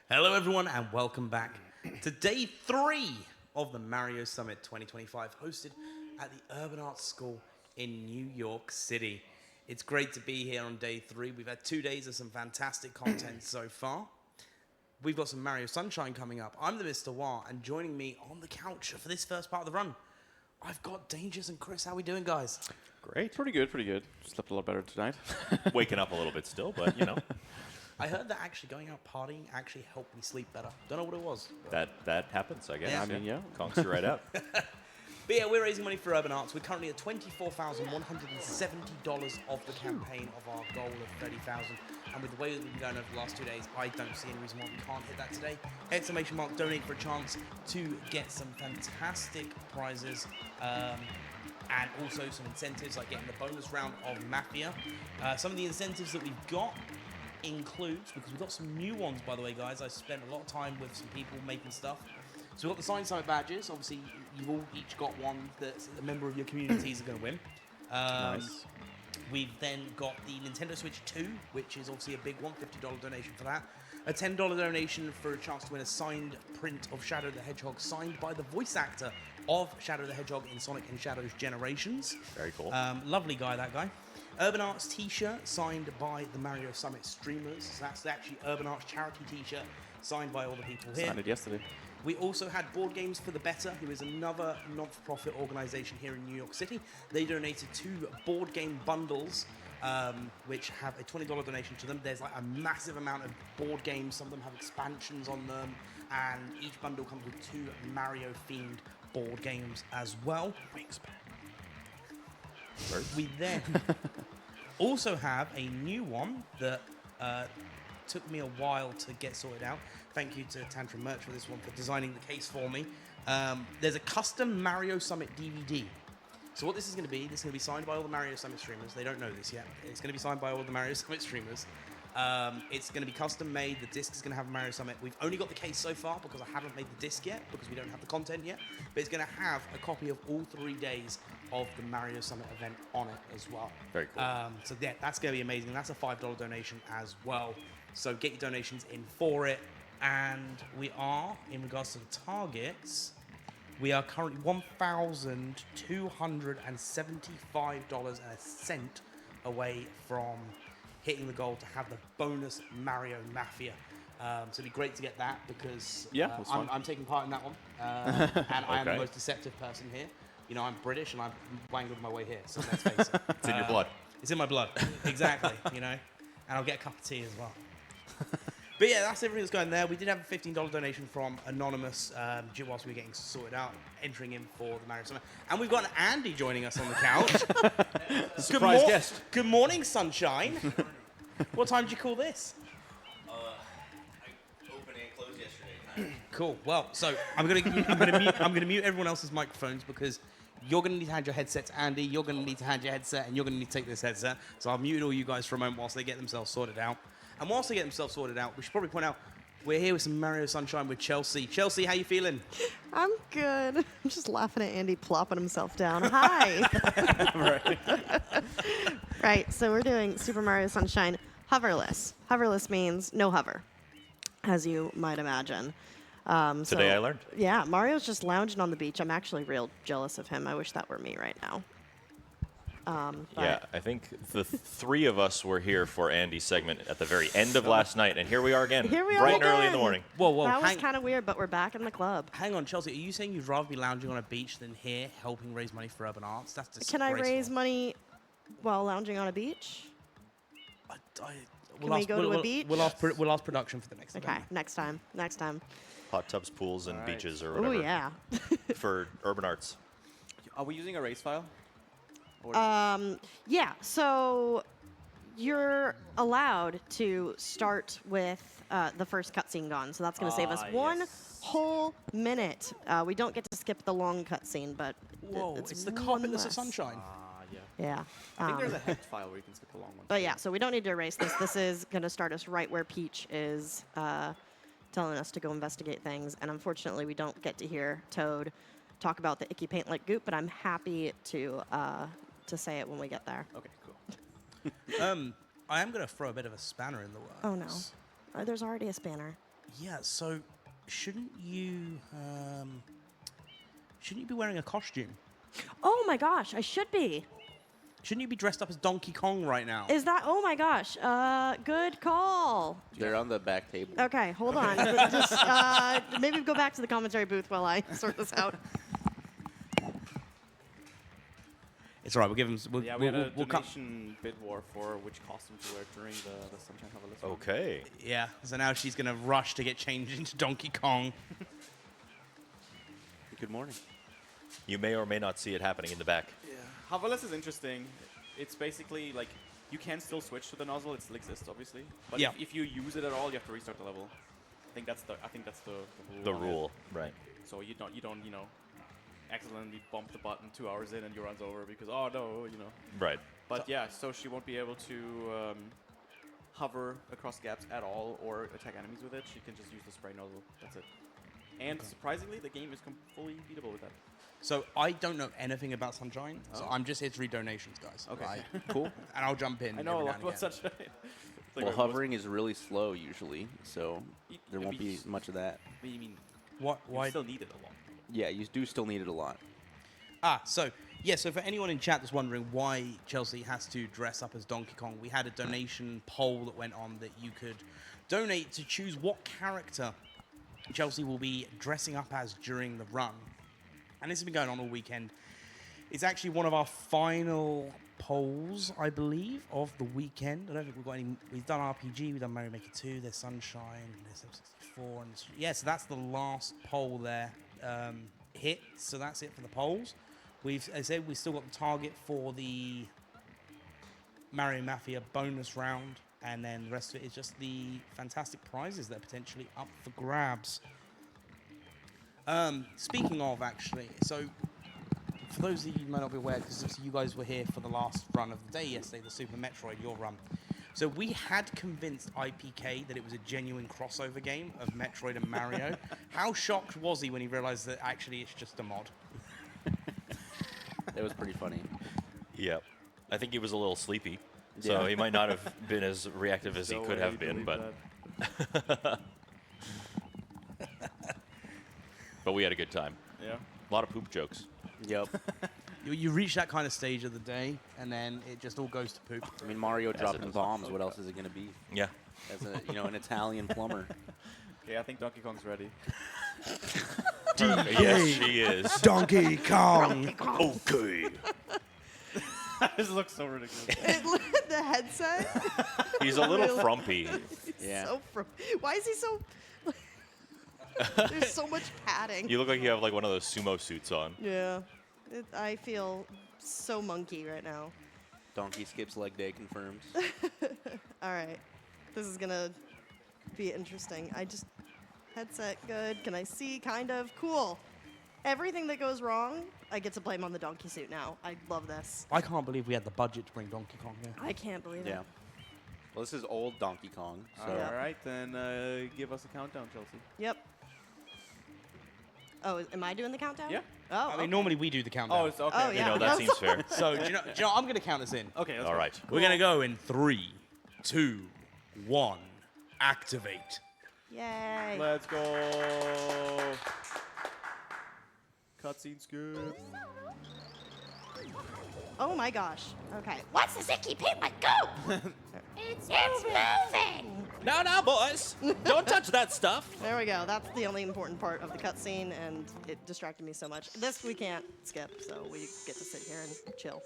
Hello everyone and welcome back to day 3 of the Mario Summit 2025 hosted at the Urban Arts School in New York City. It's great to be here on day 3. We've had 2 days of some fantastic content so far. We've got some Mario Sunshine coming up. I'm the Mr. Wah, and joining me on the couch for this first part of the run, I've got Dangerous and Chris. How are we doing, guys? Great. Pretty good, pretty good. Slept a lot better tonight. Waking up a little bit still, but, you know. I heard that actually going out partying actually helped me sleep better. Don't know what it was. That happens, I guess. Yeah. I mean, yeah. Conks you right up. But yeah, we're raising money for Urban Arts. We're currently at $24,170 of the campaign of our goal of $30,000. And with the way that we've been going over the last 2 days, I don't see any reason why we can't hit that today. Exclamation mark, donate for a chance to get some fantastic prizes. And also some incentives like getting the bonus round of Mafia. Some of the incentives that we've got includes, because we've got some new ones, by the way, guys. I spent a lot of time with some people making stuff. So we've got the Sign Summit badges. Obviously, you've all each got one that a member of your communities are going to win. Nice. We've then got the Nintendo Switch 2, which is obviously a big one, $50 donation for that. A $10 donation for a chance to win a signed print of Shadow the Hedgehog, signed by the voice actor of Shadow the Hedgehog in Sonic and Shadows Generations. Very cool. Lovely guy, that guy. Urban Arts t-shirt signed by the Mario Summit streamers. So that's actually Urban Arts charity t-shirt signed by all the people here. Signed it yesterday. We also had Board Games for the Better, who is another non-for-profit organization here in New York City. They donated 2 board game bundles, which have a $20 donation to them. There's like a massive amount of board games. Some of them have expansions on them, and each bundle comes with 2 Mario-themed board games as well. We then also have a new one that took me a while to get sorted out. Thank you to Tantrum Merch for this one, for designing the case for me. There's a custom Mario Summit DVD. So what this is going to be signed by all the Mario Summit streamers. They don't know this yet. It's going to be signed by all the Mario Summit streamers. It's going to be custom made. The disc is going to have Mario Summit. We've only got the case so far because I haven't made the disc yet, because we don't have the content yet. But it's going to have a copy of all 3 days of the Mario Summit event on it as well. Very cool. So yeah, that's going to be amazing. That's a $5 donation as well. So get your donations in for it. And we are, in regards to the targets, we are currently $1,275.01 away from hitting the goal to have the bonus Mario Mafia. So it'd be great to get that, because I'm taking part in that one. And I am the most deceptive person here. You know, I'm British and I've wangled my way here, so let's face it. It's in your blood. It's in my blood, exactly, you know. And I'll get a cup of tea as well. But yeah, that's everything that's going there. We did have a $15 donation from Anonymous whilst we were getting sorted out, entering in for the Mario Summit. And we've got Andy joining us on the couch. Surprise guest. Good morning, Sunshine. What time did you call this? I opened and closed yesterday. Cool. Well, so I'm gonna mute everyone else's microphones, because you're gonna need to hand your headset to Andy. You're gonna need to hand your headset, and you're gonna need to take this headset. So I'll mute all you guys for a moment whilst they get themselves sorted out. And whilst they get themselves sorted out, we should probably point out we're here with some Mario Sunshine with Chelsea. Chelsea, how you feeling? I'm good. I'm just laughing at Andy plopping himself down. Hi. Right, so we're doing Super Mario Sunshine hoverless. Hoverless means no hover, as you might imagine. Today I learned. Yeah, Mario's just lounging on the beach. I'm actually real jealous of him. I wish that were me right now. Yeah, I think the 3 of us were here for Andy's segment at the very end of last night, and here we are again, Here we are bright and early in the again. morning. Whoa, That was kind of weird, but we're back in the club. Hang on, Chelsea. Are you saying you'd rather be lounging on a beach than here helping raise money for Urban Arts? That's Can I disgraceful. raise money while lounging on a beach? We'll we ask- go to a we'll- beach? We'll ask production for the next Okay, event. next time. Next time. Hot tubs, pools, and All right. beaches or Oh, whatever yeah. for Urban Arts. Are we using a race file? Or Yeah, so you're allowed to start with the first cutscene gone. So that's going to save us one whole minute. We don't get to skip the long cutscene, but Whoa, it's it's the one carpetless of less. sunshine. yeah. Yeah. I think there's a hex file where you can skip the long one. But yeah, so we don't need to erase this. This is going to start us right where Peach is telling us to go investigate things. And unfortunately, we don't get to hear Toad talk about the icky paint like goop, but I'm happy to say it when we get there. Okay, cool. I am going to throw a bit of a spanner in the works. Oh, no. There's already a spanner. Yeah, so shouldn't you be wearing a costume? Oh my gosh, I should be. Shouldn't you be dressed up as Donkey Kong right now? Is that? Oh my gosh. Good call. They're on the back table. Okay, hold on. Just maybe go back to the commentary booth while I sort this out. It's all right. We'll give them. Yeah, we had a donation bid war for which costume to wear during the Sunshine Harvest. Okay. Yeah. So now she's gonna rush to get changed into Donkey Kong. Good morning. You may or may not see it happening in the back. Yeah. Havelis is interesting. It's basically like you can still switch to the nozzle. It still exists, obviously. But Yeah. if you use it at all, you have to restart the level. I think that's the rule. The on it. rule, right? So you don't accidentally bump the button 2 hours in and your run's over because oh no. Right. But yeah, so she won't be able to hover across gaps at all or attack enemies with it. She can just use the spray nozzle. That's it. And surprisingly, the game is fully beatable with that. So I don't know anything about Sunshine, so I'm just here to read donations, guys. Okay. Right? Cool. And I'll jump in. I know a every lot now and about again. Sunshine. Well, hovering is really slow usually, so there won't be Maybe- much of that. You mean What? you Why? still need it a lot. Yeah, you do still need it a lot. So for anyone in chat that's wondering why Chelsea has to dress up as Donkey Kong, we had a donation poll that went on that you could donate to choose what character Chelsea will be dressing up as during the run. And this has been going on all weekend. It's actually one of our final polls, I believe, of the weekend. I don't think we've got any. We've done RPG, we've done Mario Maker 2, there's Sunshine, there's M64, and so that's the last poll there hit. So that's it for the polls. As I said, we've still got the target for the Mario Mafia bonus round, and then the rest of it is just the fantastic prizes that are potentially up for grabs. Speaking of, actually, so for those of you who might not be aware, because you guys were here for the last run of the day yesterday, the Super Metroid, your run. So we had convinced IPK that it was a genuine crossover game of Metroid and Mario. How shocked was he when he realized that actually it's just a mod? That was pretty funny. Yep. I think he was a little sleepy, so Yeah. he might not have been as reactive as he So could I have been, believe but that. but we had a good time. Yeah. A lot of poop jokes. Yep. You reach that kind of stage of the day, and then it just all goes to poop. I mean, Mario it dropping does. bombs. What else is it going to be? Yeah. As an Italian plumber. Okay, I think Donkey Kong's ready. Yes, she is. Donkey Kong! Okay. This looks so ridiculous. The headset. He's a little frumpy. Yeah. So why is he so? There's so much padding. You look like you have like one of those sumo suits on. Yeah. I feel so monkey right now. Donkey skips leg day confirmed. All right. This is going to be interesting. Headset good. Can I see? Kind of. Cool. Everything that goes wrong, I get to blame on the donkey suit now. I love this. I can't believe we had the budget to bring Donkey Kong here. I can't believe Yeah. it. Well, this is old Donkey Kong. So Yeah. All right, then give us a countdown, Chelsea. Yep. Oh, am I doing the countdown? Yeah. Oh, I mean, okay. normally we do the countdown. Oh, it's okay. Oh, okay. You yeah. know, that seems fair. So, do you know, I'm going to count us in. Okay, let's All go. right. We're going to go in 3, 2, 1. Activate. Yay. Let's go. Cutscene skip. Oh my gosh. Okay. What's the Zicky Paint like? Go! it's moving! Now, boys. Don't touch that stuff. There we go. That's the only important part of the cutscene, and it distracted me so much. This we can't skip, so we get to sit here and chill.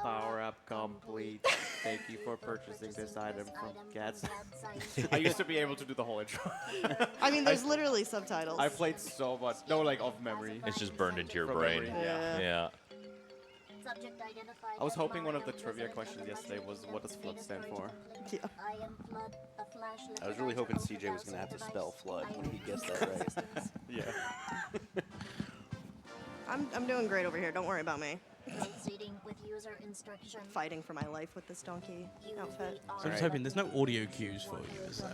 Power up complete. Thank you for purchasing this item from Gads. I used to be able to do the whole intro. I mean, there's literally subtitles. I played so much. No, like off memory. It's just burned into your From brain. memory, Yeah. Yeah. I was hoping one of the trivia questions yesterday was what does FLUD stand for? Yeah. I was really hoping CJ was going to have to spell flood when he guessed that right. Yeah. I'm doing great over here. Don't worry about me. Proceeding with user instruction. Fighting for my life with this donkey outfit. So I'm just hoping there's no audio cues for you, is there?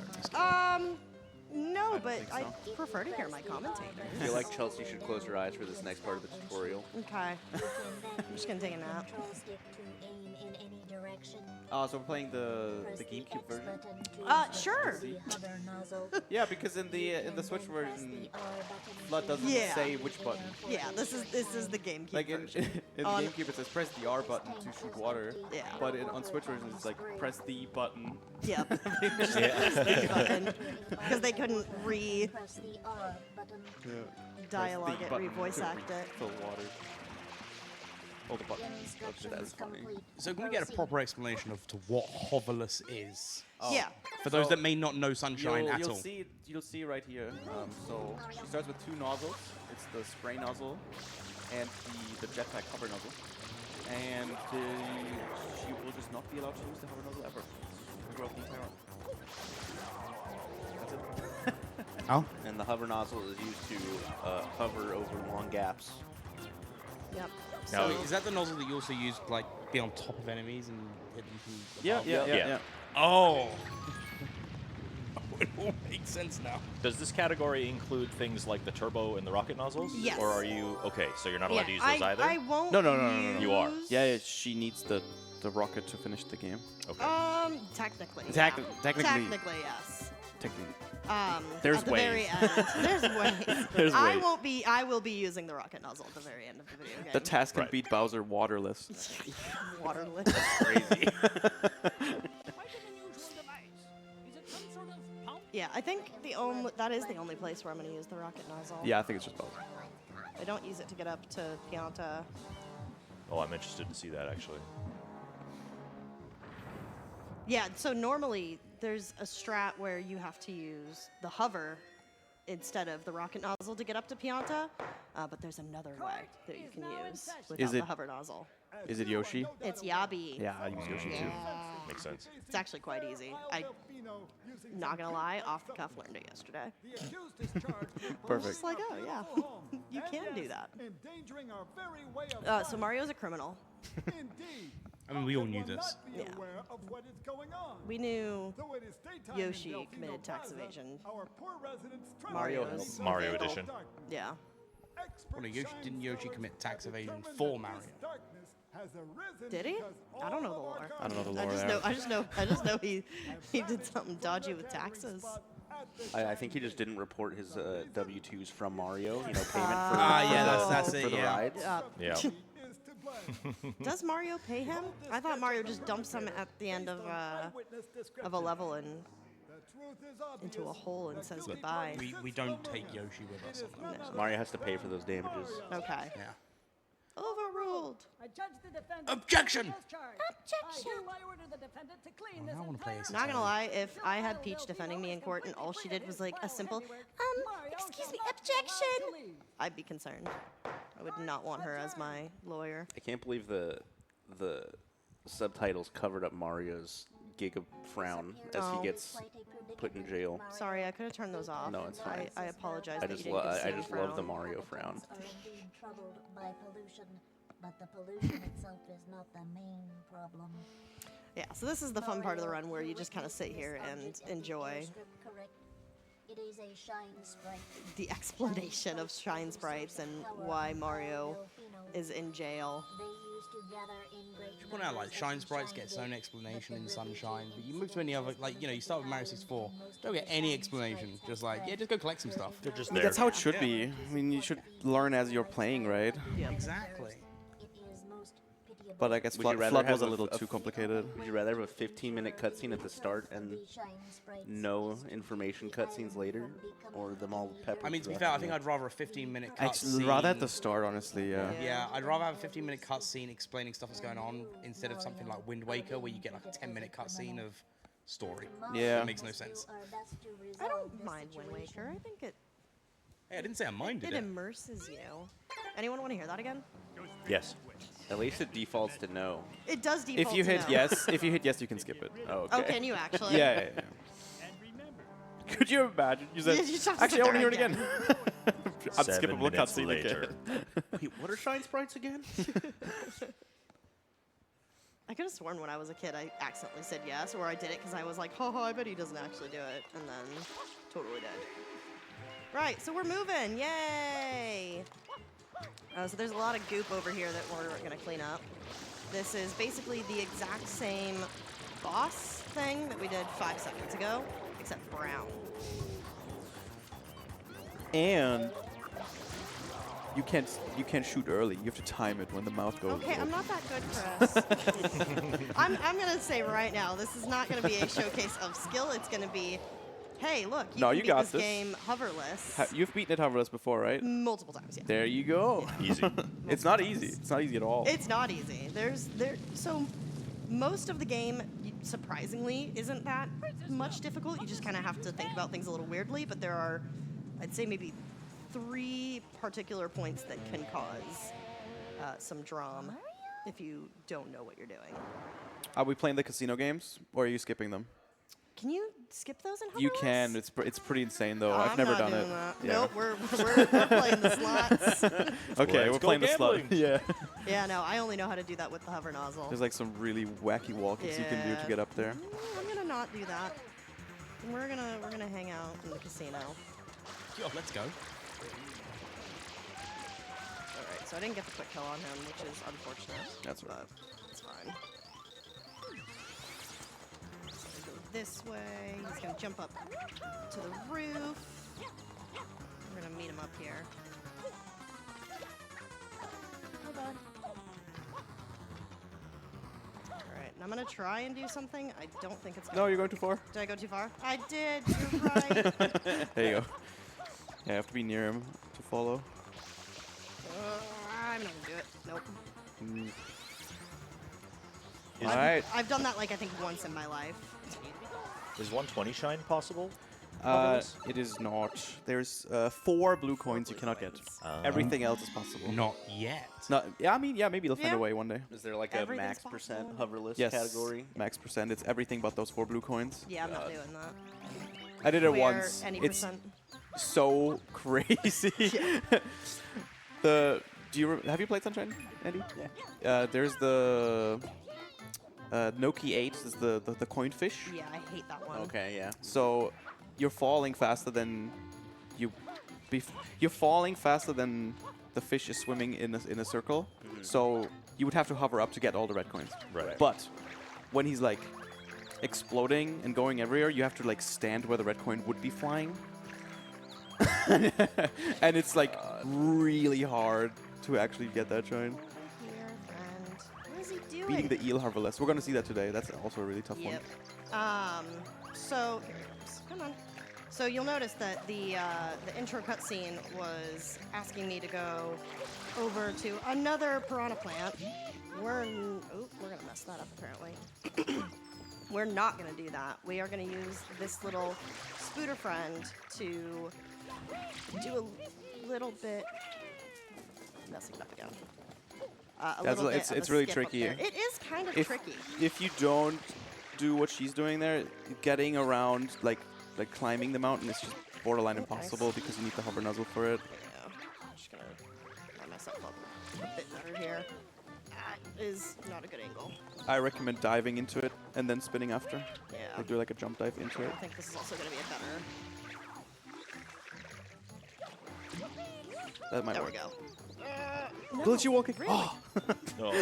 No, but think I so. prefer to hear my commentators. I feel like Chelsea should close her eyes for this next part of the tutorial. Okay. I'm just gonna take a nap. Control stick to aim in any direction. So we're playing the Press GameCube X version. button to Sure. the hover nozzle. Yeah, because in the Switch Then press version, the R button Flood to doesn't Yeah. say which button. Yeah, this is the GameCube Like in, version. in On- GameCube, it says press the R button to shoot water. Yeah. But on Switch version, it's like press the button. Yep. Yeah. Because they couldn't Press the R button. re-dialogue Press the it, button re-voice to act it. Fill water. Hold the button. Instructions That's funny. complete. So can we get a proper explanation of to what hoverless is? Yeah. For those So that may not know Sunshine at you'll all. you'll see right here. So she starts with 2 nozzles. It's the spray nozzle and the jetpack hover nozzle. And she will just not be allowed to use the hover nozzle ever throughout the entire run. That's it. Oh. And the hover nozzle is used to hover over long gaps. Yep. Now, So is that the nozzle that you also use to like be on top of enemies and hit them from Yeah, above? Yeah. Oh. It all makes sense now. does this category include things like the turbo and the rocket nozzles? Yes. Or are you okay? So you're not allowed to use I, those either. I won't. No. You are. use- Yeah, she needs the rocket to finish the game. Okay. Technically. Technically. Technically, yes. Technically. There's There's at the very ways. end. There's ways. There's I ways. won't be. I will be using the rocket nozzle at the very end of the video game. The task can Right. beat Bowser waterless. Waterless. Crazy. Yeah, I think that is the only place where I'm going to use the rocket nozzle. Yeah, I think it's just Bowser. I don't use it to get up to Pianta. Oh, I'm interested to see that actually. Yeah, so normally there's a strat where you have to use the hover instead of the rocket nozzle to get up to Pianta, but there's another way that you can use without the it- hover nozzle. Is it Yoshi? It's Yabi. Yeah, I use Yoshi too. Yeah. Makes sense. It's actually quite easy. I, not gonna lie, off the cuff learned it yesterday. Perfect. Just like, oh yeah, you can do that. Endangering our very way of So Mario's a criminal. Indeed. I mean, we all knew Will this. not be Yeah. aware of what is going on. We knew Though it is daytime in Yoshi Delfino committed tax Plaza, evasion. Our poor residents tremble Mario's in Mario the edition. darkness. Yeah. Expert Well, Yoshi- didn't Yoshi shine commit tax stewards evasion determine for that Mario? this darkness has arisen Did he? because I don't know all the of our lore. I don't know the I lore just there. know. I just know he did something dodgy with taxes. I think he just didn't report his W-2s from Mario. You know, payment for, yeah, for that's the, it, for the yeah. rides. Yeah. is to blame. Does Mario pay him? I thought Mario just dumps him at the end of a level and The truth is obvious. into a hole and says goodbye. We don't take Yoshi with us on that. Mario has to pay for those damages. Okay. Yeah. Overruled. I judge the defendant. Objection! I hereby order the defendant to clean this I wanna play entire as Not gonna lie, if I had Peach defending me in court and all she did was like a simple, excuse me, objection, I'd be concerned. I would not want her as my lawyer. I can't believe the subtitles covered up Mario's giga frown as Oh. he gets put in jail. Sorry, I could have turned those off. No, it's fine. I apologize I that just, you didn't get to see I the just love the frown. Mario frown. Are indeed troubled by pollution, but the pollution itself is not the main problem. Yeah, so this is the fun part of the run where you just kind of sit here and enjoy It is a shine sprite. the explanation of Shine Sprites and why Mario is in jail. They used to gather in great Point out, like, numbers Shine at Sprites Shine gets its own Gate, explanation but in the Sunshine, but you British move to any other, like, you know, you start with Mario 64, don't get any explanation. Just like, yeah, just go collect some stuff. They're just I mean, there. that's how it should be. I mean, you should learn as you're playing, right? Exactly. It is most pitiable. But I guess Would you Flood, rather Flood have was a a- little a too f- complicated. Would you rather have a 15-minute cutscene at the start and no information cutscenes later, or them all peppered? I mean, to be throughout fair, I the think game? I'd rather a 15-minute Actually, cutscene. rather at the start, honestly, yeah. Yeah, I'd rather have a 15-minute cutscene explaining stuff that's going on instead of something like Wind Waker, where you get like a 10-minute cutscene of story. Yeah. That makes no sense. I don't mind Wind Waker. I think it Hey, I didn't say I minded it. immerses you. Anyone want to hear that again? Yes. At least it defaults to no. It does default If you to hit no. yes, you can skip it. Oh, Oh, okay. can you actually? Yeah. Could you imagine? You said, You just have to actually, I want to hear start it again. 7 Unskippable minutes cutscene later. again. Wait, what are Shine Sprites again? I could have sworn when I was a kid I accidentally said yes, or I did it because I was like, haha, I bet he doesn't actually do it, and then totally did. Right, so we're moving, yay! So there's a lot of goop over here that we're gonna clean up. This is basically the exact same boss thing that we did 5 seconds ago, except brown. And you can't shoot early. You have to time it when the mouth goes. Okay, I'm not that good, Chris. I'm gonna say right now, this is not gonna be a showcase of skill. It's gonna be, hey, look, you No, can you beat got this this. game hoverless You've beaten it hoverless before, right? multiple times. Yeah. There you go. Easy. It's not easy. It's not easy at all. It's not easy. So most of the game, surprisingly, isn't that much difficult. You just kind of have to think about things a little weirdly. But there are, I'd say, maybe 3 particular points that can cause some drum if you don't know what you're doing. Are we playing the casino games, or are you skipping them? Can you skip those in hoverless? You can. It's pretty insane though. I'm I've never not done doing it. That. Yeah. Nope, we're playing the slots. Okay, Let's we're go playing the slot. gambling. Yeah. Yeah, no, I only know how to do that with the hover nozzle. There's like some really wacky wall kicks you can do to Yeah. get up there. I'm gonna not do that. We're gonna hang out in the casino. Yo, let's go. All right, so I didn't get the quick kill on him, which is unfortunate. That's right. But it's fine. So we go this way. He's gonna jump up to the roof. We're gonna meet him up here. Alright, and I'm gonna try and do something. I don't think it's gonna No, you're going too far. Did I go too far? I did, you're right. There you go. Yeah, you have to be near him to follow. I'm not gonna do it. Nope. All right. I've done that like I think once in my life. Is 120 shine possible? It is not. There's 4 blue coins you cannot get. Everything else is possible. Not yet. No, yeah, I mean, yeah, maybe they'll find Yeah. a way one day. Is there like Everything's a max percent possible. hoverless Yes. category? Max percent. It's everything but those 4 blue coins. Yeah, I'm not doing that. I did it Where once. any It's percent. so crazy. Have you played Sunshine, Andy? Yeah. There's the Noki 8 is the coin fish. Yeah, I hate that one. Okay, yeah. So you're falling faster than you're falling faster than the fish is swimming in a circle. So you would have to hover up to get all the red coins. Right. But when he's like exploding and going everywhere, you have to like stand where the red coin would be flying. And it's like really hard to actually get that shine. Here, friend. What is he doing? Beating the eel hoverless. We're gonna see that today. That's also a really tough Yep. one. So here it goes. Come on. So you'll notice that the intro cutscene was asking me to go over to another piranha plant. We're gonna mess that up apparently. We're not gonna do that. We are gonna use this little spooter friend to do a little bit. Messing it up again. It's really tricky. It is kind of tricky. If you don't do what she's doing there, getting around like climbing the mountain is just borderline impossible because you need the hover nozzle for it. Yeah, I'm just gonna line myself up a bit better here. That is not a good angle. I recommend diving into it and then spinning after. Yeah. Like do like a jump dive into it. I think this is also gonna be a better. That might There work. we go. Glitchy wall kick. Really? Oh. Oh.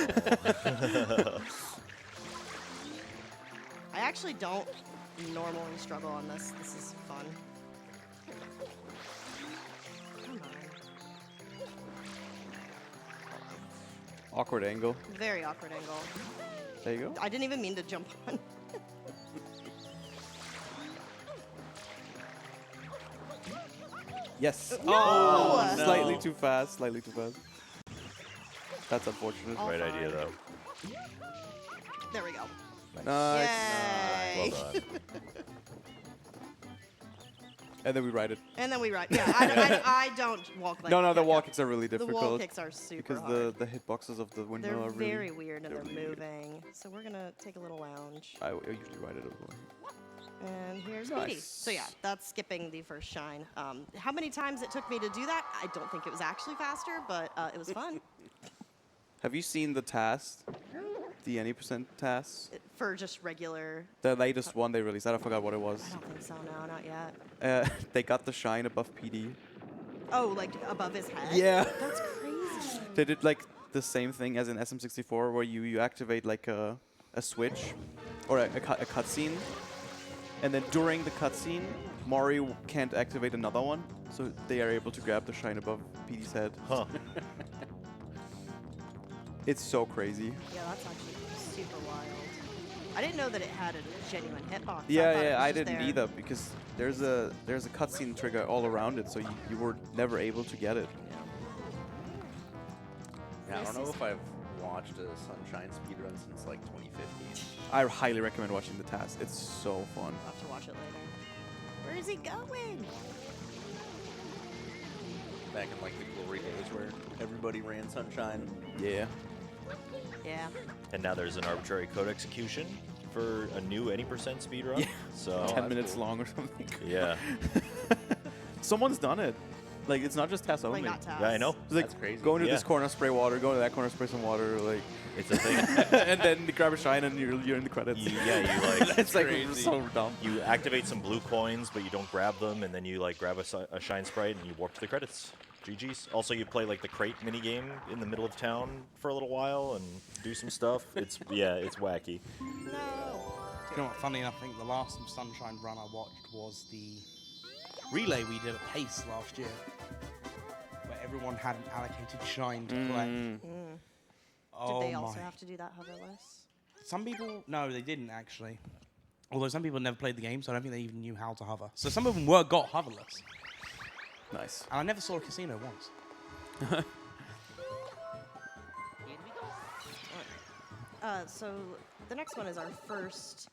I actually don't normally struggle on this. This is fun. Come on. Awkward angle. Very awkward angle. There you go. I didn't even mean to jump on. Yes. No! Oh, No. Slightly too fast. Slightly too fast. That's unfortunate. All Right fine. idea, though. There we go. Nice. Yay! Well done. And then we ride it. And then we ride. Yeah, I don't walk like No, the yeah, wall yeah. kicks are really The difficult. wall kicks are super because hard. the hitboxes of the windmill They're are really. very weird and they're really weird. moving. So we're gonna take a little lounge. I usually ride it as well. And here's Nice. Petey. So yeah, that's skipping the first shine. How many times it took me to do that? I don't think it was actually faster, but it was fun. Have you seen the task The any percent tasks. For just regular. The latest one they released. I forgot what it was. I don't think so. No, not yet. They got the shine above PD. Oh, like above his head? Yeah. That's crazy. They did like the same thing as in SM64, where you activate like a switch or a cutscene, and then during the cutscene, Mario can't activate another one, so they are able to grab the shine above PD's head. Huh. It's so crazy. Yeah, that's actually super wild. I didn't know that it had a genuine hitbox. I thought it Yeah, was I just didn't there. either, because there's a cutscene trigger all around it, so you were never able to get it. Yeah, I don't know if I've watched a Sunshine speedrun since like 2015. I highly recommend watching the task. It's so fun. I'll have to watch it later. Where is he going? Back in like the glory days where everybody ran Sunshine. Yeah. Yeah. And now there's an arbitrary code execution for a new any percent speedrun. Yeah. So 10 minutes long or something. yeah. Someone's done it. Like, it's not just tasks only. Like, not tasks. Yeah, I know. It's like, That's crazy. go into Yeah. this corner, spray water. Go to that corner, spray some water. Like, It's a thing. and then you grab a shine and you're in the credits. You like It's like crazy. so dumb. you activate some blue coins, but you don't grab them, and then you like grab a shine sprite and you warp to the credits. GG's. Also, you play like the crate mini game in the middle of town for a little while and do some stuff. It's it's wacky. No. You know what? Funny enough, I think the last Sunshine run I watched was the relay we did at Pace last year, where everyone had an allocated shine to play. Mm. Oh Did they also my. have to do that hoverless? Some people, no, they didn't actually. Although some people never played the game, so I don't think they even knew how to hover. So some of them got hoverless. Nice. And I never saw a casino once. So the next one is our first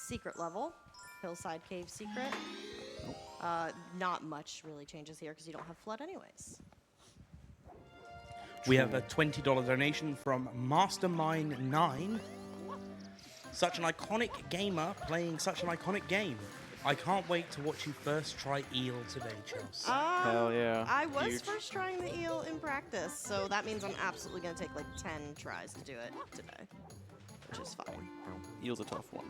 secret level, Hillside Cave Secret. Not much really changes here because you don't have flood anyways. We have a $20 donation from Mastermind9. Such an iconic gamer playing such an iconic game. I can't wait to watch you first try eel today, Chelsea. Hell yeah. I was Huge. first trying the eel in practice, so that means I'm absolutely going to take like 10 tries to do it today, which is fine. Eel's a tough one.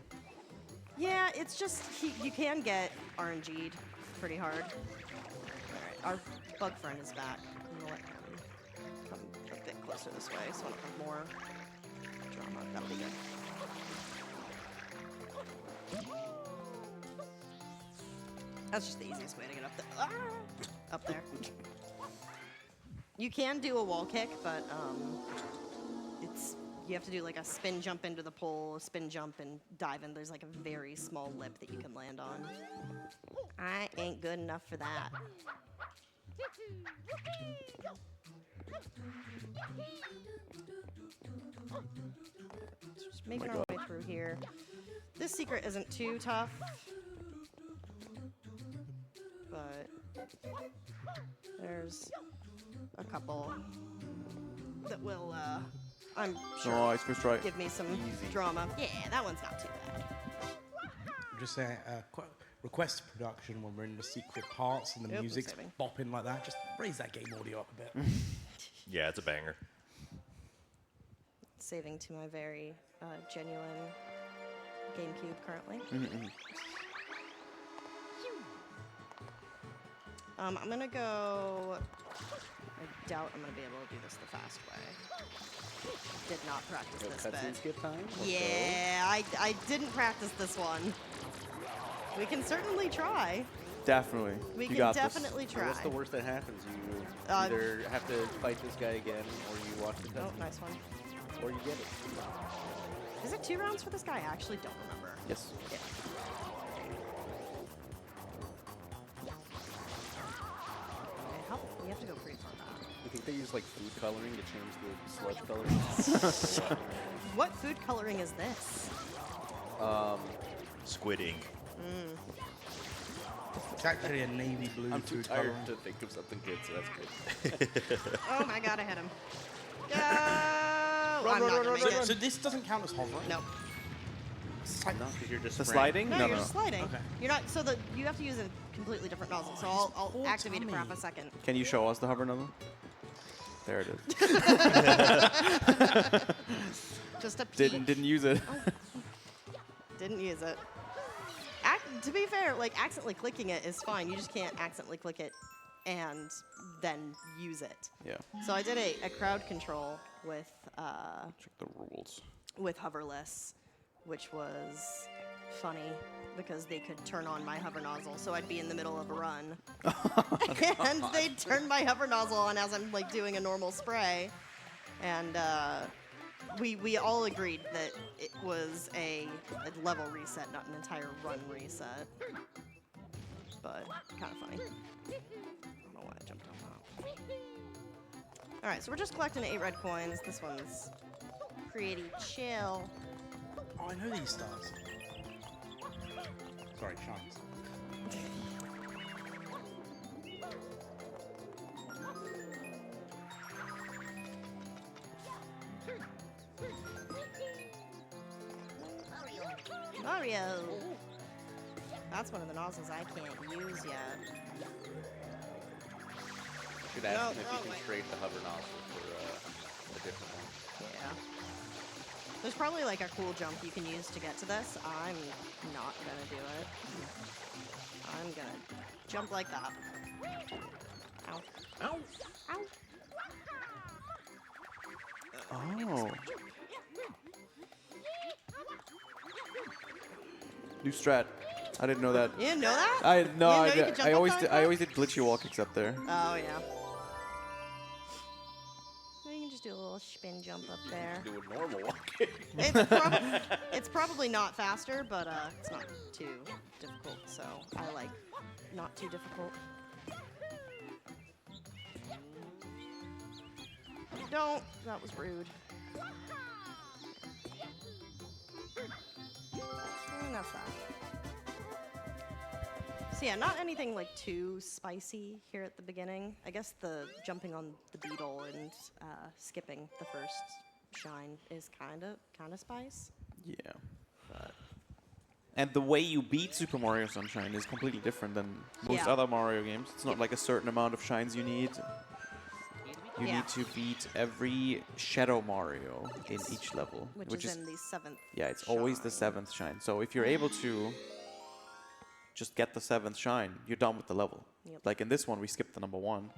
Yeah, it's just, you can get RNG'd pretty hard. Alright, our bug friend is back. I'm going to let him come a bit closer this way so I don't have more drama. That'll be good. That's just the easiest way to get up there. Ah! Up there. You can do a wall kick, but you have to do like a spin jump into the pole, a spin jump and dive in. There's like a very small lip that you can land on. I ain't good enough for that. Just making our way through here. This secret isn't too tough, but there's a couple that will, I'm sure, Nice, first try. give me some drama. Yeah, that one's not too bad. Just a request production when we're in the secret parts and the Yep, music's saving. bopping like that. Just raise that game audio up a bit. Yeah, it's a banger. Saving to my very genuine GameCube currently. I'm gonna go. I doubt I'm gonna be able to do this the fast way. Did not practice this Cutscene bit. skip time? Let's Yeah, I didn't practice this one. We can certainly try. Definitely. We You can got this. definitely go. try. What's the worst that happens? You Uh, either have to fight this guy again, or you watch the Oh, cutscene, nice one. or you get it. Is it 2 rounds for this guy? I actually don't remember. Yes. Yeah. Okay, how? We have to go pretty far back. You think they use like food coloring to change the sludge color? What food coloring is this? Squid ink. It's actually a navy blue I'm too food tired coloring. to think of something good, so that's good. Oh my god, I hit him. Go! I'm not gonna make it. So this doesn't count as hovering? No. No, because you're just The spraying. sliding? No, you're just sliding. Okay. You're not. So you have to use a completely different nozzle. So I'll poor activate it for half tummy. a second. Can you show us the hover nozzle? There it is. Just a peach. Didn't use it. Didn't use it. To be fair, like accidentally clicking it is fine. You just can't accidentally click it and then use it. Yeah. So I did a crowd control with Check the rules. hoverless, which was funny because they could turn on my hover nozzle. So I'd be in the middle of a run, and they'd turn my hover nozzle on as I'm like doing a normal spray, and we all agreed that it was a level reset, not an entire run reset. But kind of funny. I don't know why I jumped on that. All right, so we're just collecting 8 red coins. This one's pretty chill. Oh, I know these stars. Sorry, shines. Mario! That's one of the nozzles I can't use yet. Should ask No, him if wrong he way. can trade the hover nozzle for a different one. Yeah. There's probably like a cool jump you can use to get to this. I'm not gonna do it. I'm gonna jump like that. Ow. Ow. Ow. Oh. New strat. I didn't know that. You didn't know that? I You didn't know you could jump I up always like did, that? I always did glitchy walk except there. Oh, yeah. Well, you can just do a little spin jump up there. Do a normal walking. It's probably not faster, but it's not too difficult, so I like not too difficult. Don't. That was rude. And that's that. So yeah, not anything like too spicy here at the beginning. I guess the jumping on the beetle and skipping the first shine is kind of spice. Yeah. But And the way you beat Super Mario Sunshine is completely different than most Yeah. other Mario games. It's not like a certain amount of shines you need. You Yeah. need to beat every Shadow Mario in each level, which is in the 7th. yeah, it's always the shine. 7th shine. So if you're able to just get the 7th shine, you're done with the level. Yep. Like in this one, we skipped the number 1,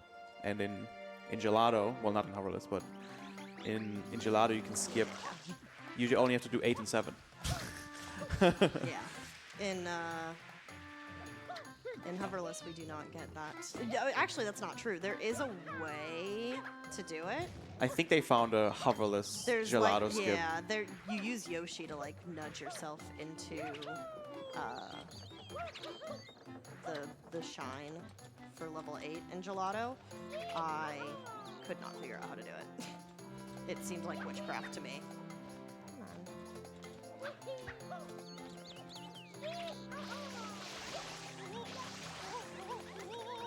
and in Gelato, well, not in Hoverless, but in Gelato, you can skip. You only have to do 8 and 7. Yeah. In Hoverless, we do not get that. Actually, that's not true. There is a way to do it. I think they found a Hoverless There's Gelato like, skip. yeah, you use Yoshi to like nudge yourself into the shine for level 8 in Gelato. I could not figure out how to do it. It seemed like witchcraft to me. Come on.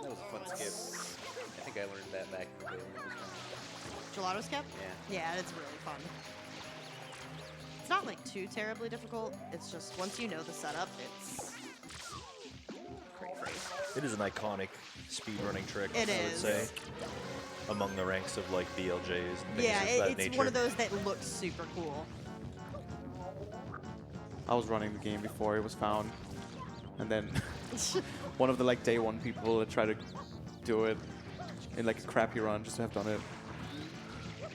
That was a fun skip. I think I learned that back in the day when it was fun. Gelato skip? Yeah. Yeah, it's really fun. It's not like too terribly difficult. It's just once you know the setup, it's pretty free. It is an iconic speedrunning trick, It I would is. say, among the ranks of like BLJs and things Yeah, of that it's nature. one of those that looks super cool. I was running the game before it was found, and then one of the like day 1 people that try to do it in like a crappy run just to have done it.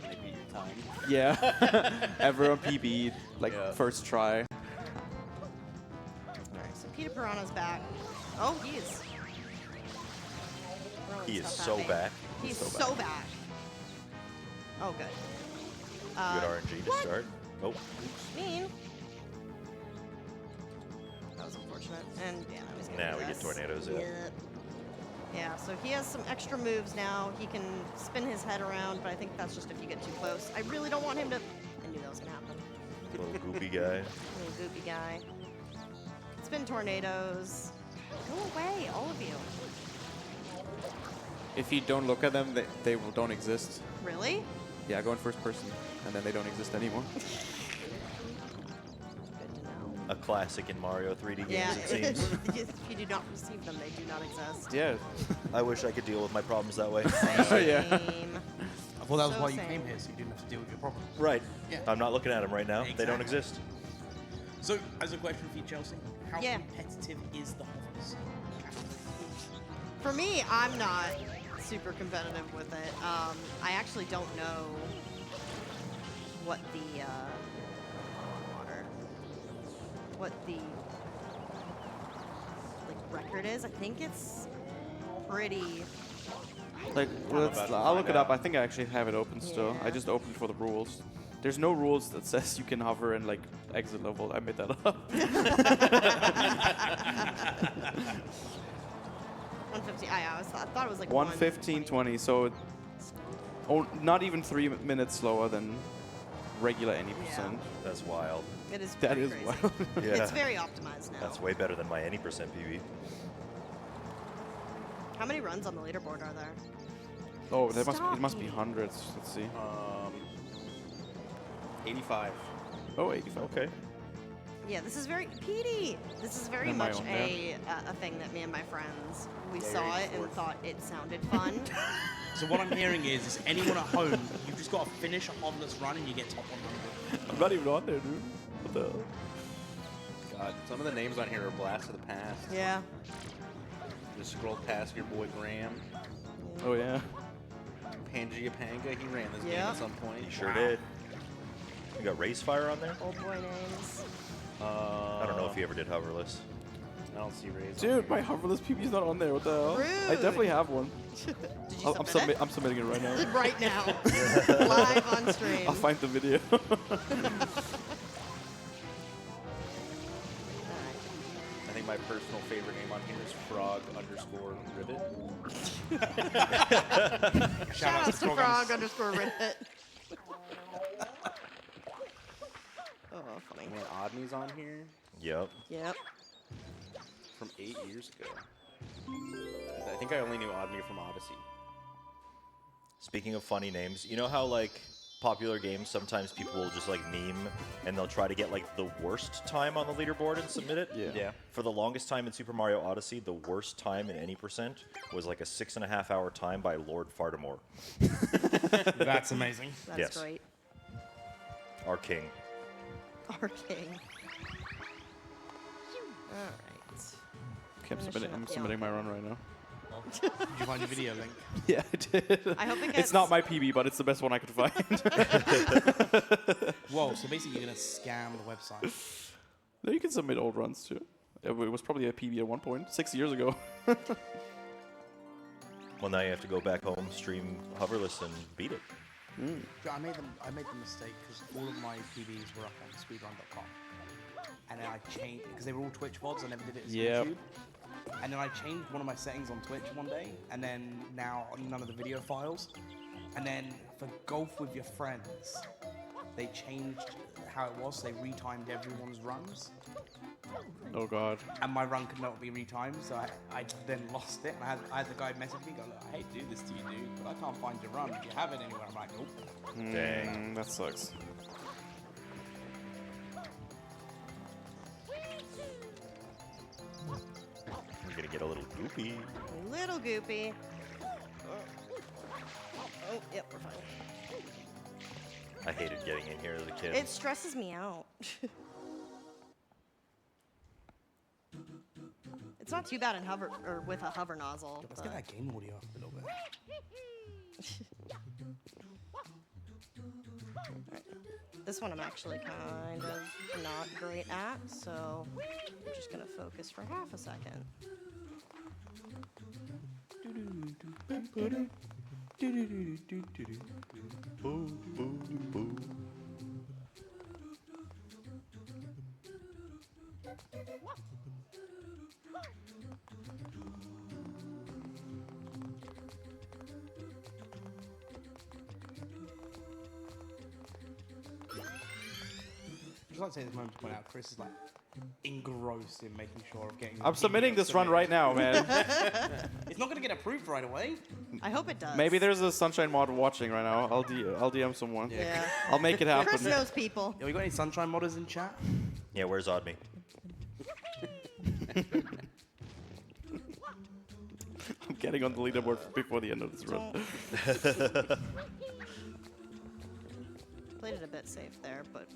They beat your time. Yeah, everyone PB like Yeah. first try. Alright, so Peter Piranha's back. Oh, he is. throwing He is stuff at so me. back. He's so so back. Oh, good. Good RNG to start. Oh, Mean. That was unfortunate. And yeah, I was gonna now do we get this. tornadoes, yeah. Yep. Yeah, so he has some extra moves now. He can spin his head around, but I think that's just if you get too close. I really don't want him to... I knew that was gonna happen. little goopy guy. Little goopy guy. Spin tornadoes. Go away, all of you. If you don't look at them, they don't exist. Really? Yeah, go in first person, and then they don't exist anymore. Good to know. A classic in Mario 3D games, Yeah, it seems. if you do not receive them, they do not exist. Yeah. I wish I could deal with my problems that way. Yeah. Same. I've Well, that was So why you same. came here, so you didn't have to deal with your problems. Right. Yeah. I'm not looking at them right now. They don't Exactly. exist. So, as a question for you, Chelsea, how Yeah. competitive is the hovers? For me, I'm not super competitive with it. I actually don't know what the what the record is. I think it's pretty. Like, I'll look it up. I think I actually have it open still. I Yeah. just opened for the rules. There's no rules that says you can hover and like exit level. I made that up. 150. I thought it was like 1:15:20. So, not even 3 minutes slower than regular any percent. That's wild. It is. That pretty is crazy. wild. Yeah. It's very optimized now. That's way better than my any percent PB. How many runs on the leaderboard are there? Oh, it must be Stop. hundreds. Let's see. 85. Oh, 85. Okay. Yeah, this is very Petey. This is very Am I much on there? a thing that me and my friends we Yeah, saw you're it and 84th. thought it sounded fun. So what I'm hearing is anyone at home, you've just got to finish a hoverless run and you get top 100. I'm not even on there, dude. What the hell? God, some of the names on here are blast of the past. Yeah. Just scroll past your boy Graham. Oh yeah. Pangea Panga, he ran this game Yeah. at some point. You sure did. You got Race Fire on there? Old boy names. I don't know if you ever did hoverless. I don't see Rays. Dude, my hoverless PB is not on there. What the hell? I definitely have one. Did you I'm, submit I'm submitting it right now. it? Right now. Live on stream. I'll find the video. I think my personal favorite name on here is Frog_Ribbit. Shout out to frog_ribbit. Oh, funny. Man, Odney's on here Yep. Yep. from 8 years ago. I think I only knew Odney from Odyssey. Speaking of funny names, you know how like popular games sometimes people will just like meme and they'll try to get like the worst time on the leaderboard and submit it? Yeah. For the longest time in Super Mario Odyssey, the worst time in any percent was like a 6.5 hour time by Lord Fartimore, That's amazing. That's Yes. great. our king. Our king. All right. Okay, Finishing I'm up the submitting my run right now. Did you find your video link? Yeah, I did. I hope it It's gets- not my PB, but it's the best one I could find. Whoa, so basically you're going to scam the website. No, you can submit old runs too. It was probably a PB at one point, 6 years ago. Well, now you have to go back home, stream hoverless, and beat it. I made the mistake because all of my PBs were up on speedrun.com. And then I changed, because they were all Twitch VODs, I never did it as Yep. YouTube. And then I changed one of my settings on Twitch one day, and then now none of the video files. And then for Golf with Your Friends, they changed how it was, so they retimed everyone's runs. Oh god. And my run could not be retimed, so I then lost it. And I had the guy message me, go, look, I hate to do this to you, dude, but I can't find your run. Do you have it anywhere? I'm like, nope. Dang. That sucks. You're gonna get a little goopy. Little goopy. Oh, yep, we're fine. I hated getting in here as a kid. It stresses me out. It's not too bad in hover or with a hover nozzle. Let's get that game audio up a little bit. This one I'm actually kind of not great at, so I'm just gonna focus for half a second. I'd just like to take this moment to point out, Chris is like engrossed in making sure of getting. I'm submitting this run right now, man. It's not going to get approved right away. I hope it does. Maybe there's a Sunshine mod watching right now. I'll DM someone. Yeah. I'll make it happen. Chris knows people. Yeah, we got any Sunshine modders in chat? Yeah, where's Oddme? I'm getting on the leaderboard before the end of this run. Played it a bit safe there, but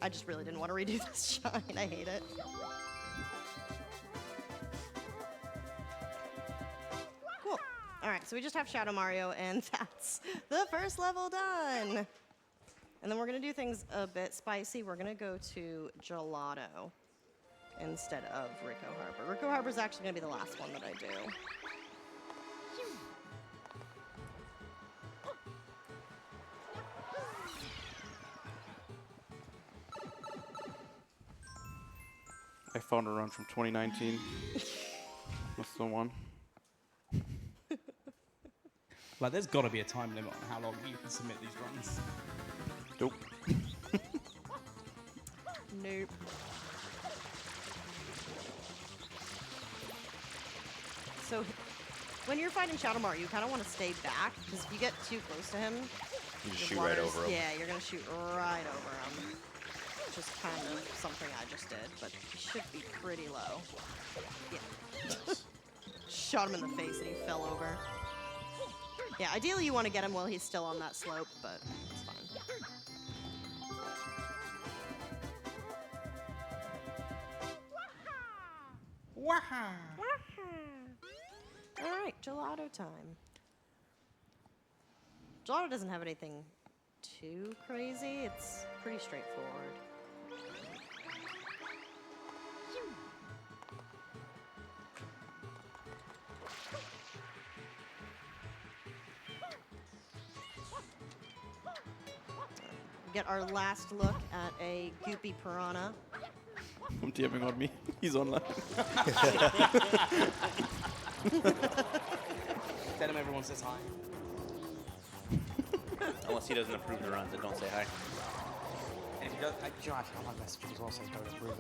I just really didn't want to redo this shine. I hate it. Cool. All right, so we just have Shadow Mario, and that's the first level done. And then we're gonna do things a bit spicy. We're gonna go to Gelato instead of Rico Harbor. Rico Harbor is actually gonna be the last one that I do. I found a run from 2019. That's the one. Like, there's got to be a time limit on how long you can submit these runs. Nope. Nope. So, when you're fighting Shadow Mario, you kind of want to stay back, because if you get too close to him, You just the shoot right water's- over him. Yeah, you're going to shoot right over him. Which is kind of something I just did, but he should be pretty low. Yeah. Shot him in the face and he fell over. Yeah, ideally you want to get him while he's still on that slope, but it's fine. Waha! All right, gelato time. Gelato doesn't have anything too crazy. It's pretty straightforward. Get our last look at a goopy piranha. I'm DMing on me. He's online. Tell him everyone says hi. Unless he doesn't approve the runs, then don't say hi. And if he does, Josh, I like messages as well, so don't approve it.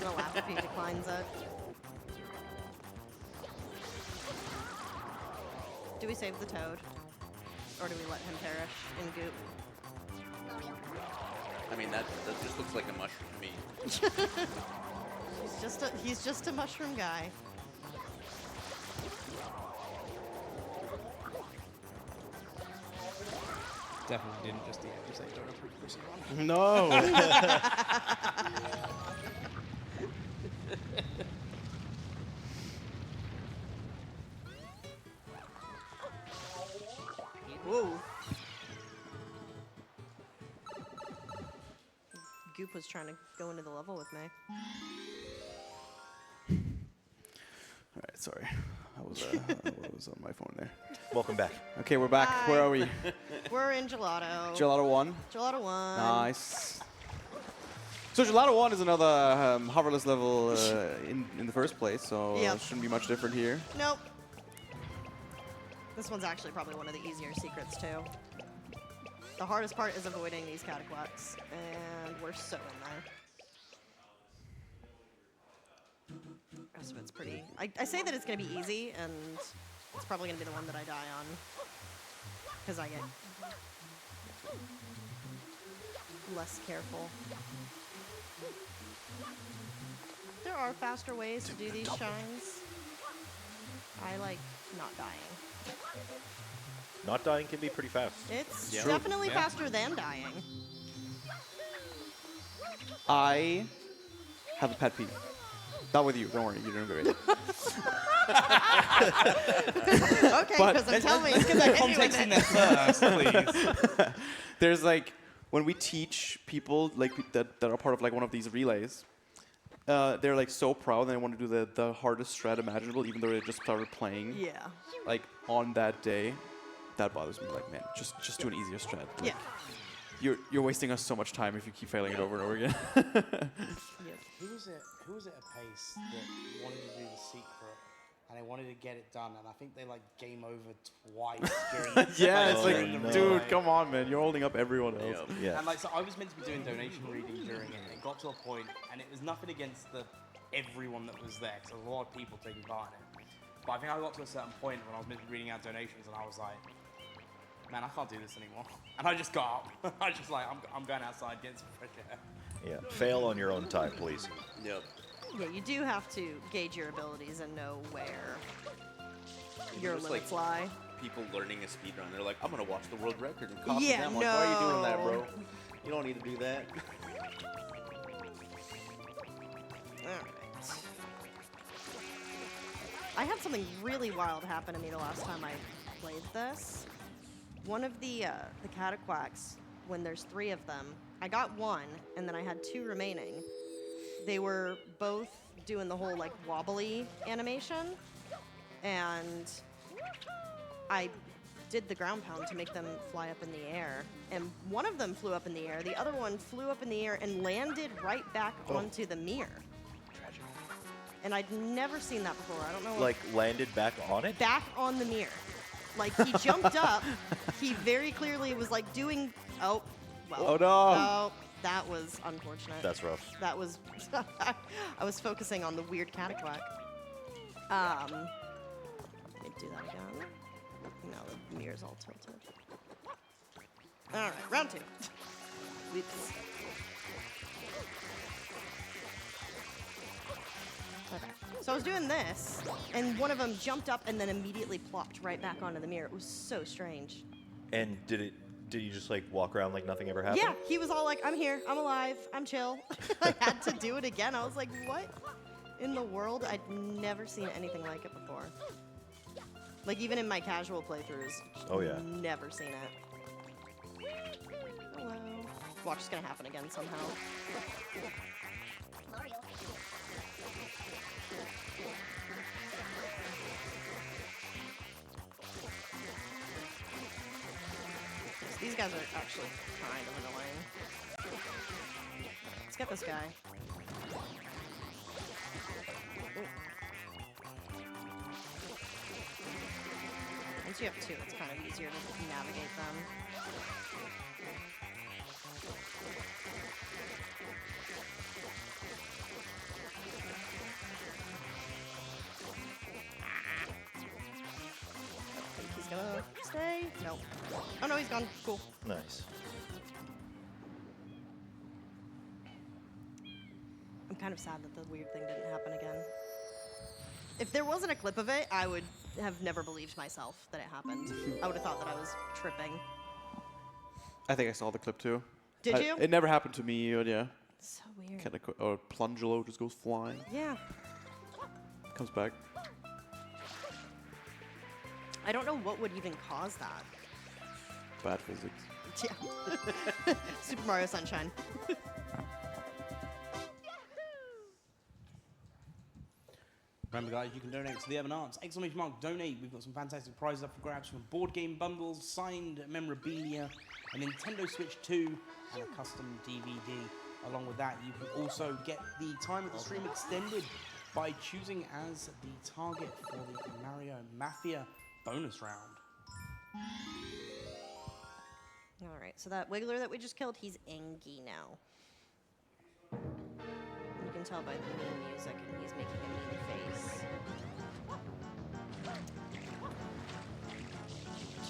No laugh if he declines it. Do we save the toad? Or do we let him perish in goop? I mean, that just looks like a mushroom to me. He's just a mushroom guy. Definitely didn't just say don't approve Chrissy run. No. Whoa. Goop was trying to go into the level with me. All right, sorry. I was on my phone there. Welcome back. Okay, we're back. Hi. Where are we? We're in Gelato. Gelato 1. Gelato 1. Nice. So Gelato 1 is another hoverless level in the first place, so Yep. it shouldn't be much different here. Nope. This one's actually probably one of the easier secrets, too. The hardest part is avoiding these cataclats, and we're so in there. The rest of it's pretty... I say that it's going to be easy, and it's probably going to be the one that I die on. Because I get less careful. There are faster ways to do these shines. I like not dying. Not dying can be pretty fast. It's Yeah. definitely Yeah. faster than dying. I have a pet peeve. Not with you, don't worry, you're doing great. Okay, But- because I'm telling Let's get that context in there first, please. There's like, when we teach people like that are part of like one of these relays, they're like so proud and they want to do the hardest strat imaginable, even though they just started playing. Yeah. Like on that day, that bothers me. Like, man, just do an easier strat. Like, Yeah. You're wasting us so much time if you keep failing it over and over again. Who was it at Pace that wanted to do the secret and they wanted to get it done, and I think they like game over twice during Yeah, it's Oh, like, no. dude, come on, man, you're holding up everyone else. Yep. Yeah. And like, so I was meant to be doing donation reading during it, and it got to a point, and it was nothing against everyone that was there, because there was a lot of people taking part in it. But I think I got to a certain point when I was meant to be reading out donations, and I was like, man, I can't do this anymore. And I just got up. I was just like, I'm going outside, getting some fresh air. Yeah. Fail on your own time, please. Yep. Yeah, you do have to gauge your abilities and know where your just, limits like, lie. people learning a speedrun. They're like, I'm gonna watch the world record and copy Yeah, them. Like, why are you doing that, no. bro? You don't need to do that. Alright. I had something really wild happen to me the last time I played this. One of the cataquacks, when there's 3 of them, I got 1, and then I had 2 remaining. They were both doing the whole like wobbly animation, and I did the ground pound to make them fly up in the air. And one of them flew up in the air, the other one flew up in the air and landed right back onto the mirror. And I'd never seen that before. I don't know. Like landed back on it? Back on the mirror. Like he jumped up. He very clearly was like doing. Oh, well. Oh, no. Oh, that was unfortunate. That's rough. That was. I was focusing on the weird cataquack. Let me do that again. No, the mirror's all tilted. All right, round 2. Whoops. Okay. So I was doing this, and one of them jumped up and then immediately plopped right back onto the mirror. It was so strange. And did you just like walk around like nothing ever happened? Yeah, he was all like, I'm here, I'm alive, I'm chill. I had to do it again. I was like, what in the world? I'd never seen anything like it before. Like even in my casual playthroughs. Oh, yeah. Never seen it. Hello. Watch, it's gonna happen again somehow. These guys are actually kind of annoying. Let's get this guy. Ooh. Once you have 2, it's kind of easier to navigate them. I think he's gonna stay. Nope. Oh no, he's gone. Cool. Nice. I'm kind of sad that the weird thing didn't happen again. If there wasn't a clip of it, I would have never believed myself that it happened. I would have thought that I was tripping. I think I saw the clip too. Did you? It never happened to me, but yeah. So weird. Kind of, or Plungelo just goes flying, Yeah. comes back. I don't know what would even cause that. Bad physics. Yeah. Super Mario Sunshine. Remember, guys, you can donate to the Urban Arts. Exclamation mark donate. We've got some fantastic prizes up for grabs from board game bundles, signed memorabilia, a Nintendo Switch 2, and a custom DVD. Along with that, you can also get the time of the stream extended by choosing as the target for the Mario Mafia bonus round. All right, so that Wiggler that we just killed, he's angry now. You can tell by the mean music, and he's making a mean face.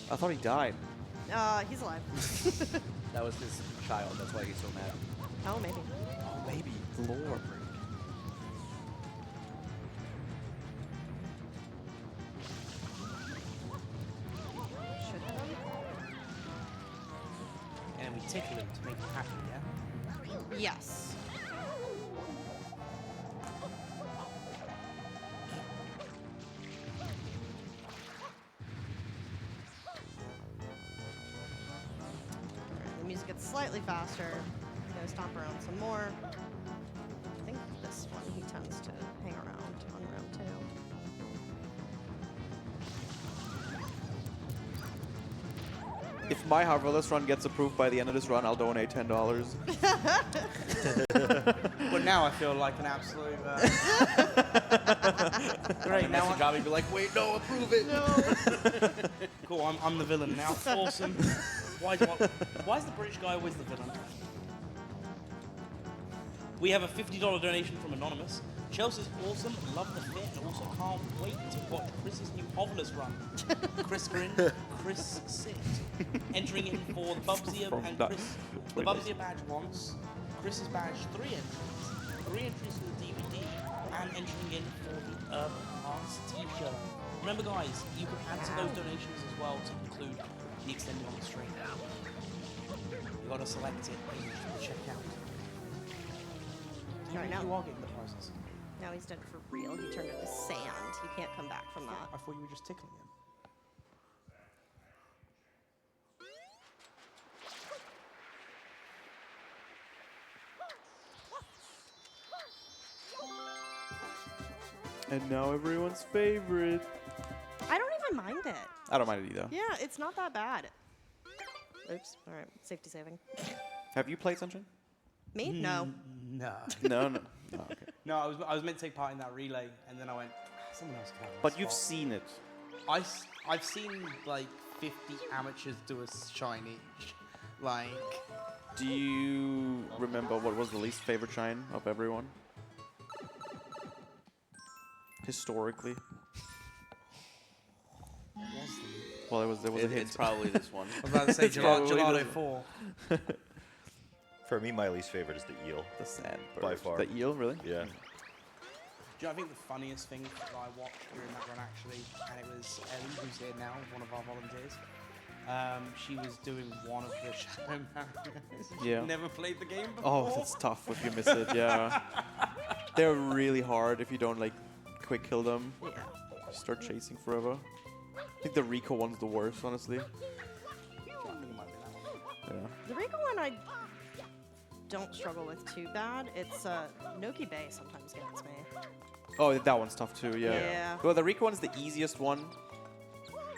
I thought he died. He's alive. That was his child. That's why he's so mad. Oh, maybe. Oh, maybe. Lore. Should have him. And we tickle him to make him happy, yeah? Yes. Alright, the music gets slightly faster. I'm gonna stomp around some more. I think this one he tends to hang around on round 2. If my Harvellous run gets approved by the end of this run, I'll donate $10. But now I feel like an absolute... Great, now Job, he'd be like, wait, no, approve it. No. Cool, I'm the villain now. Awesome. Why is the British guy always the villain? We have a $50 donation from Anonymous. Chelsea's awesome, love the fit, and also can't wait to watch Chris's new Hoveless run. Chris Grin, Chris Sit. Entering in for the Bubsy and Chris. The Bubsy badge once. Chris's badge 3 entries. 3 entries for the DVD, and entering in for the Urban Arts t-shirt. Remember, guys, you can add to those donations as well to include the extended on the stream. You got to select it and check out. Right now. You are getting the prizes. Now he's done it for real. He turned into sand. You can't come back from that. I thought you were just tickling him. And now everyone's favorite. I don't even mind it. I don't mind it either. Yeah, it's not that bad. Oops. All right. Safety saving. Have you played Sunshine? Me? No. No. No, no. Oh, okay. No, I was meant to take part in that relay, and then I went, someone else can have this But you've spot." seen it. I've seen like 50 amateurs do a shine each. Like, Do you remember what was the least favorite shine of everyone? Historically. Well, there was a hint. It's probably this one. I was about to say It's probably Gelato the- 4. For me, my least favorite is the eel. The sand By far. The eel, really? Yeah. Do you know, I think the funniest thing that I watched during that run actually, and it was Ellie, who's here now, one of our volunteers. She was doing one of the Shadow Marios. Yeah. Never played the game before. Oh, that's tough if you miss it, yeah. They're really hard if you don't, like, quick kill them. Yeah. Start chasing forever. I think the Rico one's the worst, honestly. I think it might be that one. Yeah. The Rico one I don't struggle with too bad. It's Noki Bay sometimes gets me. Oh, that one's tough too, yeah. Yeah. Well, the Rico one is the easiest one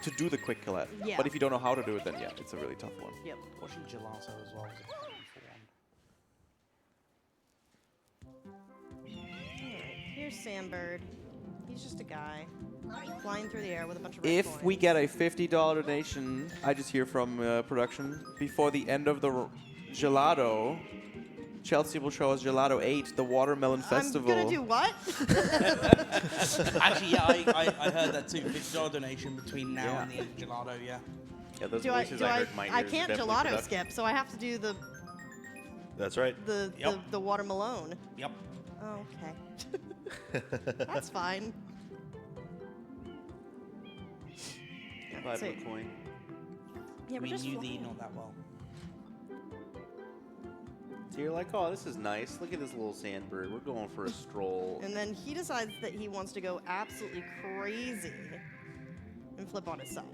to do the quick kill at. Yeah. But if you don't know how to do it, then yeah, it's a really tough one. Yep. Watching Gelato as well was a painful one. Alright, here's Sandbird. He's just a guy flying through the air with a bunch of red If we coins. get a $50 donation, I just hear from production, before the end of the gelato, Chelsea will show us Gelato 8, the Watermelon Festival. I'm gonna do what? Actually, yeah, I heard that too. $50 donation between now Yeah. and the end of Gelato, yeah. Yeah, those do voices I heard in my ears I are can't definitely gelato production. skip, so I have to do the That's right. the watermelon. Yep. Oh, okay. That's fine. Buy So- blue coin. Yeah, we're We just knew the flying. not that well. So you're like, oh, this is nice. Look at this little sandbird. We're going for a stroll. And then he decides that he wants to go absolutely crazy and flip on his side.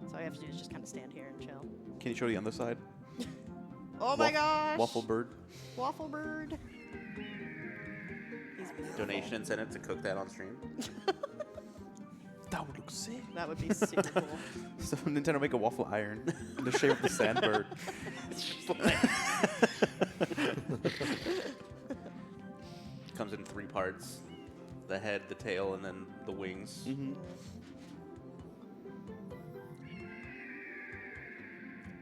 So all I have to do is just kind of stand here and chill. Can you show the underside? Oh my gosh! Waffle bird. Waffle bird. He's Donation incentive to cook that on stream. That would look sick. That would be super cool. So Nintendo make a waffle iron in the shape of the sandbird. Comes in 3 parts. The head, the tail, and then the wings. Mm-hmm.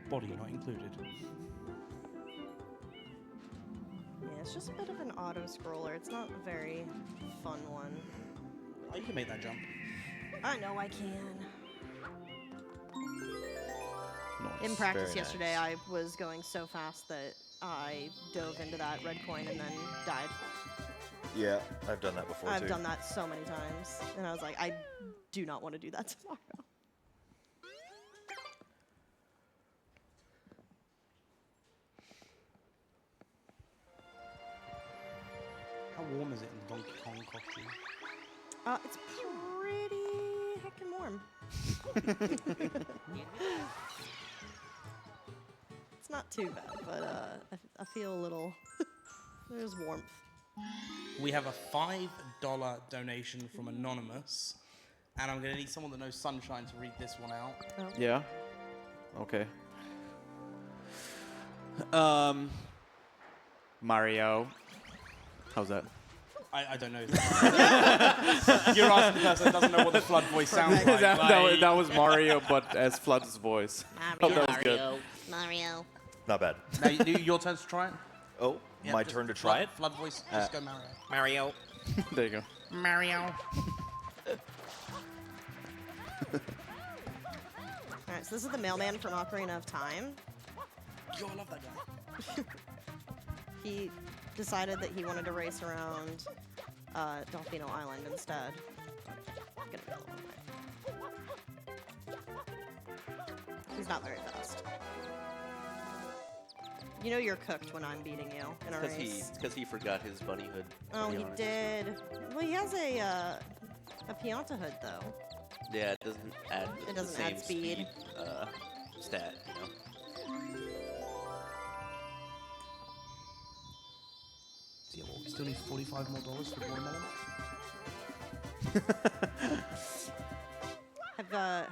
Body not included. Yeah, it's just a bit of an auto scroller. It's not a very fun one. Oh, you can make that jump. I know I can. Nice. In practice Very yesterday, nice. I was going so fast that I dove into that red coin and then died. Yeah, I've done that before I've too. done that so many times. And I was like, I do not want to do that tomorrow. How warm is it in Donkey Kong costume? It's pretty heckin' warm. It's not too bad, but I feel a little. There's warmth. We have a $5 donation from Anonymous, and I'm going to need someone that knows Sunshine to read this one out. Oh. Yeah? Okay. Mario. How's that? I don't know. That. You're asking the person that doesn't know what the flood voice sounds like. that was Mario, but as Flood's voice. Oh, that was good. Mario. Not bad. Now, your turn to try it. Oh, Yeah, my just turn to try it? Flood voice, just go Mario. Mario. There you go. Mario. Alright, so this is the mailman from Ocarina of Time. Yo, I love that guy. He decided that he wanted to race around Delfino Island instead. Gonna be a little bit. He's not very fast. You know you're cooked when I'm beating you in a race. Because he forgot his bunny hood. to Oh, be he honest. did. Well, he has a Pianta hood, though. Yeah, it doesn't add. It the doesn't same add speed. Stat, you know. So yeah, well, we still need $45 more for the watermelon.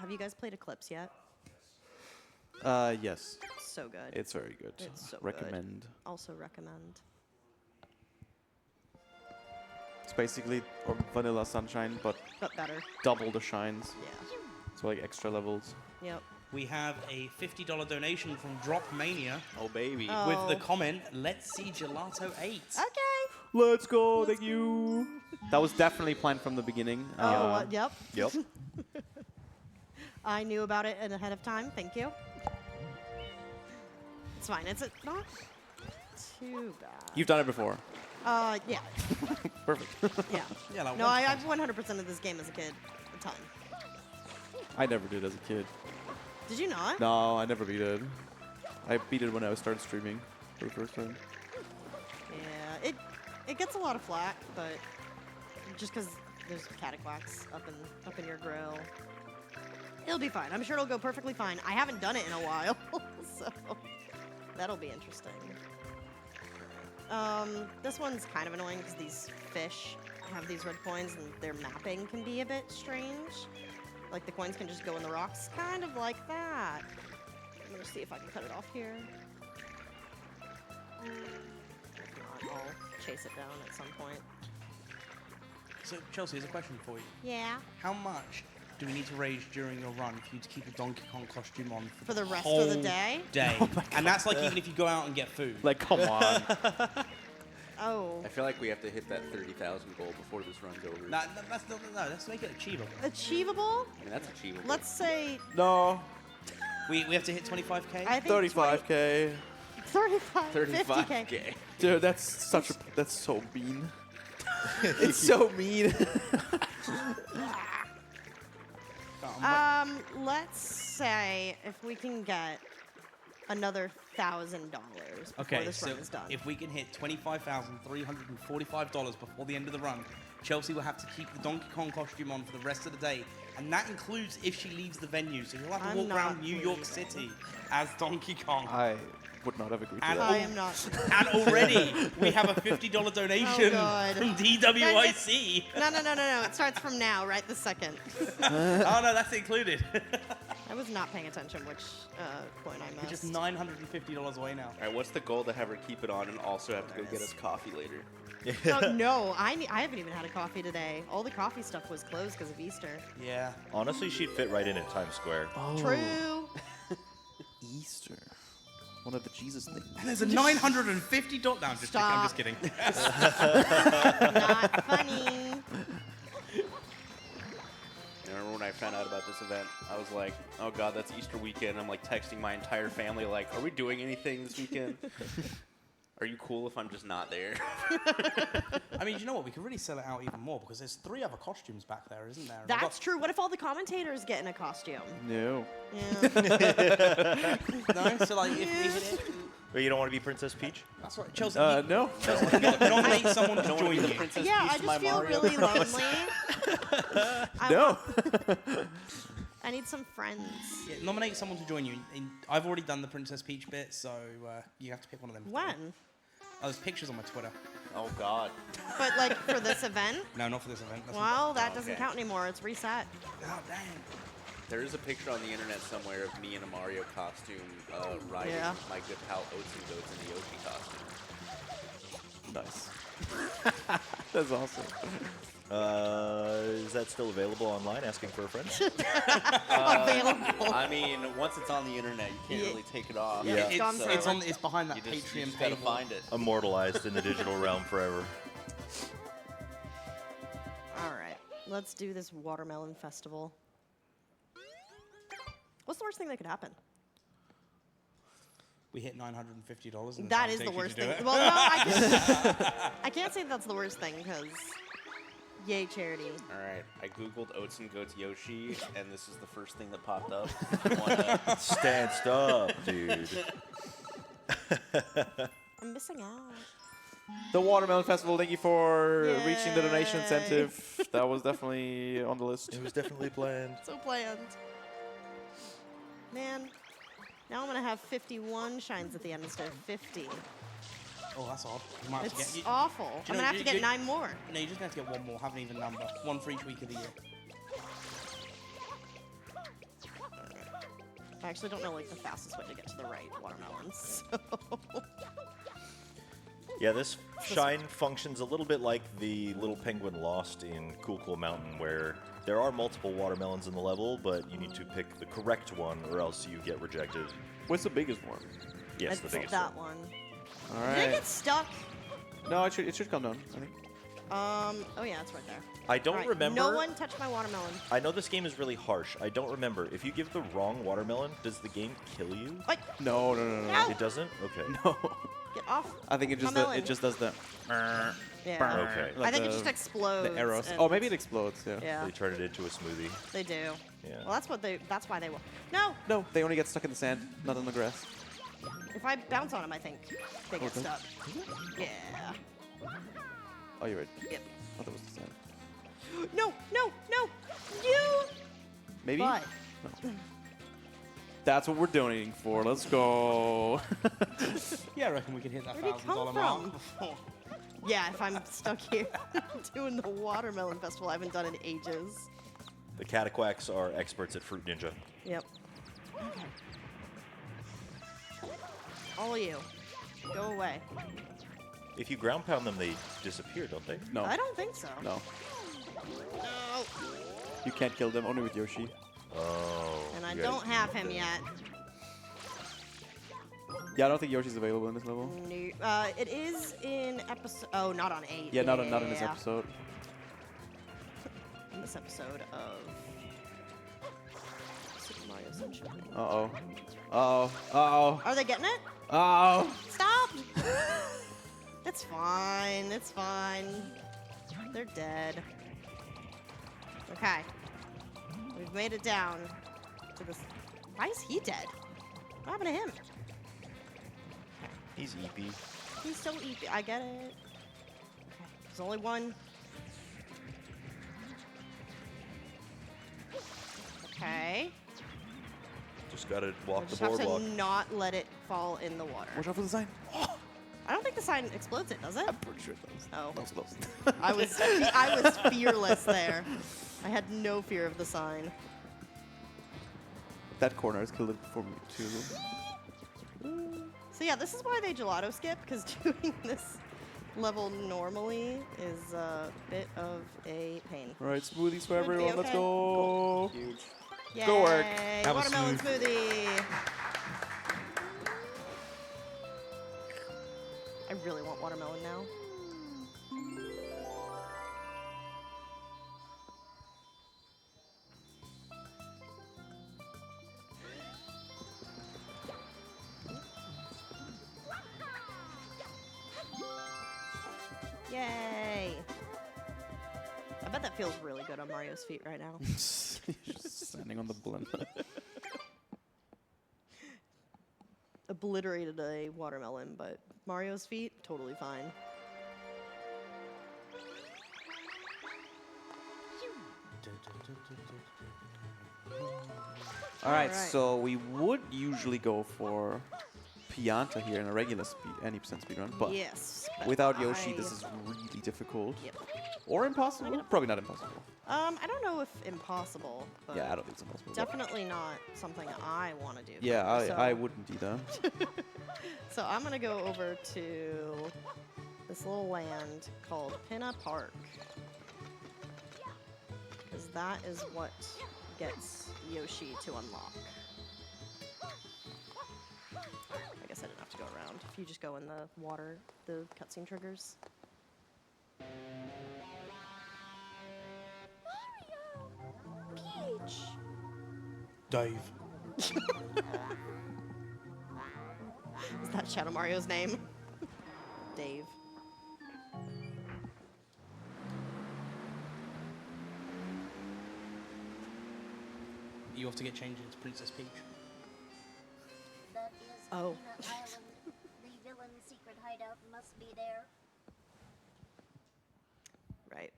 Have you guys played Eclipse yet? Yes. It's so good. It's very good. It's so good. Recommend. Also recommend. It's basically vanilla Sunshine, but But better. double the shines. Yeah. So like extra levels. Yep. We have a $50 donation from Drop Mania Oh, baby. Oh. with the comment, "Let's see Gelato 8." Okay. Let's go, thank you. That was definitely planned from the beginning. Yep. Yep. I knew about it ahead of time. Thank you. It's fine. It's not too bad. You've done it before. Yeah. Perfect. Yeah. Yeah, like No, one I've 100% of this game as a kid. A ton. I never did as a kid. Did you not? No, I never beat it. I beat it when I started streaming for the first time. Yeah. It gets a lot of flack, but just because there's cataquacks up in your grill, it'll be fine. I'm sure it'll go perfectly fine. I haven't done it in a while, so that'll be interesting. This one's kind of annoying because these fish have these red coins and their mapping can be a bit strange. Like the coins can just go in the rocks, kind of like that. I'm gonna see if I can cut it off here. If not, I'll chase it down at some point. So, Chelsea, here's a question for you. Yeah. How much do we need to raise during your run for you to keep the Donkey Kong costume on For the rest whole of the day? And that's like even if you go out and get food. Like, come on. Oh. I feel like we have to hit that 30,000 goal before this runs over. No, let's make it achievable. Achievable? I mean, that's achievable. Let's say No. We have to hit 25K? I think 35K. 35, 50K. 35K. Dude, that's so mean. It's so mean. Let's say if we can get another $1,000 before Okay, this so run is done. if we can hit $25,345 before the end of the run, Chelsea will have to keep the Donkey Kong costume on for the rest of the day. And that includes if she leaves the venue. So you'll have to I'm walk not around New York leaving. City as Donkey Kong. I would not have agreed to And that. I am not. And already we have a $50 donation God. from DWIC. No. It starts from now, right this second. Oh no, that's included. I was not paying attention which coin I We're just missed. $950 away now. All right, what's the goal to have her keep it on and also have to go get us coffee later? No, I haven't even had a coffee today. All the coffee stuff was closed because of Easter. Yeah. Honestly, she'd fit right in at Times Square. True. Easter. One of the Jesus things. And there's a $950. No, I'm just kidding. Not funny. I remember when I found out about this event, I was like, oh god, that's Easter weekend. I'm like texting my entire family like, are we doing anything this weekend? Are you cool if I'm just not there? I mean, you know what? We could really sell it out even more because there's 3 other costumes back there, isn't there? And That's true. What if all the commentators get in a costume? No. Yeah. No? So, like, if we hit it. But you don't want to be Princess Peach? That's right. Chelsea, No. nominate someone to Don't join want to be you. the Princess Yeah, Peach I to my just feel Mario really Bros. lonely. No. I need some friends. Yeah, nominate someone to join you. I've already done the Princess Peach bit, so you have to pick one of them. When? Oh, there's pictures on my Twitter. Oh god. But like for this event? No, not for this event. That's Well, that Oh, doesn't okay. count anymore. It's reset. Oh, dang. There is a picture on the internet somewhere of me in a Mario costume riding Yeah. my good pal Oats and Goats in the Yoshi costume. Nice. That's awesome. Is that still available online? Asking for a friend? Available. I mean, once it's on the internet, you can't Yeah. really take it off. Yeah. It's gone forever. It's behind that You Patreon just gotta paywall. find it. Immortalized in the digital realm forever. All right. Let's do this watermelon festival. What's the worst thing that could happen? We hit $950. and That time is it the takes you worst to do thing. it. Well, no, I can't say that's the worst thing because Yay, charity. All right, I googled Oats and Goats Yoshi, and this is the first thing that popped up. If you wanna- Stanced up, dude. I'm missing out. The Watermelon Festival, thank you for reaching the donation Yay. incentive. That was definitely on the list. It was definitely planned. So planned. Man, now I'm gonna have 51 shines at the end instead of 50. Oh, that's odd. You might have to It's get. awful. Do you I'm know, gonna have to get 9 more. No, you just have to get one more. Have an even number. One for each week of the year. I actually don't know like the fastest way to get to the right watermelons. So. Yeah, this shine functions a little bit like the little penguin lost in Cool Cool Mountain, where there are multiple watermelons in the level, but you need to pick the correct one or else you get rejected. What's the biggest one? Yes, It's the biggest that one. one. All Did it right. get stuck? No, it should come down, I think. Oh yeah, it's right there. I don't All right, remember. No one touched my watermelon. I know this game is really harsh. I don't remember. If you give the wrong watermelon, does the game kill you? Like, No. no. It doesn't? Okay. No. Get off. I think it My melon. just does that. Yeah. Okay. I think it the- just explodes. The arrows. and- Oh, maybe it explodes. Yeah. Yeah, They turn it into a smoothie. they do. Yeah. Well, that's why they will. No, No, they only get stuck in the sand, not on the grass. if I bounce on them, I think they get Okay. stuck. Yeah. Oh, you're right. Yep. I thought it was the sand. No, no, no. You. Maybe. But That's what we're donating for. Let's go. Yeah, I reckon we can hit that Where'd it come $1,000 mark from? before. yeah, if I'm stuck here doing the watermelon festival, I haven't done in ages. The Cataquacks are experts at Fruit Ninja. Yep. All of you, go away. If you ground pound them, they disappear, don't they? No. I don't think so. No. No. You can't kill them, only with Yoshi. Oh. And I you gotta don't have eat him them. yet. Yeah, I don't think Yoshi's available in this level. No, it is in episode. Oh, not on 8. Yeah, not in this episode. In this episode of Super Mario Sunshine. Uh-oh. Uh-oh. Uh-oh. Are they getting it? Uh-oh. Stop! It's fine. It's fine. They're dead. Okay. We've made it down to this. Why is he dead? What happened to him? He's EP. He's so easy. I get it. Okay. There's only one. Okay. Just gotta I walk the just have boardwalk. to not let it fall in the water. Watch out for the sign. I don't think the sign explodes it, does it? I'm pretty sure it does. Oh. That was close. I was fearless there. I had no fear of the sign. That corner has killed it for me, too. So yeah, this is why they gelato skip, because doing this level normally is a bit of a pain. All right, smoothies for Would be everyone. Let's okay. go. Huge. Yay! Go work. Have a Watermelon smoothie. I really want watermelon now. Yay! I bet that feels really good on Mario's feet right now. Just standing on the blender. Obliterated a watermelon, but Mario's feet, totally fine. All right, Alright. so we would usually go for Pianta here in a regular speed, any percent speed run, but Yes. but without Yoshi, I- this is really difficult. Yep. Or impossible? Probably not impossible. I don't know if impossible, but Yeah, I don't think it's impossible. but- definitely not something I want to do. Yeah, so, I wouldn't either. So I'm gonna go over to this little land called Pinna Park, because that is what gets Yoshi to unlock. I guess I didn't have to go around. If you just go in the water, the cutscene triggers. Peach. Dave. Is that Shadow Mario's name? Dave. you have to get changed into Princess Peach. That is Oh. Peanut Island. The villain's secret hideout must be there. Right.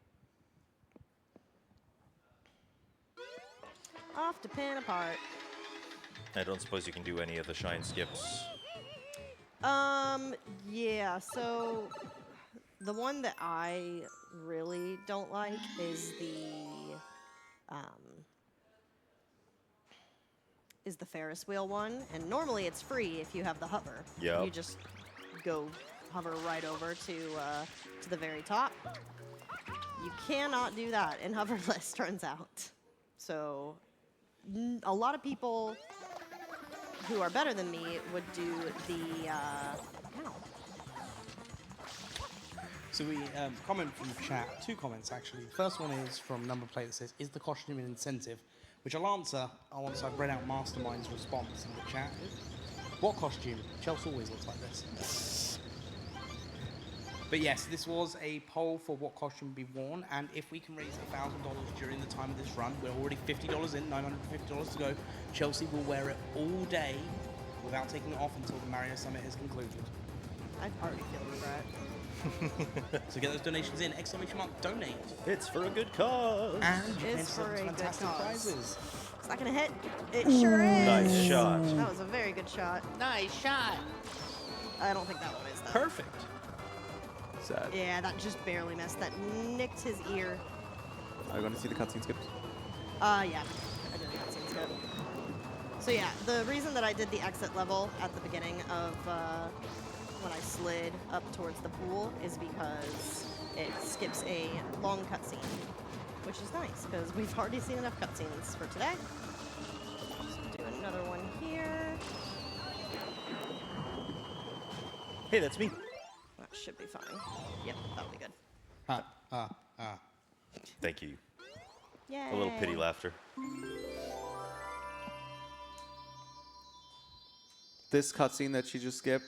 Off to pin apart. I don't suppose you can do any of the shine skips. Yeah, so the one that I really don't like is the Ferris wheel one, and normally it's free if you have the hover. Yep. You just go hover right over to the very top. You cannot do that in hoverless, turns out. So a lot of people who are better than me would do the ow. So we comment from the chat, 2 comments actually. The first one is from Number Play that says, is the costume an incentive? Which I'll answer once I've read out Mastermind's response in the chat. What costume? Chelsea always looks like this. But yes, this was a poll for what costume would be worn, and if we can raise $1,000 during the time of this run, we're already $50 in, $950 to go. Chelsea will wear it all day without taking it off until the Mario Summit is concluded. I already feel regret. So get those donations in, ! Donate. It's for a good cause. And you can It's enter for some a good fantastic cause. prizes. Is that gonna hit? It sure is. Nice shot. That was a very good shot. Nice shot. I don't think that one is though. Perfect. Sad. Yeah, that just barely missed. That nicked his ear. Are you going to see the cutscene skips? Yeah. I did the cutscene skip. So yeah, the reason that I did the exit level at the beginning of when I slid up towards the pool is because it skips a long cutscene, which is nice because we've already seen enough cutscenes for today. Let's do another one here. Hey, that's me. That should be fine. Yep, that'll be good. Thank you. Yay. A little pity laughter. This cutscene that she just skipped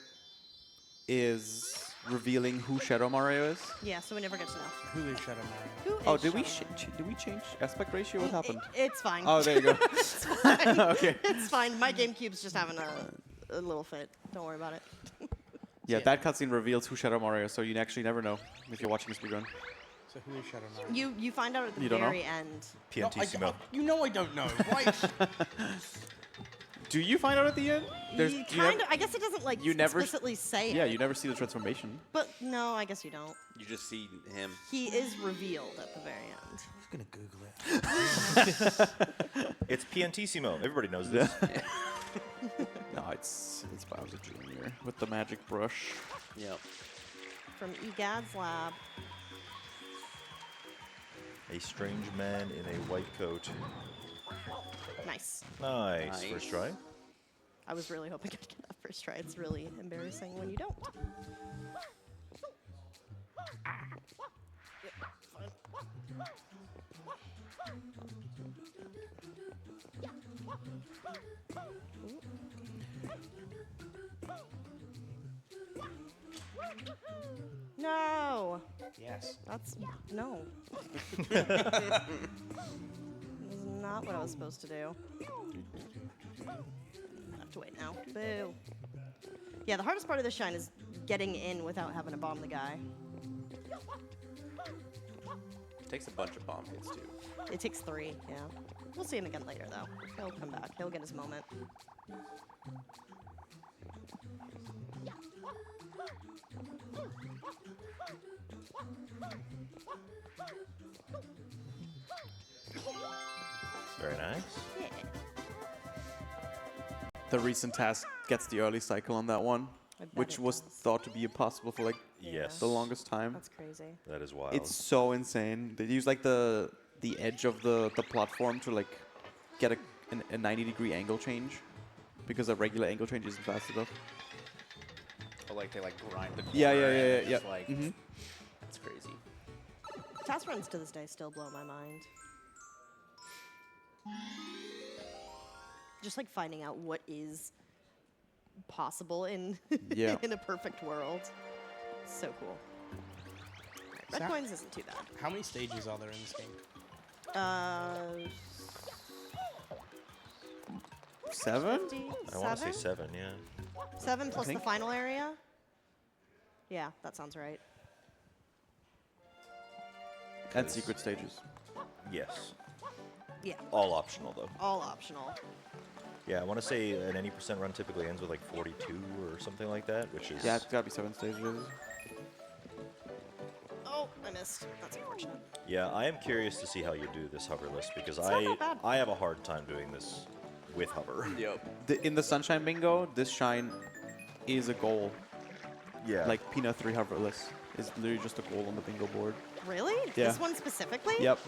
is revealing who Shadow Mario is. Yeah, so we never get to know. Who is Shadow Mario? Who is Oh, did we Shadow Mario? did we change aspect ratio? What happened? It's fine. Oh, there you go. It's fine. Okay. It's fine. My GameCube's just having a little fit. Don't worry about it. Yeah, that cutscene reveals who Shadow Mario is, so you actually never know if you're watching the speedrun. So who is Shadow Mario? You find out at the You don't know? very end. Piantissimo. You know I don't know. Why? Do you find out at the end? You kind of. I guess it doesn't like you never- explicitly say Yeah, it. you never see the transformation. But no, I guess you don't. You just see him. He is revealed at the very end. I'm gonna Google it. It's Piantissimo. Everybody knows this. No, it's Bowser Jr. with the magic brush. Yep. From EGAD's lab. A strange man in a white coat. Nice. Nice. Nice. First try. I was really hoping I'd get that first try. It's really embarrassing when you don't. No. Yes. That's no. That is not what I was supposed to do. I have to wait now. Boo. Yeah, the hardest part of this shine is getting in without having to bomb the guy. Takes a bunch of bomb hits too. It takes 3, yeah. We'll see him again later, though. He'll come back. He'll get his moment. Very nice. Yeah. The recent task gets the early cycle on that one, I bet which it was does. thought to be impossible for like Yes. the longest time. That's crazy. That is wild. It's so insane. They use like the edge of the platform to like get a 90-degree angle change because a regular angle change isn't fast enough. Or like they like grind the corner. Yeah. and just, Like, Mhm. That's crazy. Task runs to this day still blow my mind. Just like finding out what is possible in Yeah. in a perfect world. So cool. Red Sa- coins isn't too bad. How many stages are there in this game? 7? 50, I want to say 7? 7, yeah. 7 plus the think. final area? Yeah, that sounds right. And secret stages. Yes. Yeah, All optional, though. all optional. Yeah, I want to say an 80% run typically ends with like 42 or something like that, which is... Yeah, it's gotta be 7 stages. Oh, I missed. That's unfortunate. Yeah, I am curious to see how you do this hoverless, because It's not that bad. I have a hard time doing this with hover. Yep. In the Sunshine Bingo, this shine is a goal. Yeah. Like Peanut 3 hoverless is literally just a goal on the bingo board. Really? Yeah. This one specifically? Yep.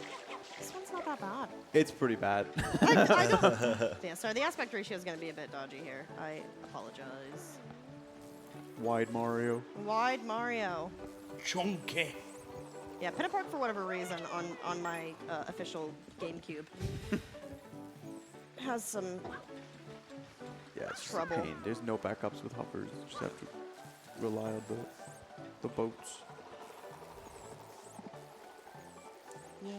This one's not that bad. It's pretty bad. I don't. Yeah, sorry, the aspect ratio is going to be a bit dodgy here. I apologize. Wide Mario. Wide Mario. Chunky. Yeah, Pin Park, for whatever reason, on my official GameCube, has some Yeah, it's just Trouble. a pain. There's no backups with hovers. You just have to rely on the boats. Yeah.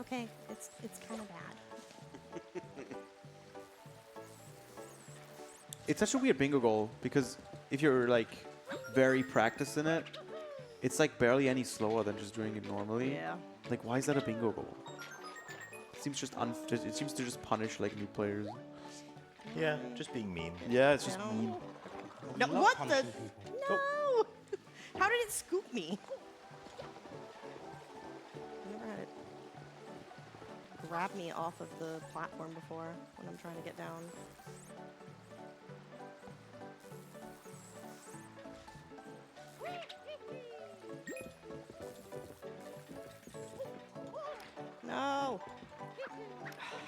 Okay. It's kind of bad. It's such a weird bingo goal because if you're like very practiced in it, it's like barely any slower than just doing it normally. Yeah. Like, why is that a bingo goal? It seems it seems to just punish like new players. Yeah, just being mean. Yeah, it's just No. mean. No, We love what the? punishing people. No! How did it scoop me? Never had it grab me off of the platform before when I'm trying to get down. No!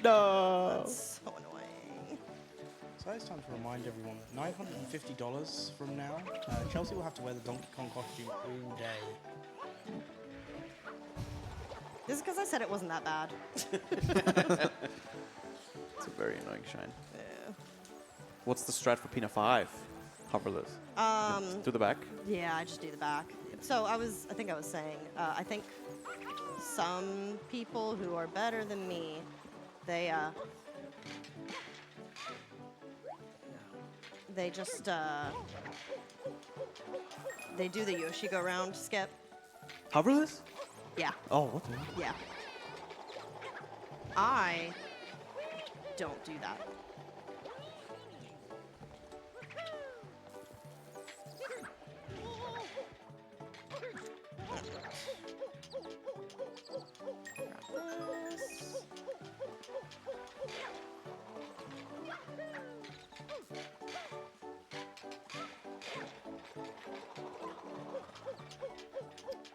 No. That's so annoying. So it's time to remind everyone that $950 from now, Chelsea will have to wear the Donkey Kong costume all day. This is because I said it wasn't that bad. It's a very annoying shine. Yeah. What's the strat for Pina 5? Hoverless. To the back? Yeah, I just do the back. So I think I was saying, I think some people who are better than me, they just, they do the Yoshi go round skip. Hoverless? Yeah, Oh, what the hell? yeah. I don't do that.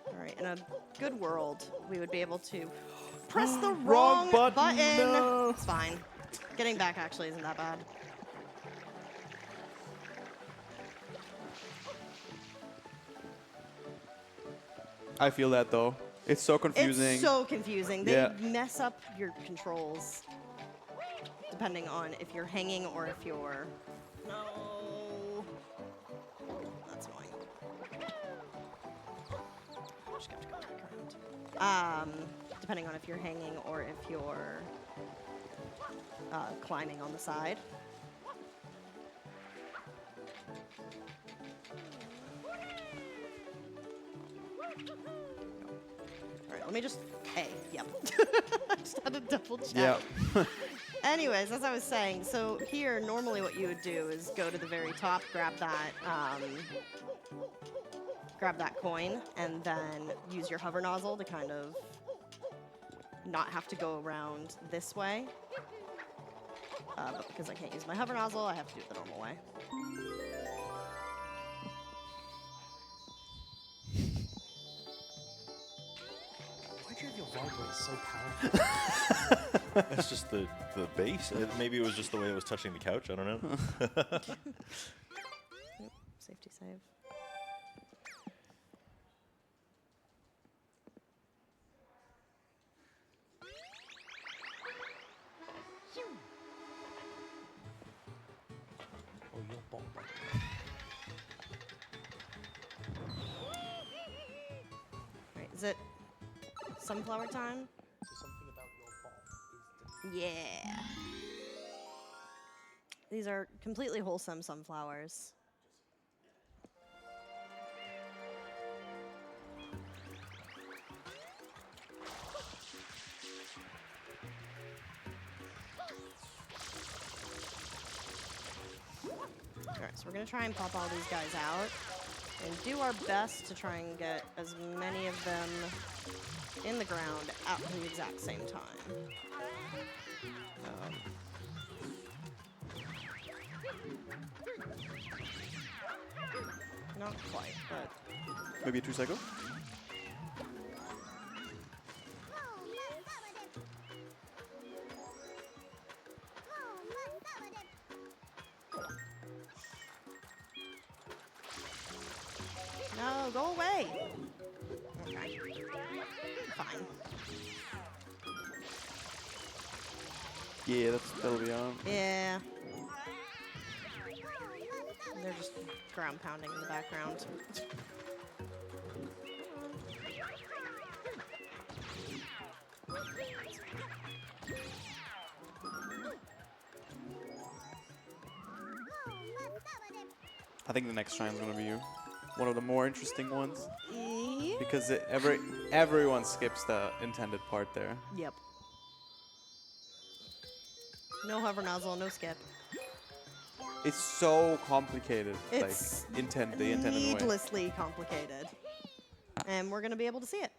All right, in a good world, we would be able to press the wrong button. No. It's fine. Getting back actually isn't that bad. I feel that though. It's so confusing. It's so confusing. They Yeah. mess up your controls depending on if you're hanging or if you're... No. That's annoying. Just have to go back around. Depending on if you're hanging or if you're climbing on the side. All right, let me just... Hey, yep. I just had to double check. Yeah. Anyways, as I was saying, so here, normally what you would do is go to the very top, grab that coin, and then use your hover nozzle to kind of not have to go around this way. But because I can't use my hover nozzle, I have to do it the normal way. Why'd you have your vibrate so powerful? That's just the base. Maybe it was just the way it was touching the couch. I don't know. Oop, safety save. Oh, you're bomb. Right, is it sunflower time? So something about your bomb is Yeah. These are completely wholesome sunflowers. Alright, so we're going to try and pop all these guys out and do our best to try and get as many of them in the ground at the exact same time. Not quite, but Maybe a 2 cycle? no, go away. Okay. Fine. Yeah, that'll be on. Yeah. They're just ground pounding in the background. I think the next shrine's gonna be one of the more interesting ones Yep. because everyone skips the intended part there. Yep. No hover nozzle, no skip. It's so complicated. It's like the intended way. needlessly complicated. And we're going to be able to see it.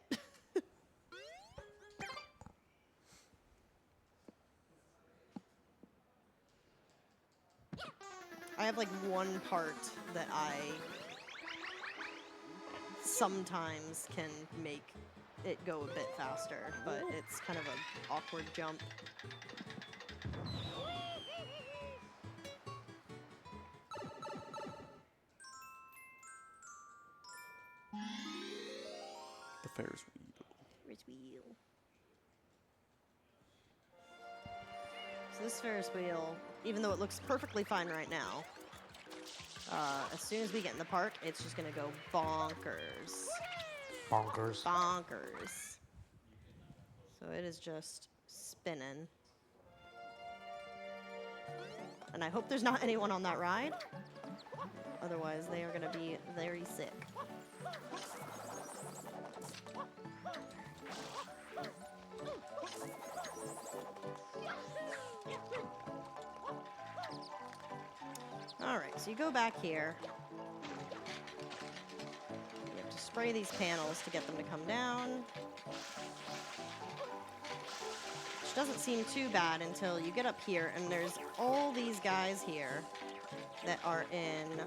I have like one part that I sometimes can make it go a bit faster, but it's kind of an awkward jump. The Ferris wheel. Ferris wheel. So this Ferris wheel, even though it looks perfectly fine right now, as soon as we get in the park, it's just gonna go bonkers. Bonkers. Bonkers. So it is just spinning. And I hope there's not anyone on that ride. Otherwise, they are gonna be very sick. All right, so you go back here. You have to spray these panels to get them to come down. Which doesn't seem too bad until you get up here, and there's all these guys here that are in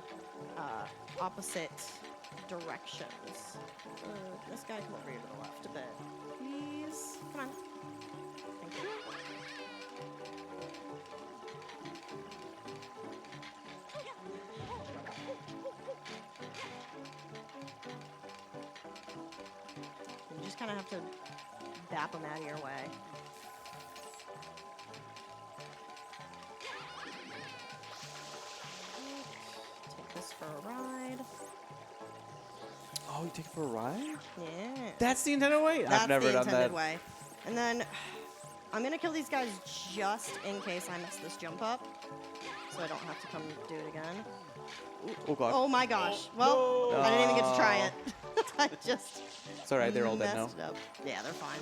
opposite directions. This guy, come over here to the left a bit. Please, come on. Thank you. You just kind of have to bap them out of your way. Take this for a ride. Oh, you take it for a ride? Yeah. That's the intended way? That's I've never the done intended that. way. And then I'm going to kill these guys just in case I mess this jump up. So I don't have to come do it again. Oh god. Oh my gosh. Well, I didn't even get to try No. it. I just It's alright, they're all dead now. messed it up. Yeah, they're fine.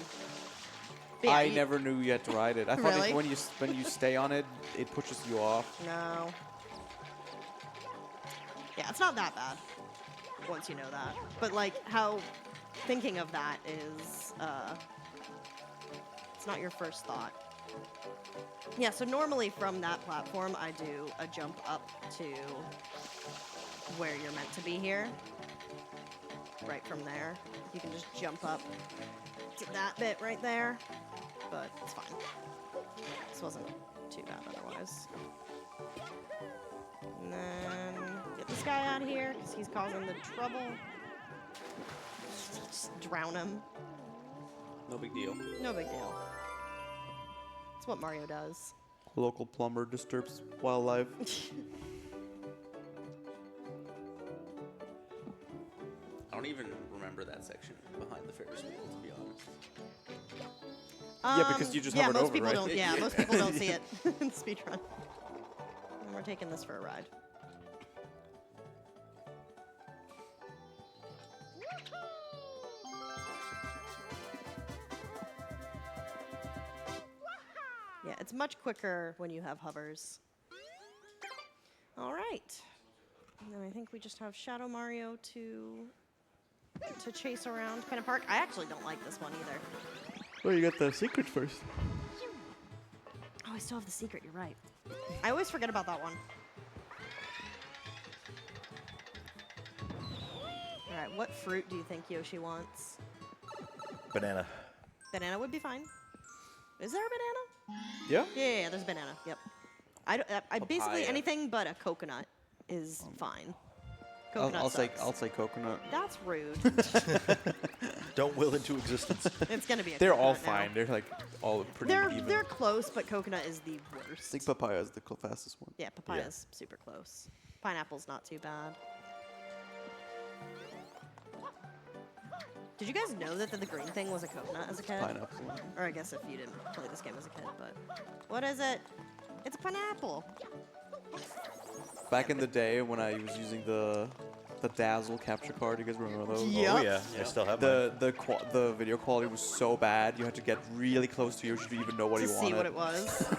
But yeah, I never knew you had to ride it. I thought Really? when you stay on it, it pushes you off. No. Yeah, it's not that bad once you know that. But like how thinking of that is it's not your first thought. Yeah, so normally from that platform I do a jump up to where you're meant to be here. Right from there. You can just jump up to that bit right there. But it's fine. This wasn't too bad otherwise. And then get this guy out of here because he's causing the trouble. Just drown him. No big deal. No big deal. It's what Mario does. Local plumber disturbs wildlife. I don't even remember that section behind the Ferris wheel, to be honest. Yeah, because you just hovered most over, people right? don't. Yeah, most people don't see it in speedrun. we're taking this for a ride. Yeah, it's much quicker when you have hovers. All right. And then I think we just have Shadow Mario to chase around Penna Park. I actually don't like this one either. Well, you got the secret first. Oh, I still have the secret. You're right. I always forget about that one. All right, what fruit do you think Yoshi wants? Banana. Banana would be fine. Is there a banana? Yeah? Yeah, there's a banana. Yep. I basically Papaya. anything but a coconut is fine. I'll Coconut say sucks. coconut. That's rude. Don't will into existence. It's gonna be a They're all coconut now. fine. They're like all pretty even. They're close, but coconut is the I worst. think papaya is the fastest one. Yeah, papaya's super close. Pineapple's not too bad. Did you guys know that the green thing was a coconut as a kid? Pineapple. Or I guess if you didn't play this game as a kid, but what is it? It's a pineapple. Back in the day when I was using the Dazzle capture card, you guys remember those? Yeah. Oh yeah, I still have mine. The video quality was so bad. You had to get really close to Yoshi to even know what To he see wanted. what it was.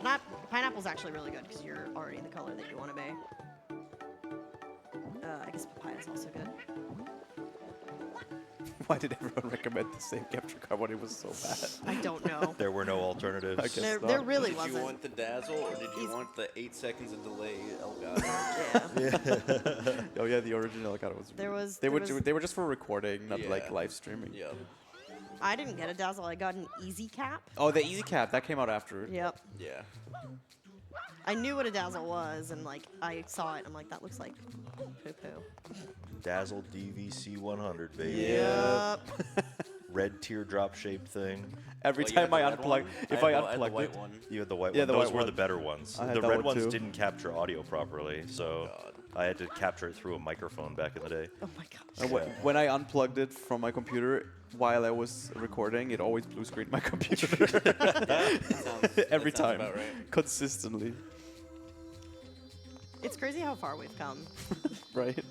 Alright. Pineapple's actually really good because you're already the color that you want to be. I guess papaya's also good. Why did everyone recommend the same capture card when it was so bad? I don't know. There were no alternatives. I guess There not. really Did wasn't. you want the dazzle or did you He's- want the 8 seconds of delay Elgato? Yeah. Oh yeah, the original card was. There was- They there were was- they were just for recording, not like Yeah. live streaming. Yep. I didn't get a dazzle. I got an easy cap. Oh, the Easy Cap that came out after. Yep. Yeah. I knew what a dazzle was, and like I saw it. I'm like, that looks like poo poo. Dazzle DVC 100, baby. Yep. Red teardrop shaped thing. Every Well, you had time I the red unplug, one? if I I had the unplugged white it, one. You had the white Yeah, one. the Those white were the one. better ones. I had The that red one ones too. didn't capture audio properly, so God. I had to capture it through a microphone back in the day. Oh my gosh. and when I unplugged it from my computer while I was recording, it always blue screened my computer every that sounds time, about right. consistently. It's crazy how far we've come. Right?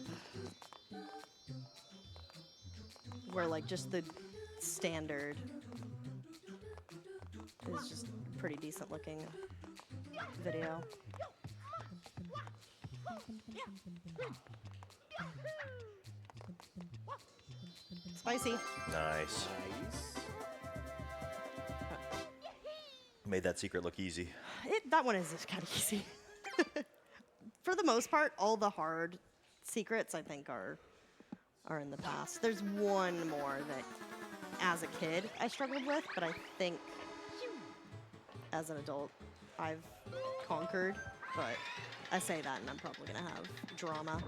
Where like just the standard is just pretty decent looking video. Spicy. Nice. Made that secret look easy. That one is kind of easy. For the most part, all the hard secrets I think are in the past. There's one more that, as a kid, I struggled with, but I think as an adult, I've conquered. But I say that, and I'm probably gonna have drama.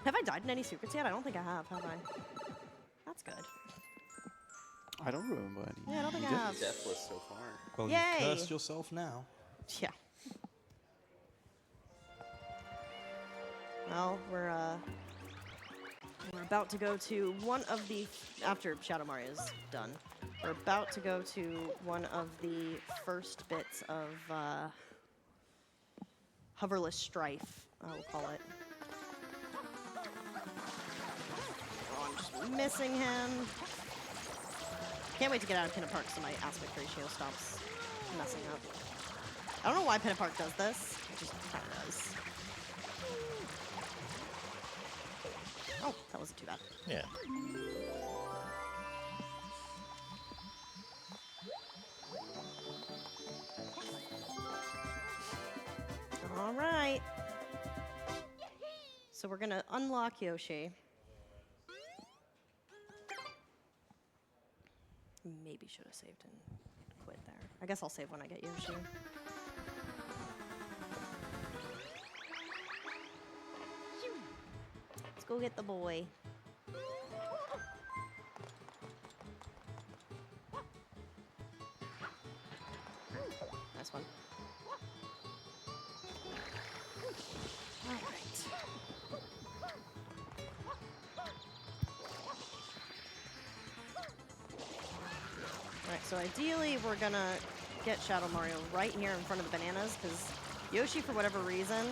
Have I died in any secrets yet? I don't think I have I? That's good. I don't remember any. Yeah, I don't think I You did? have. Deathless so far. Well, Yay. you cursed yourself now. Yeah. Well, we're about to go to one of the after Shadow Mario's done. We're about to go to one of the first bits of hoverless strife, I will call it. Oh, I'm just missing him. Can't wait to get out of Pinna Park so my aspect ratio stops messing up. I don't know why Pinna Park does this. It just kind of does. Oh, that wasn't too bad. Yeah. All right. So we're gonna unlock Yoshi. Maybe should have saved and quit there. I guess I'll save when I get Yoshi. Let's go get the boy. Nice one. All right. All right, so ideally we're gonna get Shadow Mario right here in front of the bananas, because Yoshi, for whatever reason,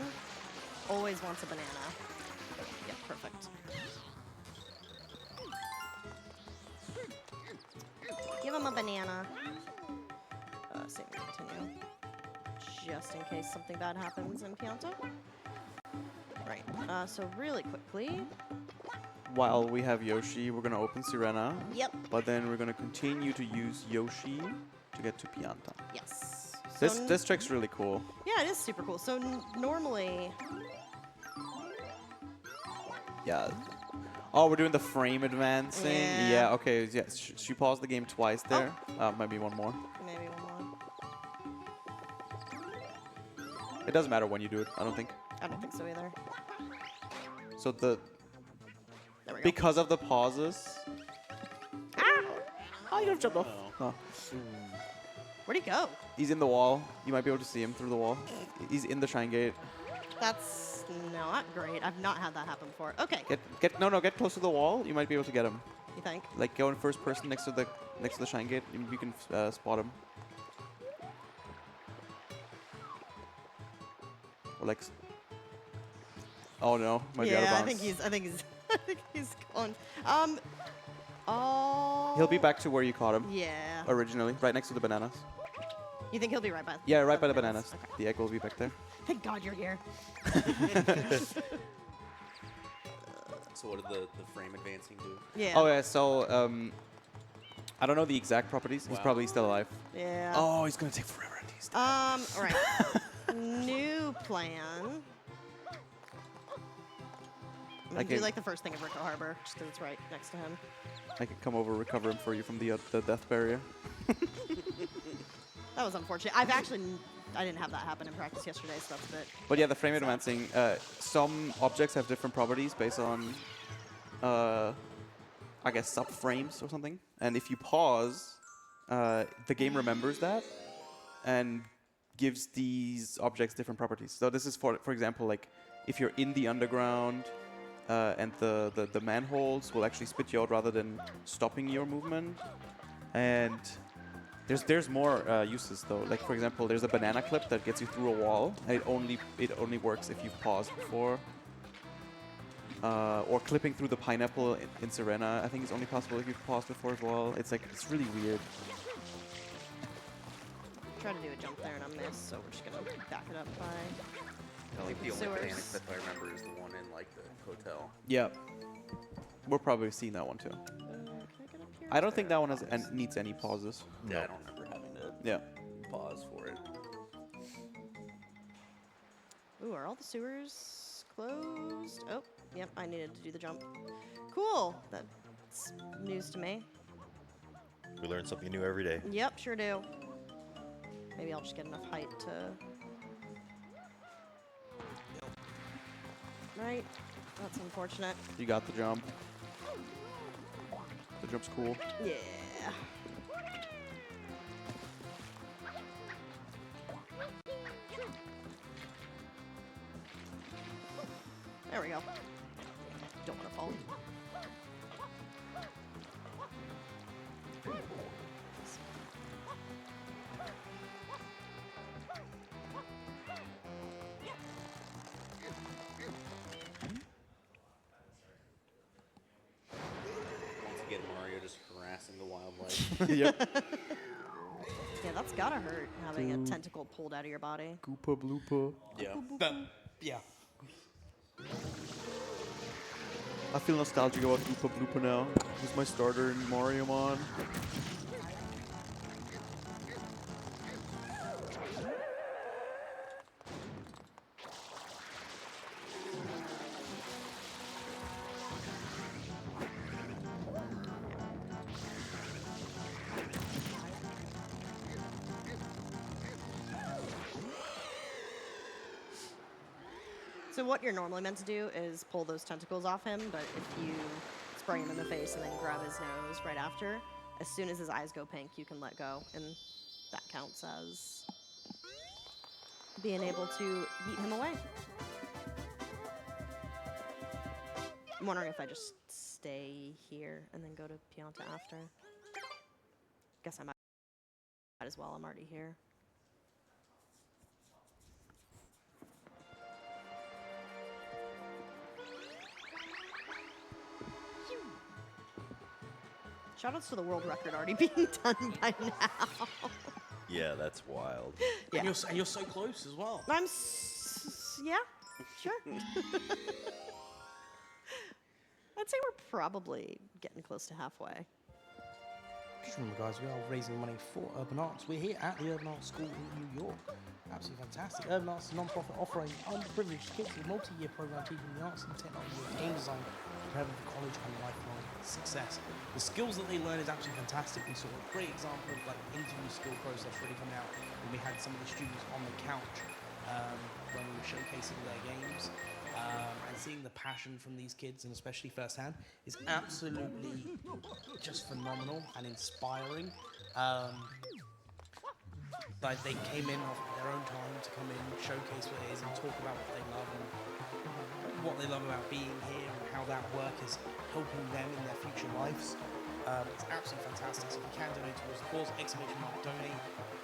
always wants a banana. Yeah, perfect. Give him a banana. Save and continue. Just in case something bad happens in Pianta. Right. So really quickly. While we have Yoshi, we're gonna open Sirena. Yep. But then we're gonna continue to use Yoshi to get to Pianta. Yes. This trick's really cool. Yeah, it is super cool. So normally. Yeah. Oh, we're doing the frame advancing. Yeah. Yeah. Okay. Yeah. She paused the game twice there. Maybe one more. Maybe one more. It doesn't matter when you do it. I don't think. I don't think so either. So There we go. because of the pauses. Ah! Oh, you don't jump off. Oh. Oh. Where'd he go? He's in the wall. You might be able to see him through the wall. He's in the Shine Gate. That's not great. I've not had that happen before. Okay. Get close to the wall. You might be able to get him. You think? Like go in first person next to the Shine Gate. You can spot him. Or like. Oh no, might be out of Yeah, bounds. I think he's gone. Oh. He'll be back to where you caught him Yeah. originally, right next to the bananas. You think he'll be right by? Yeah, right by the bananas. Okay. The egg will be back there. Thank God you're here. So what did the frame advancing do? Yeah. Oh yeah, so I don't know the exact properties. He's Wow. probably still alive. Yeah. Oh, he's gonna take forever to taste. All right. New plan. I'm gonna do Okay. like the first thing of Rico Harbor, just 'cause it's right next to him. I can come over, recover him for you from the death barrier. That was unfortunate. I didn't have that happen in practice yesterday, so that's a bit. But yeah, the frame advancing. Some objects have different properties based on, I guess, subframes or something. And if you pause, the game remembers that and gives these objects different properties. So this is for example, like if you're in the underground and the manholes will actually spit you out rather than stopping your movement. And there's more uses though. Like for example, there's a banana clip that gets you through a wall. And it only works if you've paused before. Or clipping through the pineapple in Sirena, I think it's only possible if you've paused before as well. It's really weird. Try to do a jump there and I missed, so we're just gonna back it up by. I think the only Sewers. banana clip I remember is the one in like the hotel. Yeah. We're probably seeing that one too. Can I get up here? I don't think that one needs any pauses. Yeah, I don't remember having to Yeah. pause for it. Ooh, are all the sewers closed? Oh, yep, I needed to do the jump. Cool. That's news to me. We learn something new every day. Yep, sure do. Maybe I'll just get enough height to. Right. That's unfortunate. You got the jump. The jump's cool. Yeah. There we go. Don't want to fall. Once again, Mario just harassing the wildlife. Yep. Yeah, that's gotta hurt, having a tentacle pulled out of your body. Goopa bloopa. Yeah. Yeah. I feel nostalgic about Goopa bloopa now. He's my starter in Mario Mon. So what you're normally meant to do is pull those tentacles off him, but if you spray him in the face and then grab his nose right after, as soon as his eyes go pink, you can let go, and that counts as being able to beat him away. I'm wondering if I just stay here and then go to Pianta after. Guess I might. Might as well. I'm already here. Shoutouts to the world record already being done by now. Yeah, that's wild. Yeah. And you're so close as well. Yeah, sure. I'd say we're probably getting close to halfway. Just remember, guys, we are raising money for Urban Arts. We're here at the Urban Arts School in New York. Absolutely fantastic. Urban Arts is a non-profit offering underprivileged kids a multi-year program teaching the arts and technology of game design to prepare them for college and lifelong success. The skills that they learn is absolutely fantastic. We saw a great example of like the interview skill process really coming out when we had some of the students on the couch when we were showcasing their games. And seeing the passion from these kids, and especially firsthand, is absolutely just phenomenal and inspiring. Like they came in off their own time to come in, showcase what it is, and talk about what they love and what they love about being here and how that work is helping them in their future lives. It's absolutely fantastic. So if you can donate towards the cause, !donate,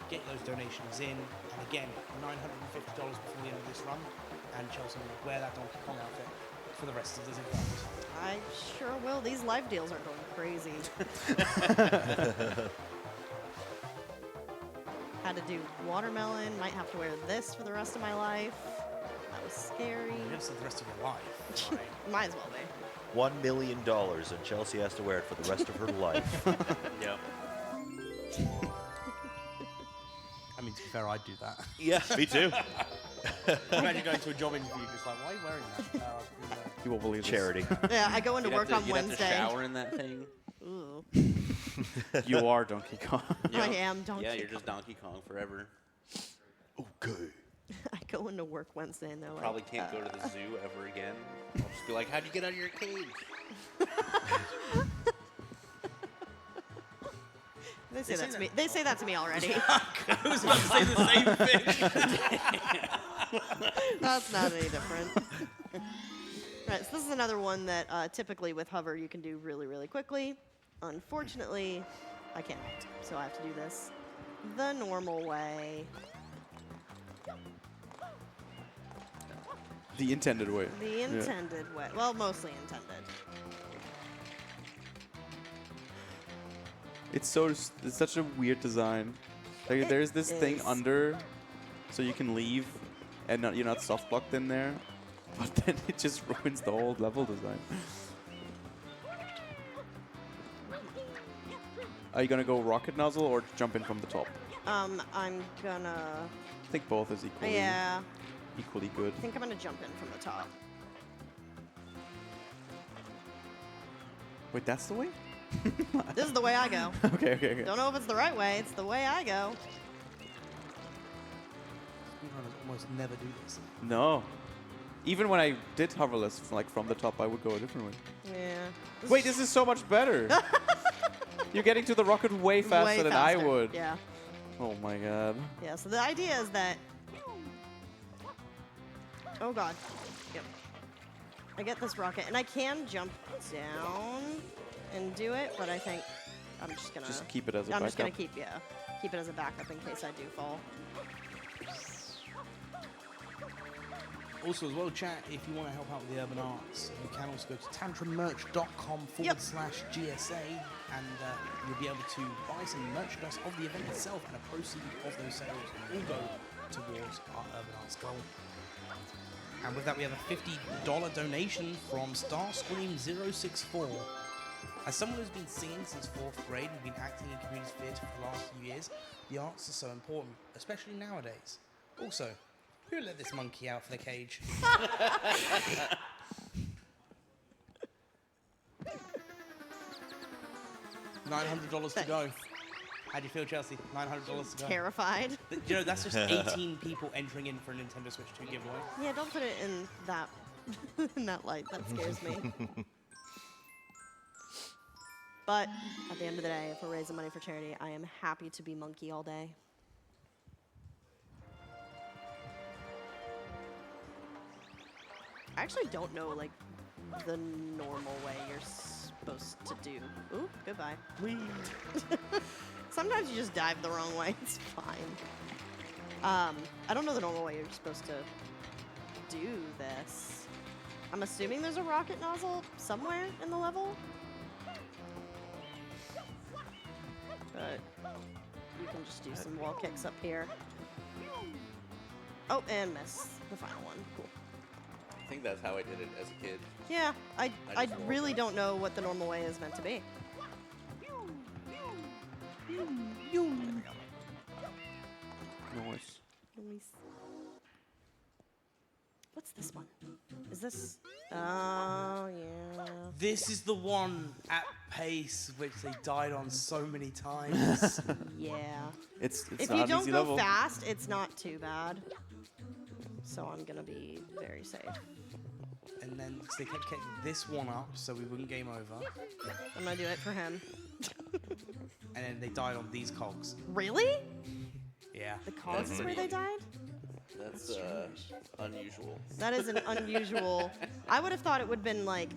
get those donations in. And again, $950 before the end of this run. And Chelsea will wear that Donkey Kong outfit for the rest of the event. I sure will. These live deals are going crazy. Had to do watermelon. Might have to wear this for the rest of my life. That was scary. You're going to see the rest of your life. Right? Might as well be. $1 million, and Chelsea has to wear it for the rest of her life. Yep. I mean, to be fair, I'd do that. Yeah, me too. Imagine going to a job interview just like, why are you wearing that? You won't believe this. Charity. Yeah, I go into You'd work have on to, you'd Wednesday. have to shower in that thing. Ooh. You are Donkey Kong. I am Donkey Yeah, you're Kong. just Donkey Kong forever. Okay. I go into work Wednesday and they're like, Probably can't go to the zoo ever again. I'll just be like, how'd you get out of your cage? They say that to me. They say that to me already. I was about to say the same thing. That's not any different. Right, so this is another one that typically with hover you can do really, really quickly. Unfortunately, I can't, so I have to do this the normal way. The intended way. The intended way. Well, mostly intended. It's such a weird design. Like It there's this thing is. under, so you can leave, and you're not soft blocked in there. But then it just ruins the whole level design. Are you gonna go rocket nozzle or jump in from the top? I'm gonna. I think both is Yeah, equally good. I think I'm gonna jump in from the top. Wait, that's the way? This is the way I go. Okay. Don't know if it's the right way. It's the way I go. Speedrunners almost never do this. No. Even when I did hoverless, like from the top, I would go a different way. Yeah. Wait, this is so much better. You're getting to the rocket way faster Way than I faster. would. Yeah. Oh my god. Yeah. So the idea is that. Oh god. Yep. I get this rocket, and I can jump down and do it, but I think I'm just gonna. Just keep it as a I'm just gonna backup. keep it as a backup in case I do fall. Also, as well, chat, if you want to help out with the Urban Arts, you can also go to tantrummerch.com Yep. /GSA, and you'll be able to buy some merchandise of the event itself, and a proceed of those sales will go towards our Urban Arts goal. And with that, we have a $50 donation from Starscream064. As someone who's been singing since 4th grade and been acting in community theatre for the last few years, the arts are so important, especially nowadays. Also, who let this monkey out for the cage? $900 to go. How do you feel, Chelsea? $900 to go. Terrified. You know, that's just 18 people entering in for a Nintendo Switch 2 giveaway. Yeah, don't put it in that in that light. That scares me. But at the end of the day, if we're raising money for charity, I am happy to be monkey all day. I actually don't know, like, the normal way you're supposed to do. Ooh, goodbye. Sometimes you just dive the wrong way. It's fine. I don't know the normal way you're supposed to do this. I'm assuming there's a rocket nozzle somewhere in the level. But you can just do some wall kicks up here. Oh, and miss the final one. Cool. I think that's how I did it as a kid. Yeah, I just rolled really that. don't know what the normal way is meant to be. Nice. What's this one? Is this? Oh, yeah. This is the one at pace which they died on so many times. Yeah. It's If not you an don't easy go level. fast, it's not too bad. So I'm gonna be very safe. And then they kept kicking this one up so we wouldn't game over. I'm gonna do it for him. And then they died on these cogs. Really? Yeah. The cogs is where they died? That's unusual. That is an unusual. I would have thought it would have been like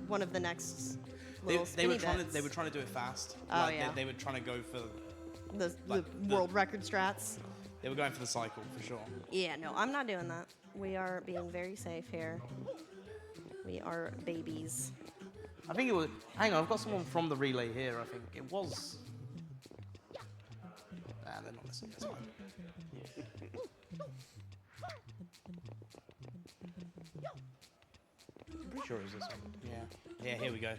one of the next They, little they were skinny trying to bits. they were trying to do it fast. Oh, Like, yeah. They were trying to go for the like, the- world record strats. they were going for the cycle for sure. Yeah, no, I'm not doing that. We are being very safe here. We are babies. I think it was. Hang on, I've got someone from the relay here. I think it was. Nah, they're not listening. That's fine. I'm pretty sure it was this one. Yeah. Yeah. Here we go.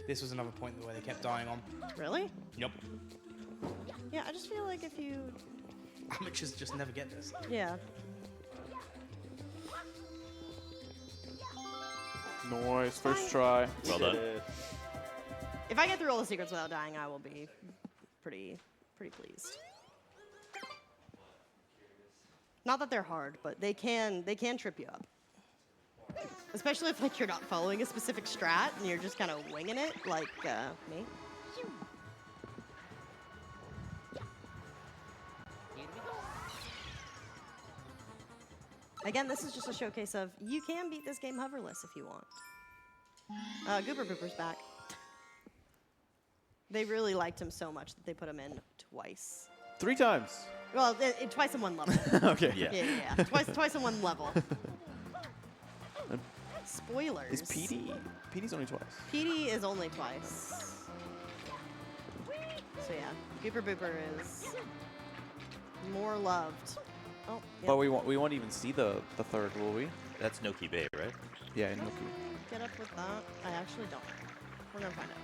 This was another point where they kept dying on. Really? Yep. Yeah, I just feel like if you. Amateurs just never get this. Yeah. Nice. First try. Well done. If I get through all the secrets without dying, I will be pretty pleased. Not that they're hard, but they can trip you up. Especially if like you're not following a specific strat and you're just kind of winging it, like me. Again, this is just a showcase of you can beat this game hoverless if you want. Goober Booper's back. They really liked him so much that they put him in twice. 3 times. Well, twice in one level. Okay. Yeah. Yeah. Twice in one level. Spoilers. Is PD? PD's only twice. PD is only twice. So yeah, Goober Booper is more loved. Oh, yeah. But we won't even see the third, will we? That's Noki Bay, right? Yeah, in Nuki. Get up with that. I actually don't. We're gonna find out.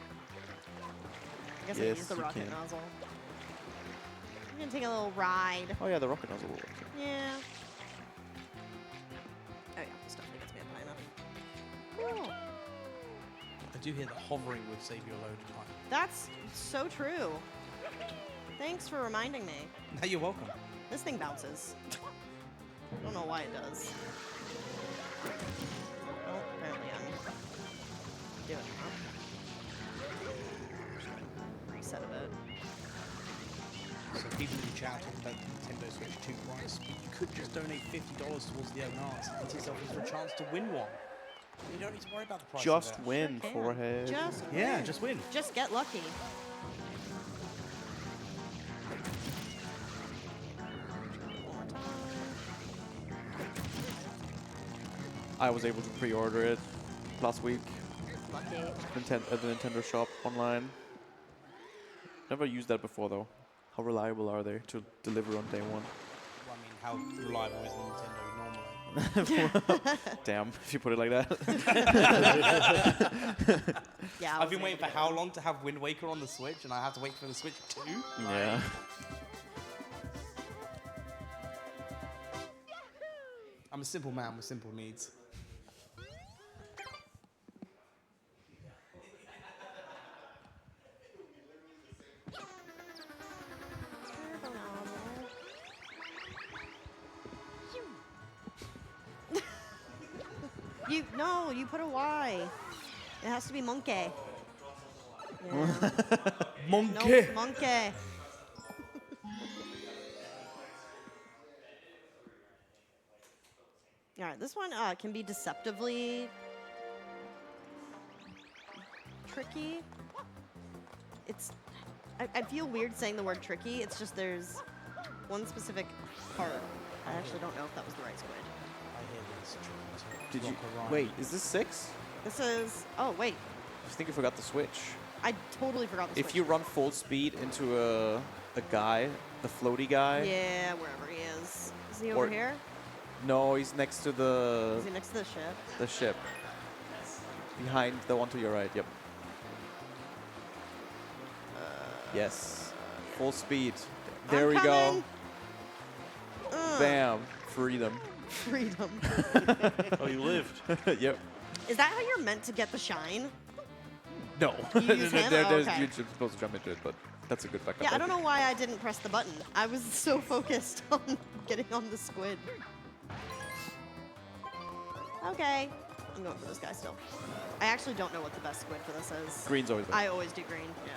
I guess I Yes, use the you rocket can. nozzle. I'm gonna take a little ride. Oh yeah, the rocket nozzle will work. Yeah. Oh yeah, this definitely gets me up high enough. Cool. I do hear that hovering would save you a load of time. That's so true. Thanks for reminding me. No, you're welcome. This thing bounces. I don't know why it does. Oh, apparently I'm doing it wrong. Reset a bit. So people in the chat talking about the Nintendo Switch 2 price, but you could just donate $50 towards the open arts and enter yourself for a chance to win one. You don't need to worry about the price. Just of it. win, Can. forehead. Just Yeah, win. just win. Just get lucky. One more time. I was able to pre-order it last week Lucky. at the Nintendo shop online. Never used that before though. How reliable are they to deliver on day one? Well, I mean, how reliable is the Nintendo normally? Damn, if you put it like that. Yeah. I've been waiting for how long to have Wind Waker on the Switch, and I have to wait for the Switch 2? Yeah. I'm a simple man with simple needs. You put a Y. It has to be monkey. Yeah. Monkey! No, monkey. All right, this one can be deceptively tricky. I feel weird saying the word tricky. It's just there's one specific part. I actually don't know if that was the right squid. I hear that it's tricky to Did you block a rhyme. wait? Is this 6? This is. Oh wait, I think you forgot the switch. I totally forgot the If switch. you run full speed into a guy, the floaty guy. Yeah, wherever he is. Is he Or- over here? No, he's next to the Is he next to the ship? ship. Behind the one to your right. Yep. Yes. Full speed. There I'm we coming. go. Bam. Freedom. Freedom. Oh, you lived. Yep. Is that how you're meant to get the shine? No. You use him? Oh, okay. You're supposed to jump into it, but that's a good backup. Yeah, I don't know why I didn't press the button. I was so focused on getting on the squid. Okay. I'm going for this guy still. I actually don't know what the best squid for this is. Green's always better. I always do green. Yeah.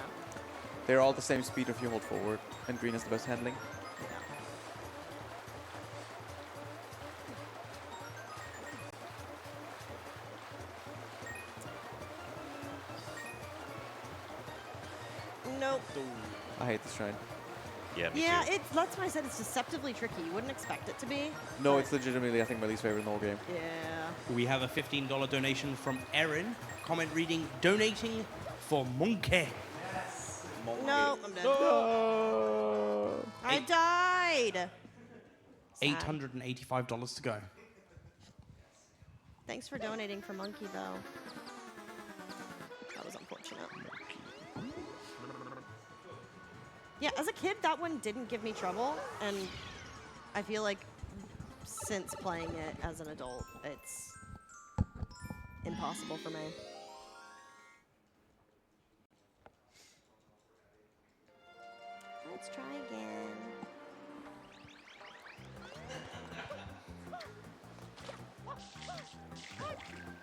They're all the same speed if you hold forward, and green has the best handling. Nope. I hate this shrine. Yeah, me Yeah, too. that's why I said it's deceptively tricky. You wouldn't expect it to be. No, but it's legitimately, I think, my least favorite in the whole game. Yeah. We have a $15 donation from Erin. Comment reading, donating for Monkey. No, I'm dead. I died. Sad. $885 to go. Thanks for donating for Monkey, though. That was unfortunate. Yeah, as a kid, that one didn't give me trouble, and I feel like since playing it as an adult, it's impossible for me. Let's try again.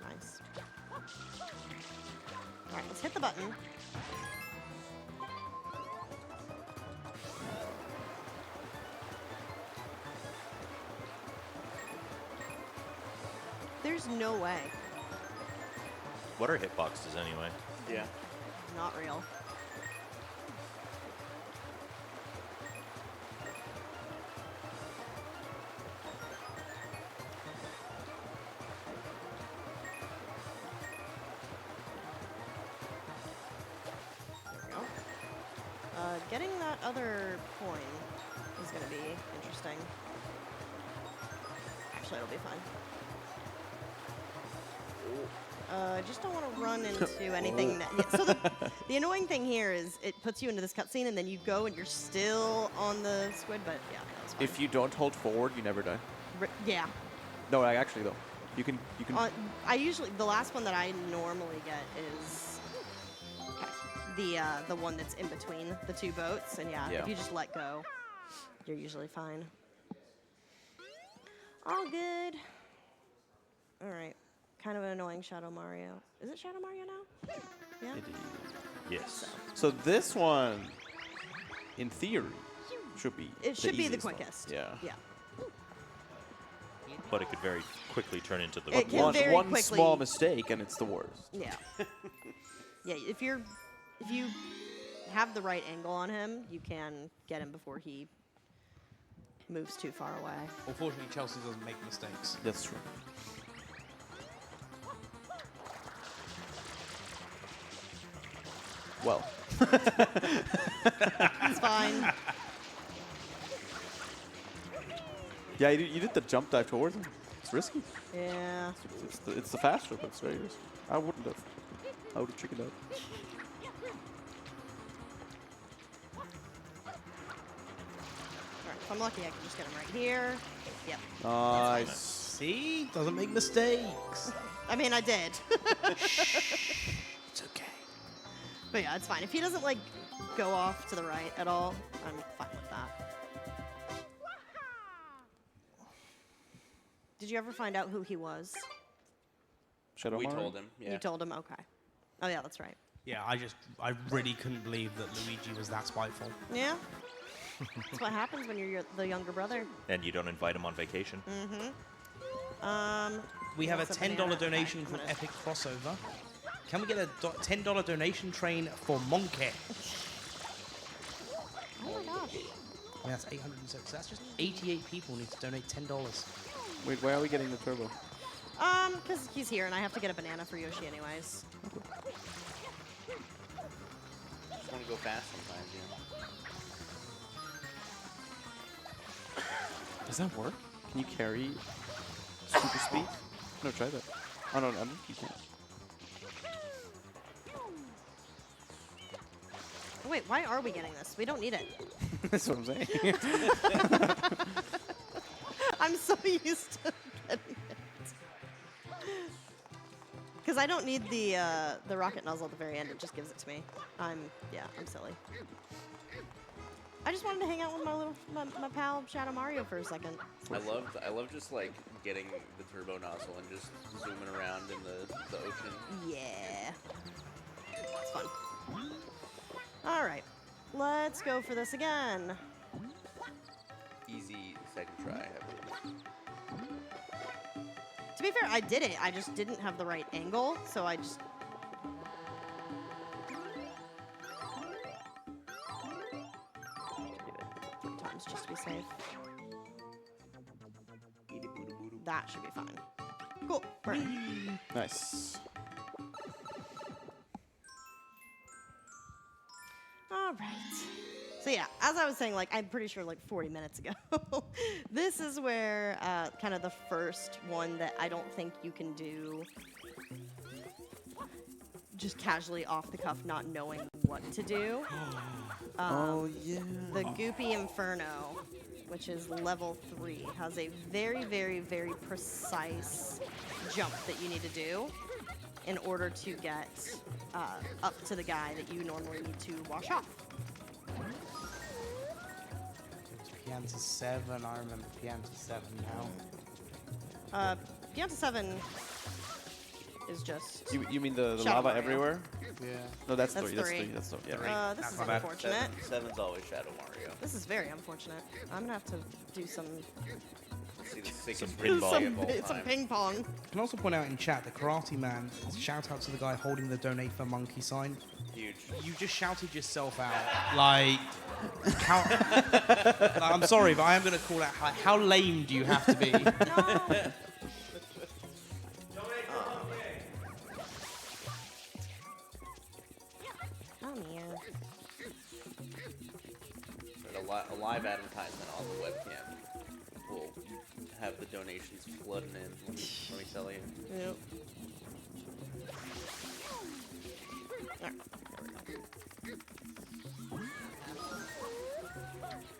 Nice. All right, let's hit the button. There's no way. What are hitboxes anyway? Yeah. Not real. There we go. Getting that other coin is going to be interesting. Actually, it'll be fine. I just don't want to run into anything. So the annoying thing here is it puts you into this cutscene, and then you go and you're still on the squid. But yeah, that was fine. If you don't hold forward, you never die. Yeah, No, actually though, you can. I usually the last one that I normally get is the one that's in between the two boats, and yeah, Yeah. if you just let go, you're usually fine. All good. All right. Kind of an annoying Shadow Mario. Is it Shadow Mario now? Yeah. Yes. So this one, in theory, should be. It should be the easiest one. quickest. Yeah. Yeah. But it could very quickly turn into the It can One, very one quickly- small mistake and it's the worst. Yeah. Yeah. If you have the right angle on him, you can get him before he moves too far away. Unfortunately, Chelsea doesn't make mistakes. That's true. Well, It's fine. yeah, you did the jump dive towards him. It's risky. Yeah. It's the faster, but it's very risky. I wouldn't have. I would have chickened out. Alright, if I'm lucky, I can just get him right here. Yep. Nice. See? Doesn't make mistakes. I mean, I did. It's okay. But yeah, it's fine. If he doesn't, like, go off to the right at all, I'm fine with that. Did you ever find out who he was? Shadow We Mario? told him. Yeah. You told him? Okay. Oh, yeah, that's right. Yeah, I really couldn't believe that Luigi was that spiteful. Yeah. That's what happens when you're the younger brother. And you don't invite him on vacation. We have a What's up, Banana? $10 donation Okay, from I'm gonna- Epic Crossover. Can we get a $10 donation train for Monkey? Oh my gosh. I mean, that's 806. So that's just 88 people need to donate $10. Wait, why are we getting the turbo? Because he's here and I have to get a banana for Yoshi anyways. Just want to go fast sometimes, yeah. Does that work? Can you carry super speed? No, try that. Oh, no, I don't think you can. Wait, why are we getting this? We don't need it. That's what I'm saying. I'm so used to getting it. Because I don't need the rocket nozzle at the very end. It just gives it to me. I'm silly. I just wanted to hang out with my pal Shadow Mario for a second. I love just like getting the turbo nozzle and just zooming around in the ocean. Yeah. It's fun. All right. Let's go for this again. Easy second try, I believe. To be fair, I did it. I just didn't have the right angle, so I just... Give it 3 times just to be safe. That should be fine. Cool. We're in. Nice. All right. So yeah, as I was saying, like I'm pretty sure like 40 minutes ago, this is where kind of the first one that I don't think you can do just casually off the cuff, not knowing what to do. Oh, yeah. The Goopy Inferno, which is level 3, has a very, very, very precise jump that you need to do in order to get up to the guy that you normally need to wash off. Pianta 7, I remember Pianta 7 now. Pianta 7 is just... You mean the Shadow lava Mario. everywhere? Yeah. No, that's That's 3. That's 3. 3. That's 3. Yeah. this That's is not bad. unfortunate. Seven's always Shadow Mario. This is very unfortunate. I'm gonna have to do some See the sickest pinball. pinball of all some time. ping pong. I can also point out in chat, the Karate Man, shout out to the guy holding the donate for monkey sign. Huge. You just shouted yourself out. Like, how, like, I'm sorry, but I am going to call out, like, how lame do you have to be? Oh, yeah. And a live advertisement on the webcam will have the donations flooding in. Let me tell you. Yep.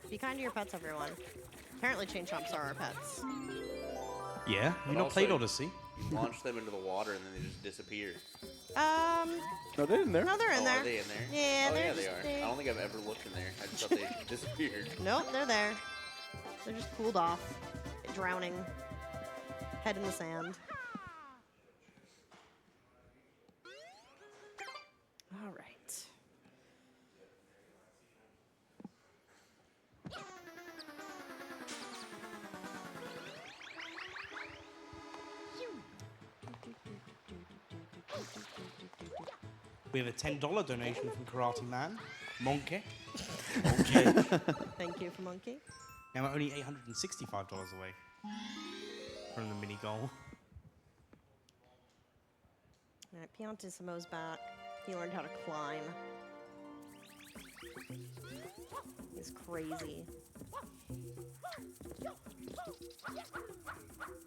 Be kind to your pets, everyone. Apparently, chain chomps are our pets. Yeah, But you not also- played Odyssey? You launch them into the water and then they just disappear. No, they're in there. No, they're in Oh, there. are they in there? Yeah, oh, they're yeah, they just- are. they- I don't think I've ever looked in there. I just thought they disappeared. Nope, they're there. They're just cooled off, drowning, head in the sand. All right. We have a $10 donation from Karate Man. Monkey. Thank you for Monkey. Now we're only $865 away from the mini goal. All right, Piantissimo's back. He learned how to climb. He's crazy.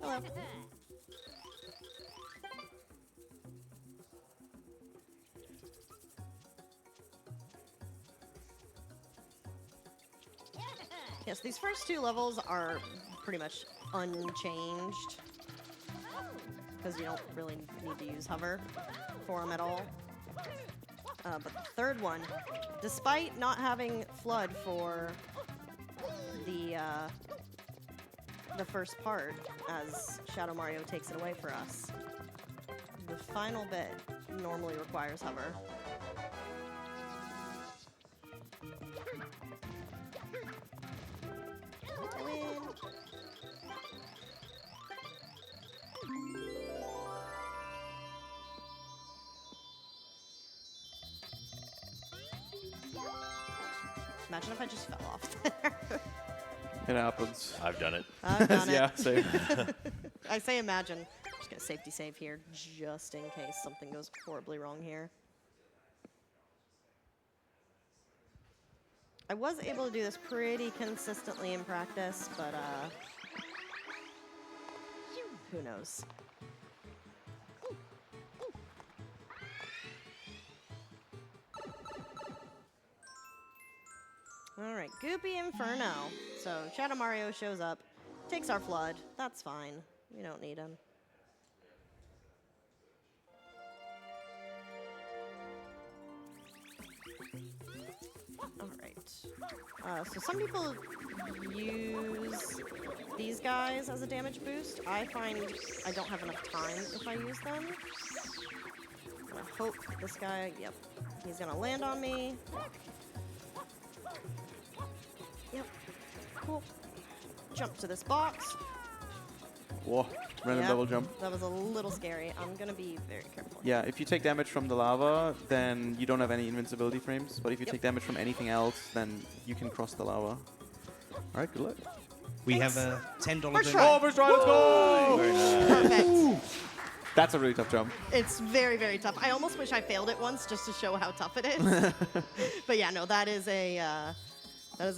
Hello. Yes, these first 2 levels are pretty much unchanged because you don't really need to use hover for them at all. But the third one, despite not having Flood for the first part, as Shadow Mario takes it away for us, the final bit normally requires hover. Win. Imagine if I just fell off there. It happens. I've done it. I've done Yeah, it. same. I say imagine. I'm just gonna safety save here, just in case something goes horribly wrong here. I was able to do this pretty consistently in practice, but who knows? All right, Goopy Inferno. So Shadow Mario shows up, takes our flood. That's fine. We don't need him. All right. So some people use these guys as a damage boost. I find I don't have enough time if I use them. I hope this guy, yep, he's gonna land on me. Yep, cool. Jump to this box. Whoa, random Yep, double jump. That was a little scary. I'm gonna be very careful. Yeah, if you take damage from the lava, then you don't have any invincibility frames. But if you Yep. take damage from anything else, then you can cross the lava. All right, good luck. We have a $10 First donation. try. Oh, first try, let's go! Very nice. Perfect. That's a really tough jump. It's very, very tough. I almost wish I failed it once just to show how tough it is. But yeah, no, that is a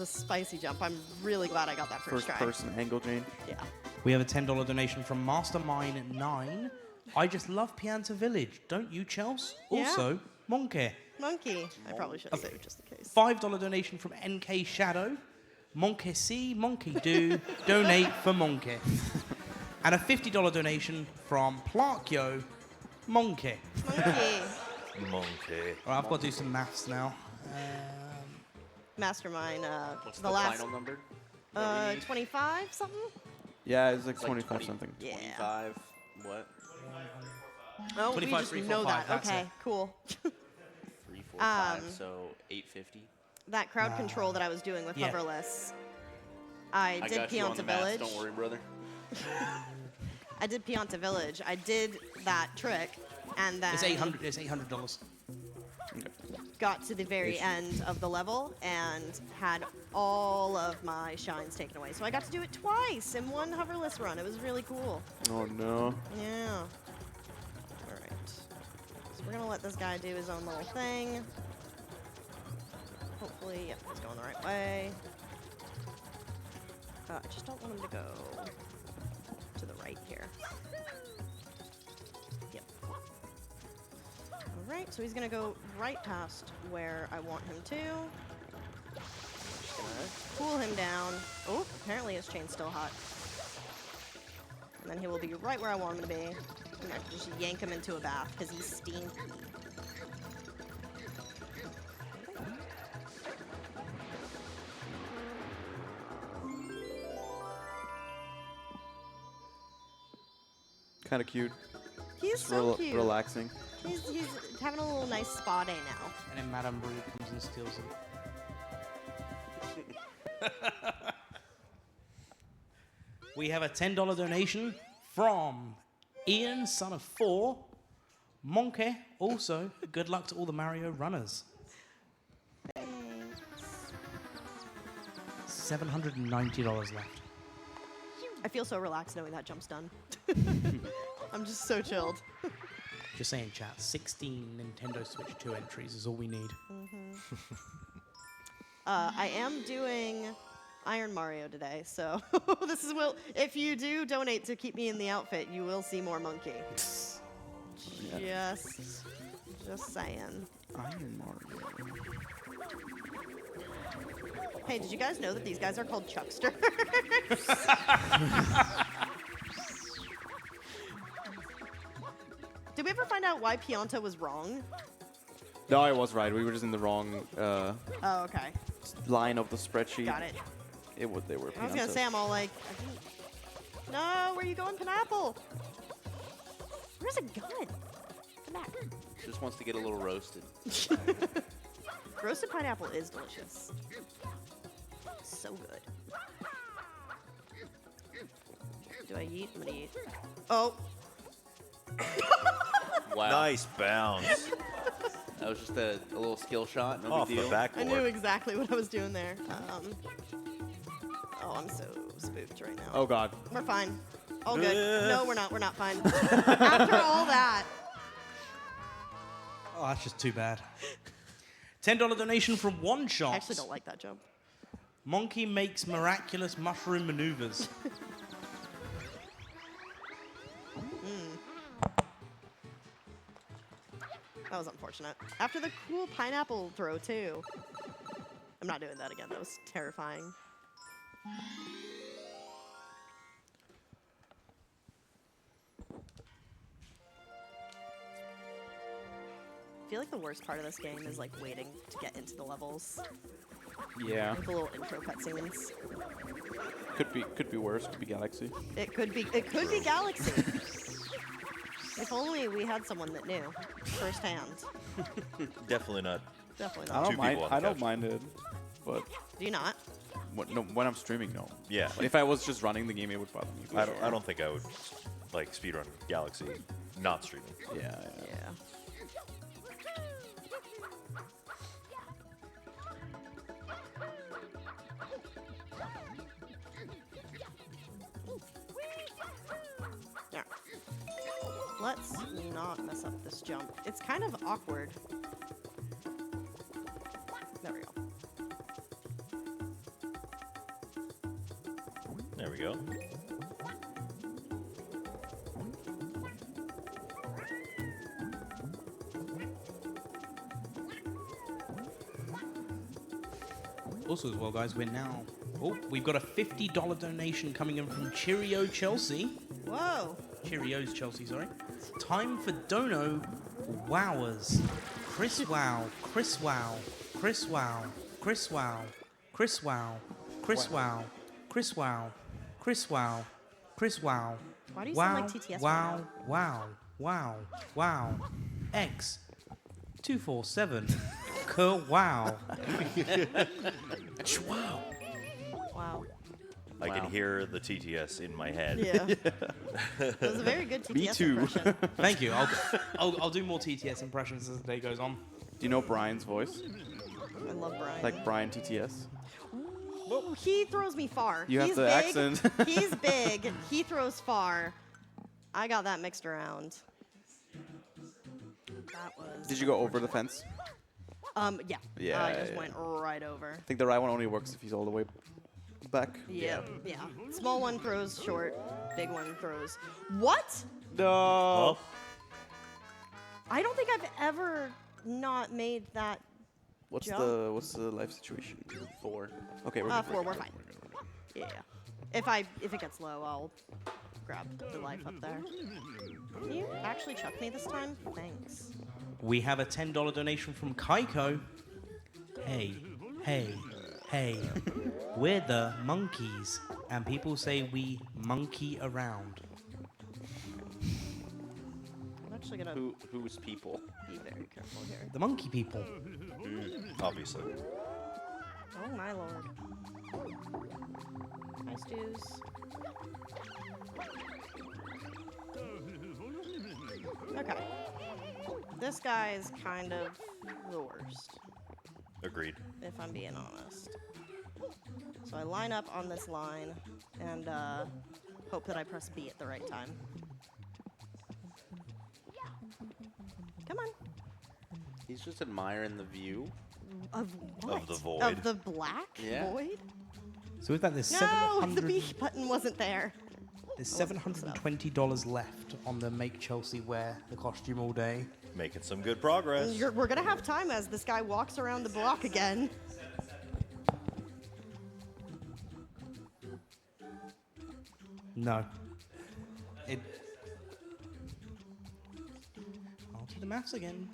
spicy jump. I'm really glad I got that first try. First person angle change. Yeah. We have a $10 donation from Mastermine9. I just love Pianta Village, don't you, Chels? Yeah. Also, Monkey. Monkey. I probably should have saved just in case. $5 donation from NK Shadow. Monkey see, monkey do, donate for monkey. And a $50 donation from Plarkyo, monkey. Monkey. Monkey. All right, I've got to do some maths now. Mastermind. What's the the last final number? that we need? 25 something. Yeah, it's like It's like 25 20. something. Yeah. 25. What? Oh, 25, we just 3, 4, know 5, that. that's Okay, it. cool. 3, 4, 5. Um, So 850. That crowd control that I was doing with Yeah. Hoverless. I I did got you on Pianta the maths. Village. Don't worry, brother. I did Pianta Village. I did that trick, and then It's $800. It's $800. got to the very end of the level and had all of my shines taken away. So I got to do it twice in one Hoverless run. It was really cool. Oh no. Yeah. All right. So we're gonna let this guy do his own little thing. Hopefully, yep, he's going the right way. I just don't want him to go to the right here. Yep. All right, so he's gonna go right past where I want him to. Just gonna cool him down. Oh, apparently his chain's still hot. And then he will be right where I want him to be. I'm gonna just yank him into a bath because he's stinky. Kind of cute. He's Just so cute. relaxing. He's having a little nice spa day now. And then Madame Brood comes and steals him. We have a $10 donation from Ian, son of 4. Monkey, also, good luck to all the Mario runners. Thanks. $790 left. I feel so relaxed knowing that jump's done. I'm just so chilled. Just saying, chat, 16 Nintendo Switch 2 entries is all we need. I am doing Iron Mario today, so this is if you do donate to keep me in the outfit, you will see more monkey. Just saying. Iron Mario. Hey, did you guys know that these guys are called Chucksters? Did we ever find out why Pianta was wrong? No, I was right. We were just in the wrong Oh, okay. line of the spreadsheet. Got it. They were. I was gonna say, I'm all like, no, where are you going, Pineapple? Where's a gun? Come back. Just wants to get a little roasted. Roasted pineapple is delicious. So good. Do I eat? I'm gonna eat. Oh. Wow. Nice bounce. That was just a little skill shot. No Off big the deal. I backboard. knew exactly what I was doing there. Oh, I'm so spooked right now. Oh god. We're fine. All good. No, we're not. We're not fine. After all that. Oh, that's just too bad. $10 donation from One Shot. I actually don't like that jump. Monkey makes miraculous mushroom maneuvers. That was unfortunate. After the cool pineapple throw, too. I'm not doing that again. That was terrifying. I feel like the worst part of this game is like waiting to get into the levels. Yeah. Like the little intro cutscenes. Could be worse. Could be Galaxy. It could be Galaxy. If only we had someone that knew firsthand. Definitely not. Definitely I not. Two don't mind. people on the I don't couch. mind it, but Do you not? when I'm streaming, no. Yeah. If I was just running the game, it would bother me. I don't think I would like speedrun Galaxy not streaming. Yeah. Yeah. Yeah. Let's not mess up this jump. It's kind of awkward. There we go. There we go. Also, as well, guys, we're now. Oh, we've got a $50 donation coming in from Cheerio Chelsea. Whoa. Cheerios Chelsea, sorry. Time for Dono Wowers. Chris Wow, Chris Wow, Chris Wow, Chris Wow, Chris Wow, Chris Wow, Chris Wow, Chris Wow, Chris Wow. Why do you wow, sound like TTS right wow, now? wow, wow, wow. X 247. Wow. Wow. I Wow. can hear the TTS in my head. Yeah. It was a very good TTS Me too. impression. Thank you. I'll do more TTS impressions as the day goes on. Do you know Brian's voice? I love Brian. Like Brian TTS? Ooh, he throws me far. You have He's the big. accent. He's big. He throws far. I got that mixed around. That was. Did you go over the fence? Yeah. Yeah, I just yeah. went right over. I think the right one only works if he's all the way back. Yeah. Yeah. Small one throws short. Big one throws. What? No. Oh, I don't think I've ever not made that. What's Jump. the life situation? 4. Okay, we're 4. We're fine. Yeah. If it gets low, I'll grab the life up there. Can you actually chuck me this time? Thanks. We have a $10 donation from Kaiko. Hey, hey, hey. We're the monkeys, and people say we monkey around. I'm actually gonna Who's people? be very careful here. The monkey people. obviously. Oh my lord. Hi, Stews. Okay. This guy is kind of the worst, Agreed. if I'm being honest. So I line up on this line and hope that I press B at the right time. Come on. He's just admiring the view. Of what? Of the void. Of the black Yeah. void? So with that, there's No, the B button wasn't there. There's $720 left on the Make Chelsea Wear the costume all day. Making some good progress. We're gonna have time as this guy walks around the block again. No. I'll do the maths again.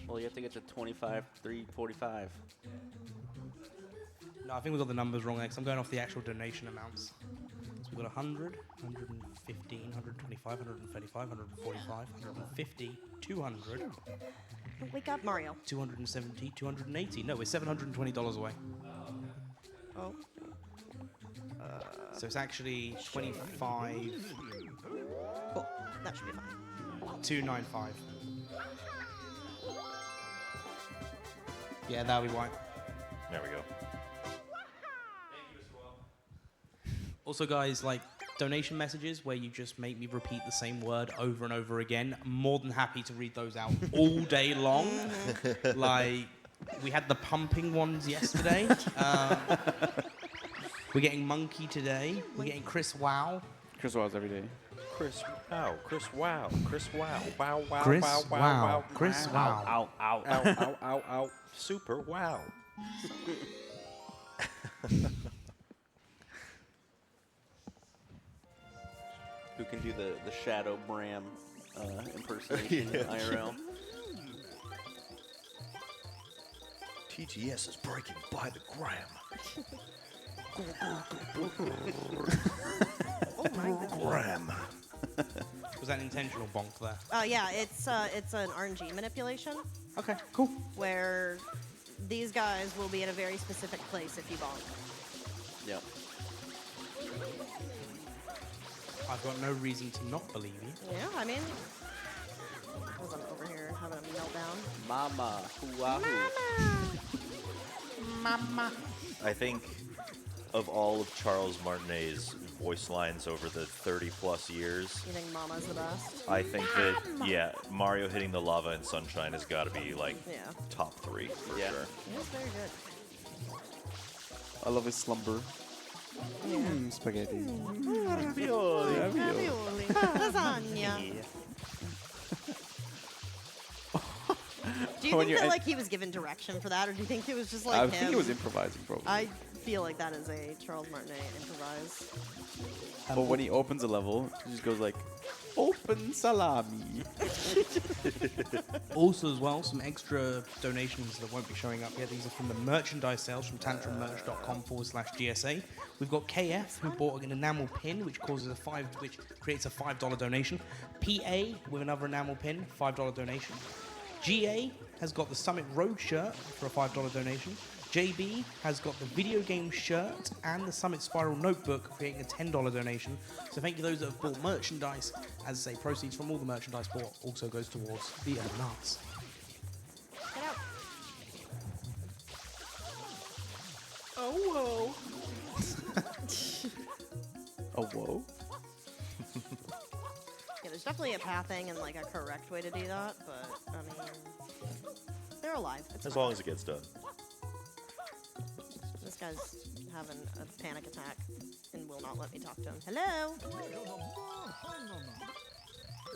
Well, you have to get to 25, 345. No, I think we got the numbers wrong next. I'm going off the actual donation amounts. So we've got 100, 115, 125, 135, 145, 150, 200, Wake up, Mario. 270, 280. No, we're $720 away. Oh. So it's actually 25, Cool. That should be fine. 295. Yeah, that'll be white. There we go. Also, guys, like donation messages where you just make me repeat the same word over and over again. I'm more than happy to read those out all day long. Like, we had the pumping ones yesterday. We're getting Monkey today. We're getting Chris Wow. Chris Wow's every day. Chris Wow. Chris Wow. Chris Wow. Wow, wow, Chris wow, wow, Wow. wow. Chris Wow. Ow, ow. Ow, ow, ow, ow. Super wow. Who can do the Shadow Bram impersonation IRL? TGS is breaking by the gram. Oh my god. Gram. Was that an intentional bonk there? Oh yeah, it's an RNG manipulation Okay, cool. where these guys will be in a very specific place if you bonk. Yep. I've got no reason to not believe you. Yeah, I mean, because I'm over here having a meltdown. Mama. Wahoo. Mama. I think of all of Charles Martinet's voice lines over the 30-plus years, You think Mama's the best? I think that, yeah, Mario hitting the lava in Sunshine has got to be, like, Yeah. top 3 for Yeah. sure. It's very good. I love his slumber. Spaghetti. Ravioli. Lasagna. Do you When think you're that at- like he was given direction for that, or do you think it was just like I him? think he was improvising, probably. I feel like that is a Charles Martinet improvise. But when he opens a level, he just goes like, "Open salami." Also, as well, some extra donations that won't be showing up yet. These are from the merchandise sales from tantrummerch.com/GSA. We've got KF who bought an enamel pin, which creates a $5 donation. PA with another enamel pin, $5 donation. GA has got the Summit Road shirt for a $5 donation. JB has got the video game shirt and the Summit Spiral notebook, creating a $10 donation. So thank you those that have bought merchandise. As I say, proceeds from all the merchandise bought also goes towards the Arts. Get out. Oh whoa. Oh whoa. Yeah, there's definitely a pathing and like a correct way to do that, but I mean, they're alive. It's As fine. long as it gets done. This guy's having a panic attack and will not let me talk to him. Hello.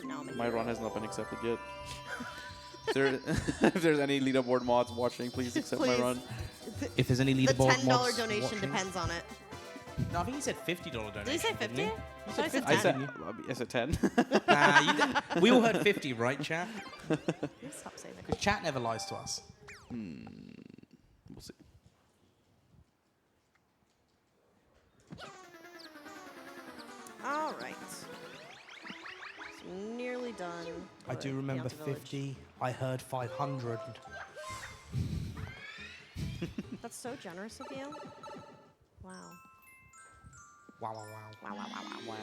No, I'm My run has not been accepted yet. If there's any leaderboard mods watching, please accept my Please. run. If there's any The leaderboard $10 mods donation watching- depends on it. No, I think he said $50 donation. Did he say 50? didn't I thought he said I 10. said, I said 10. Nah, we all heard 50, right, chat? Stop saying that. Because chat never lies to us. We'll see. All right. So nearly done. I with do remember Beyonce Village. 50. I heard 500. That's so generous of you. Wow. Wow, wow, wow. Wow, wow, wow, wow.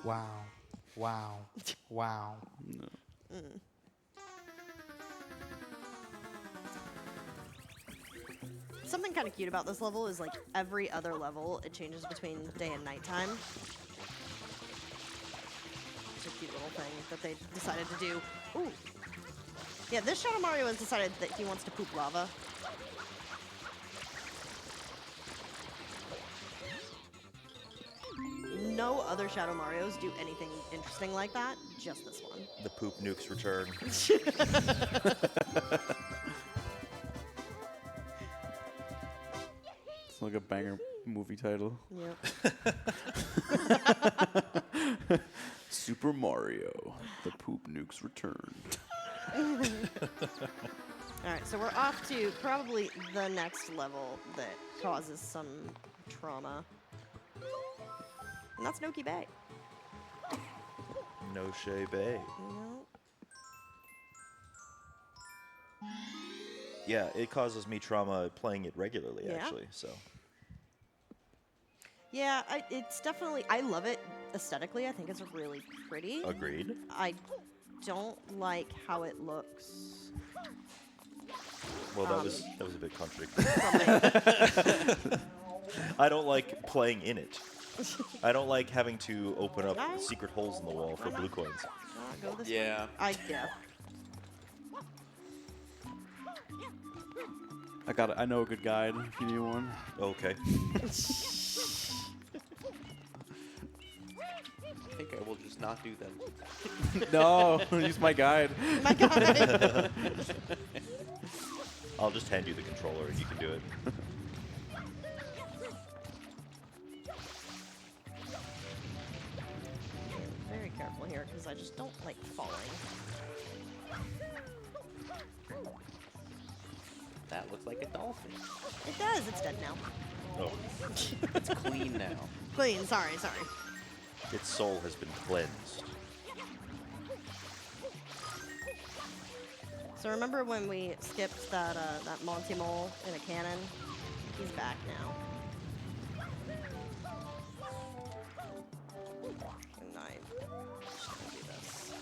Wow. Wow. Wow. Wow. Something kind of cute about this level is like every other level, it changes between day and nighttime. It's a cute little thing that they decided to do. Ooh. Yeah, this Shadow Mario has decided that he wants to poop lava. No other Shadow Marios do anything interesting like that, just this one. The poop nukes return. It's like a banger movie title. Yep. Super Mario, the poop nukes return. Alright, so we're off to probably the next level that causes some trauma. And that's Noki Bay. No Shea Bay. No. Yeah, it causes me trauma playing it regularly, Yeah? actually. So Yeah, it's definitely, I love it aesthetically. I think it's really pretty. agreed. I don't like how it looks Well, that was a bit contradictory. I don't like playing in it. I don't like having to open up I- secret holes in the wall for blue coins. Go this Yeah. way. Yeah. I know a good guide if you need one. Okay. I think I will just not do them. No, use my guide. My God. I'll just hand you the controller and you can do it. Very careful here because I just don't like falling. That looks like a dolphin. It does. It's dead now. Oh. It's clean now. Clean. Sorry. Its soul has been cleansed. So remember when we skipped that that Monty Mole in a cannon? He's back now. And I'm just gonna do this.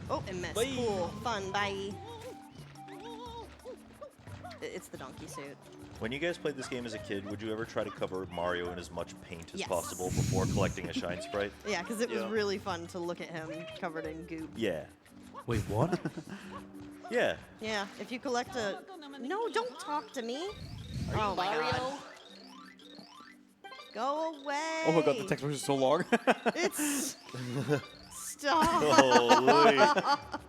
Oh, and missed. Bye. Cool. Fun. Bye. It's the donkey suit. When you guys played this game as a kid, would you ever try to cover Mario in as much paint as Yes. possible before collecting a shine sprite? Yeah, because it was Yeah. really fun to look at him covered in goop. Yeah. Wait, what? Yeah. Yeah, if you collect a... No, don't talk to me. Oh my God. Go away. Oh my god, the text was so long. It's... Stop. Holy. Talk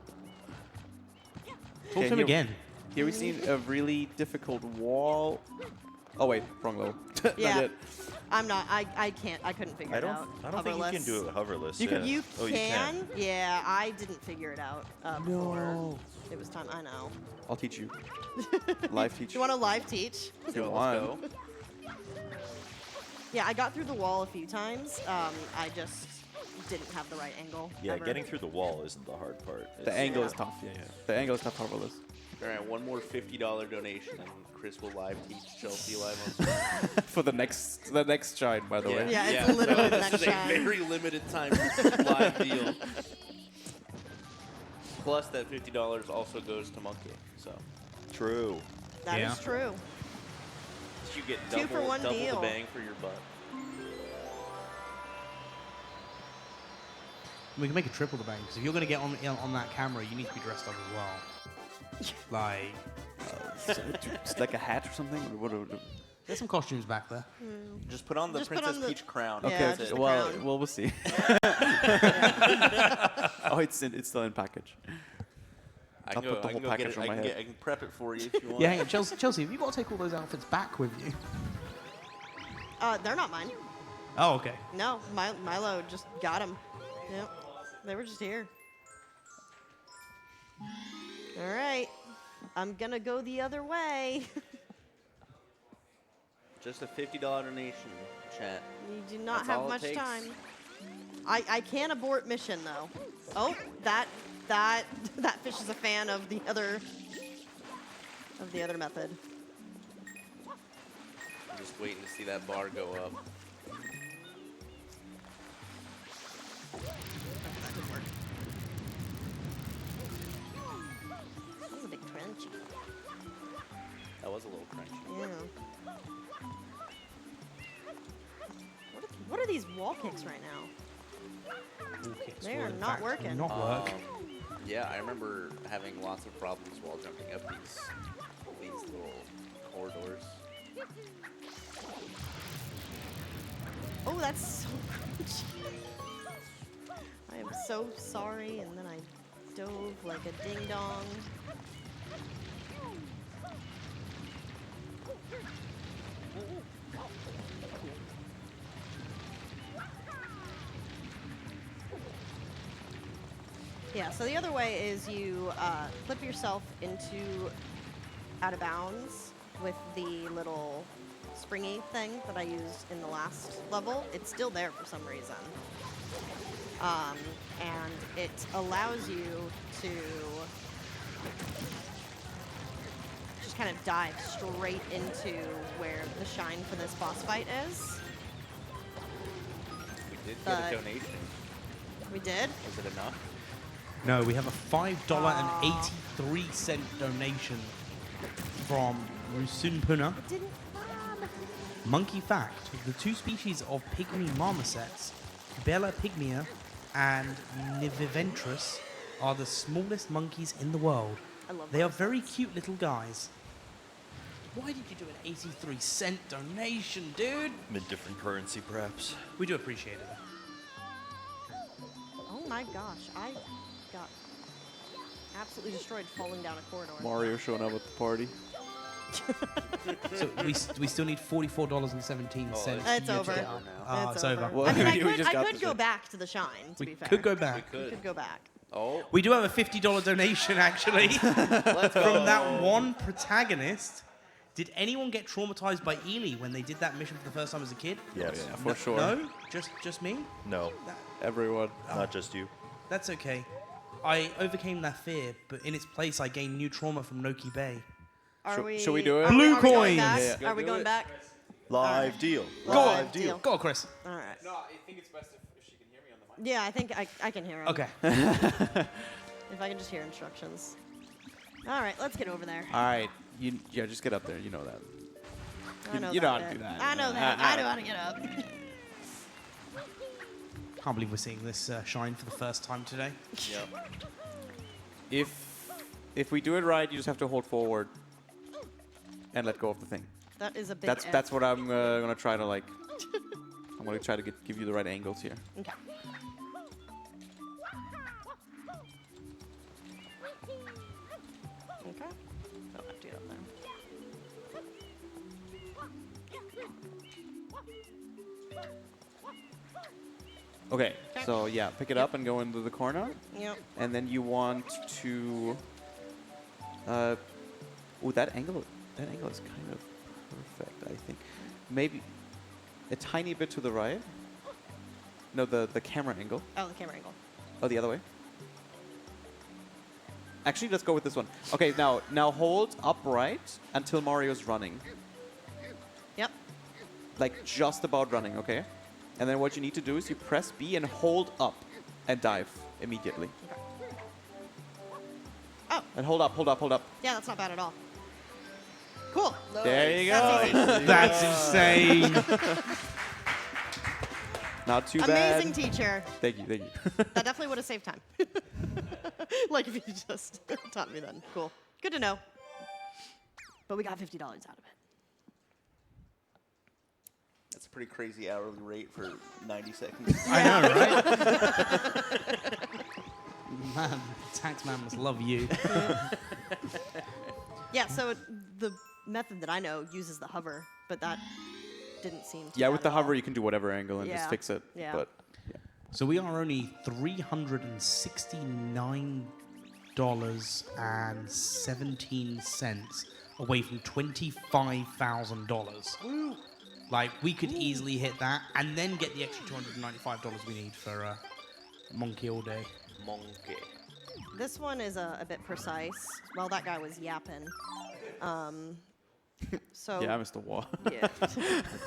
to him here- again. Here we've seen a really difficult wall. Oh wait, wrong level. Not Yeah. yet. I'm not... I can't... I couldn't figure I it don't. out. I don't think you can Hoverless. do it hoverless. You can- yeah. You Oh, can? you can. Yeah, I didn't figure it out before. It was time. I know. I'll teach you. Live teach. You want to live teach? If you Let's want. go. Yeah, I got through the wall a few times. I just didn't have the right angle. Yeah, ever. getting through the wall isn't the hard part. The It's- angle Yeah. is tough. Yeah. The angle is tough hoverless. All right, one more $50 donation, and Chris will live teach Chelsea live on. For the next shine, by the way. Yeah, it's literally so the this next is a shine. very limited time live deal. Plus, that $50 also goes to Monkey. So True. That is Yeah. true. you get Two for one double deal. the bang for your buck. We can make a triple the bang because if you're going to get on that camera, you need to be dressed up as well. Like, It's like a hat or something. there's some costumes back there. Just put on the Just put Princess on the- Peach crown. Yeah, Okay. just That's the it. Well, crown. we'll see. Oh, it's still in package. I I'll can put the I whole can go get package it. on my head. I can prep it for you if you want. Yeah, hang on, Chelsea, have you got to take all those outfits back with you? They're not mine. Oh, okay. No, Milo just got them. Yep. They were just here. All right. I'm going to go the other way. Just a $50 donation, chat. You do not That's have all it much takes. time. I can abort mission, though. Oh, that fish is a fan of the other method. I'm just waiting to see that bar go up. That didn't work. That was a big trench. That was a little crunchy. Yeah. What are these wall kicks right now? Kicks They will, are in not fact, working. Not work. Yeah, I remember having lots of problems while jumping up these little corridors. Oh, that's so crunchy. I am so sorry, and then I dove like a ding dong. Yeah, so the other way is you flip yourself into out of bounds with the little springy thing that I used in the last level. It's still there for some reason. And it allows you to just kind of dive straight into where the shine for this boss fight is. We did get But- a donation. We did? Was it enough? No, we have a $5.83 donation from Rusun Puna. Didn't come. Monkey fact, the two species of pygmy marmosets, Bella pygmea and Niviventrus, are the smallest monkeys in the world. I love They are marmosets. very cute little guys. Why did you do an 83-cent donation, dude? Mid different currency, perhaps. We do appreciate it. Oh my gosh, I got absolutely destroyed falling down a corridor. Mario showing up at the party. So we still need $44.17. It's over. It's over. Well, I mean, I we just got could the go shine. back to the shine, to We be fair. could go back. We could go back. Oh, We do have a $50 donation, actually, from that one protagonist. Did anyone get traumatized by Ely when they did that mission for the first time as a kid? Yes. Yeah, for sure. No? Just me? No, Everyone. not just you. That's okay. I overcame that fear, but in its place, I gained new trauma from Noki Bay. Should we do it? Blue are we going coins. back? Yeah, yeah. Are we Do going it. back? Live deal. Go on. Live deal. Go on, Chris. All right. no, I think it's best if she can hear me on the mic. Yeah, I think I can hear him. Okay. If I can just hear instructions. All right, let's get over there. All right. Yeah, just get up there. You know that. I know you that know how to bit. do that. I know that. I know how to get up. Can't believe we're seeing this shine for the first time today. If we do it right, you just have to hold forward and let go of the thing. That is a big That's what I'm gonna try to like. I'm gonna try to give you the right angles here. Okay. Okay. Oh, I have to get up there. Okay. So yeah, pick it up and go into the corner, Yep. and then you want to. Oh, that angle. That angle is kind of perfect. I think. Maybe a tiny bit to the right. No, the camera angle. Oh, the camera angle. Oh, the other way. Actually, let's go with this one. Okay, now hold upright until Mario's running. Yep. Like just about running, okay? And then what you need to do is you press B and hold up and dive immediately. Oh, And hold up, hold up, hold up. yeah, that's not bad at all. Cool. There you That's go. easy. That's insane. Not too bad. Amazing teacher. Thank you, thank you. That definitely would have saved time. Like if you just taught me then. Cool. Good to know. But we got $50 out of it. That's a pretty crazy hourly rate for 90 seconds. I know, right? Man, tax man must love you. Yeah, so the method that I know uses the hover, but that didn't seem to Yeah, bad with the at hover all. you can do whatever angle and Yeah. just fix it. Yeah. But So we are only $369.17 away from $25,000. Like, we could easily hit that and then get the extra $295 we need for Monkey All Day. Monkey. This one is a bit precise. Well, that guy was yapping. So yeah, Mr. Wah. yeah.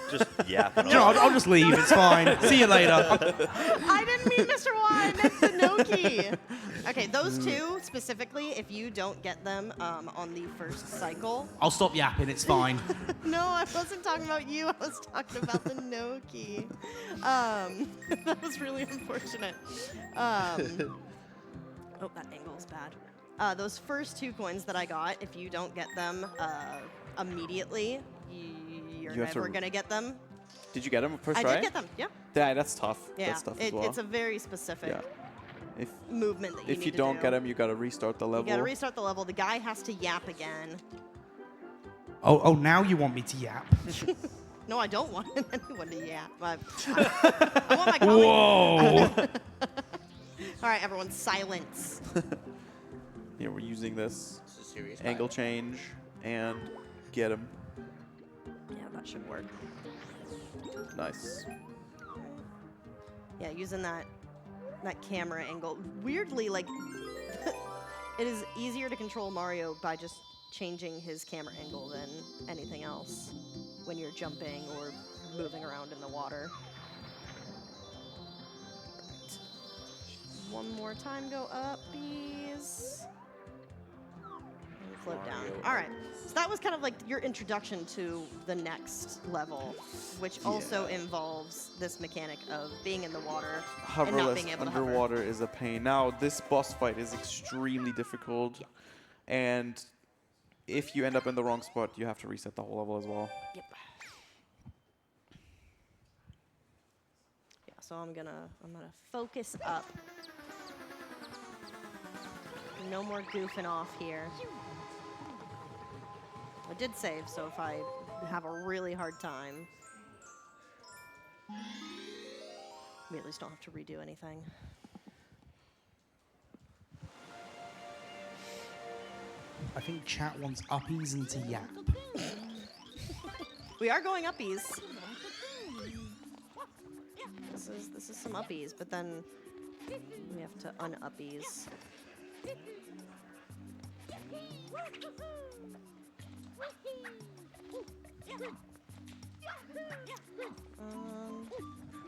Just yapping. You know, I'll just leave. It's fine. See you later. I didn't mean Mr. Y, I meant the Noki. Okay, those two specifically, if you don't get them on the first cycle. I'll stop yapping. It's fine. No, I wasn't talking about you. I was talking about the Noki. That was really unfortunate. Oh, that angle is bad. Those first two coins that I got, if you don't get them immediately, you're You have to never going to get them. Did you get him first I try? did get them, yeah. Yeah, that's tough. Yeah, That's tough as well. it's a very specific yeah. If movement that you if need you to don't do. get him, you gotta restart the level. You gotta restart the level. The guy has to yap again. Oh, now you want me to yap? No, I don't want anyone to yap. I want my colleague. Whoa! All right, everyone, silence. Yeah, we're using this This is serious. angle change and get him. Yeah, that should work. Nice. Yeah, using that camera angle. Weirdly, like, it is easier to control Mario by just changing his camera angle than anything else when you're jumping or moving around in the water. Right. one more time. Go up, bees. And float down. Mario All right. So that was kind of like your introduction to the next level, which also involves this mechanic of being in the water and not being Hoverless able to hover. underwater is a pain. Now, this boss fight is extremely difficult. And if you end up in the wrong spot, you have to reset the whole level as well. Yep. Yeah, so I'm gonna focus up. No more goofing off here. I did save, so if I have a really hard time, we at least don't have to redo anything. I think chat wants uppies into yap. We are going uppies. This is some uppies, but then we have to un-uppies.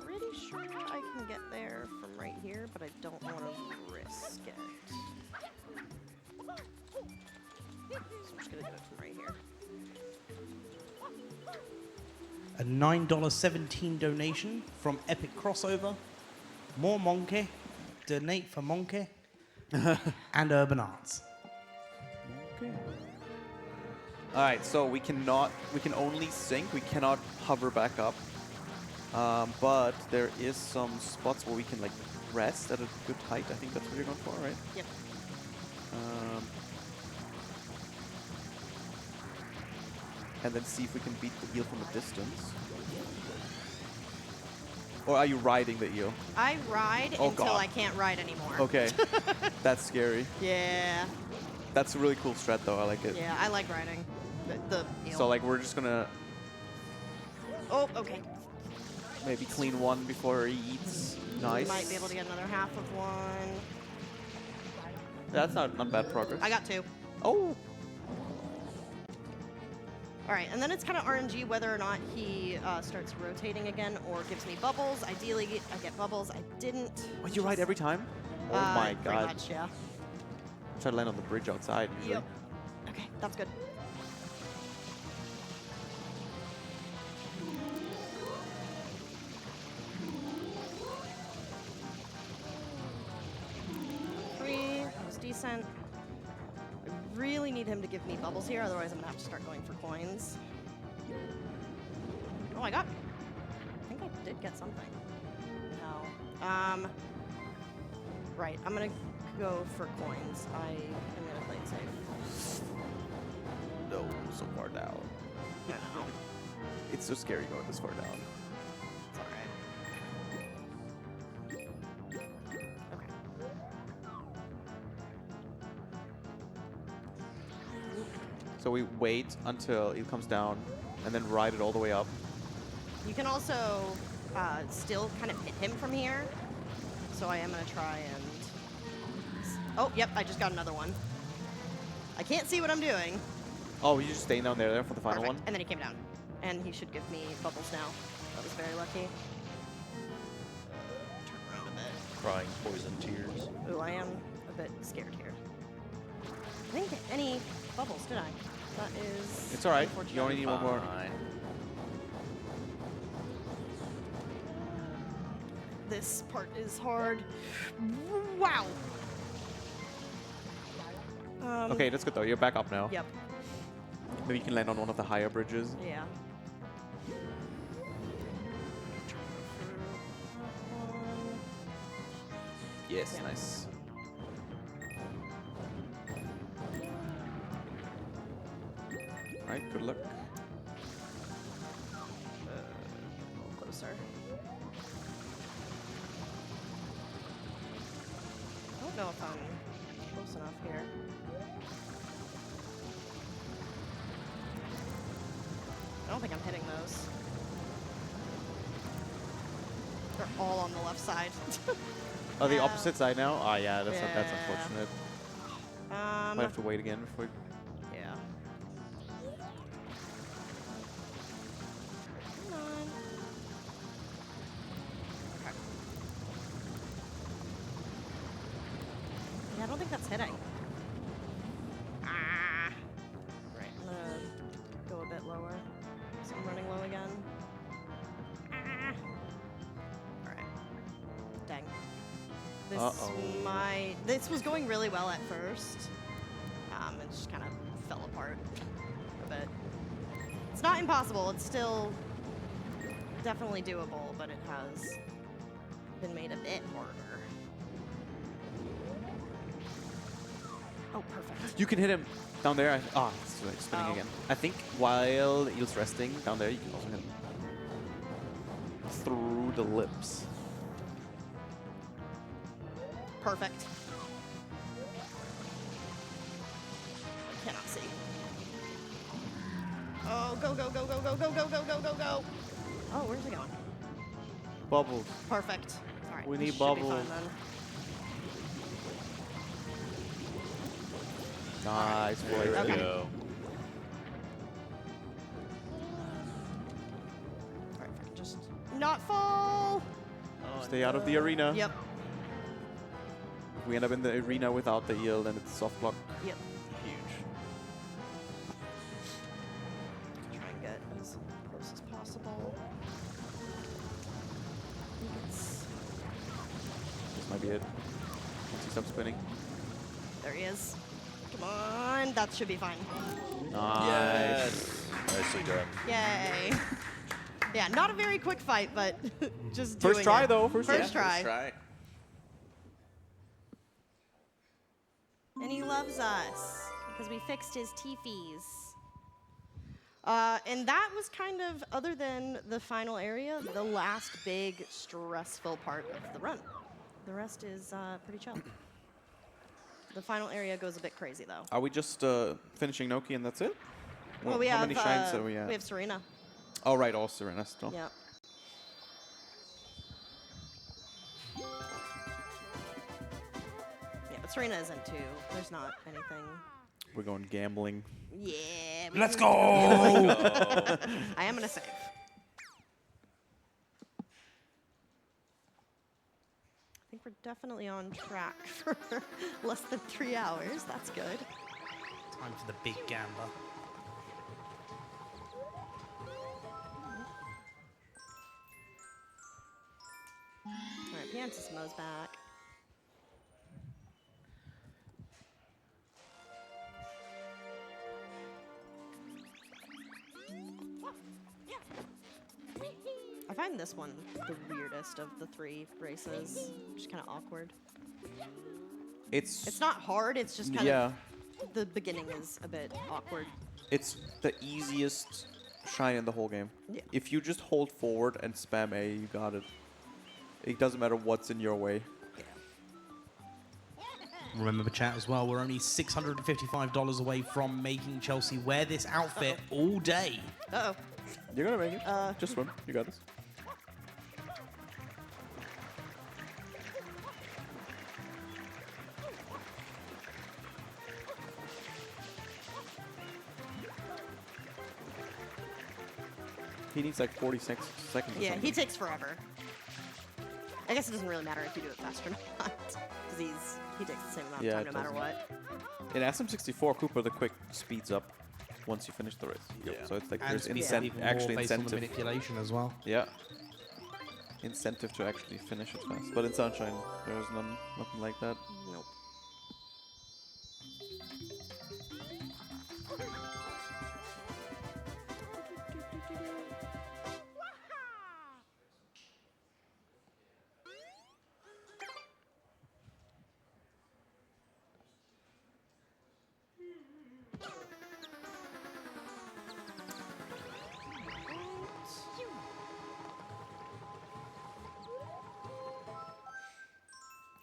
Pretty sure I can get there from right here, but I don't want to risk it. So I'm just gonna do it from right here. A $9.17 donation from Epic Crossover. More Monkey. Donate for Monkey. And Urban Arts. Okay. All right, so we can only sink. We cannot hover back up. But there is some spots where we can like rest at a good height. I think that's what you're going for, right? Yep. And then see if we can beat the eel from a distance. Or are you riding the eel? I ride Oh, until God. I can't ride anymore. Okay. That's scary. Yeah. That's a really cool strat, though. I like it. Yeah, I like riding the eel. So, like, we're just gonna Oh, okay. maybe clean one before he eats. Nice. Might be able to get another half of one. That's not bad progress. I got 2. Oh! All right, and then it's kind of RNG whether or not he starts rotating again or gives me bubbles. Ideally, I get bubbles. I didn't. Oh, you ride every time? Oh my Pretty god. much, yeah. Try to land on the bridge outside usually. Yep. Okay, that's good. Three, that was decent. I really need him to give me bubbles here, otherwise I'm gonna have to start going for coins. Oh, I think I did get something. No. Right, I'm gonna go for coins. I am gonna play it safe. No, so far down. No. It's so scary going this far down. It's alright. Okay. So we wait until it comes down and then ride it all the way up. You can also still kind of hit him from here. So I am going to try and... Oh, yep, I just got another one. I can't see what I'm doing. Oh, you're just staying down there for the final Perfect. one? And then he came down. And he should give me bubbles now. That was very lucky. Turn around a bit. Crying poison tears. Ooh, I am a bit scared here. I didn't get any bubbles, did I? That is... It's alright. unfortunate. You only need one more. Fine. This part is hard. Wow. Okay, that's good though. You're back up now. Yep. Maybe you can land on one of the higher bridges. Yeah. Yes, Yeah. nice. Alright, good luck. A little closer. I don't know if I'm close enough here. I don't think I'm hitting those. They're all on the left side. Oh, the Yeah. opposite side now? Ah, yeah, that's Yeah. unfortunate. Might have to wait again before. Yeah. Come on. Okay. don't think that's hitting. Ah. Right, I'm gonna go a bit lower. So I'm running low again. Ah. All right. Dang. This was going really well at first. It just kind of fell apart a bit. It's not impossible. It's still definitely doable, but it has been made a bit harder. Oh, perfect. You can hit him down there. It's like spinning Oh. again. I think while Eel's resting down there, you can also hit him through the lips. Perfect. Cannot see. Oh, go, go, go, go, go, go, go, go, go, go, go. Oh, where's it going? Bubbles. Perfect. All right. We this need should be bubbles. fine then. Nice boy. There we Okay. go. All right, if I can just not fall. Stay out of the arena. Yep. If we end up in the arena without the Eel, then it's soft block. Yep. Huge. Try and get as close as possible. I think it's. This might be it. See some spinning. There he is. Come on. That should be fine. Nice. Nicely done. Yay. Yeah, not a very quick fight, but just doing First try it. though. First First try. try. Try. And he loves us because we fixed his teefies. And that was kind of, other than the final area, the last big stressful part of the run. The rest is pretty chill. The final area goes a bit crazy though. Are we just finishing Noki and that's it? Well, we How have many shines are we at? We have Serena. Oh, right, all Serena still. Yeah. Yeah, but Serena isn't too. There's not anything. We're going gambling. Yeah. Let's go! I am gonna save. I think we're definitely on track for less than 3 hours. That's good. Time for the big gamba. All right, Pianissimo's back. I find this one the weirdest of the 3 races. Just kind of awkward. It's not hard, it's just kind of, the beginning is a bit awkward. It's the easiest shine in the whole game. Yeah. If you just hold forward and spam A, you got it. It doesn't matter what's in your way. Remember, chat as well, we're only $655 away from making Chelsea wear this outfit all day. Uh-oh. You're gonna make it. Just swim. You got this. He needs like 46 seconds. Or Yeah, something. he takes forever. I guess it doesn't really matter if you do it fast or not, because he takes the same amount of time it no matter doesn't. what. In SM64, Cooper the quick speeds up once you finish the race. Yeah. So it's like And there's speeds up even more based on the incentive. manipulation as well. Yeah. Incentive to actually finish it fast. But in Sunshine, there's nothing like that. Nope.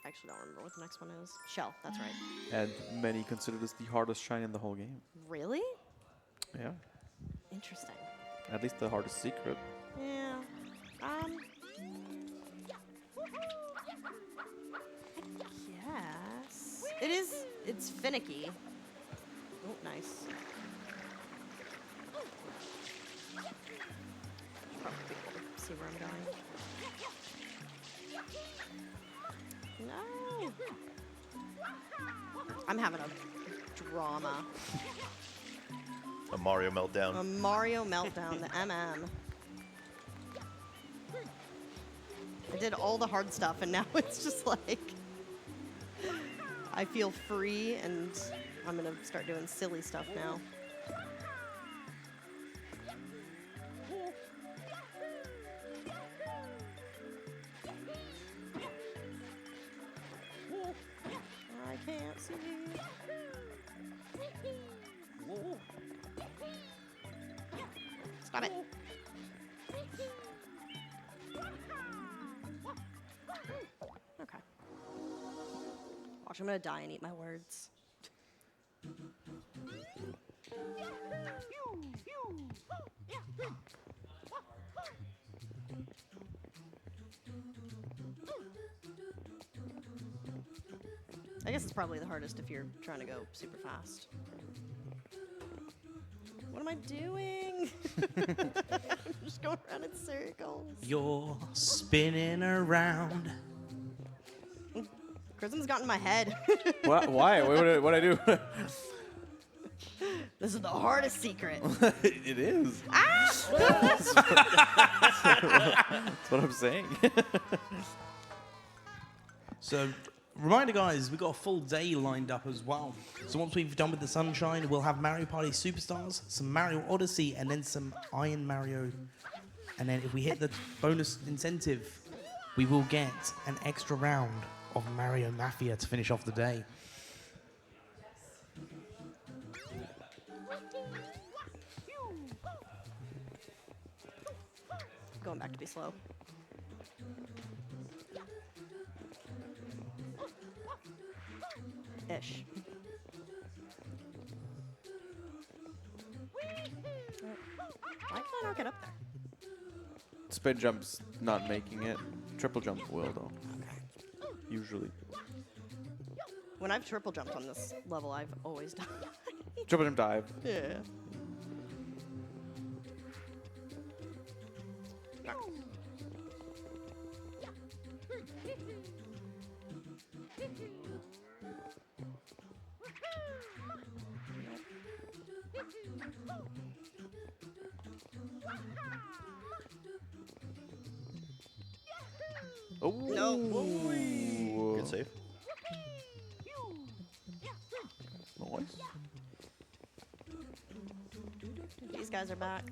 I actually don't remember what the next one is. Shell, that's right. And many consider this the hardest shine in the whole game. Really? Yeah. Interesting. At least the hardest secret. Yeah. Yes. It is. It's finicky. Oh, nice. Should probably be able to see where I'm going. No. I'm having a drama. A Mario meltdown. A Mario meltdown, the MM. I did all the hard stuff, and now it's just like I feel free, and I'm gonna start doing silly stuff now. I can't see. Stop it. Okay. Watch, I'm gonna die and eat my words. I guess it's probably the hardest if you're trying to go super fast. What am I doing? I'm just going around in circles. You're spinning around. Chrism's got in my head. What? Why? What I do? This is the hardest secret. It is. Ah! That's what I'm saying. So, reminder, guys, we've got a full day lined up as well. So once we've done with the Sunshine, we'll have Mario Party Superstars, some Mario Odyssey, and then some Iron Mario. And then if we hit the bonus incentive, we will get an extra round of Mario Mafia to finish off the day. Going back to be slow. Ish. Why can I not get up there? Spin jump's not making it. Triple jump will though. Usually. When I've triple jumped on this level, I've always done. Triple jump dive. Yeah. Oh. No. Good save. Nice. These guys are back.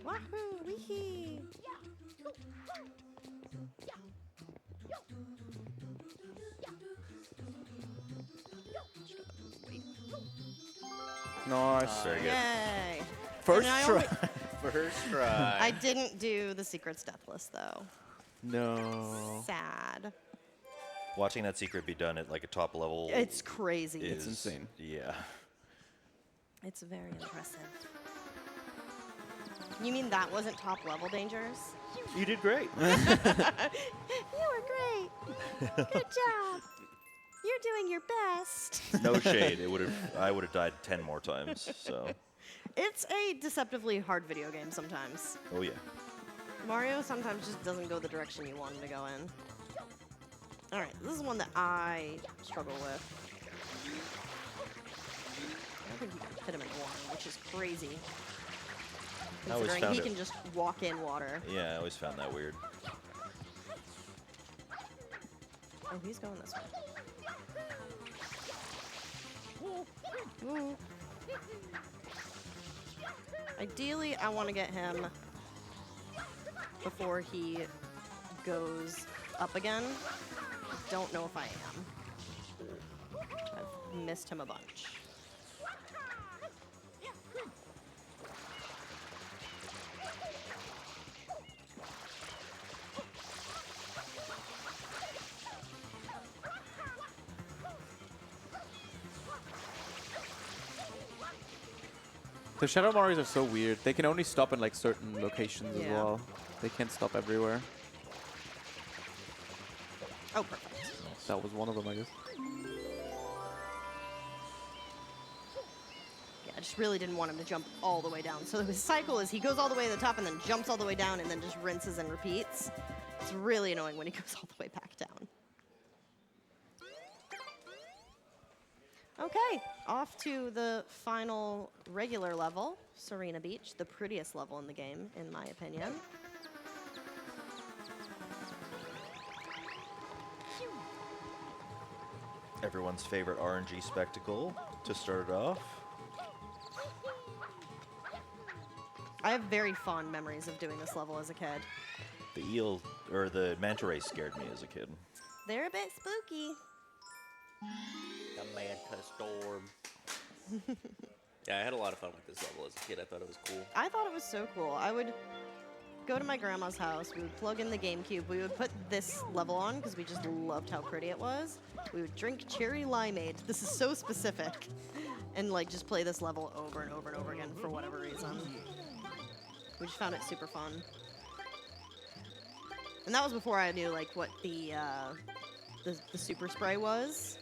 Wahoo! Weehee! Nice. Very good. Yay! First And I try. only- First try. I didn't do the secret's deathless though. No. Sad. Watching that secret be done at like a top level. It's crazy. is, insane. Yeah. It's very impressive. You mean that wasn't top level dangers? You did great. You were great. Good job. You're doing your best. No shade. I would have died 10 more times. So. It's a deceptively hard video game sometimes. Oh yeah. Mario sometimes just doesn't go the direction you want him to go in. Alright, this is one that I struggle with. I don't think you can fit him in water, which is crazy. I always Considering found he it- can just walk in water. Yeah, I always found that weird. Oh, he's going this way. Ooh. Ideally, I want to get him before he goes up again. I don't know if I am. I've missed him a bunch. The Shadow Maris are so weird. They can only stop in like certain locations as Yeah. well. They can't stop everywhere. Oh, perfect. That was one of them, I guess. Yeah, I just really didn't want him to jump all the way down. So his cycle is he goes all the way to the top and then jumps all the way down and then just rinses and repeats. It's really annoying when he goes all the way back down. Okay, off to the final regular level, Serena Beach, the prettiest level in the game, in my opinion. Everyone's favorite RNG spectacle to start it off. I have very fond memories of doing this level as a kid. The eel, or the manta ray scared me as a kid. They're a bit spooky. The Manta Storm. Yeah, I had a lot of fun with this level as a kid. I thought it was cool. I thought it was so cool. I would go to my grandma's house. We would plug in the GameCube. We would put this level on because we just loved how pretty it was. We would drink cherry limeade. This is so specific. And like just play this level over and over and over again for whatever reason. We just found it super fun. And that was before I knew like what the super spray was.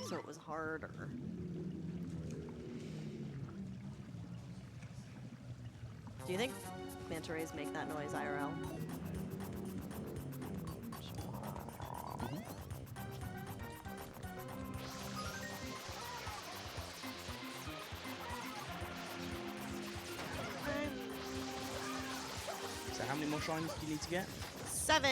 So it was harder. Do you think manta rays make that noise IRL? So how many more shines do you need to get? 7.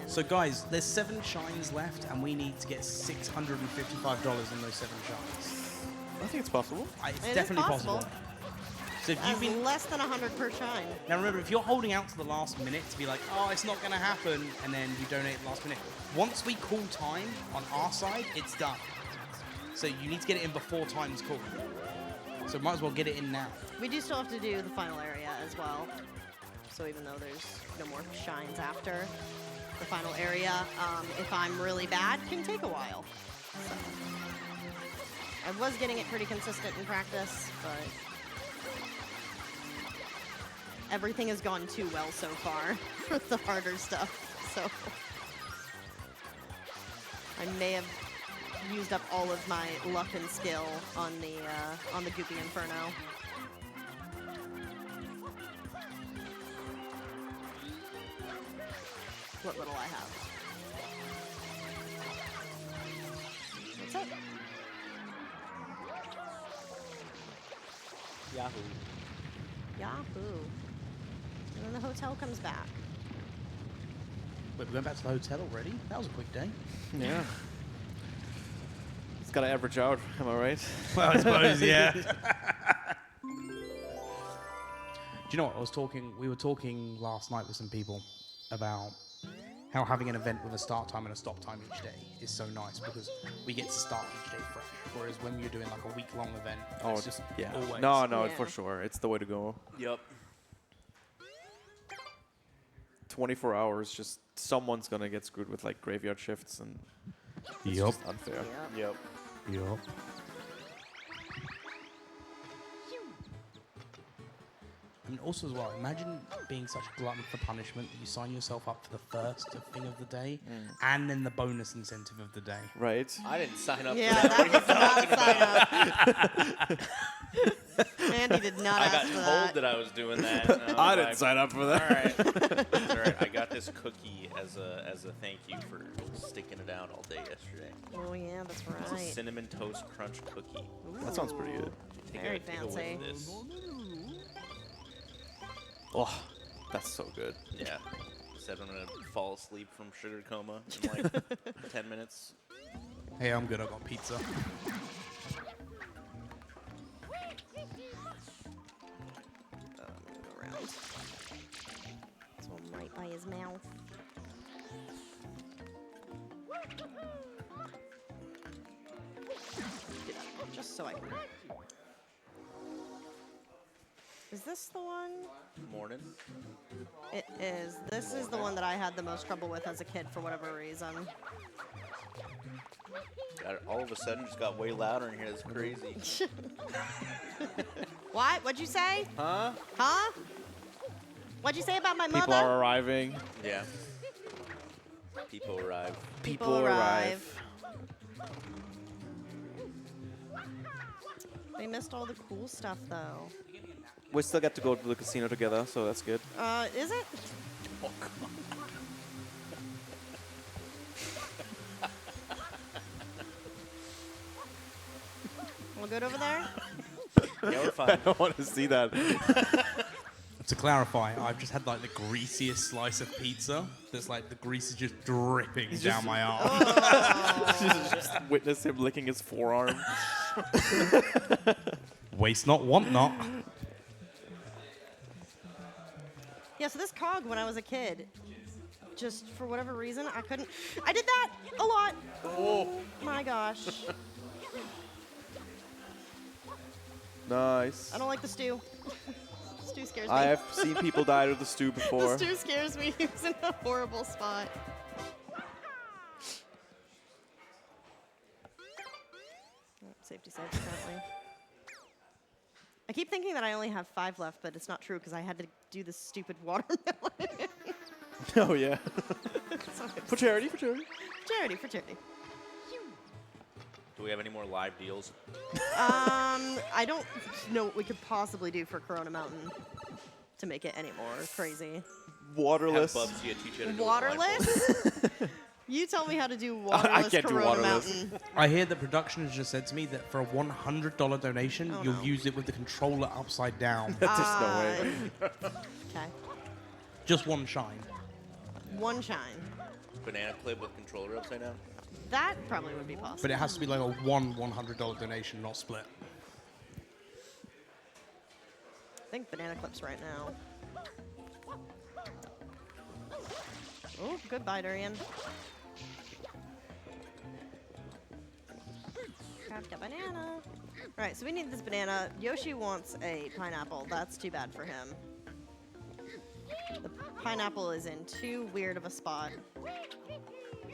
So guys, there's 7 shines left, and we need to get $655 in those 7 shines. I think it's possible. It's It is definitely possible. possible. So if That's you've been less than 100 per shine. now, remember, if you're holding out to the last minute to be like, oh, it's not going to happen, and then you donate at the last minute, once we call time on our side, it's done. So you need to get it in before time's called. So might as well get it in now. We do still have to do the final area as well. So even though there's no more shines after the final area, if I'm really bad, can take a while. So I was getting it pretty consistent in practice, but everything has gone too well so far for the harder stuff. So I may have used up all of my luck and skill on the Goopy Inferno. What little I have. What's up? Yahoo. Yahoo. And then the hotel comes back. Wait, we went back to the hotel already? That was a quick day. Yeah. It's got to average out, am I right? Well, I suppose, yeah. Do you know what? We were talking last night with some people about how having an event with a start time and a stop time each day is so nice because we get to start each day fresh. Whereas when you're doing like a week-long event, it's just yeah. always. No, Yeah. for sure. It's the way to go. Yep. 24 hours, just someone's going to get screwed with like graveyard shifts, and it's Yup. just unfair. Yep. Yep. Yup. I mean, also as well, imagine being such a glutton for punishment that you sign yourself up for the first thing of the day and then the bonus incentive of the day. Right? I didn't sign up Yeah, for that. that was not sign up. Andy did not I ask got for told that. that I was doing that. and I was didn't like, sign up for All that. right. It's all right. I got this cookie as a thank you for sticking it out all day yesterday. Oh yeah, that's It's a right. cinnamon toast crunch cookie. That sounds pretty good. Very Take a whiff fancy. of this. Oh, that's so good. Yeah. Said I'm gonna fall asleep from sugar coma in like 10 minutes. Hey, I'm good. I got pizza. Go around. This one right by his mouth. Just so I can. Is this the one? Morning. It is. This is the one that I had the most trouble with as a kid for whatever reason. All of a sudden, just got way louder in here. That's crazy. What? What'd you say? Huh? Huh? What'd you say about my People mother? are arriving. Yeah. People arrive. People arrive. We missed all the cool stuff, though. We still get to go to the casino together, so that's good. Is it? Oh, God. All good over there? Yeah, we're I fine. don't want to see that. To clarify, I've just had like the greasiest slice of pizza. That's like the grease is just dripping down my arm. Just witness him licking his forearm. Waste not, want not. Yeah, so this cog, when I was a kid, just for whatever reason, I couldn't. I did that a lot. Oh my gosh. Nice. I don't like the stew. Stew scares me. I have seen people die to the stew before. The stew scares me. It's in a horrible spot. Oh, safety save, apparently. I keep thinking that I only have 5 left, but it's not true because I had to do this stupid watermelon. Oh, yeah. So For charity, for charity. charity, for charity. Do we have any more live deals? I don't know what we could possibly do for Corona Mountain to make it any more crazy. Waterless. Have Bubsy teach you how to do a blindfold. Waterless? You tell me how to do waterless can't do Corona waterless. Mountain. I hear that production has just said to me that for a $100 donation, Oh, you'll no. use it with the controller upside down. There's no way. Okay. Just one shine. One shine. Banana clip with controller upside down. That probably would be possible. But it has to be like a $100 donation, not split. I think banana clips right now. Oh, goodbye, Durian. Grab the banana. All right, so we need this banana. Yoshi wants a pineapple. That's too bad for him. The pineapple is in too weird of a spot.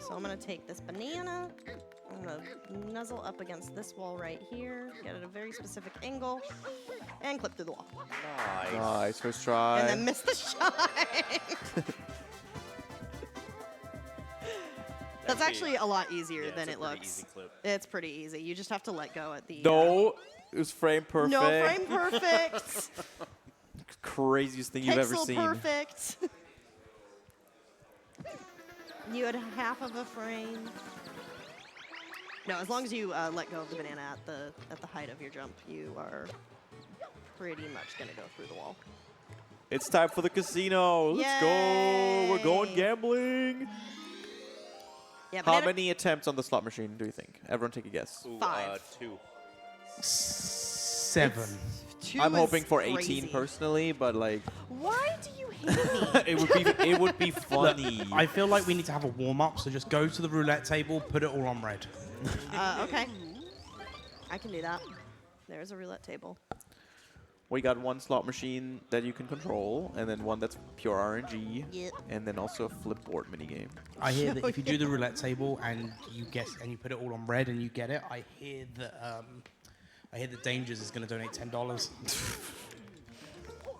So I'm gonna take this banana. I'm gonna nuzzle up against this wall right here, get at a very specific angle, and clip through the wall. Nice. Nice, first try. And then miss the shine. That's actually a lot easier than it looks. Easy clip. It's pretty easy. You just have to let go at the. No, it was frame perfect. No frame perfect. Craziest thing you've ever Pixel seen. perfect. You had half of a frame. No, as long as you let go of the banana at the height of your jump, you are pretty much gonna go through the wall. It's time for the casino. Let's go. We're going Yay. gambling. Yeah, How banana- many attempts on the slot machine do you think? Everyone take a guess. Ooh, 5. 2. 7. Two I'm is hoping for 18 crazy. personally, but like Why do you hate me? it would be funny. I feel like we need to have a warm-up, so just go to the roulette table, put it all on red. Okay. I can do that. There's a roulette table. We got one slot machine that you can control, and then one that's pure RNG, Yep. and then also a flipboard minigame. I hear that if you do the roulette table and you guess and you put it all on red and you get it, I hear that Dangers is going to donate $10.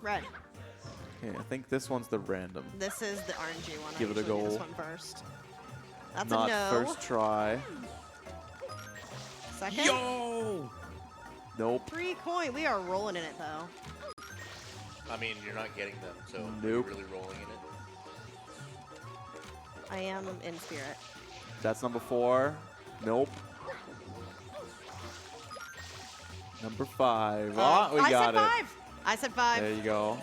Red. Okay, I think this one's the random. This is the RNG one. Give I it a usually do this go. one first. That's Not a no. first try. Second. Yo! Nope. 3 coin. We are rolling in it though. I mean, you're not getting them, so Nope. you're really rolling in it. I am in spirit. That's number 4. Nope. Number 5. Ah, we I got said it. 5. I said 5. There you go.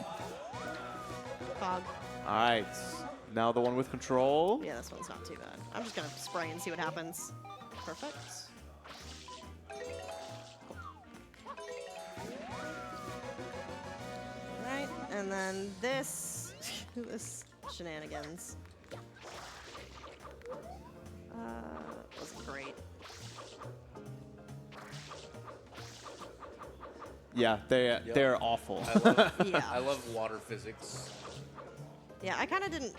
Fog. All right. Now the one with control. Yeah, this one's not too bad. I'm just gonna spray and see what happens. Perfect. Right, and then this, this shenanigans. Wasn't great. Yeah, they're awful. I love, Yeah. I love water physics. Yeah, I kind of didn't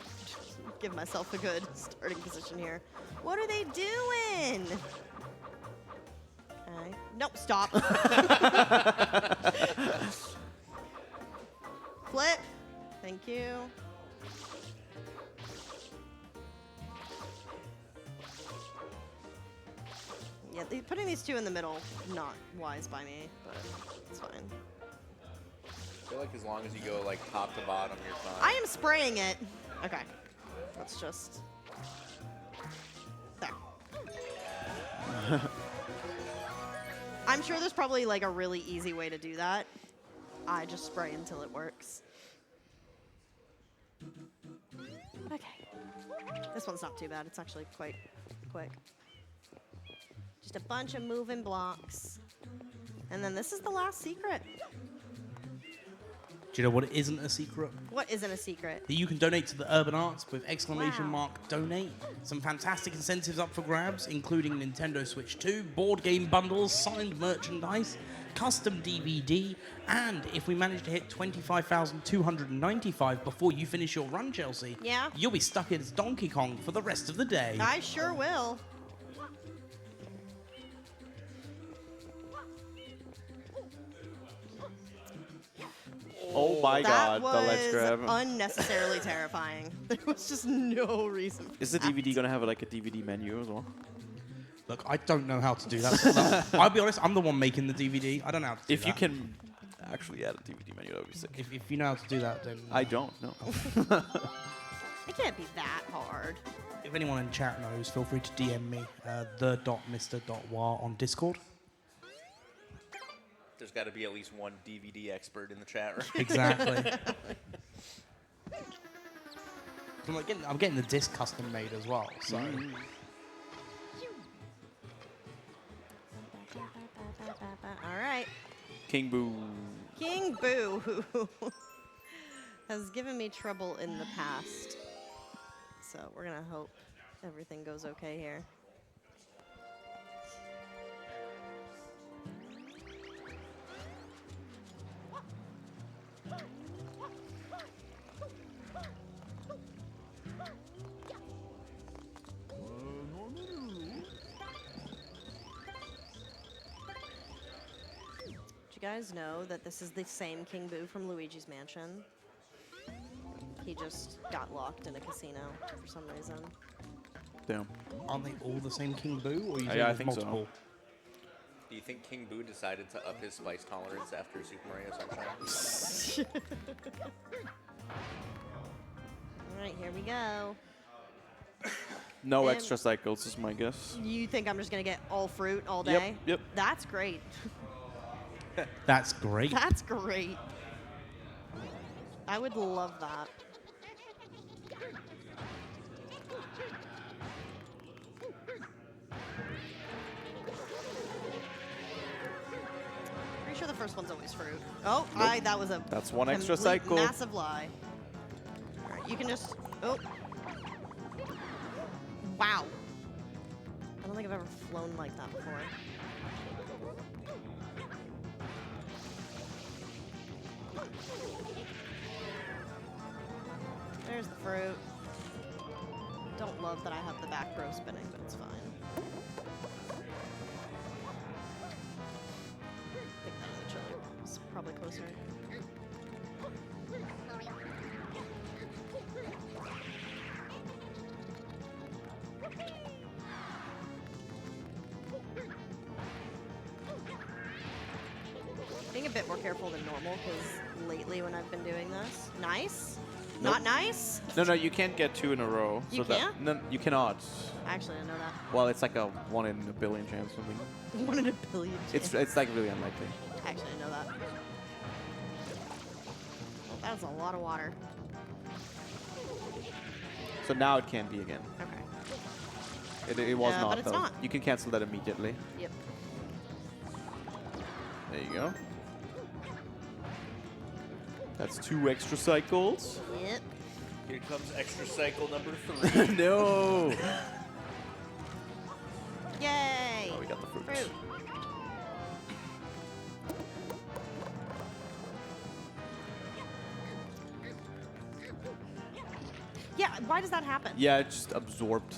give myself a good starting position here. What are they doing? Okay. Nope, stop. Flip. Thank you. Yeah, putting these two in the middle, not wise by me, but it's fine. I feel like as long as you go like top to bottom, you're fine. I am spraying it. Okay. Let's just... There. I'm sure there's probably like a really easy way to do that. I just spray until it works. Okay. This one's not too bad. It's actually quite quick. Just a bunch of moving blocks. And then this is the last secret. Do you know what isn't a secret? What isn't a secret? That you can donate to the Urban Arts with exclamation Wow. mark donate. Some fantastic incentives up for grabs, including Nintendo Switch 2, board game bundles, signed merchandise, custom DVD, and if we manage to hit 25,295 before you finish your run, Chelsea, Yeah? you'll be stuck as Donkey Kong for the rest of the day. I sure will. Oh my That god, was the let's grab. unnecessarily terrifying. There was just no reason for Is the that. DVD gonna have like a DVD menu as well? Look, I don't know how to do that. I'll be honest, I'm the one making the DVD. I don't know how to do If that. you can actually add a DVD menu, that would be sick. If you know how to do that, then... I don't know. It can't be that hard. If anyone in chat knows, feel free to DM me, the.mr.wa on Discord. There's got to be at least one DVD expert in the chat room. Exactly. I'm getting the disc custom made as well, so... All right. King Boo. King Boo, who has given me trouble in the past. So we're going to hope everything goes okay here. Did you guys know that this is the same King Boo from Luigi's Mansion? He just got locked in a casino for some reason. Damn. Aren't they all the same King Boo, or you Yeah, I there's think so. multiple? Do you think King Boo decided to up his spice tolerance after Super Mario Sunshine? All right, here we go. No And- extra cycles is my guess. You think I'm just going to get all fruit all Yep, day? yep. That's great. That's great. That's great. I would love that. Pretty sure the first one's always fruit. Oh, that was a That's one extra complete cycle. massive lie. All right, you can just. Oh. Wow. I don't think I've ever flown like that before. There's the fruit. Don't love that I have the back row spinning, but it's fine. I think that other chili was probably closer. Being a bit more careful than normal, because lately when I've been doing this, nice? Nope. Not nice? No, no, you can't get two in a row. You that, can't? No, you cannot. Actually, I know that. Well, it's like a 1 in a billion chance or something. 1 in a billion. It's like really unlikely. Actually, I know that. Well, that was a lot of water. So now it can be again. Okay. It was not, but it's though. not. You can cancel that immediately. Yep. There you go. That's 2 extra cycles. Yep. Here comes extra cycle number 3. No! Yay! Oh, we got the fruit. Fruit. Yeah, why does that happen? Yeah, it just absorbed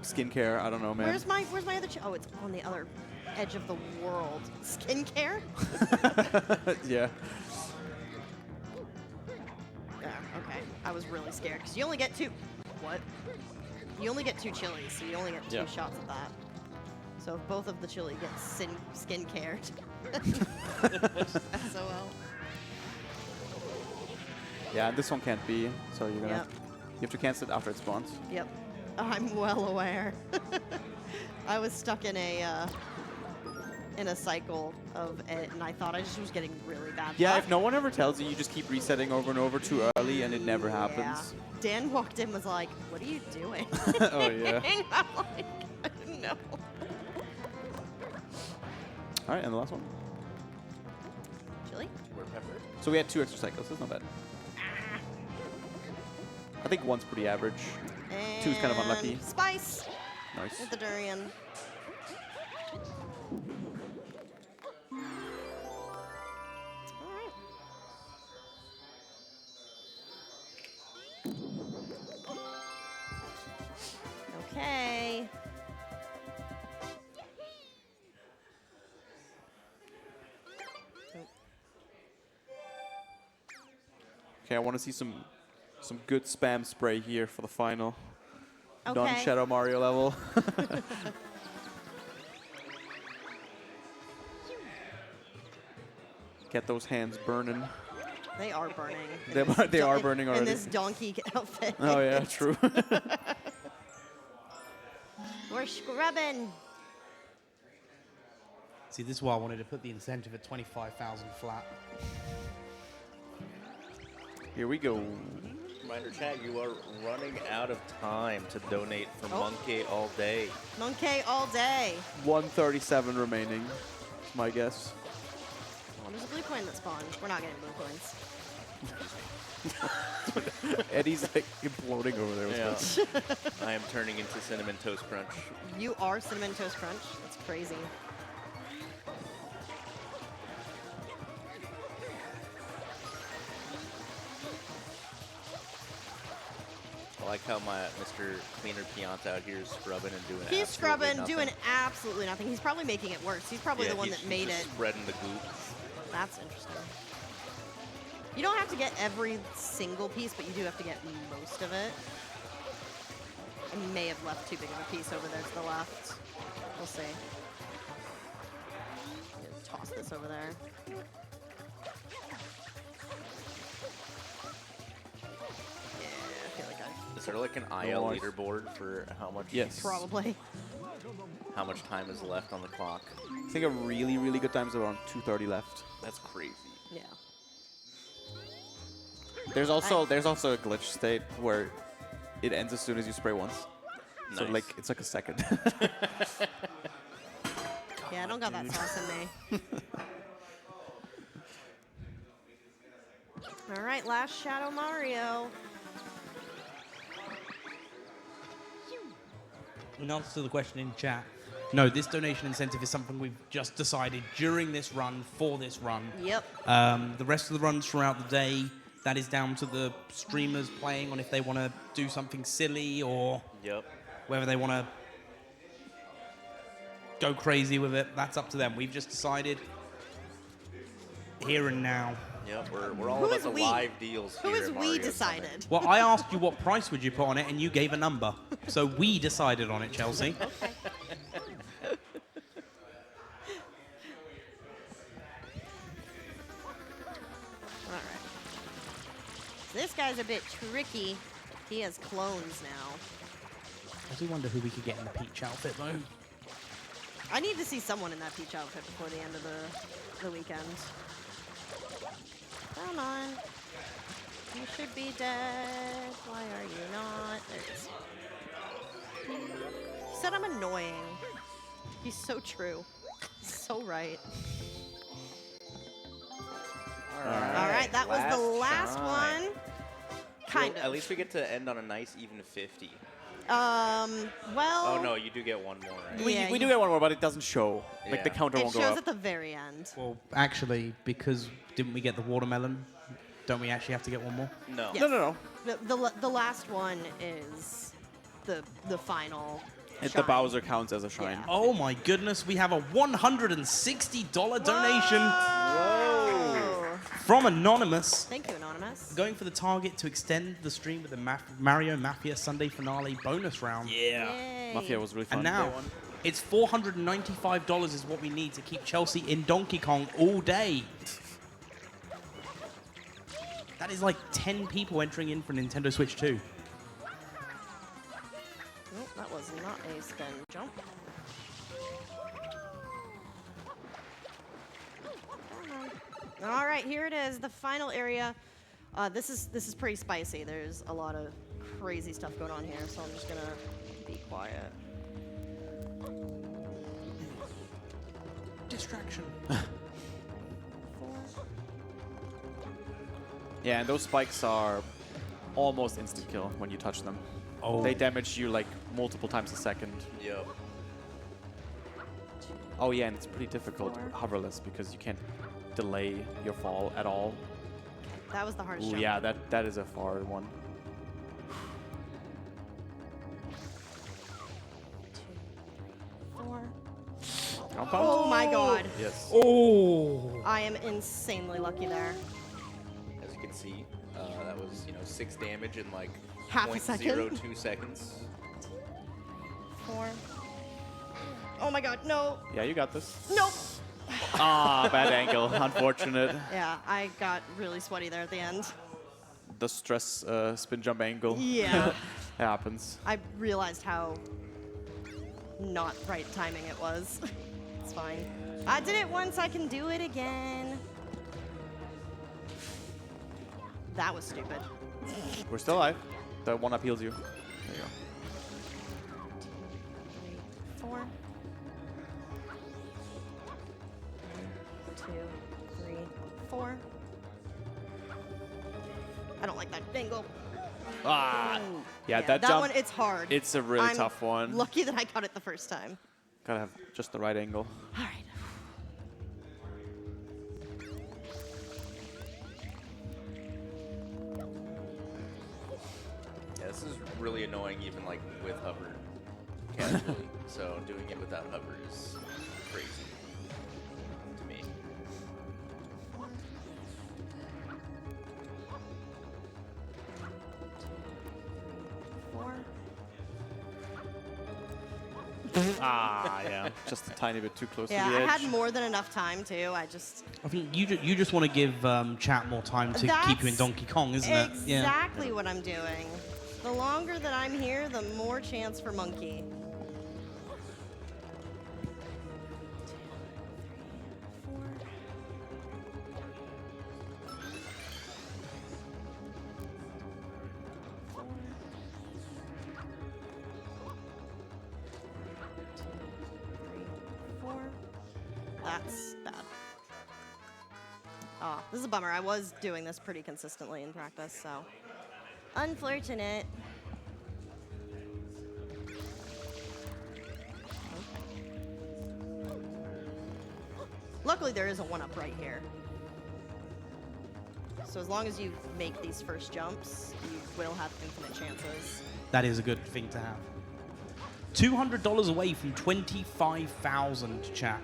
skincare. I don't know, man. Where's my other Oh, it's on the other edge of the world. Skincare? Yeah. Yeah, okay. I was really scared because you only get 2. What? You only get 2 chilies, so you only get 2 Yeah. shots of that. So if both of the chili get skin cared. SOL. Yeah, and this one can't be, so you're gonna Yep. you have to cancel it after it spawns. Yep. I'm well aware. I was stuck in a cycle of it, and I thought I just was getting really bad Yeah, luck. if no one ever tells you, you just keep resetting over and over too early, and it never Yeah. happens. Dan walked in, was like, "What are you doing?" Oh, yeah. I'm like, I didn't know. All right, and the last one. Chili? So we had 2 extra cycles. That's not bad. I think 1's pretty average. 2's kind of unlucky. And Spice Nice. with the durian. Alright. Okay. Okay, I want to see some good spam spray here for the final. Okay. Non-Shadow Mario level. Get those hands burning. They are burning. They are burning In already. this donkey outfit. Oh yeah, true. We're scrubbing. See, this is why I wanted to put the incentive at 25,000 flat. Here we go. Reminder chat, you are running out of time to donate for Oh. Monkey all day. Monkey all day. 137 remaining. Is my guess. Oh, there's a blue coin that spawned. We're not getting blue coins. Eddie's like imploding over there. With Yeah. I am turning into Cinnamon Toast Crunch. You are Cinnamon Toast Crunch. That's crazy. I like how my Mr. Cleaner Pianta out here is scrubbing and doing He's absolutely scrubbing, nothing. doing absolutely nothing. He's probably making it worse. He's probably Yeah, the one he's that made just it. spreading the goop. That's interesting. You don't have to get every single piece, but you do have to get most of it. I may have left too big of a piece over there to the left. We'll see. I'm gonna toss this over there. Yeah, I feel like I Is there like an IL Nice. leaderboard for how much Yes. probably. how much time is left on the clock? I think a really, really good time's around 2:30 left. That's crazy. Yeah. There's also a glitch state where it ends as soon as you spray once. So Nice. like it's like a second. Yeah, I don't got that sauce in me. All right, last Shadow Mario. In answer to the question in chat, no, this donation incentive is something we've just decided during this run for this run. Yep. The rest of the runs throughout the day, that is down to the streamers playing on if they want to do something silly or Yep. whether they want to go crazy with it. That's up to them. We've just decided here and now. Yep. We're all Who about is the we? live deals Who here is at we Mario decided? Summit. Well, I asked you what price would you put on it, and you gave a number. So we decided on it, Chelsea. Okay. All right. This guy's a bit tricky. He has clones now. I do wonder who we could get in the Peach outfit, though. I need to see someone in that Peach outfit before the end of the weekend. Come on. You should be dead. Why are you not? There it is. He said I'm annoying. He's so true. He's so right. All right, that was the last time. one. Kind of. At least we get to end on a nice even 50. Well. Oh no, you do get one more, right? Yeah, we do get one more, but it doesn't show. Like the Yeah. counter It won't go shows up. at the very end. Well, actually, because didn't we get the watermelon Don't we actually have to get one more? No. Yes. No. The last one is the final. The shine. Bowser counts as a shrine. Yeah. Oh my goodness, we have a $160 donation Whoa. from Anonymous. Thank you, Anonymous. Going for the target to extend the stream with the Mario Mafia Sunday Finale bonus round. Yeah. Yay. Mafia was really fun. And now, it's $495 is what we need to keep Chelsea in Donkey Kong all day. That is like 10 people entering in for Nintendo Switch 2. Nope, that was not a spin jump. All right, here it is, the final area. This is pretty spicy. There's a lot of crazy stuff going on here, so I'm just gonna be quiet. Distraction. Yeah, and those spikes are almost instant kill when you touch them. Oh. They damage you like multiple times a second. Yep. Oh yeah, and it's pretty difficult hoverless because you can't delay your fall at all. That was the hardest Ooh, jump. yeah, that is a far one. 2, 3, 4. Compound? Oh my god. Yes. Oh. I am insanely lucky there. As you can see, that was 6 damage in like Half a second. 0.02 seconds. 4. Oh my god, no. Yeah, you got this. Nope. Ah, bad angle. Unfortunate. Yeah, I got really sweaty there at the end. The stress spin jump angle. Yeah. happens. I realized how not right timing it was. It's fine. I did it once, I can do it again. That was stupid. We're still alive. The one up heals you. There you go. 2, 3, 4. 2, 3, 4. I don't like that angle. Ah, Ooh. yeah, that jump. one, it's hard. It's a really I'm tough one. Lucky that I got it the first time. Gotta have just the right angle. All right. Yeah, this is really annoying even like with hover casually. So doing it without hover is crazy to me. Ah, yeah. Just a tiny bit too close Yeah, to the I edge. had more than enough time too. I just I think you just want to give chat more time to keep you in That's Donkey Kong, isn't it? exactly what I'm doing. The longer that I'm here, the more chance for monkey. 2, 3, 4. That's bad. Oh, this is a bummer. I was doing this pretty consistently in practice, so unfortunate. Luckily, there is a one-up right here. So as long as you make these first jumps, you will have infinite chances. That is a good thing to have. $200 away from 25,000 chat.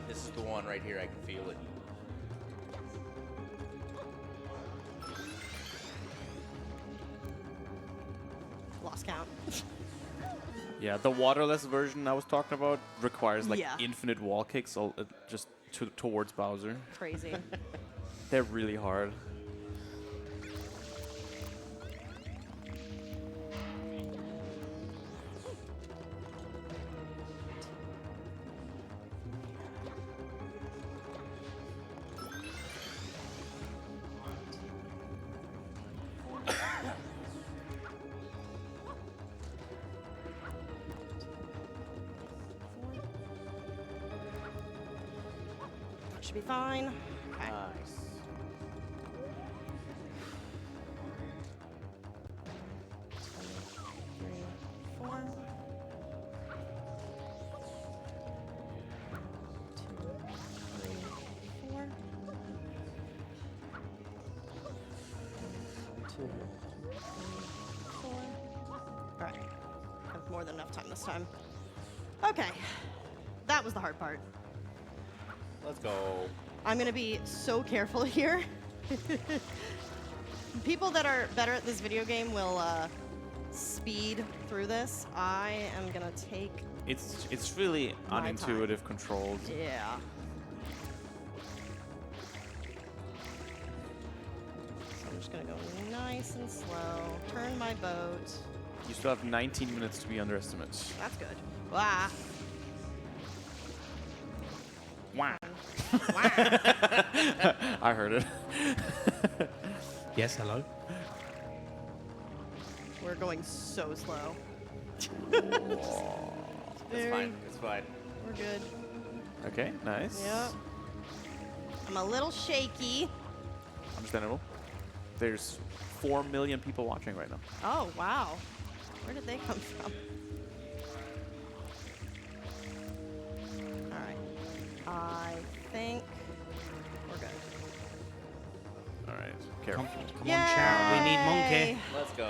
This is the one right here. I can feel it. Lost count. Yeah, the waterless version I was talking about requires like Yeah. infinite wall kicks just towards Bowser. Crazy. They're really hard. That should be fine. Okay. Nice. 4. 2, 3, 4. 2, 3, 4. All right. I have more than enough time this time. Okay. That was the hard part. Let's go. I'm going to be so careful here. People that are better at this video game will speed through this. I am going to take... It's really My unintuitive controls. Yeah. So I'm just going to go nice and slow. Turn my boat. You still have 19 minutes to be underestimate. That's good. Wow. Wow. Wow. I heard it. Yes, hello. We're going so slow. It's Very- fine. It's fine. We're good. Okay, nice. Yep. I'm a little shaky. Understandable. There's 4 million people watching right now. Oh, wow. Where did they come from? All right. I think we're good. All right, careful. Come on, chat. We need Monkey. Let's go.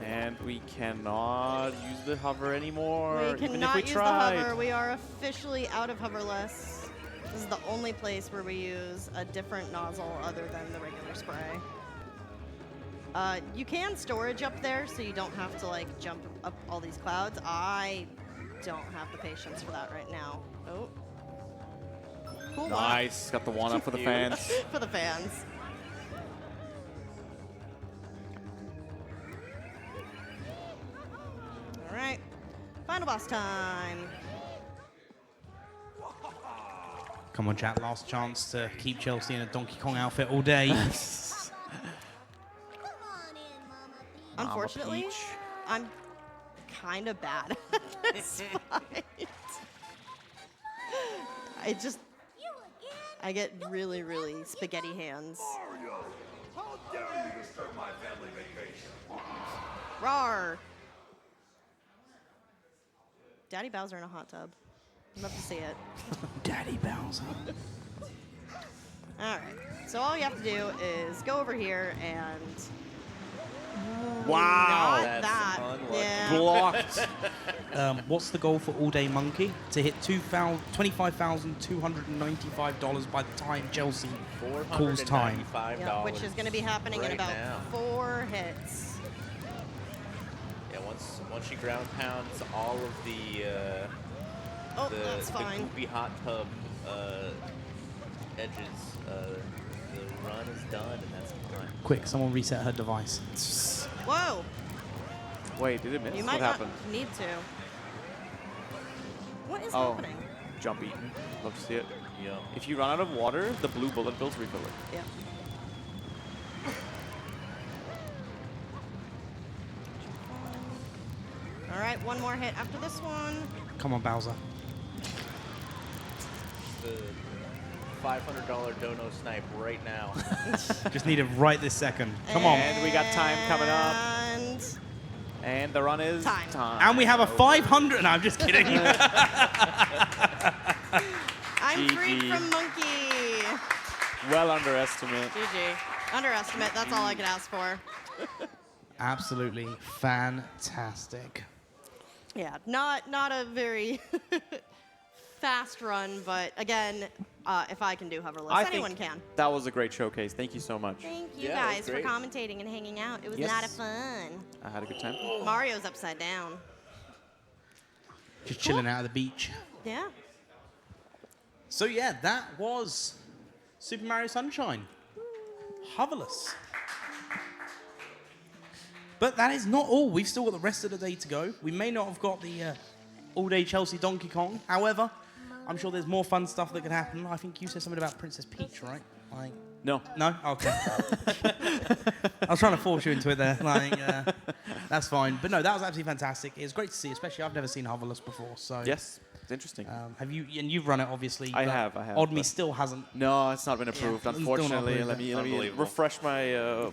And we cannot use the hover anymore. We even if cannot we use tried. the hover. We are officially out of hoverless. This is the only place where we use a different nozzle other than the regular spray. You can storage up there, so you don't have to like jump up all these clouds. I don't have the patience for that right now. Oh. Cool. one. Nice, got the one up for the fans. For the fans. All right. Final boss time. Come on, chat. Last chance to keep Chelsea in a Donkey Kong outfit all day. Come on in, Mama Peach. Unfortunately, Peach. I'm kind of bad at this fight. I just, You again? I get really, really spaghetti hands. How dare you disturb my family vacation? Rawr! Daddy Bowser in a hot tub. I'd love to see it. Daddy Bowser. All right. So all you have to do is go over here and. Wow. Not That's that. unlucky. Yeah. Blocked. What's the goal for All Day Monkey? To hit $25,295 by the time Chelsea calls time. $495. Yeah, which is going to be happening in right about now. 4 hits. Yeah, once she ground pounds all of the Oh, that's fine. goopy hot tub edges, the run is done, and that's fine. Quick, someone reset her device. Whoa! Wait, did it miss? You What might happened? not need to. What is Oh. happening? Jump eaten. Love to see it. Yeah. If you run out of water, the blue bullet bills refill it. Yeah. All right, one more hit after this one. Come on, Bowser. The $500 dono snipe right now. Just need it right this second. Come on. And we got time coming up. And And the run is Time. And we have a 500. No, I'm just kidding. I'm freed GG. from Monkey. well underestimate. GG. Underestimate, that's all I could ask for. Absolutely fantastic. Yeah, not a very fast run, but again, if I can do hoverless, I anyone think can. that was a great showcase. Thank you so much. Thank you Yeah, that was guys for great. commentating and hanging out. It was Yes. a lot of fun. I had a good time. Mario's upside down. Just chilling out at the beach. Yeah. So yeah, that was Super Mario Sunshine. Hoverless. But that is not all. We've still got the rest of the day to go. We may not have got the all-day Chelsea Donkey Kong. However, I'm sure there's more fun stuff that could happen. I think you said something about Princess Peach, right? Like, No. no? Okay. I was trying to force you into it there. Like, that's fine. But no, that was absolutely fantastic. It was great to see, especially I've never seen hoverless before. So Yes. It's interesting. Have you? And you've run it, obviously. I but have. Oddme but- still hasn't. No, it's not been approved, it's still not unfortunately. approved, Let me Unbelievable. refresh my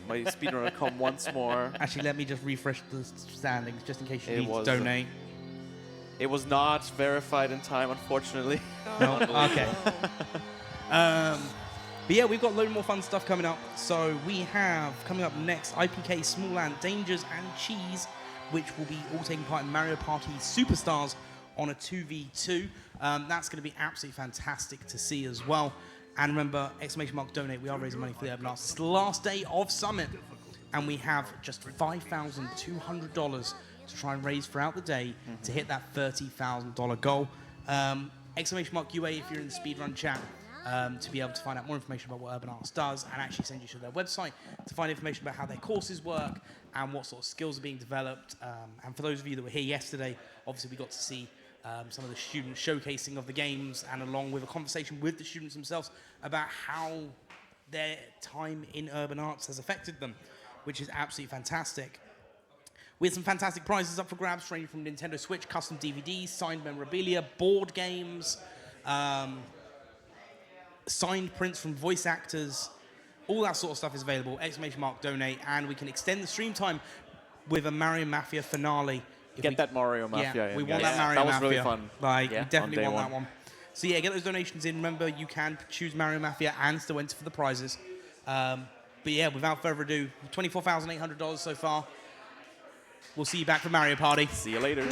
my speedrunner com once more. Actually, let me just refresh the standings just in case you It need to was, donate. It was not verified in time, unfortunately. No. Okay. But yeah, we've got a load more fun stuff coming up. So we have coming up next IPK Small Land Dangers and Cheese, which will be all taking part in Mario Party Superstars on a 2v2. That's going to be absolutely fantastic to see as well. And remember, !donate. We are raising money for the Urban Arts. It's the last day of Summit, and we have just $5,200 to try and raise throughout the day to hit that $30,000 goal. !UA if you're in the speedrun chat. To be able to find out more information about what Urban Arts does and actually send you to their website to find information about how their courses work and what sort of skills are being developed. And for those of you that were here yesterday, obviously we got to see some of the students showcasing of the games and along with a conversation with the students themselves about how their time in Urban Arts has affected them, which is absolutely fantastic. We had some fantastic prizes up for grabs, ranging from Nintendo Switch, custom DVDs, signed memorabilia, board games, signed prints from voice actors, all that sort of stuff is available. !donate, and we can extend the stream time with a Mario Mafia finale. Get that Mario Mafia. Yeah, we in, want guys. that Mario That was Mafia. really fun. Like, Yeah, we definitely on day want that one. So yeah, get those donations in. Remember, you can choose Mario Mafia and still enter for the prizes. But yeah, without further ado, $24,800 so far. We'll see you back for Mario Party. See you later.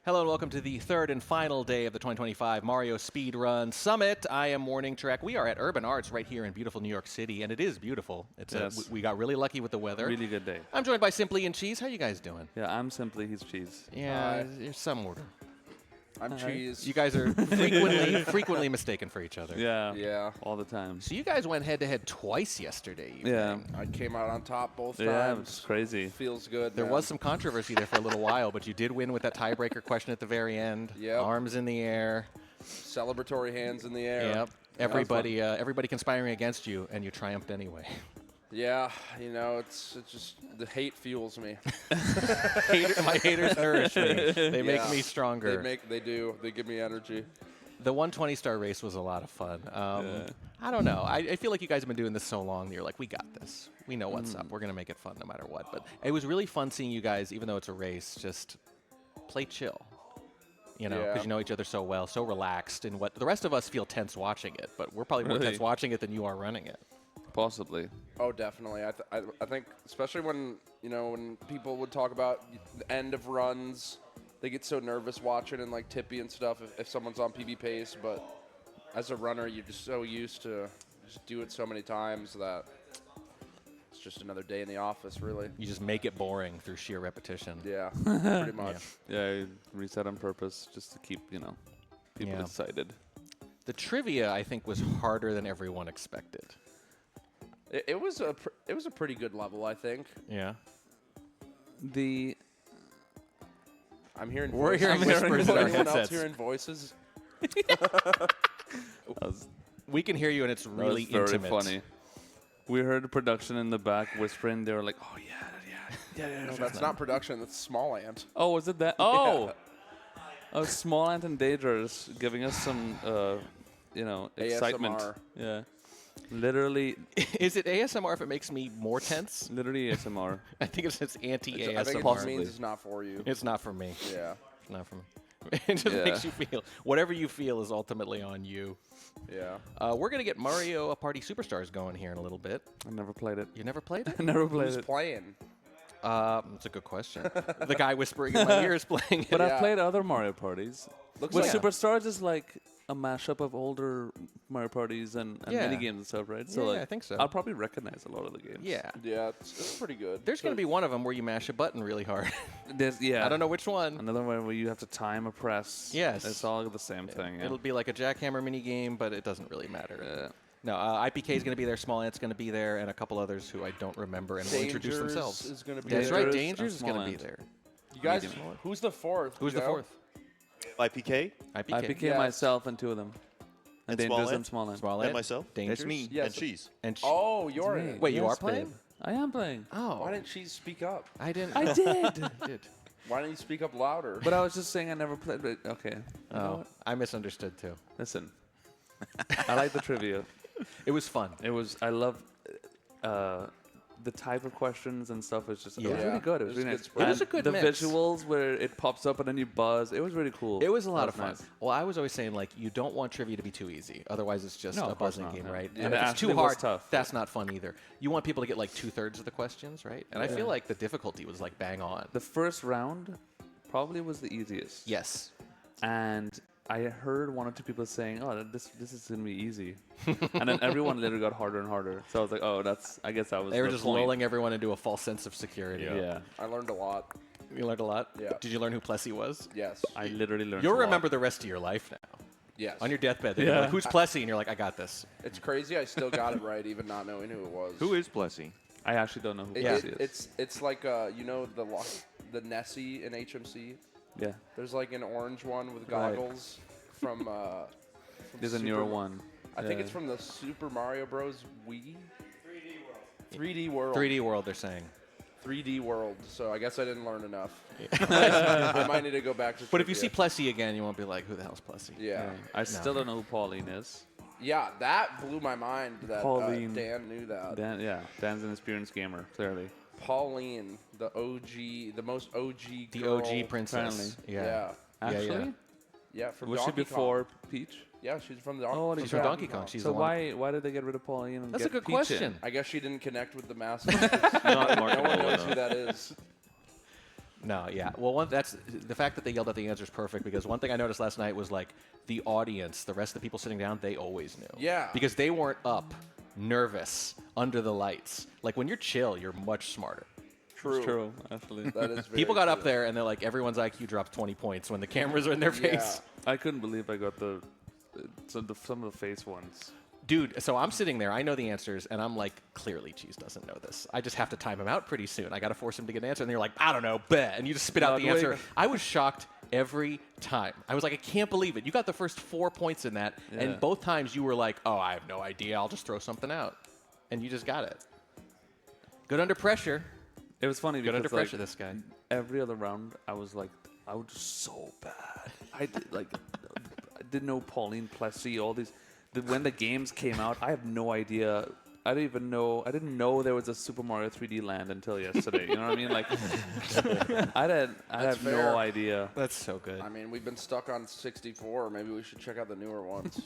Hello and welcome to the third and final day of the 2025 Mario Speedrun Summit. I am Morning Trek. We are at Urban Arts right here in beautiful New York City, and it is beautiful. It's we got really lucky with the weather. Really good day. I'm joined by Simply and Cheese. How you guys doing? Yeah, I'm Simply, he's Cheese. Yeah, there's some order. I'm Cheese. You guys are frequently mistaken for each other. Yeah, all the time. So you guys went head-to-head twice yesterday evening. Yeah. I came out on top both times. Yeah, it's crazy. Feels good. There man. was some controversy there for a little while, but you did win with that tiebreaker question at the very end. Yep. Arms in the air. Celebratory hands in the air. Yep. Everybody conspiring against you, and you triumphed anyway. Yeah, you know, it's just the hate fuels me. My haters nourish me. They make me stronger. They do. They give me energy. The 120-star race was a lot of fun. I don't know. I feel like you guys have been doing this so long that you're like, we got this. We know what's up. We're going to make it fun no matter what. But it was really fun seeing you guys, even though it's a race, just play chill. You know, because you know each other so well, so relaxed. And what the rest of us feel tense watching it, but we're probably more tense watching it than you are running it. Possibly. Oh, definitely. I think, especially when people would talk about the end of runs, they get so nervous watching and like tippy and stuff if someone's on PB pace. But as a runner, you're just so used to just do it so many times that it's just another day in the office, really. You just make it boring through sheer repetition. Yeah, pretty much. Yeah, I reset on purpose just to keep, people excited. The trivia, I think, was harder than everyone expected. It was a pretty good level, I think. Yeah. I'm hearing We're voices. hearing whispers in our Anyone else headsets. hearing voices? We can hear you, and it's really very intimate. funny. We heard the production in the back whispering. They were like, "Oh yeah." No, that's not production. That's small ant. Oh, was it that? Oh, Small Ant and Dangerous giving us some, excitement. ASMR. Yeah, literally, Is it ASMR if it makes me more tense? literally ASMR. I think it's anti-ASMR. I think it just means it's not for you. It's not for me. Yeah. It's not for me. It just makes you feel. Whatever you feel is ultimately on you. Yeah. We're going to get Mario Party Superstars going here in a little bit. I never played it. You never played it? I never played Who's it. playing? That's a good question. The guy whispering in my ear is playing it. But I've played other Mario parties. Looks Well, like- Superstars is like a mashup of older Mario parties and mini games and stuff, right? So Yeah, like, I think so. I'll probably recognize a lot of the games. Yeah. Yeah, it's pretty good. There's going to be one of them where you mash a button really hard. Yeah. I don't know which one. Another one where you have to time a press. Yes. It's all the same thing. Yeah. It'll be like a jackhammer mini game, but it doesn't really matter. No, IPK is going to be there, Small Ant's going to be there, and a couple others who I don't remember and will introduce Dangers themselves. is gonna be That's there. right, Dangers is Small going to be Ant. there. You guys, who's the fourth? Who's you the know? fourth? IPK IPK. IPK myself and two of them. And Dangerous Small Ant? and Small Ant. Small and Ant. myself. Dangers. That's me. Yes. And cheese. And Oh, you're me. in. wait, you Yes, are playing? babe. I am playing. Oh, Why didn't she speak up? I didn't. I did. did. Why didn't you speak up louder? But I was just saying I never played. But okay. You know Oh, what? I misunderstood too. Listen. I like the trivia. It was fun. I love the type of questions and stuff. It was Yeah. really good. It was It was really good nice. spread. It was a good the mix. visuals where it pops up and then you buzz. It was really cool. It was a lot That of fun. nice. Well, I was always saying, like, you don't want trivia to be too easy. Otherwise, it's just No, a of course buzzing not, game, no. right? Yeah. And if It it's too actually was hard, tough. that's not fun either. You want people to get, like, 2/3 of the questions, right? And I feel like the difficulty was, like, bang on. The first round probably was the easiest. Yes. And I heard one or two people saying, "Oh, this is gonna be easy," and then everyone literally got harder and harder. So I was like, "Oh, I guess that was." They were the just point. lulling everyone into a false sense of security. Yeah. I learned a lot. You learned a lot? Yeah. Did you learn who Plessy was? Yes. I literally learned. You'll a lot. remember the rest of your life now. Yes. On your deathbed, they're like, who's Plessy? And you're like, I got this. It's crazy. I still got it right, even not knowing who it was. Who is Plessy? I actually don't know who It, Plessy is. it's like the Nessie in HMC. Yeah. There's like an orange one with goggles from. There's a newer one. I think Yeah. it's from the Super Mario Bros. Wii. 3D World. 3D World, they're saying. 3D World. So I guess I didn't learn enough. I might need to go back to. But if you see trivia. Plessy again, you won't be like, who the hell's Plessy? Yeah. I still don't know who Pauline is. Yeah, that blew my mind. That Pauline. Dan knew that. Dan's an experienced gamer, clearly. Pauline, the OG, the most OG. The girl. OG princess. Yeah. Yeah. Actually, Yeah, from was she Donkey before Kong. Peach? Yeah, she's from the. Oh, She's from Donkey Kong. She's So the one. why did they get rid of Pauline? And That's a get good Peach question. in? I guess she didn't connect with the masses. Not No one marketable knows who enough. that is. No, yeah. Well, that's the fact that they yelled out the answer is perfect because one thing I noticed last night was like the audience, the rest of the people sitting down, they always knew. Yeah. Because they weren't up, nervous, under the lights. Like when you're chill, you're much smarter. True. It's true, actually. That is very People got up true. there and they're like, everyone's IQ dropped 20 points when the cameras are in their face. I couldn't believe I got some of the face ones. Dude, so I'm sitting there, I know the answers, and I'm like, clearly Cheese doesn't know this. I just have to time him out pretty soon. I got to force him to get an answer, and they're like, I don't know, bet. And you just spit out the answer. I was shocked every time. I was like, I can't believe it. You got the first 4 points in that, and both times you were like, oh, I have no idea. I'll just throw something out. And you just got it. Good under pressure. It was funny Good because under pressure, this guy. every other round, I was like, I was just so bad. I didn't know Pauline Plessis, all these. When the games came out, I have no idea. I didn't know there was a Super Mario 3D Land until yesterday. You know what I mean? Like, I had fair. no idea. That's so good. I mean, we've been stuck on 64. Maybe we should check out the newer ones.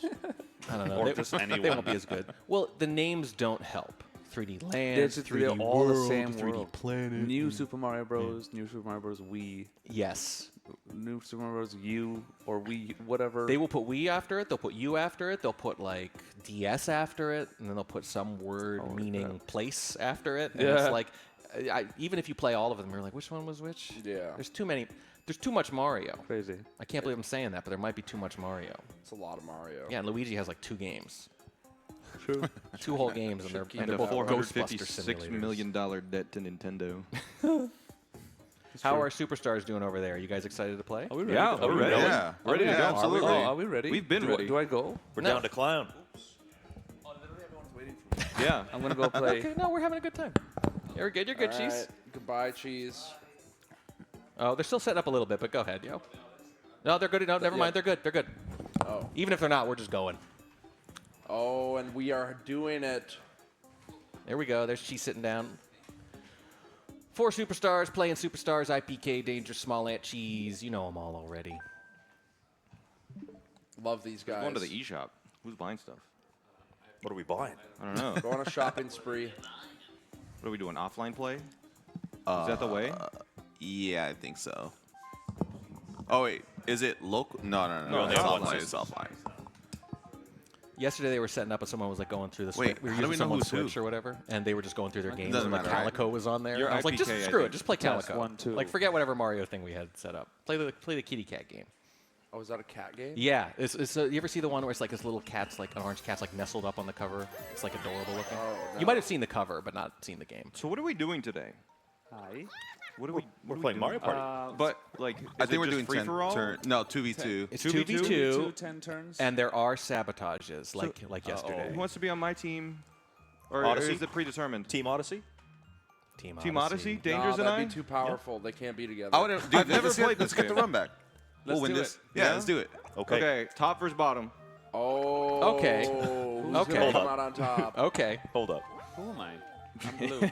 I don't know. Or They- just They anyone. won't be as good. Well, the names don't help. 3D Land, They're 3D all World, the same 3D world. Planet. New Super Mario Bros. New Super Mario Bros. Wii. Yes. New Super Mario Bros. U or Wii, whatever. They will put Wii after it. They'll put U after it. They'll put like DS after it, and then they'll put some word meaning place after it. And it's like, even if you play all of them, you're like, which one was which? Yeah. There's too many. There's too much Mario. Crazy. I can't believe I'm saying that, but there might be too much Mario. It's a lot of Mario. Yeah, and Luigi has like 2 games. True. 2 whole games, and they're both Ghostbuster $456 simulators. million debt to Nintendo. How are Superstars doing over there? You guys excited to play? Are we ready? Yeah, Are we we're ready. ready? Yeah, ready to go. Absolutely. Are we ready? We've been ready. Do I go? We're No. down to clown. Yeah. I'm gonna go play. Okay, no, we're having a good time. You're good. You're good, All Cheese. right. Goodbye, Cheese. Oh, they're still setting up a little bit, but go ahead, yo. No, they're good. No, never mind. They're good. They're good. Oh. Even if they're not, we're just going. Oh, and we are doing it. There we go. There's Cheese sitting down. 4 superstars playing superstars. IPK, Danger, Small Ant, Cheese. You know them all already. Love these guys. Going to the eShop. Who's buying stuff? What are we buying? I don't know. Go on a shopping spree. What are we doing? Offline play? Is that the way? Yeah, I think so. Oh wait, is it local? No, No, it's they have offline. one It's offline. Yesterday they were setting up, and someone was like going through the Wait, Switch. We were how do using we know someone's who's who? Switch or whatever, and they were just going through their games, doesn't and like matter, right? Calico was on there. You're And I was like, just IPK, I screw it, think. just play Test Calico. 1, 2. Like forget whatever Mario thing we had set up. Play the kitty cat game. Oh, is that a cat game? Yeah, you ever see the one where it's like this little cat's like an orange cat's like nestled up on the cover? It's like adorable looking. Oh, You no. might have seen the cover, but not seen the game. So what are we doing today? Hi. What are we? We're what are we playing doing? Mario Party. But like, I is think it we're just doing free 10 for all. turn. No, 2v2. It's 2v2? 2v2, 10 turns. and there are sabotages like yesterday. Who wants to be on my team? Or Odyssey? is it predetermined? Team Odyssey? Team Odyssey? Nah, Dangerous and I? that'd be too powerful. They can't be together. I would. I've never played Let's this get the game. run back. Let's We'll win do this. it. Yeah, Yeah? let's do it. Okay. Okay, top versus bottom. Oh. Okay. Who's Okay. gonna Hold come up. out on top? Okay. Hold up. Who am I? I'm blue.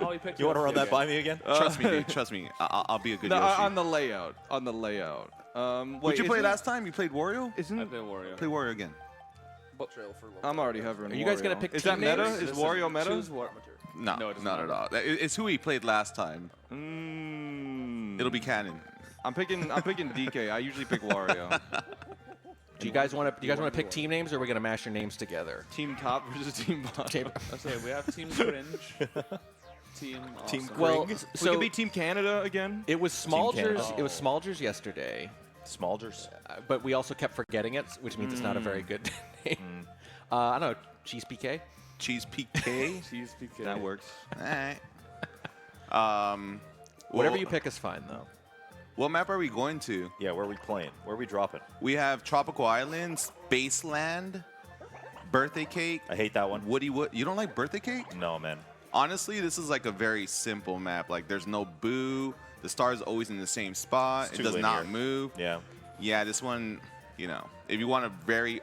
Oh, he picked You want to us. run that by me again? Trust me, dude. Trust me. I'll be a good No, Yoshi. on the layout. On the layout. Wait, What you play isn't- last time? You played Wario? I Isn't play Wario. Play Wario again. Trail for I'm already hovering. Are you guys gonna Wario. pick Is that team meta? names? Is Wario meta? Choose what? No, No, it doesn't not at all. It's who he played last time. It'll be canon. I'm picking DK. I usually pick Wario. Do you guys want to pick team names, or are we gonna mash your names together? Team top versus team bottom. I say we have Team Cringe. Team. Team Awesome. Well, Grig? We so could be Team Canada again. it was Canada. Smallgers. It was Smallgers yesterday, Smallgers. but we also kept forgetting it, which means it's not a very good name. I don't know. Cheese PK. Cheese PK. Cheese PK. That works. Alright. Whatever well, you pick is fine, though. What map are we going to? Yeah, where are we playing? Where are we dropping? We have Tropical Island, Spaceland, Birthday Cake, I hate that one. Woody Wood. You don't like Birthday Cake? No, man. Honestly, this is like a very simple map. Like, there's no boo. The star is always in the same spot. It's It too does not linear. move. Yeah. Yeah, this one, you know, if you want a very,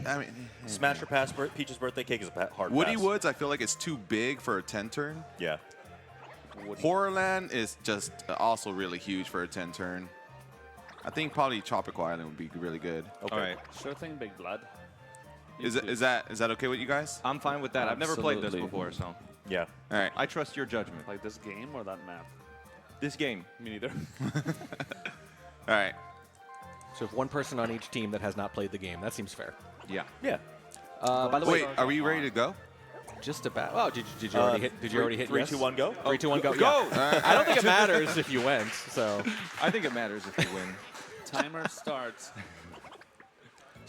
I mean, Smash or pass Peach's birthday cake is a hard Woody pass. Woods, I feel like it's too big for a 10 turn. Yeah. Horrorland is just also really huge for a 10 turn. I think probably Tropical Island would be really good. Okay. All right. Sure thing, Big Blood. Is that okay with you guys? I'm fine with that. I've never played this Absolutely. before, so Yeah. All right. I trust your judgment. Like this game or that map? This game. Me neither. All right. So if one person on each team that has not played the game, that seems fair. Yeah. Yeah. By the way, Wait, are we ready to go? just about. Oh, did you already hit? Did you already hit? 3, yes? 2, 1, go. 3, 2, 1, go. Go! Yeah. I don't think it matters if you went. So I think it matters if you win. Timer starts.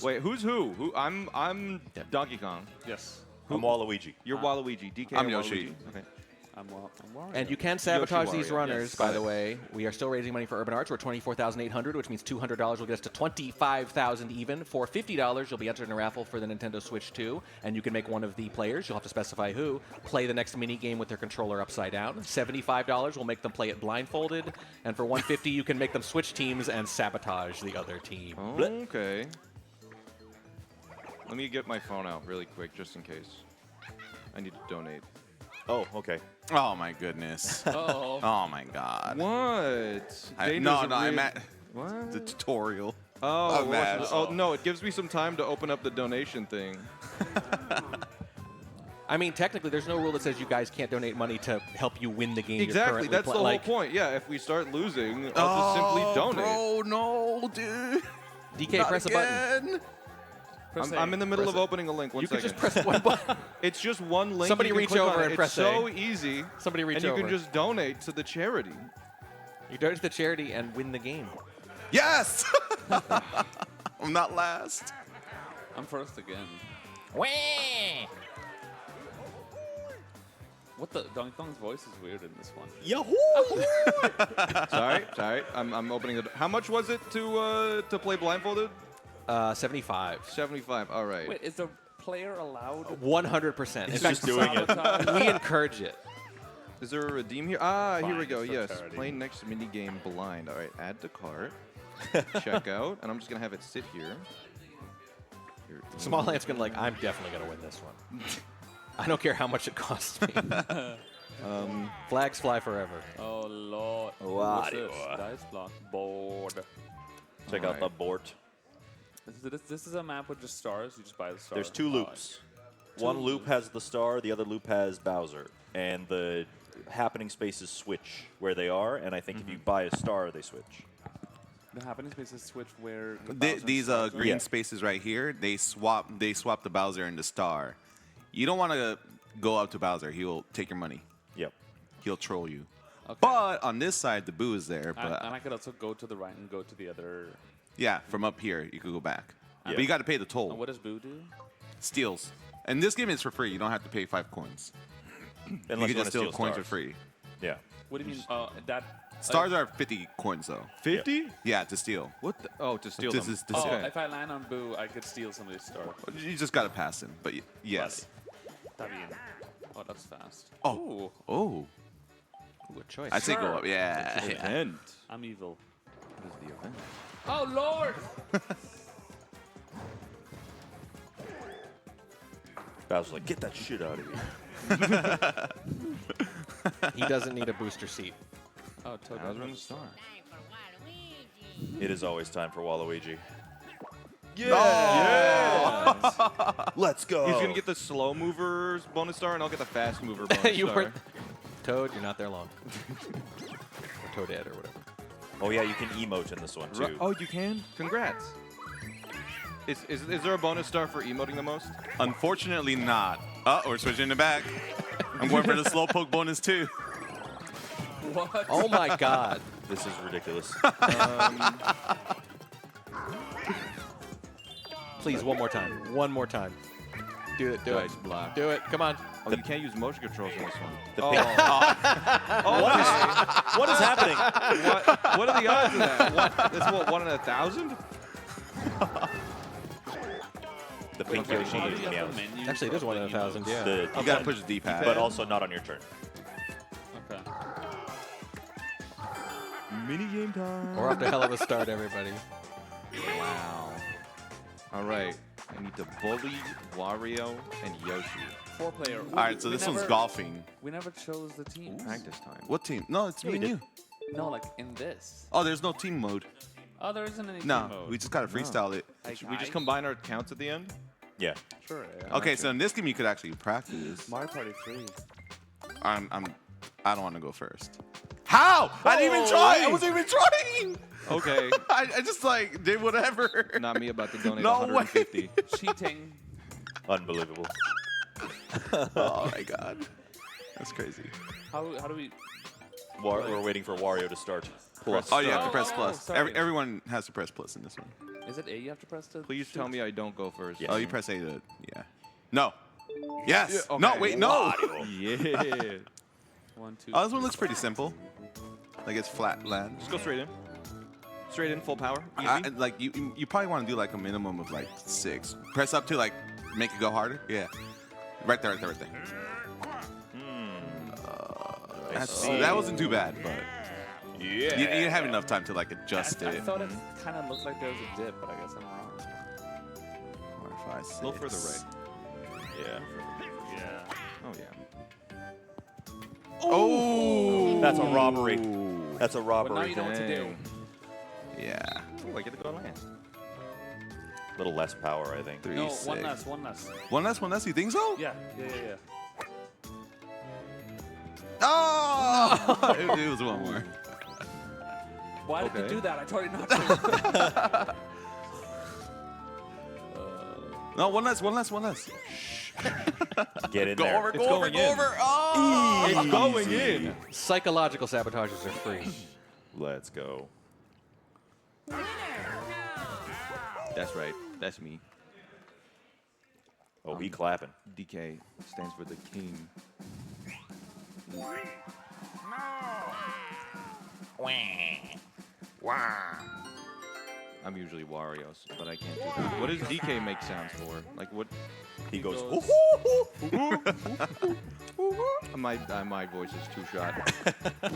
Wait, who's who? Who? I'm Donkey Kong. Yes. I'm Waluigi. You're Waluigi. DK. I'm or Yoshi. Waluigi? Okay. I'm Wario. And you can sabotage Yoshi these Wario, runners, yes. by the way. We are still raising money for Urban Arts. We're $24,800, which means $200 will get us to $25,000 even. For $50, you'll be entered in a raffle for the Nintendo Switch 2, and you can make one of the players, you'll have to specify who, play the next mini game with their controller upside down. $75 will make them play it blindfolded, and for $150, you can make them switch teams and sabotage the other team. Okay. Let me get my phone out really quick, just in case. I need to donate. Oh, okay. Oh my goodness. Uh-oh. Oh my God. What? I'm at What? the tutorial. Oh, I'm mad. oh, no, it gives me some time to open up the donation thing. I mean, technically, there's no rule that says you guys can't donate money to help you win the game. you're Exactly, currently that's the like, whole point. Yeah, if we start losing, I'll just simply donate. Bro, no, dude. DK, Not press a button. again. I'm in the middle of opening a link. One You can second. just press one button. It's just one link. Somebody you can reach click on over it. and press It's so A. easy. Somebody reach and you over. can just donate to the charity. You donate to the charity and win the game. Yes. I'm not last. I'm first again. What the? Donkey Kong's voice is weird in this one. Yahoo! Sorry. I'm opening it. How much was it to play blindfolded? 75. 75. All right. Wait, is the player allowed? 100%. In He's fact, just doing it. we encourage it. Is there a redeem here? Ah, here Fine, we go. it's for Yes. charity. Play next mini game blind. All right. Add to cart. Check out. And I'm just gonna have it sit here. Here. Small Ant's gonna I'm definitely gonna win this one. I don't care how much it costs me. Flags fly forever. Oh lord. Wow. What's this? Dice block. Board. Check out the board. This is a map with just stars. You just buy the stars. There's 2 loops. One loop has the star, the other loop has Bowser. And the happening spaces switch where they are, and I think if you buy a star, they switch. The happening spaces switch where These stars are? green Yeah. spaces right here, they swap the Bowser and the star. You don't want to go up to Bowser. He'll take your money. Yep. He'll troll you. Okay. But on this side, the Boo is there. And But I could also go to the right and go to the other. yeah, from up here, you could go back. Yeah. But you got to pay the toll. And what does Boo do? Steals. And this game is for free. You don't have to pay 5 coins. Unless You can wanna just steal coins stars. for free. Yeah. What do you mean? That Stars are 50 coins, though. 50? Yeah, to steal. What? The? Oh, to steal This them. is to Oh, steal. if I land on Boo, I could steal somebody's star. You just got to pass him. But yes. Está bien. Oh, that's fast. Oh. Ooh, Oh. Good choice. I say go Sure. up. Yeah. yeah. Event. I'm evil. What is the event? Oh lord! Bowser's like, get that shit out of here. He doesn't need a booster seat. Oh, Toad. Bowser and the star. It is always time for Waluigi. Let's go. He's gonna get the slow movers bonus star, and I'll get the fast mover bonus You star. were Toad, you're not there long. Or Toadette or whatever. Oh, yeah, you can emote in this one, too. Oh, you can? Congrats. Is there a bonus star for emoting the most? Unfortunately, not. Oh, we're switching it back. I'm going for the slowpoke bonus, too. What? Oh my god. This is ridiculous. Please, one more time. One more time. Do it, do Dice it. block. Do it, come on. Oh, you can't use motion controls in this one. The pink- What is happening? What are the odds of that? That's what, 1 in 1,000? The pink Yoshi How do you have counts. the menus Actually, it is of 1 in the 1,000, emotes? yeah. You got to push the D-pad. But also not on your turn. Okay. Mini game time. We're off to hell of a start, everybody. Wow. All right. I need to bully Wario and Yoshi. 4-player. All right, so this one's golfing. We never chose the teams. Practice time. What team? No, it's me and you. No, like in this. Oh, there's no team mode. Oh, there isn't any No, team mode. we just got to freestyle it. Like, Should we just combine our counts at the end? Yeah. Sure. Yeah. Okay, so in this game, you could actually practice. Mario Party 3. I don't want to go first. How? I didn't even try. I wasn't even trying. Okay. I just like did whatever. Not me about to donate No 150. Cheating. Unbelievable. Oh my god. That's crazy. How do we? We're waiting for Wario to start. Plus. Oh, you have to press Oh, plus. sorry. Everyone has to press plus in this one. Is it A you have to press to? Please tell me I don't go first. Yes. Oh, you press A to, yeah. No. Yes. Yeah, No, okay. wait, no. Yeah. 1, 2. Oh, this one looks pretty simple. Like it's flat land. Just go straight in. Straight in, full power. Easy. Like you probably want to do like a minimum of like 6. Press up to like make it go harder. Yeah. Right there. That wasn't too bad, but Yeah. you didn't have enough time to like adjust I it. thought it kind of looked like there was a dip, but I guess I'm wrong. 4, 5, 6. A little further right. Yeah. Yeah. Oh, yeah. Oh, That's a robbery. That's a But now robbery. you know what to do. Dang. yeah. Oh, I get to go land. A little less power, I think. 3, No, 6. one less, one less. One less. You think so? Yeah. Oh, it was one more. Why did you Okay. do that? I told you not to. No, one less. Get in Go there. over, It's go over, going go in. over. Oh, It's going in. Psychological sabotages are free. Let's go. That's right. That's me. Oh, he clapping. DK stands for the king. I'm usually Wario's, but I can't do that. What does DK make sounds for? Like what? He goes. My voice is too shot.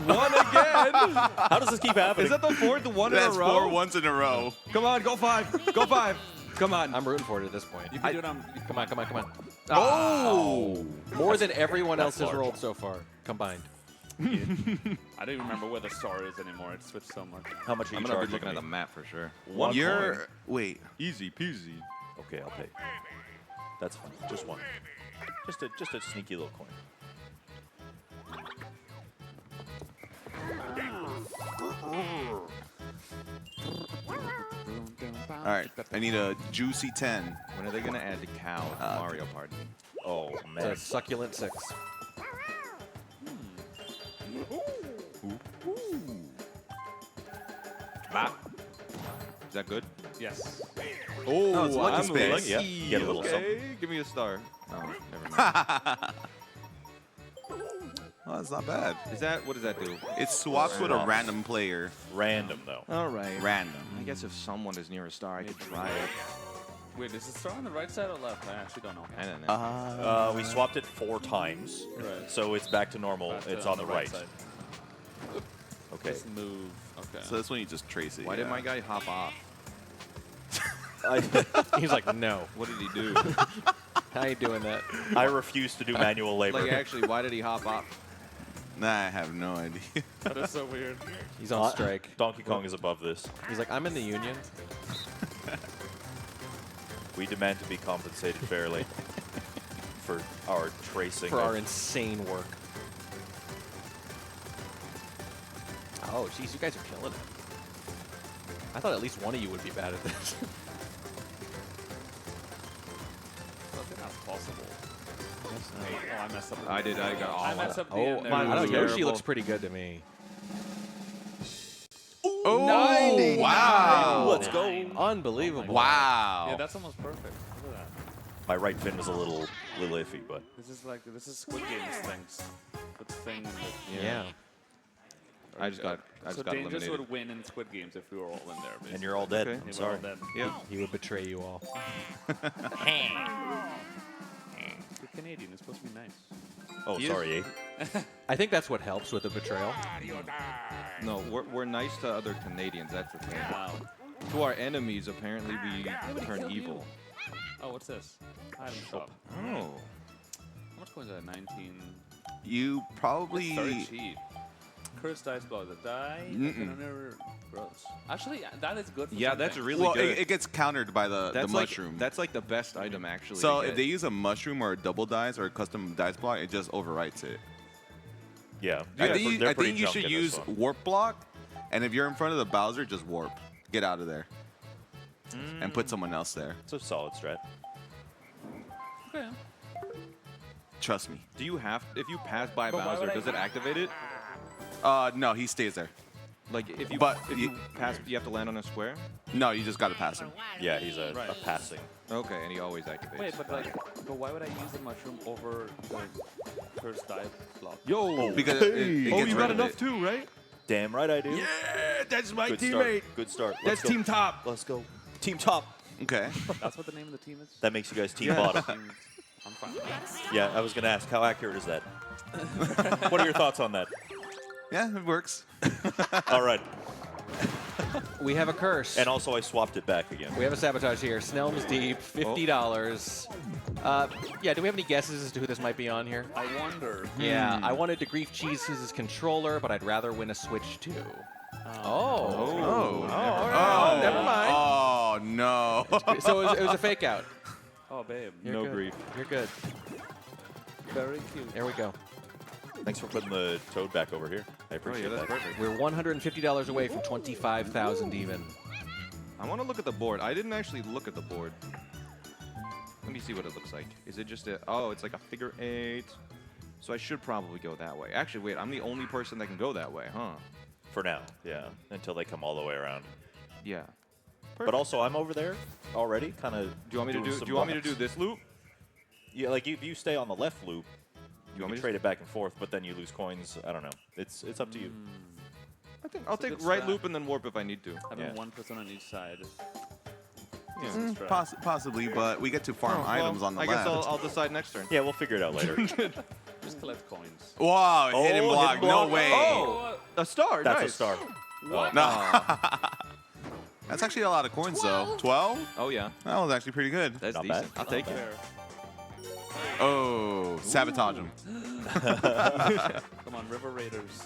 One again. How does this keep happening? Is that the fourth one That's in a row? 4 ones in a row. Come on, go 5. Go 5. Come on. I'm rooting for it at this point. You can do it on. Come on. Oh, More than everyone That's else has large. rolled so far combined. I don't even remember where the star is anymore. It switched so much. How much are I'm you gonna be charging looking at me? the map for sure. One you're coin. wait. Easy peasy. Okay, I'll pay. That's fine. Just one. Just a sneaky little coin. All right, I need a juicy 10. When are they gonna add the cow to Mario Party? Oh The man. succulent 6. Is that good? Yes. Oh, it's lucky I'm space. lucky. Yeah, get a little Okay, give me a star. Oh, never mind. Oh, that's not bad. What does that do? It swaps with a Swaps. random player. Random though. All right. Random. I guess if someone is near a star, I could try it. Wait, is the star on the right side or left? I actually don't know. I don't know. We swapped it 4 times, Right. so it's back to normal. Back to It's on the right. side. Okay. Just move. Okay. So this one you just trace it. Why did yeah. my guy hop off? He's like, no. What did he do? I ain't doing that. I refuse to do manual labor. Like, actually, why did he hop off? Nah, I have no idea. That is so weird. He's on strike. Donkey Kong is above this. He's like, I'm in the union. We demand to be compensated fairly for our tracing. For of- our insane work. Oh, jeez, you guys are killing it. I thought at least one of you would be bad at this. I think that's possible. Oh, I messed up. I did. I got all I of messed it. up the Oh, end there. I don't know. Yoshi terrible. looks pretty good to me. Oh, 99. wow. Let's go. Unbelievable. Wow. Yeah, that's almost perfect. Look at that. My right fin was a little iffy, but This is Squid Games things. With the thing. And Yeah. I just got so got Dangerous eliminated. would win in Squid Games if we were all in there. Basically. and you're all dead. Okay. I'm We're sorry. all dead. Yeah. He would betray you all. You're Canadian. It's supposed to be nice. Oh, He is- sorry, eh? I think that's what helps with the betrayal. No, we're nice to other Canadians. That's the thing. Wow. To our enemies, apparently we turn evil. Oh, what's this? Item shop. Oh. How much coins are that? 19. You That's probably. very cheap. Cursed dice block. The die. Never gross. Actually, that is good. For Yeah, some that's things. really Well, good. it gets countered by the That's mushroom. Like, that's like the best item actually. So to if get. they use a mushroom or a double dice or a custom dice block, it just overwrites it. Yeah. I They're think, pretty you junk should in this use one. warp block, and if you're in front of the Bowser, just warp. Get out of there. And put someone else there. It's a solid strat. Okay. Trust me. Do you have, if you pass by But why Bowser, would I- does it activate it? No, he stays there. Like if you But if you pass, you have to land on a square. No, you just gotta pass him. Yeah, he's a passing. Okay, and he always activates. Wait, but why would I use the mushroom over the first dive block? Yo, Because it gets you rid got of enough it. too, right? Damn right I do. Yeah, that's my Good teammate. start. Good start. That's Let's go. Team Top. Let's go. Team top. Okay. That's what the name of the team is? That makes you guys team Yeah. bottom. I'm fine. Yeah, I was gonna ask, how accurate is that? What are your thoughts on that? Yeah, it works. All right. We have a curse. And also, I swapped it back again. We have a sabotage here. Snell's Deep, $50. Yeah, do we have any guesses as to who this might be on here? I wonder. Yeah, I wanted to grief cheese his controller, but I'd rather win a Switch 2. Oh, never mind. Oh no. So it was a fake out. Oh, babe. You're No good. grief. You're good. Very cute. There we go. Thanks for putting the toad back over here. I appreciate that's that. perfect. We're $150 away from 25,000 even. I want to look at the board. I didn't actually look at the board. Let me see what it looks like. Is it just a... Oh, it's like a figure 8. So I should probably go that way. Actually, wait. I'm the only person that can go that way, huh? For now, yeah. Until they come all the way around. Yeah. But also, I'm over there already, kind of. Do you want me to do? Do you want me to do this loop? Yeah, like if you stay on the left loop, you want me can to trade it back and forth, but then you lose coins. I don't know. It's up to you. I think I'll take good right strat. loop and then warp if I need to. Having Yeah. one person on each side. Yeah. Possibly, but we get to farm items on the I left. guess I'll decide next turn. Yeah, we'll figure it out later. Just collect coins. Wow, Oh, hidden block. hidden No block. way. Oh, a star. That's nice. a star. What? No. That's actually a lot of coins, though. 12? Oh yeah, That was actually pretty good. that's Not decent. bad. I'll take it. Fair. Oh, sabotage him. Come on, River Raiders.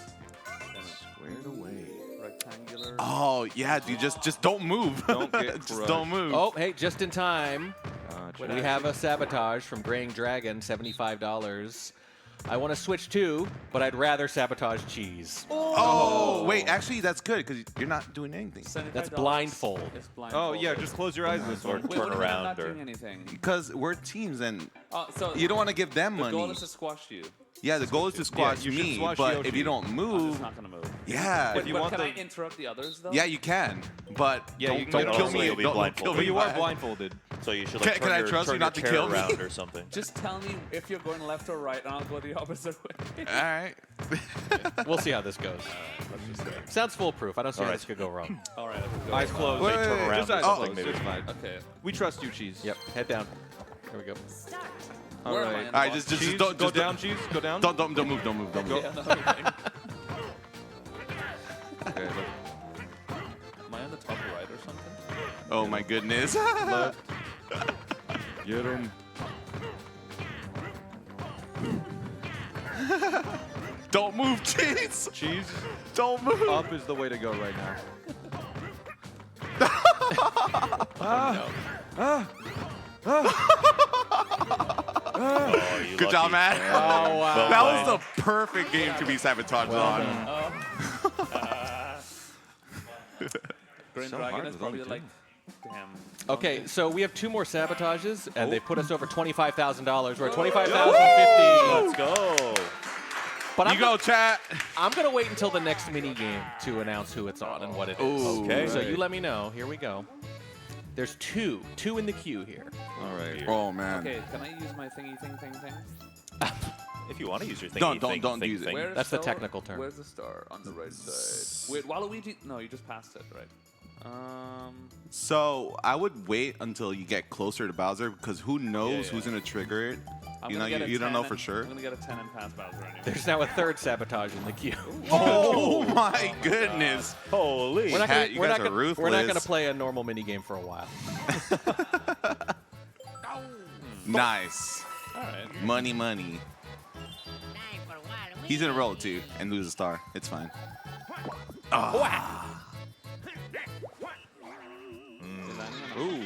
Squared away. Rectangular. Oh, yeah, dude. Just don't move. Don't get just crushed. don't move. Oh, hey, just in time. Gotcha. We have a sabotage from Graying Dragon, $75. I want to switch too, but I'd rather sabotage cheese. Oh, wait. Actually, that's good because you're not doing anything. That's $75. blindfold. It's Oh blindfold. yeah, just close your eyes this Or one. Wait, turn what do you mean I'm around not or. doing anything? Because we're teams and So you don't want to give them the money. goal is to squash you. Yeah, the goal is to squash you should me, squash but Yoshi. if you don't I'm move, just not gonna move. yeah, But, you but want can I the- interrupt the others though? yeah, you can, but Yeah, don't, you can don't get kill also me. you'll be Don't kill blindfolded. me. But you are by- blindfolded. So you should Can- like can I turn your, trust you turn not to your chair kill me? around or something. Just tell me if you're going left or right, and I'll go the opposite way. All right. We'll see how this goes. Let's just say. Sounds foolproof. I don't see how All this could go wrong. All right. let's go. Eyes closed. Wait, turn wait, around Just or eyes something, closed. maybe. It's fine. Okay. We trust you, cheese. Yep, head down. Here we go. All Where am I right. in All right, box? just Cheese, don't go just down, cheese. Go down. Don't move. Don't move. Don't move. Yeah, no, okay. Okay, look. Am I on the top right or something? Oh my goodness. Left. Get him. Don't move, cheese. Cheese. Don't move. Up is the way to go right now. Oh, you Good job, lucky. man. Oh, wow. That was the perfect game to be sabotaged on. Green So Dragon hard is with probably only like, two. damn. Okay, so we have 2 more sabotages, and they put us over $25,000. We're at $25,050. Let's go. But You go, chat. I'm gonna wait until the next mini game to announce who it's on and what it is. Ooh. Okay. So you let me know. Here we go. There's two in the queue here. All right. Oh man. Okay, can I use my thingy thing? If you want to use your thing, Don't use it. Where's That's the star? technical term. Where's the star on the right side? Wait, Waluigi? No, you just passed it, right? So I would wait until you get closer to Bowser because who knows yeah. who's gonna trigger it. I'm You gonna know, get a you don't 10 know and- for sure. I'm gonna get a 10 and pass Bowser anyway. There's now a third sabotage in the queue. Oh my goodness. Holy. We're not Cat, gonna, you we're guys not are gonna, we're not gonna ruthless. play a normal mini game for a while. Nice. All right. Money. He's gonna roll it too and lose a star. It's fine. Ooh. You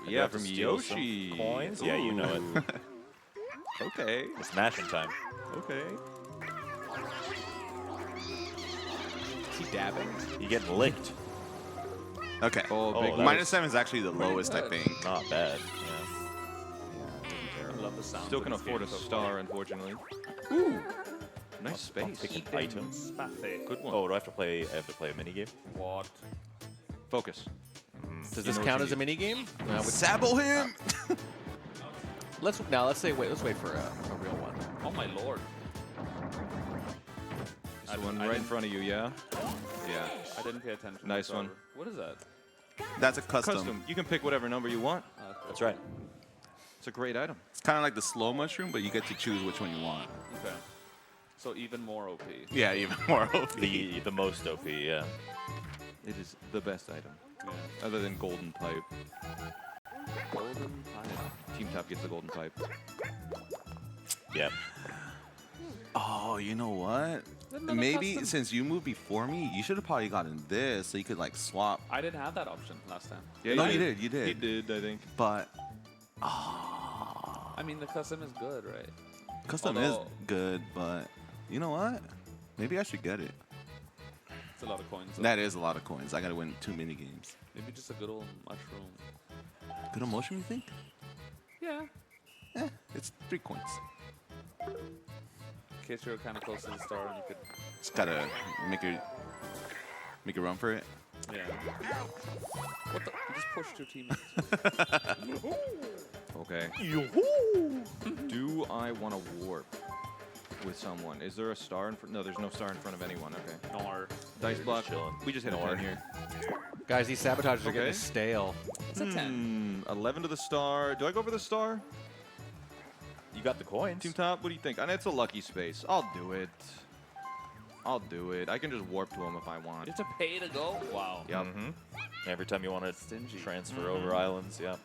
Yeah, have to from steal some Yoshi. coins? Yeah, you know it. Okay. It's mashing time. Okay. Is he dabbing? You getting licked. Okay. Oh, that minus 7 is actually the lowest, I good. think. Not bad. I love the sound. Still can afford a star, unfortunately. Ooh. Nice space. Pick an item. Good one. Oh, do I have to play a mini game? What? Focus. Does this count as a mini game? No, Sabo him! let's wait for a real one. Oh my lord. This one right in front of you, yeah? Yeah. I didn't pay attention. Nice Sorry. one. What is that? That's a custom. Custom. You can pick whatever number you want. That's right. It's a great item. It's kind of like the slow mushroom, but you get to choose which one you want. Okay. So even more OP. Yeah, even more OP. The most OP, yeah. It is the best item. Yeah. Other than Golden Pipe. Golden pipe. Team Top gets the Golden Pipe. Yeah. Oh, you know what? Another Maybe custom. since you moved before me, you should have probably gotten this so you could like swap. I didn't have that option last time. Yeah, No, you did. You He did. did, I think. But I mean, the custom is good, right? custom Although- is good, but you know what? Maybe I should get it. It's a lot of coins. though. That is a lot of coins. I gotta win 2 mini games. Maybe just a good old mushroom. Good emotion, you think? Yeah. It's 3 coins. In case you're kind of close to the star and you could. Just gotta make a run for it. Yeah. What the? You just pushed your teammates. Okay. Do I want to warp with someone? Is there a star in front? No, there's no star in front of anyone. Okay. Nor. Dice You're block. just chilling. We just hit a Nor. 10 here. Guys, these sabotages are Okay. getting stale. It's a 10. 11 to the star. Do I go for the star? You got the coins. Team Top, what do you think? And it's a lucky space. I'll do it. I'll do it. I can just warp to him if I want. You have to pay to go? Wow. Yep. Every time you want to Stingy. transfer over islands, yeah.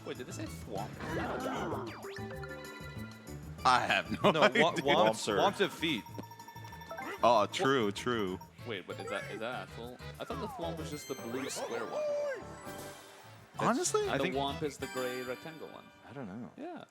Wait, did it say swamp? I have no, No, idea. Womps are- Womps have feet. Oh, true. Wait, but is that actual? I thought the thwomp was just the blue square one. Honestly, I The think- womp is the gray rectangle one. I don't know. Yeah.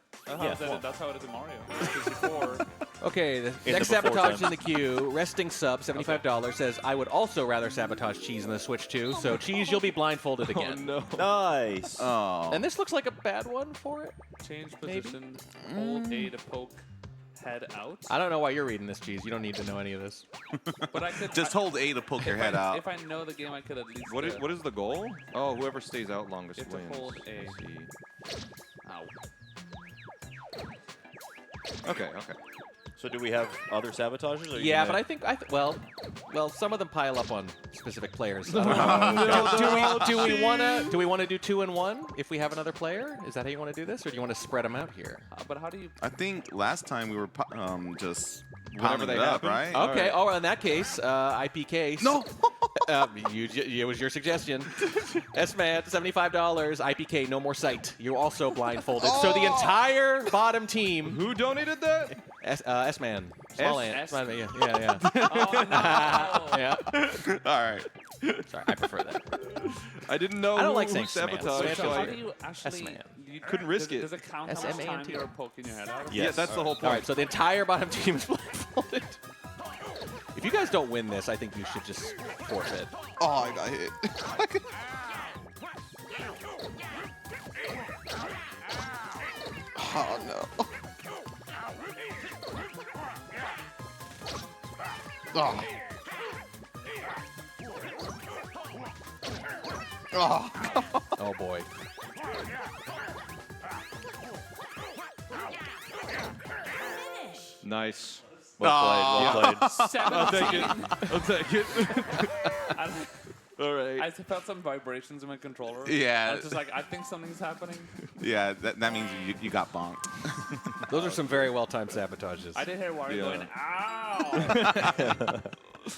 That's how it is in Mario. 64. Okay, the In next the before sabotage time. in the queue, resting sub, $75, says, I would also rather sabotage Cheese in the Switch too. So, Cheese, you'll be blindfolded again. Oh, no. Nice. Oh. And this looks like a bad one for it. Change Maybe. position. Hold A to poke head out. I don't know why you're reading this, Cheese. You don't need to know any of this. But I could Just hold A to poke your head out. If I know the game, I could at least. What is the goal? Oh, whoever stays out longest You have to wins. hold A. Let's see. Ow. Okay. So do we have other sabotages? Or are you Yeah, gonna- but I think well, some of them pile up on specific players. Do we want to do 2 and 1 if we have another player? Is that how you want to do this, or do you want to spread them out here? But how do you? I think last time we were just Whenever pounding they it up, happen. right? Okay. Oh, in that case, IPK. No. It was your suggestion. S-Man, $75. IPK, no more sight. You're also blindfolded. So the entire bottom team. Who donated that? S-Man. Small ant. S- Small ant, yeah. Oh no! Yeah. All right. Sorry, I prefer that. I didn't know. I don't like who saying sabotaged. Samantha. So so how I- do you actually? S-Man. You Couldn't risk it. Does it count how much time S-M-A-N-T. you're poking your head out? Yes. Yeah, that's the whole point. All right, so the entire bottom team is blindfolded. If you guys don't win this, I think you should just forfeit. Oh, I got hit. Oh no. Oh. Oh. Oh boy. Nice. Well played. Well played. I'll take it. I'll take it. All right. I felt some vibrations in my controller. Yeah. I was just like, I think something's happening. Yeah, that means you got bonked. Those are some very well-timed sabotages. I did hear Wario Yeah. going, ow!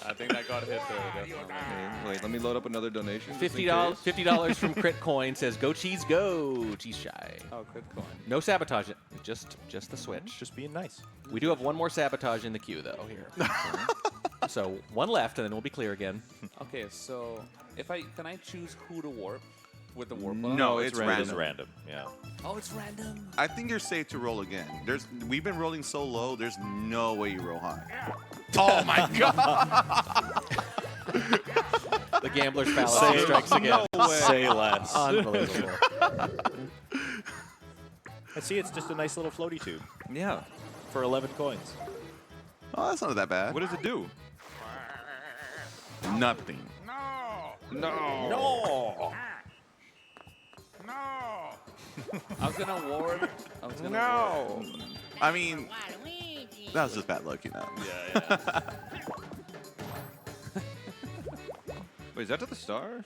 I think that got hit there, definitely. Wait, let me load up another donation. just in $50 case. $50 from Crit Coin says, "Go Cheese, go Cheese Shy." Oh, crit coin. No sabotage it. Just the Switch. Just being nice. We do have one more sabotage in the queue though here. So one left, and then we'll be clear again. Okay, so can I choose who to warp with the warp? No, It's it's random. random. Random. Yeah. Oh, it's random. I think you're safe to roll again. We've been rolling so low. There's no way you roll high. Oh my god! The gambler's fallacy strikes again. No way. Say less. Unbelievable. I see it's just a nice little floaty tube Yeah. for 11 coins. Oh, that's not that bad. What does it do? Nothing. No. I was gonna ward. No. I mean, that was just bad luck, you know. Yeah. Wait, is that to the star?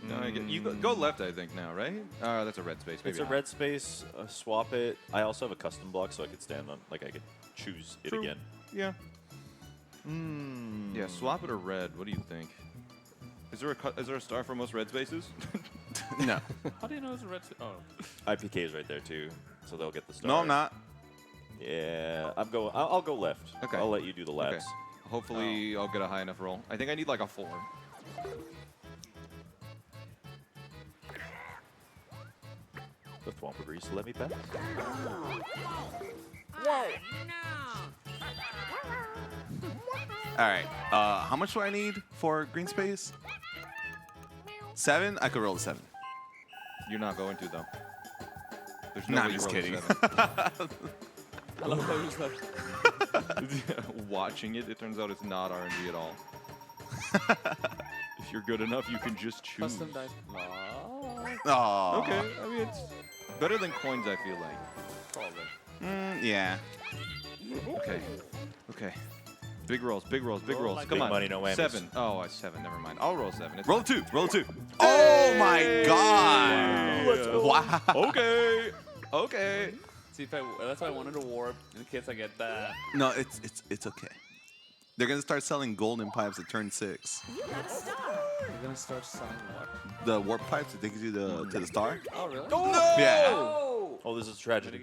No, I get, you go left, I think, now, right? That's a red space. Maybe It's a red space. Swap it. I also have a custom block, so I could stand on. Like I could choose it True. again. Yeah. Yeah, swap it or red. What do you think? Is there a star for most red spaces? No. How do you know it's a red? Oh. IPK is right there too, so they'll get the star. No, I'm not. Yeah, I'm going. I'll go left. Okay. I'll let you do the Okay. labs. Hopefully, I'll get a high enough roll. I think I need like a 4. The Thwomp agrees to let me pass. All right. How much do I need for green space? 7? I could roll a 7. You're not going to though. There's no Nah, way I'm you just roll a kidding. 7. I love how you just like. Watching it, it turns out it's not RNG at all. If you're good enough, you can just choose. Custom dice. Oh. Okay, I mean it's better than coins. I feel like. Probably. Yeah. Okay. Okay. Big rolls, big rolls, big Roll rolls. like Come big on. money, no whammies. 7. Oh, it's 7. Never mind. I'll roll 7. It's Roll a 2. Roll a 2. Oh my god. Let's go. Wow. okay. Okay. See, that's why I wanted to warp in case I get that. No, it's okay. They're gonna start selling golden pipes at turn 6. We're gonna start selling what? The warp pipes that take you to the star. Oh, really? Yeah. Oh, this is tragedy.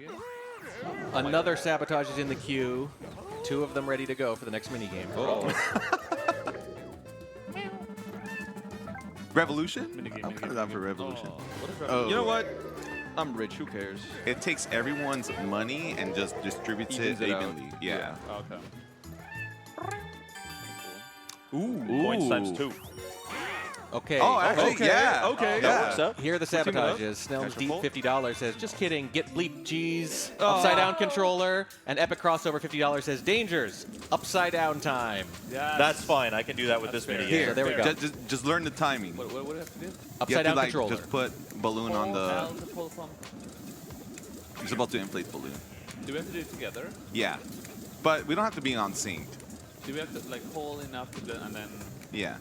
Another sabotage is in the queue. 2 of them ready to go for the next minigame. Oh. Revolution? Minigame, I'm kind of down for Revolution. What is Oh. You know what? I'm rich. Who cares? It takes everyone's money and just distributes Evens it it out. evenly. Yeah. Oh, okay. Ooh. Coins times 2. Okay. Oh, actually, Okay. yeah. Okay. That Yeah. works out. Here are the teaming up. sabotages. Snell's Cash Deep for full. $50 says, just kidding, get bleep G's. Upside down controller. And Epic Crossover $50 says, dangers, upside down time. Yeah. That's fine. I can do that with That's this fair. minigame. So there we go. Just learn the timing. What do I have to do? You Upside have down to like controller. just put balloon on L the. to pull from. You're supposed to inflate the balloon. Do we have to do it together? Yeah, but we don't have to be on sync. Do we have to like hold enough to the, and then? Yeah.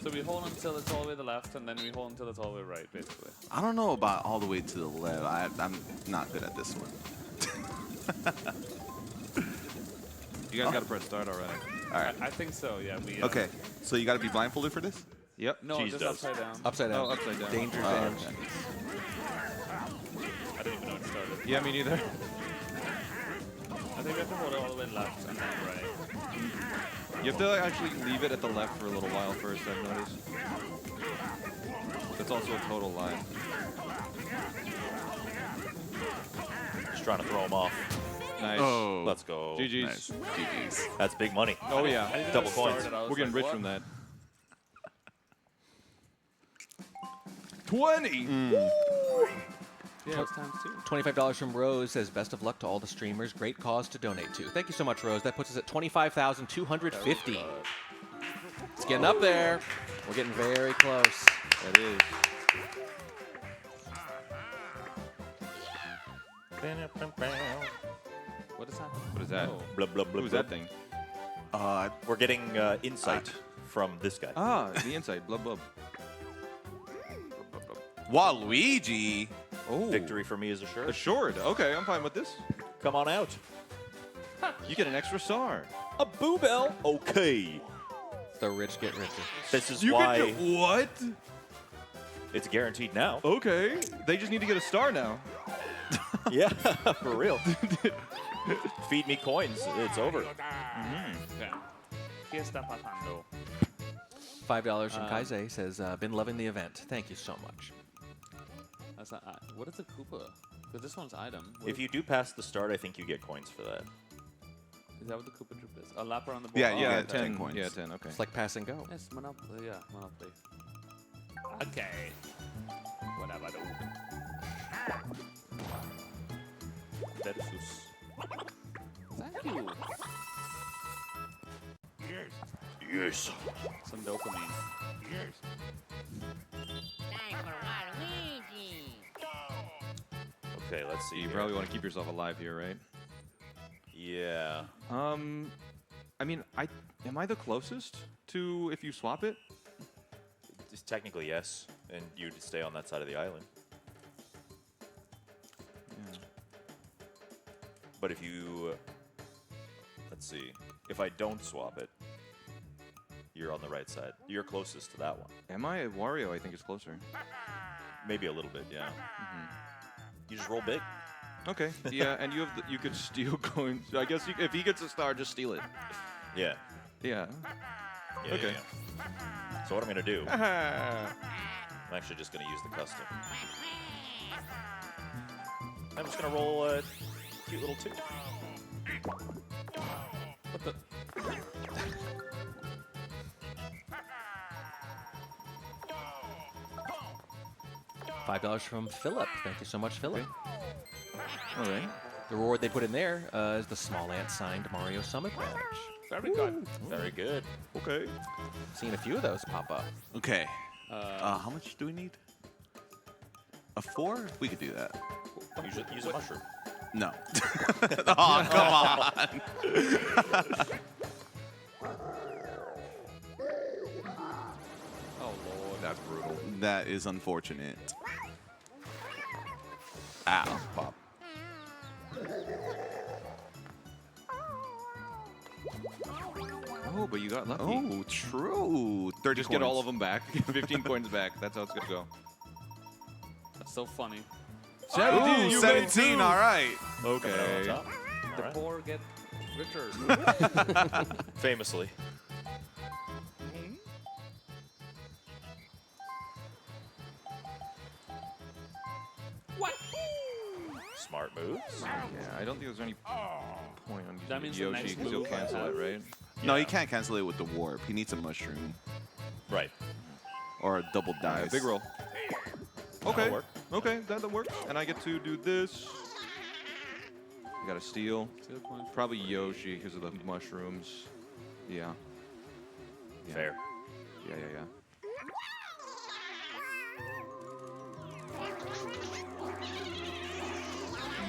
So we hold until it's all the way to the left, and then we hold until it's all the way right, basically. I don't know about all the way to the left. I'm not good at this one. You guys got to press start already. All right. I think so. Yeah. We. Okay. So you got to be blindfolded for this. Yep. No, Cheese just does. upside down. Upside down. Oh, upside down. Dangers Oh, and okay. I don't even know it started. Yeah, me neither. I think we have to hold it all the way left and then right. You have to like, actually leave it at the left for a little while first, I've noticed. That's also a total lie. Just trying to throw them off. Nice. Oh. Let's go. GG's. Nice. GG's. That's big money. Oh, yeah. Double coins. We're getting rich from that. 20! Yeah, it's times 2. $25 from Rose says, best of luck to all the streamers. Great cause to donate to. Thank you so much, Rose. That puts us at 25,250. It's getting up there. We're getting very close. That is. What is that? What is that? Oh. Blah, blah, blah, Who's blah. that thing? We're getting insight from this guy. Ah, the inside. Blub, blub. Waluigi. Oh. Victory for me is assured. Assured. Okay, I'm fine with this. Come on out. You get an extra star. A boo bell. Okay. The rich get richer. This is You why can get what? it's guaranteed now. Okay. They just need to get a star now. Yeah, for real. Feed me coins. It's over. Yeah. ¿Qué está pasando? $5 from Kaizei says, been loving the event. Thank you so much. What is a Koopa? Because this one's item. If you do pass the start, I think you get coins for that. Is that what the Koopa Trip is? A lap around the board? Yeah, Oh, yeah, okay. 10 coins. Yeah, 10, okay. It's like pass and go. Yes, Monopoly. Yeah, Monopoly. Okay. Whatever. Versus. Thank you. Yes. Some dopamine. Yes. Okay, let's see. You here. probably want to keep yourself alive here, right? Yeah. I mean, am I the closest to if you swap it? Just technically, yes. And you'd stay on that side of the island. Yeah. But if you... Let's see. If I don't swap it, you're on the right side. You're closest to that one. Am I? Wario, I think, is closer. Maybe a little bit, yeah. You just roll big. Okay. Yeah, and you could steal coins. I guess if he gets a star, just steal it. Yeah. Yeah. Yeah, Okay. yeah. So what I'm going to do, I'm actually just going to use the custom. I'm just going to roll a cute little 2. What the? $5 from Philip. Thank you so much, Philip. All right. The reward they put in there is the Small Ant signed Mario Summit badge. Very good. Very good. Okay. Seen a few of those pop up. Okay. How much do we need? A 4? We could do that. Use a mushroom. No. Oh, come on. Oh lord. That's brutal. That is unfortunate. Ow. Pop. Oh, but you got lucky. Oh, true. 30 Just get all coins. of them back. 15 coins back. That's how it's going to go. That's so funny. Ooh, 17. All right. Okay. The poor get richer. Famously. Smart moves. Yeah, I don't think there's any point on That using means the Yoshi next because he'll move I cancel it, have. right? No, he can't cancel it with the warp. He needs a mushroom Right. or a double dice. Big roll. That'll Okay. work. Okay, that works. And I get to do this. I got to steal. Probably Yoshi because of the mushrooms. Yeah. Fair. Yeah, yeah, yeah.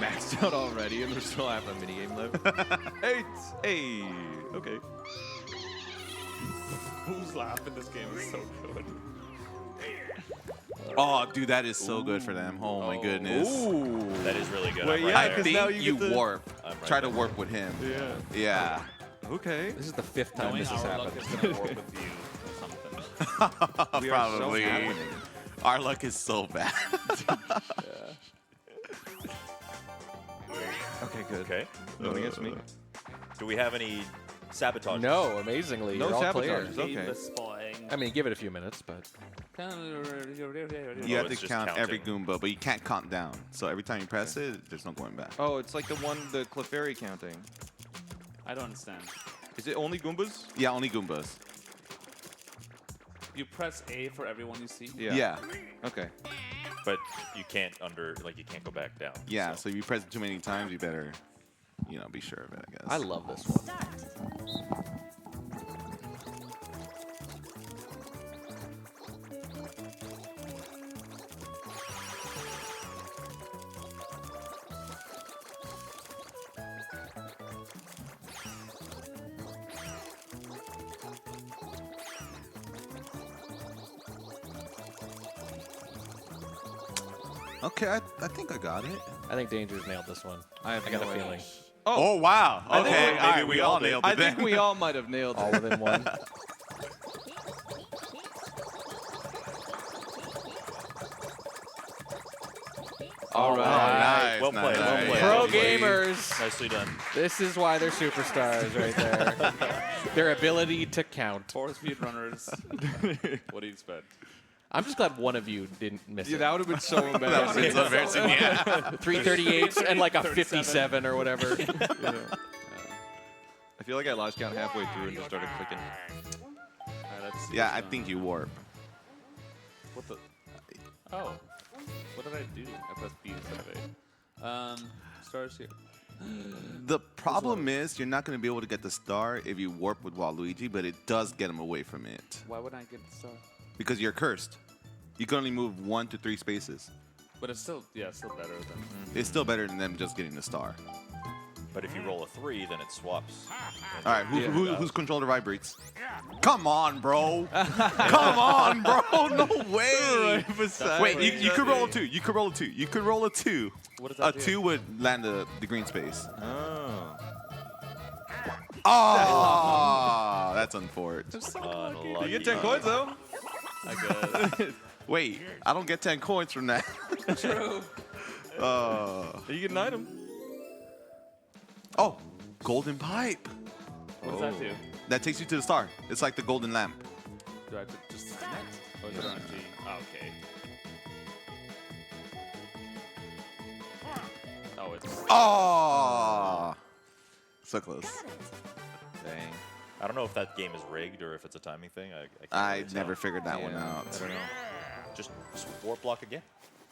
Maxed out already, and there's still half a minigame left. 8! Hey! Okay. Who's laughing? This game is so good. Oh, dude, that is so good for them. Oh, my goodness. Ooh! That is really good. Well, I'm right yeah, I there. 'cause think now you, you get to- warp. I'm right Try to there. warp with him. Yeah. Yeah. Okay. This is the 5th time Knowing this has our luck happened. is gonna work with you or something. We are so Probably. happening. Our luck is so bad. Okay, good. Okay. Going against me. Do we have any sabotage? No, amazingly, No you're all clear. sabotages. Okay. The spawning. I mean, give it a few minutes, but You Oh, have to it's just count every counting. Goomba, but you can't count down. So every time you press it, there's no going back. Oh, it's like the Clefairy counting. I don't understand. Is it only Goombas? Yeah, only Goombas. You press A for everyone you see. Yeah. Okay. But you can't you can't go back down. Yeah, so if you press it too many times, you better, be sure of it, I guess. I love this one. Okay, I think I got it. I think Danger's nailed this one. I have got no a idea. feeling. Oh, wow. I think Okay, maybe all right, we we all all did. nailed it I think then. we all might have nailed All it. within one. All right. Nice, Well played, nice. well played. Pro Well played. gamers. Nicely done. This is why they're superstars right there. Their ability to count. For speedrunners. What do you expect? I'm just glad one of you didn't miss Yeah, it. that would have been so embarrassing. It's embarrassing, yeah. 338s and like a 57 or whatever. I feel like I lost count halfway through and just started clicking. Yeah, I think you warp. What the? Oh. What did I do? I pressed B instead of A. Stars here. The problem is you're not going to be able to get the star if you warp with Waluigi, but it does get him away from it. Why would I get the star? Because you're cursed. You can only move 1 to 3 spaces. But it's still, yeah, it's still better than. It's still better than them just getting the star. But if you roll a 3, then it swaps. All right, whose controller vibrates? Come on, bro. Come on, bro. No way. Wait, you could roll a 2. You could roll a 2. You could roll a 2. What does that A do? 2 would land the green space. Oh. Oh, that's unfortunate. You get 10 coins, though. I guess. Wait, I don't get 10 coins from that. True. You get an item. Oh, golden pipe. What does that do? That takes you to the star. It's like the golden lamp. Do I have to just next? Or is it on G? Oh, okay. Oh, it's. Oh, so close. Dang. I don't know if that game is rigged or if it's a timing thing. I can't I really never tell. figured that one out. I don't know. Just warp block again.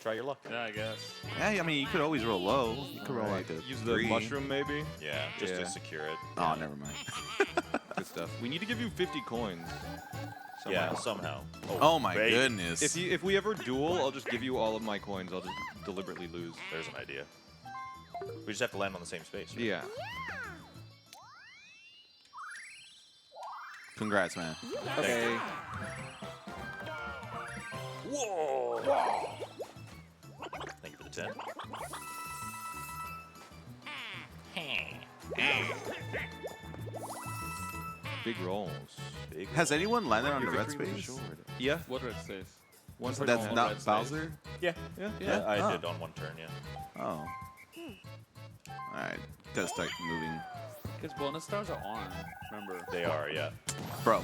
Try your luck. Yeah, I guess. Yeah, I mean, you could always roll low. You could roll like a Use the 3. mushroom, maybe. Yeah, just Yeah. to secure it. Oh, never mind. Good stuff. We need to give you 50 coins. Yeah, somehow. Oh my wait. goodness. If we ever duel, I'll just give you all of my coins. I'll just deliberately lose. There's an idea. We just have to land on the same space. Right? Yeah. Congrats, man. Okay. Whoa! Thank you for the 10. Big rolls. Big. Has anyone landed on the Your red victory was space? assured. Yeah. What red space? One person That's on not red space. Bowser? Yeah. Yeah. I Oh. did on one turn, yeah. Oh. Alright, gotta start moving. Because bonus stars are on. Remember. They are, yeah. Bro.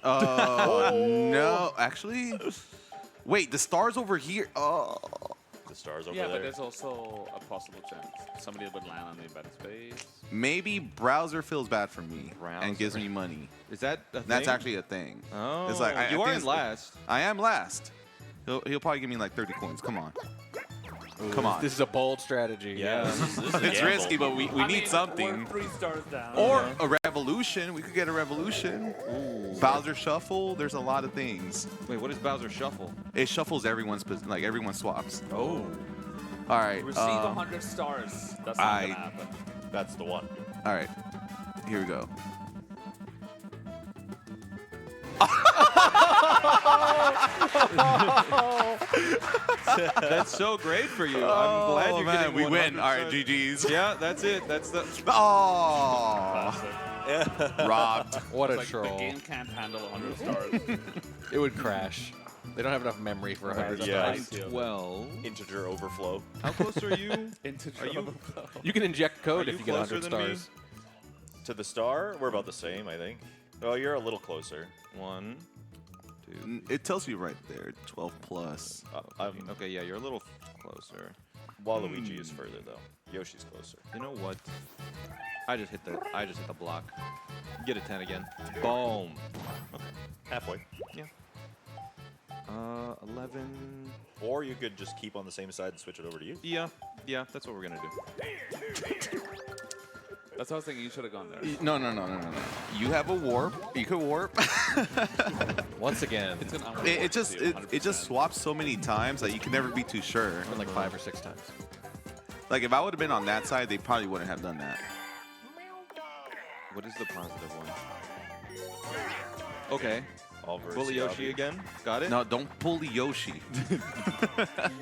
Oh, no. Actually? Wait, the star's over here. Oh. The stars over Yeah, there. but there's also a possible chance somebody would land on the embedded space. Maybe Browser feels bad for me Browser. and gives me money. Is that a That's thing? actually a thing. Oh. It's like, I you think are it's in like- last. I am last. He'll probably give me like 30 coins. Come on. Come on. This is a bold strategy. Yeah, this is a It's gamble. risky, but we need something. We're 3 stars down. Or a revolution. We could get a revolution. Bowser Shuffle. There's a lot of things. Wait, what is Bowser Shuffle? It shuffles everyone's, like everyone swaps. Oh. All right. Receive 100 stars. That's not I- gonna happen. That's the one. All right. Here we go. That's so great for you. I'm glad you're getting we win. 100 All right, stars. GG's. Yeah, that's it. That's the. Oh. Robbed. What a Like, the troll. game can't handle 100 stars. It would crash. They don't have enough memory for 100 Yeah. stars. 12. Integer overflow. How close are you? Integer Are you- overflow. You can inject code Are if you you get closer 100 than me? stars. To the star, we're about the same, I think. Oh, you're a little closer. 1, 2. It tells you right there, 12 plus. Okay, yeah, you're a little closer. Waluigi is further though. Yoshi's closer. You know what? I just hit the block. Get a 10 again. Boom. Okay. Halfway. Yeah. 11. Or you could just keep on the same side and switch it over to you. Yeah, that's what we're gonna do. That's what I was thinking. You should have gone there. No. You have a warp. You could warp. Once again, It's an it just swaps so many times that you can never be too sure. like 5 or 6 times. Like if I would have been on that side, they probably wouldn't have done that. What is the positive one? Okay. All versus Bully Yoshi Yabi. again. Got it? No, don't bully Yoshi.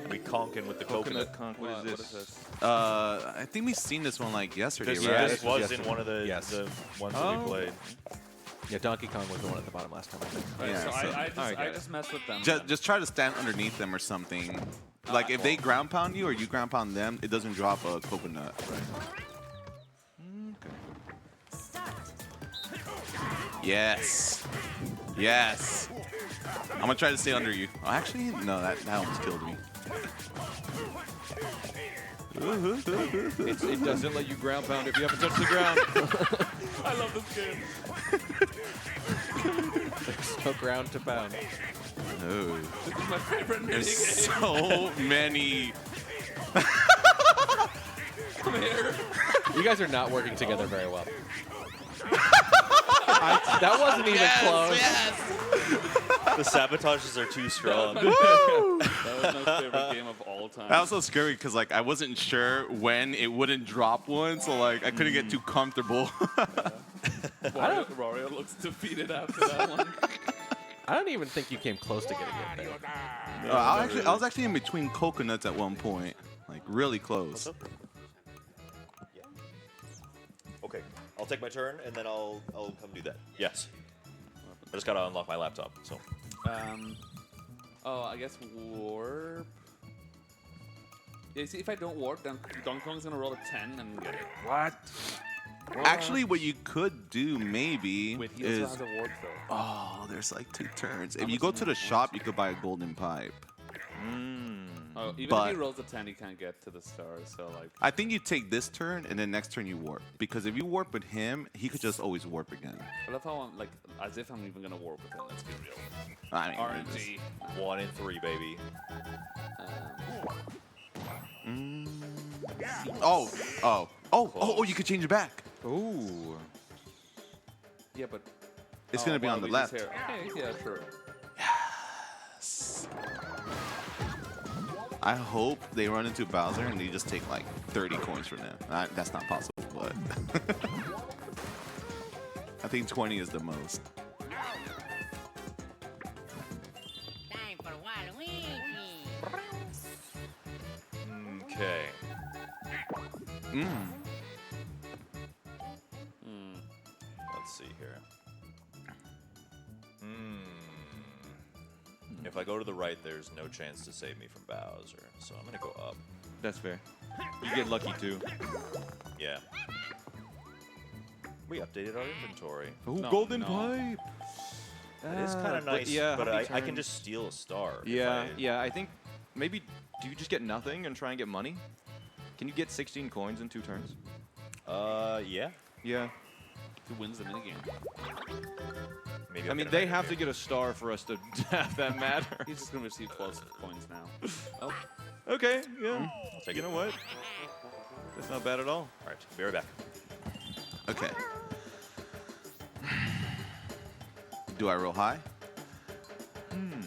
We conking with the coconut. Conk. What is this? I think we've seen this one like yesterday, This, right? this was yesterday. in one of the, Yes. the ones that Oh. we played. Yeah, Donkey Kong was the one at the bottom last time, I think. Right, Yeah, so so- I just messed with them. Just try to stand underneath them or something. Like if they ground pound you or you ground pound them, it doesn't drop a coconut. Yes. Yes. I'm gonna try to stay under you. Oh, actually, no, that almost killed me. It doesn't let you ground pound if you haven't touched the ground. I love this game. There's no ground to pound. Oh. This is my favorite There's minigame. so many. Come here. You guys are not working together very well. That wasn't even close. The sabotages are too strong. That was my favorite game of all time. That was so scary because like I wasn't sure when it wouldn't drop one, so like I couldn't get too comfortable. Wario looks defeated after that one. I don't even think you came close to getting it there. I was actually in between coconuts at one point, like really close. Okay, I'll take my turn and then I'll come do that. Yes. I just gotta unlock my laptop. So. Oh, I guess warp. Yeah, see, if I don't warp, then Donkey Kong's gonna roll a 10 and get it. What? Actually, what you could do maybe Wait, he also is has a warp though. oh, there's like 2 turns. If you go to the shop, you could buy a golden pipe. Oh, even But- if he rolls a 10, he can't get to the stars. So like, I think you take this turn and then next turn you warp because if you warp with him, he could just always warp again. I love how I'm like, as if I'm even gonna warp with him. Let's be real. I mean, RNG. 1 and 3, baby. Oh! You could change it back. Ooh. Yeah, but It's gonna be well, on the we just left. hear- Okay, yeah, sure. I hope they run into Bowser and they just take like 30 coins from them. That's not possible, but I think 20 is the most. Okay. Let's see here. If I go to the right, there's no chance to save me from Bowser, so I'm gonna go up. That's fair. You get lucky too. Yeah. We updated our inventory. Ooh, No, golden no. pipe. It is kind of nice, yeah, but how many I can turns? just steal a star. if Yeah, I- yeah. I think maybe do you just get nothing and try and get money? Can you get 16 coins in 2 turns? Yeah. Yeah. Who wins the minigame? Maybe. I I'll mean, get they an have to upgrade. get a star for us to have that matter. He's just gonna receive 12 points now. Oh, Okay, yeah. I'll take You it. know what? That's not bad at all. All right, be right back. Okay. Do I roll high?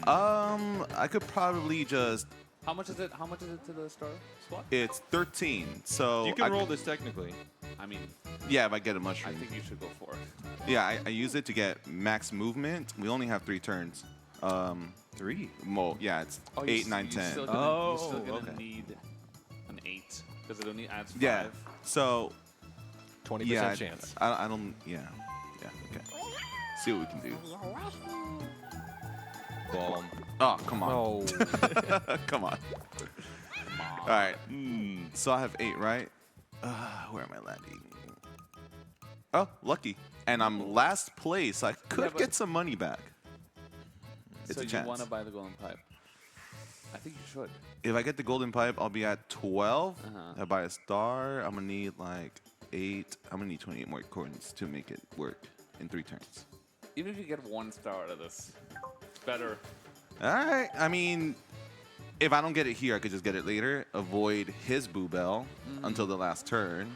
I could probably just. how much is it? How much is it to the star slot? It's 13, so You I can roll could- this technically. I mean, Yeah, if I get a I mushroom. think you should go for it. Yeah, I use it to get max movement. We only have 3 turns. 3. Well, yeah, it's Oh, 8, 9, 10. You're still Oh, gonna okay. need an 8 because it only adds 5. Yeah. So 20% yeah, chance. I don't. Yeah. Okay. See what we can do. Bomb. Oh, come on. Oh. Come on. All right. So I have 8, right? Where am I landing? Oh, lucky. And I'm last place. I could but- get some money back. It's so a you chance. want to buy the golden pipe? I think you should. If I get the golden pipe, I'll be at 12. Uh-huh. I buy a star. I'm gonna need like 8. I'm gonna need 28 more coins to make it work in 3 turns. Even if you get 1 star out of this, it's better. All right. I mean, if I don't get it here, I could just get it later. Avoid his boo bell until the last turn.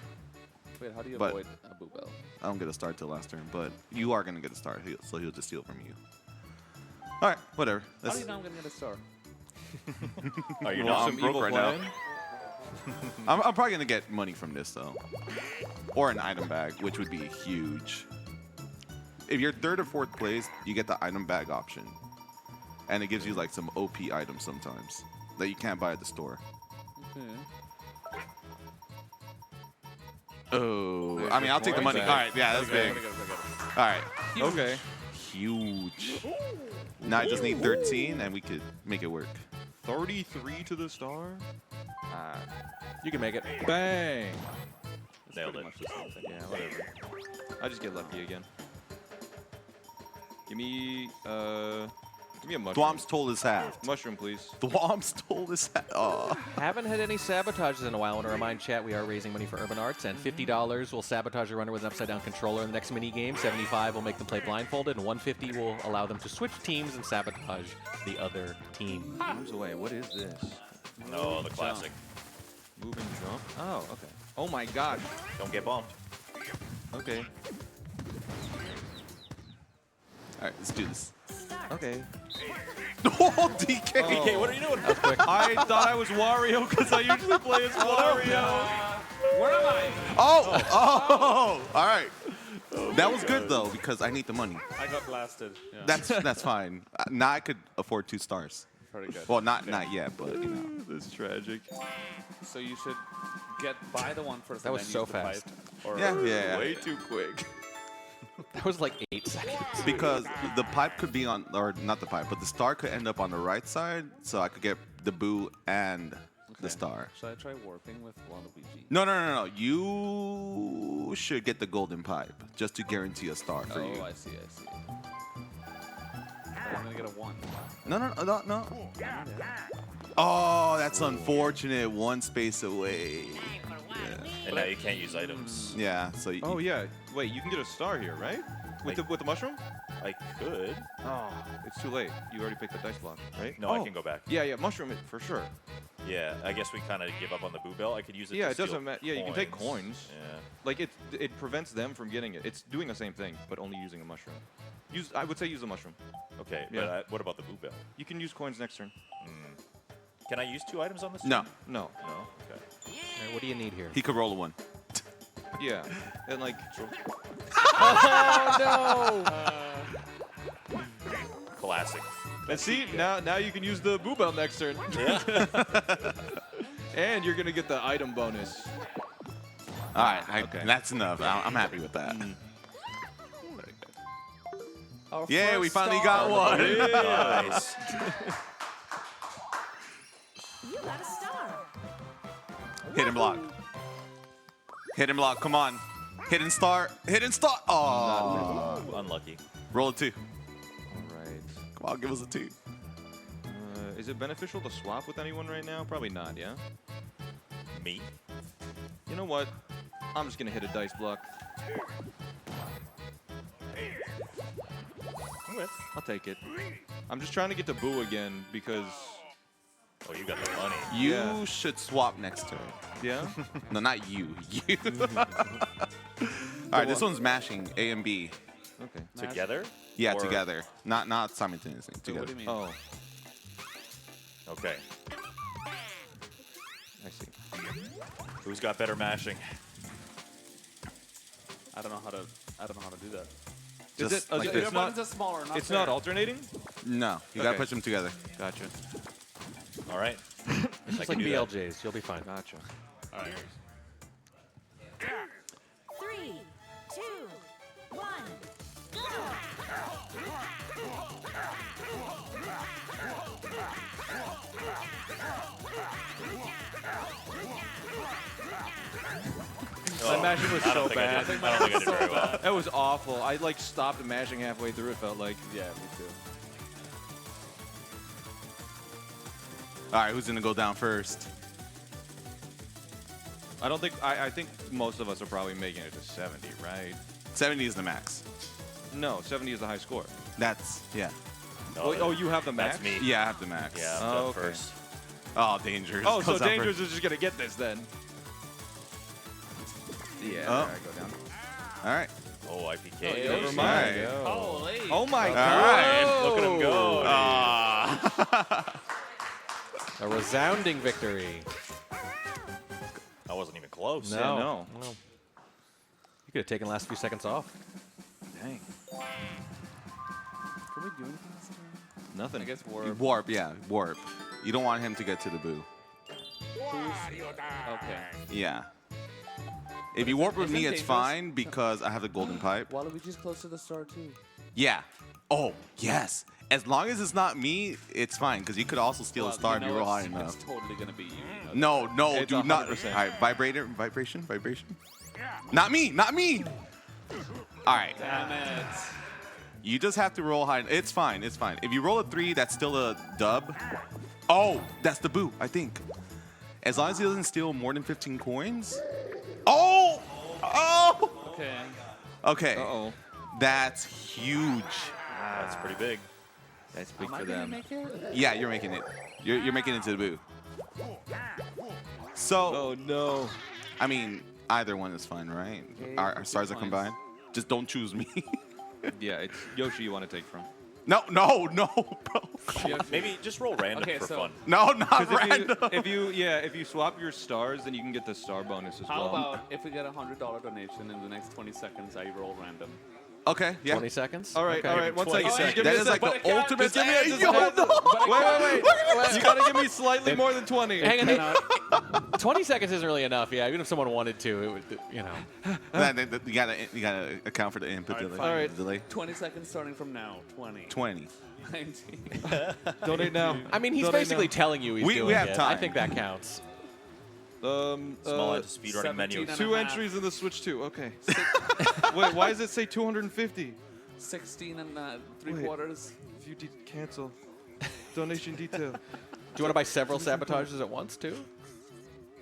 Wait, how do you But- avoid a boo bell? I don't get a star till last turn, but you are gonna get a star, so he'll just steal from you. All right, whatever. How do Let's- you know I'm gonna get a star? Oh, you're Well, not. I'm broke right now. I'm probably gonna get money from this though, or an item bag, which would be huge. If you're 3rd or 4th place, you get the item bag option, and it gives you like some OP items sometimes that you can't buy at the store. Okay. Oh, I mean, I'll take the money. All right, yeah, that's big. All right, Okay. huge. Now I just need 13, and we could make it work. 33 to the star. You can make it. Bang. Nailed Pretty it. much the same thing. Yeah, whatever. I just get lucky again. Give me a mushroom. Thwomp's told his half. Mushroom, please. Thwomp's told his half. Oh. Haven't had any sabotages in a while. I want to remind chat we are raising money for Urban Arts, and $50 will sabotage a runner with an upside-down controller in the next mini game. 75 will make them play blindfolded, and 150 will allow them to switch teams and sabotage the other team. Moves away. What is this? No, the classic. Move and jump. Oh, okay. Oh my gosh. Don't get bumped. Okay. All right, let's do this. Okay. Oh, DK. DK, what are you doing? That was quick. I thought I was Wario because I usually play as Wario. Where am I? Oh, all right. That was good though because I need the money. I got blasted. Yeah. That's fine. Now I could afford 2 stars. Pretty good. Well, not yet, but you know. This is tragic. So you should buy the one first. That and was then so use the fast. pipe, or Yeah. Way too quick. That was like 8 seconds. Because the pipe could be on, or not the pipe, but the star could end up on the right side, so I could get the boo and the star. Should I try warping with Waluigi? No. You should get the golden pipe just to guarantee a star for you. Oh, I see. I'm gonna get a 1. No. Oh, that's unfortunate. 1 space away. And now you can't use items. Yeah. So. Oh yeah. Wait, you can get a star here, right? With the mushroom? I could. Oh, it's too late. You already picked the dice block, right? No, I can go back. Yeah, mushroom for sure. Yeah, I guess we kind of give up on the boo bell. I could use it. Yeah, to it doesn't steal matter. Yeah, you can take coins. coins. Yeah. Like it prevents them from getting it. It's doing the same thing, but only using a mushroom. I would say use a mushroom. Okay, Yeah. but what about the boo bell? You can use coins next turn. Can I use 2 items on this? No. turn? No. No. Okay. All right, what do you need here? He could roll a 1. Yeah, and like. Oh, no! Classic. And see, now you can use the boo bell next turn. Yeah. And you're gonna get the item bonus. All right. Okay. That's enough. I'm happy with that. Our Yeah, we first finally star. got one. Nice. You got a star. Hidden block. Hidden block. Come on. Hidden star. Hidden star. Oh. Unlucky. Roll a 2. All right. Come on, give us a 2. Is it beneficial to swap with anyone right now? Probably not. Yeah. Me. You know what? I'm just gonna hit a dice block. I'll take it. I'm just trying to get to boo again because. Oh, you got the money. You Yeah. should swap next turn. Yeah. No, not you. You. All right, this one's mashing A and B. Okay. Together? Yeah, Or- together. Not simultaneously. So Together. what do you mean? Oh, Okay. I see. Who's got better mashing? I don't know how to do that. Is Just it? like It's this. Your not. buttons are smaller. Not It's fair. not alternating. No, you gotta Okay. push them together. Gotcha. All right. It's just like BLJs. You'll be fine. Gotcha. All right. 3, 2, 1, go! That mashing was I so don't think I bad. did. I don't think I did very well. That was awful. I like stopped mashing halfway through. It felt like. Yeah, me too. All right, who's gonna go down first? I don't think. I think most of us are probably making it to 70, right? 70 is the max. No, 70 is the high score. That's yeah. No, Oh, you have the max. That's me. Yeah, I have the max. Yeah, I'm Oh, done okay. first. Oh, Dangerous. Oh, so goes down Dangerous first. is just gonna get this then. Yeah. Oh. There I go down. All right. Oh, IPK. Never mind. Holy. Oh my All god. right. Look at him go. Ah. A resounding victory. I wasn't even close. Yeah, no. You could have taken the last few seconds off. Dang. Can we do anything this turn? Nothing. I guess we're Warp, yeah, warp. You don't want him to get to the boo. okay. Yeah. If you warp with Isn't me, it's Dangerous- fine because I have the golden pipe. Waluigi's close to the star too. Yeah. Oh, yes. As long as it's not me, it's fine because you could also steal a star if you roll high enough. It's totally gonna be you. you know No, It's do not. 100%. All right, vibration. Not me. All right. Damn it. You just have to roll high. It's fine. It's fine. If you roll a 3, that's still a dub. Oh, that's the boo, I think. As long as he doesn't steal more than 15 coins. Oh! Oh! Okay. Okay. Uh-oh. That's huge. That's pretty big. That's big Am I for gonna them. make it? Yeah, you're making it. You're making it to the boo. So, Oh no. I mean, either one is fine, right? Okay, Our stars are fine. combined. Just don't choose me. Yeah, it's Yoshi you want to take from. No, bro. Maybe just roll random Okay, for so- fun. No, not Because random. if you swap your stars, then you can get the star bonus as How well. about if we get a $100 donation in the next 20 seconds, I roll random. Okay, yeah. 20 seconds? All right, Okay. all right. 1 second. seconds. Give That me a is like second. the ultimate. Just give me a- just Yo, hold no. Wait. You gotta give me slightly more than 20. Hang on. 20 seconds isn't really enough. Yeah, even if someone wanted to, it would, you know. You gotta account for the input delay. All right. Delay. 20 seconds starting from now. 20. 20. 19. Donate now. I mean, he's Donate basically now. telling you he's We doing have it. I time. think that counts. Small into speedrunning menu. 17 2 and a half. entries in the Switch 2. Okay. Wait, why does it say 250? 16 and Wait. 3/4. If you cancel. Donation detail. Do you want to buy several sabotages at once, too?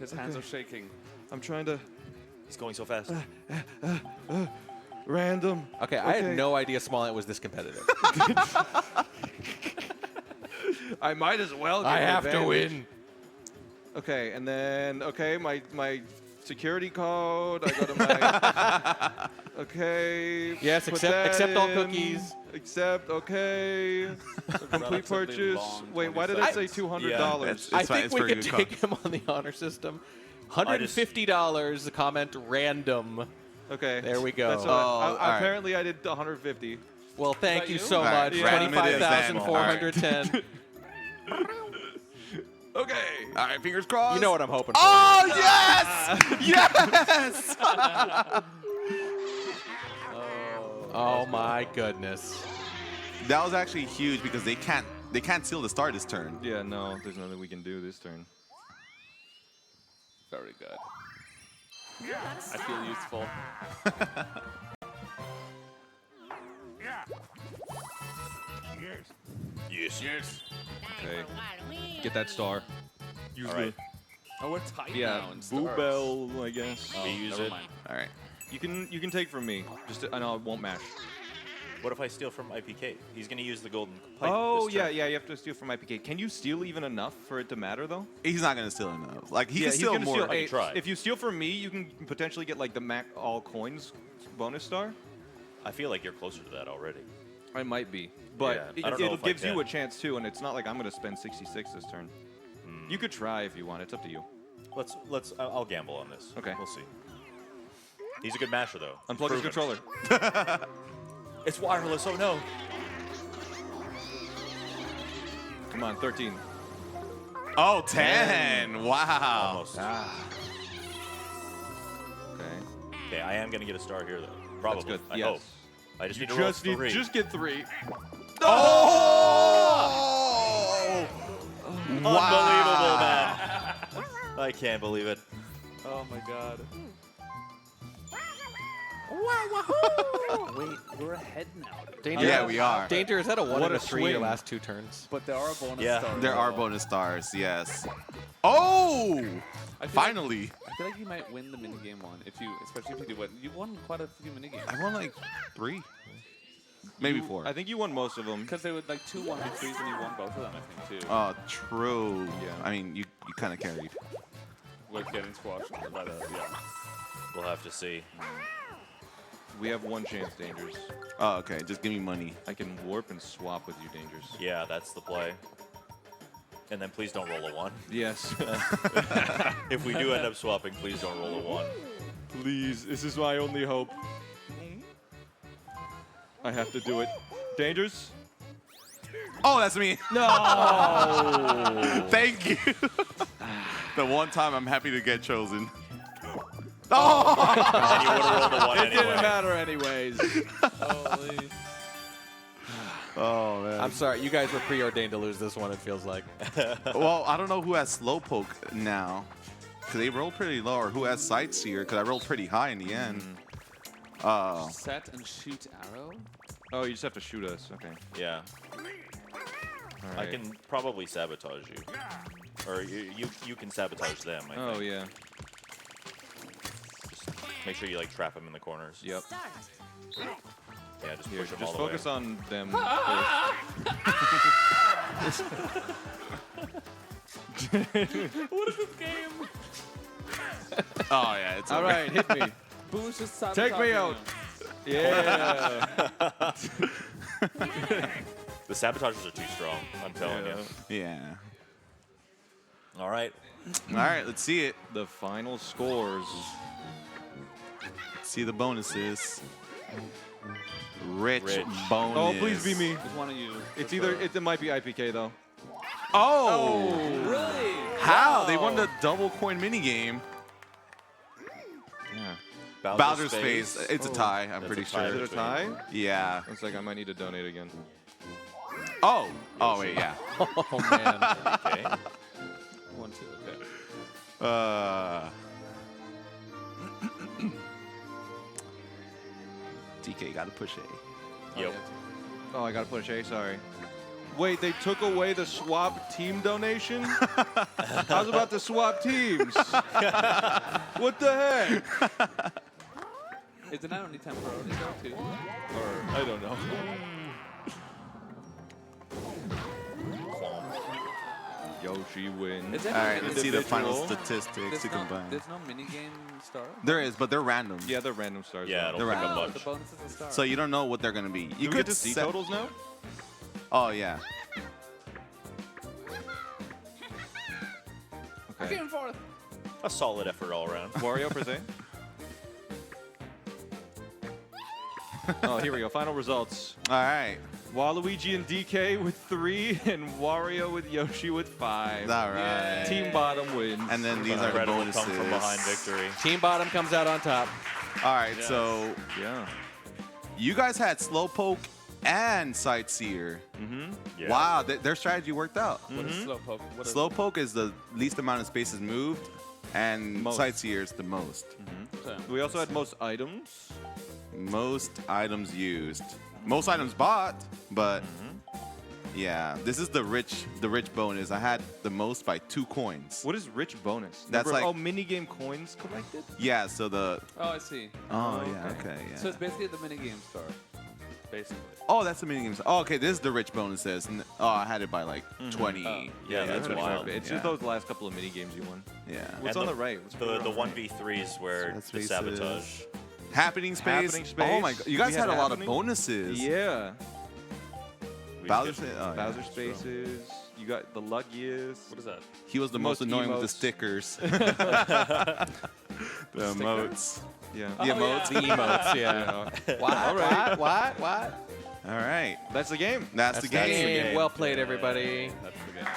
His hands are shaking. I'm trying to He's going so fast. random. Okay, I had no idea Smollett was this competitive. I might as well. Give I him have to advantage. win. Okay, and then my security code. I go to my. Okay. Yes, put accept that all in. cookies. Accept. Okay. Complete Relatively purchase. long Wait, why did 20 it say seconds. $200? That's- I It's fine, think it's we pretty could good take him on the honor system. $150. The comment random. Okay. There we go. That's Oh, what all right. apparently I did 150. Well, thank that you you? so All right, much. random it is then. 25,410. Okay. All right, fingers crossed. You know what I'm hoping for. Oh, yes! Yes! Oh my goodness. That was actually huge because they can't seal the star this turn. Yeah, no, there's nothing we can do this turn. Very good. I feel useful. Yes. Okay. Get that star. All right. Oh, we're tight Yeah, now. in Boo stars. Bell, I guess. Oh, We use never it. mind. All right. You can take from me. Just I know it won't match. What if I steal from IPK? He's going to use the golden pipe. Oh this yeah, turn. yeah. You have to steal from IPK. Can you steal even enough for it to matter though? He's not going to steal enough. Like, he yeah, can he's steal gonna more. steal I can 8. try. If you steal from me, you can potentially get like the Mac all coins bonus star. I feel like you're closer to that already. I might be, but Yeah, I don't know it if I gives you can. a chance too, and it's not like I'm going to spend 66 this turn. You could try if you want. It's up to you. I'll gamble on this. Okay. We'll see. He's a good masher though. Unplug his Proven. controller. It's wireless. Oh no. Come on, 13. Oh, 10. Wow. Almost. Okay. Okay, I am going to get a star here though. Probably. That's good. I Yes. hope. I just You need to roll just need 3. just get 3. Oh! Unbelievable, man. I can't believe it. Oh my god. Wait, we're ahead now. Danger. Yeah, we are. Danger, is that a 1 What and a a 3 your swing. last 2 turns? But there are bonus Yeah. stars. There are bonus stars, yes. Oh! I feel Finally. Like, I feel like you might win the minigame one, especially if you do what you won quite a few minigames. I won like 3. Maybe 4. I think you won most of them. Because they were like 2 1v3s and you won both of them, I think, too. Oh, true. Yeah. I mean, you kind of carried. With getting squashed by the, yeah. We'll have to see. We have one chance, Dangers. Oh, okay. Just give me money. I can warp and swap with you, Dangers. Yeah, that's the play. And then please don't roll a 1. Yes. If we do end up swapping, please don't roll a 1. Please, this is my only hope. I have to do it. Dangers? Oh, that's me. No! Thank you. The one time I'm happy to get chosen. Oh! And you would have rolled a 1 It anyway. didn't matter anyways. Holy. Oh, man. I'm sorry, you guys were preordained to lose this one, it feels like. Well, I don't know who has Slowpoke now. Because they rolled pretty low. Or who has Sightseer. Because I rolled pretty high in the end. Set and shoot arrow? Oh, you just have to shoot us. Okay. Yeah. All I right. can probably sabotage you. Or you can sabotage them, I Oh, think. yeah. Just make sure you like trap them in the corners. Yep. Start. Yeah, just Here, push them all just the way. focus on them What is this game? Oh yeah, it's All over. right, hit me. Boo's just Take me sabotaging out. him. Yeah. The sabotagers are too strong, I'm telling you. Yeah. All right. All right, let's see it. The final scores. Let's see the bonuses. Rich Rich. bonus. Oh, please be me. It's one of you. It's either it might be IPK though. Oh! Really? How? They won the double coin mini game. Yeah. Bowser's Face. It's a tie, I'm That's pretty a tie sure. Is it a tie? Yeah. Looks like I might need to donate again. Oh. Oh wait, yeah. Oh man. Okay. 1, 2. Okay. DK gotta push A. Yep. Oh, I gotta push A. Sorry. Wait, they took away the swap team donation? I was about to swap teams. What the heck? Is it not only temporarily though, too? Or I don't know. Yoshi wins. Is there All no right, mini- let's see the final Individual. statistics to combine. There's no minigame star? There is, but they're random. Yeah, they're random stars. Yeah, though. it'll They're pick up Oh, much. the bonus is a star. So you don't know what they're gonna be. Do You we could get to see set- totals now? Oh yeah. Okay. forth. A solid effort all around. Wario per se. Oh, here we go. Final results. All right. Waluigi and DK with 3, and Wario with Yoshi with 5. All right. Team bottom wins. And then these are the Incredible bonuses. come from behind victory. Team bottom comes out on top. All right, so Yeah. you guys had Slowpoke and Sightseer. Mm-hmm. Yeah. Wow, their strategy worked out. What is Slowpoke? What is Slowpoke is the least amount of spaces moved, and Most. Sightseer is the most. Okay. We also had most items. Most items used. Most items bought, but yeah, this is the rich bonus. I had the most by 2 coins. What is rich bonus? That's like- minigame coins collected? Yeah, so the Oh, I see. oh yeah, okay, yeah. So it's basically the minigame star. Basically. Oh, that's the minigames. Oh, okay, this is the rich bonuses. Oh, I had it by like 20. Yeah, that's That's wild. It's Yeah. just those last couple of minigames you won. Yeah. What's And on the right? What's The going on 1v3s where That's the spaces. sabotage. Happening space. Happening space. Oh my god, you guys We had had a lot of happening. bonuses. Yeah. We Bowser, skipped- oh, yeah. Bowser spaces. You got the luckiest. What is that? He was the most Most annoying with the emotes. stickers. The emotes. Yeah. The emotes. The emotes, yeah. What? All right. What? All right. That's the game. That's the game. Game. Well played, everybody. That's the game.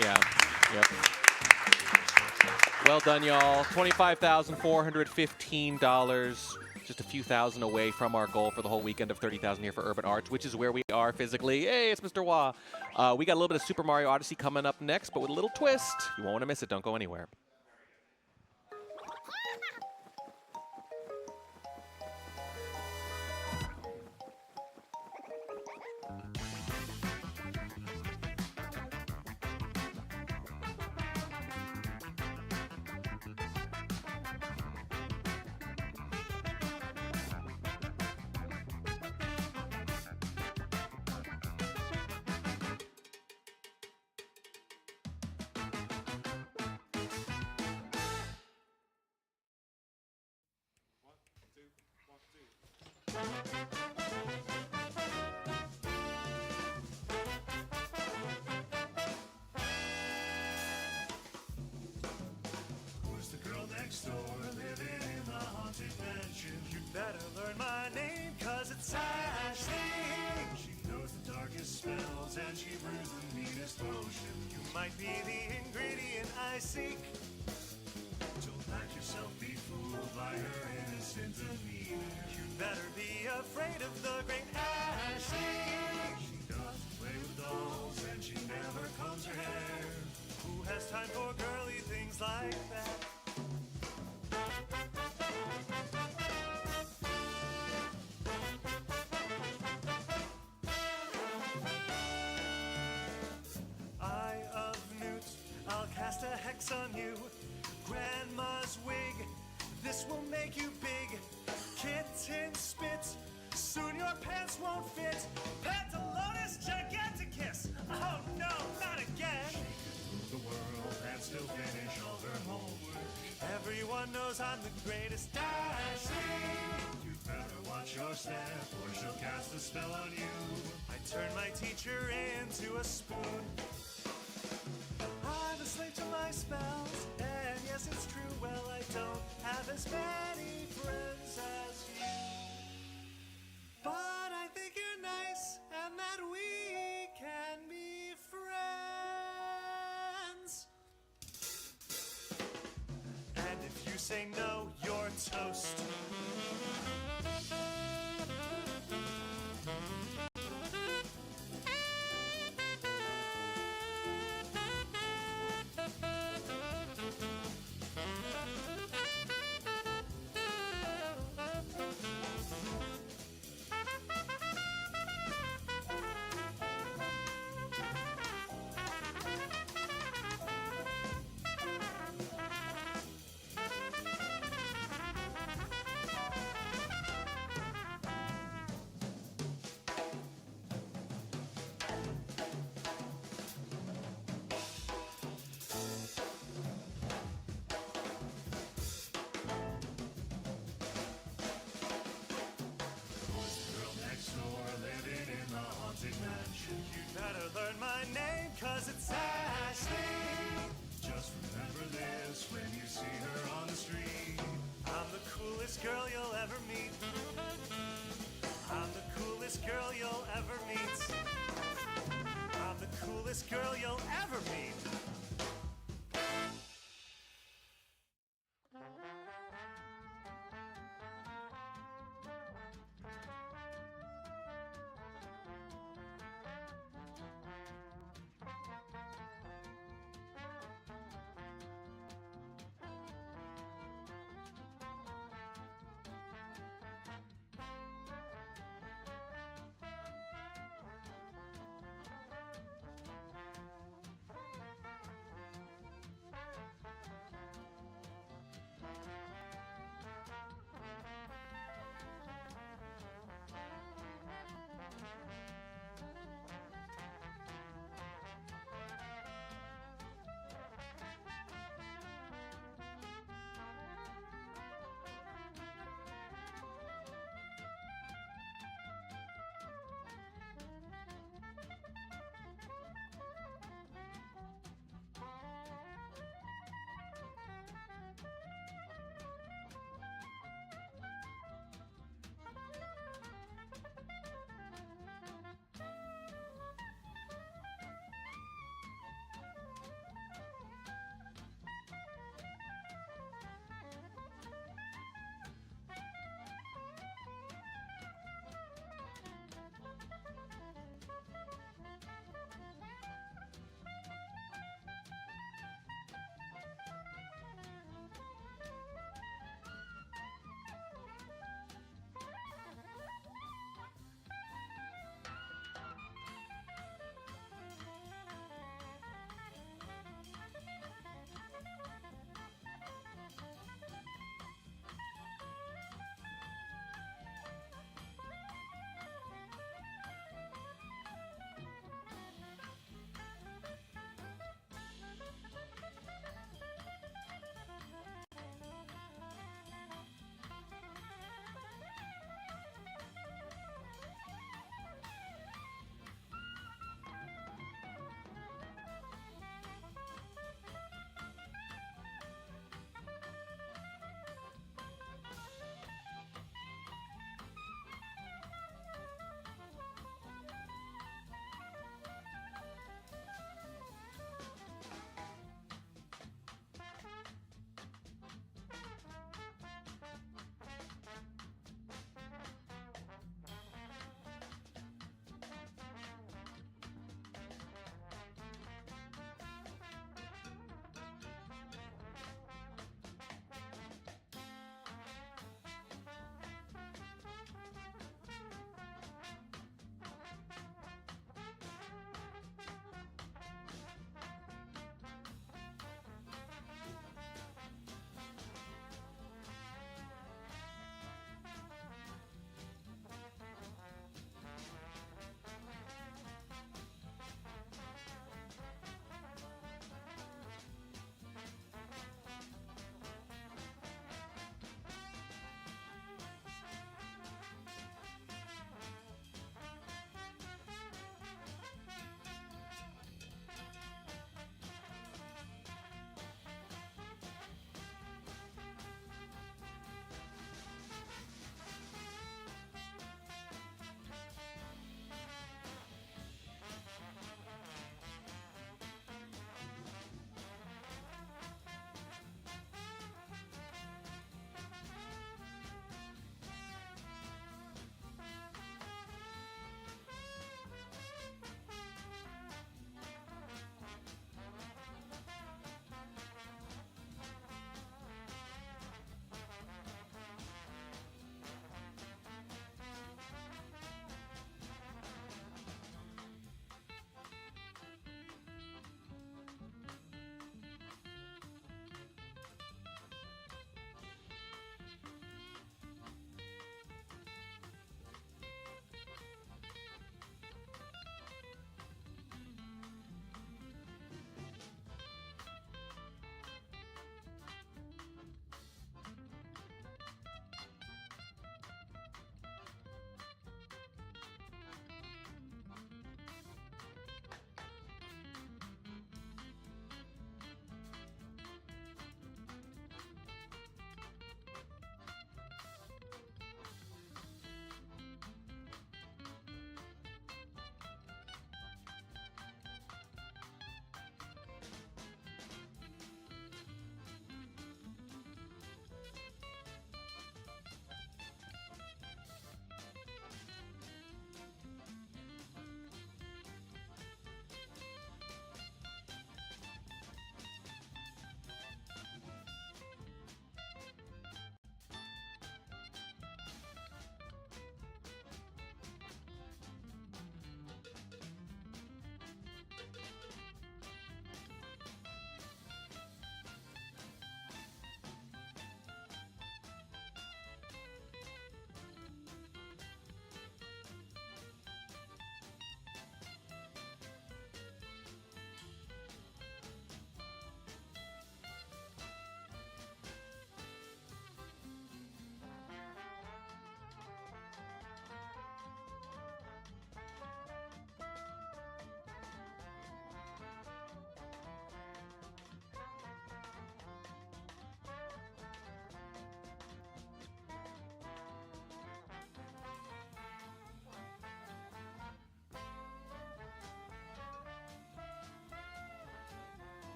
Yeah. Yep. Well done, y'all. $25,415. Just a few thousand away from our goal for the whole weekend of 30,000 here for Urban Arts, which is where we are physically. Hey, it's Mr. Wah. We got a little bit of Super Mario Odyssey coming up next, but with a little twist. You won't want to miss it. Don't go anywhere. Who's the girl next door living in the haunted mansion? You better learn my name, cause it's Ashley. She knows the darkest spells and she brews the meanest potion. You might be the ingredient I seek. Don't let yourself be fooled by her innocent demeanor. You better be afraid of the great Ashley. She doesn't play with dolls and she never combs her hair. Who has time for girly things like that? cast a hex on you. Grandma's wig, this will make you big. Kitten spit, soon your pants won't fit. Pantalones giganticus, oh no, not again. She could move the world and still finish all her homework. Everyone knows I'm the greatest Ashley. You better watch your step or she'll cast a spell on you. I turn my teacher into a spoon. I'm a slave to my spells, and yes, it's true, well, I don't have as many friends as you. But I think you're nice, and that we can be friends. And if you say no, you're toast. You better learn my name, cause it's Ashley. Just remember this when you see her on the street. I'm the coolest girl you'll ever meet. I'm the coolest girl you'll ever meet. I'm the coolest girl you'll ever meet.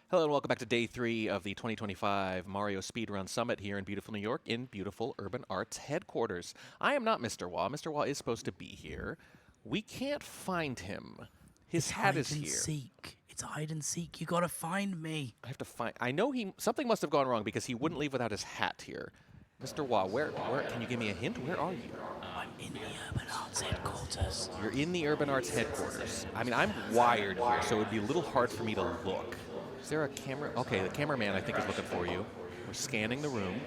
Hello and welcome back to day 3 of the 2025 Mario Speedrun Summit here in beautiful New York in beautiful Urban Arts headquarters. I am not Mr. Wah. Mr. Wah is supposed to be here. We can't find him. His hat is here. Seek. It's hide and seek. You gotta find me. I have to find. I know something must have gone wrong because he wouldn't leave without his hat here. Mr. Wah, where? Can you give me a hint? Where are you? I'm in the Urban Arts headquarters. You're in the Urban Arts headquarters. I mean, I'm wired here, so it would be a little hard for me to look. Is there a camera? Okay, the cameraman I think is looking for you. We're scanning the room.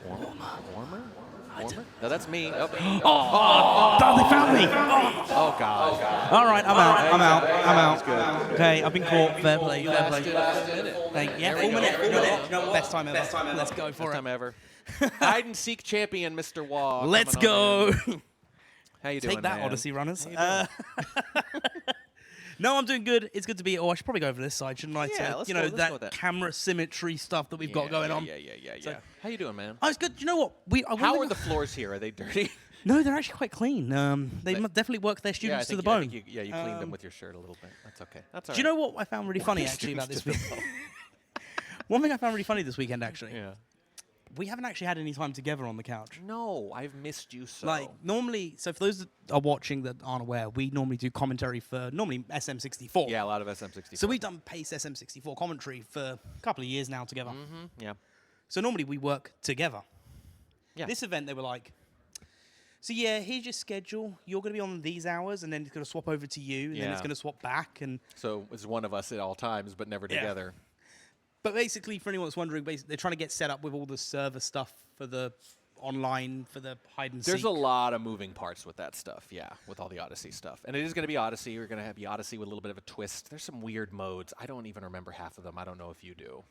Warmer? No, that's me. Oh, Oh, they found me. Oh God. All right, I'm out. Good. Okay, I've been caught. Fair play. You lasted a minute. Yeah, full minute. Best time ever. Let's go for Best it. time ever. Hide and seek champion, Mr. Wah. Let's coming on go. in. How you doing, Take that, man? Odyssey runners. How you doing? No, I'm doing good. It's good to be. Oh, I should probably go over this side, shouldn't I? Yeah, To, let's you go- know, let's that go with that. camera symmetry stuff that we've got going on. Yeah. So- How you doing, man? Oh, it's good. Do you know what? How are the floors here? Are they dirty? No, they're actually quite clean. They definitely work their Yeah, I students to think the I bone. think you cleaned them with your shirt a little bit. That's okay. That's all Do you know what I found really funny actually about this week? One thing I found really funny this weekend actually. Yeah. We haven't actually had any time together on the couch. No, I've missed you so. Like normally, so for those that are watching that aren't aware, we normally do commentary for normally SM64. Yeah, a lot of SM64. So we've done Pace SM64 commentary for a couple of years now together. Yeah. So normally we work together. Yeah. This event they were like, so yeah, here's your schedule. You're going to be on these hours, and then it's going to swap over to you, and then it's Yeah. going to swap back, and So it's one of us at all times, but never Yeah. together. But basically, for anyone that's wondering, they're trying to get set up with all the server stuff for the online, for the hide and There's seek. a lot of moving parts with that stuff, yeah, with all the Odyssey stuff. And it is going to be Odyssey. We're going to have the Odyssey with a little bit of a twist. There's some weird modes. I don't even remember half of them. I don't know if you do.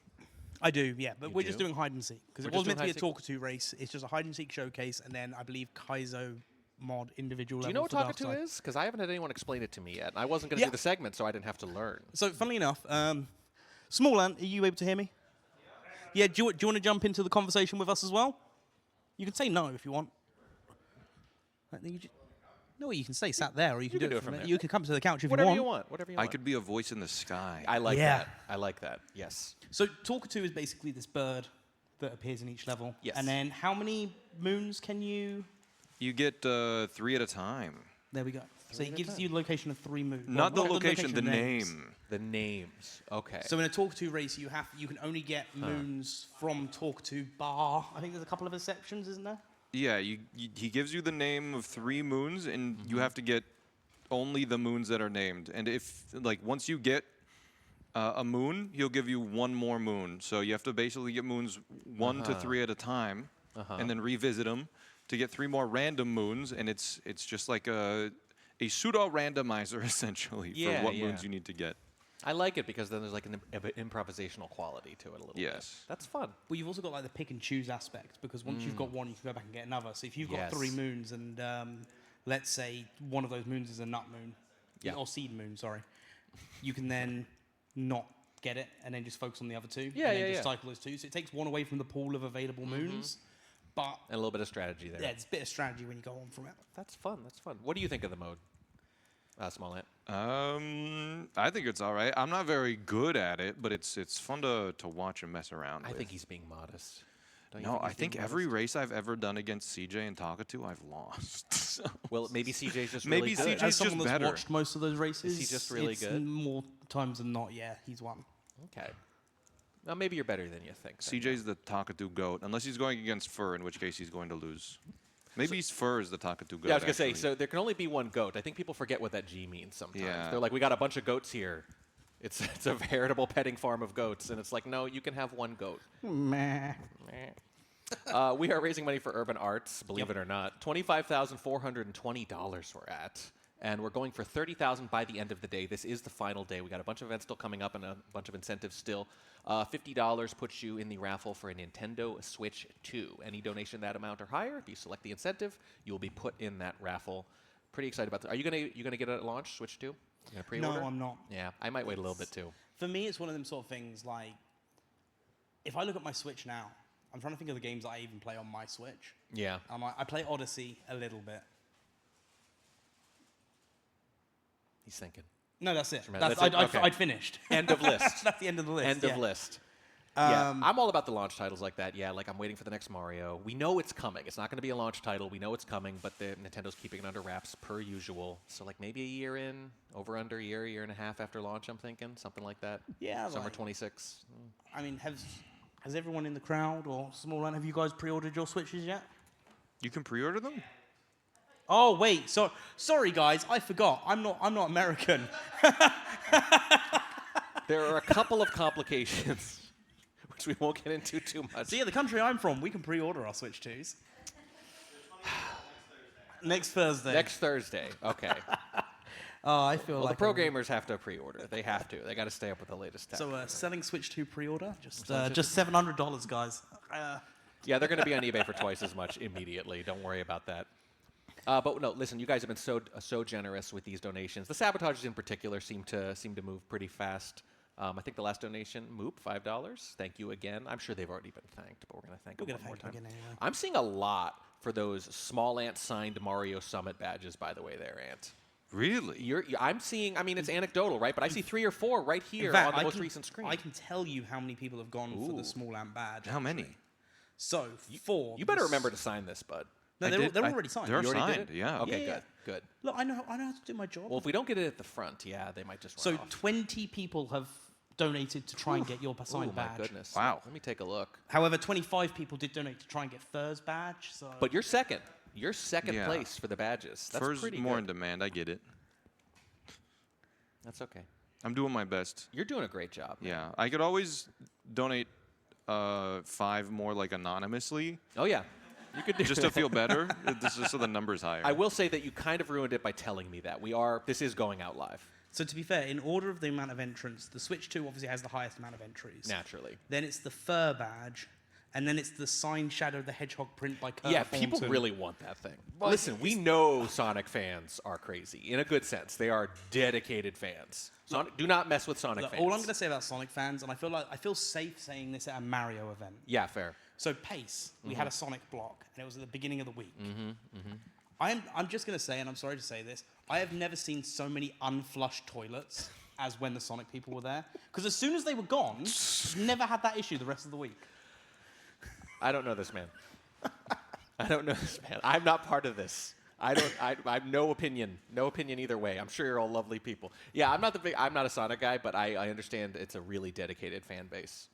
I do, yeah, but You we're just do? doing hide and seek because We're it just was meant to doing be a hide and Talkative race. It's just a hide and seek showcase, and then I believe Kaizo mod individual. Do you level know what for Dark Talkative Side. is? Because I haven't had anyone explain it to me yet. I wasn't going to Yeah. do the segment, so I didn't have to learn. So, funnily enough, Small Ant, are you able to hear me? Yeah, do you want to jump into the conversation with us as well? You can say no if you want. No, you can stay sat there, or you can do it from there. You can come to the couch if Whatever you want. Whatever you I want. could be a voice in the sky. I like Yeah. that. I like that. Yes. So, Talkative is basically this bird that appears in each level. Yes. And then how many moons can you... You get 3 at a time. There we go. So it gives you the location of 3 moons. Not the Well, location, the names. name. The names. Okay. So in a Talkative race, you can only get moons from Talkative bar. I think there's a couple of exceptions, isn't there? Yeah, he gives you the name of 3 moons, and you have to get only the moons that are named. And if, like, once you get a moon, he'll give you 1 more moon. So you have to basically get moons 1 to 3 at a time, and then revisit them to get 3 more random moons. And it's just like a pseudo randomizer essentially for what moons you need to get. I like it because then there's like an improvisational quality to it a little bit. Yes. That's fun. Well, you've also got like the pick and choose aspect because once you've got one, you can go back and get another. So if you've got Yes. 3 moons and let's say one of those moons is a nut moon, or seed moon, sorry, you can then not get it and then just focus on the other 2. Yeah, and then yeah, just yeah. cycle those 2. So it takes one away from the pool of available moons, but And a little bit of strategy there. yeah, it's a bit of strategy when you go on from it. That's fun. That's fun. What do you think of the mode? Small Ant. I think it's all right. I'm not very good at it, but it's fun to watch and mess around I with. think he's being modest. Don't you No, I he's think being every modest? race I've ever done against CJ and Talkative, I've lost. So- Well, maybe CJ's just Maybe really good. CJ's As someone just that's better. watched most of those races, Is he just really it's good? More times than not, yeah, he's won. Okay. Well, maybe you're better than you think. then. CJ's the Talkative GOAT, unless he's going against Fur, in which case he's going to lose. Maybe Fur is the Talkative GOAT. Yeah, I was gonna say. actually. So there can only be one goat. I think people forget what that G means sometimes. Yeah. They're like, we got a bunch of goats here. It's a veritable petting farm of goats, and it's like, no, you can have one goat. Meh. We are raising money for Urban Arts, believe it or not. $25,420 we're at. And we're going for $30,000 by the end of the day. This is the final day. We got a bunch of events still coming up and a bunch of incentives still. $50 puts you in the raffle for a Nintendo Switch 2. Any donation that amount or higher, if you select the incentive, you will be put in that raffle. Pretty excited about that. Are you gonna get it at launch, Switch 2? You gonna pre-order? No, I'm not. Yeah, I might wait a little bit too. For me, it's one of them sort of things like, if I look at my Switch now, I'm trying to think of the games that I even play on my Switch. Yeah. I play Odyssey a little bit. He's thinking. No, that's it. That's I'd, it? Okay. I'd finished. End of list. That's the end of the list. End yeah. of list. Yeah, Um, I'm all about the launch titles like that. Yeah, like I'm waiting for the next Mario. We know it's coming. It's not going to be a launch title. We know it's coming, but Nintendo's keeping it under wraps per usual. So like maybe a year in, over under a year and a half after launch. I'm thinking something like that. Yeah, summer like- 26. I mean, has everyone in the crowd or small line, have you guys pre-ordered your Switches yet? You can pre-order them? Oh wait, sorry guys, I forgot. I'm not American. There are a couple of complications, which we won't get into too much. So yeah, the country I'm from, we can pre-order our Switch 2s. Next Thursday. Next Thursday. Okay. Oh, I feel Well, like the pro gamers have to pre-order. They have to. They got to stay up with the latest tech. So selling Switch 2 pre-order, just just $700, guys. Yeah, they're going to be on eBay for twice as much immediately. Don't worry about that. But no, listen, you guys have been so generous with these donations. The sabotages in particular seem to move pretty fast. I think the last donation, Moop, $5. Thank you again. I'm sure they've already been thanked, but we're going to thank them one more time. Again anyway. I'm seeing a lot for those Small Ant signed Mario Summit badges, by the way, there, Ant. Really? I'm seeing, I mean, it's anecdotal, right? But I see 3 or 4 right here In fact, on the most recent screen. I can tell you how many people have gone for the small ant badge. How many? So, 4. You better remember to sign this, bud. No, they're already signed. They're You already signed, did it? yeah. Okay, Yeah. good. Look, I know how to do my job. Well, if we don't get it at the front, yeah, they might just So run off. 20 people have donated to try and get your signed my badge. goodness. Wow. Let me take a look. However, 25 people did donate to try and get Fur's badge. So But you're second. You're second Yeah. place for the badges. That's First, pretty more good. in demand. I get it. That's okay. I'm doing my best. You're doing a great job. man. Yeah, I could always donate 5 more like anonymously, Oh, yeah. You could do just to feel better. Just so the number's higher. I will say that you kind of ruined it by telling me that. This is going out live, So to be fair, in order of the amount of entrants, the Switch 2 obviously has the highest amount of entries. naturally. Then it's the Fur badge, and then it's the signed Shadow the Hedgehog print by Kurt Yeah, people Thornton. really want that thing. Listen, we know Sonic fans are crazy. In a good sense. They are dedicated fans. Do not mess with Sonic Look, fans. all I'm going to say about Sonic fans, and I feel safe saying this at a Mario event. Yeah, fair. So Pace, we had a Sonic block, and it was at the beginning of the week. Mm-hmm. I'm just going to say, and I'm sorry to say this, I have never seen so many unflushed toilets as when the Sonic people were there. Because as soon as they were gone, never had that issue the rest of the week. I don't know this man. I don't know this man. I'm not part of this. I have no opinion. No opinion either way. I'm sure you're all lovely people. Yeah, I'm not a Sonic guy, but I understand it's a really dedicated fan base.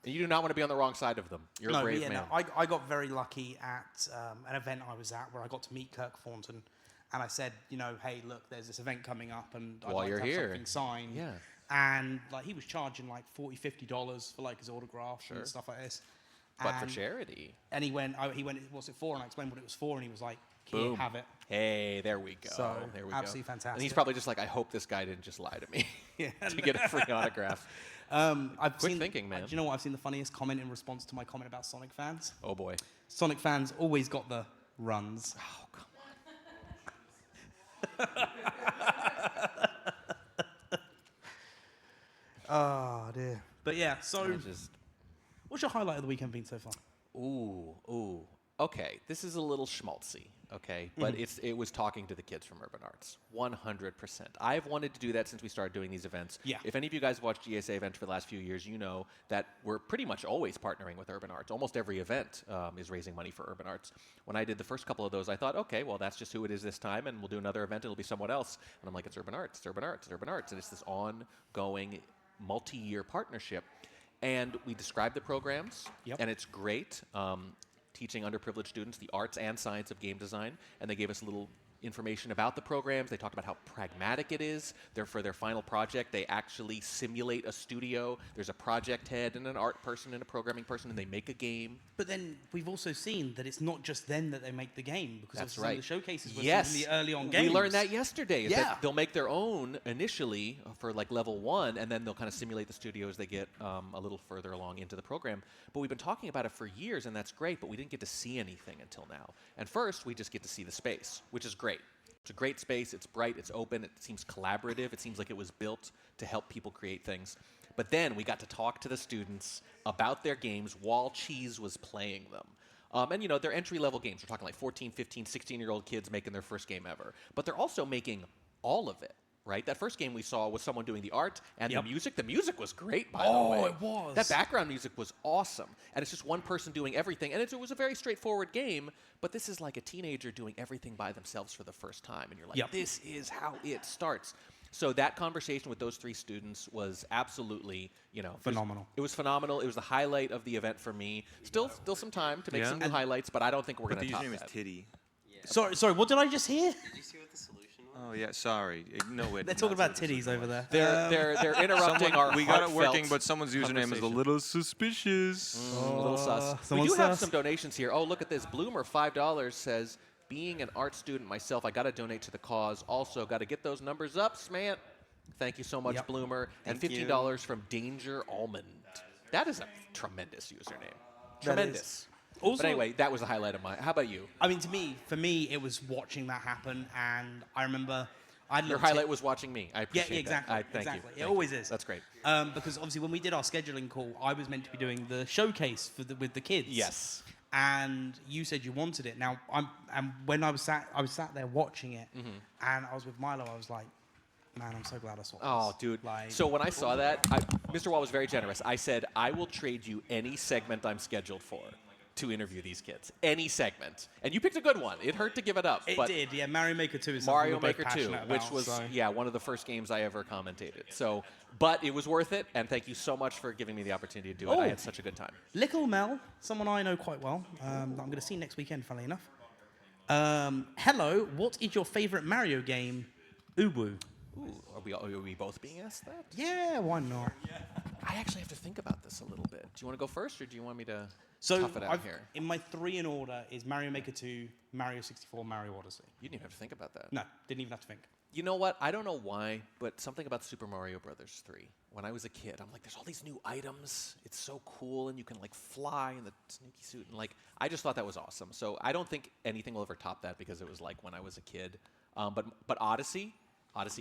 And you do not want to be on the wrong side of them. You're a brave man. No, I got very lucky at an event I was at where I got to meet Kirk Thornton, and I said, hey, look, there's this event coming up, and I'd While like you're to have here. something signed. Yeah. And like he was charging like $40, $50 for like his autograph and stuff like this. But for And- charity. And he went, what's it for? And I explained what it was for, and he was like, here, Boom. have it. Hey, there we go. So, there we absolutely go. fantastic. And he's probably just like, I hope this guy didn't just lie to me Yeah. to get a free autograph. I've Quick seen, thinking, man. Do you know what? I've seen the funniest comment in response to my comment about Sonic fans. Oh boy. Sonic fans always got the runs. Oh come Oh dear. But yeah, so on. Just what's your highlight of the weekend been so far? ooh. Okay, this is a little schmaltzy. Okay, but it was talking to the kids from Urban Arts, 100%. I've wanted to do that since we started doing these events. Yeah. If any of you guys have watched GSA events for the last few years, you know that we're pretty much always partnering with Urban Arts. Almost every event is raising money for Urban Arts. When I did the first couple of those, I thought, okay, well, that's just who it is this time, and we'll do another event, it'll be someone else. And I'm like, it's Urban Arts, it's Urban Arts, it's Urban Arts. And it's this ongoing multi-year partnership. And we described the programs, and it's great. Teaching underprivileged students the arts and science of game design, and they gave us a little information about the programs. They talked about how pragmatic it is. For their final project, they actually simulate a studio. There's a project head and an art person and a programming person, and they make a game. But then we've also seen that it's not just then that they make the game, because That's obviously right. the showcases were Yes. in the early on games. We learned that yesterday. Is Yeah. that they'll make their own initially for like level 1, and then they'll kind of simulate the studio as they get a little further along into the program. But we've been talking about it for years, and that's great, but we didn't get to see anything until now. And first, we just get to see the space, which is great. It's a great space. It's bright. It's open. It seems collaborative. It seems like it was built to help people create things. But then we got to talk to the students about their games while Cheese was playing them. And, they're entry-level games. We're talking like 14, 15, 16-year-old kids making their first game ever. But they're also making all of it. right? That first game we saw was someone doing the art and Yep. the music. The music was great, by the Oh, way. it was. That background music was awesome. And it's just one person doing everything. And it was a very straightforward game, but this is like a teenager doing everything by themselves for the first time. And you're like, Yep. this is how it starts. So that conversation with those 3 students was absolutely, Phenomenal. It was phenomenal. It was the highlight of the event for me. Still some time to make Yeah. some new highlights, but I don't think we're But going the to top username is that. Titty. Sorry, what did I just hear? Did you see what the solution was? Oh yeah, sorry. No, it. They're talking about titties over there. They're interrupting our We got it heartfelt working, but someone's username is a conversation. little suspicious. A little sus. We someone's do have sus. some donations here. Oh, look at this. Bloomer, $5 says, being an art student myself, I got to donate to the cause. Also, got to get those numbers up, Smant. Thank you so much, Yep. Bloomer. And Thank you. $15 from Danger Almond. That is a tremendous username. That Tremendous. is. Also- but anyway, that was the highlight of mine. How about you? I mean, for me, it was watching that happen, and I remember Your highlight was watching me. I appreciate exactly. that. Thank exactly. you. It always is. That's great. Because obviously, when we did our scheduling call, I was meant to be doing the showcase with the kids. Yes. And you said you wanted it. Now, when I was sat there watching it, and I was with Milo. I was like, man, I'm so glad I saw this. Oh, dude. So when I saw that, Mr. Wall was very generous. I said, I will trade you any segment I'm scheduled for to interview these kids. Any segment. And you picked a good one. It hurt to give it up. It but did, yeah. Mario Maker 2 is something Mario we're both Maker 2, passionate which about, was, so. one of the first games I ever commentated. So, but it was worth it, and thank you so much for giving me the opportunity to do it. I Oh. had such a good time. Little Mel, someone I know quite well, that I'm going to see next weekend, funnily enough. Hello, what is your favorite Mario game? Ubu. Ooh, are we both being asked that? Yeah, why not? I actually have to think about this a little bit. Do you want to go first, or do you want me to So tough it out here? in my 3 in order is Mario Maker 2, Mario 64, Mario Odyssey. You didn't even have to think about that. No, didn't even have to think. You know what? I don't know why, but something about Super Mario Brothers 3. When I was a kid, I'm like, there's all these new items. It's so cool, and you can like fly in the sneaky suit, and like, I just thought that was awesome. So I don't think anything will ever top that because it was like when I was a kid. But Odyssey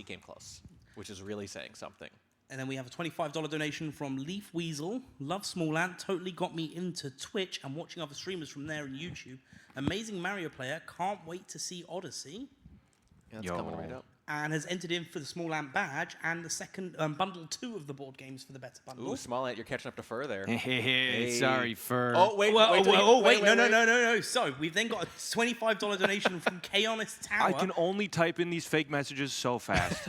came close, which is really saying something. And then we have a $25 donation from Leaf Weasel. Love Small Ant. Totally got me into Twitch and watching other streamers from there and YouTube. Amazing Mario player. Can't wait to see Odyssey. Yeah, that's coming right up. And has entered in for the Small Ant badge and the second bundle 2 of the board games for the better bundle. Ooh, Small Ant, you're catching up to Fur there. Sorry, Fur. Oh, wait, Well, wait, till you- wait, no. So we've then got a $25 donation from Chaonis Tower. I can only type in these fake messages so fast.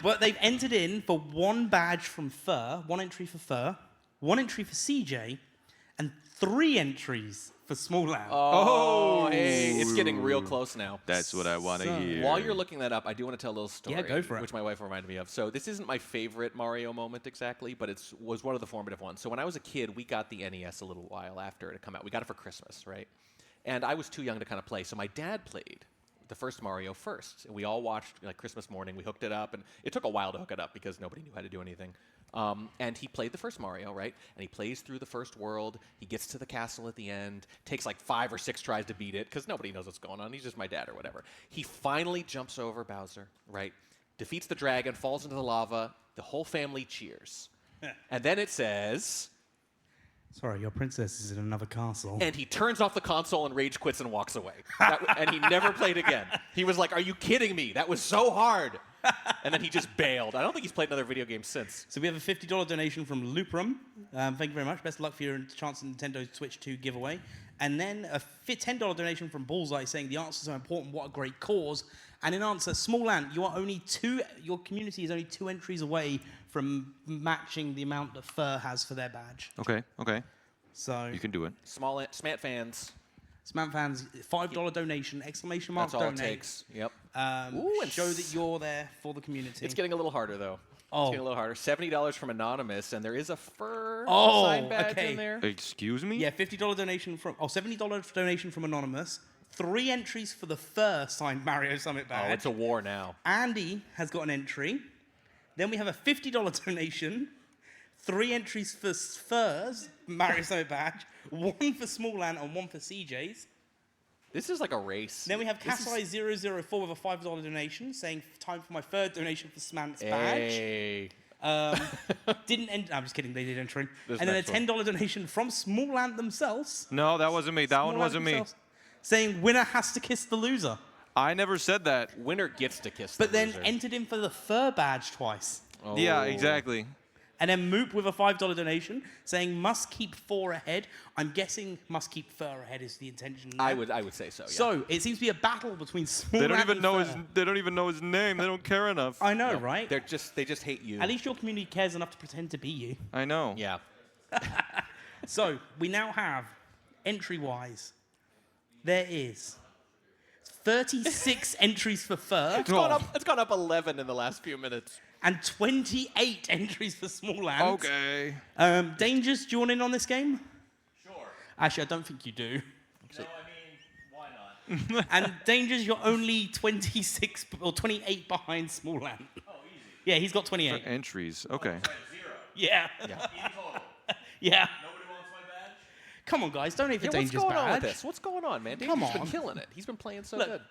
But they've entered in for 1 badge from Fur, 1 entry for Fur, 1 entry for CJ, and 3 entries for Small Ant. Oh, hey, it's getting real close now. That's what I want to So- hear. While you're looking that up, I do want to tell a little story. Yeah, go for it. Which my wife reminded me of. So this isn't my favorite Mario moment exactly, but it was one of the formative ones. So when I was a kid, we got the NES a little while after it had come out. We got it for Christmas, right? And I was too young to kind of play, so my dad played the first Mario first. And we all watched like Christmas morning. We hooked it up, and it took a while to hook it up because nobody knew how to do anything. And he played the first Mario, right? And he plays through the first world. He gets to the castle at the end. Takes like 5 or 6 tries to beat it because nobody knows what's going on. He's just my dad or whatever. He finally jumps over Bowser, right? Defeats the dragon, falls into the lava. The whole family cheers. And then it says... Sorry, your princess is in another castle. And he turns off the console and rage quits and walks away. And he never played again. He was like, are you kidding me? That was so hard. And then he just bailed. I don't think he's played another video game since. So we have a $50 donation from Looprum. Thank you very much. Best of luck for your chance at Nintendo Switch 2 giveaway. And then a $10 donation from Bullseye saying the answers are important. What a great cause. And in answer, Small Ant, your community is only 2 entries away from matching the amount that Fur has for their badge. Okay. So You can do it. Smant fans. Smant fans, $5 donation, exclamation mark That's all donate. it takes. Yep. Ooh, and show that you're there for the community. It's getting a little harder, though. Oh. It's getting a little harder. $70 from Anonymous, and there is a Fur Oh, sign badge okay. in there. Excuse me? Yeah, $50 donation from $70 donation from Anonymous. 3 entries for the Fur signed Mario Summit badge. Oh, it's a war now. Andy has got an entry. Then we have a $50 donation. 3 entries for Fur's Mario Summit badge. 1 for Small Ant and 1 for CJ's. This is like a race. Then we have Cassai004 with a $5 donation saying time for my 3rd donation for Smant's badge. Hey. Didn't end. I'm just kidding. They did entry. This And then a next one. $10 donation from Small Ant themselves. No, that wasn't me. That one Small Ant wasn't me. themselves, saying winner has to kiss the loser. I never said that. Winner gets to kiss But the then loser. entered in for the fur badge twice. Oh. Yeah, exactly. And then Moop with a $5 donation saying must keep 4 ahead. I'm guessing must keep fur ahead is the intention. I there. would say so. Yeah. So it seems to be a battle between small They don't and even know fur. They don't even know his name. They don't care enough. I know, right? they just hate you. At least your community cares enough to pretend to be you. I know. Yeah. So we now have entry-wise. There is 36 entries for fur It's gone up 11 in the last few minutes. and 28 entries for small ant. Okay. Dangers, do you want in on this game? Sure. Actually, I don't think you do. No, I mean, why not? And Dangers, you're only 26 or 28 behind small ant. Oh, easy. Yeah, he's got 28. For entries. Okay. Yeah. Yeah. Nobody wants my badge? Come on, guys, donate for Yeah, what's Danger's going badge. on with this? What's going on, man? Come Danger's on. been killing it. He's been playing so Look, good.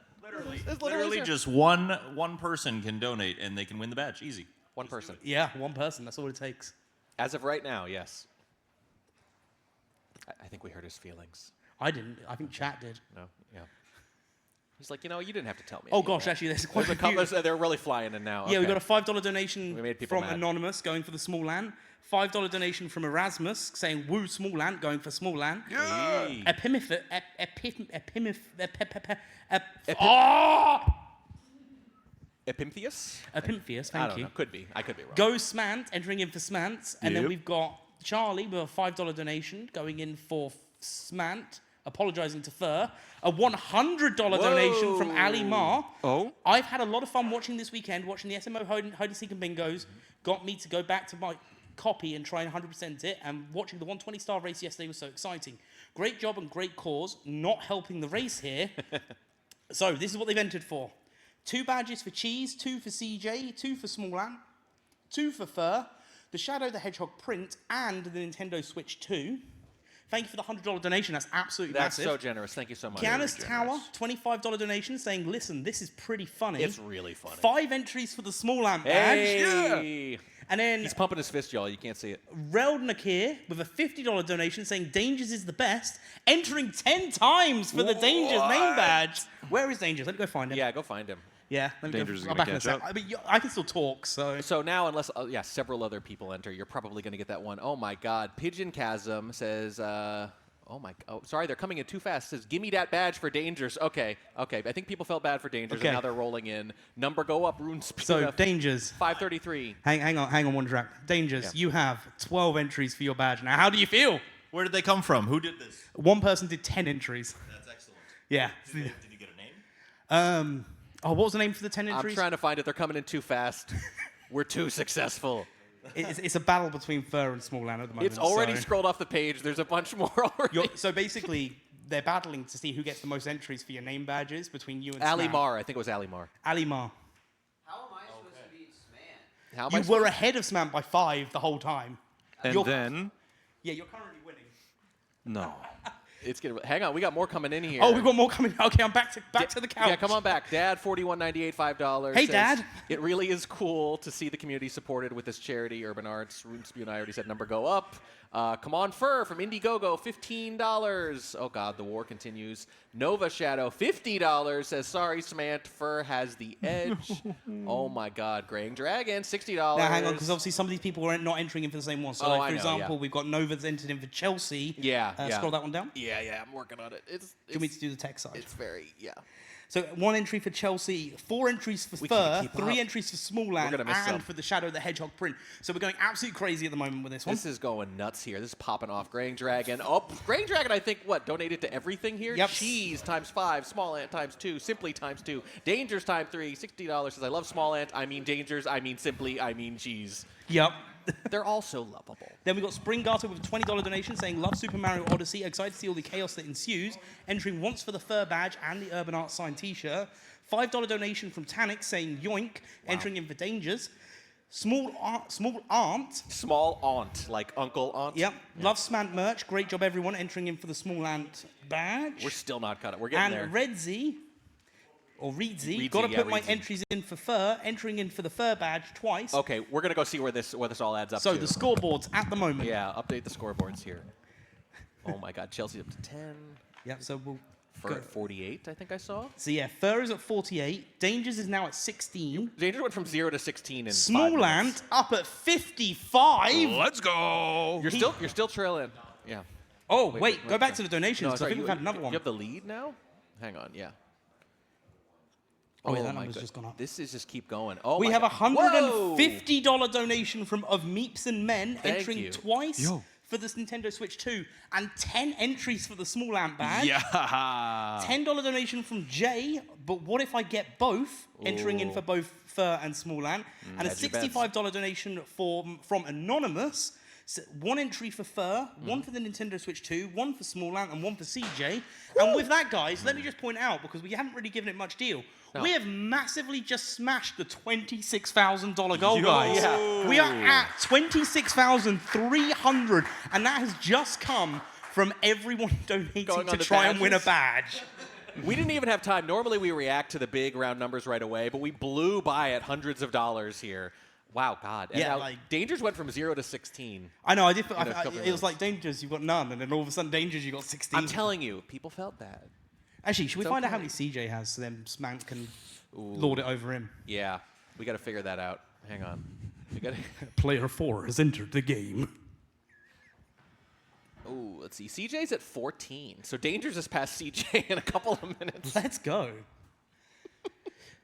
Literally just one person can donate and they can win the badge. Easy. One person. Yeah, one person. That's all it takes. As of right now, yes. I think we hurt his feelings. I didn't. I think chat did. No, yeah. He's like, you know, you didn't have to tell me. Oh any of gosh, that. actually, there's quite There's a few. they're really flying in now. Yeah, we Okay. got a $5 donation We made people from mad. Anonymous going for the small ant. $5 donation from Erasmus saying woo small ant going for small ant. Hey. Epimphius? Epimphius, I thank don't you. know. Could be. I could be wrong. Go Smant entering in for Smant. And then Yep. we've got Charlie with a $5 donation going in for Smant, apologising to Fur. A $100 donation from Ali Mar. Oh. I've had a lot of fun watching this weekend, watching the SMO hide and seek and bingos. Got me to go back to my copy and try and 100% it. And watching the 120-star race yesterday was so exciting. Great job and great cause. Not helping the race here. So this is what they've entered for. 2 badges for Cheese, 2 for CJ, 2 for Small Ant, 2 for Fur, the Shadow the Hedgehog print, and the Nintendo Switch 2. Thank you for the $100 donation. That's absolutely That's massive. so generous. Thank you so much. Kiana's Tower, $25 donation, saying, listen, this is pretty funny. It's really funny. 5 entries for the Small Ant badge. Hey! And then He's pumping his fist, y'all. You can't see it. Reld Nakir with a $50 donation saying Dangers is the best, entering 10 times for the Dangers name badge. Where is Dangers? Let me go find him. Yeah, go find him. Yeah, let me Dangers is go. gonna Back in a catch sec. up. I mean, I can still talk, so. So now, unless several other people enter, you're probably going to get that one. Oh my God! Pigeon Chasm says, sorry, they're coming in too fast. Says, give me that badge for Dangers. Okay. I think people felt bad for Dangers, Okay. and now they're rolling in. Number go up, Rune Speed. So, Dangers. 533. Hang on one track. Dangers, Yeah. you have 12 entries for your badge. Now, how do you feel? Where did they come from? Who did this? One person did 10 entries. That's excellent. Yeah. Did you get a name? What was the name for the 10 I'm entries? trying to find it. They're coming in too fast. We're too successful. It's a battle between Fur and Small Land at the moment. It's already so. scrolled off the page. There's a bunch more already. So basically, they're battling to see who gets the most entries for your name badges between you and Ali Smack. Mar. I think it was Ali Mar. Ali Mar. How am I supposed to beat Sman? How am You I were supposed- ahead of Smam by 5 the whole time. And You're- then Yeah, you're currently winning. no. It's gonna. Hang on, we got more coming in here. Oh, we've got more coming. Okay, I'm back to the couch. Yeah, come on back. Dad, $41.98, $5. Hey, says, Dad. It really is cool to see the community supported with this charity, Urban Arts. Rune Spew and I already said number go up. Come on, Fur from Indiegogo, $15. Oh, God, the war continues. Nova Shadow, $50. Says, sorry, Samant, Fur has the edge. Oh, my God. Graying Dragon, $60. Now, hang on, because obviously some of these people are not entering in for the same one. So, Oh, like, I for know, example, yeah. we've got Nova that's entered in for Chelsea. Yeah, yeah. Scroll that one down. Yeah, I'm working on it. It's Do you want me to do the tech side? It's very, yeah. So 1 entry for Chelsea, 4 entries for We can't Fur, keep 3 up. entries for Small Land, We're gonna miss and some. for the Shadow the Hedgehog print. So we're going absolutely crazy at the moment with this one. This is going nuts here. This is popping off. Graying Dragon. Oh, Graying Dragon, I think, donated to everything here? Yep. Cheese times 5, Small Ant times 2, Simply times 2, Dangers times 3, $60. Says, I love Small Ant, I mean Dangers, I mean Simply, I mean Cheese. Yep. They're all so lovable. Then we've got Spring Garter with a $20 donation saying, love Super Mario Odyssey, excited to see all the chaos that ensues, entering once for the Fur badge and the Urban Arts signed t-shirt. $5 donation from Tannic saying yoink, entering in for Dangers. Small Aunt. Small Aunt, like Uncle Aunt. Yep. Love Smant merch. Great job, everyone, entering in for the Small Ant badge. We're still not cut. We're getting And there. Redzy, or Reedsy, Reedsy, got to yeah, put my Reedsy. entries in for Fur, entering in for the Fur badge twice. Okay, we're going to go see where this all adds up So to. the scoreboards at the moment. Yeah, update the scoreboards here. Oh, my God. Chelsea's up to 10. Yep, so we'll Fur at 48, I think I saw. So yeah, Fur is at 48. Dangers is now at 16. Dangers went from 0 to 16 in 5 Small Ant minutes. up at 55. Let's go. You're still trailing. Yeah. Oh, wait, go back to the donations. No, 'cause I sorry, think we've had another one. You have the lead now? Hang on, yeah. Oh, yeah, that my number's God. just gone up. This is just keep going. Oh, We my have a God. $150 donation from Of Meeps and Men Thank entering you. twice Yo. for this Nintendo Switch 2 and 10 entries for the Small Ant bag. Yeah. $10 donation from Jay, but what if I get both? Entering in Ooh. for both Fur and Small Ant. And a hedge your bets. $65 donation from Anonymous. So one entry for Fur, one for the Nintendo Switch 2, one for Small Ant, and one for CJ. And with that, guys, let me just point out, because we haven't really given it much deal, we have massively just smashed the $26,000 goal, guys. Yeah. We are at 26,300, and that has just come from everyone donating Going to on the try and win a badges. badge. We didn't even have time. Normally we react to the big round numbers right away, but we blew by at hundreds of dollars here. Wow, God. And Yeah, now like- Dangers went from 0 to 16. I know, I did. In a couple of It was like Dangers, you got none, and then all of a sudden Dangers, you got 16. I'm telling you, people felt bad. Actually, should we It's find out how okay. many CJ has so then Smank can lord it over him? Yeah, we got to figure that out. Hang on. We got to. Player 4 has entered the game. Oh, let's see. CJ's at 14, so Dangers has passed CJ in a couple of minutes. Let's go.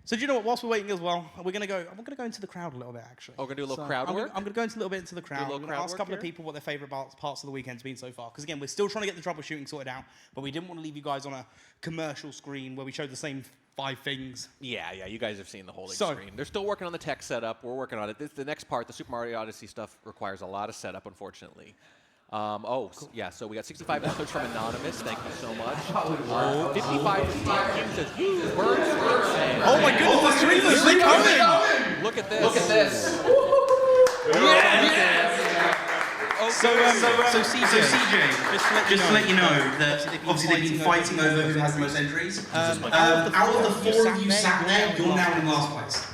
So do you know what? Whilst we're waiting as well, we're gonna go. I'm gonna go into the crowd a little bit actually. Oh, we're gonna do a little So crowd I'm work? I'm gonna go into a little bit into the crowd. little I'm gonna crowd ask a work couple of here? people what their favorite parts of the weekend's been so far. Because again, we're still trying to get the troubleshooting sorted out, but we didn't want to leave you guys on a commercial screen where we showed the same 5 things. Yeah, you guys have seen the holding So- screen. They're still working on the tech setup. We're working on it. The next part, the Super Mario Odyssey stuff, requires a lot of setup, unfortunately. Yeah, so we got $65 from Anonymous. Thank you so much. 55 from Steve Q says, "Woo, birds, fan." Oh my goodness, the streamers, they're coming! Look at this. Look at this. So CJ, just to let you know that obviously they've been fighting over who has the most entries. Out of the 4 of you sat there, you're now in last place.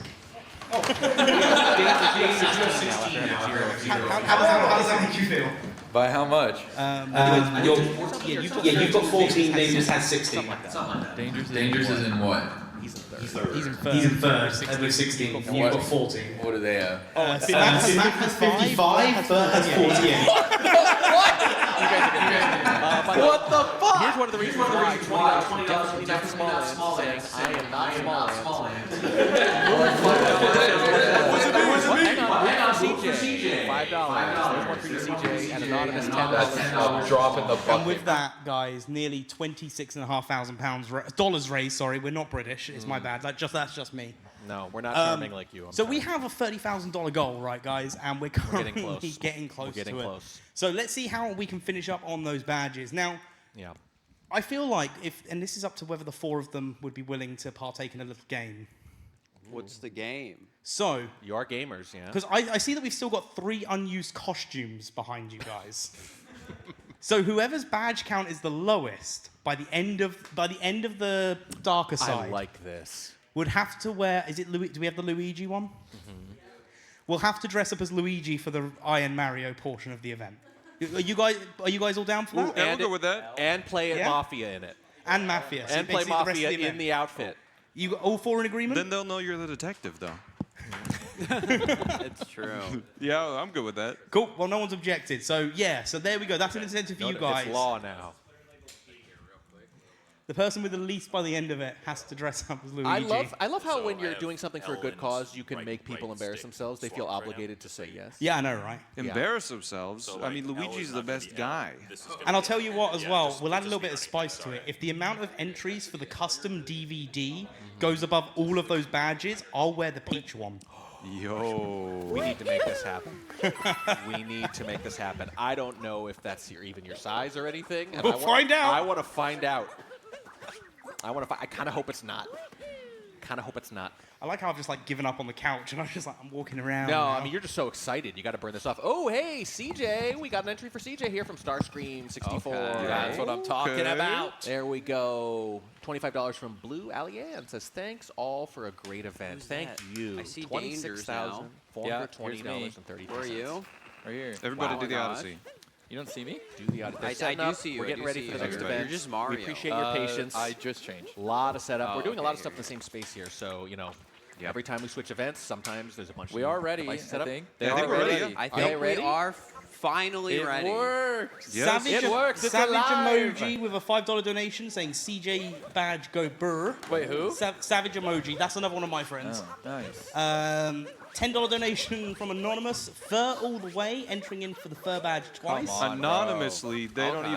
How does that make you feel? By how much? You've got 14, Dangers has 16. Dangers is in what? He's in third. He's in third, with 16. You've got 14. What do they have? Smack has 55, Bert has 48. What the fuck? Here's one of the reasons why $20 definitely not small ants, saying I am not small ants. Hang on, CJ. $5. There's one for you, CJ, and Anonymous $10. That's dropping the bucket. And with that, guys, nearly $26,500 dollars raised. Sorry, we're not British. It's my bad. That's just me. No, we're not charming like you. So we have a $30,000 goal, right, guys? And we're currently getting close to it. So let's see how we can finish up on those badges. Now, yeah, I feel like and this is up to whether the 4 of them would be willing to partake in a little game. What's the game? So you are gamers, yeah. Because I see that we've still got 3 unused costumes behind you guys. So whoever's badge count is the lowest by the end of the darker side. I like this. Would have to wear. Is it Luigi? Do we have the Luigi one? Mm-hmm. We'll have to dress up as Luigi for the Iron Mario portion of the event. Are you guys all down for that? Yeah, we'll go with that. And play Yeah? Mafia in it. And Mafia. So And play basically the rest of Mafia the in event. the outfit. You got all 4 in agreement? Then they'll know you're the detective, though. It's true. Yeah, I'm good with that. Cool. Well, no one's objected. So yeah. So there we go. That's an incentive for you guys. It's law now. The person with the least by the end of it has to dress up as Luigi. I love how when you're doing something for a good cause, you can make people embarrass themselves. They feel obligated to say yes. Yeah, I know, right? Embarrass themselves. I mean, Luigi's the best guy. And I'll tell you what as well, we'll add a little bit of spice to it. If the amount of entries for the custom DVD goes above all of those badges, I'll wear the Peach one. Yo. We need to make this happen. We need to make this happen. I don't know if that's even your size or anything. And We'll find out. I want to find out. I kind of hope it's not. I like how I've just given up on the couch and I'm just I'm walking around. No, now. I mean, you're just so excited. You got to burn this off. Oh, hey, CJ. We got an entry for CJ here from Starscream 64. Okay. That's what I'm talking about. There we go. $25 from Blue Allianz says, thanks all for a great event. Who's Thank that? you. I see Dangers now. $26,420.30. Where are you? Right here. Everybody Wow, do the my Odyssey. You don't see me? Do the audio. I do see you. We're I getting do ready see for the you. next You're event. just Mario. We appreciate your patience. I just changed. A lot of setup. Oh, We're doing a okay, lot of stuff in here the same space here, so every time we switch events, sometimes there's a bunch. We of are ready, devices I set up. think. They I are think we're ready. ready. I Are think they we ready? are finally It ready. works. Savage, It works. It's Savage alive. emoji with a $5 donation saying CJ badge go burr. Wait, who? Savage emoji. That's another one of my friends. Oh, nice. $10 donation from Anonymous. Fur all the way, entering in for the fur badge twice. on, Anonymously, they don't Okay.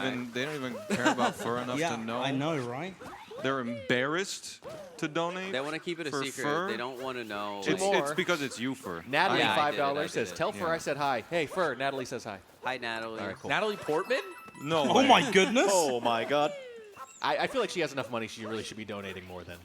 even care about fur enough Yeah, to know. I know, right? They're embarrassed to donate. They want to keep it a for secret. Fur. They don't want to know. It's because it's you, Fur. Natalie, Yeah, I did it, I $5 did says, it. "Tell Fur I said hi." Hey, Fur. Natalie says hi. Hi, Natalie. All right, cool. Natalie Portman? No Oh way. my goodness. Oh my God. I feel like she has enough money. She really should be donating more than.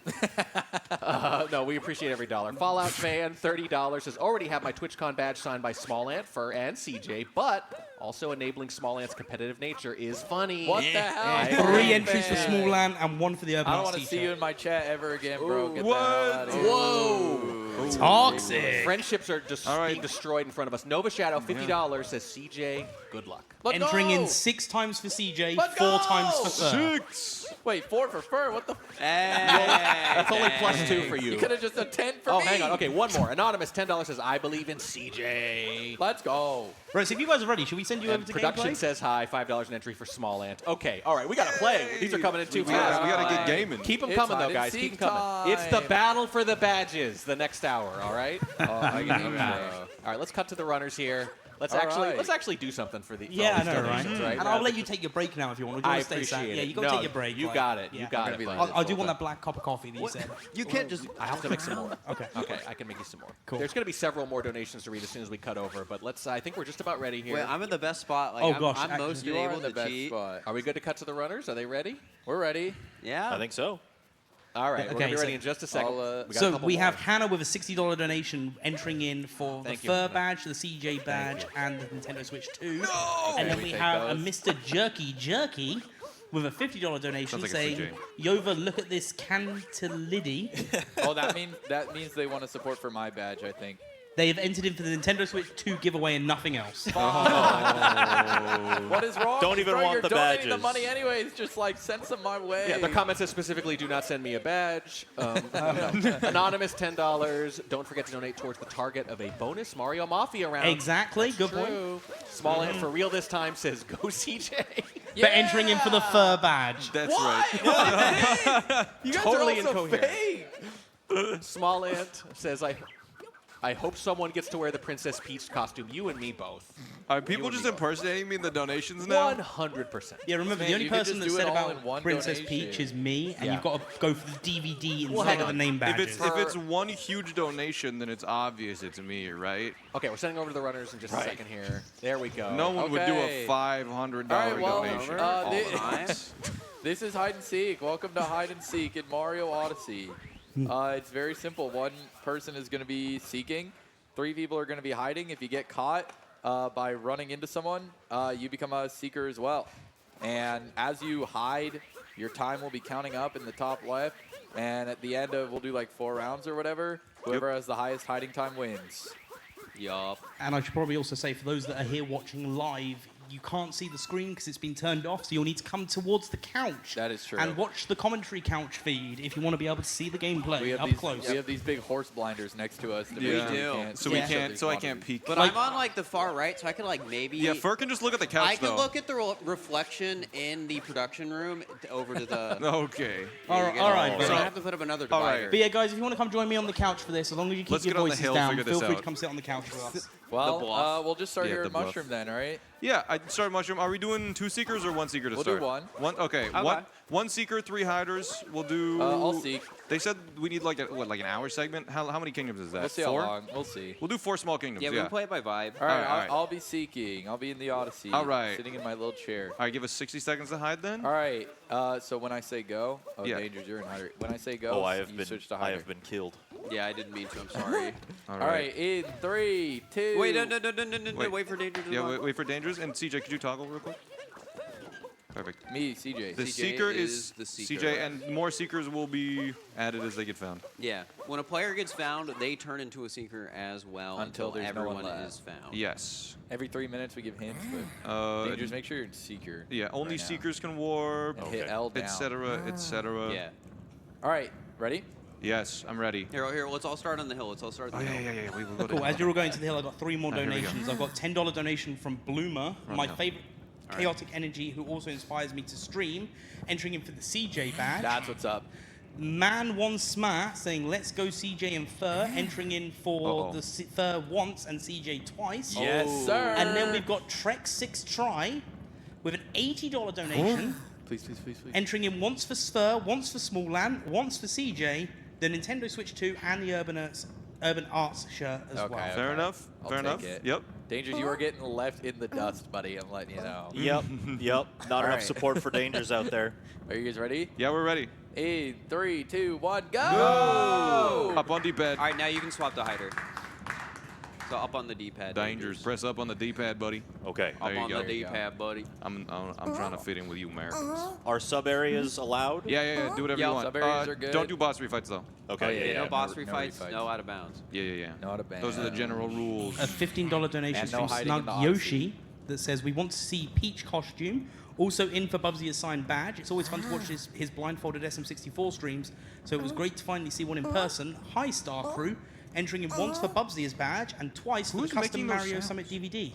No, we appreciate every dollar. Fallout fan, $30 says, already have my TwitchCon badge signed by Small Ant, Fur, and CJ, but also enabling Small Ant's competitive nature is funny. What the hell? I Three agree. entries for Small Land and one for the Urban I don't Arts want to see t-shirt. you in my chat ever again, bro. Get What? the hell out of here. Whoa! Toxic. Friendships are just All right. being destroyed in front of us. Nova Shadow, $50 says, CJ, good luck. Let's Entering go. in 6 times for CJ, Let's 4 go. times for Fur. 6. Wait, 4 for Fur? What the? That's only +2 for You you. could have just done 10 for Oh, me. hang on. Okay, one more. Anonymous, $10 says, I believe in CJ. Let's go. Right, so if you guys are ready, should we send you And over to production gameplay? says hi, $5 an entry for Small Ant. Okay, all right, we got to play. These are coming in too We fast. gotta get gaming. Keep them It's coming, though, hide and guys. Keep seek them coming. It's the time. battle for the badges the next hour, all right? Oh, All right, let's cut to the runners here. Let's All let's right. actually do something for the Yeah, all I these know, donations, right? right? And I'll let you take your break now if you want. Or do you I want to stay sat? appreciate it. Yeah, you got to No, take your break. You like- got it. yeah. You got gonna it. be bud. like I do want that black cup of coffee that you said. You can't just. I have to make some more. Okay. Okay, I can make you some more. Cool. There's going to be several more donations to read as soon as we cut over, but let's. I think we're just about ready here. Wait, I'm in the best spot. Like, Oh, I'm, gosh, I'm actually, most You are able in the to best cheat. spot. Are we good to cut to the runners? Are they ready? We're ready. Yeah. I think so. All right, we're Okay, going to be so- ready in just a second. I'll, We got a So couple we more. have Hannah with a $60 donation entering in for Thank the you. Fur badge, the CJ badge, and the Nintendo Switch 2. And then we we take have a those. Mr. Jerky with a $50 donation Sounds like a saying, CJ. Yova, look at this cantilidi. Oh, that means they want to support for my badge, I think. They have entered in for the Nintendo Switch 2 giveaway and nothing else. What is wrong? Don't even Bro, want you're the donating the badges. money anyways. Just like send some my way. Yeah, the comment says specifically, do not send me a badge. No. Anonymous, $10. Don't forget to donate towards the target of a bonus Mario Mafia round. Exactly, good point. True. Small Ant for real this time says, go CJ. But entering in for the Fur badge. That's What? right. You guys Totally are also incoherent. fake. Small Ant says, I hope someone gets to wear the Princess Peach costume. You and me both. Are people just impersonating me in the donations now? 100%. Yeah, remember, Man, the only you could person just that do it said all in about one Princess donation. Peach is me, and Yeah. you've got to go for the DVD Well, instead hang of the on. name If badges. it's one huge donation, then it's obvious it's me, right? Okay, we're sending over to the runners in just a second here. There we go. No one would do Okay. a $500 All right, well, donation. this is hide and seek. Welcome to hide and seek in Mario Odyssey. It's very simple. One person is going to be seeking. 3 people are going to be hiding. If you get caught by running into someone, you become a seeker as well. And as you hide, your time will be counting up in the top left. And at the end of, we'll do like 4 rounds or whatever. Whoever has the highest hiding time wins. Yup. And I should probably also say, for those that are here watching live, you can't see the screen because it's been turned off, so you'll need to come towards the couch. That is true. And watch the commentary couch feed if you want to be able to see the gameplay We have up these, close. we have these big horse blinders next to us. That Yeah. we do. can't So see we each can't. other's So I monitors. can't peek. But I'm on like the far right, so I could like maybe. Yeah, Fur can just look at the couch I can though. look at the reflection in the production room over to the. Okay. All right, all right. So I but- have to put up another All right. divider. But yeah, guys, if you want to come join me on the couch for this, as long as you keep Let's your get on the voices hill, down, figure this feel free to out. come sit on the couch with us. Well, bluff. we'll just start Yeah, here the in bluff. Mushroom then, all right? Yeah, I start mushroom. Are we doing 2 seekers or 1 seeker to We'll do start? one. Okay. Okay. One seeker, 3 hiders. We'll do. I'll seek. They said we need like like an hour segment. How many kingdoms is that? We'll see 4? how long. We'll see. We'll do 4 small kingdoms. Yeah, we can play it by vibe. All right, all right. I'll be seeking. I'll be in the Odyssey. All right. Sitting in my little chair. All right, give us 60 seconds to hide then. All right. So when I say go, Yeah. Dangers, you're in hider. When I say go, Oh, you switch to I hider. have been killed. Yeah, I didn't mean to. I'm sorry. All right. In 3, 2. Wait, no. Wait for danger to Yeah, lock. wait for dangers. And CJ, could you toggle real quick? Perfect. Me, CJ. The CJ seeker is the seeker. CJ, and more seekers will be added as they get found. Yeah. When a player gets found, they turn into a seeker as well Until there's no one everyone left. is found. Yes. Every 3 minutes we give hints, but Dangerous, make sure you're seeker. Yeah, only right now. seekers can warp, And hit L down. etc., etc. Yeah. All right, ready? Yes, I'm ready. Here, let's all start on the hill. Let's all start on Oh the yeah, hill. yeah, yeah. We will go Cool. to As you're all going to the hill, I've got 3 more Here we go. donations. I've got $10 donation from Bloomer, Run my the hill. favorite chaotic energy, who also inspires me to stream, entering in for the CJ badge. That's what's up. Man One Smart saying, let's go CJ and Fur, entering in for the Fur once and CJ twice. Yes, sir. And then we've got Trek 6 Try with an $80 donation. Please, please, please, please. Entering in once for Spur, once for Small Land, once for CJ, the Nintendo Switch 2, and the Urban Arts shirt as well. Fair enough. I'll Fair take enough. it. Yep. Dangers, you are getting left in the dust, buddy. I'm letting you know. Yep, yep. Not All enough right. support for Dangers out there. Are you guys ready? Yeah, we're ready. 3, 2, 1, go! Go! Up on D-pad. All right, now you can swap the hider. So up on the D-pad. Dangers. Press up on the D-pad, buddy. Okay. Up There you on go. the D-pad, buddy. I'm trying to fit in with you Americans. Are sub areas allowed? Yeah. Do whatever Yeah, you want. sub areas are good. Don't do boss refights though. Okay. Oh, yeah, No boss no refights, refights. no out of bounds. Yeah. No out of bounds. Those are the general rules. A $15 donation And no from hiding in Snug the Odyssey. Yoshi that says, we want to see Peach costume. Also in for Bubsy assigned badge. It's always fun to watch his blindfolded SM64 streams, so it was great to finally see one in person. Hi, Star Crew. Entering in once for Bubsy as badge and twice for Who's the custom making those Mario sounds? Summit DVD.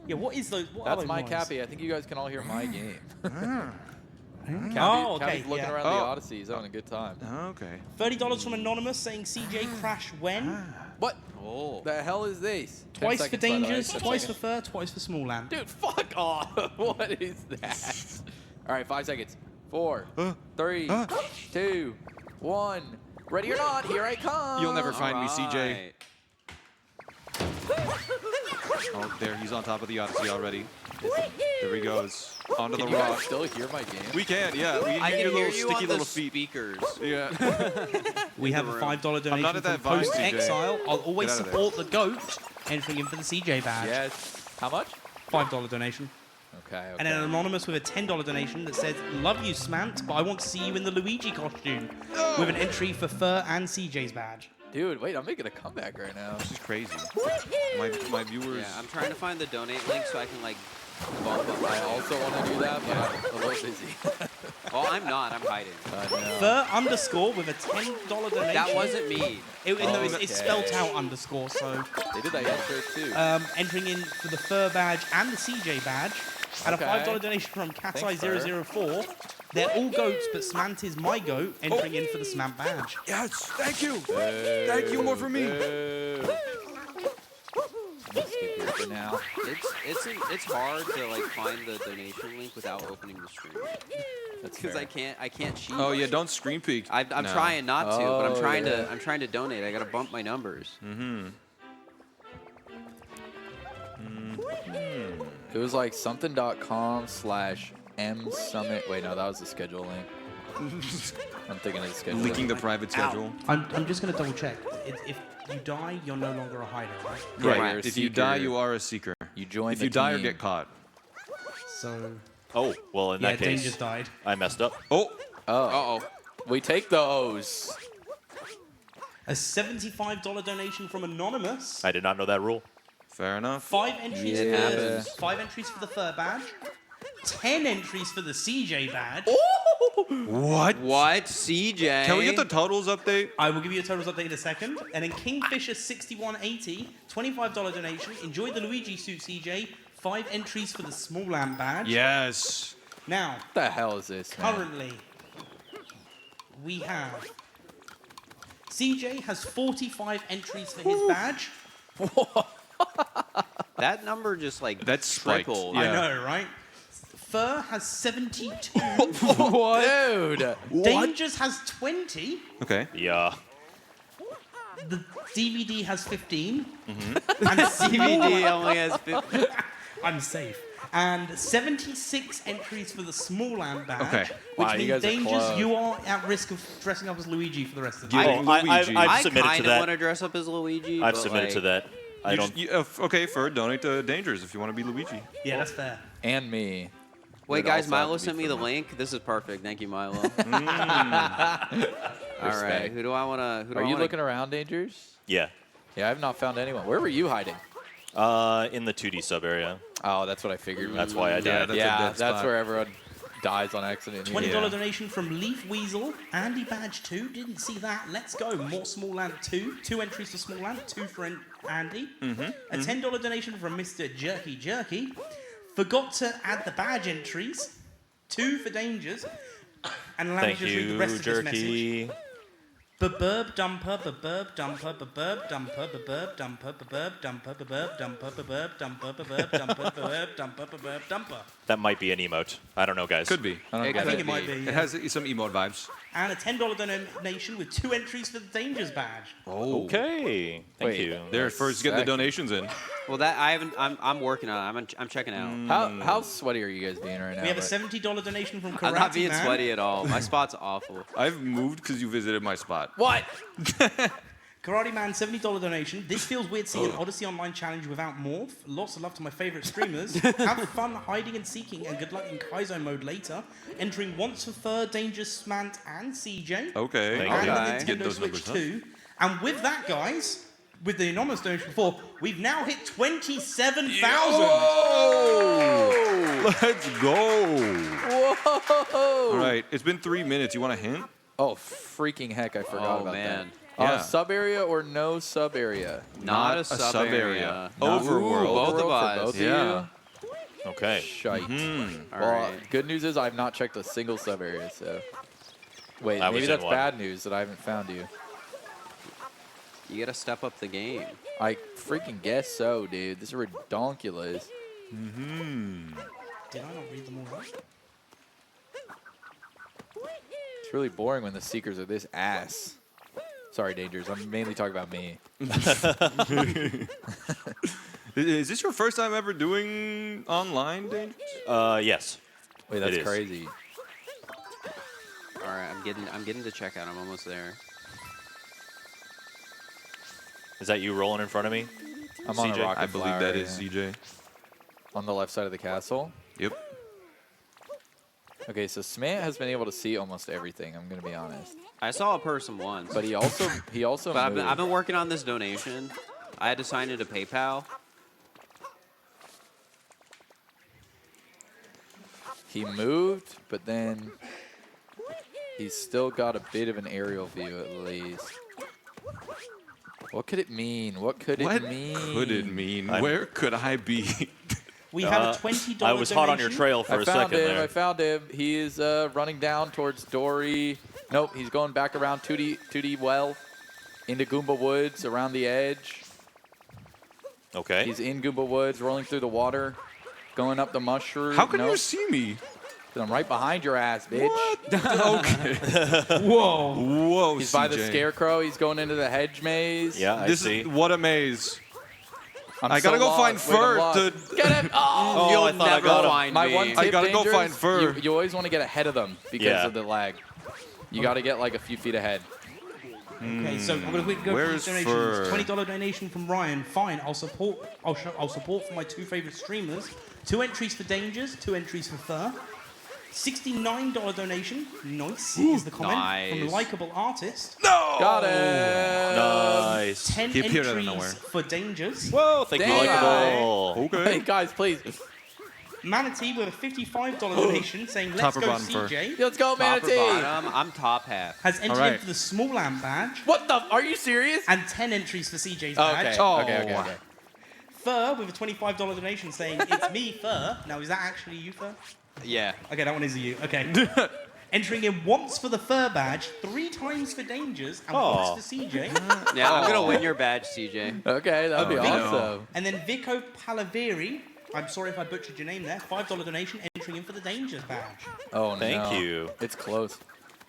Yeah, what is those? What are That's those my noise? Cappy. I think you guys can all hear my game. Cappy, Oh, okay, Cappy's looking yeah. around the Odyssey. He's having a good time. Okay. $30 from Anonymous saying CJ crash when? What? Oh. The hell is this? 10 Twice for seconds, by the way. Dangers, 10 twice for seconds. Fur, twice for Small Land. Dude, fuck off. What is that? All right, 5 seconds. 4, 3, 2, 1. Ready or not, here I come. You'll never find me, CJ. Alright. Oh, there, he's on top of the Odyssey already. There he goes. Onto Can the you guys rock. still hear my game? We can, yeah. We I can can hear hear little you sticky on the little feet. speakers. Yeah. We have a $5 donation not at from that Vine, Post CJ. Exile. I'll always Get out of there. support the GOAT, entering in for the CJ badge. Yes. How much? $5 donation. Okay. And then an Anonymous with a $10 donation that says, love you, Smant, but I want to see you in the Luigi costume. With an entry for Fur and CJ's badge. Dude, wait, I'm making a comeback right now. This is crazy. My viewers. Yeah, I'm trying to find the donate link so I can like bump up. I also want to do that, but I'm a little busy. Oh, I'm not. I'm hiding. Fur underscore with a $10 donation. That wasn't me. No, it's spelled out underscore, so. They did that yesterday too. Entering in for the Fur badge and the CJ badge. And Okay. a $5 donation from Thanks, Catseye004. They're all goats, but Smant is my goat, entering in for the Smant badge. Yes, thank you. Thank you, more for me. Skip here for now. It's hard to like find the donation link without opening the stream. That's Because fair. I can't cheat. Oh yeah, don't screen peek. I'm No. trying not to, but Oh, I'm trying to donate. I gotta bump my numbers. It was like something.com/M Summit. Wait, no, that was the schedule link. I'm thinking of the schedule. Leaking the link. private schedule. I'm just going to double check. If you die, you're no longer a hider, right? Yeah, Right. you're a If you die, seeker. you are a seeker. You join If the you die or team. get caught. So, Oh, well, in yeah, that Dane case, just died. I messed up. Oh, Oh. We take those. A $75 donation from Anonymous. I did not know that rule. fair enough. 5 entries Yeah. for 5 entries for the Fur badge. 10 entries for the CJ badge. What? What, CJ? Can we get the totals update? I will give you a totals update in a second. And then Kingfisher 6180, $25 donation. Enjoy the Luigi suit, CJ. 5 entries for the Small Land badge. Yes. Now, What the hell is this, man? currently, we have CJ has 45 entries for his badge. That number just like That's spiked. tripled. Yeah. I know, right? Fur has 72. What? Dude. Dangers has 20. Okay. Yeah. The DVD has 15. Mm-hmm. And DVD only has 50. I'm safe. And 76 entries for the Small Land badge. Okay. Which Wow, you means guys are Dangers, close. you are at risk of dressing up as Luigi for the rest of the Give day. it I've Luigi. I submitted kind to of that. want to dress up as Luigi. I've but, submitted like, to that. I don't. Okay, Fur, donate to Dangers if you want to be Luigi. Yeah, that's fair. And me. Wait, It'd guys, also have Milo to be sent me for the me. link. This is perfect. Thank you, Milo. All right, Respect. who do I want to? Are you looking around, Dangers? Yeah. Yeah, I've not found anyone. Where were you hiding? In the 2D sub area. Oh, that's what I figured. That's why I died. That's where everyone dies on accident. $20 donation from Leaf Weasel. Andy Badge 2. Didn't see that. Let's go. More Small Land 2. 2 entries for Small Land. 2 for Andy. A $10 donation from Mr. Jerky Jerky. Forgot to add the badge entries. 2 for Dangers. And allow me Thank to just read the you, rest of this message. Jerky. Baburb dumper, baburb dumper, baburb dumper, baburb dumper, baburb dumper, baburb dumper, baburb dumper, baburb dumper, baburb dumper, baburb dumper. That might be an emote. I don't know, guys. Could be. I think it might be. It has some emote vibes. And a $10 donation with 2 entries for the Dangers badge. Oh. Okay. Thank you. They're first getting the donations in. Well, that I haven't. I'm working on it. I'm checking out. How sweaty are you guys being right now? We have a $70 donation from Karate I'm not being Man. sweaty at all. My spot's awful. I've moved because you visited my spot. What? Karate Man, $70 donation. This feels weird seeing an Odyssey Online challenge without Morph. Lots of love to my favorite streamers. Have fun hiding and seeking, and good luck in Kaizo mode later. Entering once for Fur, Dangerous, Smant, and CJ. Okay. And Let's the get Nintendo those Switch numbers 2. And with that, guys, with the anonymous donation before, we've now hit 27,000. Whoa! Let's go. Whoa! All right. It's been 3 minutes. You want a hint? Oh, freaking heck, I forgot about man. that. Yeah. Sub area or no sub area? Not a sub area. Overworld. Both of for us. both Yeah. of you? Okay. Shite. All Well, right. good news is I've not checked a single sub area, so. Wait, I was maybe in that's one. bad news that I haven't found you. You gotta step up the game. I freaking guess so, dude. This is redonkulous. Did I not read them all right? It's really boring when the seekers are this ass. Sorry, Dangers. I'm mainly talking about me. Is this your first time ever doing online, Dangerous? Yes. Wait, that's It is. crazy. All right, I'm getting to checkout. I'm almost there. Is that you rolling in front of me? I'm on a CJ? rocket I believe flower, that is yeah. CJ. On the left side of the castle. Yep. Okay, so Smant has been able to see almost everything. I'm gonna be honest, I saw a person once. but he also But moved. I've been working on this donation. I had to sign into PayPal. He moved, but then he's still got a bit of an aerial view at least. What could it mean? What could What it mean? could it mean? I'm- Where could I be? We have a $20 I was hot on your donation. trail for I a found second him. there. I found him. He is running down towards Dory. Nope, he's going back around 2D well into Goomba Woods around the edge. Okay. He's in Goomba Woods, rolling through the water, going up the mushroom. How can Nope. you see me? I'm right behind your ass, bitch. Okay. Whoa. Whoa, He's by the CJ. scarecrow. He's going into the hedge maze. Yeah, I This see. is what a maze. I'm I gotta so go find lost. Wait, I'm Fur lost. to. Get him! Oh, You'll I thought I never got him. find my me. one tip, I gotta go Dangers, find Fur. You always want to get ahead of them because Yeah. of the lag. You got to get like a few feet ahead. Okay, so I'm gonna quickly go Where's through these donations. Fur? $20 donation from Ryan. Fine, I'll support for my 2 favorite streamers. 2 entries for Dangers, 2 entries for Fur. $69 donation. Nice is the comment from Nice. Likeable Artist. Got it. Nice. 10 He appeared out of entries nowhere. for Dangers. Whoa, thank you, Damn. Likeable. Okay. Hey guys, please. Manatee with a $55 donation saying let's Top or go bottom Fur? CJ. Let's go, Top or Manatee. bottom, I'm top half. Has entered right. in for the Small Land badge. What the? Are you serious? And 10 entries for CJ's Oh, badge. okay. Oh. Okay. Fur with a $25 donation saying it's me, Fur. Now, is that actually you, Fur? Yeah. Okay, that one is you. Okay. Entering in once for the Fur badge, 3 times for Dangers, and Aw. once for CJ. Yeah, I'm gonna win your badge, CJ. Okay, that would be Oh, no. awesome. And then Vico Palaveri, I'm sorry if I butchered your name there, $5 donation, entering in for the Dangers badge. Oh no. Thank you. It's close.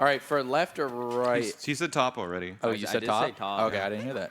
All right, for left or right? He said top already. Oh, I you did said say top? top, Okay, yeah. I didn't hear that.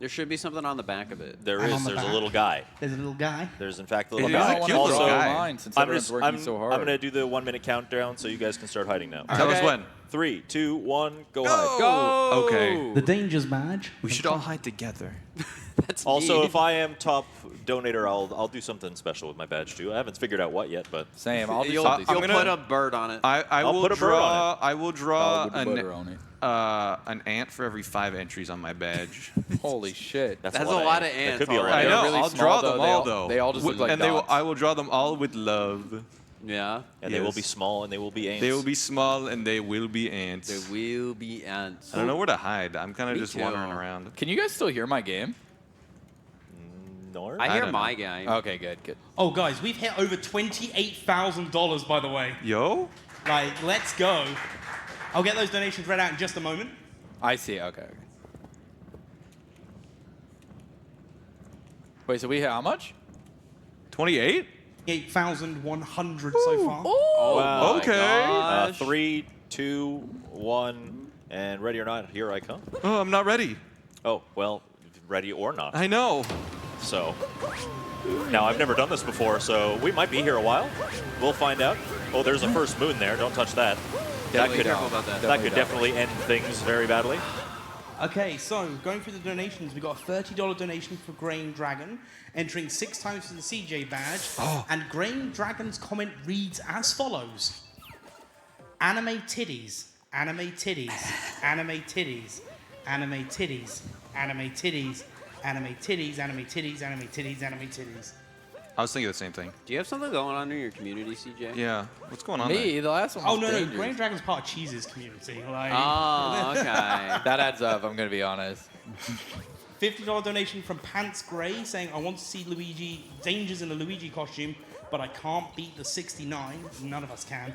There should be something on the back of it. There And is. on the There's a back. little guy. There's a little guy. There's in fact a It little is guy. a cute little Also, guy. Mine, since I'm everyone's working I'm, so hard. I'm gonna do the 1 minute countdown so you guys can start hiding now. Tell us when. 3, 2, 1, go hide. Go! Okay. The Danger's badge. We should all hide together. That's Also, me. if I am top donator, I'll do something special with my badge too. I haven't figured out what yet, but Same. I'll do You'll, something. you'll gonna- put a bird on it. I I'll will put a bird on draw. I will draw I'll put the butter on it. an ant for every 5 entries on my badge. Holy shit. that's That's a lot of of That ants. could be a lot. already. I know. really I'll small, draw though. them They all all- though. they all just look like and dots. I will draw them all with love. Yeah. and they will Yes. be small and they will be ants. They will be small and they will be ants. There will be ants. I don't know where to hide. I'm kind of Me just too. wandering around. Can you guys still hear my game? Nor? I hear don't my know. guy. Okay, good. Oh, guys, we've hit over $28,000, by the way. Yo? Like, let's go. I'll get those donations read out in just a moment. I see. Okay. Wait, so we hit how much? 28? 8,100 so far. Oh, Wow. my Okay. gosh. 3, 2, 1, and ready or not, here I come. Oh, I'm not ready. Oh, well, ready or not. I know. So, now I've never done this before, so we might be here a while. We'll find out. Oh, there's a first moon there. Don't touch that. Definitely that could, don't. about that. that could definitely end things very badly. Okay, so going through the donations, we got a $30 donation for Grain Dragon, entering 6 times for the CJ badge. And Grain Dragon's comment reads as follows: anime titties, anime titties, anime titties, anime titties, anime titties, anime titties, anime titties, anime titties, anime titties. I was thinking the same thing. Do you have something going on in your community, CJ? Yeah. What's going on Me, there? the last one Oh, was no, dangerous. Grain Dragon's part of Cheese's community. Like, Oh, okay. That adds up, I'm going to be honest. $50 donation from Pants Gray saying, I want to see Dangers in a Luigi costume, but I can't beat the 69. None of us can.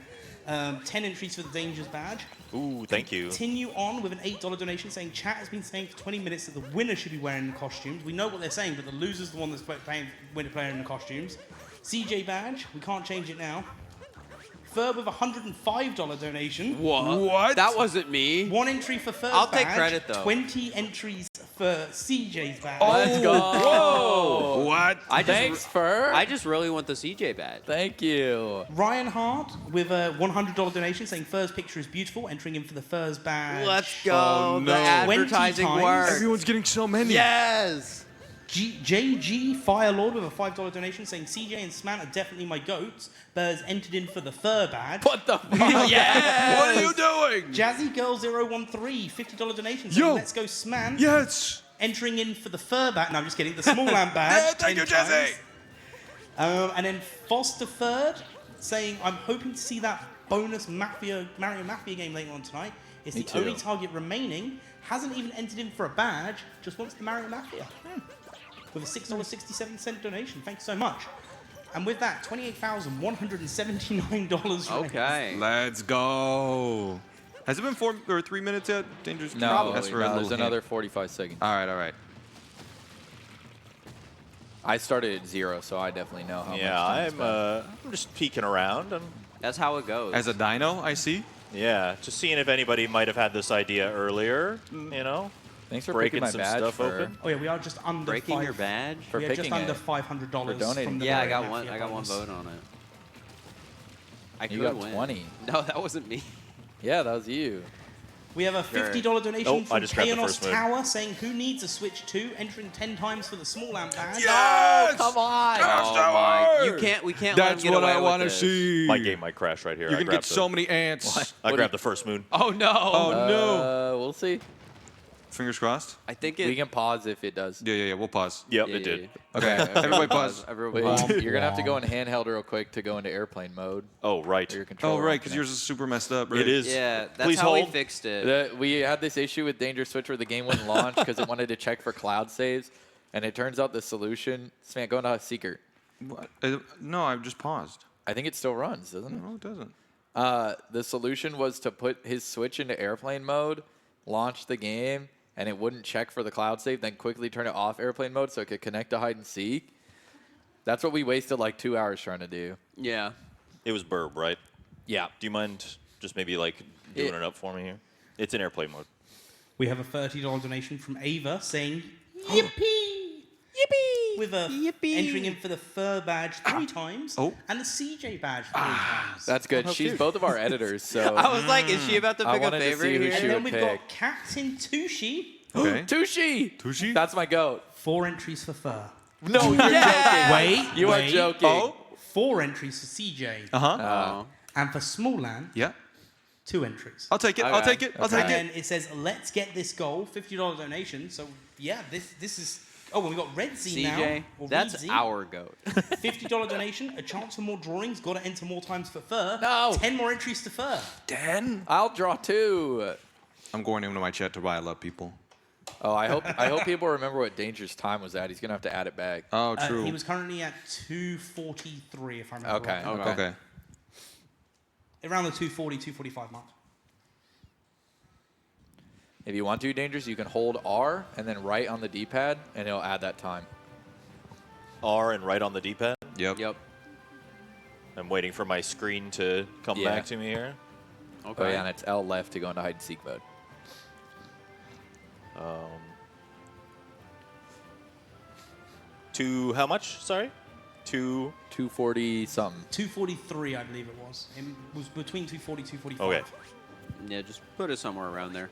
10 entries for the Dangers badge. Ooh, thank you. Continue on with an $8 donation saying, chat has been saying for 20 minutes that the winner should be wearing the costumes. We know what they're saying, but the loser's the one that's playing winner player in the costumes. CJ badge, we can't change it now. Ferb with a $105 donation. What? That wasn't me. 1 entry for Ferb's I'll take badge, credit, though. 20 entries for CJ's badge. Let's go. Whoa. What? Thanks, Fur. I just really want the CJ badge. Thank you. Ryan Hart with a $100 donation saying Fur's picture is beautiful, entering him for the Fur's badge. Let's go. Oh, no. The advertising 20 times. works. Everyone's getting so many. Yes. JG Firelord with a $5 donation saying CJ and Sman are definitely my goats, but has entered in for the Fur badge. What the fuck? Yes. What are you doing? Jazzy Girl 013, $50 donation saying Yo. let's go Sman. Yes. Entering in for the Fur badge. No, I'm just kidding. The Small Lamb badge. Yeah, thank 10 you, Jazzy. times. And then Foster Third saying I'm hoping to see that bonus Mario Mafia game later on tonight. It's Me the too. only target remaining. Hasn't even entered in for a badge. Just wants the Mario Mafia. With a $6.67 donation. Thanks so much. And with that, $28,179. Okay. Let's go. Has it been 4 or 3 minutes yet? Dangerous. No, That's for a there's little another hint. 45 seconds. All right, all right. I started at 0, so I definitely know how much Yeah, time I'm just peeking around. That's how it goes. As a dino, I see. Yeah, just seeing if anybody might have had this idea earlier. You know, Thanks for breaking picking my some badge stuff for open. Oh yeah, we are just under Breaking your badge? For we are just picking under it. $500 For donating. from the Yeah, I Mario got one. Mafia I got one bonus. vote on it. I You could got win. 20. No, that wasn't me. Yeah, that was you. We have a $50 donation Oh, I from just grabbed the Chaos first move. Tower saying who needs a Switch 2, entering 10 times for the Small Lamp badge. Yes! Come on. Oh my! You can't. We can't. let That's him get what away I with want to this. see. My game might crash right here. You're I gonna get grabbed so the- many ants. I grabbed the first moon. Oh no! Oh no! We'll see. Fingers crossed. I think We it. can pause if it does. Yeah. We'll pause. Yep, Yeah, it did. yeah, Okay. Everybody pause. Everyone Wait, pause. you're gonna have to go in handheld real quick to go into airplane mode. Oh, right. Your controller Oh right, won't because connect. yours is super messed up. Right? It is. Yeah, that's Please how hold. we fixed it. We had this issue with Dangerous Switch where the game wouldn't launch because it wanted to check for cloud saves, and it turns out the solution. Man, go into Seeker. What? No, I've just paused. I think it still runs, doesn't it? No, it doesn't. The solution was to put his Switch into airplane mode, launch the game, and it wouldn't check for the cloud save, then quickly turn it off airplane mode so it could connect to hide and seek. That's what we wasted like 2 hours trying to do. Yeah. It was Burb, right? Yeah. Do you mind just maybe like doing it up for me here? It's in airplane mode. We have a $30 donation from Ava saying, Yippee! Yippee! With a entering in for the fur badge 3 times and the CJ badge 3 times. That's good. She's both of our editors, so I was like, is she about to I pick a wanted to favorite see who here? she And then would we've pick. got Captain Tushi. Okay. Tushi. That's my goat. 4 entries for fur. No, you're joking. Wait, You are wait. joking. 4 entries for CJ. Uh-huh. And for Smalland, Yeah. 2 entries. I'll take it. I'll take it. I'll take And it. then it says, let's get this goal, $50 donation. So, yeah, this is... Oh, well, we got Red Z now. CJ, Or that's Red Z. our goat. $50 donation, a chance for more drawings, got to enter more times for fur. No. 10 more entries to fur. 10? I'll draw 2. I'm going into my chat to buy I love people. Oh, I hope people remember what Danger's time was at. He's gonna have to add it back. Oh, true. He was currently at 2:43, if I remember Okay. right. Okay. Around the 2:40, 2:45 mark. If you want to, Dangerous, you can hold R and then right on the D-pad, and it'll add that time. R and right on the D-pad. Yep. Yep. I'm waiting for my screen to come Yeah. back to me here. Okay. Oh, yeah, and it's L left to go into hide and seek mode. To how much? Sorry? 240 something. 2:43, I believe it was. It was between 2:40, 2:45. Okay. Yeah, just put it somewhere around there.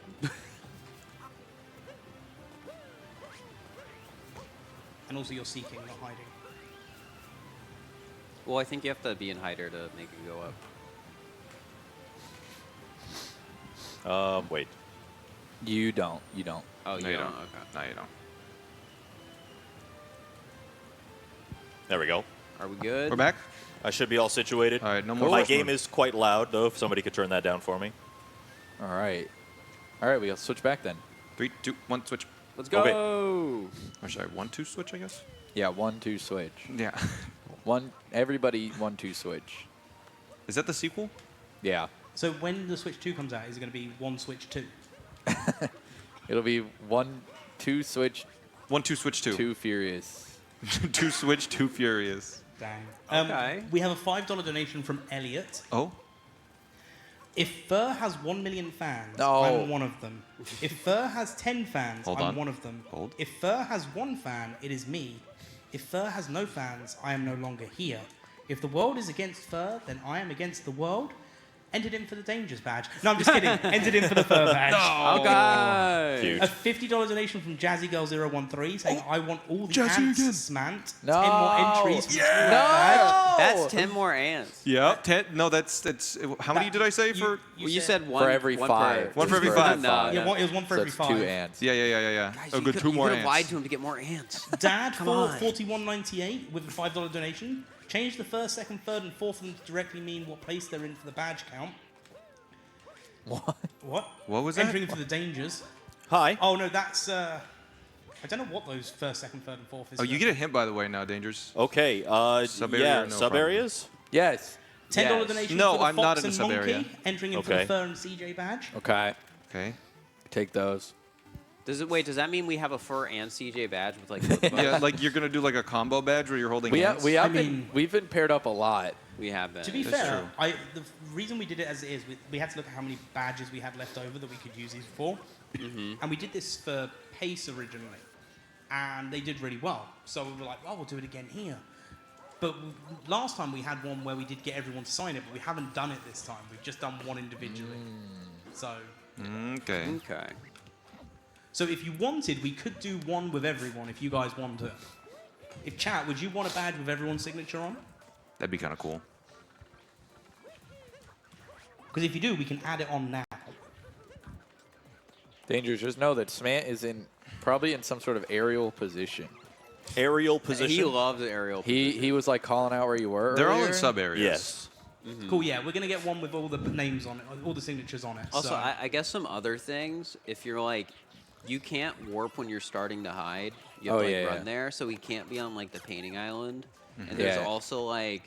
And also you're seeking, not hiding. Well, I think you have to be in hider to make it go up. Wait. You don't. You don't. Oh, No, you you don't? don't. Okay. No, you don't. There we go. Are we good? We're back? I should be all situated. All right, no more My first game one. is quite loud, though, if somebody could turn that down for me. All right. All right, we'll switch back then. 3, 2, 1, switch. Let's go. Or sorry, 1, 2, switch, I guess? Yeah, 1, 2, switch. Yeah. Everybody 1, 2, switch. Is that the sequel? Yeah. So when the Switch 2 comes out, is it going to be 1 Switch 2? It'll be 1, 2, switch. 1, 2, switch 2. 2 furious. 2 switch, 2 furious. Dang. Okay. We have a $5 donation from Elliot. Oh? If Fur has 1 million fans, No. I'm one of them. If Fur has 10 fans, Hold I'm on. one of them. Hold. If Fur has 1 fan, it is me. If Fur has no fans, I am no longer here. If the world is against Fur, then I am against the world. Entered in for the Dangers badge. No, I'm just kidding. Entered in for the Fur badge. Okay. Huge. A $50 donation from JazzyGirl013 saying, I want all the Jazzy ants again. smant. No. 10 more entries for the No. badge. That's 10 more ants. Yep. 10. No, that's. How many did I say for? Well, you said one For every one 5. One for every It's 5. No, Yeah, no. it was 1 for So every it's 5. 2 ants. Yeah. Guys, Oh, you good. could- 2 more You could have lied ants. to him to get more ants. Dad Come for on. $41.98 with a $5 donation. Change the first, second, third, and fourth of them to directly mean what place they're in for the badge count. What? What? What was that? Entering for the Dangers. Hi. Oh no, that's I don't know what those first, second, third, and fourth is. Oh, you get a hint, by the way, now, Dangerous. Okay. Sub-area yeah, or no sub problem? areas? Yes. $10 Yes. donation No, for the I'm Fox not in the and sub-area. Monkey, entering in for Okay. the Fur and CJ badge. Okay. Okay. Take those. Does that mean we have a fur and CJ badge with like both of us? Yeah, like you're going to do like a combo badge where you're holding hands? We've been paired up a lot. We have been. To be That's fair, true. the reason we did it as it is, we had to look at how many badges we had left over that we could use these for. And we did this for Pace originally. And they did really well. So we were like, well, we'll do it again here. But last time we had one where we did get everyone to sign it, but we haven't done it this time. We've just done one individually. So. Okay. Okay. So if you wanted, we could do one with everyone if you guys want to. If chat, would you want a badge with everyone's signature on? That'd be kind of cool. Because if you do, we can add it on now. Dangerous. Just know that Smant is probably in some sort of aerial position. Aerial position? He loves aerial position. He was like calling out where you were. They're all in earlier. sub areas. Yes. Cool, yeah, we're going to get one with all the names on it, all the signatures on it. Also, so. I guess some other things, if you're like, you can't warp when you're starting to hide. You have to like run there, so we can't be on like the painting island. And there's also like,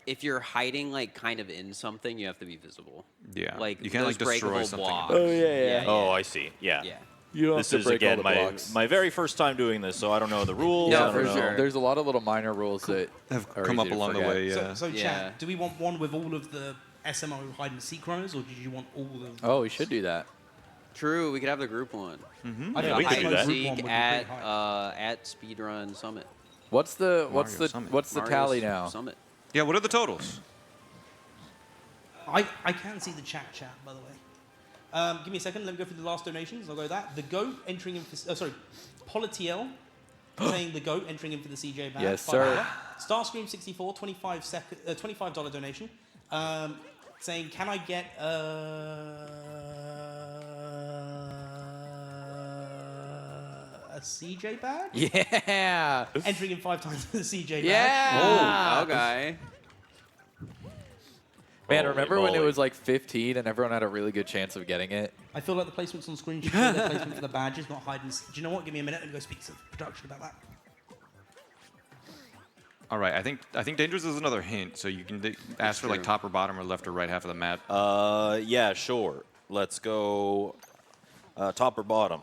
if you're hiding like kind of in something, you have to be visible. Yeah. Like You can't, those like, destroy breakable something. blocks. Oh, yeah. Oh, I see. Yeah. Yeah. You don't This have is, to break all again, the my blocks. my very first time doing this, so I don't know the rules. I Yeah, don't for know. sure. There's a lot of little minor rules that have are come up easy to along the forget. way, yeah. So chat, do we want one with all of the SMO hide and seek runners, or did you want all of Oh, we should do that. True, we could have the group one. I Yeah, we could do that. Seek at Speedrun Summit. What's the Mario's tally now? Summit. Yeah, what are the totals? I can see the chat, by the way. Give me a second. Let me go through the last donations. I'll go that. The GOAT entering in for... Politiel saying the GOAT entering in for the CJ band. Yes, sir. Starscream 64, $25 donation. Saying, can I get a CJ badge? Yeah. Entering in 5 times for the CJ badge. Yeah. Oh, okay. Man, Holy remember when it moly. was like 15 and everyone had a really good chance of getting it? I feel like the placements on screen should be the placement for the badges, not hide and seek. Do you know what? Give me a minute and go speak to production about that. All right, I think Dangerous is another hint, so you can ask for like top or bottom or left or right half of the map. Yeah, sure. Let's go top or bottom.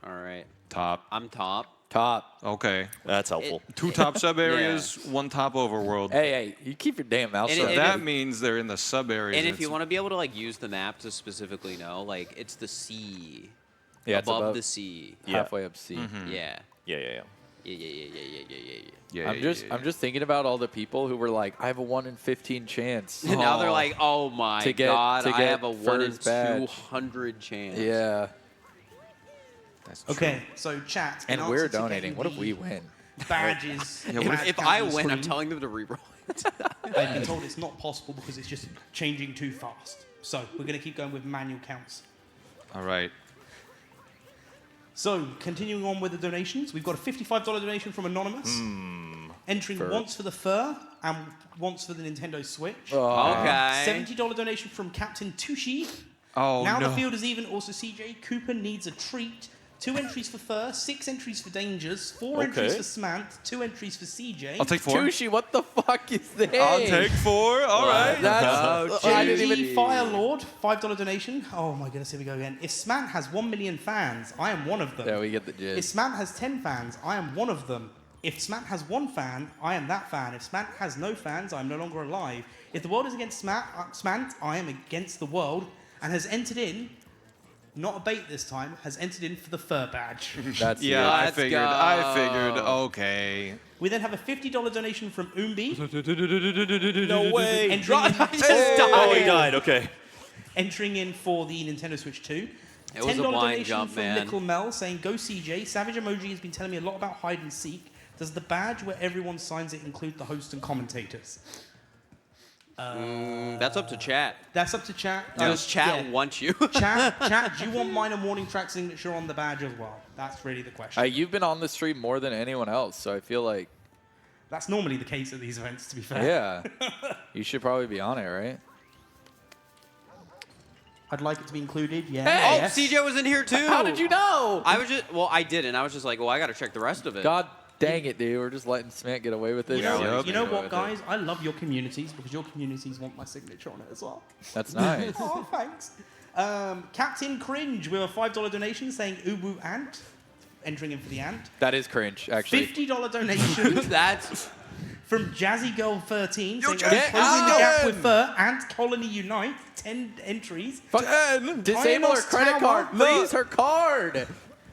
All right. Top. I'm top. Top. Okay. That's helpful. 2 top sub areas, 1 top overworld. Hey, you keep your damn mouth And shut. So that means they're in the sub areas. And if you want to be able to like use the map to specifically know, like it's the C. Yeah, it's above the C. halfway up C. Yeah. Yeah. Yeah, I'm just thinking about all the people who were like, I have a 1 in 15 chance. And now they're like, oh my god, I have a 1 in first badge. 200 chance. Yeah. That's Okay, so chat. in And answer we're to donating. getting What if the we win? Badges. If I win, I'm telling them to re-roll it. I've been told it's not possible because it's just changing too fast. So we're going to keep going with manual counts. All right. So continuing on with the donations, we've got a $55 donation from Anonymous. Entering Fur. once for the fur and once for the Nintendo Switch. Okay. $70 donation from Captain Tushi. Oh, Now no. the field is even. Also, CJ Cooper needs a treat. 2 entries for Fur, 6 entries for Dangers, 4 entries for Smant, 2 entries for CJ. I'll take 4. Tushi, what the fuck is this? I'll take 4. All right. That's, I didn't JG even. Firelord, $5 donation. Oh my goodness, here we go again. If Smant has 1 million fans, I am one of them. Yeah, we get the If gist. Smant has 10 fans, I am one of them. If Smant has 1 fan, I am that fan. If Smant has no fans, I am no longer alive. If the world is against Smant, I am against the world, and has entered in, not a bait this time, has entered in for the fur badge. That's Yeah, it. I Let's figured. go. I figured. Okay. We then have a $50 donation from Umbi. No way. Entering in, Oh, he died. Okay. entering in for the Nintendo Switch 2. It was a $10 blind donation jump, from man. Little Mel saying, go CJ. Savage Emoji has been telling me a lot about hide and seek. Does the badge where everyone signs it include the host and commentators? That's up to chat. That's up to chat. Does chat Yeah. want you? Chat, do you want mine and warning track signature on the badge as well? That's really the question. You've been on the stream more than anyone else, so I feel like, That's normally the case at these events, to be fair. yeah, you should probably be on it, right? I'd like it to be included, yeah. Oh, yes. CJ was in here too. How did you know? I was just, well, I didn't. I was just like, well, I got to check the rest of it. God dang it, dude. We're just letting Smant get away with it. You know, Yep. you know Get away what, with guys? I love your communities because your communities want my signature on it as well. it. That's nice. Oh, thanks. Captain Cringe with a $5 donation saying Ubu Ant, entering in for the Ant. That is cringe, actually. $50 donation That's from Jazzy Girl 13 saying, Jack- I'm closing the gap with Alan! Fur, Ant Colony Unite, 10 entries. Disable her Kainos credit Tower. card. Freeze her card.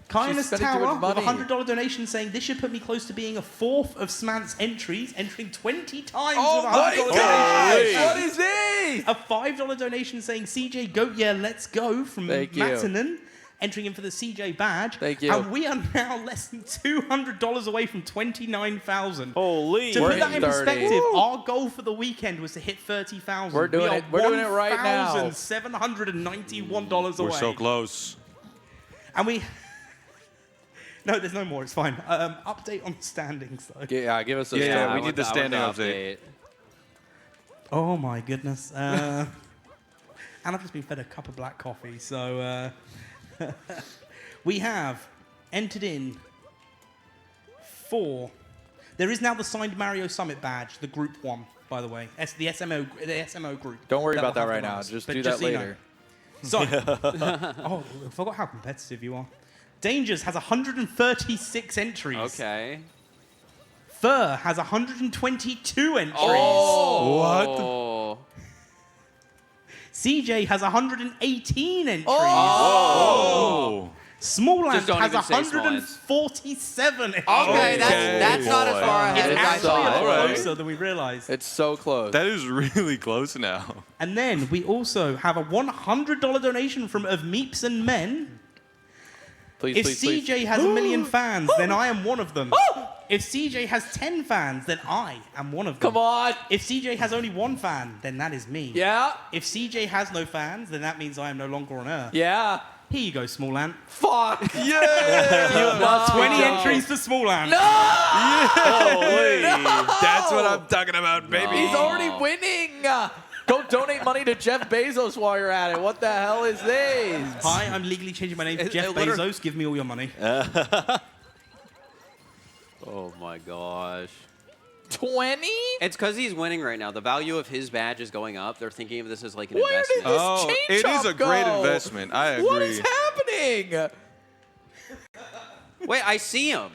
Kindness spending too Tower much with a money. $100 donation saying this should put me close to being a 4th of Smant's entries, entering 20 times Oh with a my $100 gosh! donation. What is this? A $5 donation saying CJ Goat Yeah Let's Go from Thank you. Matanen, entering in for the CJ badge. Thank you. And we are now less than $200 away from 29,000. Holy. To We're put that at in 30. perspective, our goal for the weekend was to hit 30,000. We're doing it. We're doing it right now. $1,791 away. We're so close. And we... No, there's no more. It's fine. Update on the standings, though. Yeah, give us a Yeah, story. we need the standing update. Oh, my goodness. And I've just been fed a cup of black coffee, so... we have entered in 4. There is now the signed Mario Summit badge, the group one, by the way. The SMO group. Don't worry about will that have right the now. runs. Just But do that so you know. later. So, oh, I forgot how competitive you are. Dangers has 136 entries. okay. Fur has 122 entries. Oh. CJ has 118 entries. Oh. Small Just Ant don't has even say Small Ants. 147 entries. Okay, that's not as far ahead It's as I actually a thought. lot Alright. closer than we realized. It's so close. That is really close now. And then we also have a $100 donation from Of Meeps and Men. Please, If please, CJ please. has 1 million fans, then I am one of them. If CJ has 10 fans, then I am one of them. Come on. If CJ has only 1 fan, then that is me. Yeah. If CJ has no fans, then that means I am no longer on Earth. Yeah. Here you go, Small Ant. Fuck. Yeah! 20 entries for Small Ant. No. Holy. That's what I'm talking about, baby. He's already winning. Go donate money to Jeff Bezos while you're at it. What the hell is this? Hi, I'm legally changing my name to Jeff Bezos. Give me all your money. Oh my gosh. 20? It's because he's winning right now. The value of his badge is going up. They're thinking of this as like an Where did investment. this Oh, chain it is a chomp great go? investment. I agree. What is happening? Wait, I see him.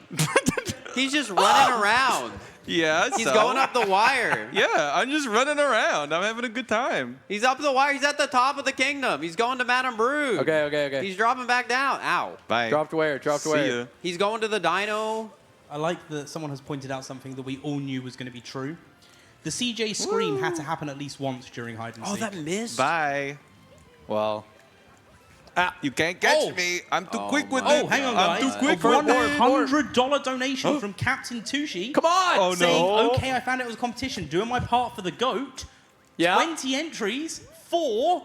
He's just running around. Yeah, He's so- going up the wire. Yeah, I'm just running around. I'm having a good time. He's up the wire. He's at the top of the kingdom. He's going to Madame Brood. Okay. He's dropping back down. Ow. Bye. Dropped where? Dropped See where? ya. He's going to the dino. I like that someone has pointed out something that we all knew was going to be true. The CJ scream had to happen at least once during hide and seek. Oh, that missed. Bye. Well. You can't catch Oh. me. I'm too Oh quick with my it. Oh, hang on, I'm guys. too quick A with it. $100 donation from Captain Tushi. Come on. Oh, saying, no. okay, I found it was a competition. Doing my part for the GOAT. Yeah. 20 entries for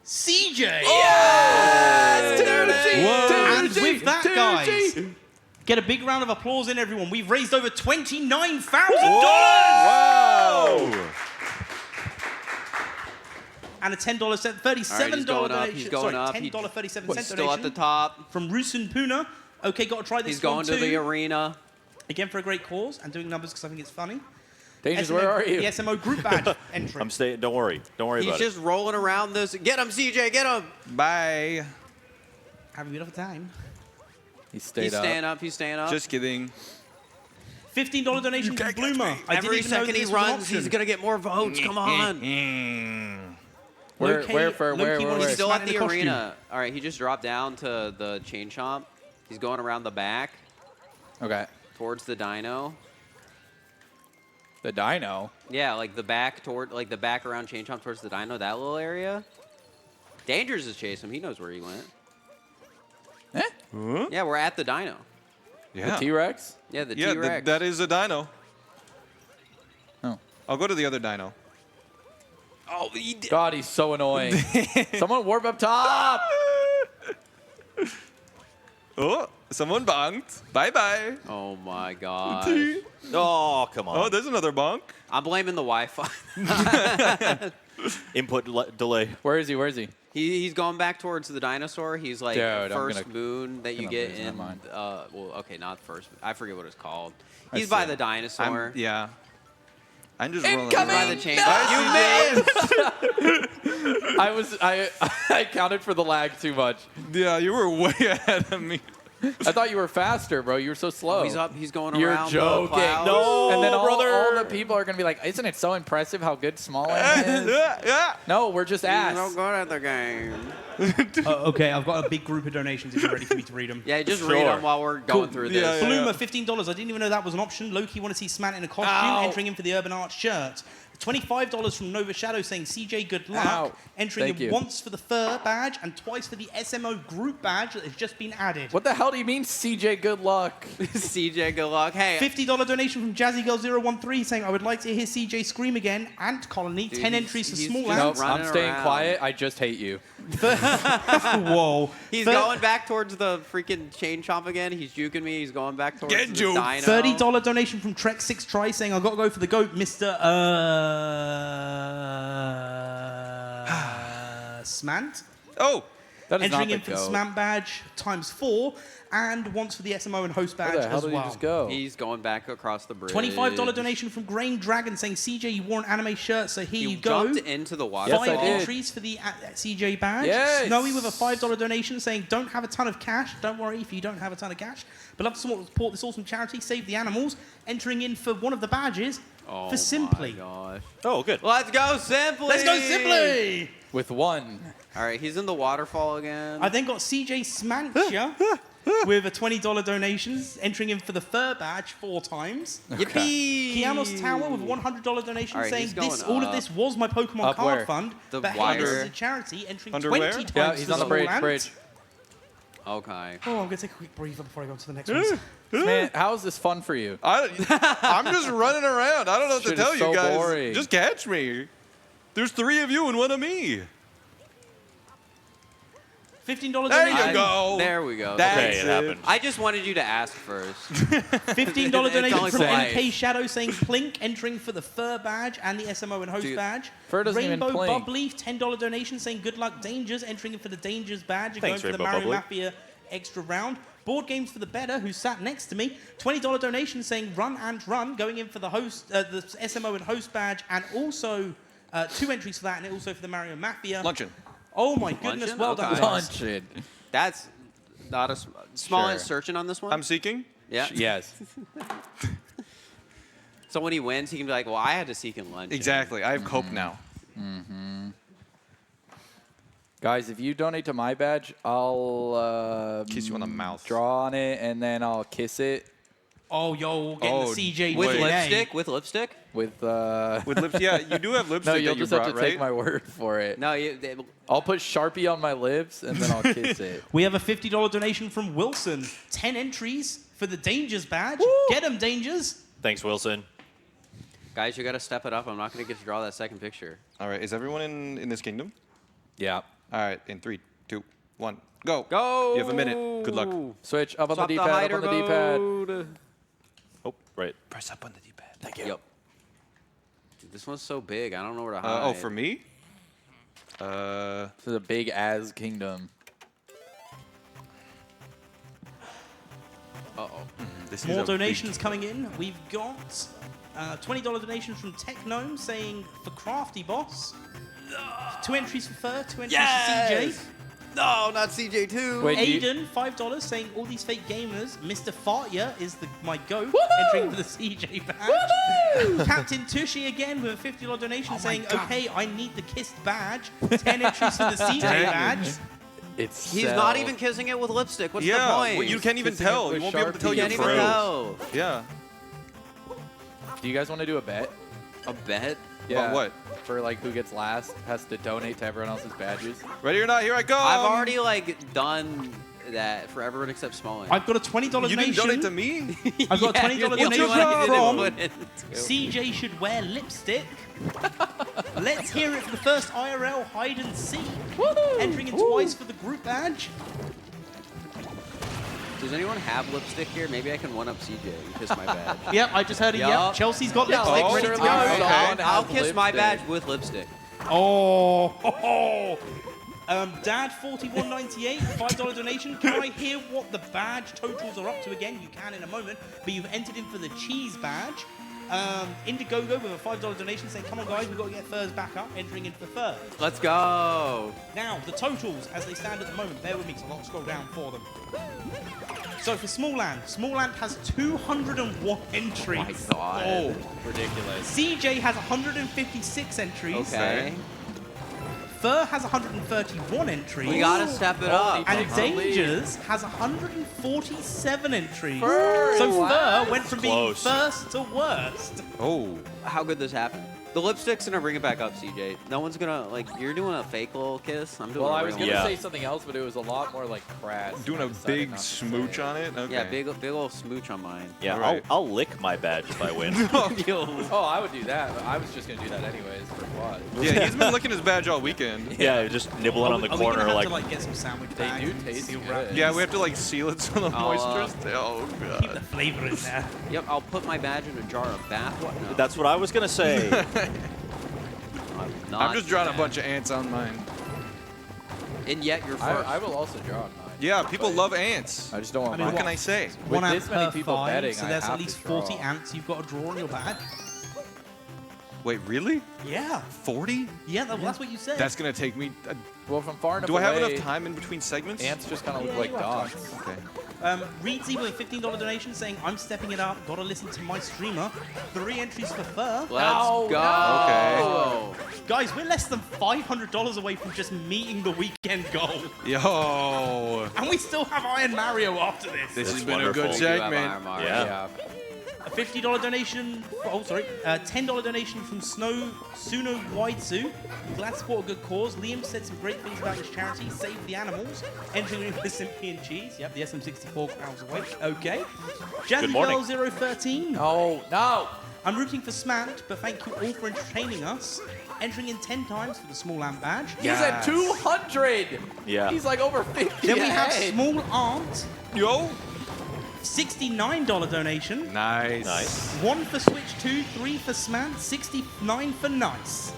CJ. Yes! And with that, guys, get a big round of applause in, everyone. We've raised over $29,000. Whoa! And a $10 set, $37 going up, donation. he's going Sorry, up. $10.37 He's still at the top. from Rusun Puna. Okay, got to try this He's going one to too. the arena. Again for a great cause and doing numbers because I think it's funny. Dangerous, where are you? The SMO group badge entry. I'm staying. Don't worry. Don't worry He's about just rolling around this. Get him, CJ. Get him. Bye. Have a beautiful time. He stayed He's up. staying up. He's staying up. Just kidding. $15 donation from Bloomer. I didn't Every even know second that he this was an runs, option. he's gonna get more votes. Come on. Where, Loki- where, for, where, Loki where, wants where? to He's still smack at in the costume. arena. All right, he just dropped down to the chain chomp. He's going around the back Okay. towards the dino. The dino. Yeah, like the back toward, like the back around chain chomp towards the dino. That little area. Dangerous is chasing him. He knows where he went. Eh? Yeah, we're at the dino. Yeah. The T-Rex? Yeah, the Yeah, T-Rex. that is a dino. Oh. I'll go to the other dino. Oh, he did. God, he's so annoying. Someone warp up top. Oh, someone bonked. Bye-bye. Oh my god. it. Oh, come on. Oh, there's another bonk. I'm blaming the Wi-Fi. Input delay. Where is he? Where is he? He's going back towards the dinosaur. He's like Dude, I'm first gonna- moon that you gonna get lose my in. mind. Well, okay, not first. I forget what it's called. I He's by see. the dinosaur. Yeah. I'm just rolling Incoming! By around. the chain. Bye, You missed. I counted for the lag too much. Yeah, you were way ahead of me. I thought you were faster, bro. You were so slow. He's up. He's going You're around. joking. The clouds. No, and then all brother. the people are going to be like, isn't it so impressive how good Small Ant is? Yeah. No, we're just He's ass. so good at the game. Okay, I've got a big group of donations if you're ready for me to read them. Yeah, just Sure. read them while we're going through this. Yeah, yeah. Bloomer, $15. I didn't even know that was an option. Loki want to see Smant in a costume, Ow. entering in for the Urban Arts shirt. $25 from Nova Shadow saying CJ good luck, Ow. entering Thank in you. once for the fur badge and twice for the SMO group badge that has just been added. What the hell do you mean, CJ? Good luck. CJ, good luck. Hey, $50 donation from JazzyGirl013 saying I would like to hear CJ scream again. Ant Colony, Dude, 10 he's- entries for he's small just ants. Nope, I'm running staying around. quiet. I just hate you. Whoa. he's Thir- going back towards the freaking chain chomp again. He's juking me. He's going back towards Get the juked. dino. $30 donation from Trek6Try saying I've got to go for the GOAT, Mr. Smant. Oh, That is Entering not in the for the goat. Smant badge ×4 and once for the SMO and host badge Where the hell as did well. you just go? He's going back across the bridge. $25 donation from Grain Dragon saying CJ, you wore an anime shirt, so here You you go. jumped into the water. Yes, I 5 did. entries for the CJ badge. Yes. Snowy with a $5 donation saying, don't have a ton of cash. Don't worry if you don't have a ton of cash. But love to support this awesome charity, Save the Animals. Entering in for one of the badges Oh for Simply. my gosh. Oh, good. Let's go Simply. Let's go Simply! With 1. All right, he's in the waterfall again. I then got CJ Smantia with a $20 donation, entering in for the fur badge 4 times. Yippee! Kianos Tower with a $100 donation, All right, saying he's all going of this up. was my Pokemon Up card where? fund, The but wire. Hayes is a charity, entering Underwear? 20 times Yeah, for he's on the small bridge. ant. Bridge. Okay. Oh, I'm going to take a quick breather before I go on to the next one. Man, how is this fun for you? I'm just running around. I don't know what to Shit is tell so you guys. boring. Just catch me. There's 3 of you and 1 of me. $15 There donation. you go. There we go. That's Okay, it happened. I just wanted you to ask first. $15 It's donation only from polite. NK Shadow saying Plink entering for the fur badge and the SMO and host Dude, badge. Fur doesn't even Rainbow Plink. Bubbly, $10 donation saying good luck Dangers entering in for the Dangers badge and Thanks, going for the Rainbow Mario Bubbly. Mafia extra round. Board Games for the Better, who sat next to me, $20 donation saying Run and Run, going in for the host, the SMO and host badge, and also 2 entries for that, and also for the Mario Mafia. Luncheon. Oh my goodness, Luncheon? well Okay. done, guys. Luncheon. That's not a small Sure. insertion on this one. I'm seeking. Yeah. Yes. So when he wins, he can be like, "Well, I had to seek in lunch." Exactly. I have cope now. Guys, if you donate to my badge, I'll Kiss you on the mouth. draw on it, and then I'll kiss it Oh, yo, we're getting Oh, the CJ With DNA. lipstick. With lipstick. with. With lips, yeah, you do have lipstick No, you'll that you just brought, have to right? take my word for it. No, I'll put Sharpie on my lips, and then I'll kiss it. We have a $50 donation from Wilson. 10 entries for the Dangers badge. Get 'em, Dangers. Thanks, Wilson. guys, you got to step it up. I'm not going to get to draw that second picture. All right, is everyone in this kingdom? Yeah. All right, in 3, 2, 1, go. Go. You have a minute. Good luck. Switch up on Swap the the D-pad. Up hider on the D-pad. mode. Oh, right. Press up on the D-pad. Thank you. Yep. Dude, this one's so big. I don't know where to hide. Oh, for me? This is a big as kingdom. Uh-oh. This is More a donations coming in. We've got $20 donations from Technome saying for Crafty Boss. 2 entries for Fur, 2 entries for CJ. No, not CJ2. Wait, do you- Aiden, $5 saying all these fake gamers. Mr. Fartya is my goat, entering for the CJ badge. Captain Tushy again with a $50 donation saying, okay, I need the kissed badge. 10 entries for the CJ badge. It's He's not even kissing it with lipstick. What's the Yeah, point? well, you can't even Kissing it tell. with You won't be able to tell Sharpie. You your can't even froze. tell. Yeah. Do you guys want to do a bet? A bet? About what? For like who gets last has to donate to everyone else's badges. Ready or not, here I go. I've already like done that for everyone except Smallin. I've got a $20 You donation. didn't donate to me? I've got a Yeah, $20 you're the only donation one who didn't from put it. CJ should wear lipstick. Let's hear it for the first IRL hide and seek. Entering in twice for the group badge. Does anyone have lipstick here? Maybe I can one-up CJ and kiss my badge. Yep, I just heard it. Yep. Yup. Chelsea's got Yeah, lipstick like, ready to surely go. someone I'll has kiss my lipstick. badge with lipstick. Oh, Dad 41.98, $5 donation. Can I hear what the badge totals are up to again? You can in a moment, but you've entered in for the cheese badge. Indiegogo with a $5 donation saying, "Come on, guys, we've got to get Furs back up." Entering in for Fur. Let's go. Now the totals as they stand at the moment. Bear with me, 'cause I'll scroll down for them. So for Smallland has 201 entries. My God. Oh, Ridiculous. CJ has 156 entries. Okay. Fur has 131 entries. We gotta step it up. And Dangers has 147 entries. Fur, So wow. Fur went from Close. being first to worst. Oh. How could this happen? The lipstick's gonna bring it back up, CJ. No one's gonna like. You're doing a fake little kiss. I'm doing. Well, a I was real gonna one. say something else, but it was a lot more like crass. Doing I a decided big not to say smooch it. on it? Okay. Yeah, big ol' smooch on mine. Yeah, Alright. I'll lick my badge if I win. Oh, I would do that. But I was just gonna do that anyways for what? Yeah, he's been licking his badge all weekend. Yeah, just nibbling on the Are we corner gonna have like. to get some sandwich They bags do and taste seal good. wrap Yeah, these? we have to like seal it so the I'll, moisture stays. Oh keep the god. flavor in there. Yep, I'll put my badge in a jar of bath. What? No. That's what I was gonna say. Not I'm just drawing a that. bunch of ants on mine. And yet you're first. I will also draw on mine. Yeah, people love ants. I just don't want I mean, What mine. can I say? With One ant this many per people 5, betting, so I there's have at to least 40 draw. ants you've got to draw on your badge. Wait, really? Yeah. 40? Yeah, that's what you said. That's gonna take me. Well, from far enough Do I have away, enough time in between segments? ants just kind of look Yeah, like you have dots. Okay. Reedsy with a $15 donation saying, I'm stepping it up, gotta listen to my streamer. 3 entries for fur. Let's go. Okay. Guys, we're less than $500 away from just meeting the weekend goal. Yo. And we still have Iron Mario after this. This has It's been wonderful. a good We do have segment. Iron Mario. Yeah. A $50 donation, $10 donation from Suno Waitsu. Glad to support a good cause. Liam said some great things about his charity, Save the Animals. Entering in for Simpy and Cheese. Yep, the SM64 crowds away. Okay. Jazzy Good morning. Girl 013. Oh, no. I'm rooting for Smant, but thank you all for entertaining us. Entering in 10 times for the small lamp badge. He's at 200. Yeah. He's like over 50 Then we have ahead. Small Aunt. Yo. $69 donation. Nice. Nice. 1 for Switch 2, 3 for Smant, 69 for Nice.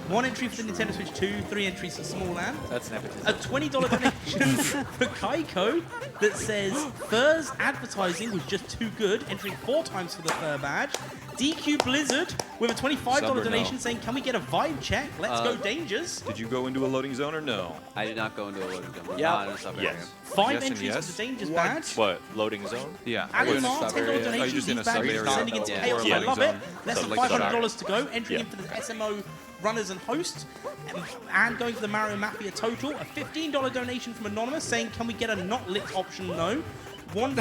1 entry for the Nintendo Switch 2, 3 entries for Small Lamp. That's nepotism. A $20 donation for Kaiko that says Fur's advertising was just too good, entering 4 times for the Fur badge. DQ Blizzard with a $25 Sub or donation no? saying, can we get a vibe check? Let's go Dangers. Did you go into a loading zone or no? I did not go into a loading zone. Yeah. Not in a sub area. Yes. 5 Yes and entries yes? for the Dangers What? badge. What? Loading zone? Yeah. Alan in a Mar, sub $10 area. donation. Oh, you're just in a These sub badges area sending it to or Chaos. I loading love it. zone. Less than Something like that. $500 to go. Entering Yeah. in for the SMO runners and hosts. And going for the Mario Mafia total. A $15 donation from Anonymous saying, can we get a not lit option? No. 1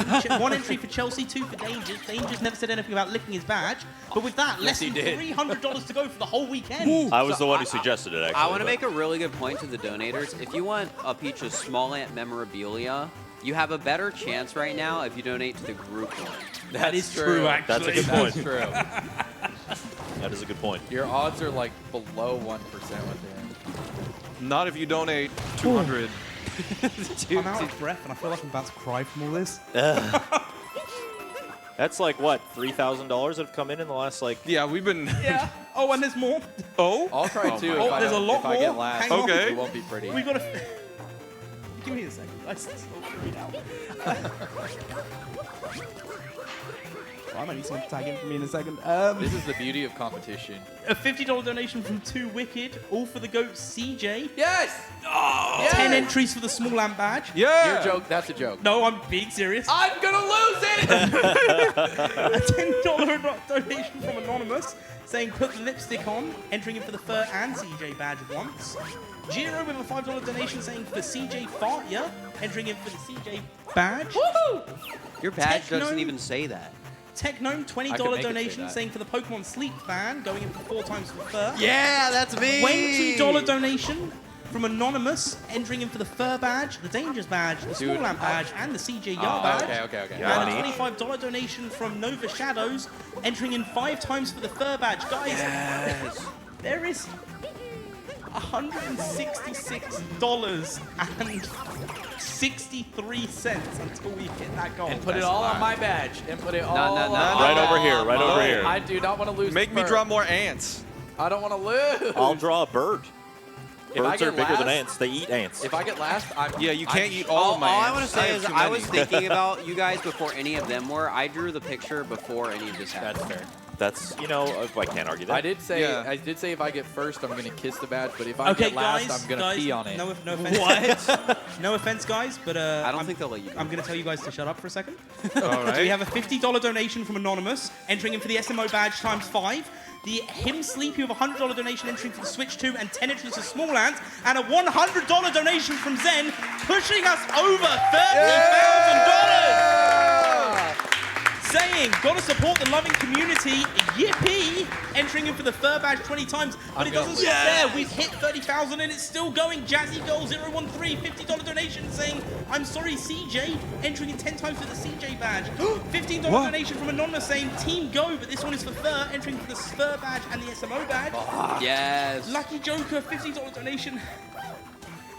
entry for Chelsea, 2 for Dangers. Dangers never said anything about licking his badge. But with that, less he than did. $300 to go for the whole weekend. I was the one who suggested it, actually. I want to but- make a really good point to the donators. If you want a Peach's Small Ant memorabilia, you have a better chance right now if you donate to the group one. That is true, actually. That's a good point. That's true. That is a good point. Your odds are like below 1% with him. Not if you donate 200. I'm out of breath and I feel like I'm about to cry from all this. That's like, what, $3,000 that have come in the last, like... Yeah, we've been. Yeah. Oh, and there's more. Oh? I'll cry too. Oh, if I there's a don't- lot if I get more. last. Hang on. Okay. It won't be pretty. We gotta. Give me a second, guys. Let's all read out. Well, I might need someone to tag in for me in a second. This is the beauty of competition. A $50 donation from 2 Wicked, all for the goat CJ. Yes! Oh, 10 entries for the small lamp badge. Yeah. Your joke, that's a joke. No, I'm being serious. I'm gonna lose it! A $10 donation from Anonymous saying put the lipstick on, entering in for the Fur and CJ badge once. Jiro with a $5 donation saying for CJ Fart ya, entering in for the CJ badge. Woohoo! Your badge Techno- doesn't even say that. Techgnome, I could $20 make it say donation that. saying for the Pokemon Sleep fan, going in for 4 times for the Fur. Yeah, that's me! $20 donation from Anonymous, entering in for the Fur badge, the Dangers badge, the Small Dude, Lamp badge, and the CJ Yar badge. Okay. Yeah. And a $25 donation from Nova Shadows, entering in 5 times for the Fur badge. Guys, there is $166.63 until we hit that goal. And put it all on my badge. And put it all no, on no. Right over here, right over here. I do not want to lose. Make the me bird. draw more ants. I don't want to lose. I'll draw a bird. If I Birds are get bigger than last- ants. They eat ants. If I get last, I'm. Yeah, you can't I'm eat all of my All I ants. want to say have is too I was many. thinking about you guys before any of them were. I drew the picture before any of this happened. That's fair. That's, you know, I can't argue that. I did say Yeah. if I get first, I'm gonna kiss the badge. But if I Okay, get last, guys, I'm gonna pee on it. No offense. What? No offense, guys, but I don't think they'll let you do I'm going to tell you guys to shut up for a second. All So we right. have a $50 donation from Anonymous, entering in for the SMO badge times 5. The Him Sleepy with a $100 donation entering for the Switch 2 and 10 entries for Small Lands, and a $100 donation from Zen, pushing us over $30,000. Saying, gotta support the loving community, yippee! Entering in for the Fur badge 20 times, but it doesn't stop there. We've hit 30,000 and it's still going. Jazzy Girl 013, $50 donation saying, I'm sorry, CJ, entering in 10 times for the CJ badge. $15 donation from Anonymous saying, Team Go, but this one is for Fur, entering for the Fur badge and the SMO badge. Yes. Lucky Joker, $50 donation,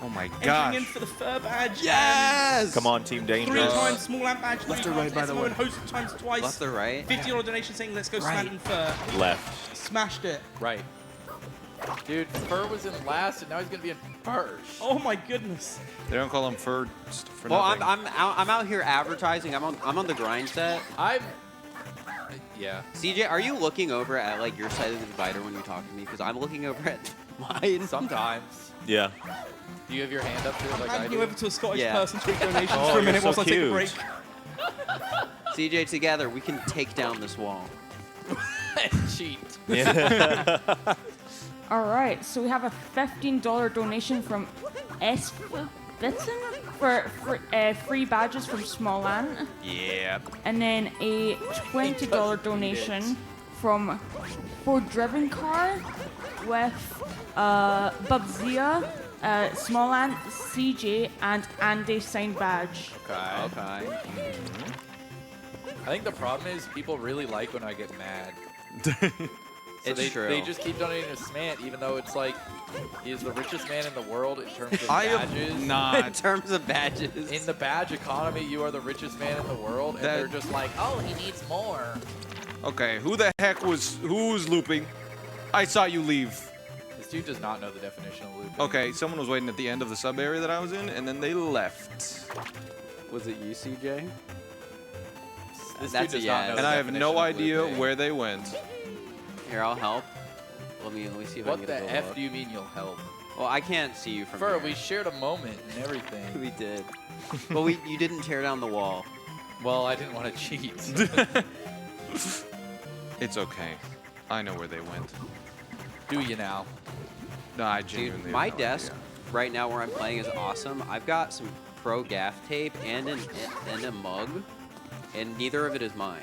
Oh my entering gosh. in for the Fur badge. Yes. Come on, Team 3 Dangerous. times Small Lamp badge, 3 Left or times right, by the SMO way? and host times twice. Left or right? $50 donation saying, let's go Slant and Fur. Left. Smashed it. Right. Dude, Fur was in last, and now he's gonna be in first. Oh my goodness. They don't call him first for Well, nothing. I'm out here advertising. I'm on the grind set. Yeah. CJ, are you looking over at like your side of the divider when you talk to me? Because I'm looking over at mine. Sometimes. Yeah. Do you have your hand up here like I Hand do? you over to a Scottish Yeah. person to take donations Oh, for a you're minute so whilst I take a cute. break. CJ, together we can take down this wall. Cheat. All right, so we have a $15 donation from S. Bitten for free badges from Small Ant. Yeah. And then a $20 donation from For Driven Car with Bubzia, Small Ant, CJ, and Andy signed badge. Okay. I think the problem is people really like when I get mad. So It's true. They just keep donating to Smant, even though it's like he is the richest man in the world in terms of I badges. am not. In terms of badges. In the badge economy, you are the richest man in the world, and That- they're just like, oh, he needs more. Okay, who's looping? I saw you leave. This dude does not know the definition of looping. Okay, someone was waiting at the end of the sub area that I was in, and then they left. Was it you, CJ? This That's dude does a not yes. know And the I have definition no of idea looping. where they went. Here, I'll help. Let me see if I What can the get a good F look. do you mean you'll help? Well, I can't see you from Fur, here. we shared a moment and everything. We did. Well, you didn't tear down the wall. Well, I didn't want to cheat. It's okay. I know where they went. Do you now? No, I Dude, genuinely my have no desk idea. right now where I'm playing is awesome. I've got some pro gaff tape and a mug, and neither of it is mine.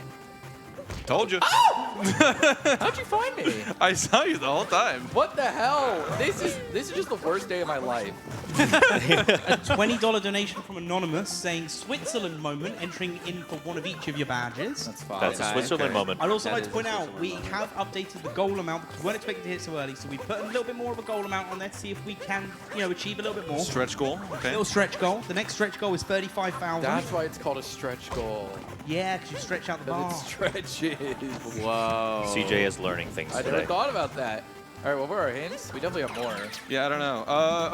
Told you. How'd you find me? I saw you the whole time. What the hell? This is just the worst day of my life. A $20 donation from Anonymous saying Switzerland moment, entering in for one of each of your badges. That's fine. That's a Switzerland moment. I'd also That like to is point a out we Switzerland have updated the goal amount because we weren't expecting to hit so early, so we put a little bit more of a goal amount on there to see if we can, achieve a little bit more. Stretch goal. Okay. Little stretch goal. The next stretch goal is 35,000. That's why it's called a stretch goal. Yeah, because you stretch out the bar. Because it stretches. Whoa. CJ is learning things I today. never thought about that. All right, what were our hints? We definitely have more. Yeah, I don't know.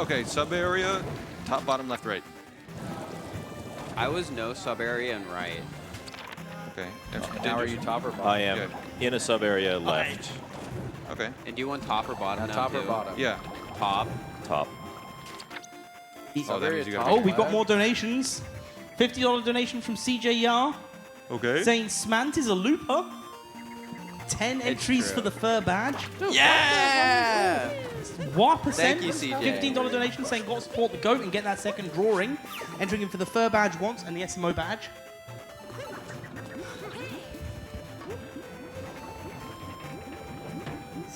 Okay, sub area, top, bottom, left, right. I was no sub area and right. Okay. Now are you top or bottom? I am Good. in a sub area left. Okay. And do you want top or bottom now, top or too? bottom? Yeah. Top. Top. Oh, that means you gotta Oh, pick we've got left. more donations. $50 donation from CJ Yar Okay. saying Smant is a looper. 10 entries true. for the fur badge. Yeah! What percent? Thank you, CJ. $15 donation saying got to support the GOAT and get that second drawing. Entering in for the fur badge once and the SMO badge.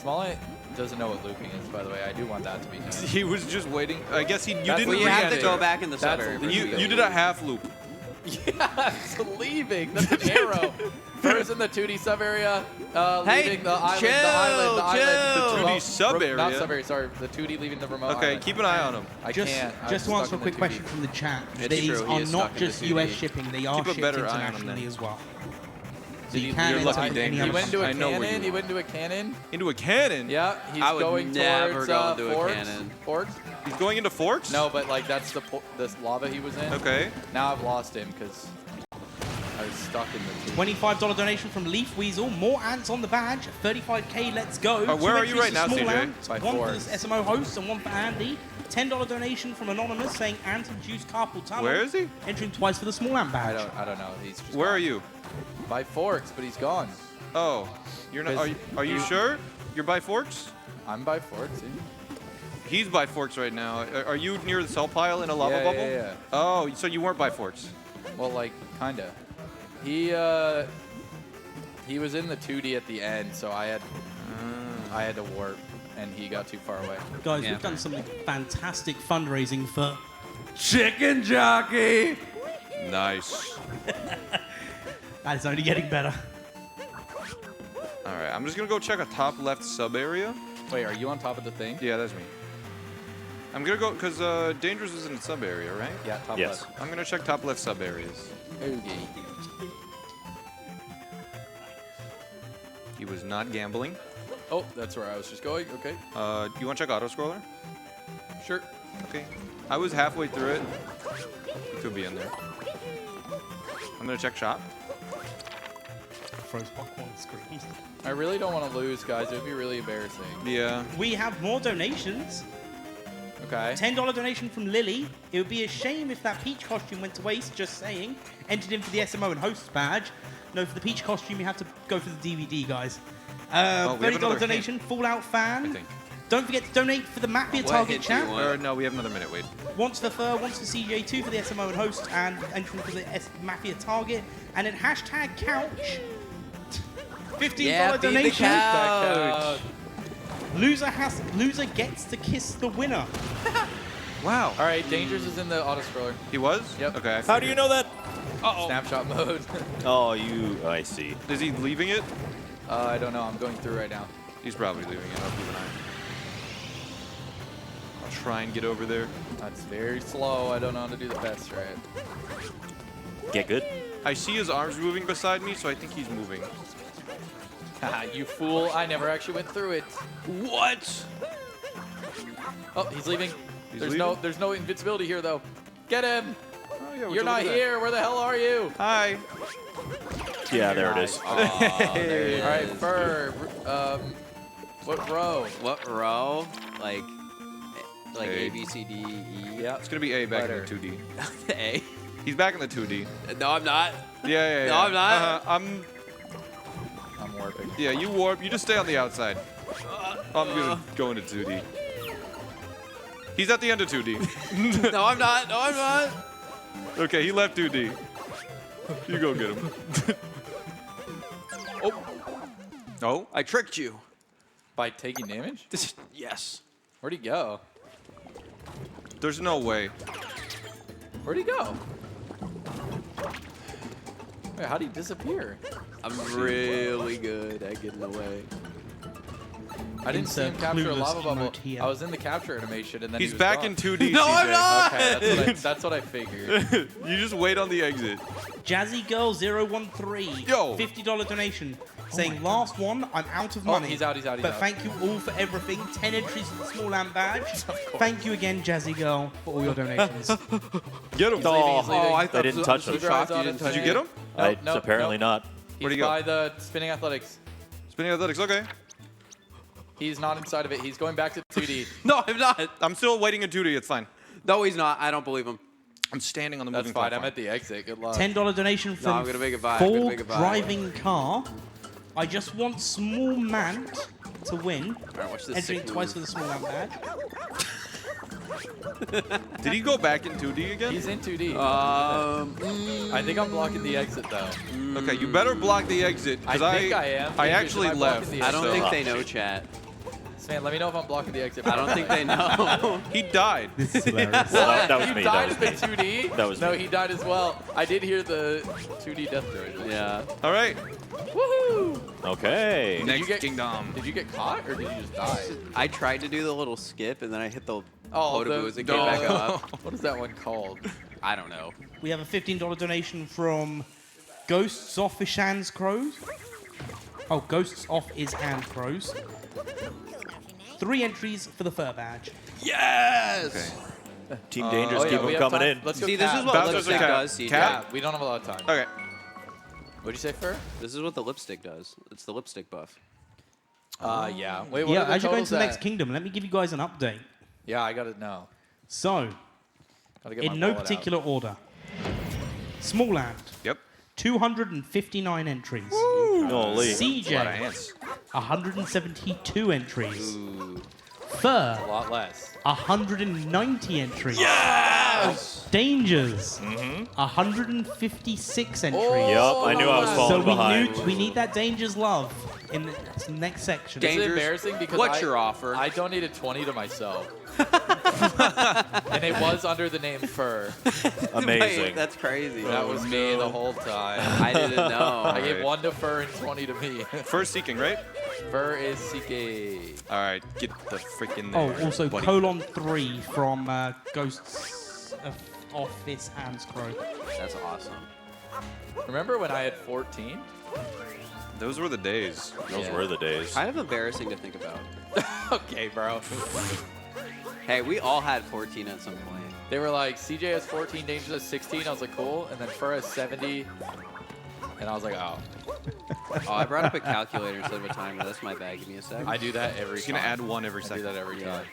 Smollett doesn't know what looping is, by the way. I do want that to be known. He was just waiting. I guess you That's didn't Well, you have to re-enter. go back in the sub That's area. leaving. You did a half loop. Yeah, it's leaving. That's an arrow. First in the 2D sub area, Hey, leaving the island. chill, the island. The chill. island. The 2D sub Not area? sub area. Sorry, the 2D leaving the remote. Okay, island. keep an eye on him. I Just, can't. I'm just to stuck answer a in the quick 2D. question from the chat. It's These true, he are is not stuck in the just 2D. US shipping, they are Keep a shipped better eye on him internationally then. as well. So Did you he- can You're enter lucky, any Dane. He other went into a I know where you cannon. He are. went into a cannon. Into a cannon. Yeah, he's I would going never towards go into a Forks. cannon. Forks? He's going into forks? No, but like that's the lava he was in. Okay. Now I've lost him because I was stuck in the. $25 donation from Leaf Weasel. More ants on the badge. 35k, let's go. Where Two are you entries right for now, small CJ? ants, By one four. for the SMO host and one for Andy. $10 donation from Anonymous saying ant and juice carpal tunnel. Where is he? Entering twice for the small ant badge. I don't know. He's just Where gone. are you? By Forks, but he's gone. Oh, you're not. Are you sure? You're by forks? I'm by Forks. Yeah. He's by forks right now. Are you near the salt pile in a lava Yeah, bubble? yeah, yeah. Oh, so you weren't by forks. Well, like kinda. He was in the 2D at the end, so I had to warp, and he got too far away. Guys, Yeah. we've done some fantastic fundraising for Chicken Jockey. Nice. That is only getting better. All right, I'm just gonna go check a top left sub area. Wait, are you on top of the thing? Yeah, that's me. I'm gonna go because Dangerous is in the sub area, right? Yeah, top Yes. left. I'm gonna check top left sub areas. Okay. He was not gambling. Oh, that's where I was just going. Okay. You want to check auto scroller? Sure. Okay. I was halfway through it. He could be in there. I'm gonna check shop. Froze popcorn screams. I really don't want to lose, guys. It would be really embarrassing. Yeah. We have more donations. Okay. $10 donation from Lily. It would be a shame if that Peach costume went to waste, just saying. Entered in for the SMO and host badge. No, for the Peach costume, you have to go for the DVD, guys. $30 donation, Fallout fan. I think. Don't forget to donate for the Mafia target chat. No, we have another minute, wait. Once for Fur, once for CJ2 for the SMO and host, and entering for the Mafia target. And then hashtag couch. $15 donation. Couch. Loser gets to kiss the winner. Wow. All right, Dangers is in the auto scroller. He was? Yep. Okay. How do you know that? Uh-oh. Snapshot mode. Oh, I see. Is he leaving it? I don't know. I'm going through right now. He's probably leaving it. I'll keep an eye. I'll try and get over there. That's very slow. I don't know how to do the best right. Get good. I see his arms moving beside me, so I think he's moving. Haha, you fool. I never actually went through it. What? Oh, he's leaving. He's There's leaving? no invincibility here, though. Get him. Oh, yeah, You're not here. Where the hell are you? Hi. Yeah, there it is. Oh, there it All right, is. Fur. What row? What row? Like A. A, B, C, D, E. Yeah, it's gonna be A back Letter. in the 2D. A. He's back in the 2D. No, I'm not. Yeah. No, I'm not. I'm warping. Yeah, you warp. You just stay on the outside. I'm gonna go into 2D. He's at the end of 2D. No, I'm not. No, I'm not. Okay, he left 2D. You go get him. Oh, I tricked you. By taking damage? Yes. Where'd he go? There's no way. Where'd he go? Wait, how'd he disappear? I'm really good at getting away. I didn't see him Insert capture a clueless lava bubble. emote here. I was in the capture animation and then He's he was back gone. in 2D, No, I'm CJ. not! Okay, that's what I figured. You just wait on the exit. Jazzy Girl 013. Yo. $50 donation. Saying last one, I'm out of Oh, money. he's out. But thank you all for everything. 10 entries for the small amp badge. Thank you again, Jazzy Girl, for all your donations. Get him. He's leaving, he's leaving. I They didn't touch him. Did you get him? Nope, Apparently not. Where'd He's he go? by the spinning athletics. Spinning athletics, okay. He's not inside of it. He's going back to 2D. No, I'm not. I'm still waiting in 2D, it's fine. No, he's not. I don't believe him. I'm standing on the That's moving fine. platform. I'm at the exit. Good luck. $10 donation from I'm gonna make it vibe. I'm gonna Ford make it vibe. Driving Car. I just want Small Mant to win. All right, watch this Entering sick twice move. for the small amp badge. Did he go back in 2D again? He's in 2D. I think I'm blocking the exit though. Okay, you better block the exit. I 'cause think I am. I Fingers, actually am I blocking left. the I don't exit? think they know chat. Man, let me know if I'm blocking the exit. I don't think they know. He died. This is hilarious. Well, that was You me. died That in was the me. 2D? That was No, me. he died as well. I did hear the 2D death noise. Yeah. All right. Woohoo! Okay. Next get- kingdom. Did you get caught or did you just die? I tried to do the little skip and then I hit the Oh, Potaboos and came back up. What is that one called? I don't know. We have a $15 donation from Ghosts Off His Hands Crows. Oh, Ghosts Off His Hand Crows. 3 entries for the fur badge. Yes! Team Dangerous, Oh, yeah, keep we them have coming time. in. Let's go See, this cap. is what Bowser's lipstick a cat. does, CJ. Cat? Yeah, we don't have a lot of time. Okay. What'd you say, Fur? This is what the lipstick does. It's the lipstick buff. Yeah. Wait, what Yeah, are the as you're going totals to the next at? kingdom, let me give you guys an update. Yeah, I got it now. So, Gotta get my in no wallet out. particular order. Small Ant, Yep. 259 entries. Holy. A lot of CJ, ants. 172 entries. Ooh. Fur, A lot less. 190 entries. Yes! Dangers, 156 entries. Yep, I knew I was So falling behind. we need that Dangers love in the next section. This is Dangers, embarrassing because what's I, your offer? I donated 20 to myself. And it was under the name Fur. Amazing. Wait, that's crazy. That was me the whole time. I didn't know. I gave Alright. 1 to Fur and 20 to me. First seeking, right? Fur is CK. All right, get the freaking Oh, there. also buddy. colon 3 from Ghosts of Off His Hands Crow. That's awesome. Remember when I had 14? Those were the days. Those Yeah. were the days. Kind of embarrassing to think about. Okay, bro. Hey, we all had 14 at some point. They were like, CJ has 14, Dangers has 16. I was like, cool. And then Fur has 70. And I was like, oh. Oh, I brought up a calculator instead of a timer. That's my bad. Give me a sec. I do that every Just time. gonna add 1 every I do second. that every Yeah. time.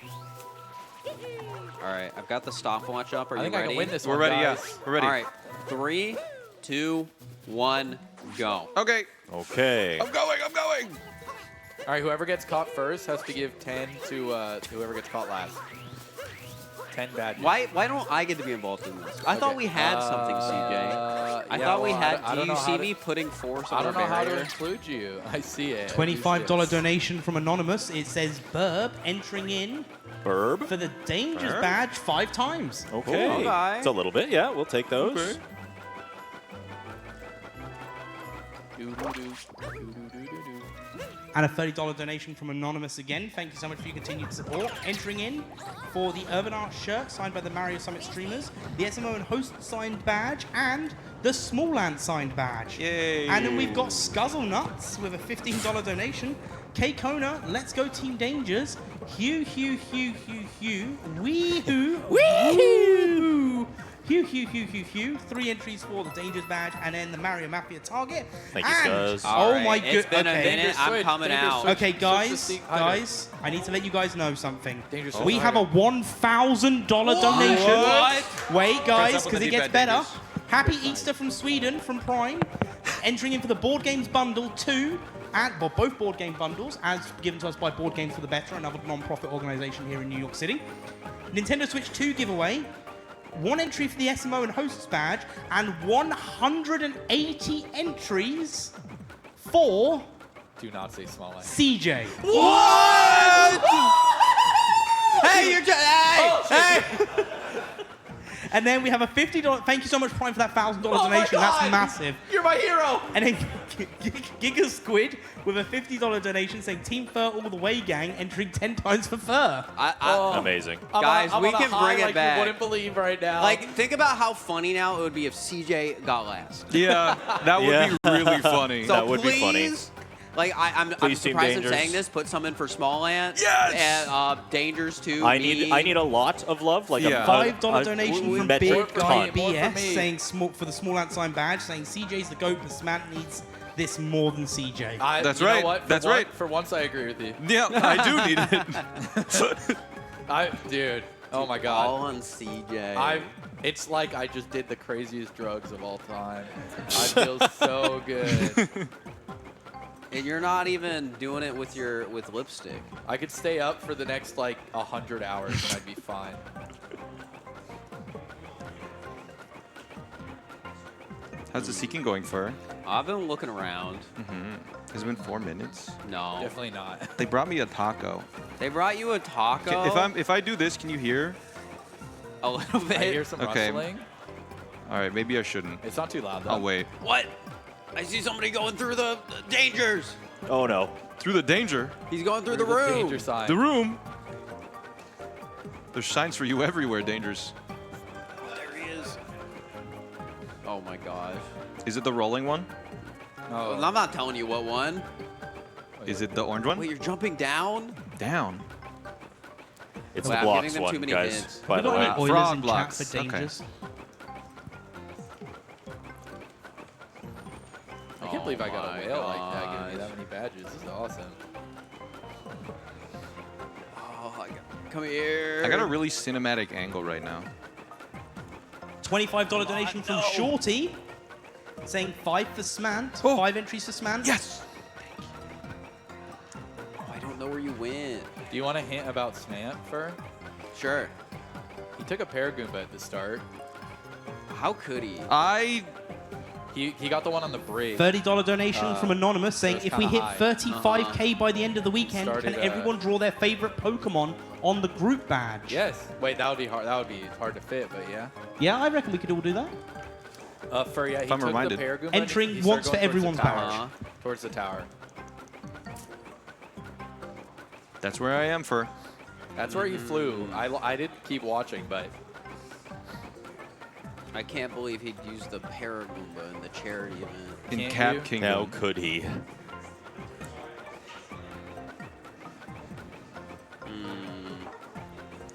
All right, I've got the stopwatch up. Are I you think ready? I can win this We're one, ready, guys. yeah. We're ready. All right, 3, 2, 1, go. Okay. Okay. I'm going. All right, whoever gets caught first has to give 10 to whoever gets caught last. 10 badges. Why don't I get to be involved in this? I thought we had something, CJ. I thought we had. I Do don't you know see how to- me putting force I on don't a know how to barrier? include you. I see it. $25 donation from Anonymous. It says Burb entering in Burb. for the Dangers Burb? badge 5 times. Okay. Okay. It's a little bit. Yeah, we'll take those. Okay. And a $30 donation from Anonymous again. Thank you so much for your continued support. Entering in for the Urban Art shirt signed by the Mario Summit streamers, the SMO and Host signed badge, and the Small Ant signed badge. Yay. And then we've got Scuzzle Nuts with a $15 donation. K Kona, Let's Go Team Dangers, Hugh, Wee-hoo, Wee-hoo, Hugh, 3 entries for the Dangers badge, and then the Mario Mafia target. Thank you, And- Scuzz. All Oh right, my it's god. been a Okay. minute. I'm coming out. Okay, guys, Switch to Seek Hider. I need to let you guys know something. Dangerous We Seek have a Hider. $1,000 donation. What? Wait, guys, up with because the it gets D-pad, better. Dangerous. Happy Easter from Sweden, from Prime. Entering in for the Board Games Bundle 2, well, both board game bundles, as given to us by Board Games for the Better, another non-profit organization here in New York City. Nintendo Switch 2 giveaway. 1 entry for the SMO and Hosts badge, and 180 entries for Do not say small line. CJ. What? Hey, you're just. Hey! And then we have a $50. Thank you so much, Prime, for that $1,000 donation. That's massive. You're my hero! And then Giga Squid with a $50 donation saying Team Fur all the way, gang, entering 10 times for Fur. Amazing. Guys, I'm we on a can high bring it like back. You wouldn't believe right now. Like, think about how funny now it would be if CJ got last. Yeah, that would be really funny. So That would be funny. please, like, I'm Please, Team surprised I'm Dangers. saying this. Put some in for Small Ant. Yes! And Dangers too. I need a lot of love, like Yeah. a $5 donation from metric Big Guy ton. BS me. saying for the Small Ant Sign badge, saying CJ's the GOAT, but Samantha needs this more than CJ. That's you know right. what? For That's one- right. For once, I agree with you. Yeah, I do need it. Dude. Oh my God. All on CJ. It's like I just did the craziest drugs of all time. I feel so good. And you're not even doing it with lipstick. I could stay up for the next like 100 hours and I'd be fine. How's the seeking going, Fur? I've been looking around. Has it been 4 minutes? No. Definitely not. They brought me a taco. They brought you a taco. If I do this, can you hear? A little bit. I hear some Okay. rustling. All right, maybe I shouldn't. It's not too loud though. I'll wait. What? I see somebody going through the dangers. Oh no. Through the danger. He's going through the danger room. sign. The room. There's signs for you everywhere, Dangers. There he is. Oh my gosh. Is it the rolling one? Oh. I'm not telling you what one. Is it the orange one? Wait, you're jumping down? Down. It's Wait, the I'm blocks giving them one, too many guys. hints. By We the got way. any Oilers Frog in blocks. chat for Okay. Dangers? I can't believe I got a my whale like that giving me gosh. that many badges. This is awesome. Oh, come here. I got a really cinematic angle right now. $25 donation from Shorty saying 5 for Smant. 5 entries for Smant. Yes. Oh, I don't know where you went. Do you want a hint about Smant, Fur? Sure. He took a Paragoomba at the start. How could he? He got the one on the bridge. $30 donation from Anonymous saying it's if we kinda hit high. 35k by the end of the weekend, Started, can everyone draw their favorite Pokemon on the group badge? Yes. Wait, that would be hard. That would be hard to fit, but yeah. Yeah, I reckon we could all do that. Fur, yeah, he If I'm took reminded. the Paragoomba. Entering he once started for going towards everyone's the tower. badge. Towards the tower. That's where I am, Fur. That's where he flew. I did keep watching, but I can't believe he'd use the Paragoomba in the charity event. In Can't Cap you? Kingdom. How could he?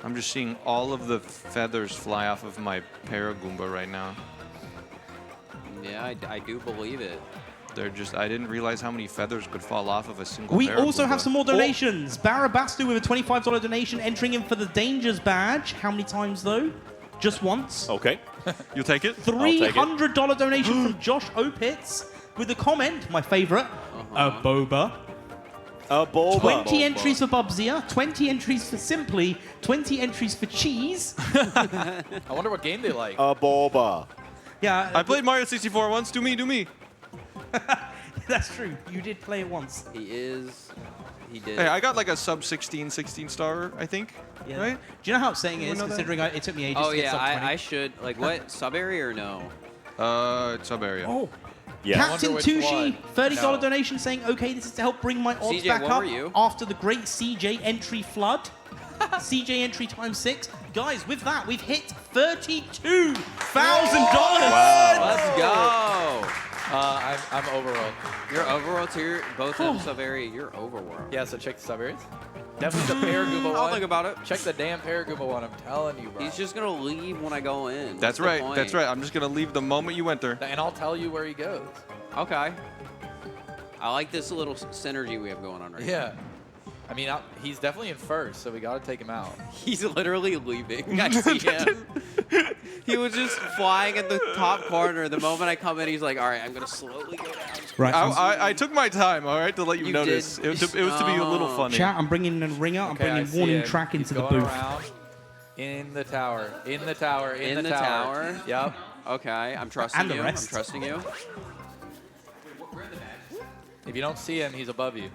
I'm just seeing all of the feathers fly off of my Paragoomba right now. Yeah, I do believe it. They're just, I didn't realize how many feathers could fall off of a single We pair also of have Booba. some more donations. Barabastu with a $25 donation entering in for the Dangers badge. How many times, though? Just once. Okay. You'll take it? $300 donation from Josh Opitz with a comment, my favorite, a boba. A boba. 20 entries for Bubsia, 20 entries for Simply, 20 entries for Cheese. I wonder what game they like. A boba. Yeah. I played Mario 64 once. Do me, do me. That's true. You did play it once. He did. Hey, I got like a sub 16 star, I think. Yeah. Right? Do you know how upsetting it You is, know that? considering it took me ages Oh to get yeah, sub 20? I should like what sub area or no? Sub area. Oh. Yeah. Captain I wonder which Tushi, one. $30 No. donation saying, okay, this is to help bring my odds CJ, back what up were you? after the great CJ entry flood. CJ entry times 6. Guys, with that, we've hit $32,000. Let's go. I'm overworld. You're overworld too. Both have sub area. You're overworld. Yeah, so check the sub areas. Definitely the Paragoomba one. I'll think about it. Check the damn Paragoomba one. I'm telling you, bro. He's just gonna leave when I go in. That's What's the right. point? That's right. I'm just going to leave the moment you enter. And I'll tell you where he goes. Okay. I like this little synergy we have going on right Yeah. I mean, he's definitely in first, so we got to take him out. now. He's literally leaving. I see him. He was just flying at the top corner. The moment I come in, he's like, all right, I'm going to slowly go down. Right. I took my time, all right, to let you, You notice. did. It was to be a little Oh. funny. Chat, I'm bringing in Ringer. I'm Okay, I bringing see Warning him. Track He's into the going booth. around. In the tower. In the tower. In the tower? Yep. Okay, I'm trusting And the you. rest. I'm trusting you. If you don't see him, he's above you.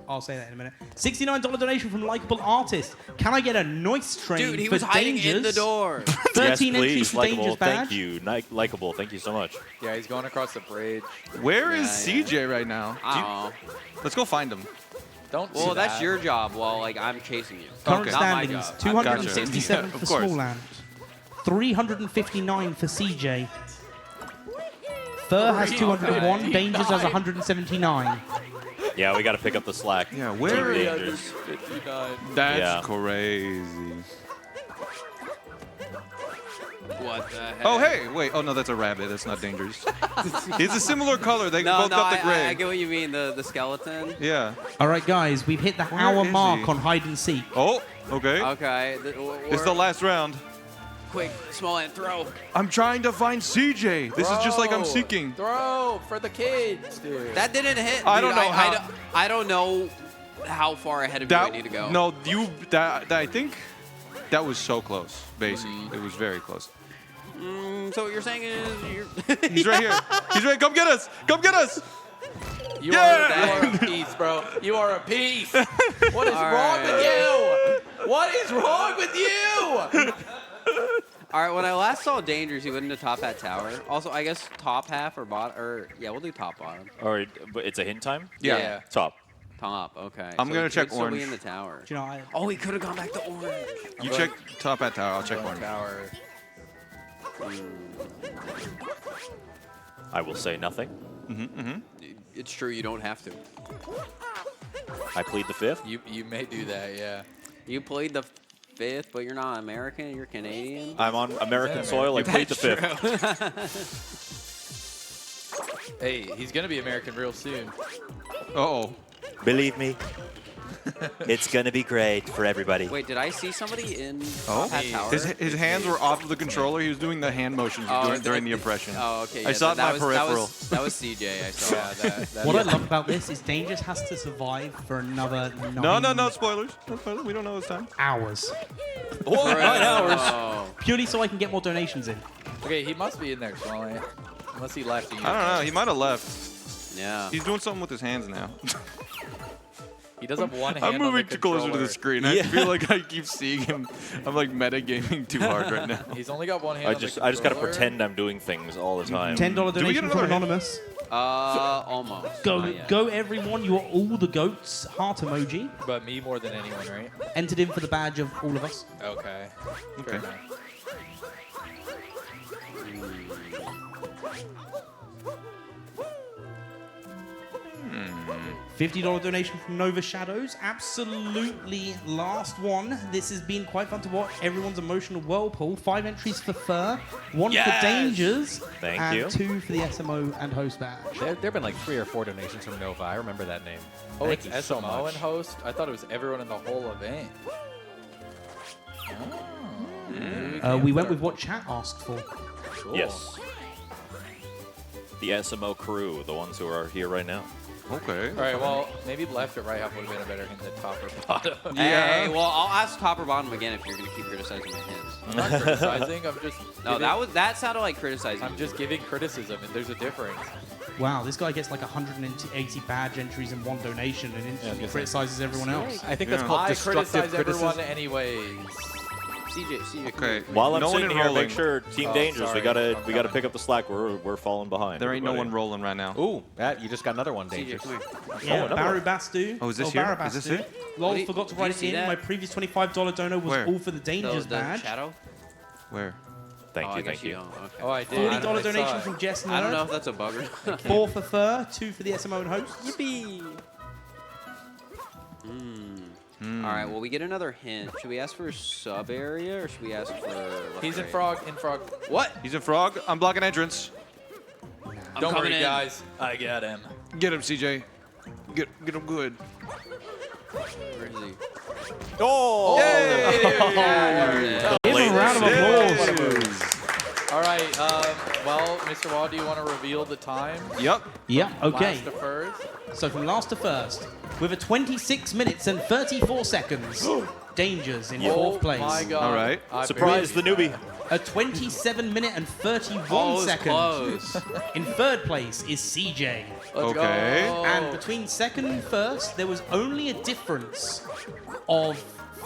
I'll say that in a minute. $69 donation from Likeable Artist. Can I get a noise train Dude, he for was hiding Dangers? in the door. 13 yes, entries please. for Dangers Likeable. badge. Thank you. Likeable. Thank you so much. Yeah, he's going across the bridge. Where is Yeah, CJ right now? Oh. Let's go find him. Don't Well, do that's that. your job while like I'm chasing you. Current Okay. Not my standings, job. 267 Gotcha. for Of course. Small Land. 359 for CJ. Fur has 201. Dangers has 179. Yeah, we got to pick up the slack. Yeah, where Team is Dangers. 59. That's Yeah. crazy. What the heck? Oh, hey, wait. Oh, no, that's a rabbit. That's not dangerous. It's a similar color. They No, both no, got the gray. I get what you mean. The skeleton. Yeah. All right, guys, we've hit the Where hour is mark he? on hide and seek. Oh, okay. Okay. It's the last round. Quick, small and throw. I'm trying to find CJ. This is just like I'm Throw. seeking. Throw for the kids, dude. That didn't hit. I dude. don't know how- I don't know how far ahead of you I need to go. No, that I think that was so close, basically. It was very close. So what you're saying is you're. He's right here. He's right. Come get us. Come get us. You Yeah! are a piece, bro. You are a piece. What is All wrong right. with you? What is wrong with you? All right. When I last saw Dangers, he went into top hat tower. Also, I guess top half or bottom, or yeah, we'll do top bottom. All right, but it's a hint time? Yeah. Top. Top. Okay. I'm So gonna he check could still be orange. in the tower. Do you know, I, Oh, he could have gone back to orange. You check top at tower. I'll check one. Tower. I will say nothing. It's true. You don't have to. I plead the fifth. You may do that, yeah. You played the fifth, but you're not American. You're Canadian. I'm on American soil. I plead the fifth. Hey, he's gonna be American real soon. Uh-oh. Believe me, it's going to be great for everybody. Wait, did I see somebody in Oh, top hat tower? his hands were off of the controller. He was doing the hand motions during the impression. Oh, okay. I yeah, saw it in my was, peripheral. That was CJ. I saw. that what I love about this is Dangers has to survive for another 9 No spoilers. No spoilers. We don't know this time. hours. Oh, 9 hours. Oh. Purely so I can get more donations in. Okay, he must be in there, Swally. Unless he left. I don't know. He might have left. Yeah. He's doing something with his hands now. He does have one hand I'm on the moving too closer to the controller. screen. I feel like I keep seeing him. I'm like metagaming too hard right now. He's only got one hand I on the just got to controller. pretend I'm doing things all the time. $10 Do we get donation from another hit? Anonymous. Almost. Go, Not yet. go everyone. You are all the goats. Heart emoji. But me more than anyone, right? Entered in for the badge of all of us. Okay. Okay. Fair enough. $50 donation from Nova Shadows. Absolutely last one. This has been quite fun to watch. Everyone's emotional whirlpool. 5 entries for Fur, 1 for Dangers, Thank and you. 2 for the SMO and Host badge. There have been like 3 or 4 donations from Nova. I remember that name. Oh, Thank it's you so SMO much. and host? I thought it was everyone in the whole event. We went with what chat asked for. Cool. Yes. The SMO crew, the ones who are here right now. Okay. All right, well, maybe left or right half would have been a better hint than top or bottom. Hey, well, I'll ask top or bottom again if you're going to keep criticizing my hints. I'm not criticizing. I'm just. No, giving- that sounded like criticizing. I'm just giving criticism, and there's a difference. Wow, this guy gets like 180 badge entries and 1 donation and instantly criticizes everyone else. I think that's called I destructive criticize everyone criticism. anyways. CJ, Okay. While I'm no one sitting here, enrolling. make sure Team Oh, Dangerous. sorry. We gotta I'm we gotta coming. pick up the slack. We're falling behind. There ain't no everybody. one rolling right now. Ooh, Matt, you just got another one, CJ, Dangerous. come here. Yeah, another Barry one. Bastu. Oh, is this here? Barry Is this Bastu. it? Lol, Did forgot to you write it see in. that? My previous $25 donor was Where? all for the Dangers The badge. shadow? Where? Thank Oh, I you, guess thank you. don't. Okay. Oh, I did. $40 I saw donation it. from Jess I don't know Nerd. if that's a bug or not. 4 for Fur, 2 for the SMO and Hosts. Yippee! All right, well, we get another hint. Should we ask for sub area or should we ask for... He's in Frog. frog. What? He's a frog. I'm blocking entrance. Don't coming worry, in. guys. I got him. Get him, CJ. Get him good. Where is he? Oh! There it is. Give him a round of applause. All right, well, Mr. Wall, do you want to reveal the time? Yep. Yeah, okay. Last to first? So from last to first, with a 26 minutes and 34 seconds, Dangers in 4th place. Oh my God. All right. I Surprise the believe- newbie. A 27 minute and 31 Oh, it was seconds. close. In 3rd place is CJ. Let's Okay. go. And between 2nd and 1st, there was only a difference of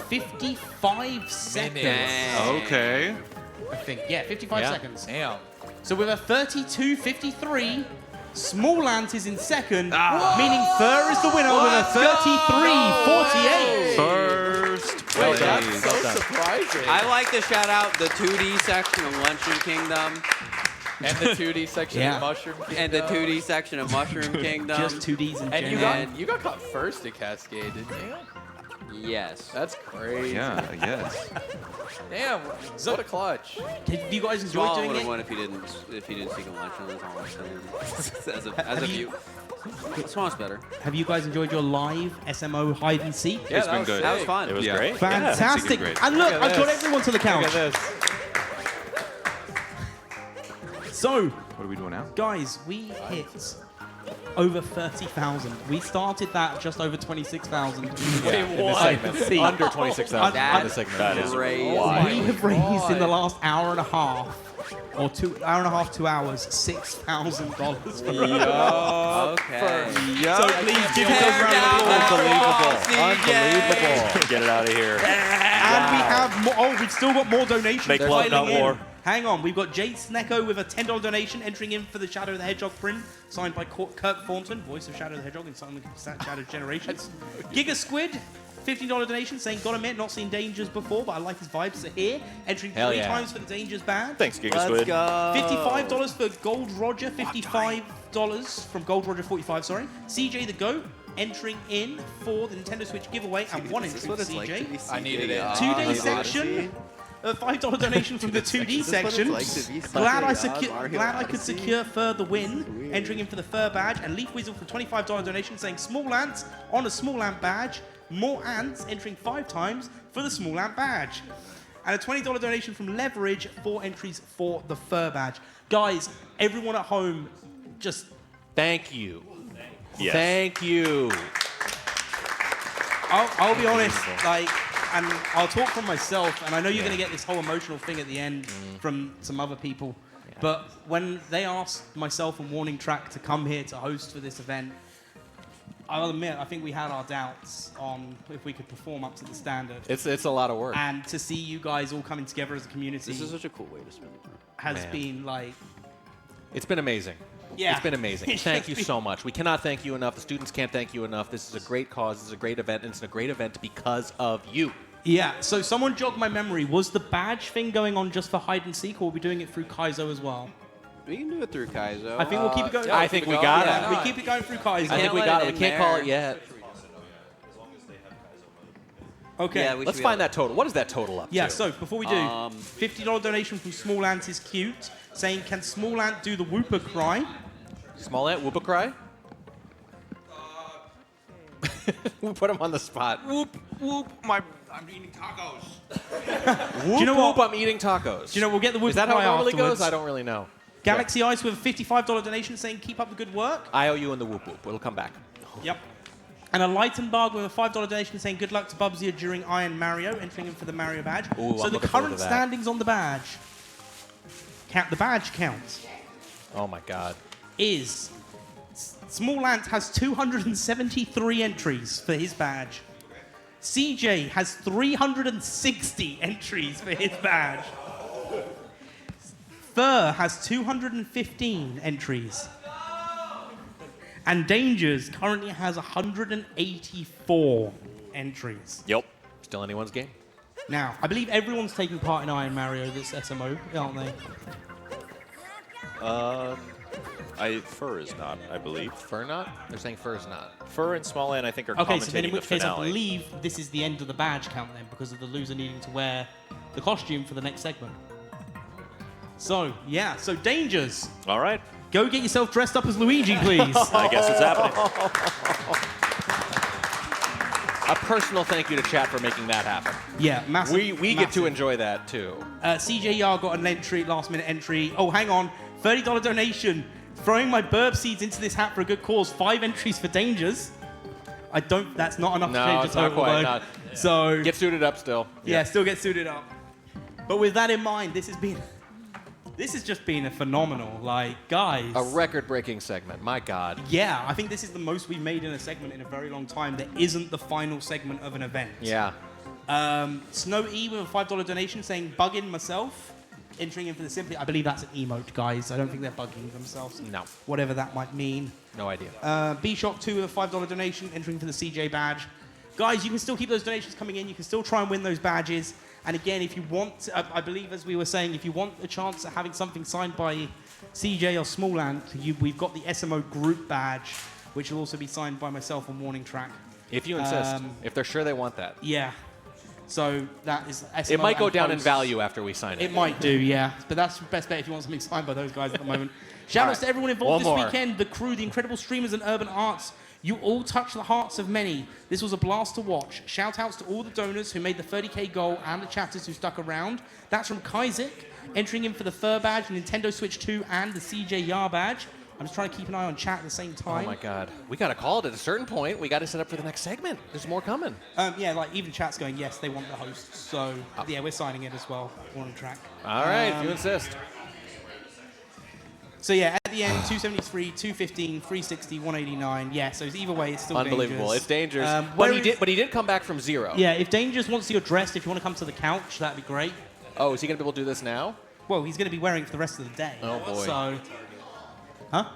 55 seconds. Dang. Okay. I think. Yeah, 55 Yeah. seconds. Damn. So with a 32.53, Small Ant is in 2nd, meaning Fur is the winner with a 33.48. First Wait, place. that's so surprising. I like to shout out the 2D section of Luncheon Kingdom And the 2D section Yeah. of Mushroom Kingdom. and the 2D section of Mushroom Kingdom. Just 2Ds in And general. you got caught first at Cascade, didn't you? Yes. That's crazy. Yeah, yes. Damn, what a clutch. Have you guys enjoyed Small doing would it? have won if he didn't speak in luncheon. That's all I'm saying. as a view. Small's better. Have you guys enjoyed your live SMO hide and seek? Yeah, It's that been was good. sick. That was fun. It was Yeah. great. Fantastic. great. And look, Look at I've got this. everyone to the couch. Look at this. So, What are we doing now? guys, we hit over 30,000. We started that just over 26,000. Wait, In the what? segment. Under 26,000 That in the segment. That is Crazy. wild. We have raised in the last hour and a half, or 2 hours, 2 hours, $6,000 for Okay. So please give us a Tear round down of that applause. wall, Unbelievable. Get it out of here. And we have more. Oh, we've still got more donations. Make love, not piling in. war. Hang on, we've got Jade Snecko with a $10 donation entering in for the Shadow of the Hedgehog print, signed by Kirk Thornton, voice of Shadow of the Hedgehog in some Shadow Generations. Giga Squid, $15 donation, saying, gotta admit, not seen Dangers before, but I like his vibes. So here, entering Hell 3 yeah. times for the Dangers badge. Thanks, Giga Let's Squid. go. $55 for Gold Roger, $55 from Gold Roger 45, sorry. CJ the Goat, entering in for the Nintendo Switch giveaway, and 1 entry for CJ. I needed it. 2-day section. A $5 donation from the 2D section. Glad I could secure further win. Entering in for the fur badge. And Leaf Weasel for $25 donation saying small ants on a small ant badge. More ants entering 5 times for the small ant badge. And a $20 donation from Leverage, 4 entries for the fur badge. Guys, everyone at home, just Thank you. Yes. Thank you. I'll be honest, like, and I'll talk from myself, and I know you're going to get this whole emotional thing at the end from some other people, but when they asked myself and Warning Track to come here to host for this event, I'll admit, I think we had our doubts on if we could perform up to the standard. It's a lot of work. And to see you guys all coming together as a community This is such a cool way to spend it. has Man. been like, It's been amazing. Yeah. It's been amazing. It's Thank just you been- so much. We cannot thank you enough. The students can't thank you enough. This is a great cause. This is a great event. And it's a great event because of you. yeah. So someone jogged my memory. Was the badge thing going on just for hide and seek, or were we doing it through Kaizo as well? We can do it through Kaizo. I think we'll keep it going. I think we got it. We keep it going through Kaizo. I think we got it. We can't call it yet. Okay. Yeah, we Let's should be find able that total. What is that total up Yeah, to? so before we do, $50 donation from Small Ant is cute, saying, can Small Ant do the Whooper cry? Small Ant, whoop a cry? We'll put him on the spot. Whoop, whoop, I'm eating tacos. Whoop, you know whoop, what? I'm eating tacos. Do you know, we'll get the Whooper Is that cry how it normally afterwards. goes? I don't really know. Galaxy Ice with a $55 donation saying, keep up the good work. I owe you in the whoop whoop. It'll come back. Yep. And a Lightenberg with a $5 donation saying, good luck to Bubsy during Iron Mario, entering in for the Mario badge. Ooh, so I'm the looking forward current to that. standings on the badge, the badge count, Oh my God. is Small Ant has 273 entries for his badge. CJ has 360 entries for his badge. Fur has 215 entries. And Dangers currently has 184 entries. Yep. Still anyone's game. Now, I believe everyone's taking part in Iron Mario this SMO, aren't they? Fur is not, I believe. Fur not? They're saying Fur is not. Fur and Small Ant, I think, are Okay, so then commentating in which the case I finale. believe this is the end of the badge count then, because of the loser needing to wear the costume for the next segment. So, yeah, so Dangers. All right. Go get yourself dressed up as Luigi, please. I guess it's happening. A personal thank you to chat for making that happen. Yeah, massive. We get to enjoy that too. CJ Yar got an entry, last minute entry. Oh, hang on. $30 donation. Throwing my burp seeds into this hat for a good cause. 5 entries for Dangers. That's not enough to No, change the it's not total, quite. though. Not. So, Get suited up still. yeah, still get suited up. But with that in mind, this has just been a phenomenal, guys. A record-breaking segment. My God. Yeah, I think this is the most we've made in a segment in a very long time that isn't the final segment of an event. Yeah. Snow E with a $5 donation saying, bugging myself. Entering in for the Simply. I believe that's an emote, guys. I don't think they're bugging themselves. No. Whatever that might mean. No idea. B-Shock2 with a $5 donation, entering for the CJ badge. Guys, you can still keep those donations coming in. You can still try and win those badges. And again, if you want, I believe, as we were saying, if you want a chance at having something signed by CJ or Small Ant, we've got the SMO group badge, which will also be signed by myself on Warning Track. If you insist. If they're sure they want that. Yeah. So that is SMO. It might go and down in posts. value after we sign it. It might do, yeah. But that's the best bet if you want something signed by those guys at the moment. Shout outs to everyone involved One this more. weekend, the crew, the incredible streamers and urban arts. You all touched the hearts of many. This was a blast to watch. Shout outs to all the donors who made the 30k goal and the chatters who stuck around. That's from Kaizik, entering in for the Fur badge, Nintendo Switch 2 and the CJ Yar badge. I'm just trying to keep an eye on chat at the same time. Oh my God. We got to call it at a certain point. We got to set up for the next segment. There's more coming. Yeah, even chat's going, yes, they want the host. So, yeah, we're signing it as well. Warning Track. All right, if you insist. So yeah, at the end, 273, 215, 360, 189. Yeah, so either way, it's still Unbelievable. Dangerous. It's Dangerous. where But he did come back from 0. Yeah, if Dangerous wants you dressed, if you want to come to the couch, that'd be great. Oh, is he going to be able to do this now? Well, he's going to be wearing it for the rest of the day. Oh, boy. So, huh?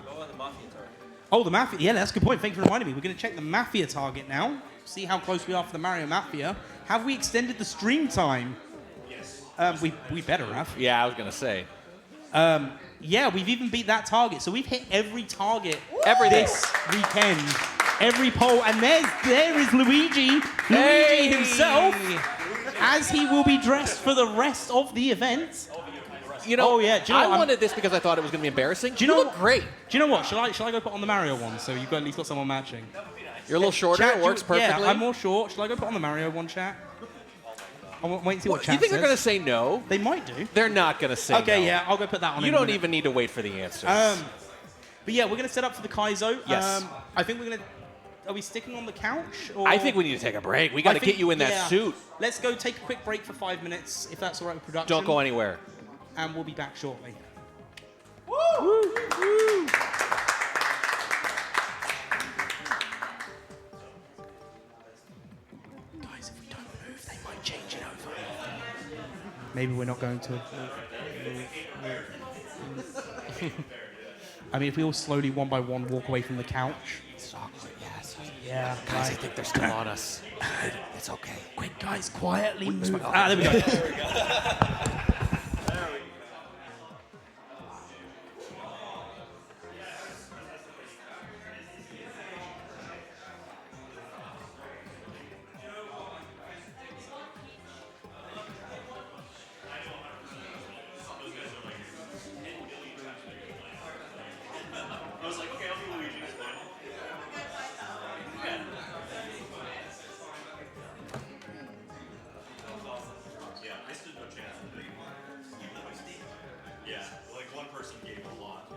Oh, the Mafia. Yeah, that's a good point. Thank you for reminding me. We're going to check the Mafia target now. See how close we are for the Mario Mafia. Have we extended the stream time? Yes. We better have. Yeah, I was going to say. Yeah, we've even beat that target. So we've hit every target this weekend. Every poll. And there is Luigi. Luigi himself. As he will be dressed for the rest of the event. You know, oh, yeah. Do you know I what? wanted this because I thought it was going to be embarrassing. Do you know look great. Do you know what? Shall I go put on the Mario one so you've got, at least got someone matching? You're a little shorter. Chat, it works perfectly. Yeah, I'm more short. Shall I go put on the Mario one, chat? I'll wait and see what chat You think says. they're going to say no? They might do. They're not going to say okay, no. yeah, I'll go put that on. You in a don't minute. even need to wait for the answers. But yeah, we're going to set up for the Kaizo. Yes. I think we're going to... Are we sticking on the couch? Or? I think we need to take a break. We got to get you in that suit. Let's go take a quick break for 5 minutes, if that's all right with production. Don't go anywhere. And we'll be back shortly. Woo! Woo! Woo! Guys, if we don't move, they might change it over. Maybe we're not going to. I mean, if we all slowly, one by one, walk away from the couch. It's awkward, yes. Yeah. Guys, I think they're still on us. It's okay. Quick, guys, quietly move. Oh, There we go. I was like, okay, I'll be Luigi. It's fine. Yeah, I stood no chance. Yeah, like one person gave a lot.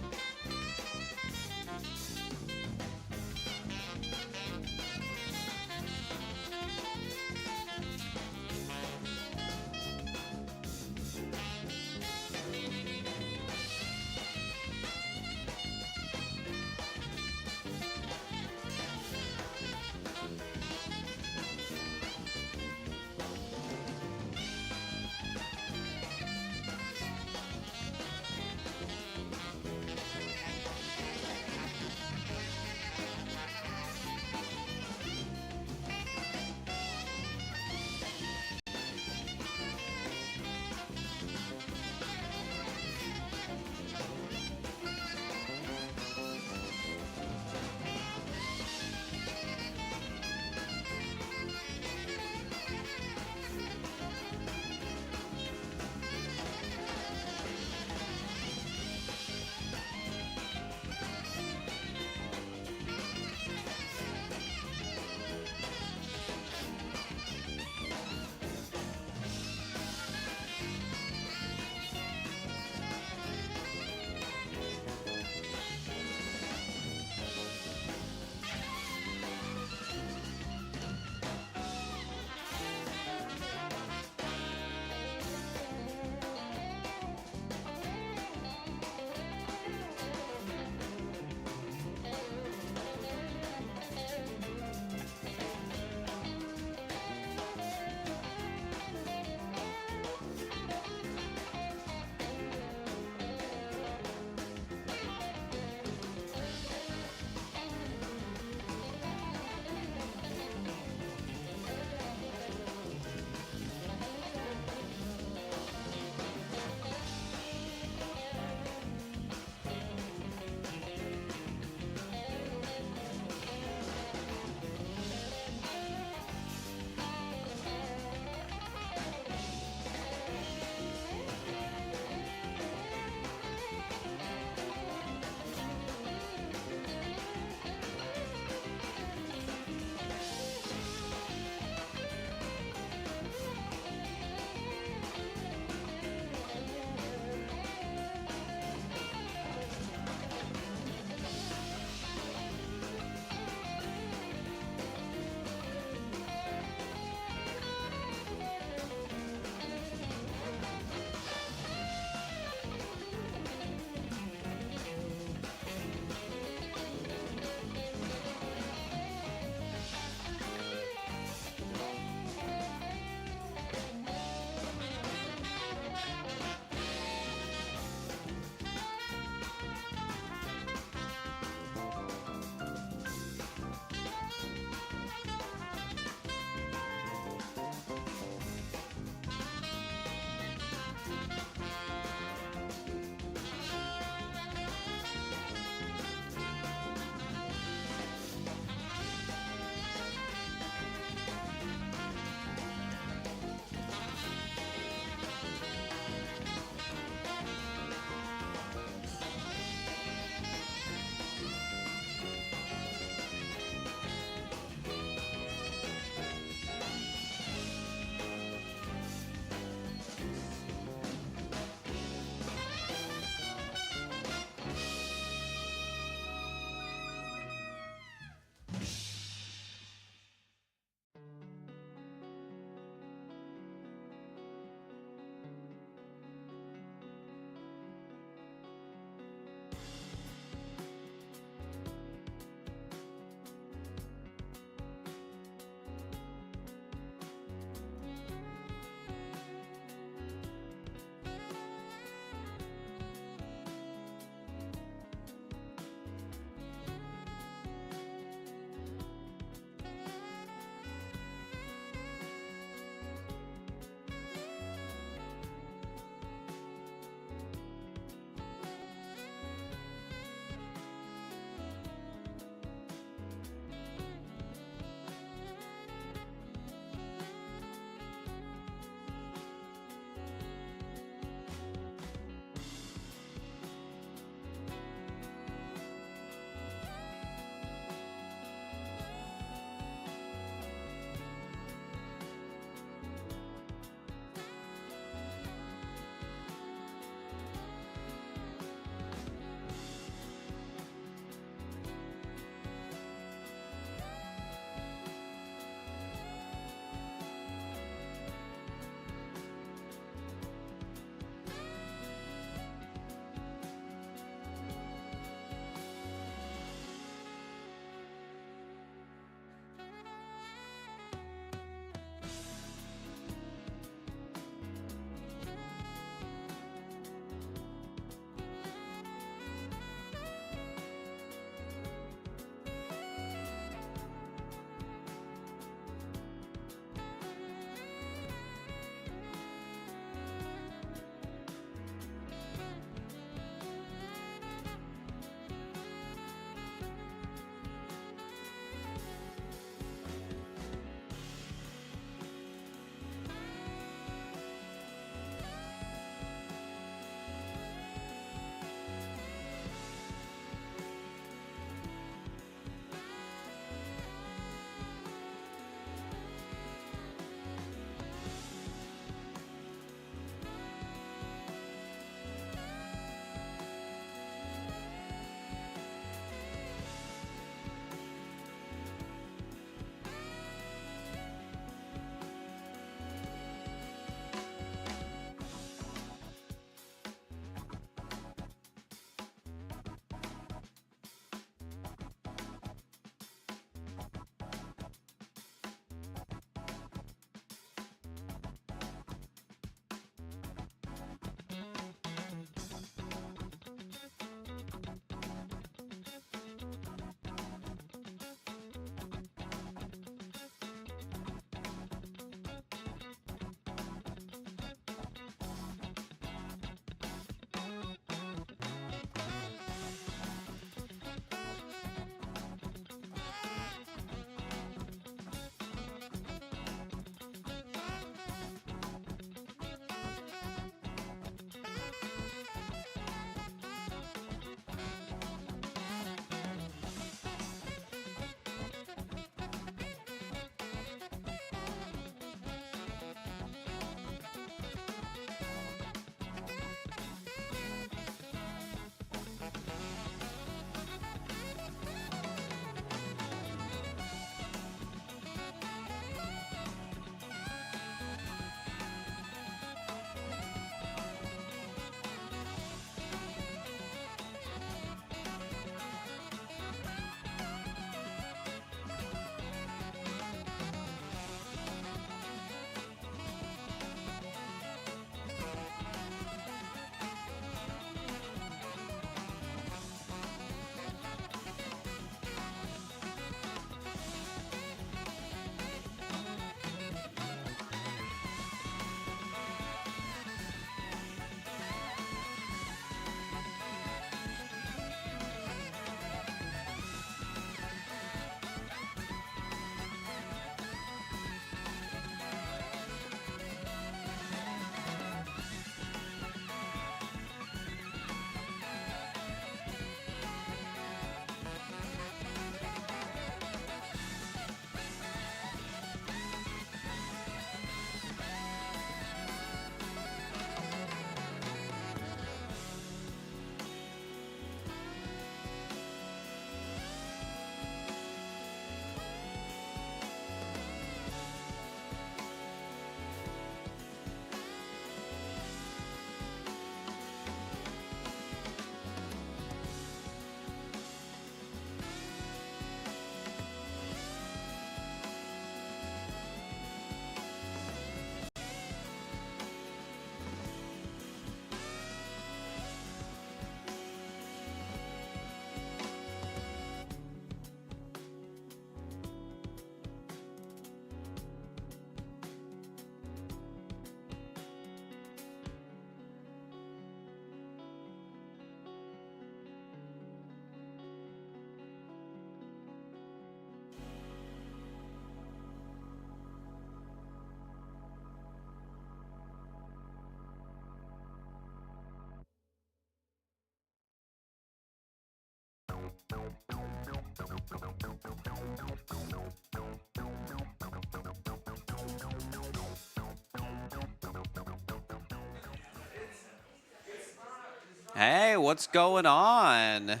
Hey, what's going on?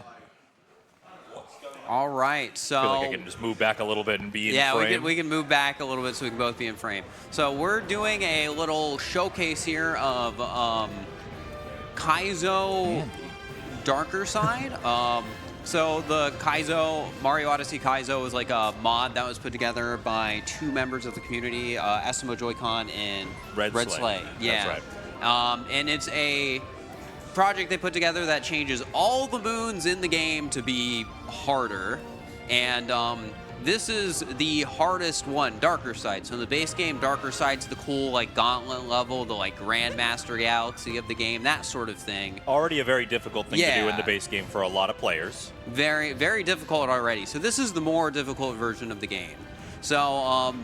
All right, so I feel like I can just move back a little bit and be in yeah, frame. we can move back a little bit so we can both be in frame. So we're doing a little showcase here of Kaizo Darker Side. So the Kaizo, Mario Odyssey Kaizo is like a mod that was put together by 2 members of the community, Esimo Joy-Con and Red Slay. Yeah. That's right. And it's a project they put together that changes all the moons in the game to be harder. And this is the hardest one, Darker Side. So in the base game, Darker Side's the cool like gauntlet level, the like Grandmaster Galaxy of the game, that sort of thing. Already a very difficult thing to do in Yeah. the base game for a lot of players. Very, very difficult already. So this is the more difficult version of the game. So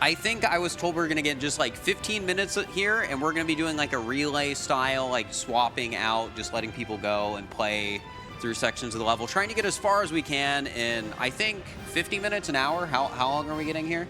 I think I was told we're going to get just like 15 minutes here, and we're going to be doing like a relay style, like swapping out, just letting people go and play through sections of the level, trying to get as far as we can in, I think, 50 minutes, an hour. How long are we getting here?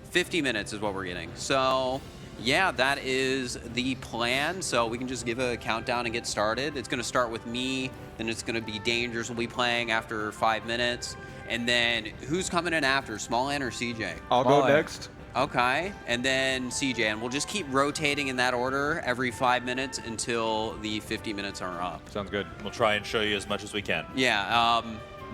50 minutes is what we're getting. So yeah, that is the plan. So we can just give a countdown and get started. It's going to start with me, then it's going to be Dangers will be playing after 5 minutes. And then who's coming in after, Small Ant or CJ? I'll go next. Okay, and then CJ, and we'll just keep rotating in that order every 5 minutes until the 50 minutes are up. Sounds good. We'll try and show you as much as we can. Yeah,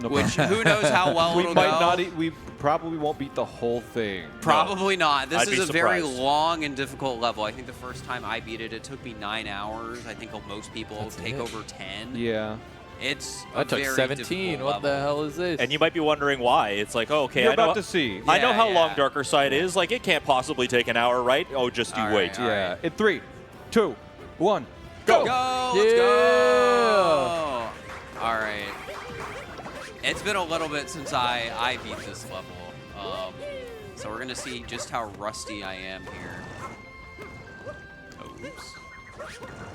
No which problem. who knows how well we it'll might go. not. We probably won't beat the whole thing. Probably not. This I'd is be a very surprised. long and difficult level. I think the first time I beat it, it took me 9 hours. I think most people That's take it. over 10. Yeah. It's I a took very 17. difficult What the level. hell is this? And you might be wondering why. It's like, oh, okay, You're I know, about to see. I know Yeah, how long yeah. Darker Side is. Like, it can't possibly take an hour, right? Oh, just you All wait. right, all Yeah. right. In 3, 2, 1, Go! Go! Let's go! All right. It's been a little bit since I beat this level. So we're going to see just how rusty I am here. Oops.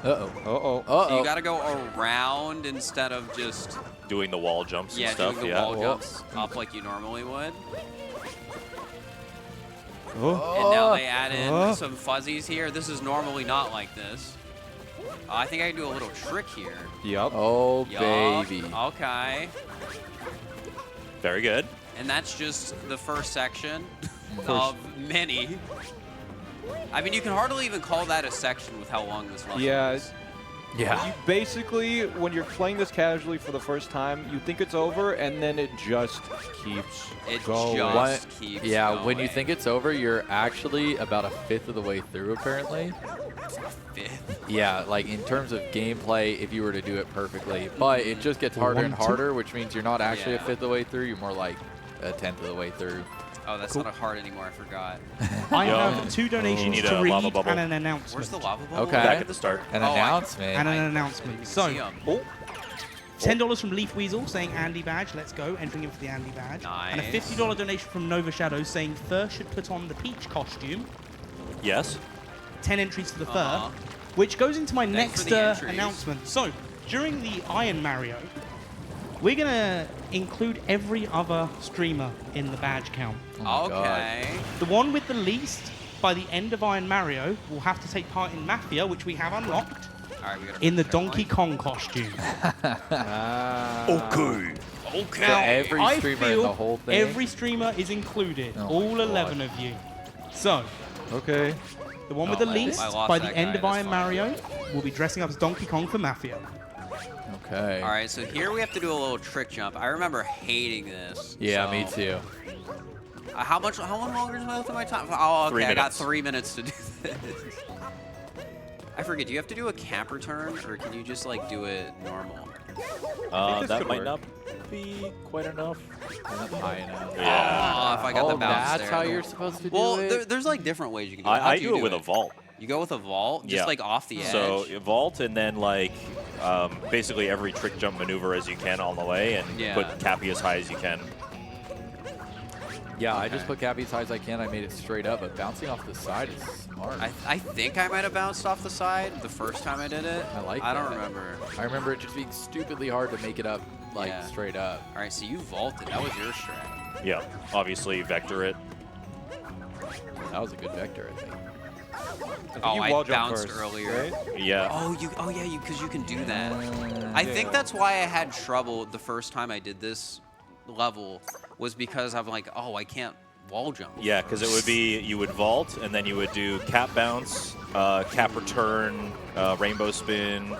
Uh-oh. Uh-oh. So you got to go around instead of just Doing the wall jumps and stuff, doing the yeah. wall jumps up like you normally would. Oh. And now they add in some fuzzies here. This is normally not like this. I think I can do a little trick here. Yup. Oh, Yup. baby. Okay. Very good. And that's just the first section of many. I mean, you can hardly even call that a section with how long this level Yeah. is. Yeah. You basically, when you're playing this casually for the first time, you think it's over, and then it just keeps It going. just keeps Yeah, going. when you think it's over, you're actually about a fifth of the way through, apparently. Fifth. Yeah, like in terms of gameplay, if you were to do it perfectly. But it just gets harder and harder, which means you're not actually a Yeah. fifth of the way through. You're more like a tenth of the way through. Oh, that's not a heart anymore. I forgot. I Yo. have 2 donations need to a read lava bubble. and an announcement. Where's the lava bubble? Okay. Back at the start. An Oh, announcement. And an I announcement. didn't So, see 'em. $10 from Leaf Weasel saying Andy badge, let's go, entering in for the Andy badge. And a Nice. $50 donation from Nova Shadow saying Fur should put on the Peach costume. Yes. 10 entries for the Fur, Uh-huh. which goes into my Thanks next for the entries. announcement. So, during the Iron Mario, we're going to include every other streamer in the badge count. Oh my God. Okay. The one with the least, by the end of Iron Mario, will have to take part in Mafia, which we have unlocked, All right, we got in the Donkey Kong costume. Okay. So every I streamer in feel the whole thing? every streamer is included, Oh all my 11 of you. So, Okay. the one with Oh, the I least, lost by the that end guy, of that's Iron fine. Mario, will be dressing up as Donkey Kong for Mafia. Okay. All right, so here we have to do a little trick jump. I remember hating this. Yeah, so- me too. How long longer is my time? Oh, okay, 3 I got minutes. 3 minutes to do this. I forget, do you have to do a camper turn, or can you just, like, do it normal? this That could might work. not be quite enough. Not high enough. Yeah. Oh, if I got the bounce that's there. how you're supposed to do Well, it? there's, like, different ways you can do it. How I do do you it with a vault. You go with a vault? Just, Yeah. like, off the edge? So vault and then like basically every trick jump maneuver as you can on the way and Yeah. put Cappy as high as you can. Yeah, I just put Cappy as high as I can. I made it straight up, but bouncing off the side is smart. I think I might have bounced off the side the first time I did it. I like I don't that. remember. I remember it just being stupidly hard to make it up like Yeah. straight up. All right, so you vaulted. That was your strat. Yeah, obviously vector it. That was a good vector, I think. Oh, I wall jump bounced first, earlier. right? Yeah. Oh, yeah, because you can do that. I think that's why I had trouble the first time I did this level, was because I'm like, oh, I can't wall jump. Yeah, because it would be, you would vault, and then you would do cap bounce, cap return, rainbow spin,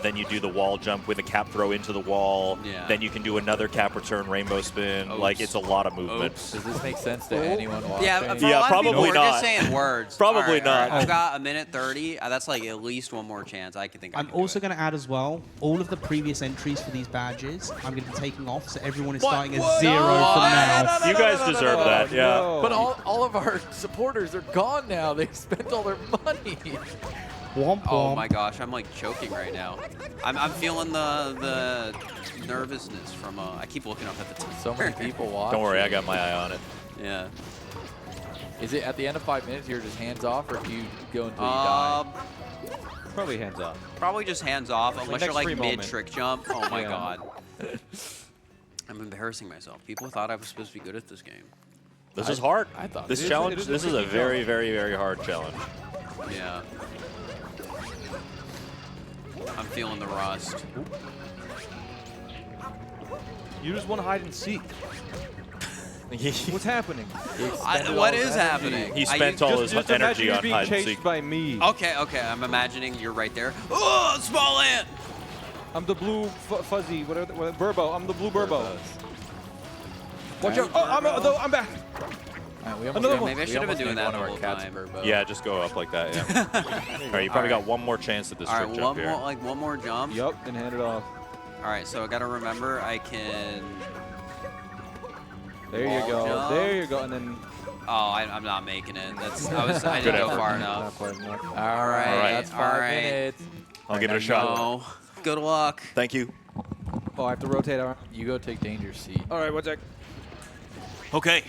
then you do the wall jump with a cap throw into the wall. Yeah. Then you can do another cap return, rainbow spin. Like, it's a lot of movement. Does this make sense to anyone watching? Yeah, for a lot of probably people, we're not. just saying words. Probably All right, not. I've got a minute 30. That's like at least one more chance. I can think. I'm also going to add as well, all of the previous entries for these badges, I'm going to be taking off, so everyone is starting at 0 from now. You guys deserve that, yeah. But all of our supporters are gone now. They spent all their money. Womp Oh womp. my gosh, I'm like choking right now. I'm feeling the nervousness from. I keep looking up at the time. So many people watching. Don't worry, I got my eye on it. Yeah. Is it at the end of 5 minutes you're just hands off, or do you go until you die? Probably hands off. Probably just hands off, unless you're next like free mid moment. trick jump. Oh my Yeah. god. I'm embarrassing myself. People thought I was supposed to be good at this game. This is hard. I thought this it challenge, is this is a very, very, very hard challenge. Yeah. I'm feeling the rust. You just want to hide and seek. What's happening? What is happening? He spent all his just energy imagine you're on being hide and chased seek. by me. Okay, I'm imagining you're right there. Oh, small ant! I'm the blue fuzzy, whatever, Burbo. I'm the blue Burbo. Watch out! Oh, I'm back. We almost Another made- one. Maybe I we should have been almost doing made that one the of our whole cats time. Burbo. Yeah, just go up like that, yeah. All right, you probably got one more chance at this All trick right, jump here. one more jump. Yup, and hand it off. All right, so I gotta remember I can. There you wall go. jump. There you go. And then. Oh, I'm not making it. I Good didn't go effort. far Not enough. quite enough. All right, that's 5 minutes. I'll give it a shot. No. Good luck. Thank you. Oh, I have to rotate around. You go take Danger's seat. All right, one sec. Okay.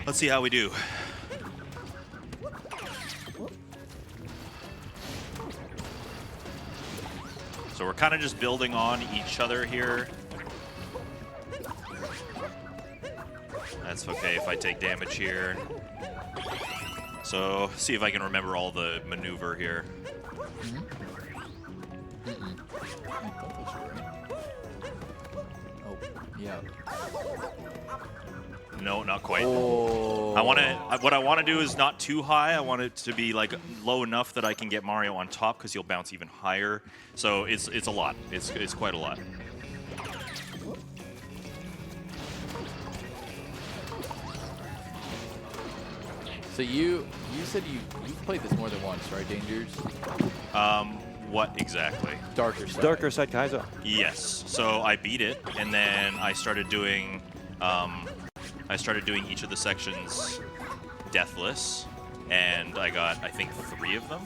Let's see how we do. So we're kind of just building on each other here. That's okay if I take damage here. So, see if I can remember all the maneuver here. Oh, yeah. No, not quite. Oh. I want to. What I want to do is not too high. I want it to be like low enough that I can get Mario on top because he'll bounce even higher. So it's a lot. It's quite a lot. So you said you've played this more than once, right, Dangers? What exactly? Darker Side. Darker Side Kaizo. Yes. So I beat it, and then I started doing each of the sections deathless, and I got, I think, 3 of them.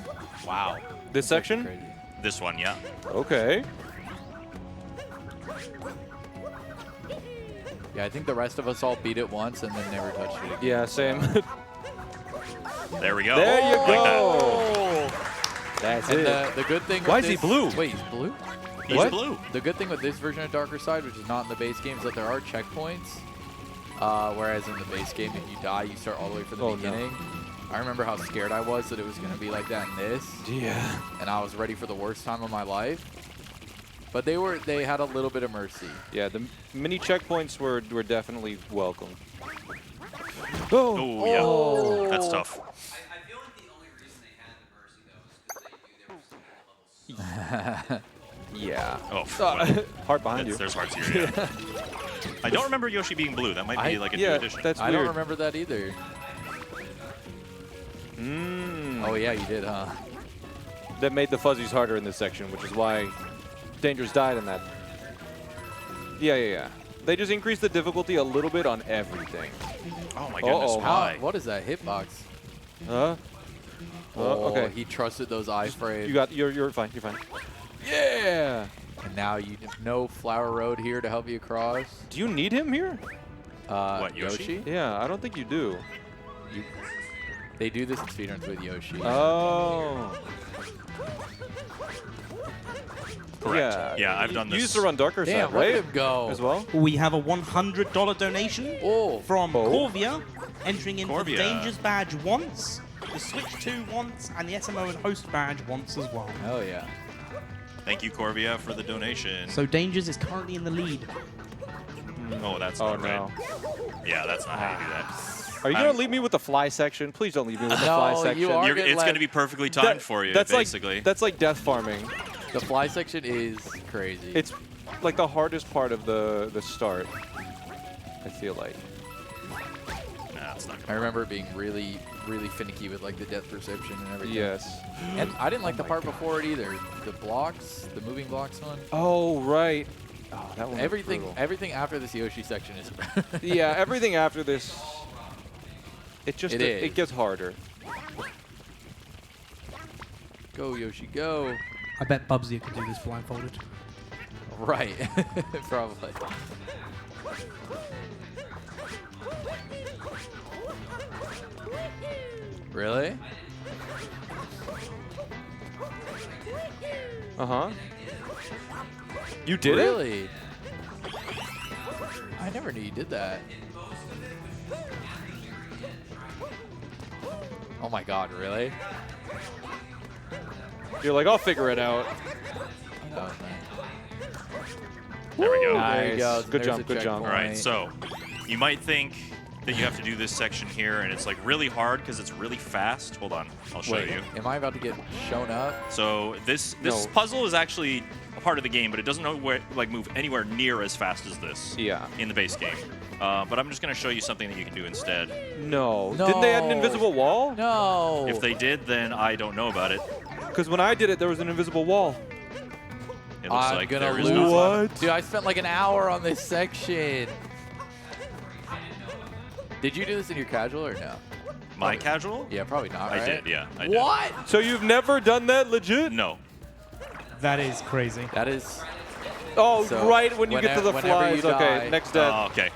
Wow. This section? Crazy. This one, yeah. Okay. Yeah, I think the rest of us all beat it once and then never touched it again. Yeah, same. There we go. There you Like that. go. That's And it. the good thing Why with is he this- blue? Wait, he's blue? He's What? blue. The good thing with this version of Darker Side, which is not in the base game, is that there are checkpoints. Whereas in the base game, if you die, you start all the way from the Oh, no. beginning. I remember how scared I was that it was going to be like that in this. Yeah. And I was ready for the worst time of my life. But they had a little bit of mercy. Yeah, the mini checkpoints were definitely welcome. Oh, yeah. Oh. That's tough. I feel like the only reason they had the mercy though is because they knew they were still Yeah. Oh, heart behind you. There's hearts here. Yeah. I don't remember Yoshi being blue. That might be like a new addition. That's I weird. don't remember that either. Oh yeah, you did, huh? That made the fuzzies harder in this section, which is why Dangerous died in that. Yeah. They just increased the difficulty a little bit on everything. Oh my goodness, why? What is that hitbox? Huh? Okay. He trusted those iframes. You're fine. You're fine. Yeah. And now you have no Flower Road here to help you across. Do you need him here? What, Yoshi? Yeah, I don't think you do. They do this in speedruns with Yoshi. Oh. Correct. Yeah, Yeah, I've done You this. used to run Darker Damn, Side, look at right? him go. As well? We have a $100 donation from Corvia, entering in for the Corvia. Dangers badge once, the Switch 2 once, and the SMO and Host badge once as well. Oh, yeah. Thank you, Corvia, for the donation. So Dangers is currently in the lead. Oh, that's not right. Yeah, that's not how you do that. Are you going to leave me with the fly section? Please don't leave me with the fly section. It's going to be perfectly timed for you, that's basically. That's like death farming. The fly section is crazy. It's like the hardest part of the start, I feel like. Nah, it's not. I remember it being really, really finicky with like the depth perception and everything. Yes. And I didn't like the part before it either. The blocks, the moving blocks one. Oh, right. Oh, that one was Everything, brutal. everything after this Yoshi section is. Yeah, everything after this, it just It is. it gets harder. Go Yoshi, go. I bet Bubsy could do this blindfolded. Right, probably. Really? Uh-huh. You did it? Really? I never knew you did that. Oh my god, really? You're like, I'll figure it out. Oh, There we go. Nice. There you go. Good There's jump, a good jump. All right, so you might think that you have to do this section here, and it's like really hard because it's really fast. Hold on, I'll show Wait, you. am I about to get shown up? So this No. puzzle is actually a part of the game, but it doesn't know where, like move anywhere near as fast as this. Yeah. In the base game. But I'm just going to show you something that you can do instead. No. Didn't they add an invisible wall? No. If they did, then I don't know about it. Because when I did it, there was an invisible wall. It looks I'm like gonna there is lose. not. Dude, I spent like an hour on this section. Did you do this in your casual or no? My casual? Yeah, probably not. I right? did, yeah. I did. What? So you've never done that legit? No. That is crazy. That is. Oh, So right when you get to the whenever you flies. Okay, die- next death. Oh, okay.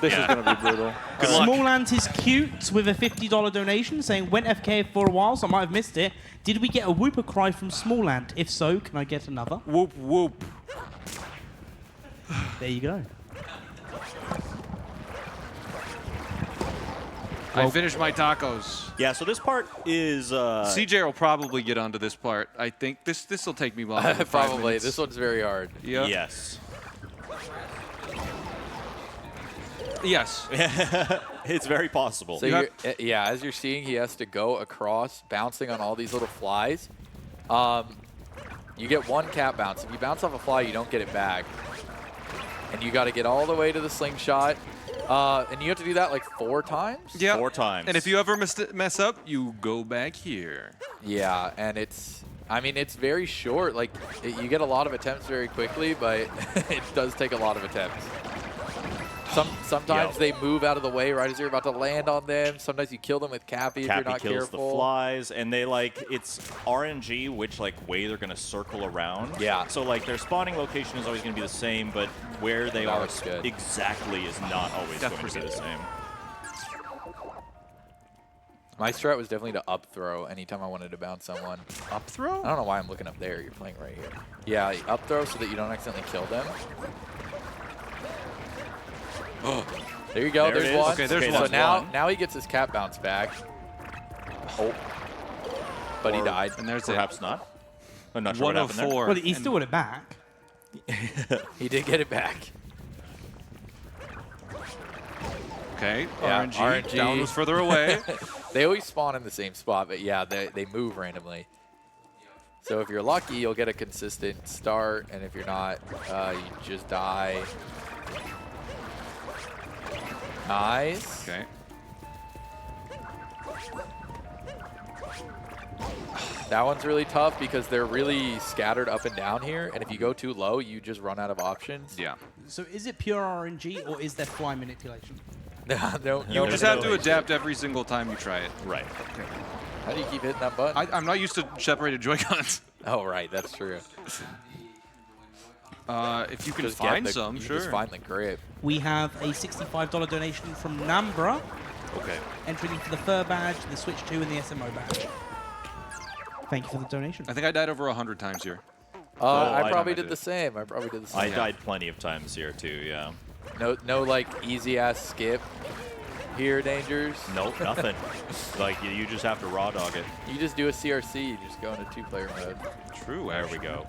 This Yeah. is going to be brutal. Good luck. Small Ant is cute with a $50 donation saying, went FK for a while, so I might have missed it. Did we get a whooper cry from Small Ant? If so, can I get another? Whoop, whoop. There you go. I finished my tacos. Yeah, so this part is... CJ will probably get onto this part. I think this will take me longer than 5 Probably. minutes. This one's very hard. Yeah. Yes. Yes. It's very possible. So yeah, as you're seeing, he has to go across, bouncing on all these little flies. You get one cap bounce. If you bounce off a fly, you don't get it back. And you got to get all the way to the slingshot. And you have to do that like 4 times? Yeah. 4 times. And if you ever mess up, you go back here. Yeah, and I mean, it's very short. Like, you get a lot of attempts very quickly, but it does take a lot of attempts. Sometimes they move out of the way right as you're about to land on them. Sometimes you kill them with Cappy if you're Cappy not kills careful. the flies, and they it's RNG which way they're gonna circle around. Yeah. So their spawning location is always gonna be the same, but where they That are looks good. exactly is not always going to be the same. My strat was definitely to up throw anytime I wanted to bounce someone. Up throw? I don't know why I'm looking up there. You're playing right here. Yeah, up throw so that you don't accidentally kill them. There you go. There it There's is. one. Okay, there's So one. now he gets his cap bounce back. Oh. But he died. And there's Perhaps not. I'm not sure what happened there. 104. Well, he still got it back. He did get it back. Okay, Yeah, RNG. Down was further away. They always spawn in the same spot, but yeah, they move randomly. So if you're lucky, you'll get a consistent start, and if you're not, you just die. Nice. Okay. That one's really tough because they're really scattered up and down here, and if you go too low, you just run out of options. Yeah. So is it pure RNG or is there fly manipulation? No, You just have to adapt every single time you try it. Right. How do you keep hitting that button? I'm not used to separated Joy-Cons. Oh, right, that's true. If you can Just get find the- some, you sure. Just find the grip. We have a $65 donation from Nambra, Okay. entering for the Fur badge, the Switch 2, and the SMO badge. Thank you for the donation. I think I died over 100 times here. I probably I did the same. I probably did the same. I died plenty of times here too. Yeah. No, like easy ass skip here, Dangers. Nope, nothing. Like you just have to raw dog it. You just do a CRC. You just go into 2-player mode. True. There we go.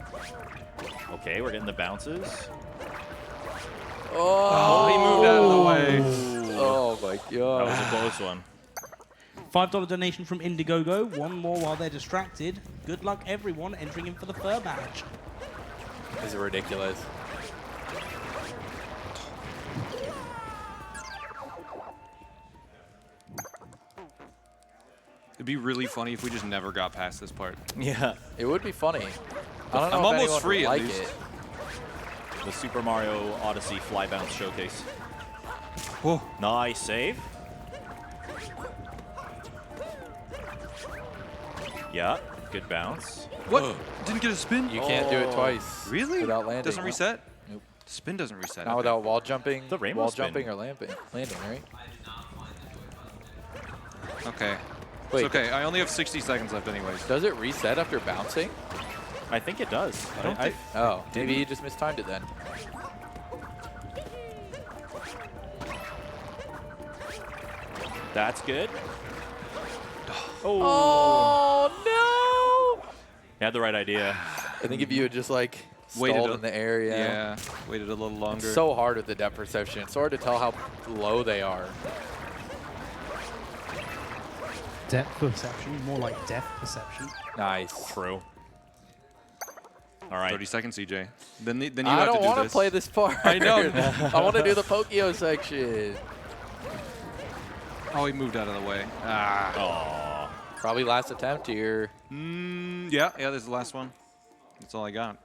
Okay, we're getting the bounces. Oh, he moved out of the way. Oh my god. That was a close one. $5 donation from Indiegogo. One more while they're distracted. Good luck, everyone, entering in for the fur badge. This is ridiculous. It'd be really funny if we just never got past this part. Yeah. It would be funny. I don't know I'm if almost anyone free would at like least. it. The Super Mario Odyssey fly bounce showcase. Whoa. Nice save. Yeah, good bounce. What? Didn't get a spin? You can't do it twice. Really? Without landing. Doesn't no. reset? Nope. Spin doesn't reset. Not okay. without wall jumping. The rainbow wall spin. jumping or landing, right? Okay. Wait. It's okay. I only have 60 seconds left anyways. Does it reset after bouncing? I think it does. Oh, maybe you just mistimed it then. That's good. Oh no! You had the right idea. I think if you had just like Waited stalled a- in the area. Yeah, waited a little longer. It's so hard with the depth perception. It's hard to tell how low they are. Depth perception, more like depth perception. Nice. True. All right. 30 seconds, CJ. Then you I have don't to do want to this. play this part. I know. I want to do the Pokio section. Oh, he moved out of the way. Ah. Probably last attempt here. Yeah, this is the last one. That's all I got.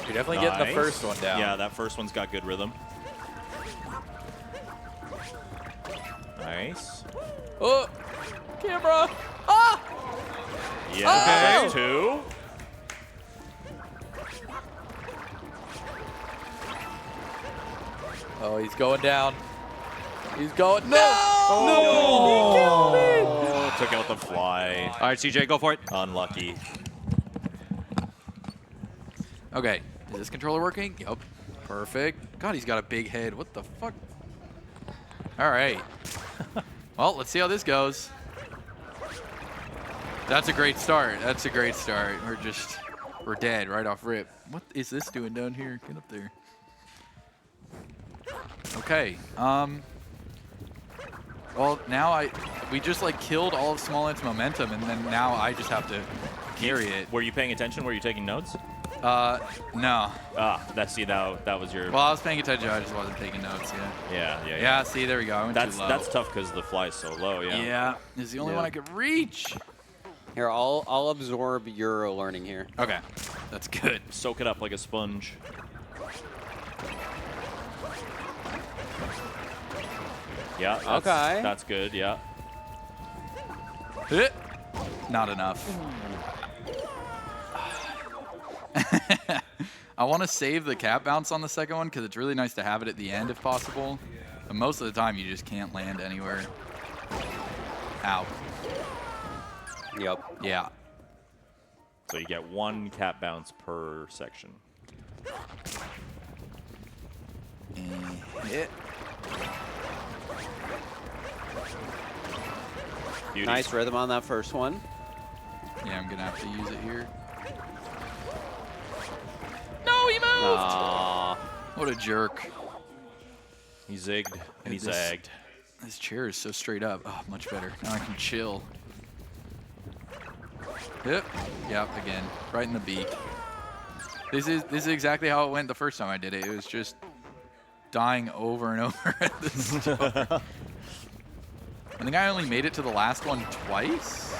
You're definitely getting the Nice. first one down. Yeah, that first one's got good rhythm. Nice. Oh, camera. Ah! Yeah, Oh! that's two. Oh, he's going down. He's going. No! Oh, He killed me! Oh, took out the fly. All right, CJ, go for it. Unlucky. Okay, is this controller working? Yup. Perfect. God, he's got a big head. What the fuck? All right. Well, let's see how this goes. That's a great start. That's a great start. We're dead right off rip. What is this doing down here? Get up there. Okay. Well, now we just like killed all of Small Ant's momentum, and then now I just have to carry it. Were you paying attention? Were you taking notes? No. That was your. Well, I was paying attention. I just wasn't taking notes. Yeah. Yeah. See, there we go. I went too low. That's tough because the fly is so low. Yeah. Yeah. It's the only one I could reach. Here, I'll absorb your learning here. Okay. That's good. Soak it up like a sponge. Yeah. Okay. That's good. Yeah. Not enough. I want to save the cap bounce on the second one because it's really nice to have it at the end if possible. But most of the time, you just can't land anywhere. Ow. Yep. Yeah. So you get one cap bounce per section. Hit. Beauty. Nice rhythm on that first one. Yeah, I'm going to have to use it here. No, he moved! Aww. What a jerk. He zigged and he This- zagged. This chair is so straight up. Oh, much better. Now I can chill. Yep. Yep, again. Right in the beak. This is exactly how it went the first time I did it. It was just dying over and over at this store. I think I only made it to the last one twice.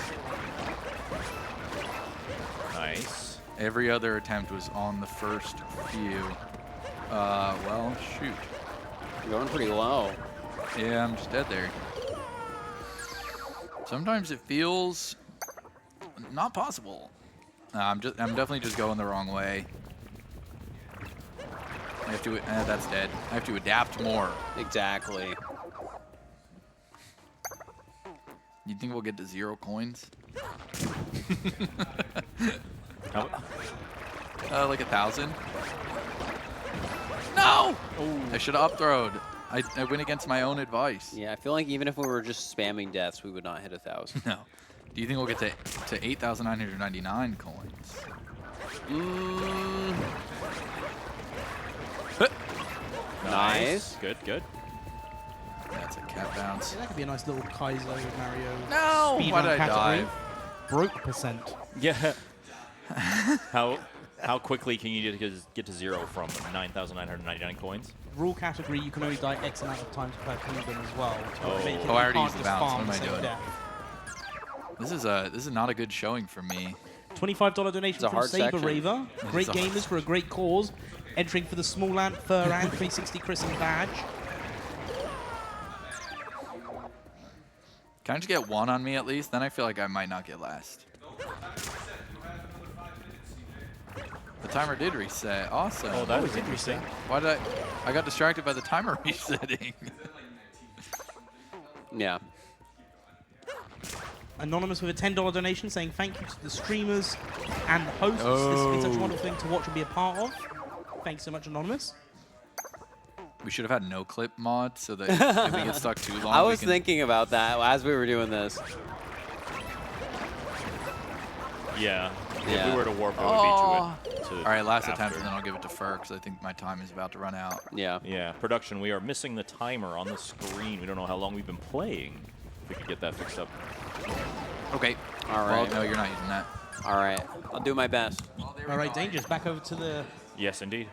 Nice. Every other attempt was on the first few. Well, shoot. You're going pretty low. Yeah, I'm just dead there. Sometimes it feels not possible. I'm definitely just going the wrong way. I have to. That's dead. I have to adapt more. Exactly. You think we'll get to 0 coins? Like 1,000. No! I should have up-throwed. I went against my own advice. Yeah, I feel like even if we were just spamming deaths, we would not hit 1,000. No. Do you think we'll get to 8,999 coins? Nice. Good, good. That's a cat bounce. That could be a nice little Kaizo Mario. No! speedrun Why did I category. dive? Broke percent. Yeah. How quickly can you get to 0 from 9,999 coins? Rule category, you can only die X amount of times per kingdom as well. Oh. Make it Oh, I already you used can't the just bounce. What farm am I the same doing? death. This is not a good showing for me. $25 donation It's a from hard Saber section. Raver. It Great is a hard gamers for a great cause. Entering for the Small Ant, Fur Ant 360 Christened badge. Can I just get 1 on me at least? Then I feel like I might not get last. The timer did reset. Awesome. Oh, that was interesting. Why did I got distracted by the timer resetting. Yeah. Anonymous with a $10 donation saying thank you to the streamers and the hosts. This has been such a wonderful thing to watch and be a part of. Thanks so much, Anonymous. We should have had no clip mod so that if we get stuck too long. I we was can- thinking about that as we were doing this. Yeah. If Yeah. we were to warp, it would be to All right, last attempt, after. and then I'll give it to Fur because I think my time is about to run out. Yeah. Yeah. Production, we are missing the timer on the screen. We don't know how long we've been playing. If we could get that fixed up. Okay. All right. Well, no, you're not using that. All right. I'll do my best. All right, Dangerous. Back over to the... Yes, indeed.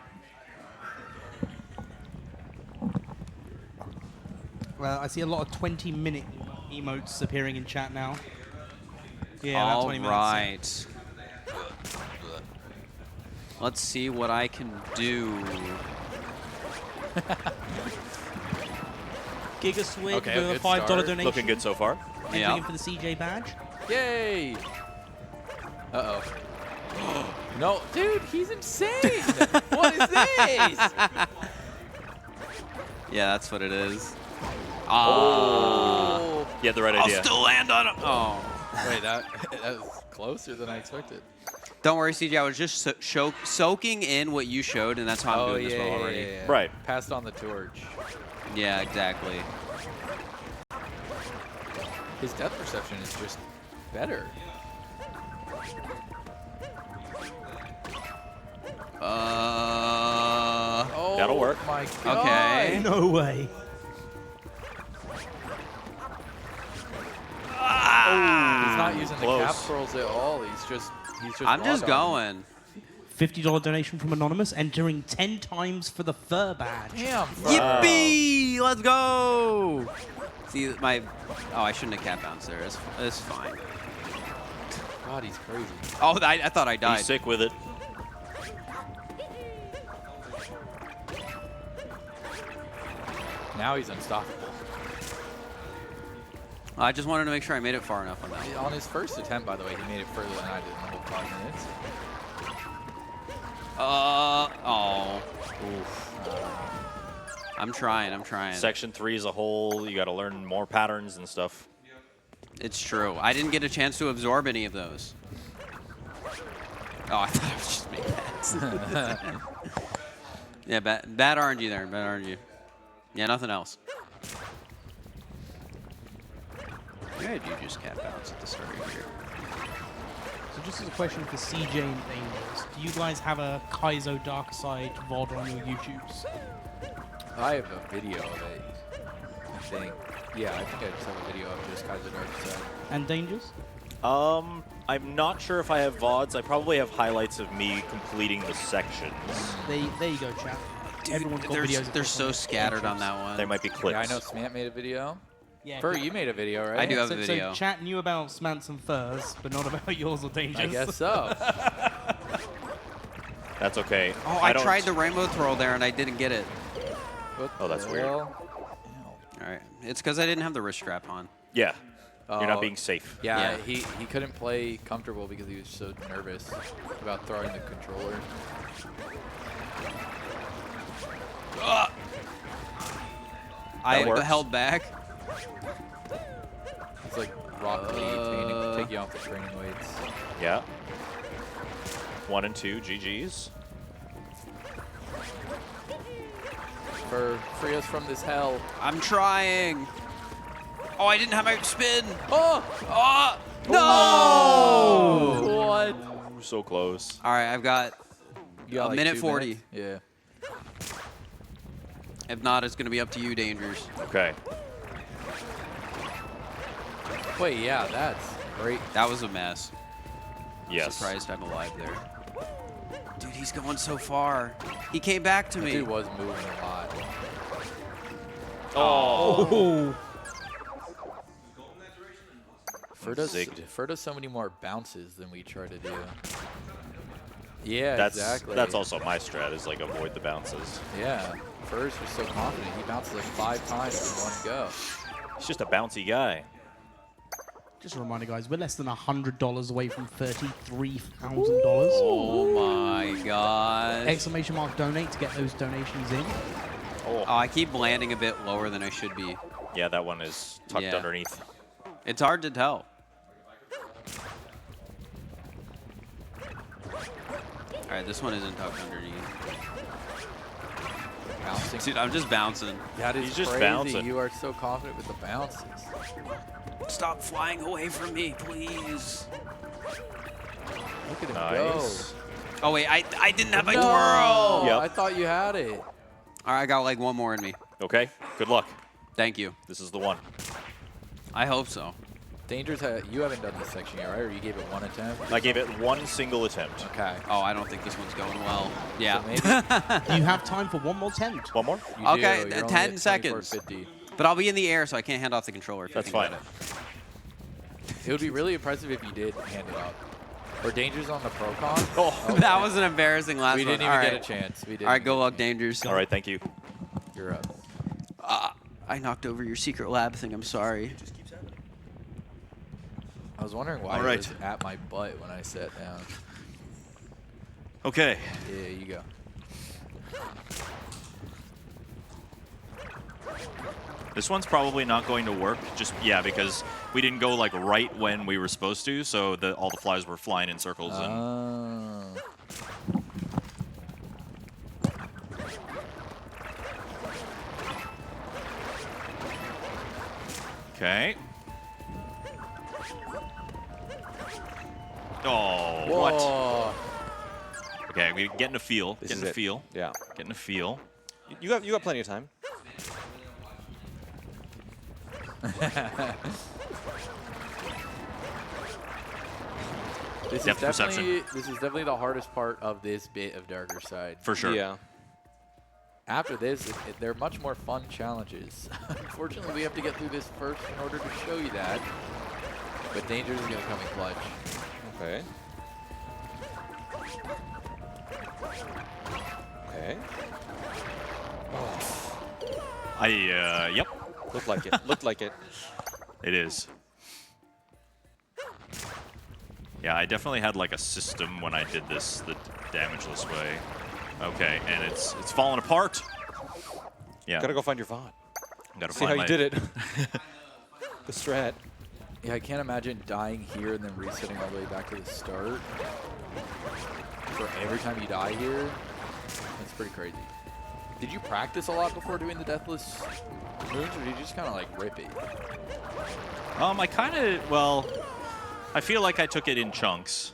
Well, I see a lot of 20-minute emotes appearing in chat now. Yeah, about All 20 minutes. right. Let's see what I can do. Gigaswig Okay, with a good $5 start. donation. Looking good so far. Entering Yeah. in for the CJ badge. Yay! Uh-oh. No, dude, he's insane! What is this? Yeah, that's what it is. Oh! You had the right I'll idea. still land on him. Oh. Wait, that was closer than I expected. Don't worry, CJ. I was just soaking in what you showed, and that's how I'm doing this well already. Yeah. Right. Passed on the torch. Yeah, exactly. His depth perception is just better. Oh, That'll work. My God. Okay. No way. He's not using the Close. cap twirls at all. He's just I'm just raw dogging. going. $50 donation from Anonymous, entering 10 times for the fur badge. Damn. Yippee! Let's go! See, my... Oh, I shouldn't have cat bounced there. It's fine. God, he's crazy. Oh, I thought I died. He's sick with it. Now he's unstoppable. I just wanted to make sure I made it far enough on that. On his first attempt, by the way, he made it further than I did in the whole 5 minutes. Oh. Oof. I'm trying. Section 3 as a whole, you got to learn more patterns and stuff. It's true. I didn't get a chance to absorb any of those. Oh, I thought I was just making bets. Yeah, bad RNG there. Bad RNG. Yeah, nothing else. Maybe I do just cat bounce at the start of here. So just as a question for CJ and Dangerous, do you guys have a Kaizo Dark Side VOD on your YouTubes? I have a video of it, I think. Yeah, I think I just have a video of just Kaiser Dark Side. And Dangerous? I'm not sure if I have VODs. I probably have highlights of me completing the sections. There you go, chat. Everyone's got videos. They're so scattered on that one. There might be clips. Yeah, I know Smant made a video. Yeah, Fur, you made a video, right? I do have so, a video. So chat knew about Smants and Furs, but not about yours or Dangerous. I guess so. That's okay. Oh, I don't- tried the rainbow throw there and I didn't get it. Oh, that's weird. All right. It's because I didn't have the wrist strap on. Yeah. You're Oh, not being safe. Yeah, he couldn't play comfortable because he was so nervous about throwing the controller. I works. held back. It's like Rock Lee take you off the training weights. Yeah. 1 and 2, GGs. Free us from this hell. I'm trying. Oh, I didn't have my spin. Oh! Oh! No! What? So close. All right, I've got You got a like minute 2 40. minutes? Yeah. If not, it's going to be up to you, Dangers. Okay. Wait, yeah, that's great. That was a mess. Yes. Surprised I'm alive there. Dude, he's going so far. He came back to The me. dude was moving a lot. Oh. Fur does so many more bounces than we try to do. Yeah, That's exactly. That's also my strat, is like avoid the bounces. Yeah. Fur's just so confident. He bounces like 5 times in one go. He's just a bouncy guy. Just a reminder, guys, we're less than $100 away from $33,000. Oh my god. Exclamation mark donate to get those donations in. Oh, I keep landing a bit lower than I should be. Yeah, that one is tucked Yeah. underneath. It's hard to tell. All right, this one isn't tucked underneath. Bouncing. Dude, I'm just bouncing. That is He's just crazy. bouncing. You are so confident with the bounces. Stop flying away from me, please. Look at him Nice. go. Oh, wait, I didn't have my No! twirl. Yep. I thought you had it. All right, I got like one more in me. Okay, good luck. Thank you. This is the one. I hope so. Dangerous, you haven't done this section yet, right? Or you gave it 1 attempt? I gave it 1 single attempt. Okay. Oh, I don't think this one's going well. Yeah. So maybe You have time for one more attempt. One more? you Okay, do. You're only 10 at seconds. 24.50. But I'll be in the air, so I can't hand off the controller. If you That's think fine. about It would be really impressive if you did hand it up. Or Danger's on the pro con. Oh, it. That was an embarrassing last we one. didn't even All get right. a chance. We didn't. All right, go luck, Dangers. all right, thank you. You're up. I knocked over your secret lab thing. I'm sorry. I was wondering why All it right. was at my butt when I sat down. Okay. Yeah, you go. This one's probably not going to work, because we didn't go like right when we were supposed to, so all the flies were flying in circles. And okay. Oh, Whoa. what? Okay, we're getting a feel. This Getting is a it. feel. Yeah. Getting a feel. You got plenty of time. Depth perception. This is definitely the hardest part of this bit of Darker Side. For sure. Yeah. After this, they're much more fun challenges. Unfortunately, we have to get through this first in order to show you that. But Dangerous is going to come in clutch. Okay. Okay. Yep. Looked like it. Looked like it. It is. Yeah, I definitely had like a system when I did this the damageless way. Okay, and it's falling apart. Yeah. Gotta go find your VOD. Gotta See find how my you did it. The strat. Yeah, I can't imagine dying here and then resetting all the way back to the start. For every time you die here, that's pretty crazy. Did you practice a lot before doing the Deathless moves, or did you just kind of like rip it? I kind of, I feel like I took it in chunks.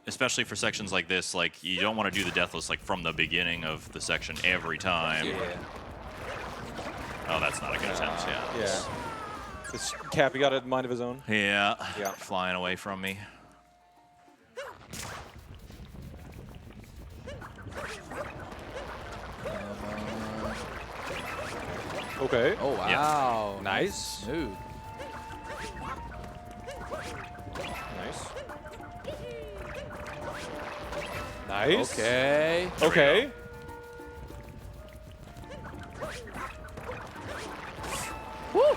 Especially for sections like this, like you don't want to do the Deathless like from the beginning of the section every time. Yeah. Oh, that's not a good attempt. Yeah. Yeah. This Cappy got a mind of his own. Yeah. Yeah. Flying away from me. Okay. Oh, wow. Yeah. Nice. Smooth. Nice. Nice. Okay. Okay. Woo!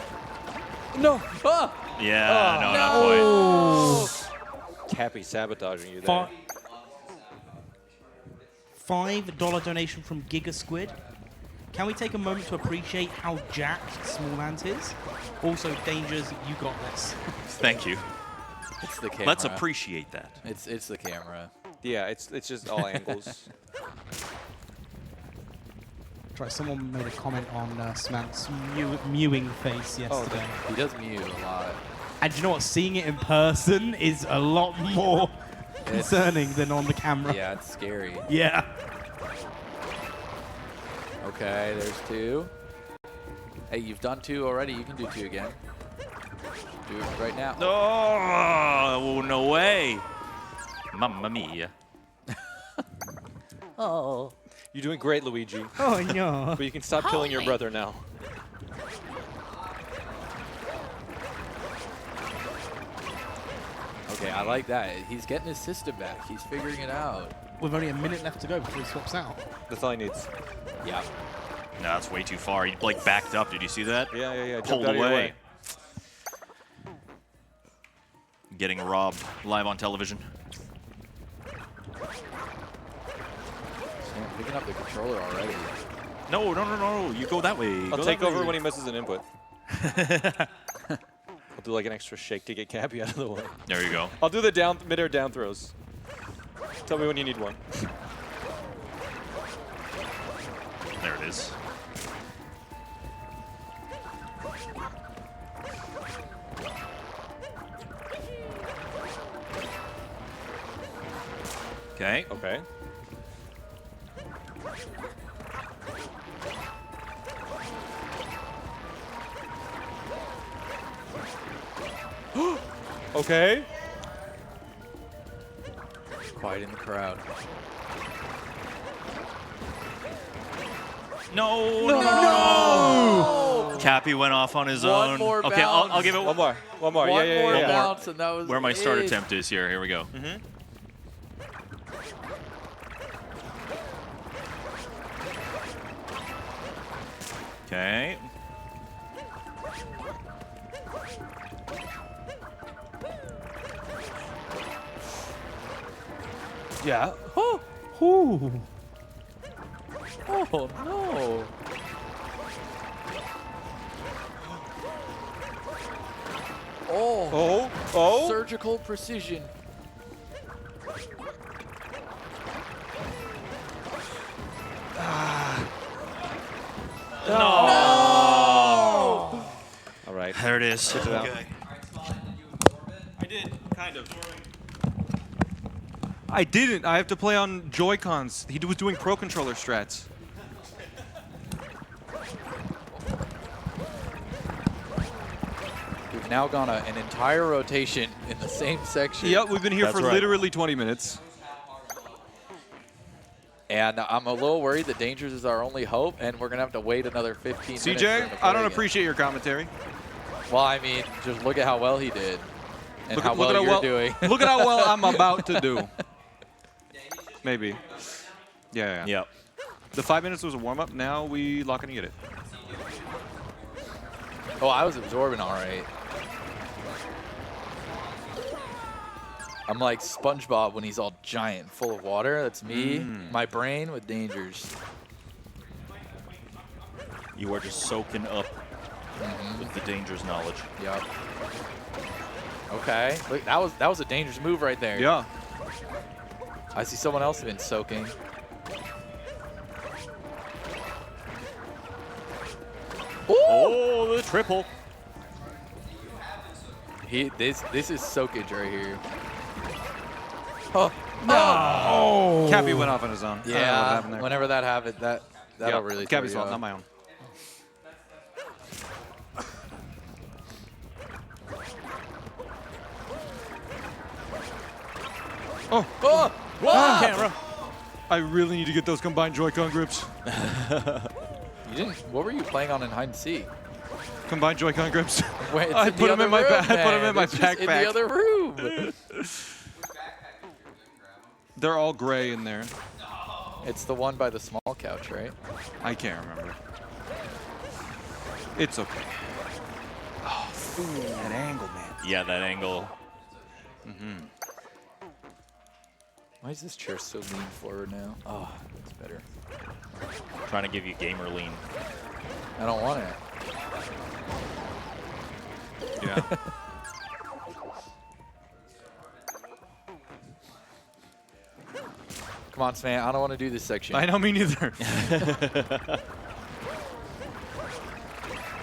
No. Ah! Yeah, no, not Oh. quite. Cappy sabotaging you there. $5 donation from Giga Squid. can we take a moment to appreciate how jacked Small Ant is? Also, Dangers, you got this. Thank you. It's the camera. Let's appreciate that. It's the camera. Yeah, it's just all angles. Try. Someone made a comment on Samantha's mewing face yesterday. He does mew a lot. And do you know what? Seeing it in person is a lot more concerning than on the camera. Yeah, it's scary. Yeah. Okay, there's 2. Hey, you've done 2 already. You can do 2 again. Do it right now. Oh, no way. Mamma mia. Oh. You're doing great, Luigi. Oh, no. But you can stop killing your brother now. Okay, I like that. He's getting his system back. He's figuring it out. With only a minute left to go before he swaps out. That's all he needs. Yeah. No, that's way too far. He like backed up. Did you see that? Yeah. Pulled Jumped out of your away. way. Getting robbed live on television. Sam picking up the controller already. No. You go that way. I'll Go take that over way. when he misses an input. I'll do like an extra shake to get Cappy out of the way. There you go. I'll do the mid-air down throws. Tell me when you need one. There it is. Okay. Okay. Okay. Quiet in the crowd. No. Cappy went off on his One own. more Okay, I'll give it one more. One more. One Yeah. more One more. bounce, and that was Where my start it. attempt is here. Here we go. Okay. Yeah. Oh. Ooh. Oh no. Oh. Surgical precision. No. All right. There it is. Get it out. Okay. I did, kind of. I didn't. I have to play on Joy-Cons. He was doing Pro Controller strats. We've now gone an entire rotation in the same section. Yep, we've been here That's for right. literally 20 minutes. And I'm a little worried that Dangers is our only hope, and we're going to have to wait another 15 minutes. for him CJ, to I play don't again. appreciate your commentary. Well, I mean, just look at how well he did. And how well at you're doing. Look at how well I'm about to do. Maybe. Yeah. Yep. The 5 minutes was a warm-up. Now we lock in and get it. Oh, I was absorbing all right. I'm like SpongeBob when he's all giant and full of water. That's me. My brain with Dangers. You are just soaking up with the Danger's knowledge. Yep. Okay. Look, that was a dangerous move right there. Yeah. I see someone else been soaking. Oh, the triple. This is soakage right here. Oh no! Cappy went off on his own. I don't know what Yeah. happened there. Whenever that happened, that'll really. Cappy's throw you fault, not off. my own. Oh! Oh! Ah! Camera. I really need to get those combined Joy-Con grips. You didn't. What were you playing on in hide and seek? Combined Joy-Con grips. Wait, it's I in the put them other in my room, I put them man. in my It's just in the backpack. other room. They're all gray in there. It's the one by the small couch, right? I can't remember. It's okay. Oh, that angle, man. Yeah, that angle. Why is this chair so lean forward now? Oh, it's better. Trying to give you gamer lean. I don't want it. Yeah. Come on, Sman. I don't want to do this section. I know, me neither.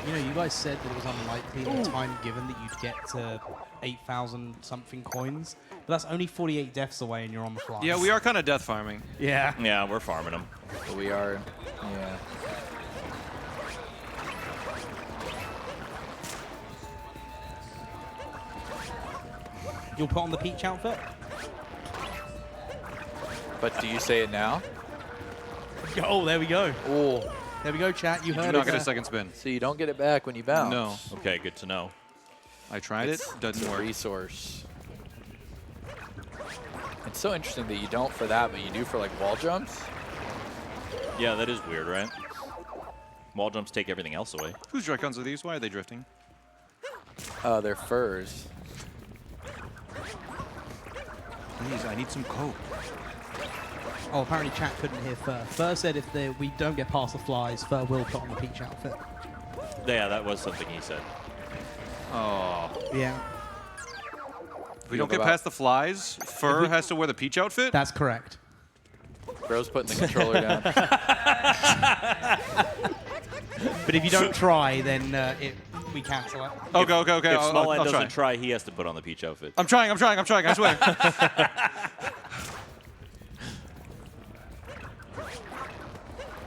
You know, you guys said that it was unlikely in the time given that you'd get to 8,000 something coins, but that's only 48 deaths away and you're on the fly. Yeah, we are kind of death farming. Yeah. Yeah, we're farming them. We are. Yeah. You'll put on the Peach outfit? But do you say it now? Oh, there we go. Oh. There we go, chat. You heard do not it get a there. second spin. So you don't get it back when you bounce. No. Okay, good to know. I tried it. Doesn't It's a work. resource. It's so interesting that you don't for that, but you do for like wall jumps. Yeah, that is weird, right? Wall jumps take everything else away. Whose Joy-Cons are these? Why are they drifting? They're furs. Please, I need some coke. Oh, apparently chat couldn't hear Fur. Fur said if we don't get past the flies, Fur will put on the Peach outfit. Yeah, that was something he said. Oh. Yeah. If we don't get past the flies, Fur has to wear the Peach outfit? That's correct. Bro's putting the controller down. But if you don't try, then we cancel it. Okay, okay, okay. If I'll Smallland doesn't try. try, he has to put on the Peach outfit. I'm trying, I swear.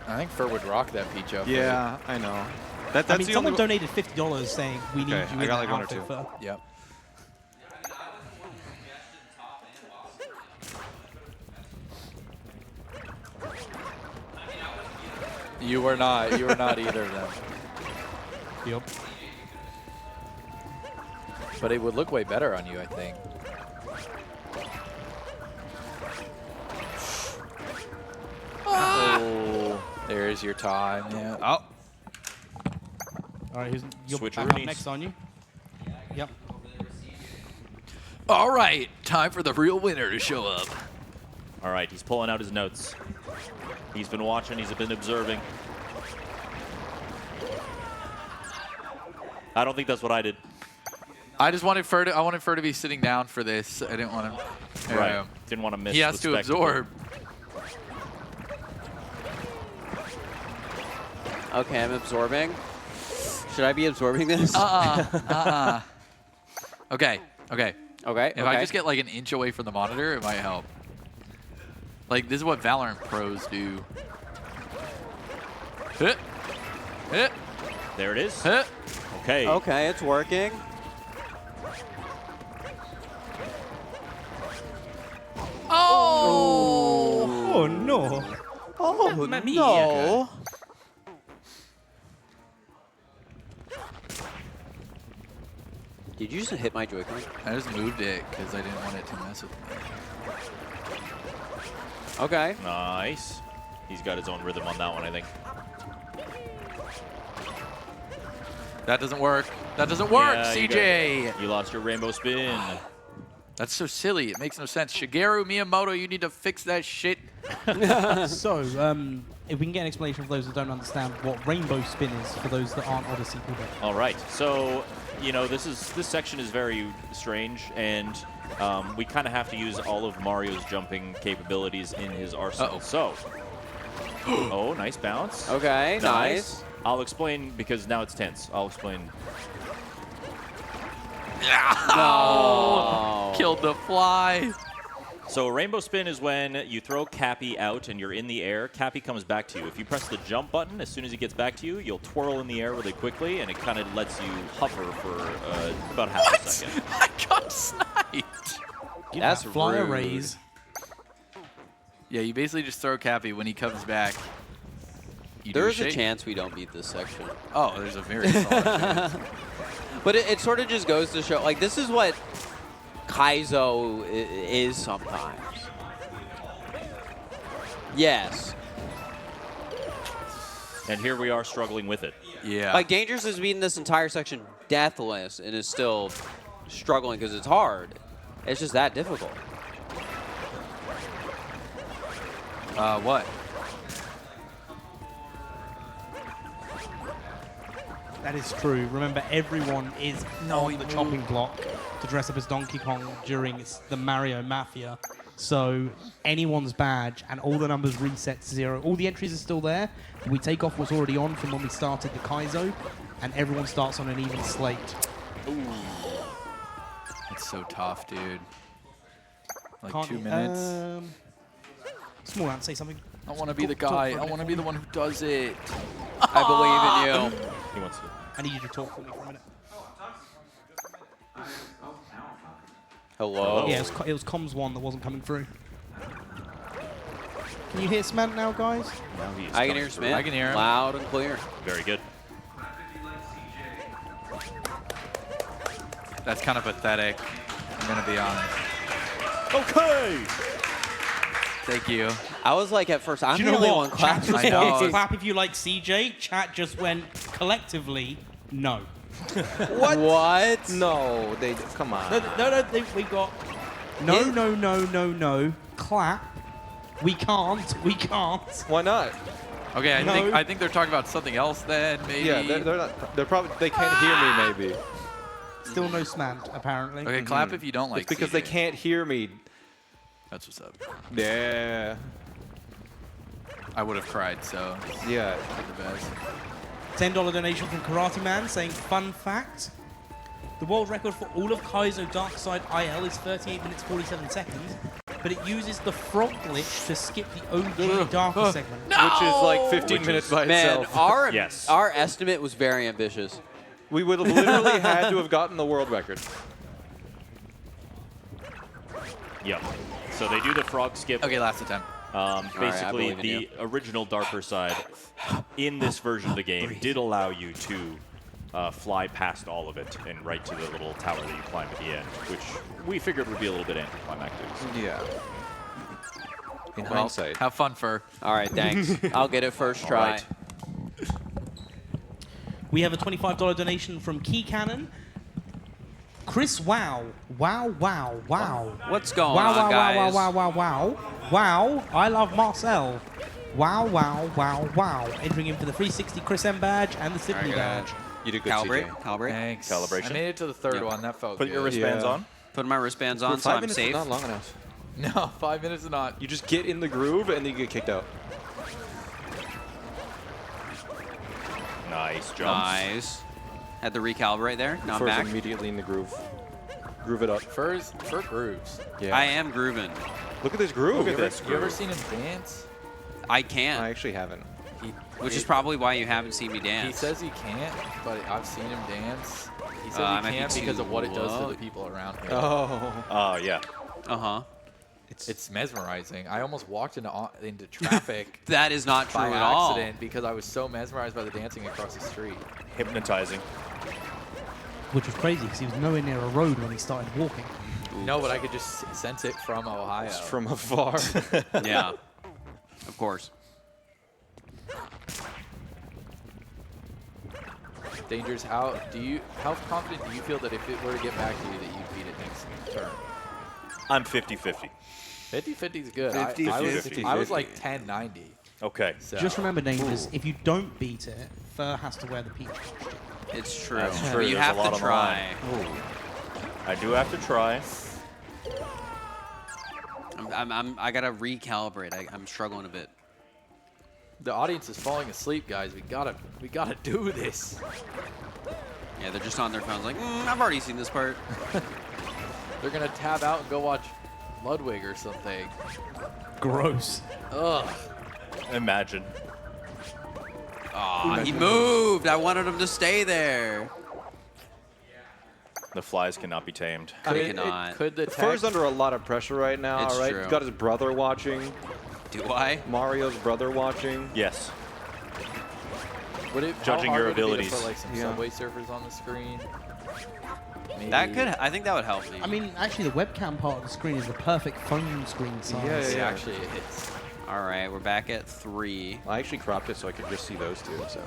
I think Fur would rock that Peach outfit. Yeah, I know. That's I mean, the someone only donated $50 saying we need Okay, you I in got that like one or outfit, two. Fur. Yep. You were not. You were not either of them. Yep. But it would look way better on you, I think. Oh, there's your time. Yeah. Oh. All right, you're back up Switcheroonies. next on you. Yep. All right, time for the real winner to show up. All right, he's pulling out his notes. He's been watching, he's been observing. I don't think that's what I did. I just wanted Fur to. I wanted Fur to be sitting down for this. I didn't want him. Right. Didn't want to miss He has the to spectacle. absorb. Okay, I'm absorbing. Should I be absorbing this? Okay. Okay. Okay. If I just get like an inch away from the monitor, it might help. Like this is what Valorant pros do. Hit. Hit. There it is. Hit. Okay. Okay, it's working. Oh! Oh, no. Oh, Mamma mia. no. Did you just hit my Joy-Con? I just moved it because I didn't want it to mess with me. Okay. Nice. He's got his own rhythm on that one, I think. That doesn't work. That doesn't work, Yeah, CJ. You lost your rainbow spin. That's so silly. It makes no sense. Shigeru Miyamoto, you need to fix that shit. So, if we can get an explanation for those that don't understand what rainbow spin is for those that aren't Odyssey people. All right. So, you know, this section is very strange, and we kind of have to use all of Mario's jumping capabilities in his arsenal. So, oh, nice bounce. Okay, nice. I'll explain because now it's tense. I'll explain. No. Killed the fly. So rainbow spin is when you throw Cappy out and you're in the air. Cappy comes back to you. If you press the jump button, as soon as he gets back to you, you'll twirl in the air really quickly, and it kind of lets you hover for about half a second. I got sniped. That's Fly rude. arrays. Yeah, you basically just throw Cappy when he comes back. There's a chance we don't beat this section. Oh, there's a very solid chance. But it sort of just goes to show, like, this is what Kaizo is sometimes. Yes. And here we are struggling with it. Yeah. Like, Dangerous has beaten this entire section deathless and is still struggling because it's hard. It's just that difficult. What? That is true. Remember, everyone is on the chopping block to dress up as Donkey Kong during the Mario Mafia. So anyone's badge and all the numbers reset to 0. All the entries are still there. We take off what's already on from when we started the Kaizo, and everyone starts on an even slate. Ooh. It's so tough, dude. Like Can't 2 minutes. Small Ant, say something. I want to be the guy. I want to be the one who does it. I believe in you. He wants to. I need you to talk for me for a minute. Hello. Yeah, it was comms 1 that wasn't coming through. Can you hear Smant now, guys? Now he's I can coming hear through. Smith. I can hear him. Loud and clear. Very good. That's kind of pathetic. I'm going to be honest. Okay. Thank you. I was like at first, I'm Do the you know only what? one Chat clapping. just I know. wanted to clap if you like CJ. Chat just went collectively no. What? No, they come on. We got no. Clap. We can't. Why not? Okay, No. I think they're talking about something else then, maybe. Yeah, they're not. They're probably they can't hear me. Maybe Still no Smant, apparently. Okay, clap if you don't like it's because CJ. they can't hear me. That's what's up. Yeah. I would have cried, so Yeah. the best. $10 donation from Karate Man saying, fun fact, the world record for all of Kaizo Dark Side IL is 38 minutes 47 seconds, but it uses the frog glitch to skip the OG Darker segment. Which is like 15 minutes by Man, itself. Yes. our estimate was very ambitious. We would have literally had to have gotten the world record. Yep. So they do the frog skip. Okay, last attempt. Basically, believe in the original Darker Side in this version of the game did allow you to fly past all of it and right to the little tower that you climb at the end, which we figured would be a little bit anticlimactic. Yeah. In Well, hindsight. have fun, Fur. All right, thanks. I'll get it first try. right. We have a $25 donation from Key Cannon. Chris Wow. What's going Wow, on, wow, guys? wow. I love Marcel. Wow. Entering in for the 360 Chris M badge and the Sydney badge. You did good, Calibrate. CJ. Calibrate. Thanks. Calibration. I made it to the third Yep. one. That felt Put good. your wristbands Yeah. on. Putting my wristbands on so 5 I'm minutes safe. is not long enough. No, 5 minutes is not. You just get in the groove and then you get kicked out. Nice jumps. Nice. Had to recalibrate there. Now I'm Fur's back. immediately in the groove. Groove it up. Fur grooves. Yeah. I am grooving. Look at this groove. Look at this You ever groove. seen him dance? I can, I actually haven't. which is probably why you haven't seen me He dance. says he can't, but I've seen him dance. He says I he might be can't because too of what it does to low. the people around him. Oh. Yeah. Uh-huh. It's mesmerizing. I almost walked into traffic That is not true by at all. accident because I was so mesmerized by the dancing across the street. Hypnotizing. Which was crazy because he was nowhere near a road when he started walking. No, but I could just sense it from Ohio. It's from afar. Yeah. Of course. Dangers, how confident do you feel that if it were to get back to you that you'd beat it next turn? I'm 50-50. 50-50 is good. 50-50. I was like 10-90. Okay. So. Just remember, Dangers, if you don't beat it, Fur has to wear the peach costume. It's true. That's But true. you There's have a lot to on the try. line. I do have to try. I gotta recalibrate. I'm struggling a bit. The audience is falling asleep, guys. We gotta do this. Yeah, they're just on their phones like, I've already seen this part. They're gonna tab out and go watch Ludwig or something. Gross. Ugh. Imagine. Aw, he moved. I wanted him to stay there. The flies cannot be tamed. They cannot. Could the Fur's under a lot of pressure right now, It's all right? true. He's got his brother watching. Do I? Mario's brother watching. Yes. Judging your would it be to abilities. put like some Yeah. Subway Surfers on the screen. Maybe. That could. I think that would help me. I mean, actually, the webcam part of the screen is the perfect phone screen size. Yeah, actually it hits. All right, we're back at 3. I actually cropped it so I could just see those two. So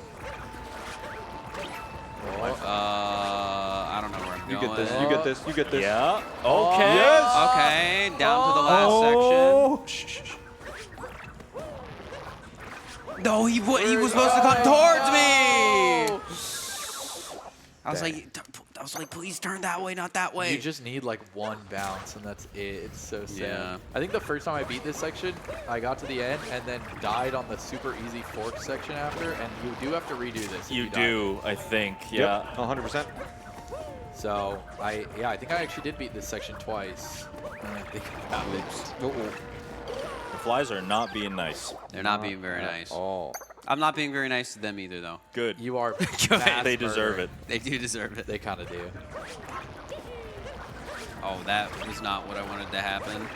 I don't know where I'm you going. get this. You get this. You get this. Yeah. Okay. Yes. Okay, down to the last section. No, he was supposed to come towards me. I was like, please turn that way, not that way. You just need like one bounce, and that's it. It's so sad. Yeah. I think the first time I beat this section, I got to the end and then died on the super easy fork section after, and you do have to redo this. if You die. do, I think. Yeah. Yep, 100%. So I think I actually did beat this section twice. when I think about it. The flies are not being nice. They're not being very nice. Oh. I'm not being very nice to them either, though. Good. You are. They deserve it. They do deserve it. They kind of do. Oh, that was not what I wanted to happen.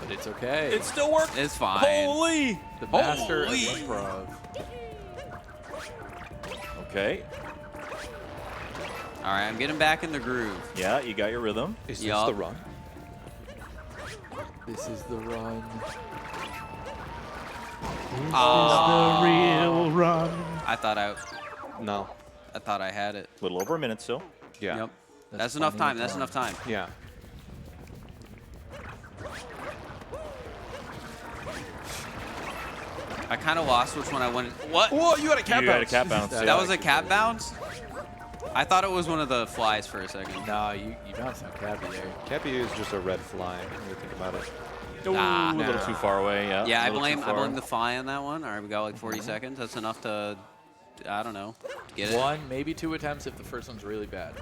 But it's okay. It still worked. It's fine. Holy. The master of Holy. improv. Okay. All right, I'm getting back in the groove. Yeah, you got your rhythm. Is this Yup. the run? This is the run. The real run. I thought No. I had it. A little over a minute still. Yeah. Yep. That's enough time. That's enough time. Yeah. I kind of lost which one I wanted. What? Whoa, you had a cap You bounce. had a cap bounce. That was a cap bounce? I thought it was one of the flies for a second. No, you bounced on Cappy there. Cappy is just a red fly when you think about it. Ooh, a little too far away. Yeah. Yeah, a I little too blame far. the fly on that one. All right, we got like 40 seconds. That's enough to, I don't know, to get it. One, maybe two attempts if the first one's really bad.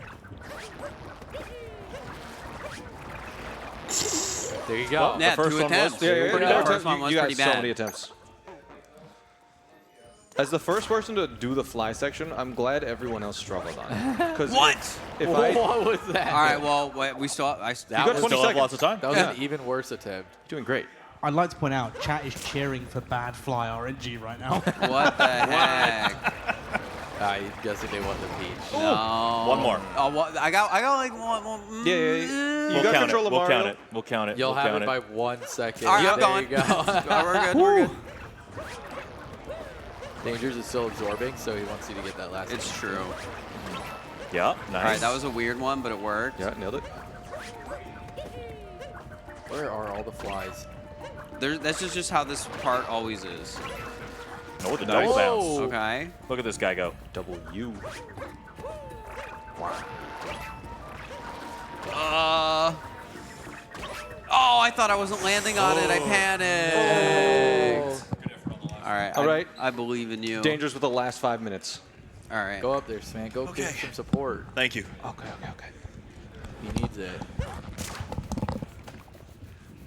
There you go. Yeah, the first two one was attempts. pretty The good. first one was you got pretty so bad. many attempts. As the first person to do the fly section, I'm glad everyone else struggled on it. 'Cause What? If I, What was that? All right, well, wait, we still. got You 20 still have seconds. lots of time. That was Yeah. an even worse attempt. doing great. I'd like to point out, chat is cheering for bad fly RNG right now. What the heck? I'm guessing they want the peach. No. One more. Oh, what? I got like one. Yeah. We'll You got count control it. of We'll Mario. count it. We'll count it. You'll we'll have count it by 1 second. All right, I'm there going. you go. Oh, we're good. We're good. Dangers is still absorbing, so he wants you to get that last It's one. true. Yeah. Nice. All right, that was a weird one, but it worked. Yeah, nailed it. Where are all the flies? That's just how this part always is. Oh, the Nice. double bounce. Oh. Okay. Look at this guy go. Double U. Oh, I thought I wasn't landing on it. I panicked. All right. All right. I believe in you. Dangerous with the last 5 minutes. All right. Go up there, Sman. Go give some support. Thank you. Okay. He needs it.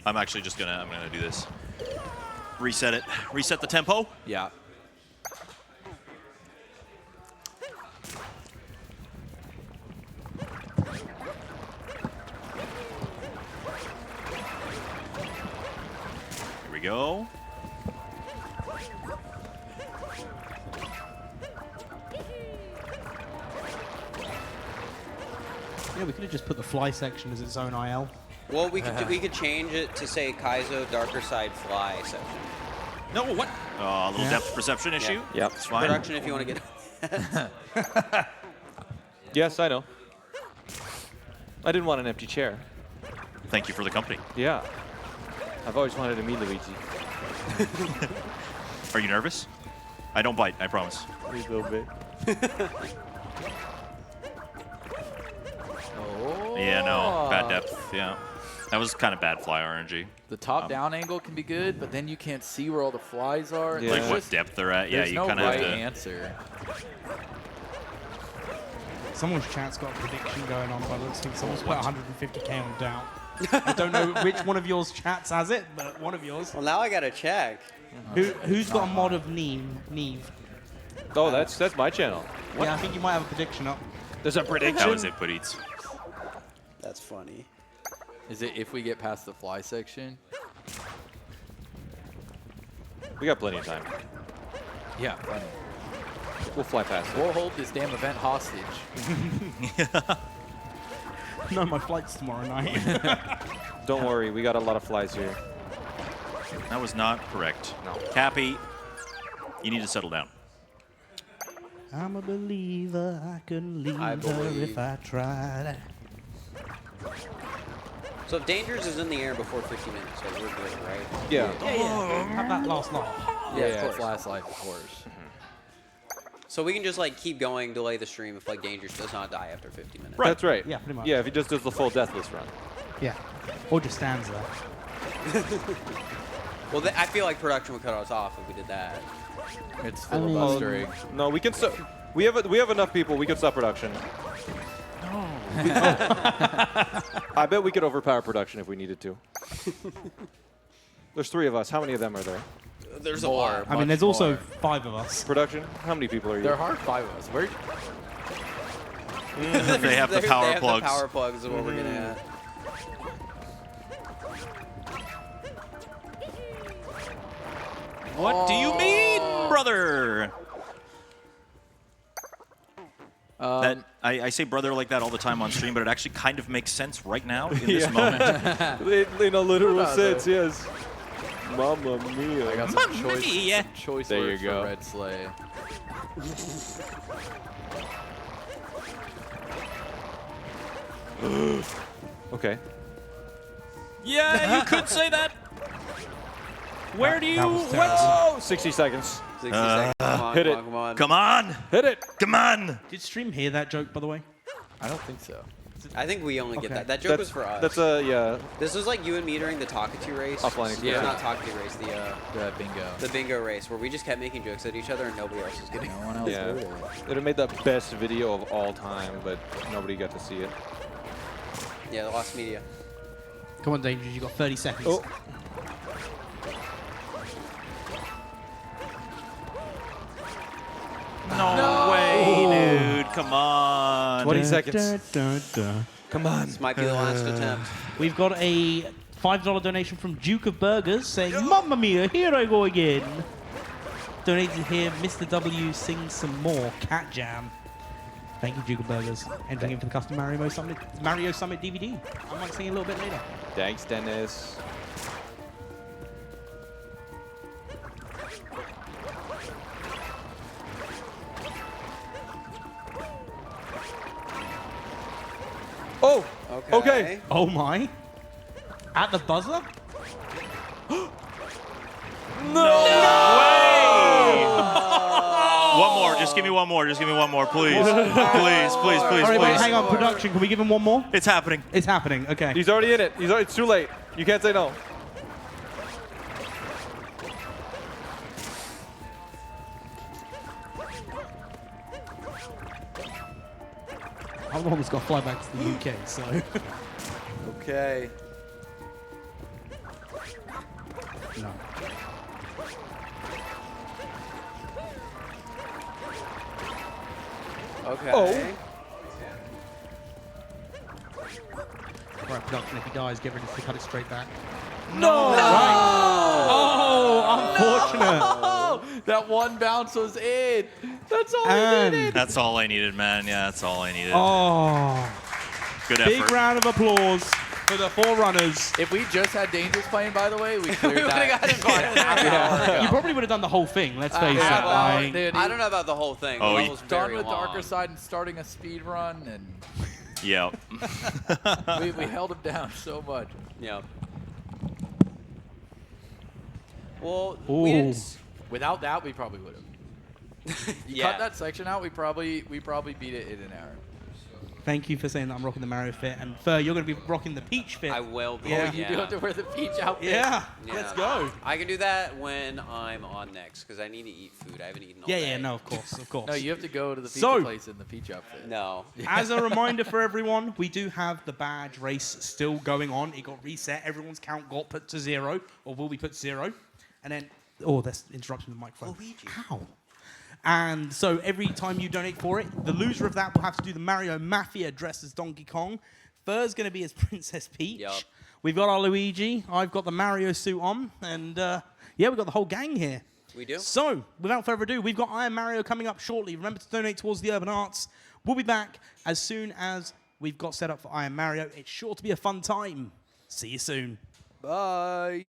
I'm actually just I'm gonna do this. Reset it. Reset the tempo. Yeah. Here we go. Yeah, we could have just put the fly section as its own IL. Well, we could change it to say Kaizo Darker Side Fly section. No, what? A little depth perception issue. Yep. It's fine. Production, if you want to get. Yes, I know. I didn't want an empty chair. Thank you for the company. Yeah. I've always wanted to meet Luigi. Are you nervous? I don't bite, I promise. A little bit. Oh. Yeah, no. Bad depth, yeah. That was kind of bad fly RNG. The top-down angle can be good, but then you can't see where all the flies are. Yeah. Like There's what just- depth they're at. Yeah, There's you no kind of right have to. answer. Someone's chat's got a prediction going on, but I think someone's put 150k on down. I don't know which one of yours chats has it, but one of yours. Well, now I gotta check. Who's got a mod of Neve? Oh, that's my channel. Yeah, I think you might have a prediction up. There's a That prediction. was it, Putties. That's funny. Is it if we get past the fly section? We got plenty of time. Yeah, plenty. We'll fly past it. We'll hold this damn event hostage. No, my flight's tomorrow night. Don't worry, we got a lot of flies here. That was not correct. No. Cappy, you need to settle down. I'm a believer, I couldn't leave I her believe. if I tried. So if Dangers is in the air before 50 minutes, so we're good, right? Yeah. Yeah. Have that last laugh. Yeah, of it's course. last life, of course. So we can just like keep going, delay the stream if like Dangerous does not die after 50 minutes. Right. That's right. Yeah, pretty much. Yeah, if he just does the full deathless run. Yeah. Or just stands there. Well, I feel like production would cut us off if we did that. It's filibustering. No, we can stop. We have enough people. We can stop production. No. I bet we could overpower production if we needed to. There's 3 of us. How many of them are there? There's a lot. I mean, there's also 5 of us. Production? How many people are you? There are 5 of us. Where? They have the power plugs. The power plugs is what we're getting at. What do you mean, brother? That I say brother like that all the time on stream, but it actually kind of makes sense right now in this moment. In a literal sense, yes. Mamma mia. I got some choice there words you go. for Red Sleigh. Okay. Yeah, you could say that. Where do you? Whoa! 60 seconds. 60 seconds. Come on, Hit come it. on, come on. Come on. Hit it. Come on. Did stream hear that joke, by the way? I don't think so. I think we only get Okay. that. That joke was for us. That's yeah. This was like you and me during the Talkatoo race. Offline Yeah, experience. not Talkatoo race. bingo. The bingo race, where we just kept making jokes at each other and nobody else was getting. No one else Yeah. heard it. It would have made the best video of all time, but nobody got to see it. Yeah, the lost media. Come on, Dangerous. You got 30 seconds. Oh. No way, dude. Come on. 20 seconds. Come on. This might be the last attempt. We've got a $5 donation from Duke of Burgers saying, Mamma mia, here I go again. Donated here, Mr. W sings some more. Cat Jam. Thank you, Duke of Burgers. Entering in for the custom Mario Summit DVD. I might sing a little bit later. Thanks, Dennis. Oh! Okay. Oh my. At the buzzer? One more. Just give me one more. Just give me one more, please. Please, please, please, All right, wait, please. hang on, production. Can we give him one more? It's happening. It's happening. Okay. He's already in it. It's too late. You can't say no. I'm the one that's got to fly back to the UK, so. Okay. No. Okay. Oh. All right, production. If he dies, get ready to cut it straight back. No! Right. Oh, unfortunate. That one bounce was in. That's all I And- needed. That's all I needed, man. Yeah, that's all I needed. Oh. Good Big effort. round of applause for the 4 runners. If we just had Dangerous playing, by the way, we cleared Yeah. You probably would have done the whole thing, let's face it. well, Like- Dude, I don't know about the whole thing. Oh, The you- level's done very with long. Darker Side and starting a speed run, and Yeah. we held him down so much. Yeah. Well, Ooh. we didn't. Without that, we probably would have. You Yeah. cut that section out, we probably beat it in an hour. Thank you for saying that I'm rocking the Mario fit. And Fur, you're going to be rocking the Peach fit. I will be. Yeah. You do have to wear the peach outfit. Yeah. Yeah. Let's go. I can do that when I'm on next because I need to eat food. I haven't eaten all Yeah, day. yeah, no, of course, of course. No, you have to go to the pizza So- place in the peach outfit. No. As a reminder for everyone, we do have the badge race still going on. It got reset. Everyone's count got put to 0, or will be put to 0. And then, oh, that's interrupting the microphone. Ow. And so every time you donate for it, the loser of that will have to do the Mario Mafia dressed as Donkey Kong. Fur's going to be as Princess Peach. Yep. We've got our Luigi. I've got the Mario suit on. And yeah, we've got the whole gang here. We do. So, without further ado, we've got Iron Mario coming up shortly. Remember to donate towards the Urban Arts. We'll be back as soon as we've got set up for Iron Mario. It's sure to be a fun time. See you soon. Bye.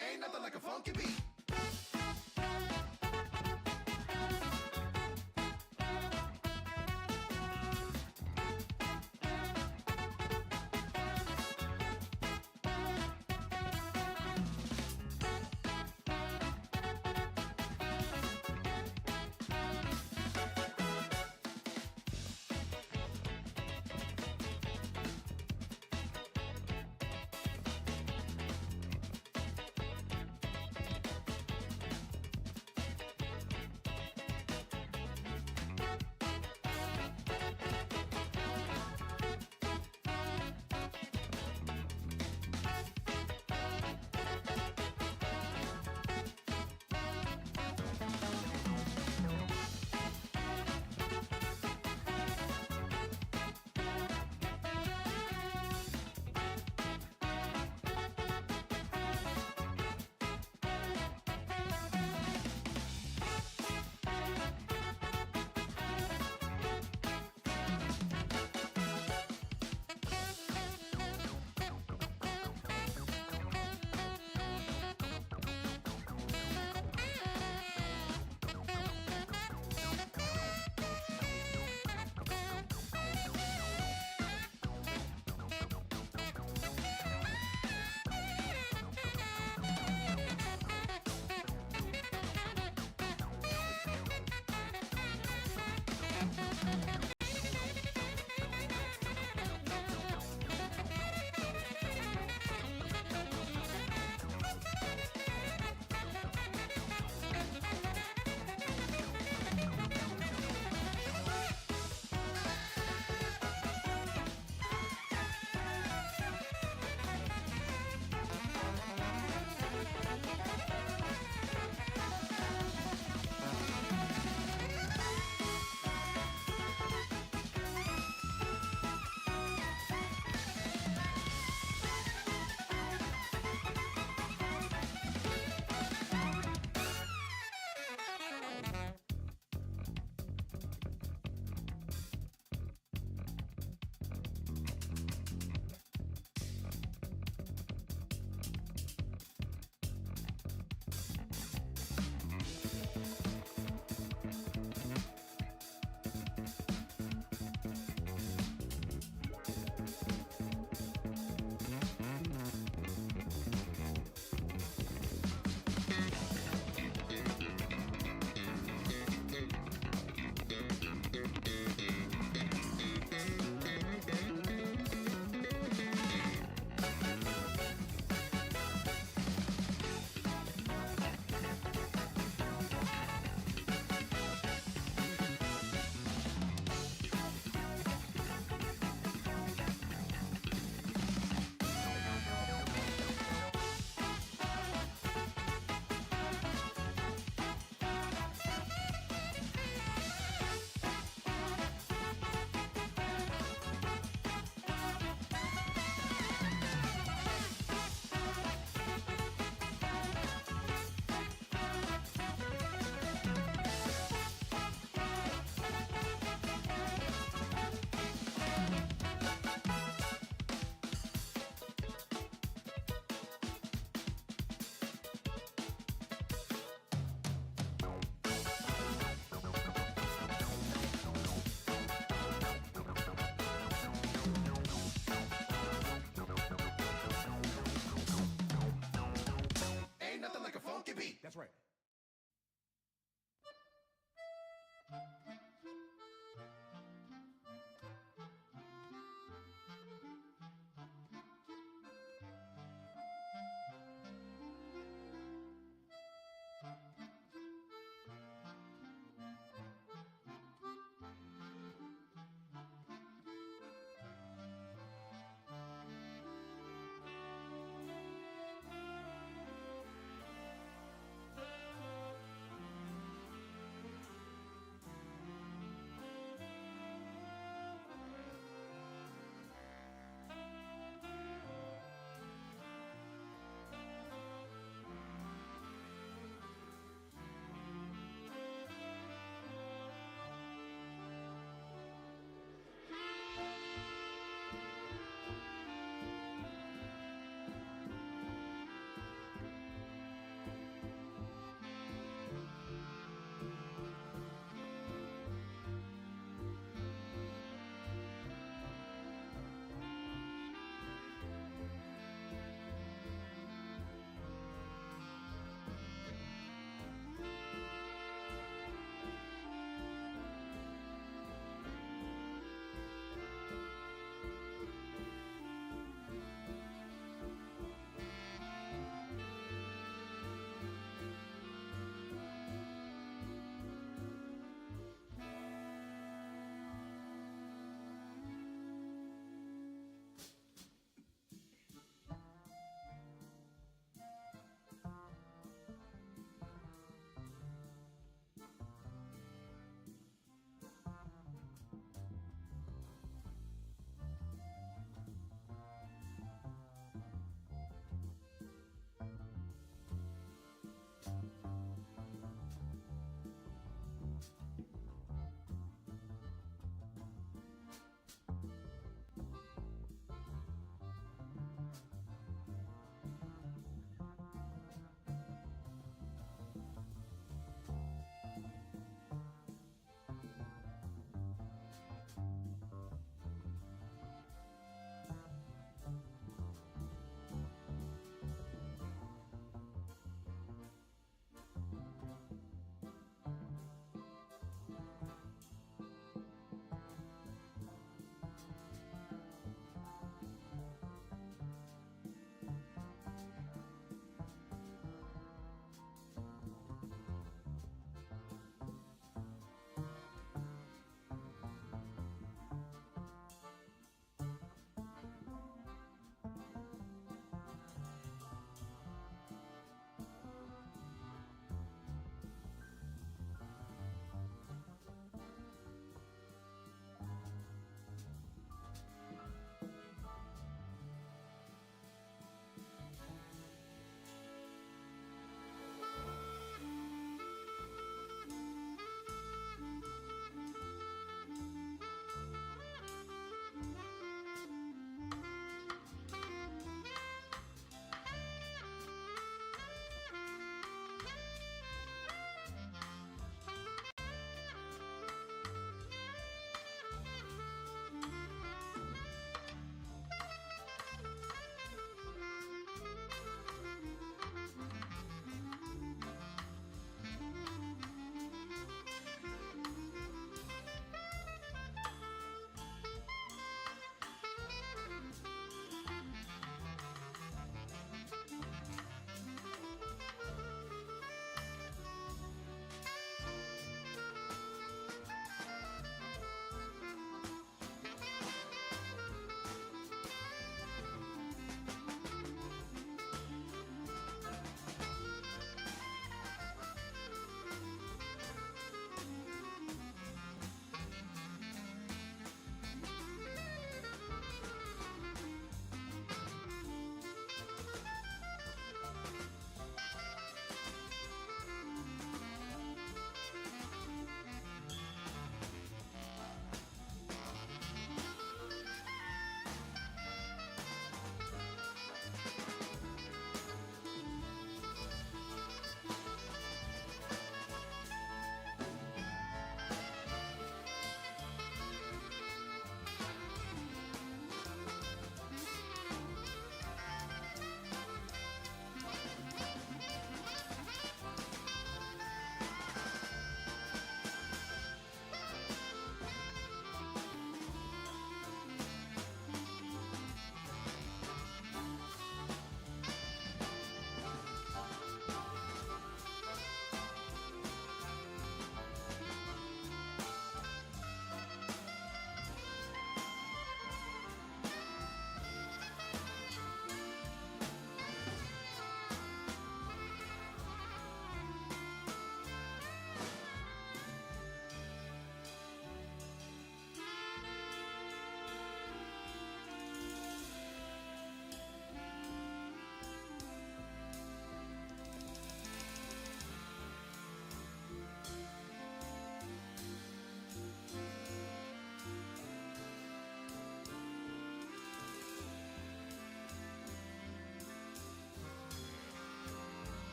Ain't nothing like a funky beat.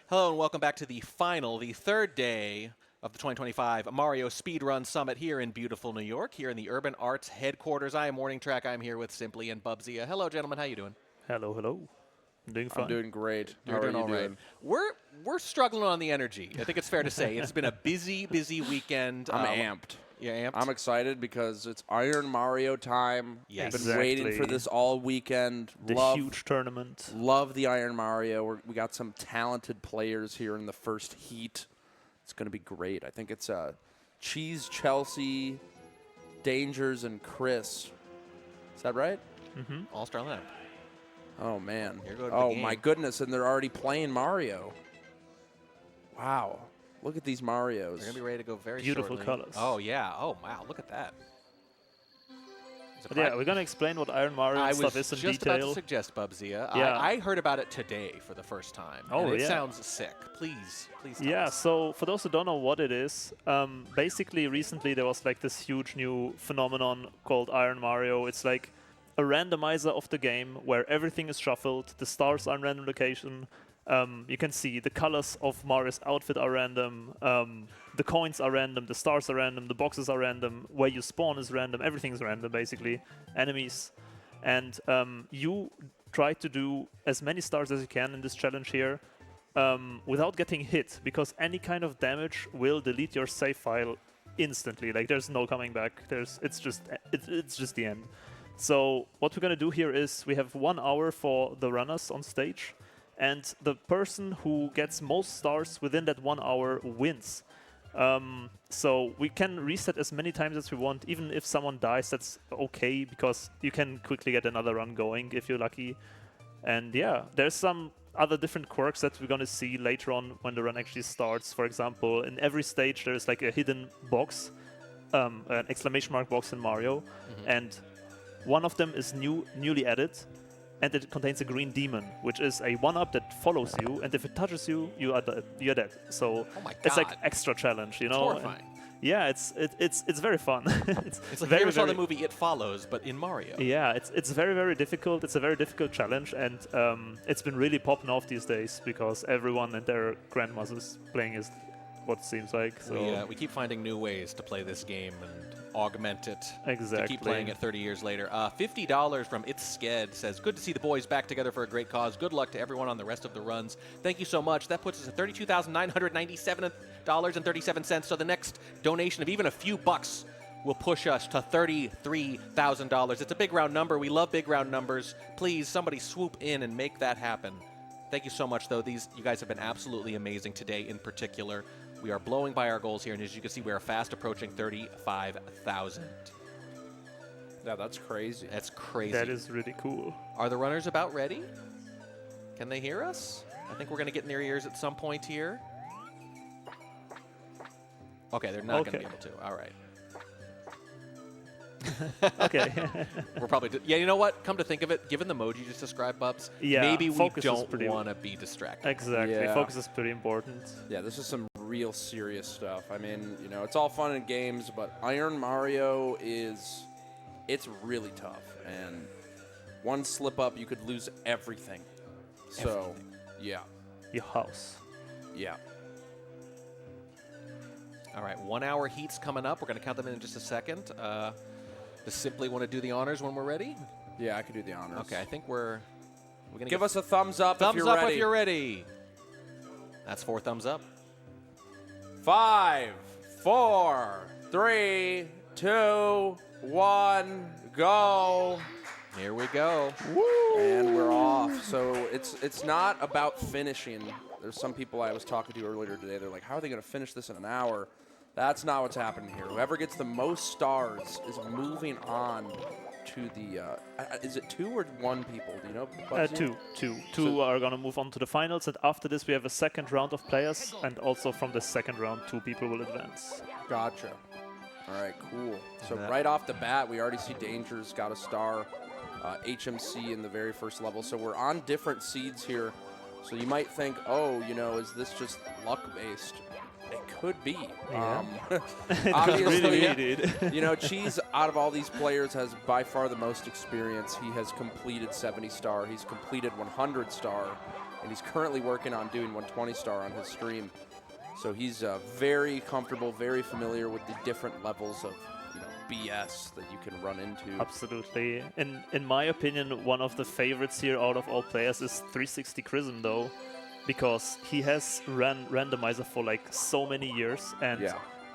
Hello and welcome back to the final, the third day of the 2025 Mario Speedrun Summit here in beautiful New York, here in the Urban Arts headquarters. I am Morning Track. I'm here with Simply and Bubsy. Hello, gentlemen. How you doing? Hello, hello. I'm doing fine. I'm doing great. You're doing all right. We're struggling on the energy. I think it's fair to say it's been a busy weekend. I'm amped. You're amped? I'm excited because it's Iron Mario time. Yes. I've been waiting for this all weekend. The huge tournament. Love the Iron Mario. We got some talented players here in the first heat. It's going to be great. I think it's Cheese, Chelsea, Dangers, and Chris. Is that right? Mm-hmm. All-star lineup. Oh, man. Here goes the Oh, game. my goodness, and they're already playing Mario. Wow. Look at these Marios. They're going to be ready to go very Beautiful shortly. colors. Oh, yeah. Oh, wow. Look at that. But yeah, we're going to explain what Iron Mario and stuff is in just detail. about to suggest, Bubsy. Yeah. I heard about it today for the first time. Oh, and it yeah. sounds sick. Please tell Yeah, us. so for those who don't know what it is, basically recently there was like this huge new phenomenon called Iron Mario. It's like a randomizer of the game where everything is shuffled, the stars are in random location, you can see the colors of Mario's outfit are random, the coins are random, the stars are random, the boxes are random, where you spawn is random, everything's random basically, enemies. And you try to do as many stars as you can in this challenge here without getting hit, because any kind of damage will delete your save file instantly. Like there's no coming back. It's just the end. So what we're going to do here is we have 1 hour for the runners on stage, and the person who gets most stars within that 1 hour wins. So we can reset as many times as we want. Even if someone dies, that's okay, because you can quickly get another run going if you're lucky. And yeah, there's some other different quirks that we're going to see later on when the run actually starts. For example, in every stage there's like a hidden box, an exclamation mark box in Mario, and one of them is newly added, and it contains a green demon, which is a 1-up that follows you, and if it touches you, you're dead. So it's like extra challenge, you know? Horrifying. Yeah, it's very fun. It's like very, you ever saw very the movie It Follows, but in Mario. Yeah, it's very, very difficult. It's a very difficult challenge, and it's been really popping off these days because everyone and their grandmothers playing is what it seems like. So We keep finding new ways to play this game and augment it. Exactly. To keep playing it 30 years later. $50 from It's Sked says, good to see the boys back together for a great cause. Good luck to everyone on the rest of the runs. Thank you so much. That puts us at $32,997.37. So the next donation of even a few bucks will push us to $33,000. It's a big round number. We love big round numbers. Please, somebody swoop in and make that happen. Thank you so much, though. You guys have been absolutely amazing today in particular. We are blowing by our goals here, and as you can see, we are fast approaching 35,000. Yeah, that's crazy. That's crazy. That is really cool. Are the runners about ready? Can they hear us? I think we're going to get in their ears at some point here. Okay, they're not going to be able to. All right. Okay. We're probably... you know what? Come to think of it, given the mode you just described, Bubs, yeah, maybe we focus don't want to be distracted. Exactly. Yeah. Focus is pretty important. Yeah, this is some real serious stuff. I mean, you know, it's all fun and games, but Iron Mario it's really tough. And one slip up, you could lose everything. So, yeah. Your house. Yeah. All right, 1 hour heats coming up. We're going to count them in just a second. Does Simply want to do the honors when we're ready? Yeah, I can do the honors. Okay, I think we're going to give us a thumbs up thumbs if you're up ready. if you're ready. That's 4 thumbs up. 5, 4, 3, 2, 1, go. Here we go. Woo! And we're off. So it's not about finishing. There's some people I was talking to earlier today. They're like, how are they going to finish this in an hour? That's not what's happening here. Whoever gets the most stars is moving on to the. Is it 2 or 1 people? Do you know? Bugsy? Two are going to move on to the finals, and after this we have a second round of players, and also from the second round 2 people will advance. Gotcha. All right, cool. So right off the bat, we already see Danger's got a star, HMC in the very first level. So we're on different seeds here. So you might think, oh, you know, is this just luck-based? It could be. Yeah. Obviously, really be, dude. you know, Cheese, out of all these players, has by far the most experience. He has completed 70-star. He's completed 100-star. And he's currently working on doing 120-star on his stream. So he's very comfortable, very familiar with the different levels of BS that you can run into. Absolutely. In my opinion, one of the favorites here out of all players is 360 Chrism, though, because he has ran randomizer for like so many years, and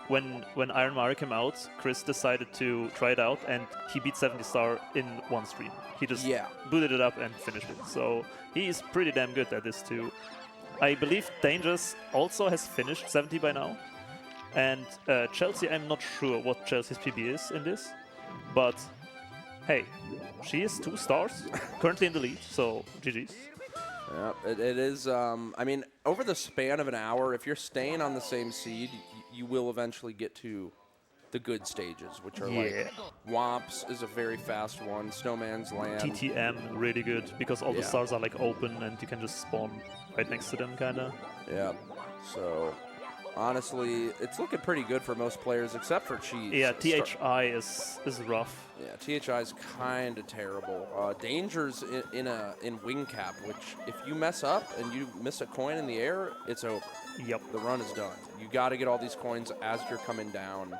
when Iron Mario came out, Chris decided to try it out, and he beat 70-star in one stream. He just booted it up and finished it. So he is pretty damn good at this too. I believe Dangerous also has finished 70 by now. And Chelsea, I'm not sure what Chelsea's PB is in this, but hey, she is 2 stars, currently in the lead, so GG's. Yeah, it is. I mean, over the span of an hour, if you're staying on the same seed, you will eventually get to the good stages, which are like Womps is a very fast one, Snowman's Land. TTM, really good, because all the stars are like open and you can just spawn right next to them, kind of. Yeah, so honestly, it's looking pretty good for most players except for Cheese. Yeah, THI is rough. Yeah, THI is kind of terrible. Danger's in wing cap, which if you mess up and you miss a coin in the air, it's over. Yep. The run is done. You got to get all these coins as you're coming down.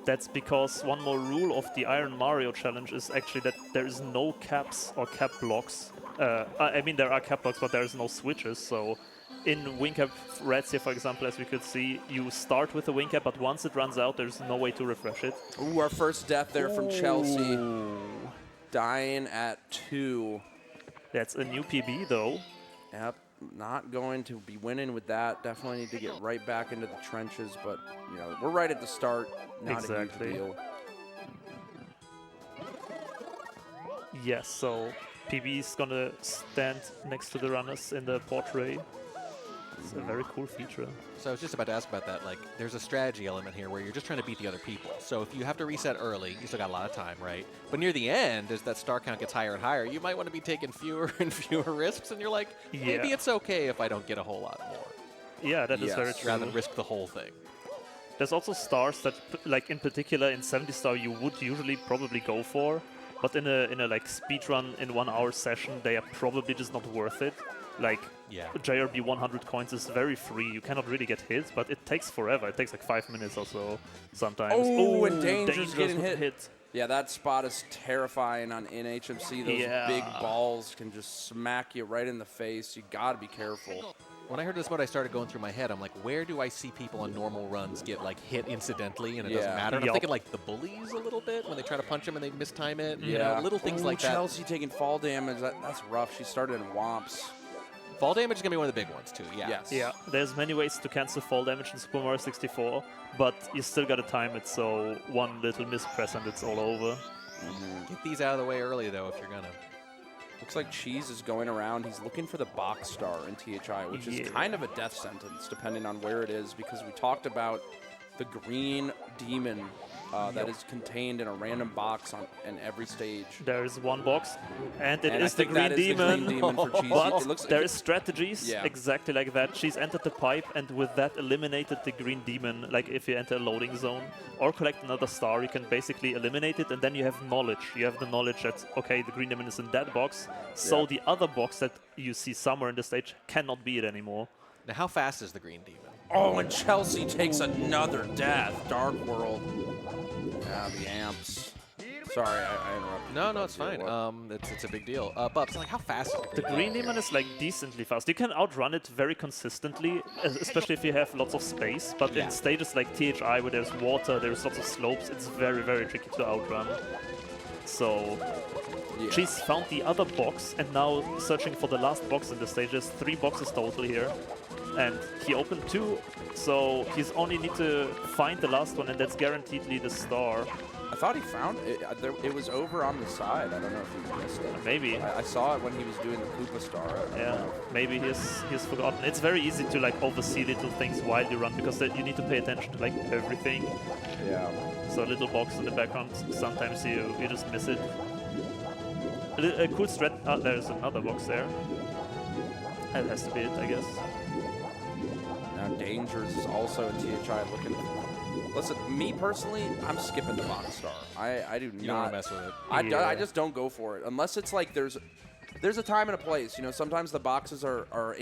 That's because one more rule of the Iron Mario challenge is actually that there is no caps or cap blocks. I mean, there are cap blocks, but there is no switches, so in wing cap Reds here, for example, as we could see, you start with a wing cap, but once it runs out, there's no way to refresh it. Ooh, our first death there from Chelsea. Dying at 2. That's a new PB, though. Yep, not going to be winning with that. Definitely need to get right back into the trenches, but, you know, we're right at the start. Not a huge deal. Yes, so PB is going to stand next to the runners in the portrait. It's a very cool feature. So I was just about to ask about that. Like, there's a strategy element here where you're just trying to beat the other people. So if you have to reset early, you still got a lot of time, right? But near the end, as that star count gets higher and higher, you might want to be taking fewer and fewer risks, and you're like, maybe it's okay if I don't get a whole lot more. Yeah, that is very true. Rather than risk the whole thing. There's also stars that, like in particular in 70-star, you would usually probably go for, but in a like speedrun in 1 hour session, they are probably just not worth it. Like, JRB 100 coins is very free. You cannot really get hit, but it takes forever. It takes like 5 minutes or so sometimes. Oh, and Danger's getting hit. Yeah, that spot is terrifying on NHMC. Those big balls can just smack you right in the face. You got to be careful. When I heard this mode, I started going through my head. I'm like, where do I see people on normal runs get like hit incidentally and it doesn't matter? And I'm thinking like the bullies a little bit when they try to punch him and they mistime it. You know, little things like that. Chelsea taking fall damage. That's rough. She started in Womps. Fall damage is going to be one of the big ones, too, Yeah, there's many ways to cancel fall damage in Super Mario 64, but you still got to time it, so one little mispress and it's all over. Get these out of the way early, though, if you're going to. Looks like Cheese is going around. He's looking for the box star in THI, which is kind of a death sentence, depending on where it is, because we talked about the green demon that is contained in a random box in every stage. There is one box, and it is the green demon. But there is strategies exactly like that. She's entered the pipe, and with that eliminated the green demon, like if you enter a loading zone, or collect another star, you can basically eliminate it, and then you have knowledge. You have the knowledge that, okay, the green demon is in that box, so the other box that you see somewhere in the stage cannot be it anymore. Now, how fast is the green demon? Oh, and Chelsea takes another death. Dark World. The amps. Sorry, I interrupted. No, it's fine. It's a big deal. Bubs, like, how fast is the green demon is like decently fast. You can outrun it very consistently, especially if you have lots of space. But in stages like THI, where there's water, there's lots of slopes, it's very, very tricky to outrun. So she's found the other box and now searching for the last box in the stage. There's 3 boxes total here. And he opened 2, so he's only need to find the last one, and that's guaranteedly the star. I thought he found it. It was over on the side. I don't know if he missed it. Maybe. I saw it when he was doing the Koopa star. Yeah, maybe he's forgotten. It's very easy to like oversee little things while you run, because you need to pay attention to like everything. Yeah. So a little box in the background, sometimes you just miss it. A cool strat. There's another box there. That has to be it, I guess. Now Dangers is also in THI looking. Listen, me personally, I'm skipping the box star. I do not. You don't want to mess with it. I just don't go for it unless it's like there's a time and a place. You know, sometimes the boxes are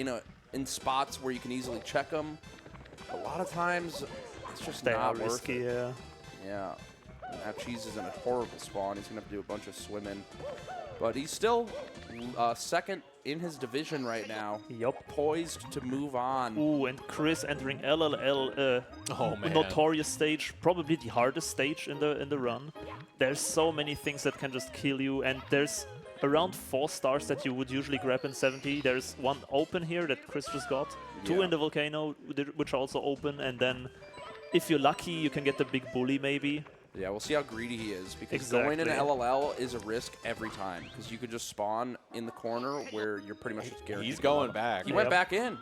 in spots where you can easily check them. A lot of times, it's just They not are worth risky, it. yeah. Yeah. Now Cheese is in a horrible spawn. He's gonna have to do a bunch of swimming, but he's still second in his division right now. Yup. Poised to move on. Ooh, and Chris entering LLL, Oh, man. notorious stage, probably the hardest stage in the run. There's so many things that can just kill you, and there's around 4 stars that you would usually grab in 70. There's one open here that Chris just got, 2 in the volcano, which are also open, and then if you're lucky, you can get the big bully maybe. Yeah, we'll see how greedy he is, because Exactly. going into LLL is a risk every time, because you could just spawn in the corner where you're pretty much just guaranteed. He's going back. He went back in.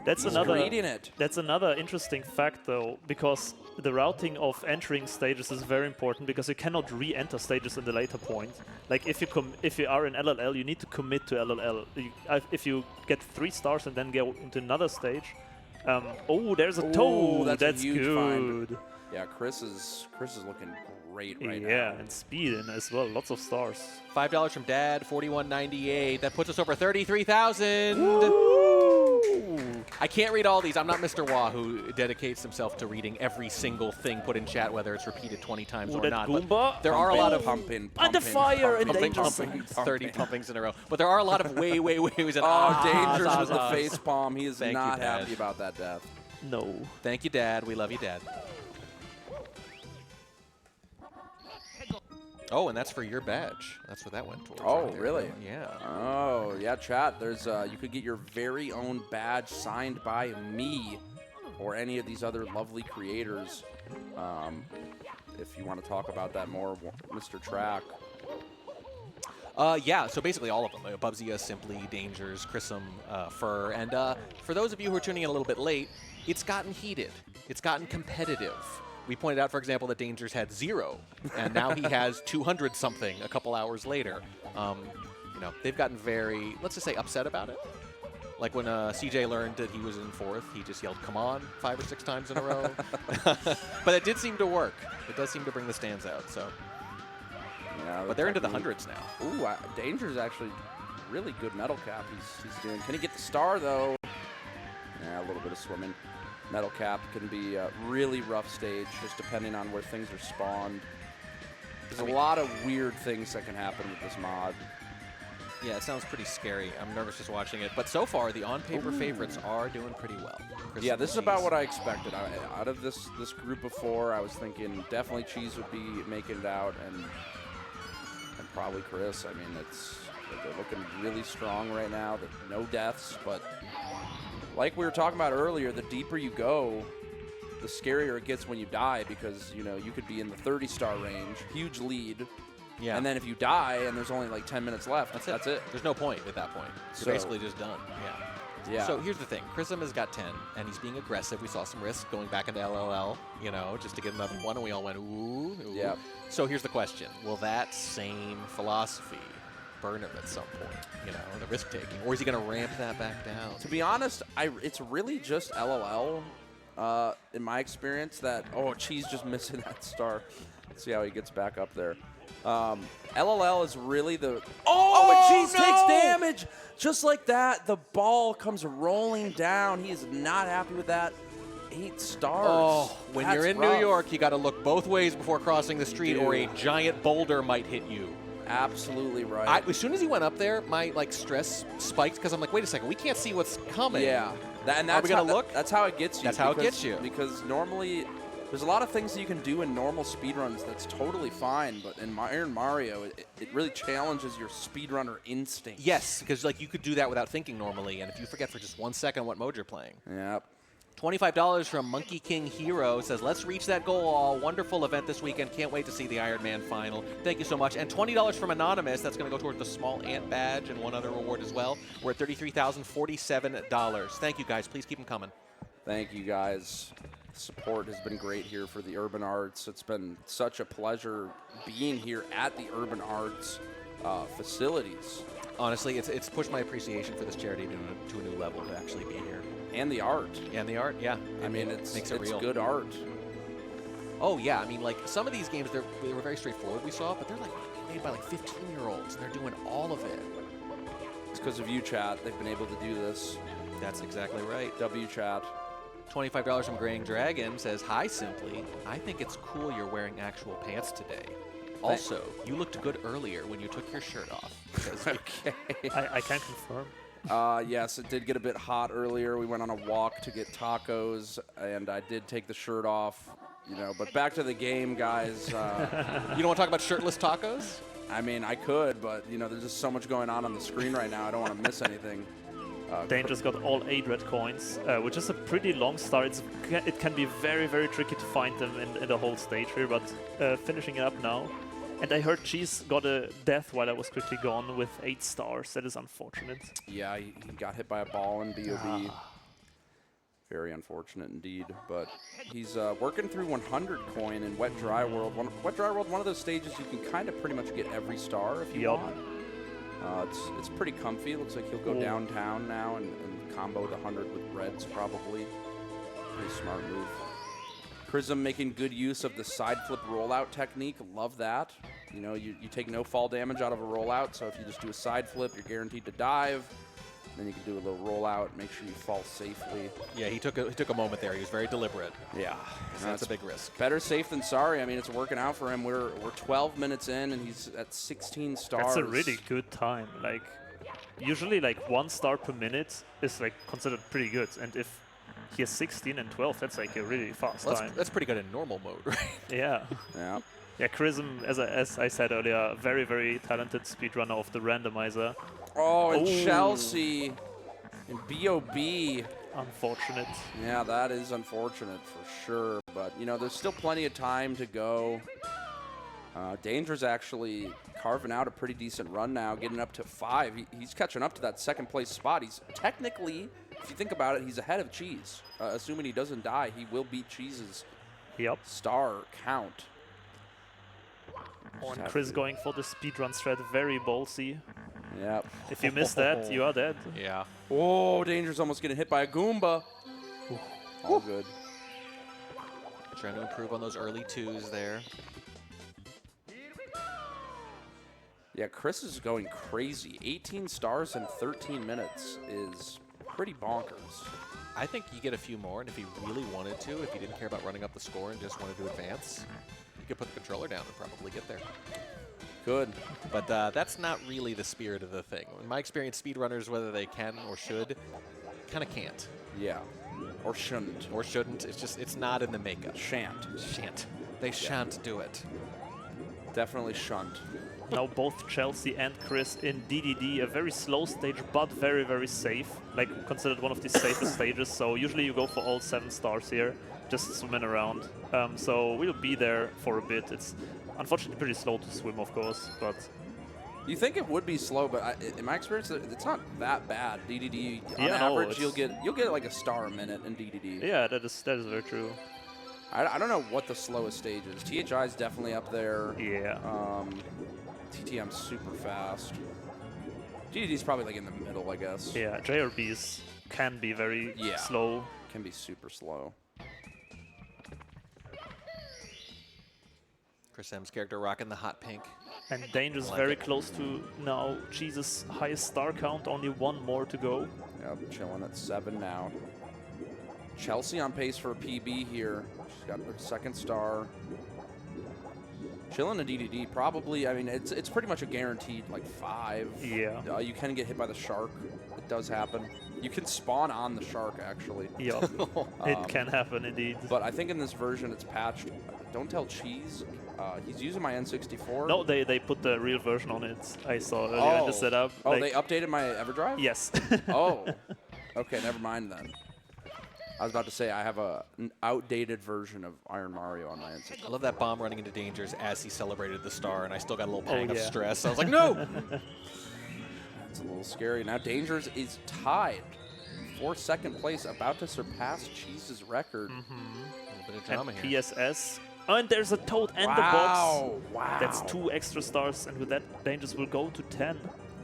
That's He's another. reading it. That's another interesting fact, though, because the routing of entering stages is very important, because you cannot re-enter stages in the later point. Like if you are in LLL, you need to commit to LLL. If you get 3 stars and then go into another stage, oh, there's a toe. That's a huge good. Find. Yeah, Chris is looking great right now. Yeah, and speed in as well. Lots of stars. $5 from Dad, $41.98. That puts us over 33,000. I can't read all these. I'm not Mr. Wah, who dedicates himself to reading every single thing put in chat, whether it's repeated 20 times or that not. Goomba. But there are a lot of Under fire in Dangerous. 30 pumpings in a row. But there are a lot of ways and Dangerous with the face palm. He is Thank not you, Dad. happy about that death. No. Thank you, Dad. We love you, Dad. Oh, and that's for your badge. That's what that went towards. Oh, right there. really? Yeah. Oh, yeah, chat. There's you could get your very own badge signed by me or any of these other lovely creators. If you want to talk about that more, Mr. Track. Yeah, so basically all of them. Bubsy, Simply, Dangers, Chrism, Fur. And for those of you who are tuning in a little bit late, it's gotten heated. It's gotten competitive. We pointed out, for example, that Dangers had 0, and now he has 200-something a couple hours later. You know, they've gotten very, let's just say, upset about it. Like when CJ learned that he was in 4th, he just yelled, "Come on," 5 or 6 times in a row. But it did seem to work. It does seem to bring the stands out, so. Yeah, But they're into the hundreds now. Ooh, Danger's actually really good metal cap he's doing. Can he get the star, though? Yeah, a little bit of swimming. Metal cap can be a really rough stage, just depending on where things are spawned. There's a lot of weird things that can happen with this mod. Yeah, it sounds pretty scary. I'm nervous just watching it. But so far, the on-paper favorites are doing pretty well. Yeah, this is about what I expected. Out of this group of 4, I was thinking definitely Cheese would be making it out, and probably Chris. I mean, they're looking really strong right now. No deaths, but like we were talking about earlier, the deeper you go, the scarier it gets when you die, because you know you could be in the 30-star range, huge lead. Yeah. And then if you die and there's only like 10 minutes left, that's it. There's no point at that point. You're basically just done. Yeah. Yeah. So here's the thing. Chrism has got 10, and he's being aggressive. We saw some risk going back into LLL, you know, just to get another one, and we all went, ooh. Yeah. So here's the question. Will that same philosophy burn him at some point, you know, the risk-taking? Or is he going to ramp that back down? To be honest, it's really just LLL, in my experience, that, oh, Cheese just missing that star. Let's see how he gets back up there. LLL is really the... Oh, and Cheese takes damage! Just like that, the ball comes rolling down. He is not happy with that. 8 stars. Oh, when That's you're in rough. New York, you got to look both ways before crossing the street, or a giant boulder might hit you. Absolutely right. As soon as he went up there, my stress spiked, because I'm like, wait a second, we can't see what's coming. Yeah. Are we going to look? That's how it gets you. That's how it gets you. Because normally, there's a lot of things that you can do in normal speedruns that's totally fine, but in Iron Mario, it really challenges your speedrunner instinct. Yes, because like you could do that without thinking normally, and if you forget for just 1 second what mode you're playing. Yep. $25 from Monkey King Hero says, let's reach that goal all. Wonderful event this weekend. Can't wait to see the Iron Man final. Thank you so much. And $20 from Anonymous. That's going to go toward the Small Ant badge and one other reward as well. We're at $33,047. Thank you, guys. Please keep them coming. Thank you, guys. Support has been great here for the Urban Arts. It's been such a pleasure being here at the Urban Arts facilities. Honestly, it's pushed my appreciation for this charity to a new level to actually be here. And the art. And the art, yeah. I mean, it's makes it real. good art. Oh yeah, I mean, like some of these games, they were very straightforward. We saw, but they're like made by like 15-year-olds, and they're doing all of it. It's because of you, chat. They've been able to do this. That's exactly right. W chat. $25 from Graying Dragon says, "Hi, Simply. I think it's cool you're wearing actual pants today. Also, you looked good earlier when you took your shirt off." Okay. I can confirm. Yes, it did get a bit hot earlier. We went on a walk to get tacos, and I did take the shirt off. You know, but back to the game, guys. You don't want to talk about shirtless tacos? I mean, I could, but you know, there's just so much going on the screen right now. I don't want to miss anything. Danger's got all 8 red coins, which is a pretty long start. It can be very, very tricky to find them in the whole stage here, but finishing it up now. And I heard Cheese got a death while I was quickly gone with 8 stars. That is unfortunate. Yeah, he got hit by a ball in BOB. Very unfortunate indeed. But he's working through 100 coin in Wet Dry World. Wet Dry World, one of those stages you can kind of pretty much get every star if you want. It's pretty comfy. It looks like he'll go downtown now and combo the 100 with reds probably. Pretty smart move. Prism making good use of the side flip rollout technique. Love that. You know, you take no fall damage out of a rollout, so if you just do a side flip, you're guaranteed to dive. Then you can do a little rollout, make sure you fall safely. Yeah, he took a moment there. He was very deliberate. Yeah, that's a big risk. Better safe than sorry. I mean, it's working out for him. We're 12 minutes in, and he's at 16 stars. That's a really good time. Like, usually like 1 star per minute is like considered pretty good, and if he has 16 and 12, that's like a really fast time. That's pretty good in normal mode, right? Yeah. Yeah. Yeah, Chrism, as I said earlier, very, very talented speedrunner of the randomizer. Oh, and Chelsea and BOB. Unfortunate. Yeah, that is unfortunate for sure. But, you know, there's still plenty of time to go. Danger's actually carving out a pretty decent run now, getting up to 5. He's catching up to that second place spot. He's technically, if you think about it, he's ahead of Cheese. Assuming he doesn't die, he will beat Cheese's star count. Oh, and Chris going for the speedrun strat, very ballsy. Yep. If you miss that, you are dead. Yeah. Oh, Danger's almost getting hit by a Goomba. All good. Trying to improve on those early 2s there. Yeah, Chris is going crazy. 18 stars in 13 minutes is pretty bonkers. I think you get a few more, and if he really wanted to, if he didn't care about running up the score and just wanted to advance, you could put the controller down and probably get there. Good. But that's not really the spirit of the thing. In my experience, speedrunners, whether they can or should, kind of can't. Yeah. Or shouldn't. Or shouldn't. It's just, it's not in the makeup. Shan't. Shan't. They shan't do it. Definitely shan't. Now both Chelsea and Chris in DDD, a very slow stage, but very, very safe. Like, considered one of the safest stages. So usually you go for all 7 stars here, just swimming around. So we'll be there for a bit. It's unfortunately pretty slow to swim, of course, but... You think it would be slow, but in my experience, it's not that bad. DDD, on Yeah, no, average, you'll get like a star a minute in DDD. Yeah, that is very true. I don't know what the slowest stage is. THI is definitely up there. Yeah. TTM's super fast. DDD's probably like in the middle, I guess. Yeah, JRBs can be very slow. Can be super slow. Chris M's character rocking the hot pink. And Danger's very close to now Jesus' highest star count, only 1 more to go. Yep, chilling at 7 now. Chelsea on pace for a PB here. She's got her 2nd star. Chilling a DDD, probably. I mean, it's pretty much a guaranteed like 5. Yeah. You can get hit by the shark. It does happen. You can spawn on the shark, actually. Yeah, it can happen indeed. But I think in this version it's patched. Don't tell Cheese. He's using my N64. No, they put the real version on it. I saw earlier in the setup. Oh, like, they updated my EverDrive? Yes. Oh. Okay, never mind then. I was about to say I have an outdated version of Iron Mario on my N64. I love that bomb running into Dangers as he celebrated the star, and I still got a little pang of yeah. stress. I was like, no! It's a little scary. Now Dangers is tied for 2nd place, about to surpass Cheese's record. A little bit of drama and here. PSS. Oh, and there's a Toad and the box. That's 2 extra stars, and with that, Dangers will go to 10.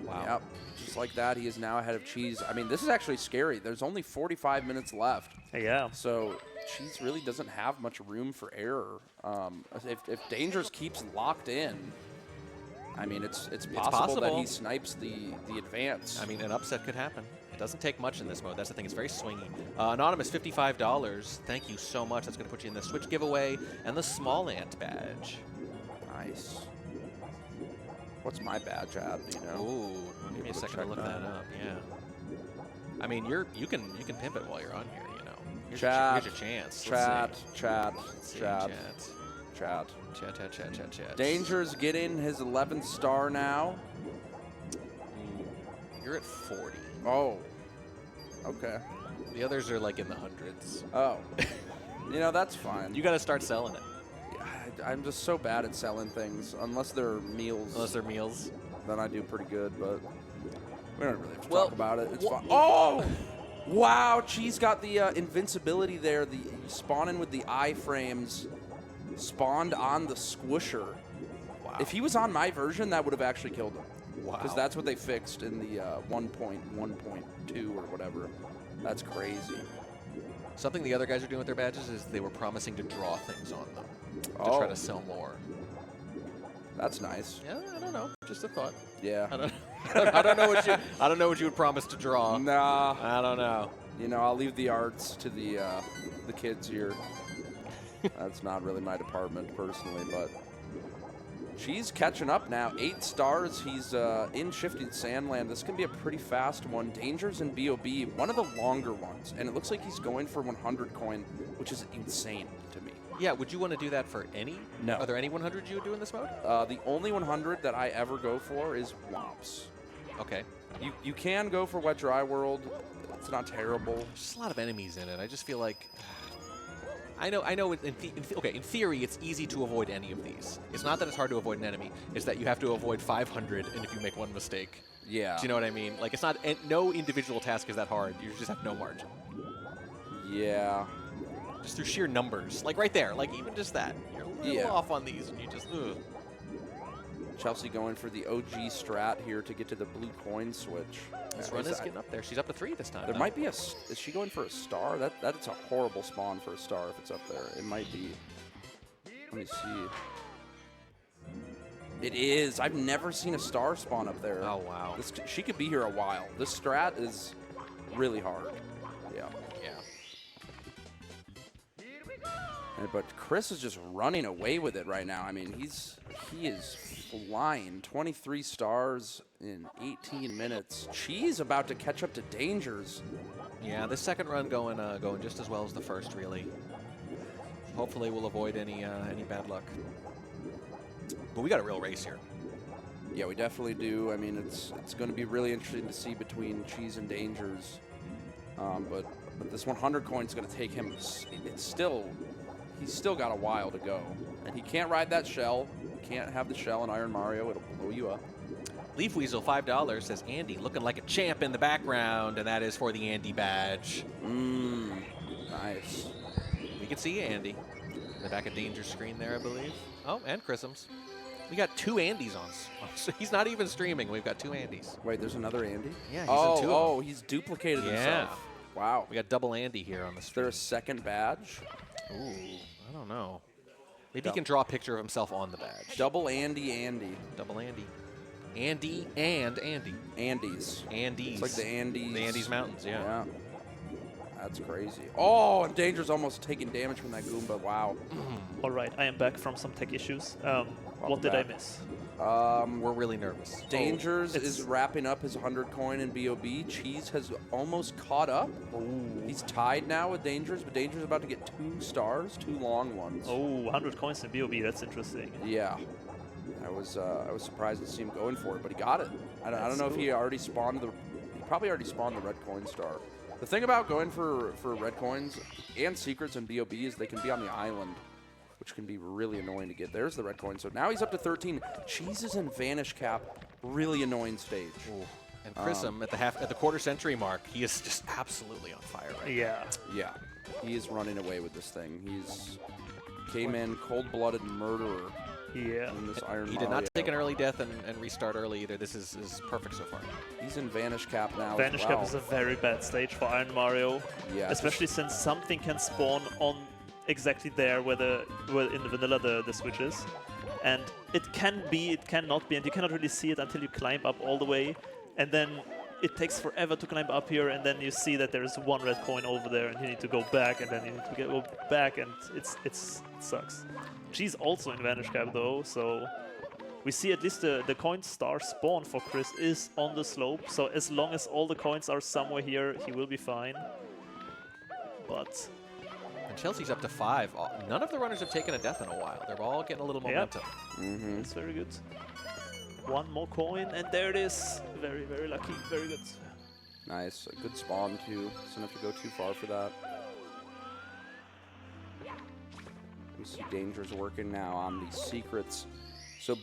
Wow. Yep. Just like that, he is now ahead of Cheese. I mean, this is actually scary. There's only 45 minutes left. Yeah. So Cheese really doesn't have much room for error. If Dangerous keeps locked in, I mean, it's possible that he snipes the advance. I mean, an upset could happen. It doesn't take much in this mode. That's the thing. It's very swingy. Anonymous, $55. Thank you so much. That's going to put you in the Switch giveaway and the Small Ant badge. Nice. What's my badge at? Do you know? Ooh, give me a second to look that up. Yeah. I mean, you can pimp it while you're on here. You know. Here's your chance. Chat. Danger's getting his 11th star now. You're at 40. Oh. Okay. The others are like in the hundreds. Oh. You know, that's fine. You got to start selling it. I'm just so bad at selling things, unless they're meals. Then I do pretty good, but we don't really have to talk about it. It's fine. Oh! Wow, Cheese got the invincibility there. The spawning with the iframes spawned on the squisher. Wow. If he was on my version, that would have actually killed him. Wow. Because that's what they fixed in the 1.1.2 or whatever. That's crazy. Something the other guys are doing with their badges is they were promising to draw things on them to try to sell more. That's nice. Yeah, I don't know. Just a thought. Yeah. I don't know what you would promise to draw. Nah. I don't know. You know, I'll leave the arts to the kids here. That's not really my department personally, but Cheese catching up now. 8 stars. He's in Shifting Sandland. This can be a pretty fast one. Dangers in B.O.B., one of the longer ones. And it looks like he's going for 100 coin, which is insane to me. Yeah, would you want to do that for any? No. Are there any 100 you would do in this mode? The only 100 that I ever go for is Womps. Okay. You can go for Wet Dry World. It's not terrible. There's just a lot of enemies in it. I just feel like... I know. In theory, it's easy to avoid any of these. It's not that it's hard to avoid an enemy. It's that you have to avoid 500, and if you make one mistake. Yeah. Do you know what I mean? Like, it's not... No individual task is that hard. You just have no margin. Yeah. Just through sheer numbers. Like, right there. Like, even just that. You're a little off on these, and you just... Ugh. Chelsea going for the OG strat here to get to the blue coin switch. This run is getting up there. She's up to 3 this time. There might be a... Is she going for a star? That's a horrible spawn for a star if it's up there. It might be. Let me see. It is. I've never seen a star spawn up there. Oh, wow. She could be here a while. This strat is really hard. Yeah. But Chris is just running away with it right now. I mean, he is flying. 23 stars in 18 minutes. Cheese about to catch up to Dangers. Yeah, the second run going just as well as the first, really. Hopefully we'll avoid any bad luck. But we got a real race here. Yeah, we definitely do. I mean, it's going to be really interesting to see between Cheese and Dangers. But this 100 coin is going to take him. He's still got a while to go. And he can't ride that shell. He can't have the shell in Iron Mario. It'll blow you up. Leaf Weasel, $5, says Andy, looking like a champ in the background, and that is for the Andy badge. Nice. We can see you, Andy. In the back of Danger's screen there, I believe. Oh, and Chrism's. We got 2 Andys on. So he's not even streaming. We've got 2 Andys. Wait, there's another Andy? Yeah, he's in 2 of them. He's duplicated himself. Wow. We got double Andy here on the Is stream. there a second badge? Ooh, I don't know. Maybe he can draw a picture of himself on the badge. Double Andy. Double Andy. Andy and Andy. Andes. Andes. It's like the Andes. The Andes Mountains, yeah. That's crazy. Oh, and Danger's almost taking damage from that Goomba. Wow. All right, I am back from some tech issues. What did I miss? We're really nervous. Dangers is wrapping up his 100 coin in B.O.B. Cheese has almost caught up. He's tied now with Dangers, but Dangers is about to get 2 stars, 2 long ones. Oh, 100 coins in B.O.B. That's interesting. Yeah. I was surprised to see him going for it, but he got it. I don't know if he already spawned he probably already spawned the red coin star. The thing about going for red coins and secrets in B.O.B. is they can be on the island, which can be really annoying to get. There's the red coin. So now he's up to 13. Cheese is in Vanish Cap. Really annoying stage. Ooh. And Chrism at the quarter century mark, he is just absolutely on fire right now. Yeah. He is running away with this thing. He's came in cold-blooded murderer. Yeah. in this Iron He did not Mario. take an early death and restart early either. This is perfect so far. He's in Vanish Cap now. Vanish as Cap well. is a very bad stage for Iron Mario. Yeah, Especially since something can spawn on exactly there where in the vanilla the switch is. And it can be, it cannot be, and you cannot really see it until you climb up all the way. And then it takes forever to climb up here, and then you see that there is one red coin over there, and you need to go back, and then you need to go back, and it sucks. She's also in Vanish Cap though, so we see at least the coin star spawn for Chris is on the slope, so as long as all the coins are somewhere here, he will be fine. But And Chelsea's up to 5. None of the runners have taken a death in a while. They're all getting a little momentum. That's very good. One more coin, and there it is. Very, very lucky. Very good. Nice. A good spawn, too. Doesn't have to go too far for that. We see Danger's working now on these secrets. So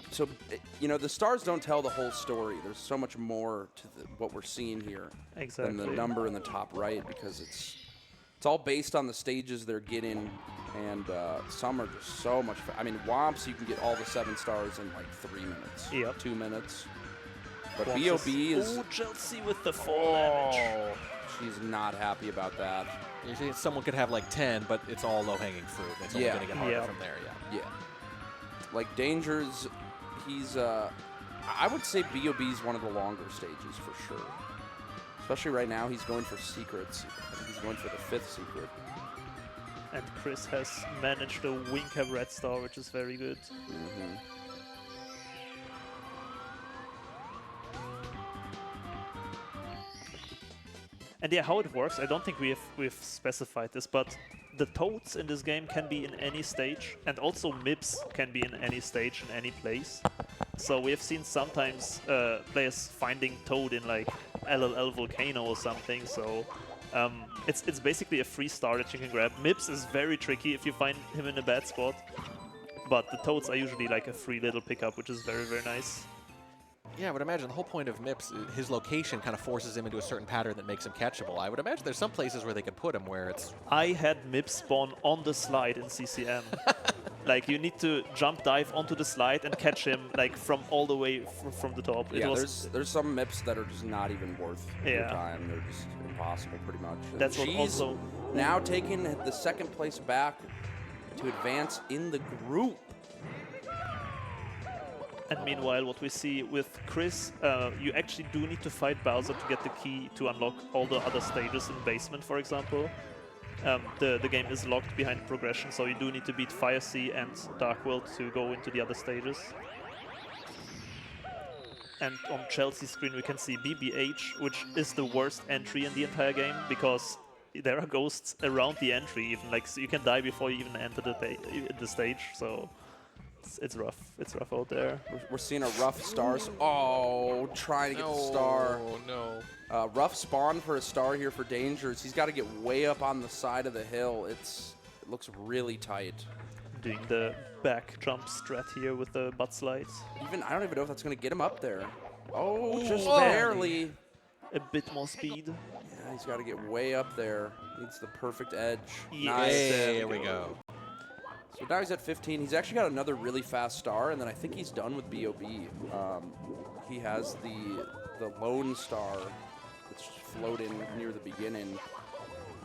you know, the stars don't tell the whole story. There's so much more to what we're seeing here than the number in the top right, because it's all based on the stages they're getting, and some are just so much. I mean, Womps, you can get all the 7 stars in like 3 minutes. Yep. 2 minutes. But Womps B.O.B. is... Oh, Chelsea with the 4 damage. She's not happy about that. Usually someone could have like 10, but it's all low-hanging fruit. It's only going to get harder from there, Yeah. Like Danger's, he's, I would say B.O.B.'s one of the longer stages for sure. Especially right now, he's going for secrets. I think he's going for the 5th secret. And Chris has managed a wing cap red star, which is very good. And yeah, how it works, I don't think we've specified this, but the toads in this game can be in any stage, and also MIPS can be in any stage, in any place. So we have seen sometimes players finding Toad in like LLL Volcano or something, so it's basically a free star that you can grab. MIPS is very tricky if you find him in a bad spot, but the Toads are usually like a free little pickup, which is very, very nice. Yeah, I would imagine the whole point of MIPS, his location kind of forces him into a certain pattern that makes him catchable. I would imagine there's some places where they could put him where it's... I had MIPS spawn on the slide in CCM. Like, you need to jump dive onto the slide and catch him like from all the way from the top. Yeah, there's some MIPS that are just not even worth your time. They're just impossible, pretty much. And That's what she's also... now taking the 2nd place back to advance in the group. And meanwhile, what we see with Chris, you actually do need to fight Bowser to get the key to unlock all the other stages in Basement, for example. The game is locked behind progression, so you do need to beat Fire Sea and Dark World to go into the other stages. And on Chelsea's screen, we can see BBH, which is the worst entry in the entire game, because there are ghosts around the entry, even like so you can die before you even enter the stage. So. It's rough. It's rough out there. We're seeing a rough stars. Oh, trying to get the star. Oh, no. Rough spawn for a star here for Dangers. He's got to get way up on the side of the hill. It looks really tight. Doing the back jump strat here with the butt slides. I don't even know if that's going to get him up there. Oh, Ooh, just barely. A bit more speed. Yeah, he's got to get way up there. Needs the perfect edge. Yes. Nice. There we go. So now he's at 15. He's actually got another really fast star, and then I think he's done with B.O.B. He has the lone star that's floating near the beginning.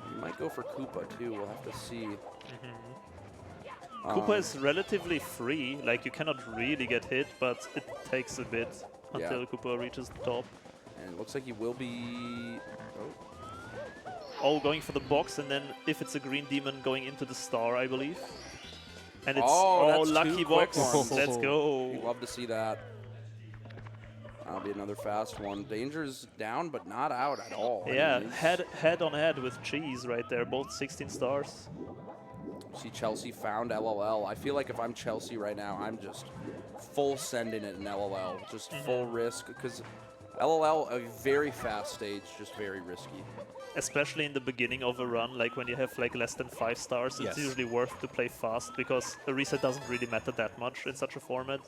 He might go for Koopa, too. We'll have to see. Koopa is relatively free. Like, you cannot really get hit, but it takes a bit until Koopa reaches the top. And it looks like he will be... Oh, going for the box, and then if it's a green demon, going into the star, I believe. And it's that's lucky two quick box. ones. Let's go. You'd love to see that. That'll be another fast one. Danger's down, but not out at all. Yeah, I mean, head on head with Cheese right there. Both 16 stars. See, Chelsea found LLL. I feel like if I'm Chelsea right now, I'm just full sending it in LLL. Just full risk, because LLL, a very fast stage, just very risky. Especially in the beginning of a run, like when you have like less than 5 stars, it's usually worth to play fast, because a reset doesn't really matter that much in such a format.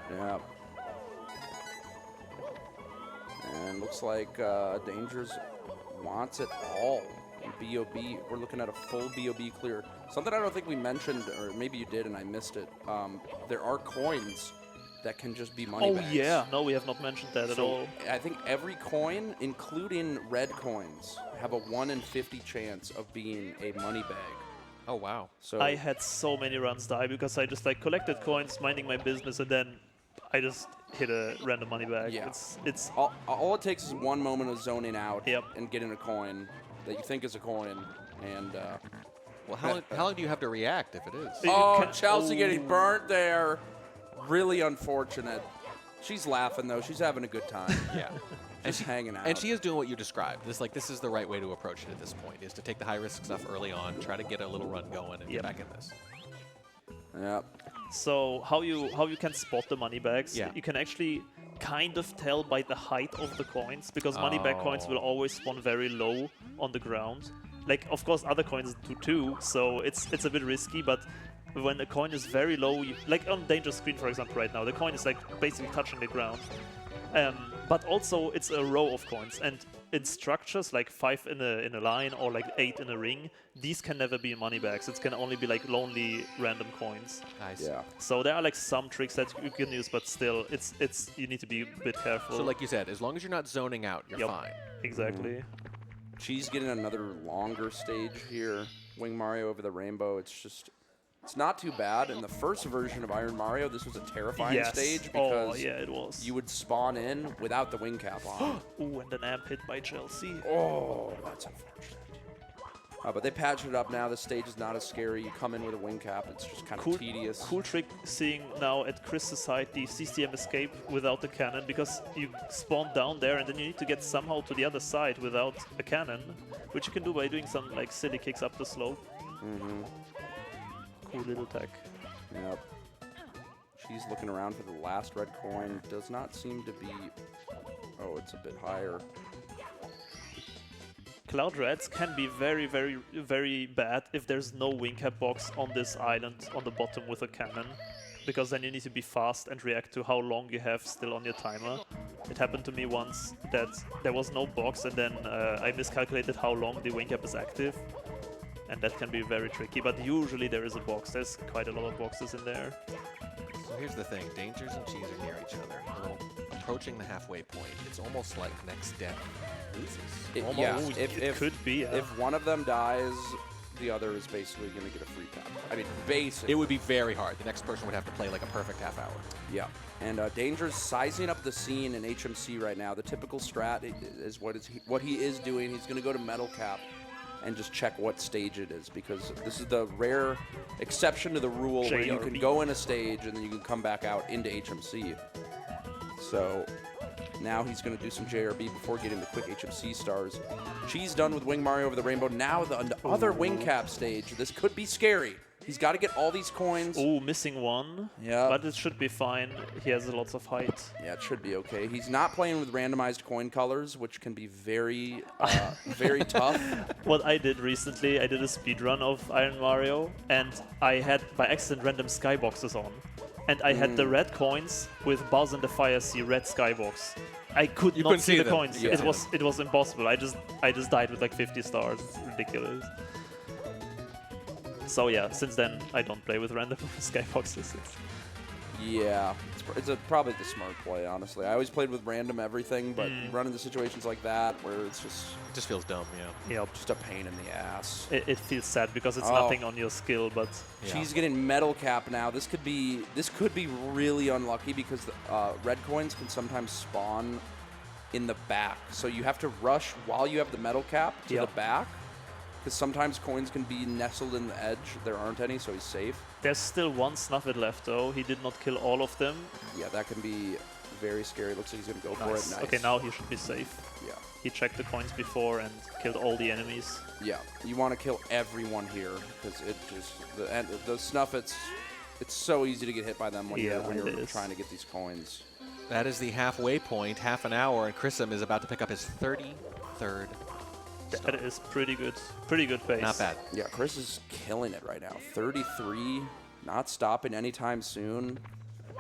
Yeah. And looks like Dangers wants it all. He BOB. We're looking at a full BOB clear. Something I don't think we mentioned, or maybe you did and I missed it. There are coins that can just be money bags. Oh yeah, no, we have not mentioned that at all. I think every coin, including red coins, have a 1 in 50 chance of being a money bag. Oh wow! So I had so many runs die because I just like collected coins, minding my business, and then I just hit a random money bag. Yeah. It's all it takes is one moment of zoning out and getting a coin that you think is a coin, and well, how long do you have to react if it is? Oh, Chelsea getting burnt there. Really unfortunate. She's laughing though. She's having a good time. Yeah. Just hanging out. And she is doing what you described. This is the right way to approach it at this point, is to take the high-risk stuff early on, try to get a little run going, and get back in this. Yep. So how you can spot the money bags? Yeah. You can actually kind of tell by the height of the coins, because money bag coins will always spawn very low on the ground. Like, of course, other coins do too, so it's a bit risky, but when a coin is very low, like on danger screen, for example, right now, the coin is like basically touching the ground. But also, it's a row of coins, and in structures like 5 in a line or like 8 in a ring, these can never be money bags. It can only be like lonely random coins. Nice. Yeah. So there are like some tricks that you can use, but still, it's you need to be a bit careful. So like you said, as long as you're not zoning out, you're fine. Exactly. She's getting another longer stage here. Wing Mario over the rainbow. It's not too bad. In the first version of Iron Mario, this was a terrifying stage because it was. You would spawn in without the wing cap on. Ooh, and then amp hit by Chelsea. Oh, that's unfortunate. But they patched it up now. The stage is not as scary. You come in with a wing cap. It's just kind of tedious. Cool trick seeing now at Chris's side the CCM escape without the cannon, because you spawn down there and then you need to get somehow to the other side without a cannon, which you can do by doing some like silly kicks up the slope. Mm-hmm. Cool little tech. Yep. She's looking around for the last red coin. Does not seem to be... Oh, it's a bit higher. Cloud Reds can be very, very, very bad if there's no wing cap box on this island on the bottom with a cannon, because then you need to be fast and react to how long you have still on your timer. It happened to me once that there was no box, and then I miscalculated how long the wing cap is active. And that can be very tricky, but usually there is a box. There's quite a lot of boxes in there. So here's the thing. Dangers and Cheese are near each other. Well, approaching the halfway point, it's almost like next step loses. Yeah, it could be. If one of them dies, the other is basically going to get a free tap. I mean, basically. It would be very hard. The next person would have to play like a perfect half hour. Yeah. And Danger's sizing up the scene in HMC right now. The typical strat is what he is doing. He's going to go to Metal Cap and just check what stage it is, because this is the rare exception to the rule where you can go in a stage and then you can come back out into HMC. So now he's going to do some JRB before getting the quick HMC stars. She's done with Wing Mario over the rainbow. Now the other wing cap stage. This could be scary. He's got to get all these coins. Oh, missing one. Yeah. But it should be fine. He has lots of height. Yeah, it should be okay. He's not playing with randomized coin colors, which can be very, very tough. What I did recently, I did a speedrun of Iron Mario, and I had, by accident, random skyboxes on. And I had the red coins with Buzz and the Fire Sea red skybox. I could not see the coins. Yeah. It was impossible. I just died with like 50 stars. It's ridiculous. So yeah, since then I don't play with random skyboxes. Yeah, it's probably the smart play, honestly. I always played with random everything, but you run into situations like that where it just feels dumb, yeah. Yep. Just a pain in the ass. It feels sad because it's nothing on your skill, but she's getting Metal Cap now. This could be really unlucky because red coins can sometimes spawn in the back, so you have to rush while you have the Metal Cap to the back. Because sometimes coins can be nestled in the edge. There aren't any, so he's safe. There's still one Snuffit left, though. He did not kill all of them. Yeah, that can be very scary. Looks like he's going to go for it. Nice. Okay, now he should be safe. Yeah. He checked the coins before and killed all the enemies. Yeah, you want to kill everyone here, because it just... The Snuffits, it's so easy to get hit by them when you're trying to get these coins. That is the halfway point, half an hour, and Chrisum is about to pick up his 33rd. That is pretty good pace. Not bad. Yeah, Chris is killing it right now. 33, not stopping anytime soon.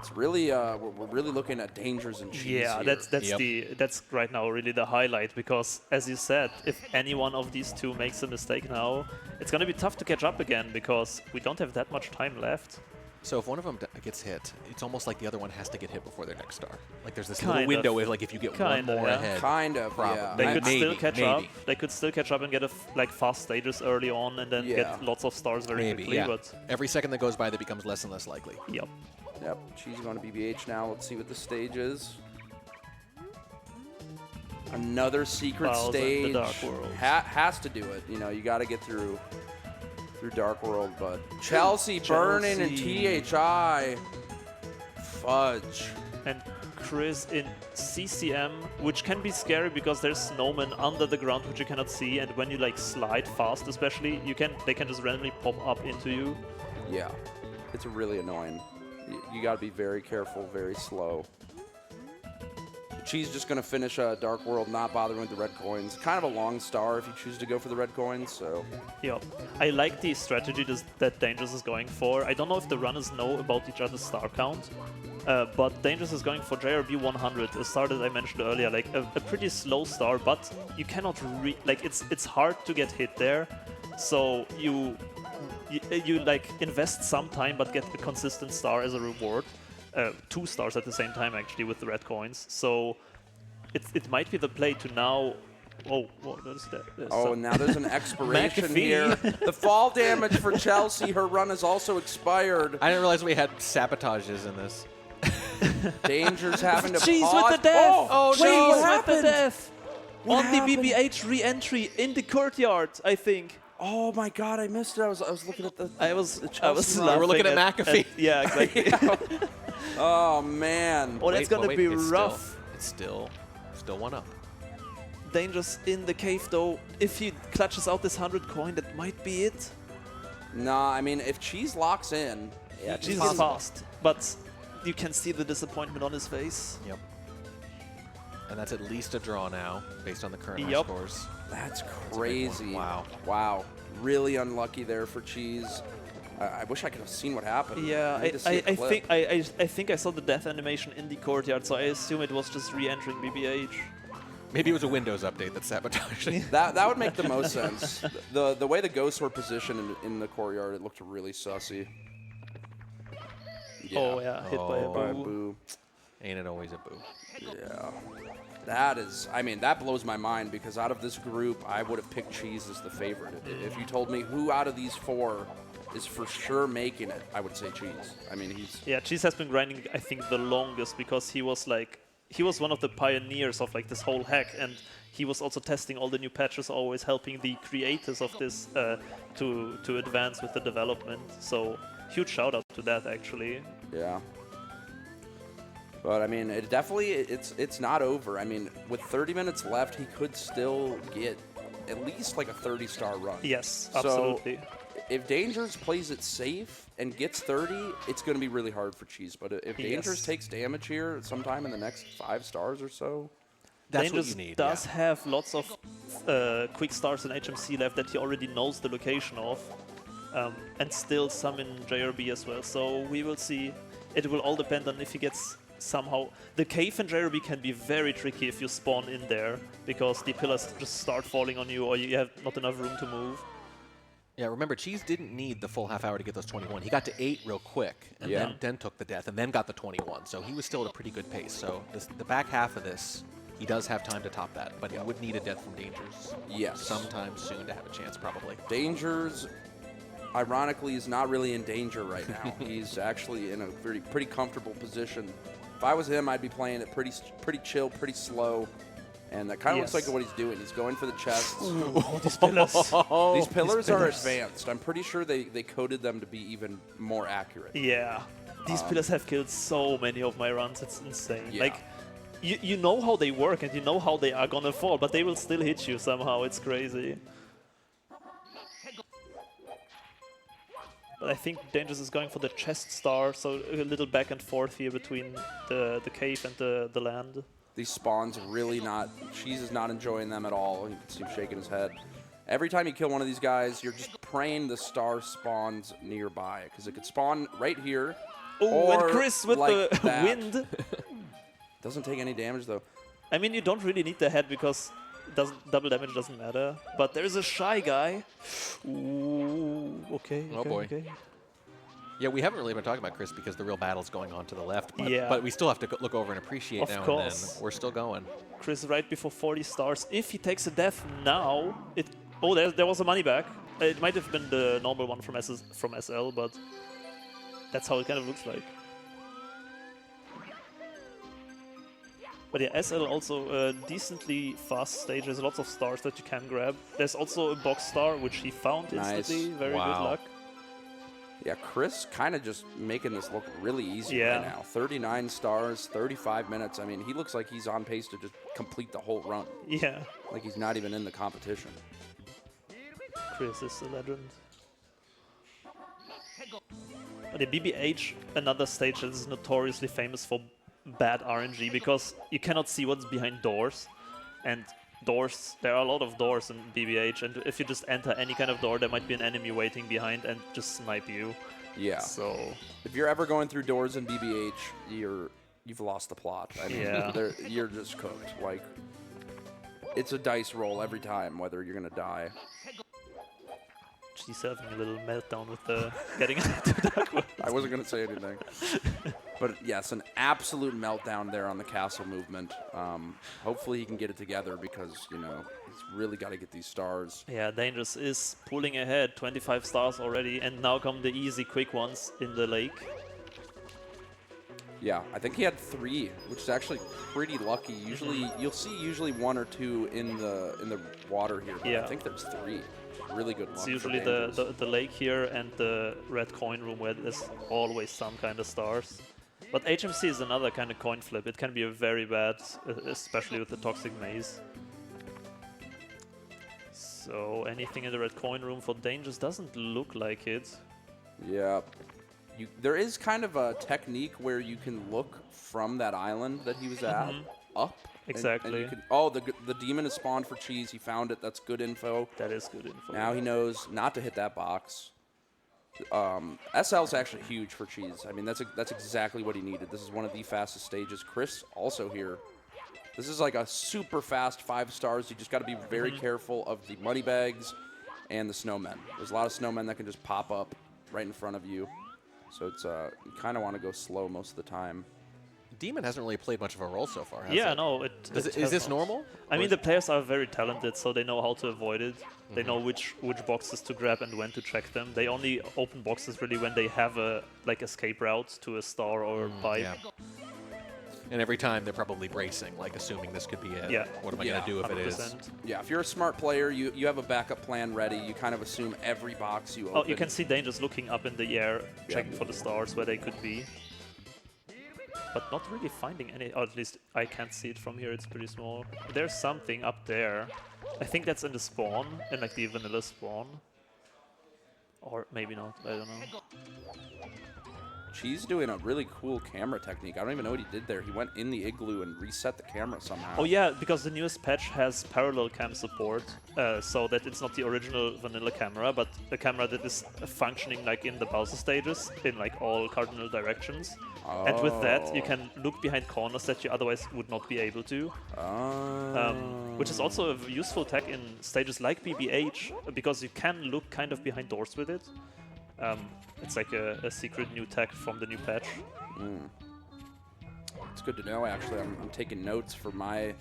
It's really we're really looking at Dangers and Cheese Yeah, here. that's right now really the highlight, because as you said, if any one of these two makes a mistake now, it's gonna be tough to catch up again because we don't have that much time left. So if one of them gets hit, it's almost like the other one has to get hit before their next star. Like there's this Kind little of. window where like if you get one more ahead. Kind of, probably. yeah. They could Maybe, still catch up. maybe. They could still catch up and get like fast stages early on, and then Yeah. get lots of stars very Maybe, quickly. yeah. But Every second that goes by, that becomes less and less likely. Yep. Yep. Cheese going to BBH now. Let's see what the stage is. Another secret Bowser in stage. the Dark World. Has to do it. You know, you got to get through Dark World, but Chelsea burning and THI. Fudge. And Chris in CCM, which can be scary because there's snowmen under the ground which you cannot see, and when you like slide fast, especially, they can just randomly pop up into you. Yeah, it's really annoying. You got to be very careful, very slow. Cheese just going to finish Dark World, not bothering with the red coins. Kind of a long star if you choose to go for the red coins, so... Yep. I like the strategy that Dangerous is going for. I don't know if the runners know about each other's star count, but Dangerous is going for JRB 100, a star that I mentioned earlier, like a pretty slow star, but you cannot it's hard to get hit there, so you like invest some time but get a consistent star as a reward. 2 stars at the same time actually with the red coins, so it might be the play to now. Oh, what is that? Oh, now there's an expiration here. The fall damage for Chelsea. Her run has also expired. I didn't realize we had sabotages in this. Danger's having to Cheese pause. with the death! Oh, Cheese no, what with happened? the death! What On happened? the BBH re-entry in the courtyard, I think. Oh my God, I missed it. I was looking at the. I was Chelsea run. laughing We're looking at McAfee. Yeah, exactly. Oh man. Oh, that's gonna be it's rough. Still 1 up. Dangerous in the cave though. If he clutches out this 100 coin, that might be it. Nah, I mean, if Cheese locks in, yeah, Cheese is fast, but you can see the disappointment on his face. Yep. And that's at least a draw now, based on the current Yep. scores. That's a big crazy. one. Wow. Really unlucky there for Cheese. I wish I could have seen what happened. Yeah, I need to see a clip. I think I saw the death animation in the courtyard, so I assume it was just re-entering BBH. Maybe it was a Windows update that sabotaged it. That would make the most sense. The way the ghosts were positioned in the courtyard, it looked really sussy. Oh yeah, hit by a boo. Ain't it always a boo? Yeah. That is, I mean, that blows my mind because out of this group, I would have picked Cheese as the favorite. If you told me who out of these 4 is for sure making it, I would say Cheese. I mean, he's... Yeah, Cheese has been grinding, I think, the longest because he was one of the pioneers of like this whole hack, and he was also testing all the new patches, always helping the creators of this to advance with the development. So huge shout out to that actually. Yeah. But I mean, it's not over. I mean, with 30 minutes left, he could still get at least like a 30-star run. Yes, So absolutely. if Dangers plays it safe and gets 30, it's going to be really hard for Cheese. But if Dangers takes damage here sometime in the next 5 stars or so, that's Dangers what you need. does have lots of quick stars in HMC left that he already knows the location of, and still some in JRB as well. So we will see. It will all depend on if he gets somehow. The cave in JRB can be very tricky if you spawn in there because the pillars just start falling on you or you have not enough room to move. Yeah, remember, Cheese didn't need the full half hour to get those 21. He got to 8 real quick, and then took the death, and then got the 21. So he was still at a pretty good pace. So the back half of this, he does have time to top that, but he would need a death from Dangers sometime soon to have a chance, probably. Dangers, ironically, is not really in danger right now. He's actually in a pretty comfortable position. If I was him, I'd be playing it pretty chill, pretty slow. And that kind of looks like what he's doing. He's going for the chest. These pillars. These pillars are advanced. I'm pretty sure they coded them to be even more accurate. Yeah. These pillars have killed so many of my runs. It's insane. Yeah. Like, you know how they work and you know how they are gonna fall, but they will still hit you somehow. It's crazy. But I think Dangerous is going for the chest star, so a little back and forth here between the cave and the land. These spawns really not... Cheese is not enjoying them at all. You can see him shaking his head. Every time you kill one of these guys, you're just praying the star spawns nearby, because it could spawn right here, Oh, and Or Chris with like the that. wind. Doesn't take any damage though. I mean, you don't really need the head because double damage doesn't matter. But there's a Shy Guy. Ooh, okay. Oh okay, boy. Okay. Yeah, we haven't really been talking about Chris because the real battle's going on to the left. But, Yeah. but we still have to look over and appreciate Of now course. and then. We're still going. Chris right before 40 stars. If he takes a death now, it. Oh, there was a money back. It might have been the normal one from SL, but that's how it kind of looks like. But yeah, SL also a decently fast stage. There's lots of stars that you can grab. There's also a box star, which he found instantly. Very good luck. Yeah, Chris kind of just making this look really easy Yeah. right now. 39 stars, 35 minutes. I mean, he looks like he's on pace to just complete the whole run. Yeah. Like he's not even in the competition. Chris is a legend. But the BBH, another stage that is notoriously famous for bad RNG because you cannot see what's behind doors. And doors, there are a lot of doors in BBH, and if you just enter any kind of door, there might be an enemy waiting behind and just snipe you. Yeah. So if you're ever going through doors in BBH, you've lost the plot. I mean, Yeah. you're just cooked. Like, it's a dice roll every time whether you're gonna die. She's having a little meltdown with the getting into Dark World. I wasn't gonna say anything. But yes, an absolute meltdown there on the castle movement. Hopefully he can get it together because, you know, he's really got to get these stars. Yeah, Dangerous is pulling ahead, 25 stars already, and now come the easy, quick ones in the lake. Yeah, I think he had 3, which is actually pretty lucky. Usually, you'll see usually 1 or 2 in the water here, but Yeah. I think there's 3. Really good luck. It's for usually Dangerous. the lake here and the red coin room where there's always some kind of stars. But HMC is another kind of coin flip. It can be a very bad, especially with the Toxic Maze. So anything in the red coin room for Dangerous doesn't look like it. Yeah. There is kind of a technique where you can look from that island that he was at up. Exactly. And you can, oh, the demon is spawned for Cheese. He found it. That's good info. That is good info. Now he knows not to hit that box. SL's actually huge for Cheese. I mean, that's exactly what he needed. This is one of the fastest stages. Chris also here. This is like a super fast 5 stars. You just got to be very careful of the money bags and the snowmen. There's a lot of snowmen that can just pop up right in front of you. So it's you kind of want to go slow most of the time. Demon hasn't really played much of a role so far, has Yeah, it? no. Is this normal? I mean, the players are very talented, so they know how to avoid it. They know which boxes to grab and when to check them. They only open boxes really when they have a escape route to a star or a pipe. Yeah. And every time they're probably bracing, like assuming this could be it. Yeah. What am I going to do if it is? Yeah, if you're a smart player, you have a backup plan ready. You kind of assume every box you open. Oh, you can see Dangerous looking up in the air, checking for the stars where they could be. But not really finding any, or at least I can't see it from here, it's pretty small. There's something up there. I think that's in the spawn, in like the vanilla spawn. Or maybe not, I don't know. Cheese doing a really cool camera technique. I don't even know what he did there. He went in the igloo and reset the camera somehow. Oh yeah, because the newest patch has parallel cam support, so that it's not the original vanilla camera, but a camera that is functioning like in the Bowser stages, in like all cardinal directions. And with that, you can look behind corners that you otherwise would not be able to. Which is also a useful tech in stages like BBH, because you can look kind of behind doors with it. It's like a secret new tech from the new patch. It's good to know, actually. I'm taking notes for my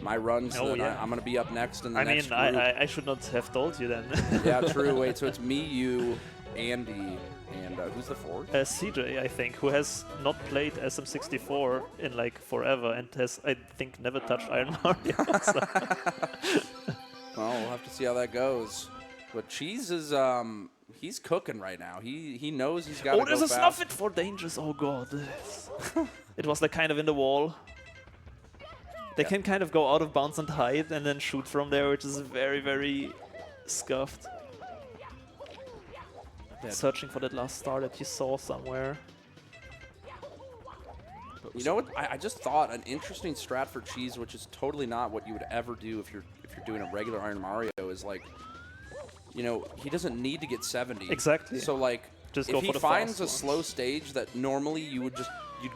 runs. Oh, that yeah. I'm going to be up next in the I next mean, group. I should not have told you then. Yeah, true. Wait, so it's me, you, Andy, and who's the fourth? CJ, I think, who has not played SM64 in like forever and has, I think, never touched Iron Mario. So. Well, we'll have to see how that goes. But Cheese is, he's cooking right now. He knows he's got to go there's a fast. snuff it for Dangerous. Oh god. It was like kind of in the wall. They can kind of go out of bounds and hide and then shoot from there, which is very, very scuffed. Searching for that last star that you saw somewhere. You know what? I just thought an interesting strat for Cheese, which is totally not what you would ever do if you're doing a regular Iron Mario, is like, you know, he doesn't need to get 70. Exactly. So like, Just if go he for the finds fast a ones. slow stage that normally you'd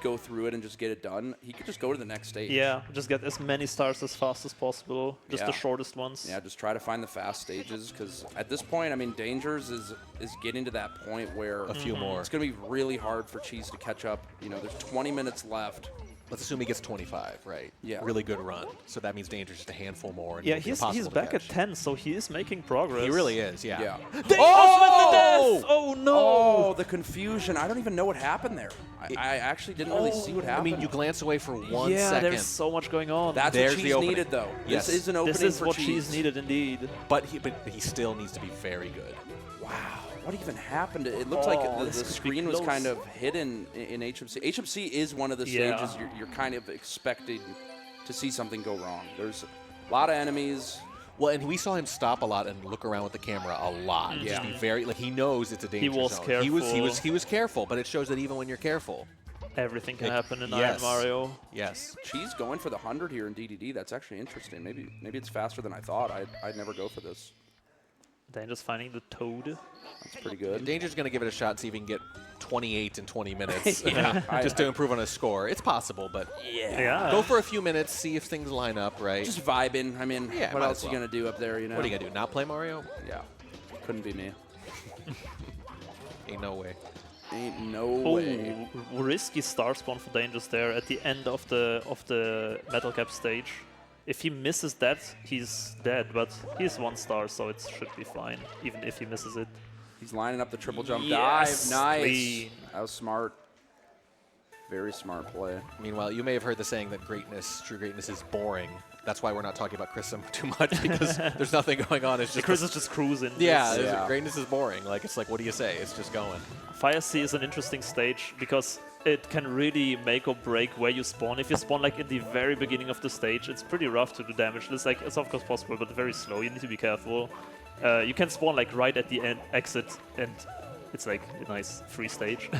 go through it and just get it done, he could just go to the next stage. Yeah, just get as many stars as fast as possible. Just the Yeah. shortest ones. Yeah, just try to find the fast stages because at this point, I mean, Dangers is getting to that point where A few more. It's going to be really hard for Cheese to catch up. You know, there's 20 minutes left. Let's assume he gets 25, right? Yeah. Really good run. So that means Danger's just a handful more. And Yeah, it'll be he's impossible to back catch. at 10, so he is making progress. He really is, yeah. Oh! Oh no! Oh, the confusion. I don't even know what happened there. I actually didn't really see what I happened. mean, you glance away for 1 yeah, second. there's so much going on. That's There's what the Cheese opening. needed, though. Yes. This is an opening This is for what Cheese. Cheese needed, indeed. But he still needs to be very good. Wow. What even happened? It looks like the this could be screen was close. kind of hidden in HMC. HMC is one of the Yeah. stages you're kind of expecting to see something go wrong. There's a lot of enemies. Well, and we saw him stop a lot and look around with the camera a lot. Mm-hmm. Just be very like he knows it's a danger was zone. careful. He was careful, but it shows that even when you're careful, Everything can Like, happen in yes. Iron Mario. yes. Cheese going for the 100 here in DDD. That's actually interesting. Maybe it's faster than I thought. I'd never go for this. Then just finding the toad. That's pretty good. Danger's going to give it a shot, see if he can get 28 in 20 minutes, Yeah. just to improve on his score. It's possible, but Yeah. go for a few minutes, see if things line up, right? Just vibing. I mean, Yeah, what might else as are you well. going to do up there, you know? What are you going to do, not play Mario? Yeah. Couldn't be me. Ain't no way. Ain't no way. Oh, risky star spawn for Dangers there at the end of the Metal Cap stage. If he misses that, he's dead, but he's 1 star, so it should be fine, even if he misses it. He's lining up the triple jump Yes, dive. Nice. clean. That was smart. Very smart play. Meanwhile, you may have heard the saying that true greatness is boring. That's why we're not talking about Chrism too much, because there's nothing going on. It's just Chris is just cruising. Yeah, Yeah. greatness is boring. Like, it's like, what do you say? It's just going. Fire Sea is an interesting stage because it can really make or break where you spawn. If you spawn like in the very beginning of the stage, it's pretty rough to do damage. It's of course possible, but very slow. You need to be careful. You can spawn like right at the end exit, and it's like a nice free stage.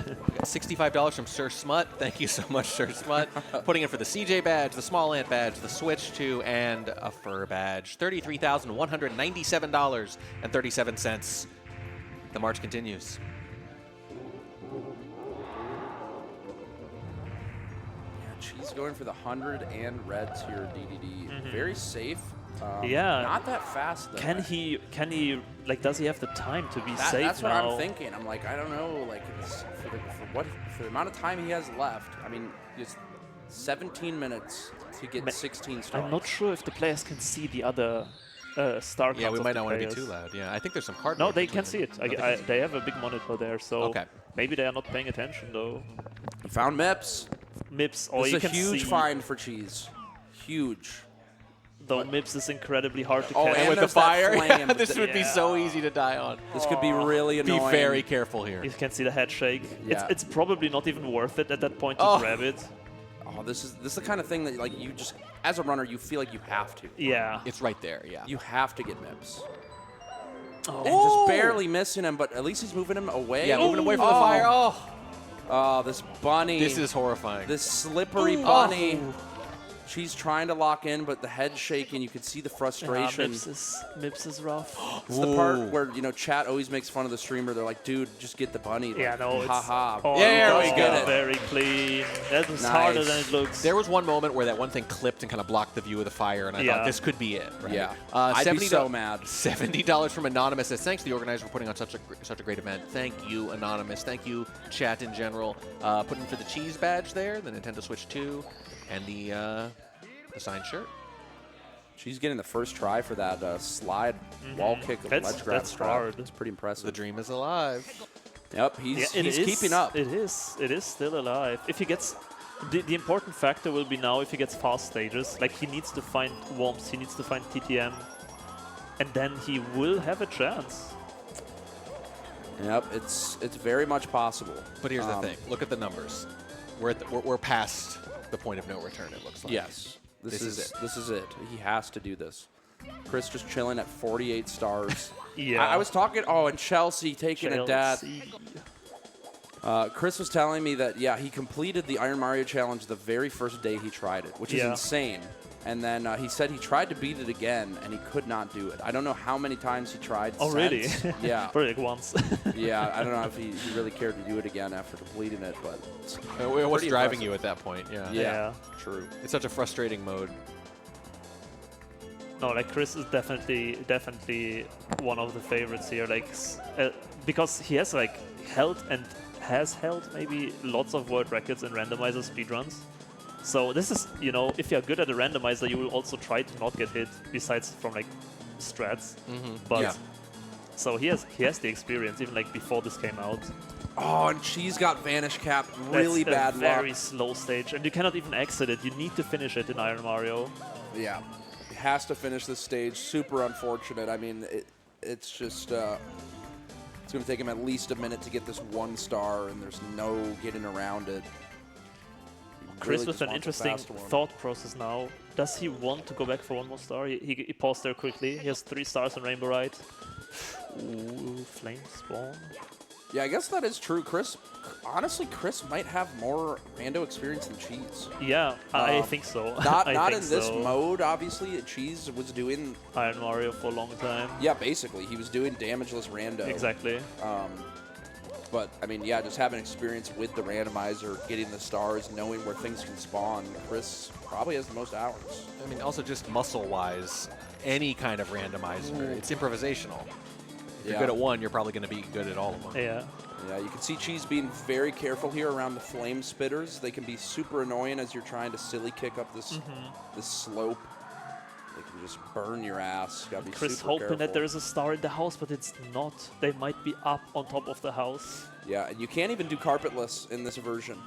$65 from Sir Smut. Thank you so much, Sir Smut. Putting in for the CJ badge, the Small Ant badge, the Switch 2, and a Fur badge. $33,197.37. The march continues. Cheese going for the 100 and reds here at DDD. Very safe. Yeah. Not that fast, though. Can he, like, does he have the time to be safe That's what now? I'm thinking. I'm like, I don't know, like, for the amount of time he has left, I mean, just 17 minutes to get 16 stars. I'm not sure if the players can see the other star Yeah, counts we of might the not want to be players. too loud. Yeah, I think there's some card. No, they can see it. They have a big monitor there, so Okay. maybe they are not paying attention, though. He found Mips. Mips, or This you is a can huge see. find for Cheese. Huge. Though Mips is incredibly hard to Oh, catch. and with the there's that fire, flame. this would be so easy to die on. This could be really Be annoying. very careful here. You can see the head shake. Yeah. It's probably not even worth it at that point to Oh. grab it. Oh, this is the kind of thing that, like, you just, as a runner, you feel like you have to. Yeah. It's right there, yeah. You have to get Mips. Oh. And just barely missing him, but at least he's moving him away. Yeah, moving away from the fire. Oh, Oh, this bunny. this is horrifying. This slippery bunny. She's trying to lock in, but the head's shaking. You can see the frustration. Mips is rough. It's the part where, you know, chat always makes fun of the streamer. They're like, dude, just get the bunny. Yeah, Like, no, it's... haha. Oh, There he we does go. get it. Very clean. That was harder than it looks. There was one moment where that one thing clipped and kind of blocked the view of the fire, and I Yeah. thought this could be it. Right? Yeah. I'd be so mad. $70 from Anonymous says, thanks to the organizer for putting on such a great event. Thank you, Anonymous. Thank you, chat in general. Putting for the cheese badge there, the Nintendo Switch 2, and the signed shirt. She's getting the first try for that slide wall kick of ledge grab That's strap. hard. It's pretty impressive. The dream is alive. Yep, he's it is- keeping up. It is still alive. If he gets... The important factor will be now if he gets fast stages. Like, he needs to find Womps, he needs to find TTM, and then he will have a chance. Yep, it's very much possible. But here's the thing. Look at the numbers. We're past the point of no return, it looks like. Yes. This is it. This is it. He has to do this. Chris just chilling at 48 stars. Yeah. I was talking, and Chelsea taking a dad. Chelsea. Chris was telling me that, yeah, he completed the Iron Mario Challenge the very first day he tried it, which is Yeah. insane. And then he said he tried to beat it again, and he could not do it. I don't know how many times he tried. Oh, really? Yeah. Probably like once. Yeah, I don't know if he really cared to do it again after completing it, but What's driving you at that point? Yeah, true. It's such a frustrating mode. No, like Chris is definitely one of the favorites here. Like because he has like held and has held maybe lots of world records in randomizer speedruns. So this is, you know, if you're good at a randomizer, you will also try to not get hit, besides from like strats. But so he has the experience even like before this came out. Oh, and Cheese got Vanish Cap. Really bad luck. Very slow stage, and you cannot even exit it. You need to finish it in Iron Mario. Yeah, he has to finish this stage. Super unfortunate. I mean, it's just it's going to take him at least a minute to get this 1 star, and there's no getting around it. Chris with an interesting thought process now. Does he want to go back for 1 more star? He paused there quickly. He has 3 stars in Rainbow Ride. Ooh, Flame Spawn. Yeah, I guess that is true. Honestly, Chris might have more rando experience than Cheese. Yeah, I think so. Not in this mode, obviously. Cheese was doing Iron Mario for a long time. Yeah, basically. He was doing damageless rando. Exactly. But, I mean, yeah, just having experience with the randomizer, getting the stars, knowing where things can spawn, Chris probably has the most hours. I mean, also just muscle-wise, any kind of randomizer, it's improvisational. If you're good at one, you're probably going to be good at all of them. Yeah. Yeah, you can see Cheese being very careful here around the flame spitters. They can be super annoying as you're trying to silly kick up this slope. They can just burn your ass. Gotta be Chris super hoping careful. that there's a star in the house, but it's not. They might be up on top of the house. Yeah, and you can't even do carpetless in this version.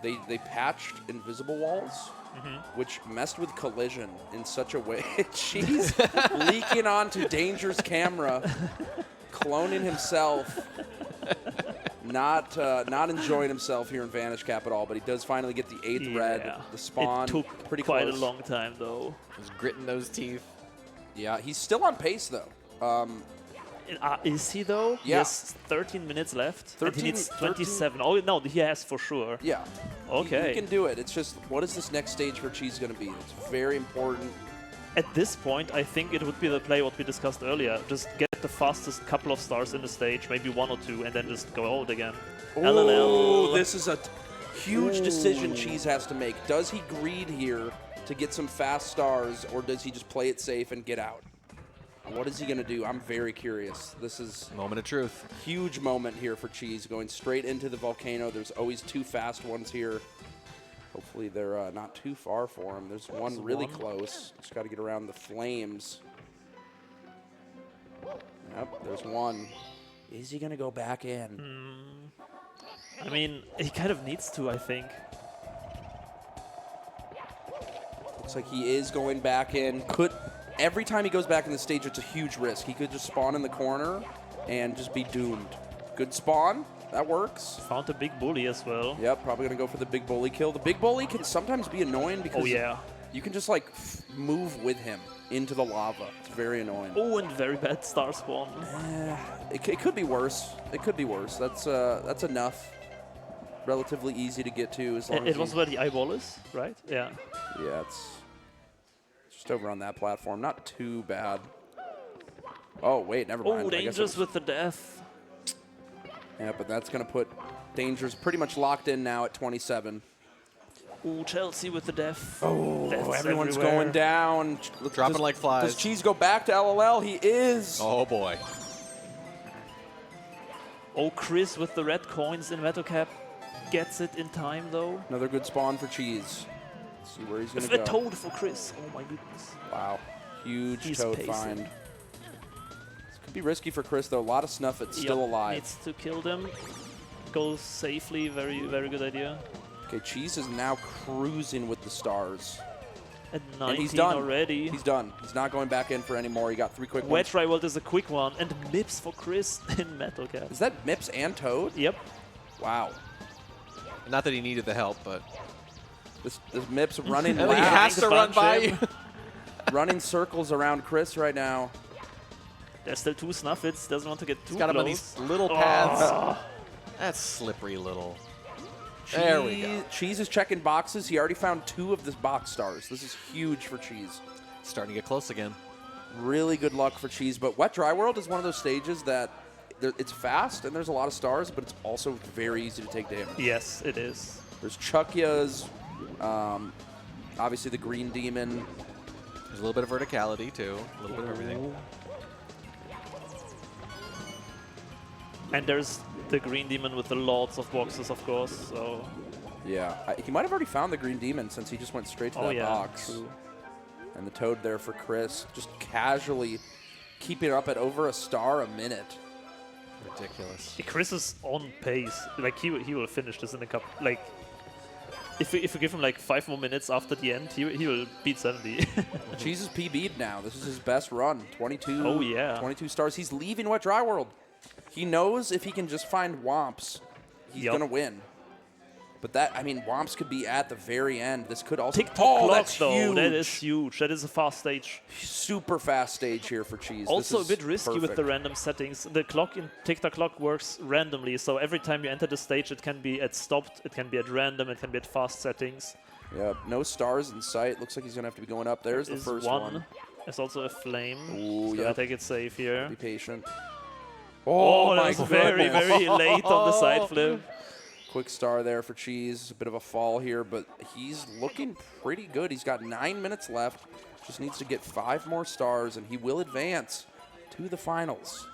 They patched invisible walls, which messed with collision in such a way. Cheese leaking onto Danger's camera, cloning himself. Not enjoying himself here in Vanish Cap at all, but he does finally get the 8th red. The spawn it took pretty quite close. a long time though. He's gritting those teeth. Yeah, he's still on pace though. Is he though? Yeah. He has 13 minutes left. And he needs 27. Oh no, he has for sure. Yeah. Okay. He can do it. It's just, what is this next stage for Cheese going to be? It's very important. At this point, I think it would be the play what we discussed earlier. Just get the fastest couple of stars in the stage, maybe 1 or 2, and then just go out again. Oh, this is a huge decision Cheese has to make. Does he greed here to get some fast stars, or does he just play it safe and get out? What is he going to do? I'm very curious. This is moment of truth. Huge moment here for Cheese, going straight into the volcano. There's always 2 fast ones here. Hopefully they're not too far for him. There's one really close. Just got to get around the flames. Yep, there's one. Is he going to go back in? I mean, he kind of needs to, I think. Looks like he is going back in. Every time he goes back in the stage, it's a huge risk. He could just spawn in the corner and just be doomed. Good spawn. That works. Found a big bully as well. Yep, probably going to go for the big bully kill. The big bully can sometimes be annoying because you can just like move with him into the lava. It's very annoying. Oh, and very bad star spawn. It could be worse. It could be worse. That's enough. Relatively easy to get to as long as it was where the eyeball is, right? Yeah. Yeah, it's just over on that platform. Not too bad. Oh, wait, never mind. Oh, Dangerous with the death. Yeah, but that's going to put Dangerous pretty much locked in now at 27. Ooh, Chelsea with the death. Oh, Death's everyone's everywhere. going down. Dropping like flies. Does Cheese go back to LLL? He is. Oh, boy. Oh, Chris with the red coins in Metocap gets it in time, though. Another good spawn for Cheese. Let's see where he's going to The go. Toad for Chris. Oh, my goodness. Wow. Huge He's Toad pacing. find. This could be risky for Chris, though. A lot of snuff. It's still alive. Needs to kill them. Go safely. Very, very good idea. Okay, Cheese is now cruising with the stars. At And 19 he's done already. He's done. He's not going back in for any more. He got 3 quick ones. Wedge Rival is a quick one. And Mips for Chris in Metocap. Is that Mips and Toad? Yep. Wow. Not that he needed the help, but this Mips running. He has to run by you. Running circles around Chris right now. There's still 2 Snuffits. Doesn't want to get too He's got him on close. these little paths. That's slippery little. There we go. Cheese is checking boxes. He already found 2 of the box stars. This is huge for Cheese. Starting to get close again. Really good luck for Cheese. But Wet Dry World is one of those stages that it's fast and there's a lot of stars, but it's also very easy to take damage. Yes, it is. There's Chuckyas, obviously the Green Demon. There's a little bit of verticality, too. A little bit of everything. And there's the Green Demon with the lots of boxes, of course. So Yeah, he might have already found the Green Demon since he just went straight to that box. True. And the Toad there for Chris, just casually keeping up at over a star a minute. Ridiculous. Chris is on pace. Like he will finish this in a couple. Like if we give him like 5 more minutes after the end, he will beat 70. Cheese is PB'd now. This is his best run. 22. Oh, yeah. 22 stars. He's leaving Wet Dry World. He knows if he can just find Womps, he's gonna win. But that, I mean, Womps could be at the very end. This could also. TikTok clock, that's though. huge. That is huge. That is a fast stage. Super fast stage here for Cheese. Also a This bit is risky with perfect. the random settings. The clock in TikTok clock works randomly, so every time you enter the stage, it can be at stopped, it can be at random, it can be at fast settings. Yeah, no stars in sight. Looks like he's gonna have to be going up. There's the Is first one. There's also a flame. Ooh, so yeah. I take it safe here. Be patient. Oh, my that's very, goodness. very late on the side flip. Quick star there for Cheese. A bit of a fall here, but he's looking pretty good. He's got 9 minutes left. Just needs to get 5 more stars, and he will advance to the finals.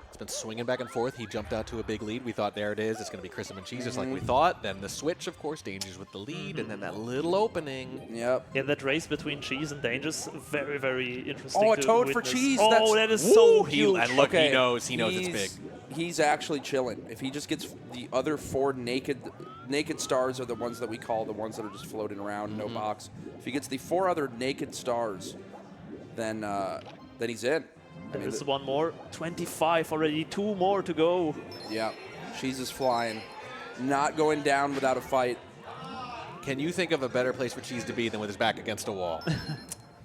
It's been swinging back and forth. He jumped out to a big lead. We thought, there it is. It's going to be Chris and Cheese, just like we thought. Then the switch, of course, Dangers with the lead, and then that little opening. Yep. Yeah, that race between Cheese and Dangers, very, very interesting. Oh, a to Toad witness. for Cheese. Oh, that is so huge. And look, he knows it's big. He's actually chilling. If he just gets the other 4 naked stars are the ones that we call the ones that are just floating around, no box. If he gets the 4 other naked stars, then he's in. There is one more. 25 already. 2 more to go. Yeah, Cheese is flying. Not going down without a fight. Can you think of a better place for Cheese to be than with his back against a wall?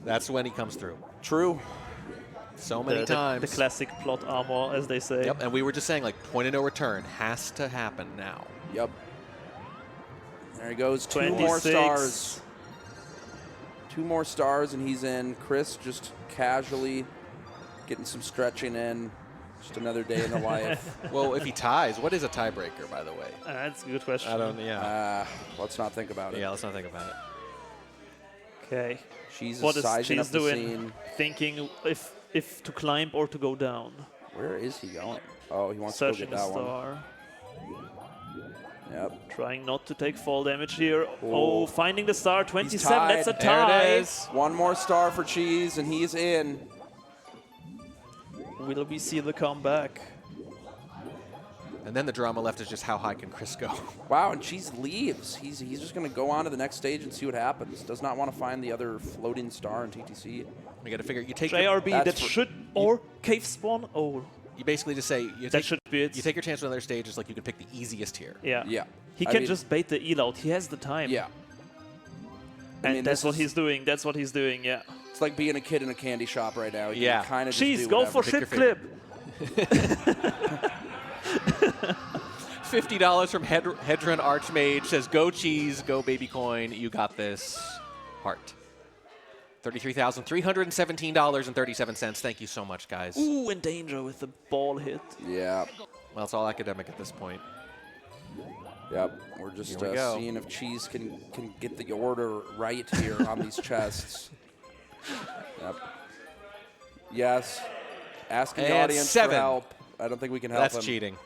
That's when he comes through. True. So many times. The classic plot armor, as they say. Yep, and we were just saying, like, point of no return has to happen now. Yep. There he goes. 2 26. more stars. 2 more stars, and he's in. Chris just casually getting some stretching in. Just another day in the life. Well, if he ties, what is a tiebreaker, by the way? That's a good question. I don't, Let's not think about it. Yeah, let's not think about it. Okay. Cheese What is is sizing Cheese up the doing? scene. Thinking if to climb or to go down. Where is he going? Oh, he wants Searching to go get a that one. star. Yep. Trying not to take fall damage here. Oh, finding the star. 27. tied. That's a There tie. it is. 1 more star for Cheese, and he's in. Will we see the comeback? And then the drama left is just how high can Chris go? Wow, and Cheese leaves. He's just going to go on to the next stage and see what happens. Does not want to find the other floating star in TTC. We got to figure. You take JRB, your, that should, or cave spawn. Oh. You basically just say you That take, should be it. You take your chance with other stages, like you can pick the easiest here. Yeah. Yeah. He I can mean- just bait the eel out. He has the time. Yeah. And mean, that's this what is- he's doing. That's what he's doing, yeah. It's like being a kid in a candy shop right now. You Yeah. kind of Cheese, just do go whatever. for shit flip. $50 from Hedron Archmage says, "Go Cheese, go Baby Coin. You got this." Heart. $33,317.37. Thank you so much, guys. Ooh, in danger with the ball hit. Yeah. Well, it's all academic at this point. Yep. We're just Here we go. seeing if Cheese can get the order right here on these chests. Yep. Yes. Asking the And audience 7. for help. I don't think we can help That's him. cheating.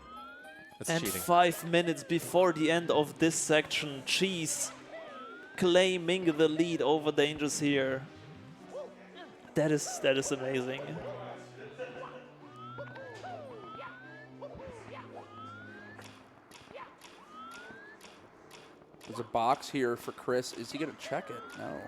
That's And cheating. 5 minutes before the end of this section, Cheese claiming the lead over Dangers here. That is amazing. There's a box here for Chris. Is he going to check it? No.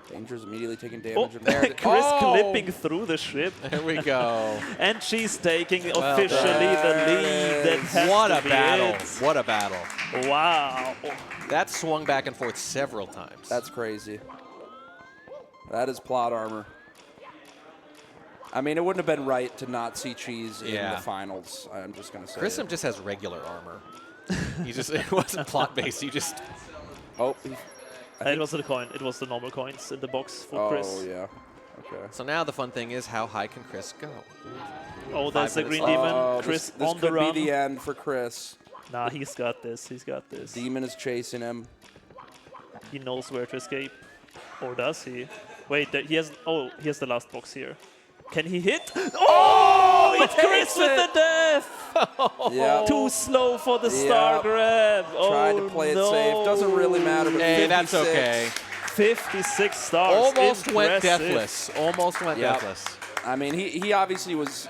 Danger's immediately taking damage. and Chris clipping through the ship. There we go. And she's taking Well officially the lead. That has What to a be battle. it. What a battle. Wow. That swung back and forth several times. That's crazy. That is plot armor. I mean, it wouldn't have been right to not see Cheese in Yeah. the finals. I'm just going to say Grissom it. just has regular armor. You just it wasn't plot based. You just It wasn't a coin. It was the normal coins in the box for Chris. Oh yeah. Okay. So now the fun thing is, how high can Chris go? Oh, there's the 5 green minutes demon. left. Chris This on the could run. be the end for Chris. Nah, he's got this. He's got this. Demon is chasing him. He knows where to escape. Or does he? Wait, he has. Oh, he has the last box here. Can he hit? Oh, it's Chris with the death! Yeah. Too slow for the star grab. Tried to play it safe. Doesn't really matter. But Hey, 56. that's okay. 56 stars. Almost went Impressive. deathless. Almost went Yep. deathless. I mean, he obviously was,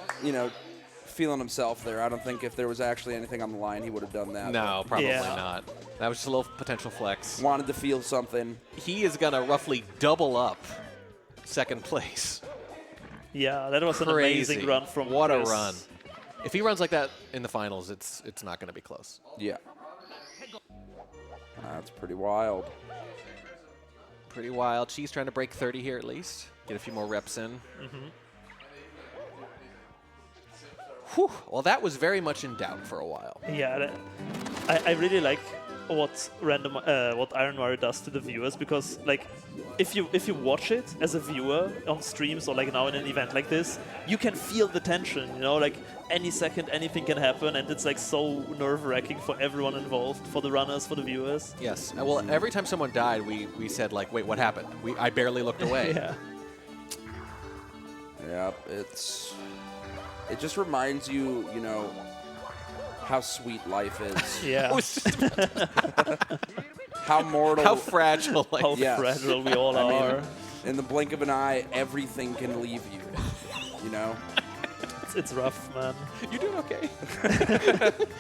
feeling himself there. I don't think if there was actually anything on the line, he would have done that. No, probably Yeah. not. That was just a little potential flex. Wanted to feel something. He is going to roughly double up second place. Yeah, that was an Crazy. amazing run from What Chris. a run. If he runs like that in the finals, it's not going to be close. Yeah. That's pretty wild. Pretty wild. She's trying to break 30 here at least. Get a few more reps in. Whew. Well, that was very much in doubt for a while. Yeah, I really like what Iron Mario does to the viewers, because like if you watch it as a viewer on streams or like now in an event like this, you can feel the tension, like any second anything can happen, and it's like so nerve-wracking for everyone involved, for the runners, for the viewers. Yes. Well, every time someone died, we said like, wait, what happened? I barely looked away. Yeah. Yep, it just reminds you, how sweet life is. Yeah. How mortal. How fragile life How fragile we all are. In the blink of an eye, everything can leave you. It's rough, man. You doing okay?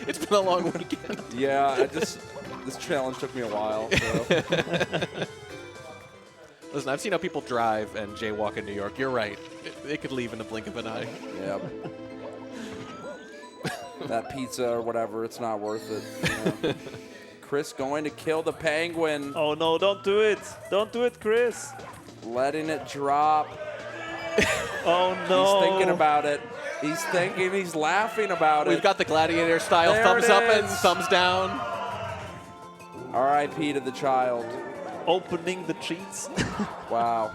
It's been a long weekend. Yeah, this challenge took me a while. So. Listen, I've seen how people drive and jaywalk in New York. You're right. They could leave in the blink of an eye. Yep. That pizza or whatever, it's not worth it. Chris going to kill the penguin. Oh no, don't do it. Don't do it, Chris. Letting it drop. Oh no. He's thinking about it. He's laughing about it. We've got the gladiator style There thumbs it up and is. thumbs down. R.I.P. to the child. Opening the cheats. Wow.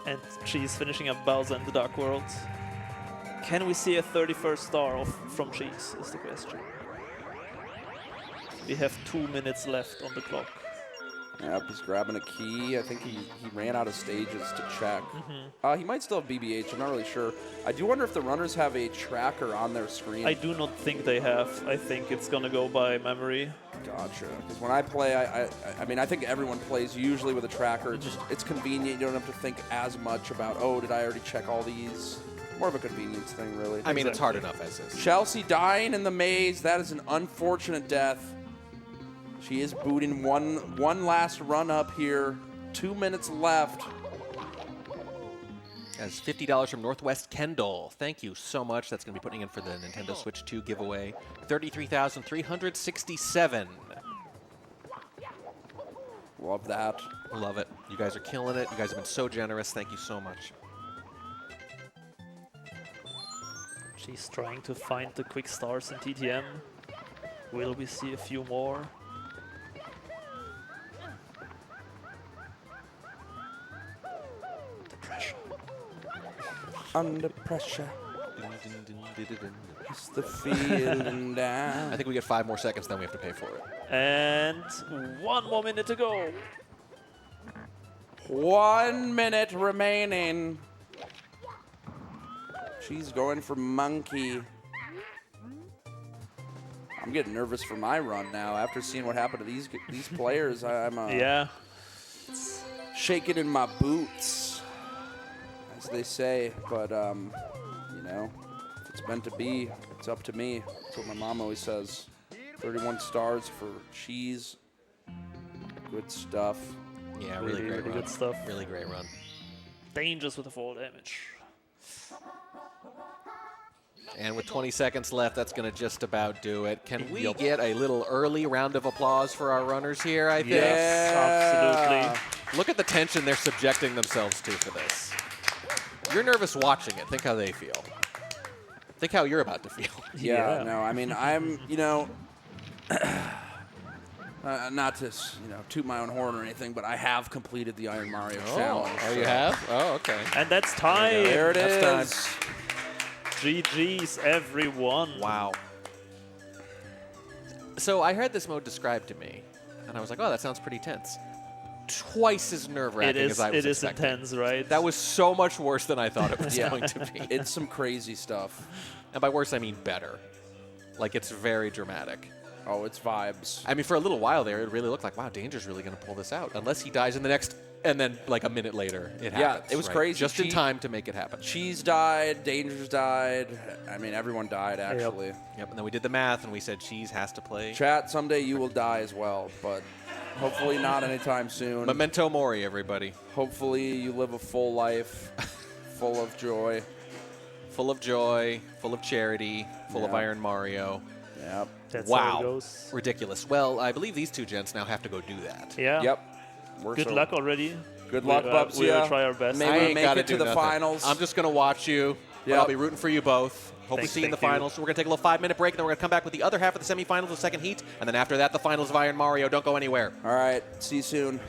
And Cheese finishing up Bowser in the Dark World. Can we see a 31st star from Cheese, is the question. We have 2 minutes left on the clock. Yep, he's grabbing a key. I think he ran out of stages to check. He might still have BBH. I'm not really sure. I do wonder if the runners have a tracker on their screen. I do not think they have. I think it's going to go by memory. Gotcha. Because when I play, I mean, I think everyone plays usually with a tracker. It's convenient. You don't have to think as much about, oh, did I already check all these? More of a convenience thing, really. I mean, it's hard enough as is. Chelsea dying in the maze. That is an unfortunate death. She is booting one last run up here. 2 minutes left. That's $50 from Northwest Kendall. Thank you so much. That's going to be putting in for the Nintendo Switch 2 giveaway. 33,367. Love that. Love it. You guys are killing it. You guys have been so generous. Thank you so much. She's trying to find the quick stars in TTM. Will we see a few more? The pressure. Under pressure. It's the feeling down. I think we get 5 more seconds, then we have to pay for it. And 1 more minute to go. 1 minute remaining. She's going for monkey. I'm getting nervous for my run now. After seeing what happened to these players, I'm yeah, shaking in my boots, as they say. But if it's meant to be, it's up to me. That's what my mom always says. 31 stars for Cheese. Good stuff. Yeah, really great run. Good stuff. Really great run. Dangerous with the fall damage. And with 20 seconds left, that's going to just about do it. Can we get a little early round of applause for our runners here, I think? Yes, absolutely. Look at the tension they're subjecting themselves to for this. You're nervous watching it. Think how they feel. Think how you're about to feel. Yeah, no, I mean, I'm, not to, toot my own horn or anything, but I have completed the Iron Mario challenge. Oh, you have? Oh, okay. And that's time. There it is. That's GG's, everyone. Wow. So I heard this mode described to me, and I was like, oh, that sounds pretty tense. Twice as nerve-wracking as I was It is expecting. intense, right? That was so much worse than I thought it was Yeah. going to be. It's some crazy stuff. And by worse, I mean better. Like, it's very dramatic. Oh, it's vibes. I mean, for a little while there, it really looked like, wow, Danger's really going to pull this out. Unless he dies in the next, and then like a minute later, it happens. Yeah, it was right? crazy. Just in time to make it happen. Cheese died, Dangers died. I mean, everyone died, actually. Yep, and then we did the math, and we said Cheese has to play. Chat, someday you will die as well, but hopefully not anytime soon. Memento mori, everybody. Hopefully you live a full life, full of joy. Full of joy, full of charity, full of Yeah. Iron Mario. Yep. That's wow. how it goes. Ridiculous. Well, I believe these two gents now have to go do that. Yeah. Yep. Good luck already. Good luck, Bubsy. We will try our best. Maybe I ain't make gotta it to do the nothing. finals. I'm just going to watch you. But Yep. I'll be rooting for you both. Hope to Thank see you in the you. finals. So we're going to take a little 5-minute break, and then we're going to come back with the other half of the semifinals, the second heat, and then after that, the finals of Iron Mario. Don't go anywhere. All right. See you soon.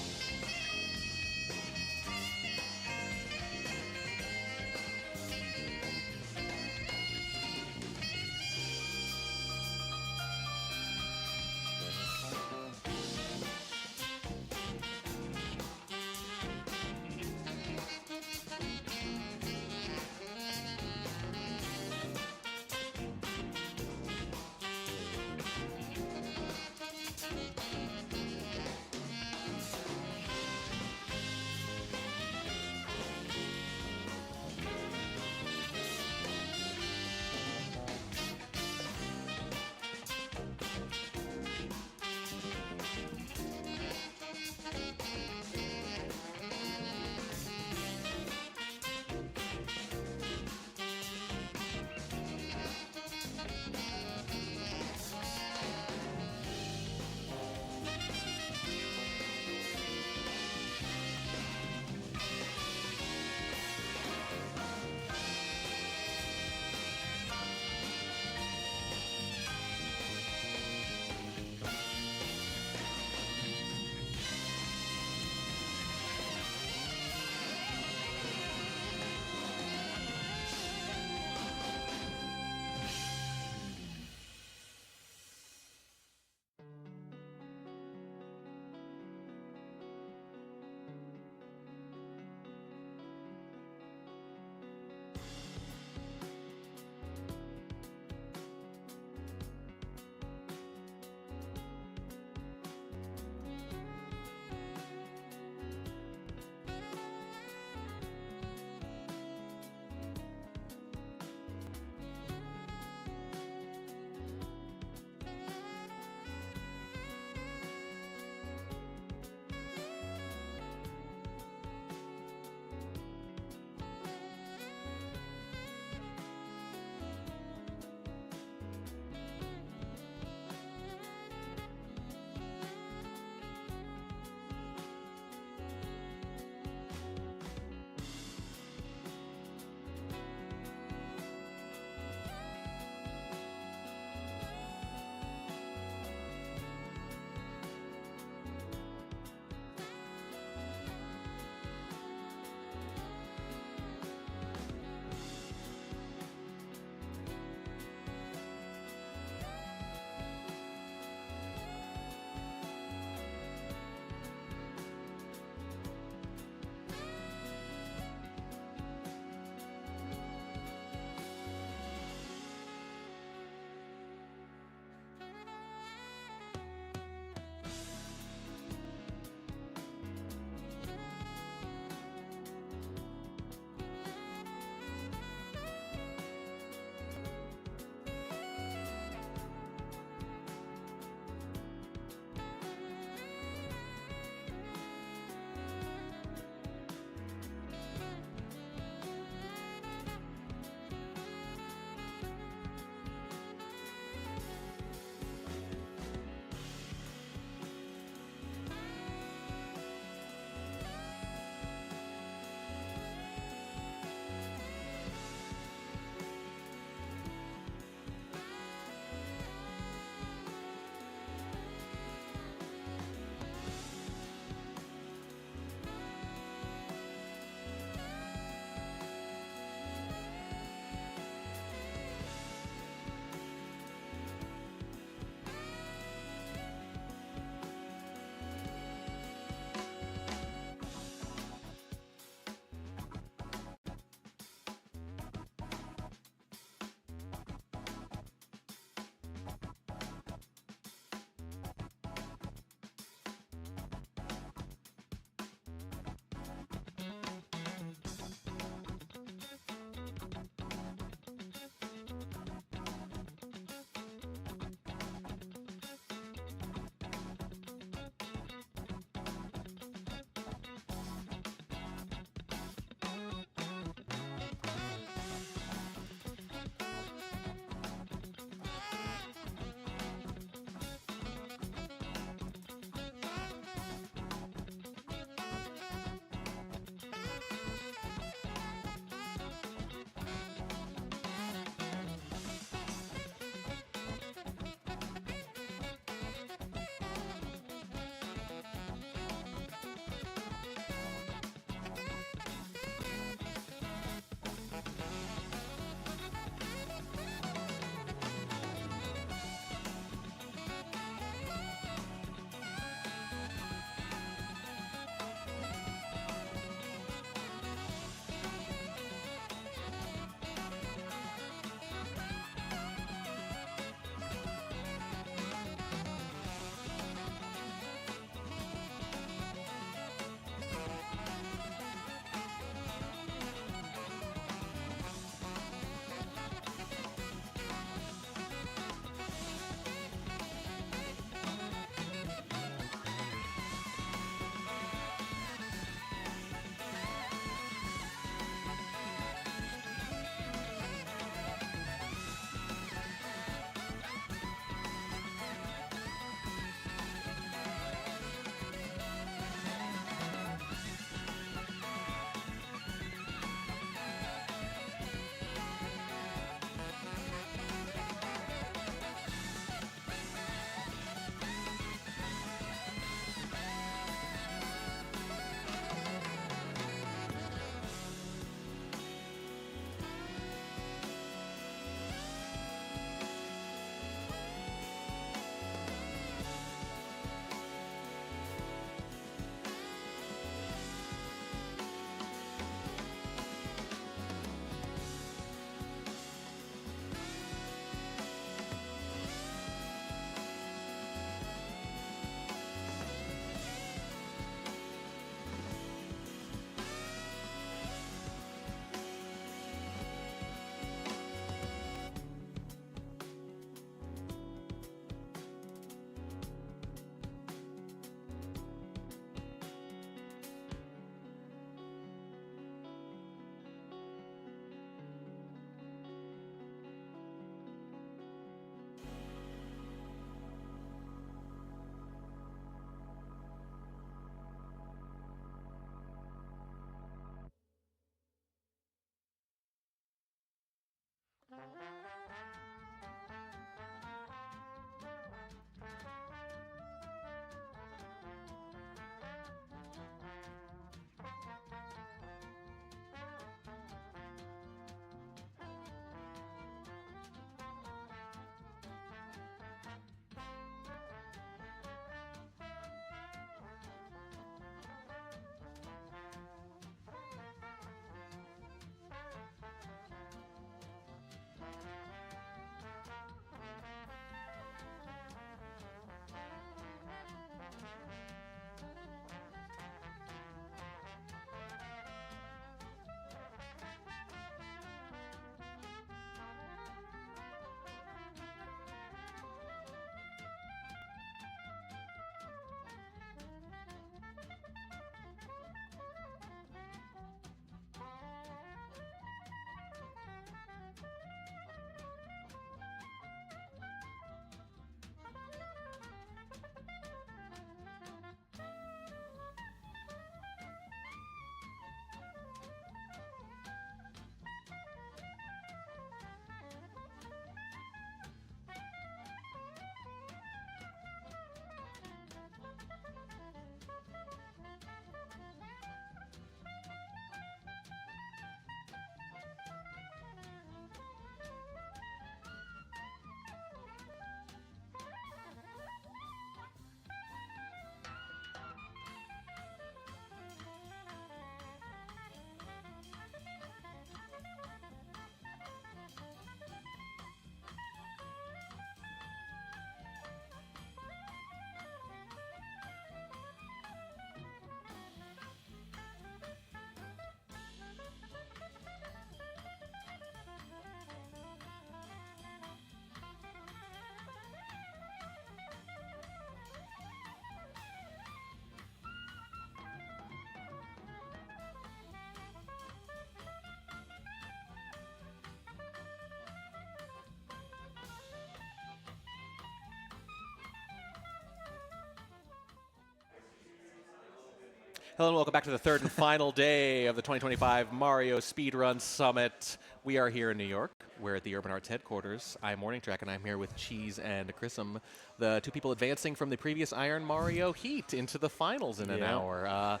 Hello and welcome back to the third and final day of the 2025 Mario Speedrun Summit. We are here in New York. We're at the Urban Arts headquarters. I'm Morning Track, and I'm here with Cheese and Chrism, the two people advancing from the previous Iron Mario Heat into the finals in an hour.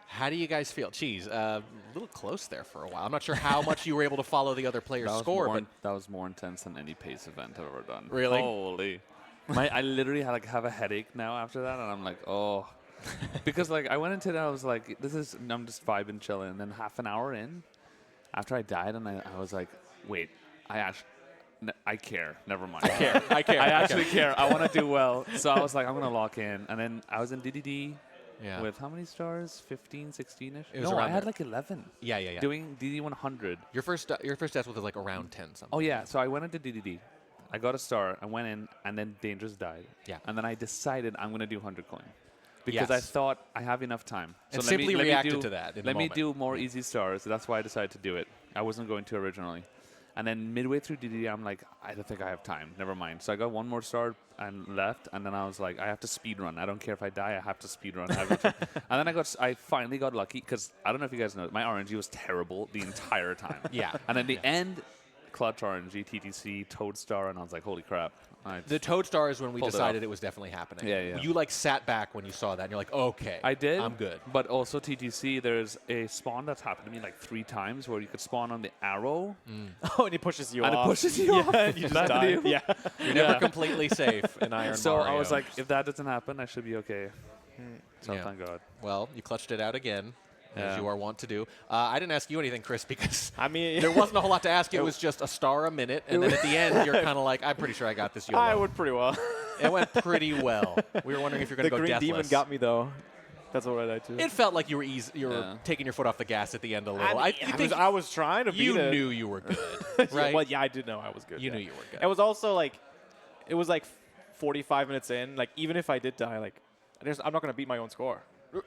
How do you guys feel? Cheese, a little close there for a while. I'm not sure how much you were able to follow the other player's score, but that was more intense than any pace event I've ever done. Really? Holy. I literally have a headache now after that, and I'm like, oh. Because like I went into that, I was like, I'm just vibing, chilling, and then half an hour in, after I died, and I was like, wait, I care. Never mind. I care. I actually care. I want to do well. So I was like, I'm going to lock in. And then I was in DDD with how many stars? 15, 16-ish? No, I had like 11. Yeah. Doing DD 100. Your first death was like around 10 something. Oh, yeah. So I went into DDD. I got a star. I went in, and then Dangerous died. Yeah. And then I decided I'm going to do 100 coin. Because I thought I have enough time. So and simply reacted to that. Let me do more easy stars. So that's why I decided to do it. I wasn't going to originally. And then midway through DDD, I'm like, I don't think I have time. Never mind. So I got one more star and left. And then I was like, I have to speed run. I don't care if I die. I have to speed run. And then I finally got lucky because I don't know if you guys know, my RNG was terrible the entire time. And in the end, Clutch RNG, TTC, Toad Star, and I was like, holy crap. The Toad Star is when we decided it was definitely happening. Yeah. You like sat back when you saw that, and you're like, okay, I did. I'm good. But also TTC, there's a spawn that's happened to me like 3 times where you could spawn on the arrow. Oh, and it pushes you off. And it pushes you off. And you just die. Yeah. You're never completely safe in Iron so Mario. I was like, if that doesn't happen, I should be okay. So thank God. Well, you clutched it out again. Yeah. As you are wont to do. I didn't ask you anything, Chris, because I mean, there wasn't a whole lot to ask. It was just a star a minute, and then at the end, you're kind of like, I'm pretty sure I got this. YOLO. I went pretty well. It went pretty well. We were wondering if you're going to go The Green deathless. Demon got me, though. That's what I died to. It felt like you were taking your foot off the gas at the end a little. I was trying to beat it. You knew you were good, right? Well, yeah, I did know I was good. You knew you were good. It was also like, it was like 45 minutes in. Like, even if I did die, like, I'm not going to beat my own score.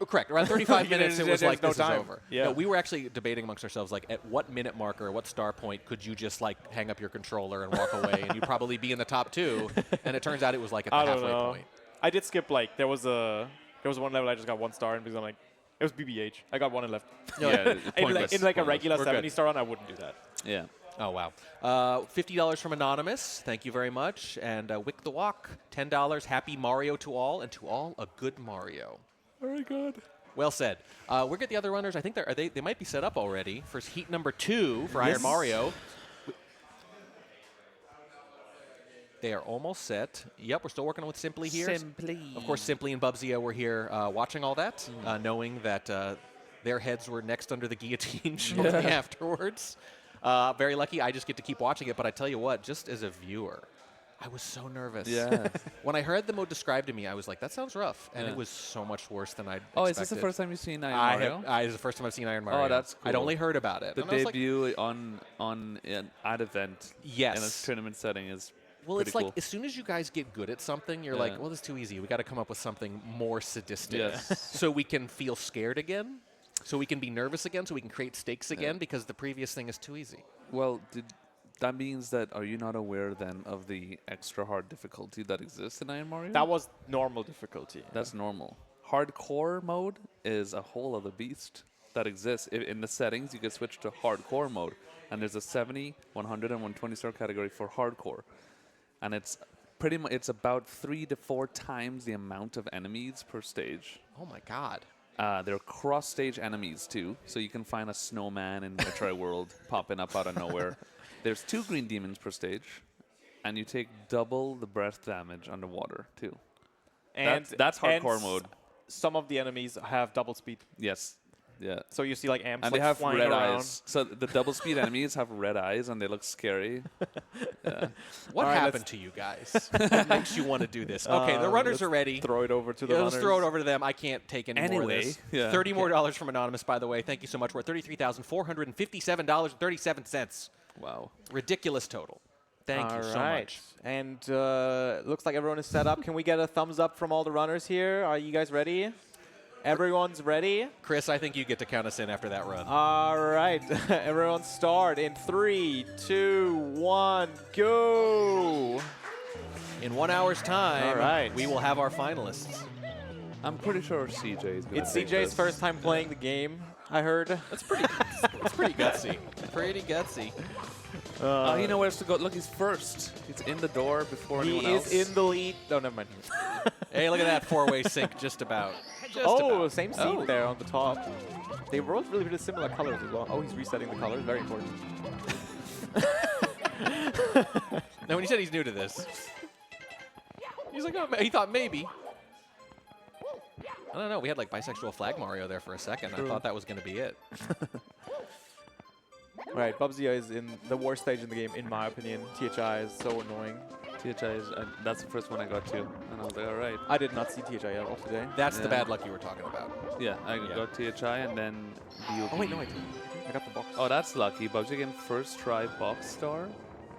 Correct. Around 35 minutes, it was like, this is over. Yeah. No, we were actually debating amongst ourselves, like, at what minute marker, what star point could you just, like, hang up your controller and walk away, and you'd probably be in the top 2. And it turns out it was, like, at the halfway point. I did skip, like, there was one level I just got 1 star in because I'm like, it was BBH. I got 1 and left. in like a regular 70 star run, I wouldn't do that. Yeah. Oh, wow. $50 from Anonymous. Thank you very much. And Wick the Walk, $10. Happy Mario to all, and to all, a good Mario. Very good. Well said. We'll get the other runners. I think they might be set up already for heat number 2 for Iron Mario. They are almost set. Yep, we're still working with Simply here. Simply. Of course, Simply and Bubsy were here watching all that, knowing that their heads were next under the guillotine shortly afterwards. Very lucky. I just get to keep watching it. But I tell you what, just as a viewer, I was so nervous. Yeah. When I heard the mode described to me, I was like, that sounds rough. And it was so much worse than I'd expected. Oh, is this the first time you've seen Iron Mario? It's the first time I've seen Iron Mario. Oh, that's cool. I'd only heard about it. The debut on an ad event in a tournament setting is it's cool. like as soon as you guys get good at something, you're like, well, this is too easy. We got to come up with something more sadistic so we can feel scared again, so we can be nervous again, so we can create stakes again because the previous thing is too easy. Well, that means that are you not aware then of the extra hard difficulty that exists in Iron Mario? That was normal difficulty. That's normal. Hardcore mode is a whole other beast that exists. In the settings, you can switch to hardcore mode. And there's a 70, 100, and 120 star category for hardcore. And it's pretty much, it's about 3 to 4 times the amount of enemies per stage. Oh my God. They're cross-stage enemies too. So you can find a snowman in Metroid World popping up out of nowhere. There's 2 green demons per stage, and you take double the breath damage underwater, too. And that's hardcore mode. Some of the enemies have double speed. Yes. Yeah. So you see like amps and like they have flying red around. eyes. So the double speed enemies have red eyes, and they look scary. What happened to you guys? What makes you want to do this? Okay, the runners are ready. Throw it over to the runners. Let's throw it over to them. I can't take any more of this. Yeah. $30 more from Anonymous, by the way. Thank you so much. We're at $33,457.37. Wow. Ridiculous total. Thank you so much. And looks like everyone is set up. Can we get a thumbs up from all the runners here? Are you guys ready? Everyone's ready? Chris, I think you get to count us in after that run. All right. Everyone start in 3, 2, 1, go. In 1 hour's time, all right, we will have our finalists. I'm pretty sure CJ is going to It's CJ's first time playing the game, I heard. That's pretty. It's pretty gutsy. Pretty gutsy. He knows where to go. Look, he's first. He's in the door before anyone He else. is in the lead. Oh, never mind. Hey, look at that four-way sync, just about. Same seat there on the top. They were both really similar colors as well. Oh, he's resetting the colors. Very important. Now, when he said he's new to this, he's like, oh, he thought maybe. I don't know. We had like bisexual flag Mario there for a second. True. I thought that was going to be it. Right, Bubsy is in the worst stage in the game, in my opinion. THI is so annoying. THI is, that's the first one I got too. And I was like, all right. I did not see THI at all today. That's the bad luck you were talking about. Yeah, I got THI and then BOP. Oh, wait, no, I didn't. I got the box. Oh, that's lucky. Bubsy again, first try box star.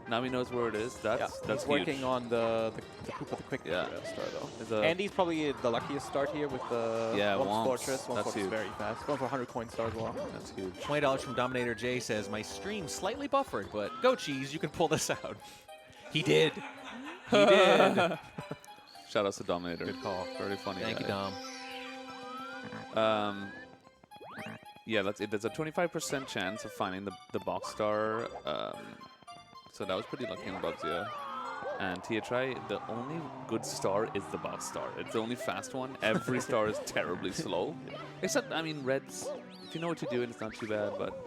Now he knows where it is. That's he's working on the poop of the quick star though. Andy's probably the luckiest start here with the Womps Fortress. Womps Fortress is very fast. Going for 100 coin star as well. That's huge. $20 from Dominator J says, my stream slightly buffered, but go Cheese, you can pull this out. He did. He did. Shout out to Dominator. Good call. Very funny. Thank you, Dom. Yeah, that's it. There's a 25% chance of finding the box star. So that was pretty lucky on Bubsy. And THI, the only good star is the box star. It's the only fast one. Every star is terribly slow. Except, I mean, reds, if you know what you're doing, it's not too bad, but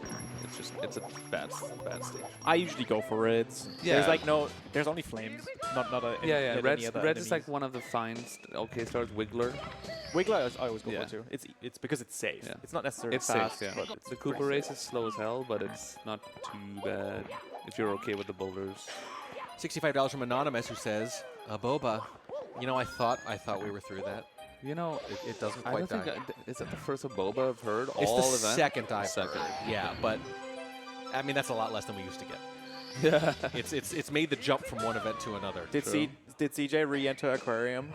it's a bad stage. I usually go for reds. Yeah. There's like there's only flames, not a Reds is like one of the fine okay stars. Wiggler. Wiggler I always go for too. It's because it's safe. Yeah. It's not necessarily It's fast. safe, yeah. But it's The Cooper race is slow as hell, but it's not too bad if you're okay with the boulders. $65 from Anonymous who says, Boba, you know, I thought we were through that. You know, it doesn't I quite don't die. think is that the first Boba I've heard? It's all the event? second I've heard. Yeah, but I mean that's a lot less than we used to get. Yeah. It's made the jump from one event to another. Did CJ re-enter Aquarium?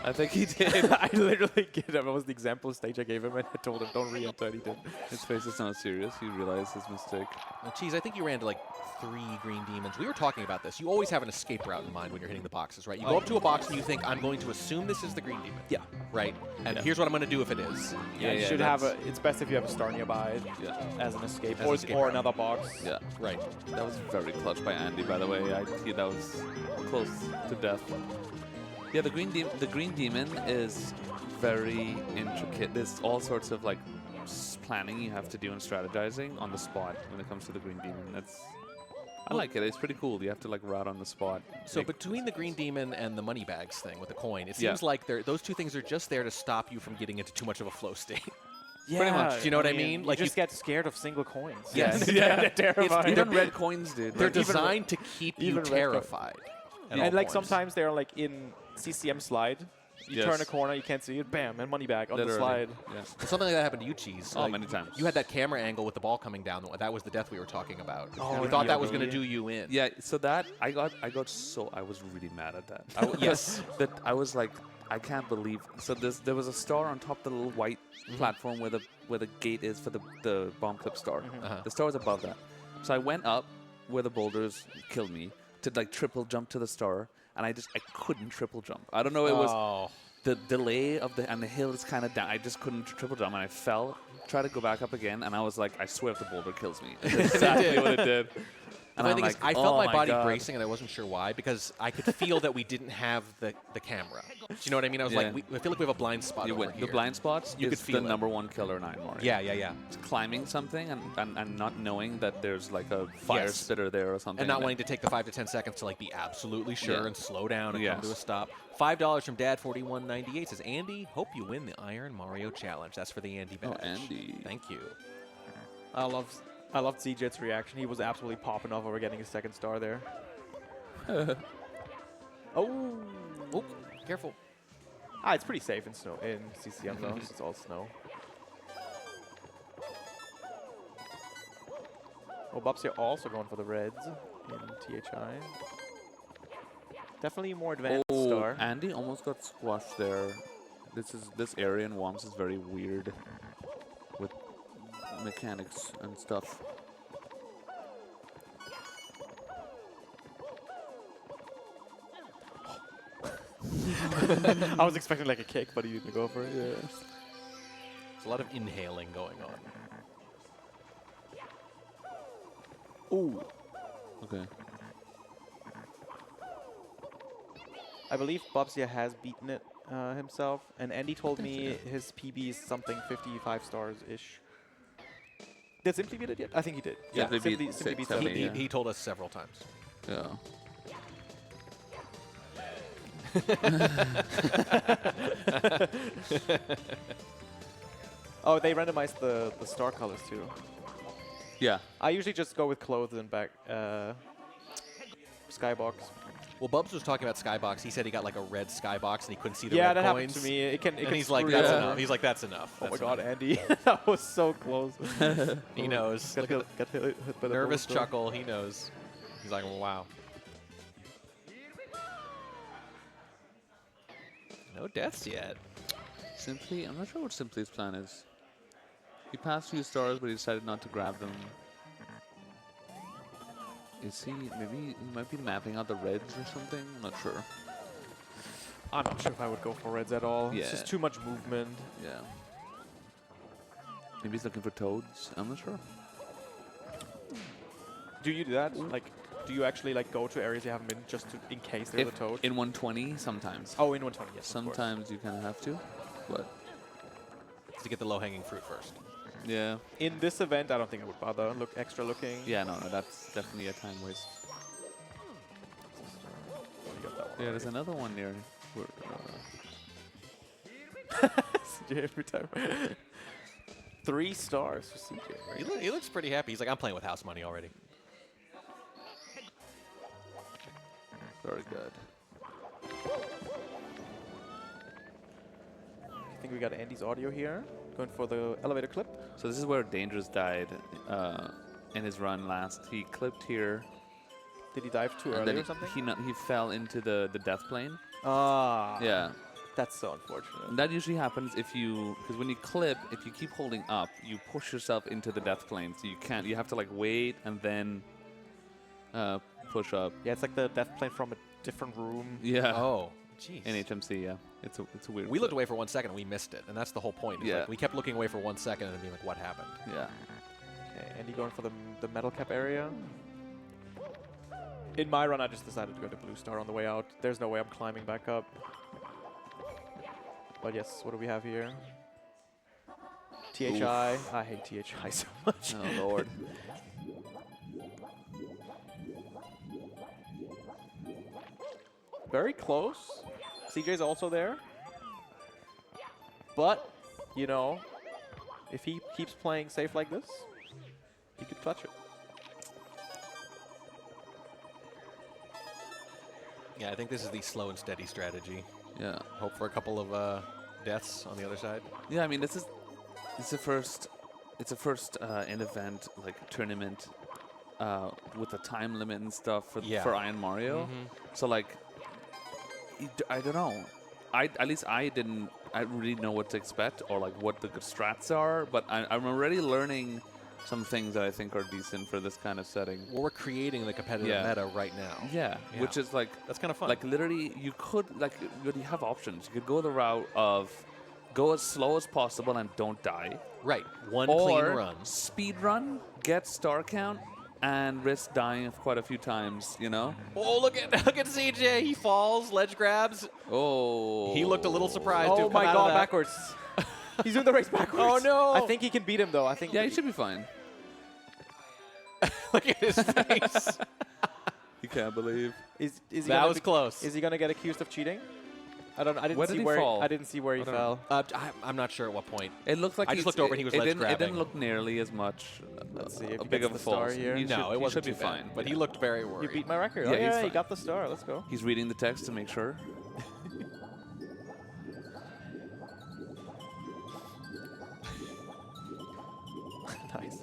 I think he did. I literally that was the example stage I gave him, and I told him don't re-enter, and he did. His face is not serious. He realized his mistake. Cheese, I think you ran to like 3 green demons. We were talking about this. You always have an escape route in mind when you're hitting the boxes, right? You go up to a box and you think, I'm going to assume this is the green demon. Yeah. Right? And here's what I'm going to do if it is. Yeah, you should have it's best if you have a star nearby as an escape, or another box. Yeah. Right. That was very clutch by Andy, by the way. That was close to death. Yeah, the green demon is very intricate. There's all sorts of like planning you have to do and strategizing on the spot when it comes to the green demon. I like it. It's pretty cool. You have to like route on the spot. So between the green demon and the money bags thing with the coin, it seems like those two things are just there to stop you from getting into too much of a flow state. Yeah, pretty much. Do you know what I mean? Like you just get scared of single coins. Yes. They're terrifying. Even red coins, dude. They're designed to keep you terrified. And like sometimes they're like in CCM slide. You turn a corner, you can't see it, bam, and money bag on the slide. Yeah. Something like that happened to you, Cheese. Oh, many times. You had that camera angle with the ball coming down. That was the death we were talking about. Oh, we thought that was going to do you in. Yeah, so that I was really mad at that. Yes. That I was like, I can't believe. So there was a star on top of the little white platform where the gate is for the bomb clip star. The star was above that. So I went up where the boulders killed me to like triple jump to the star. And I couldn't triple jump. I don't know, it was the delay of and the hill is kind of down. I just couldn't triple jump, and I fell, tried to go back up again, and I was like, I swear if the boulder kills me. That's exactly what it did. And I'm I felt my body bracing, and I wasn't sure why, because I could feel that we didn't have the camera. Do you know what I mean? I was like, I feel like we have a blind spot over here. The blind spots you is could feel the #1 killer in Iron Mario. Yeah. It's climbing something and not knowing that there's like a fire spitter there or something. And not wanting to take the 5 to 10 seconds to like be absolutely sure and slow down and Yes. come to a stop. $5 from Dad4198 says, Andy, hope you win the Iron Mario Challenge. That's for the Andy badge. Oh, Andy. Thank you. I loved CJ's reaction. He was absolutely popping off over getting his second star there. Oh, careful. It's pretty safe in CCM though. It's all snow. Well, Bubsy are also going for the reds in THI. Definitely a more advanced star. Andy almost got squashed there. This area in Worms is very weird with mechanics and stuff. I was expecting like a kick, but he didn't go for it. Yeah. There's a lot of inhaling going on. Ooh. Okay. I believe Bobsia has beaten it himself, and Andy told me his PB is something 55 stars-ish. Did Simply beat it yet? I think he did. Yeah, Simply beat 70. He told us several times. Yeah. Oh, they randomized the star colors too. Yeah. I usually just go with clothes and back skybox. Well, Bubs was talking about Skybox. He said he got like a red Skybox and he couldn't see the Yeah, red that coins. happened to me. It can and can he's like, screw that's you enough. over. He's like, that's enough. Oh my That's god, enough." Andy. That was so close. He knows. Got hit by the Nervous bullet. chuckle. He knows. He's like, wow. No deaths yet. Simply, I'm not sure what Simply's plan is. He passed 2 stars, but he decided not to grab them. Is he, maybe he might be mapping out the reds or something? I'm not sure. I'm not sure if I would go for reds at all. Yeah. It's just too much movement. Yeah. Maybe he's looking for toads. I'm not sure. Do you do that? Like, do you actually like go to areas you haven't been just to, in case there's a toad? In 120, sometimes. Oh, in 120, yes. Sometimes you kind of have to, but To get the low-hanging fruit first. yeah. In this event, I don't think I would bother. Look extra looking. Yeah, no, that's definitely a time waste. Yeah, there's another one near. Where, CJ every time. 3 stars for CJ. He looks pretty happy. He's like, I'm playing with house money already. Very good. I think we got Andy's audio here. Going for the elevator clip. So this is where Dangerous died in his run last. He clipped here. Did he dive too and early then or something? He fell into the death plane. Ah. Yeah. That's so unfortunate. And that usually happens if you, because when you clip, if you keep holding up, you push yourself into the death plane. So you can't, you have to like wait and then push up. Yeah, it's like the death plane from a different room. Yeah. Oh, jeez. In HMC, yeah. It's a weird. We looked away for 1 second and we missed it. And that's the whole point. Is Yeah. Like we kept looking away for 1 second and being like, what happened? Yeah. Okay, Andy going for the metal cap area. In my run, I just decided to go to blue star on the way out. There's no way I'm climbing back up. But yes, what do we have here? THI. Oof. I hate THI so much. Oh, Lord. Very close. CJ's also there. But, you know, if he keeps playing safe like this, he could clutch it. Yeah, I think this is the slow and steady strategy. Yeah. Hope for a couple of deaths on the other side. Yeah, I mean, it's a first in event like tournament with a time limit and stuff for Iron Mario. Mhm. So like, I don't know. At least I didn't really know what to expect or like what the good strats are. But I'm already learning some things that I think are decent for this kind of setting. Well, we're creating the competitive meta right now. Yeah, which is like that's kind of fun. Like literally, you could you have options. You could go the route of go as slow as possible and don't die. Right, one or clean run. Speed run, get star count, and risk dying quite a few times. You know. Oh, look at CJ. He falls, ledge grabs. Oh. He looked a little surprised. Oh to have my come out of god, that. backwards. He's doing the race backwards. Oh no! I think he can beat him though. I think. Yeah, he should be fine. Look at his face. You can't believe. Is he That gonna was close. Is he gonna get accused of cheating? I didn't Where see did he where fall? I didn't see where he I don't fell. I'm not sure at what point. It looked like I just looked over and he was ledge It grabbing. didn't look nearly as much. Let's see if a he big gets of a the star fall. here. He No, it wasn't should too be bad, fine. but he looked very worried. You beat my record. Yeah, Oh, he's yeah, he fine. got the star. Let's go. He's reading the text to make sure. Nice.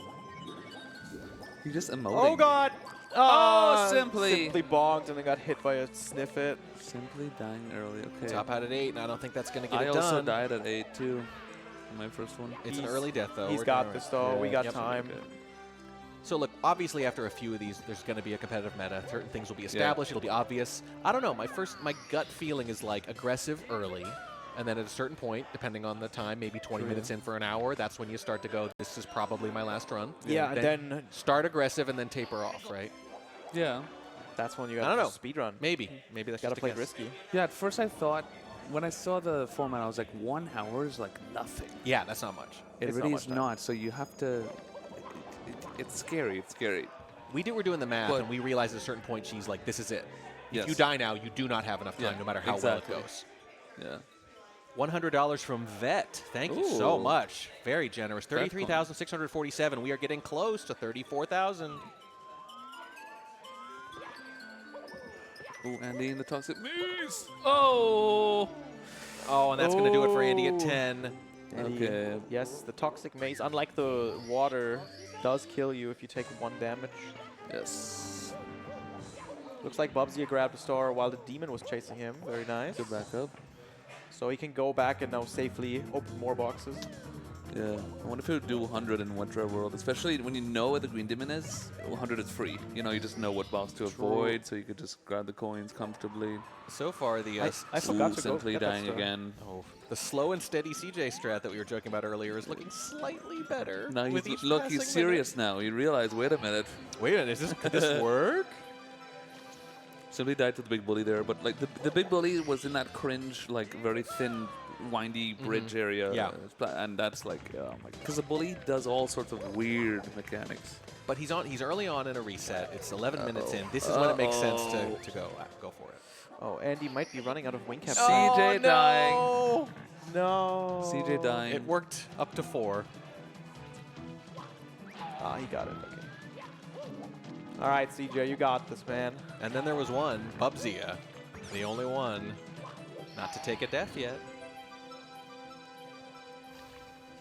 He just emoting. Oh god! Oh, Simply. Simply bonked and then got hit by a sniffet. Simply dying early. Okay. Top out at 8, and I don't think that's going to get I it also done. died at 8 too. In my first one. It's an early death though. He's We're got doing this it. though. We got Yep. time. So look, obviously after a few of these, there's going to be a competitive meta. Certain things will be established. It'll be obvious. I don't know. My gut feeling is like aggressive early, and then at a certain point, depending on the time, maybe 20 minutes in for an hour, that's when you start to go, this is probably my last run. Yeah, and then start aggressive and then taper off, right? Yeah. That's when you I got don't to know. speed run. Maybe that's gotta just a play guess. risky. Yeah, at first I thought, when I saw the format, I was like, 1 hour is like nothing. Yeah, that's not much. It It's not really much is time. not. So you have to. It's scary. It's scary. We were doing the math, But- and we realized at a certain point, she's like, this is it. If Yes. you die now, you do not have enough time, Yeah, no matter how exactly. well it goes. Yeah. $100 from Vet. Thank you so Ooh. much. Very generous. Vet 33,647. We are getting close to 34,000. Oh, Andy in the toxic maze. Oh. Oh, and that's going to do it for Andy at 10. Andy, Okay. Yes, the toxic maze, unlike the water, does kill you if you take 1 damage. Yes. Looks like Bubsy grabbed a star while the demon was chasing him. Very nice. Good backup. So he can go back and now safely open more boxes. Yeah. I wonder if it would do 100 in Winter World, especially when you know where the green demon is. 100 is free. You know, you just know what box to avoid, so you could just grab the coins comfortably. So far, the I forgot to go simply get that dying star. again. Oh, the slow and steady CJ strat that we were joking about earlier is looking slightly better. Now with he's, each look, passing he's serious now. You realize, wait a minute. Wait a minute, could this work? Simply died to the big bully there, but like the big bully was in that cringe, like very thin, windy bridge area. Yeah. And that's like, oh my, because the bully does all sorts of weird mechanics. But he's early on in a reset. It's 11 minutes in. This is when it makes sense to go for it. Oh, Andy might be running out of wing cap. CJ dying. No. CJ dying. It worked up to 4. Ah, he got it. Okay. All right, CJ, you got this, man. And then there was one, Bubzia, the only one not to take a death yet.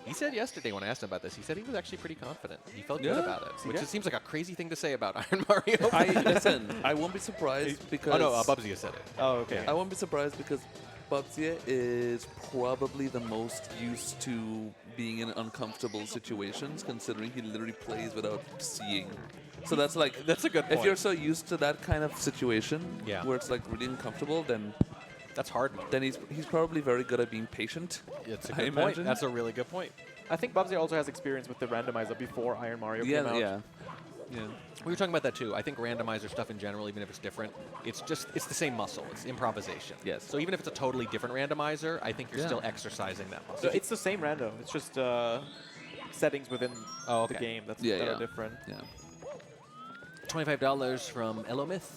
He said yesterday when I asked him about this, he said he was actually pretty confident. He felt good Yeah. about it, which Yeah. it seems like a crazy thing to say about Iron Mario. Listen, I won't be surprised because... Oh, no, Bubzia said it. Oh, okay. I won't be surprised because Bubzia is probably the most used to being in uncomfortable situations, considering he literally plays without seeing. So that's like... That's a good If you're point. so used to that kind of situation, Yeah. where it's like really uncomfortable, then... That's hard. Then he's probably very good at being patient. It's a I good point. imagine. That's a really good point. I think Bubsy also has experience with the randomizer before Iron Mario came out. Yeah. We were talking about that too. I think randomizer stuff in general, even if it's different, it's the same muscle. It's improvisation. Yes. So even if it's a totally different randomizer, I think you're Yeah. still exercising that muscle. So it's the same random. It's just settings within the game that are different. Yeah. $25 from Elomith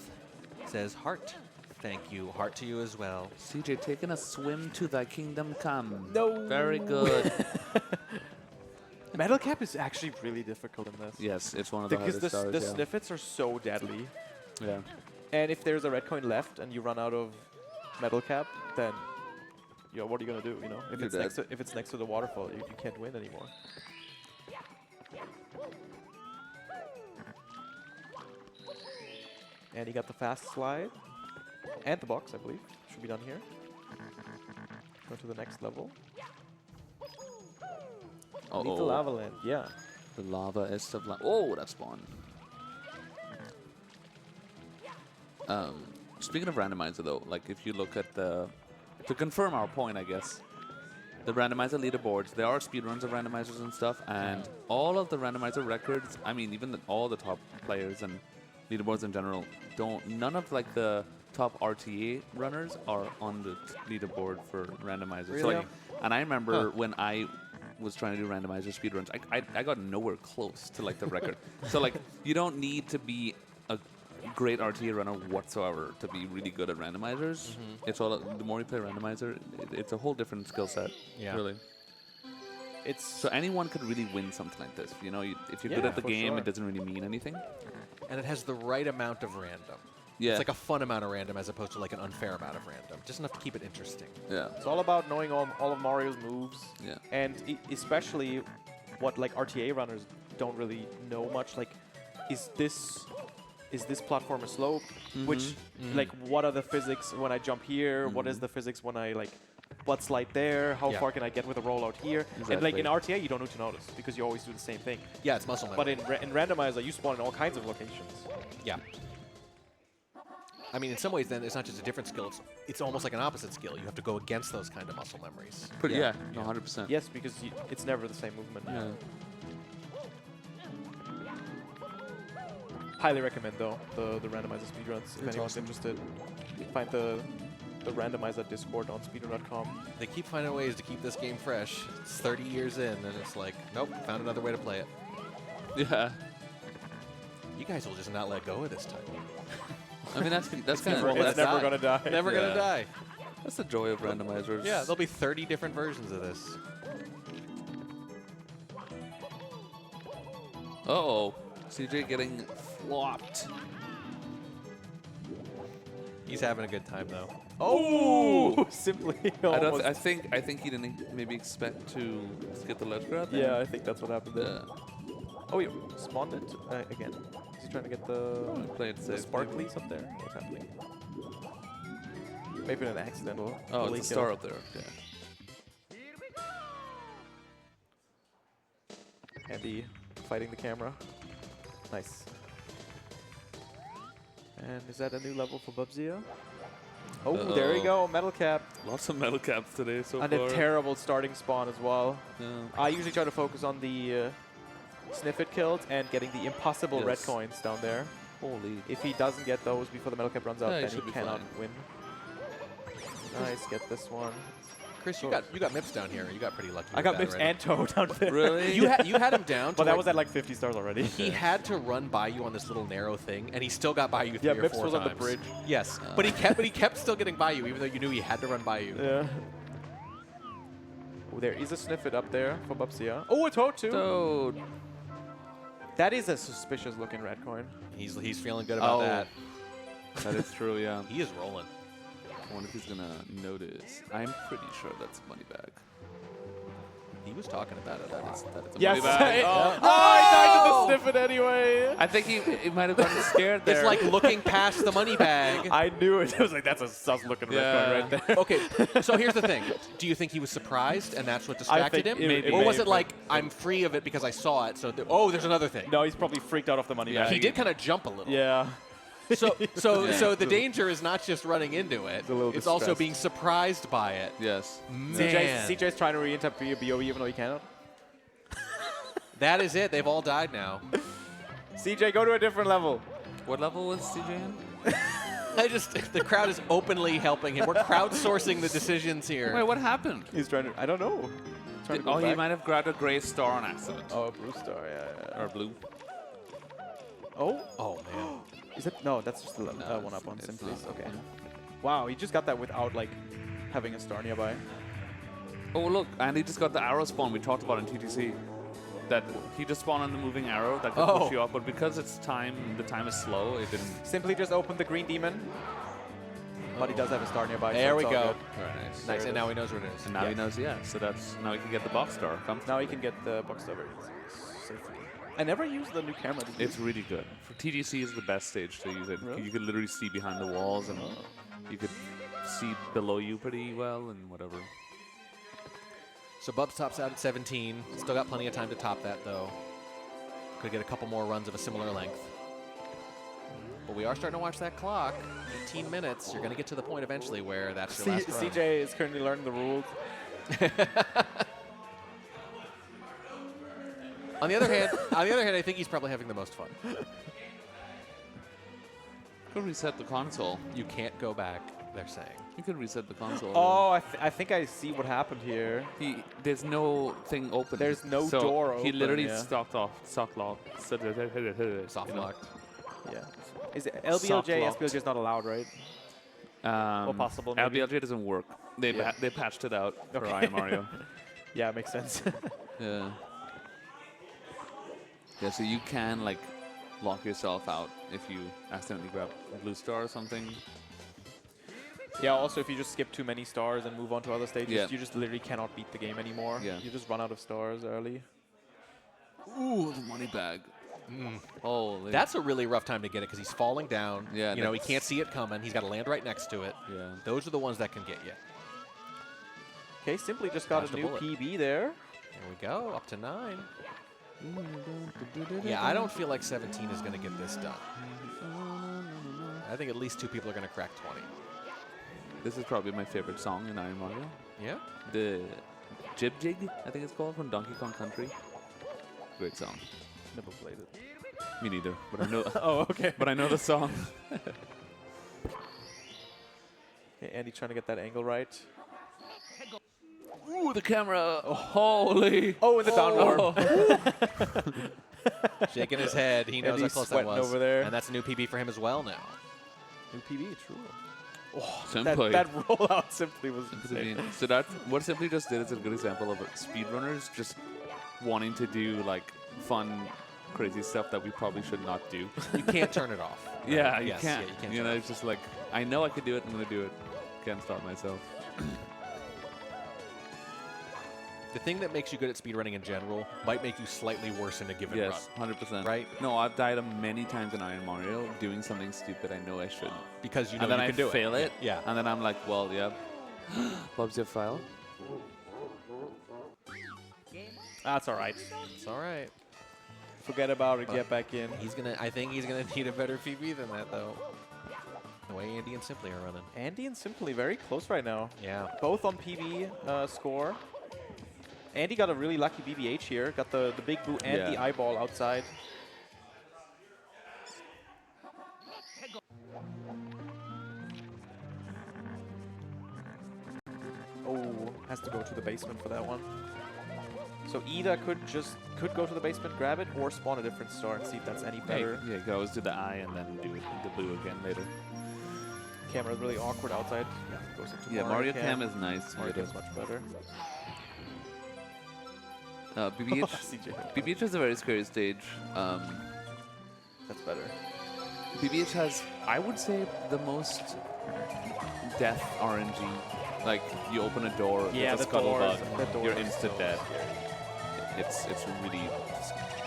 says heart. Thank you. Heart to you as well. CJ, taking a swim to thy kingdom come. No. Very good. Metal Cap is actually really difficult in this. Yes, it's one of the Because hardest the stars, yeah. sniffets are so deadly. Yeah. And if there's a red coin left and you run out of Metal Cap, then what are you gonna do? You know, if You're it's next to the waterfall, you can't win anymore. And he got the fast slide and the box, I believe. Should be done here. Go to the next level. Leave the lava land, yeah. The lava is of lava. Oh, that's fun. Speaking of randomizer, though, like if you look at the... To confirm our point, I guess, the randomizer leaderboards, there are speedruns of randomizers and stuff, and all of the randomizer records, I mean, even all the top players and leaderboards in general, none of like the top RTA runners are on the leaderboard for randomizers. So, Really? like, and I remember when I was trying to do randomizer speedruns, I got nowhere close to like the record. So like you don't need to be a great RTA runner whatsoever to be really good at randomizers. It's all the more you play randomizer, it's a whole different skill set. Yeah. Really. So anyone could really win something like this. You know, if you're good Yeah, at the for game, sure. it doesn't really mean anything. And it has the right amount of random. Yeah. It's like a fun amount of random as opposed to like an unfair amount of random. Just enough to keep it interesting. Yeah. It's all about knowing all of Mario's moves. Yeah. And especially what like RTA runners don't really know much. Like, is this platform a slope? Which, like, what are the physics when I jump here? What is the physics when I like what's light there, how Yeah. far can I get with a rollout here. And like in RTA, you don't need to notice because you always do the same thing. Yeah, it's muscle memory. But in randomizer, you spawn in all kinds of locations. Yeah. I mean, in some ways, then it's not just a different skill. It's almost like an opposite skill. You have to go against those kind of muscle memories. But yeah, no, 100%. Yes, because it's never the same movement. Yeah. Highly recommend though the randomizer speedruns if anyone's interested. Find the randomizer Discord on speedrun.com. They keep finding ways to keep this game fresh. It's 30 years in, and it's like, nope, found another way to play it. Yeah. You guys will just not let go of this time. I mean, that's kind never- of it's never gonna die. Never Yeah. gonna die. That's the joy of randomizers. Yeah, there'll be 30 different versions of this. Uh-oh. CJ getting flopped. He's having a good time though. Oh, simply. I think he didn't maybe expect to get the ledge grab. Yeah, I think that's what happened there. Yeah. Oh, he spawned it again. Is he trying to get the, play it safe, sparklies up there? What's happening? Maybe an accidental. Oh, delay it's a kill. star up there. Yeah. Andy fighting the camera. Nice. And is that a new level for Bubzia? Oh, there we go, metal cap. Lots of metal caps today so And far. a terrible starting spawn as well. Yeah. I usually try to focus on the sniff it kills and getting the impossible red Yes. coins down there. Holy. If he doesn't get those before the metal cap runs out, Yeah, he then should he be cannot fine. win. Nice, get this one. Chris, you got Mips down here. You got pretty lucky. I with got that Mips already. and Toad down there. Really? You had him down. But to that was at like 50 stars already. He had to run by you on this little narrow thing, and he still got by you 3 Yeah, or Mips 4 was times. on the bridge. Yes, but he kept still getting by you, even though you knew he had to run by you. Yeah. Oh, there is a sniff it up there for Bubzia. Oh, a Toad too. Toad. That is a suspicious looking red coin. He's feeling good about that. That is true, yeah. He is rolling. I wonder if he's gonna notice. I'm pretty sure that's money bag. He was talking about it. That it's a Yes. money bag. Oh, I died to the sniff it anyway. I think he might have gotten scared there. It's like looking past the money bag. I knew it. I was like, that's a sus looking red coin right there. Okay, so here's the thing. Do you think he was surprised and that's what distracted him? think it Or may was have it like, I'm free of it because I saw it, so there's another thing? No, he's probably freaked out off the money bag. He did kind of jump a little. Yeah. So the danger is not just running into it. It's also distressed. being surprised by it. Yes. Man. CJ's trying to re-interrupt for your BOE even though he cannot. That is it. They've all died now. CJ, go to a different level. What level was CJ in? The crowd is openly helping him. We're crowdsourcing the decisions here. Wait, what happened? He's trying to, I don't know. Trying to go He back. might have grabbed a gray star on accident. Oh, a blue star, yeah. Or blue. Oh? Oh, man. Is it? No, that's just the one up on it's Simply. not. Okay. Wow, he just got that without like having a star nearby. Oh, look, and he just got the arrow spawn we talked about in TTC. That he just spawned on the moving arrow that could push you up, but because the time is slow, it didn't. Simply just opened the green demon. But he does have a star nearby. There so we it's all go. good. Very nice. Nice, and now he knows what it is. And now he knows, yeah. So now he can get the box star. Now he can get the box star very safely. I never used the new camera. Did you? It's really good. For TTC is the best stage to use it. Really? You can literally see behind the walls, and you could see below you pretty well, and whatever. So Bubs tops out at 17. Still got plenty of time to top that, though. Could get a couple more runs of a similar length. But we are starting to watch that clock. 18 minutes. You're going to get to the point eventually where that's your last run. CJ is currently learning the rules. On the other hand, I think he's probably having the most fun. Could reset the console. You can't go back, they're saying. You could reset the console. Oh, I think I see what happened here. There's no thing open. There's no so door He open, literally yeah. soft locked. Soft locked. Yeah. Is it LBLJ? Soft locked. SBLJ is not allowed, right? Or possible, maybe? LBLJ doesn't work. They patched it out for Okay. I Mario. Yeah, makes sense. Yeah. Yeah, so you can like lock yourself out if you accidentally grab a blue star or something. Yeah, also if you just skip too many stars and move on to other stages, Yeah. you just literally cannot beat the game anymore. Yeah. You just run out of stars early. Ooh, the money bag. Holy. That's a really rough time to get it because he's falling down. Yeah, You know, he that's- can't see it coming. He's got to land right next to it. Yeah. Those are the ones that can get you. Okay, Simply just got Dodged a a new bullet. PB there. There we go, up to 9. Yeah, I don't feel like 17 is going to get this done. I think at least 2 people are going to crack 20. This is probably my favorite song in Iron Mario. Yeah? The Jib Jig, I think it's called, from Donkey Kong Country. Great song. Never played it. Me neither, but I know. Oh, okay. But I know the song. Okay, Andy trying to get that angle right. Ooh, the camera! Oh, holy! Oh, in the down warp. Shaking his head. He knows how Andy's close that sweating was. over there. And that's a new PB for him as well now. New PB, true. Oh, Simply. that rollout Simply was insane. So that what Simply just did is a good example of speedrunners just wanting to do like fun, crazy stuff that we probably should not do. You can't turn it off. Yeah, you Yes, can't. yeah, you can't You turn know, it it's just like I know I could do it. I'm gonna do it. Can't stop myself. The thing that makes you good at speedrunning in general might make you slightly worse in a given Yes, run. 100%. Right? No, I've died many times in Iron Mario doing something stupid I know I shouldn't. Because you know and then you I can do it. fail it. Yeah. And then I'm like, well, yeah. Bob's your file. That's all right. It's all right. Forget about it. Get back in. I think he's gonna need a better PB than that though. The way Andy and Simply are running. Andy and Simply very close right now. Yeah. Both on PB score. Andy got a really lucky BBH here. Got the big boot and the eyeball outside. Oh, has to go to the basement for that one. So either could go to the basement, grab it, or spawn a different star and see if that's any better. Yeah, you can always do the eye and then do the blue again later. Camera's really awkward outside. Yeah, goes into Mario Cam is nice. Mario Cam's much better. BBH, BBH is a very scary stage. That's better. BBH has, I would say, the most death RNG. Like, you open a door, yeah, it's a the scuttlebug, you're is instant so dead. scary. It's a really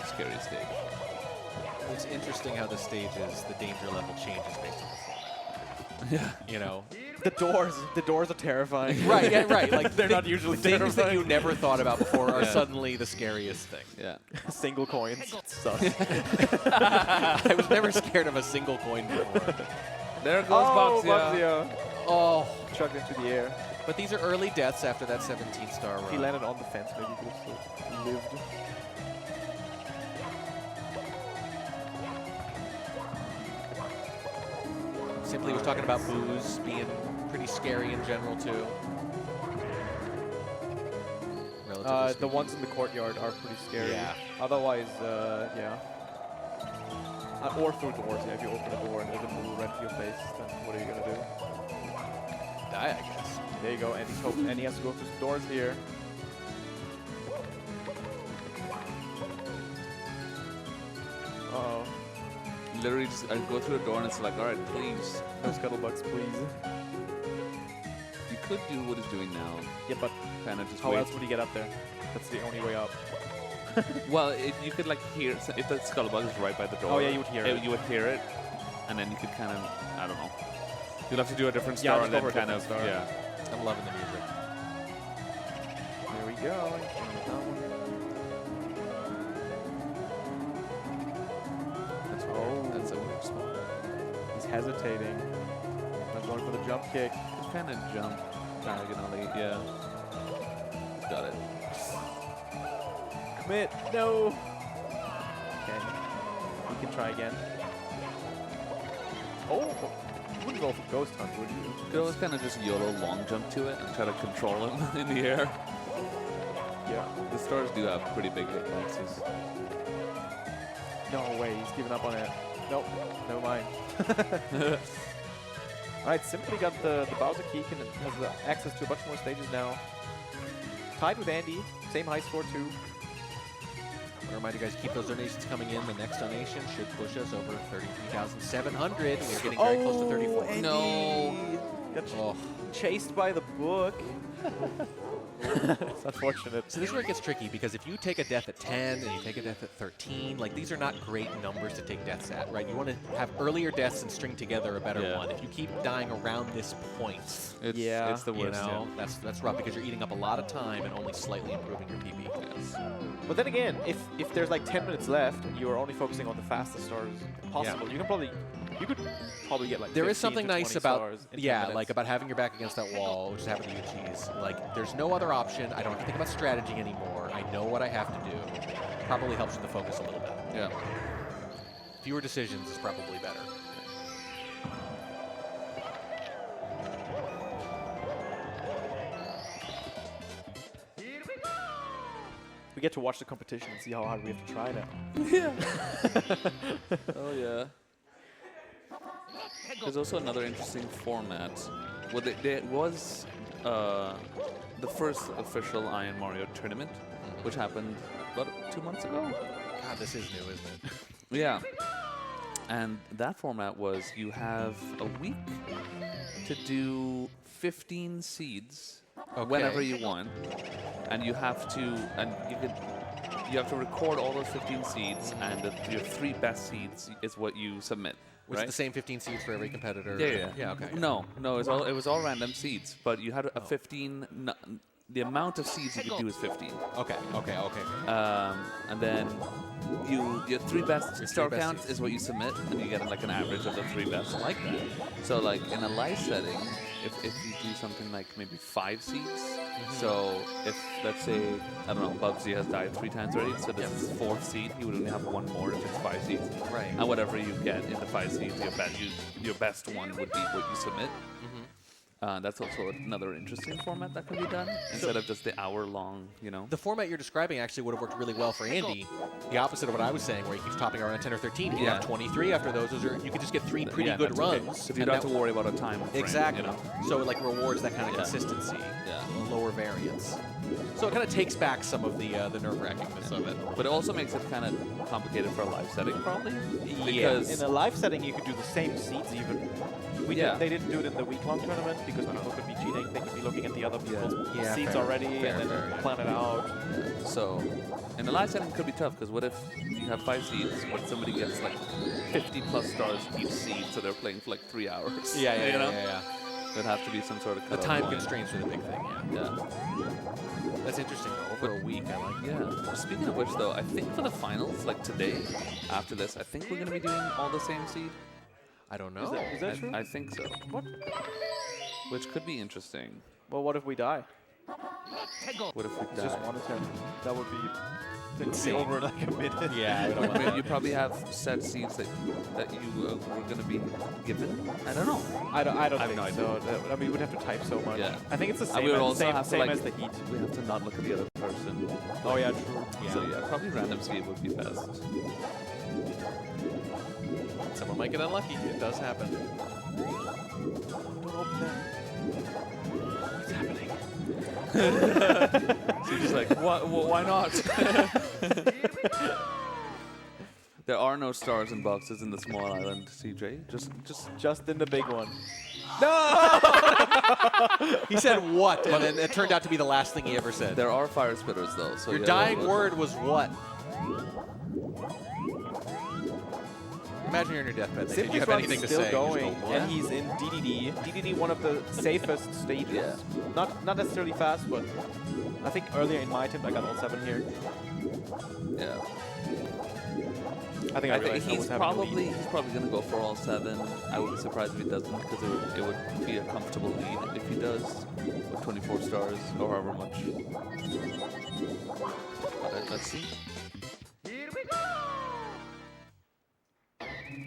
scary stage. It's interesting how the stages, the danger level changes based on the format. Yeah. You know? The doors are terrifying. Right, yeah, right. Like they're not usually things terrifying. that you never thought about before are Yeah. suddenly the scariest thing. Yeah. Single coins. Sus. I was never scared of a single coin before. There goes Bobsia. Bobsia. Oh, chugged into the air. But these are early deaths after that 17-star run. If he landed on the fence, maybe he could have still lived. Simply was talking about booze being pretty scary in general, too. The ones in the courtyard are pretty scary. Yeah. Otherwise, yeah. Or through doors, yeah. If you open a door and there's a blue red to your face, then what are you going to do? Die, I guess. There you go. Andy has to go through some doors here. Uh-oh. Literally just, I go through a door and it's like, alright, please. No scuttlebugs, please. You could do what he's doing now. Yeah, but kind of just how wait. else would he get up there? That's the only way up. Well, you could like hear, if the scuttlebug is right by the door. Oh, yeah, you would hear it. You would hear it, and then you could kind of, I don't know. You'll have to do a different Yeah, star just and go then for a kind of, different star. yeah. I'm loving the music. There we go. That's a weird spot. He's hesitating. I'm going for the jump kick. Just kind of jump diagonally, yeah. Got it. Commit. No. Okay. We can try again. Oh. You wouldn't go for Ghost Hunt, would you? You could always kind of just YOLO long jump to it and try to control him in the air. Yeah. The stars do have pretty big hitboxes. No way. He's giving up on it. Nope. Never mind. Alright, Simply got the Bowser Key and has access to a bunch more stages now. Tied with Andy. Same high score, too. I want to remind you guys, keep those donations coming in. The next donation should push us over 33,700. We're getting very close to 34. Andy. No. Got chased by the book. It's unfortunate. So this is where it gets tricky, because if you take a death at 10 and you take a death at 13, like these are not great numbers to take deaths at, right? You want to have earlier deaths and string together a better one. If you keep dying around this point, it's the worst. You know, that's rough because you're eating up a lot of time and only slightly improving your PB. Yes. But then again, if there's like 10 minutes left and you're only focusing on the fastest stars possible, you could probably get like there 15 is something to 20 nice about stars in 10 minutes. like about having your back against that wall, which is happening to you, Cheese. Like there's no other option. I don't have to think about strategy anymore. I know what I have to do. Probably helps with the focus a little bit. Yeah. Fewer decisions is probably better. We get to watch the competition and see how hard we have to try now. Yeah. Oh yeah. There's also another interesting format. Well, there was the first official Iron Mario tournament, which happened about 2 months ago. God, this is new, isn't it? Yeah. And that format was you have a week to do 15 seeds whenever you want, and you have to record all those 15 seeds, and your 3 best seeds is what you submit. Was it the same 15 seeds for every competitor? Yeah. Okay. No, it was all random seeds, but you had a 15. The amount of seeds you could do is 15. Okay. And then your 3 best star counts is what you submit, and you get like an average of the 3 best. I like that. So like in a live setting, if you do something like maybe 5 seeds, so if let's say I don't know, Bubsy has died 3 times already, so this is 4th seed, he would only have 1 more if it's 5 seeds. Right. And whatever you get in the 5 seeds, your best one would be what you submit. That's also another interesting format that can be done instead of just the hour-long, you know. The format you're describing actually would have worked really well for Andy. The opposite of what I was saying, where he keeps topping around at 10 or 13. He'd have 23 after those. You could just get 3 pretty good runs. So you don't have to worry about a time frame. Exactly. You know? So it like rewards that kind of consistency. Lower variance. So it kind of takes back some of the nerve-wrackingness of it. But it also makes it kind of complicated for a live setting, probably. Because in a live setting, you could do the same seeds even. They didn't do it in the week-long tournament because people could be cheating. They could be looking at the other people's seeds already and then plan it out. So in a live setting, it could be tough because what if you have 5 seeds, but somebody gets like 50+ stars each seed, so they're playing for like 3 hours. Yeah. There'd have to be some sort of The cutoff time line. constraints are the big thing, Yeah. That's interesting, though. Over a week, I like that. Yeah. Speaking of which, though, I think for the finals, like today, after this, I think we're going to be doing all the same seed. I don't know. Is that true? I think so. What? Which could be interesting. Well, what if we die? What if we die? Just 1 attempt. That would be over in like a minute. Yeah. I mean, you probably have set seeds that you were going to be given. I don't know. I don't have think no idea. so. I mean, we would have to type so much. Yeah. I think it's the And same, we would as, also same, have to, same like, as the heat. We have to not look at the other person. Oh yeah, true. So yeah, probably random seed would be best. Someone might get unlucky. It does happen. Don't open that. What's happening? So you're just like, why not? There are no stars and boxes in the small island, CJ. Just in the big one. No! He said what, and then it turned out to be the last thing he ever said. There are fire spitters though. So Your yeah, dying word was what? Imagine you're in your deathbed. Did you have anything to still say? going, Just go, and he's in DDD. DDD, one of the safest stages. Yeah. Not necessarily fast, but I think earlier in my attempt I got all 7 here. Yeah. I think he's probably going to go for all 7. I would be surprised if he doesn't, because it would be a comfortable lead if he does with 24 stars or however much. But let's see.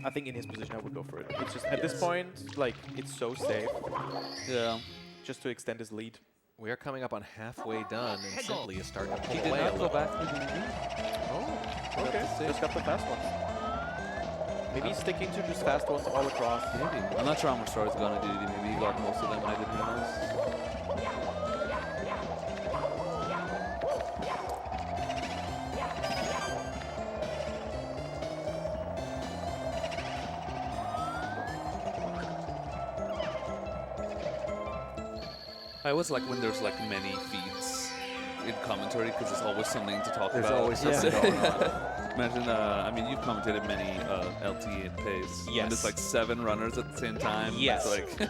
I think in his position I would go for it. It's just at this point, like, it's so safe. Yeah. Just to extend his lead. We are coming up on halfway done, and Simply is starting to pull He did away a not go little. back to DDD. Oh, okay. Just got the fast ones. Maybe he's sticking to just fast ones all across. Maybe. I'm not sure how much stars he got on DDD. Maybe he got most of them and I didn't realize. I always like when there's like many feeds in commentary because there's always something to talk There's about. always something going on. Imagine, I mean, you've commentated many LT and pace. Yes. When there's like 7 runners at the same time. Yes. It's like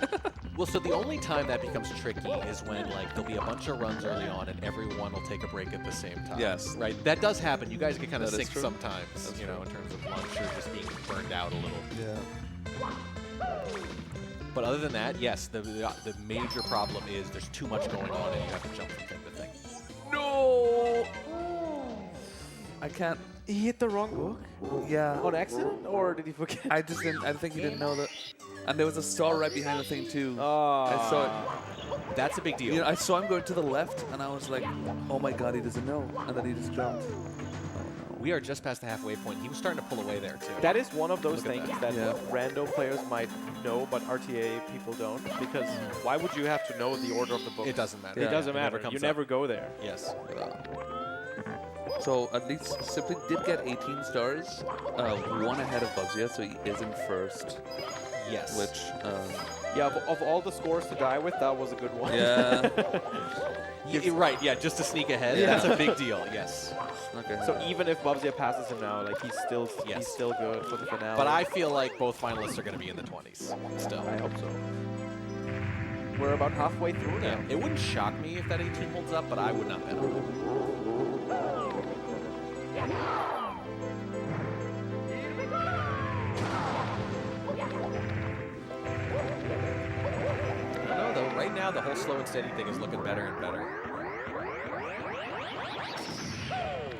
Well, so the only time that becomes tricky is when like there'll be a bunch of runs early on and everyone will take a break at the same time. Yes. Right. That does happen. You guys get kind of That is synced true. sometimes. That's you know, true. in terms of lunch or just being burned out a little. Yeah. But other than that, yes, the major problem is there's too much going on and you have to jump from thing to thing. No! I can't. He hit the wrong book? Yeah. On accident? Or did he forget? I just didn't. I think he didn't know that. And there was a star right behind the thing too. Oh. I saw it. That's a big deal. You know, I saw him going to the left, and I was like, "Oh my God, he doesn't know!" And then he just jumped. We are just past the halfway point. He was starting to pull away there too. That is one of those Look at things that. that rando players might know, but RTA people don't. Because why would you have to know the order of the book? It doesn't matter. It Yeah, doesn't it never matter. comes You up. never go there. Yes. So at least Simply did get 18 stars, one ahead of Bubsy, so he is in first. Yes. Which. Yeah, of all the scores to die with, that was a good one. Yeah. Right, yeah, just to sneak ahead. Yeah. That's a big deal, yes. Okay. So even if Bubsy passes him now, like he's still good for the finale. But I feel like both finalists are going to be in the 20s still. I hope so. We're about halfway through now. Yeah, it wouldn't shock me if that 18 holds up, but I would not bet on it. I don't know, though. Right now, the whole slow and steady thing is looking better and better.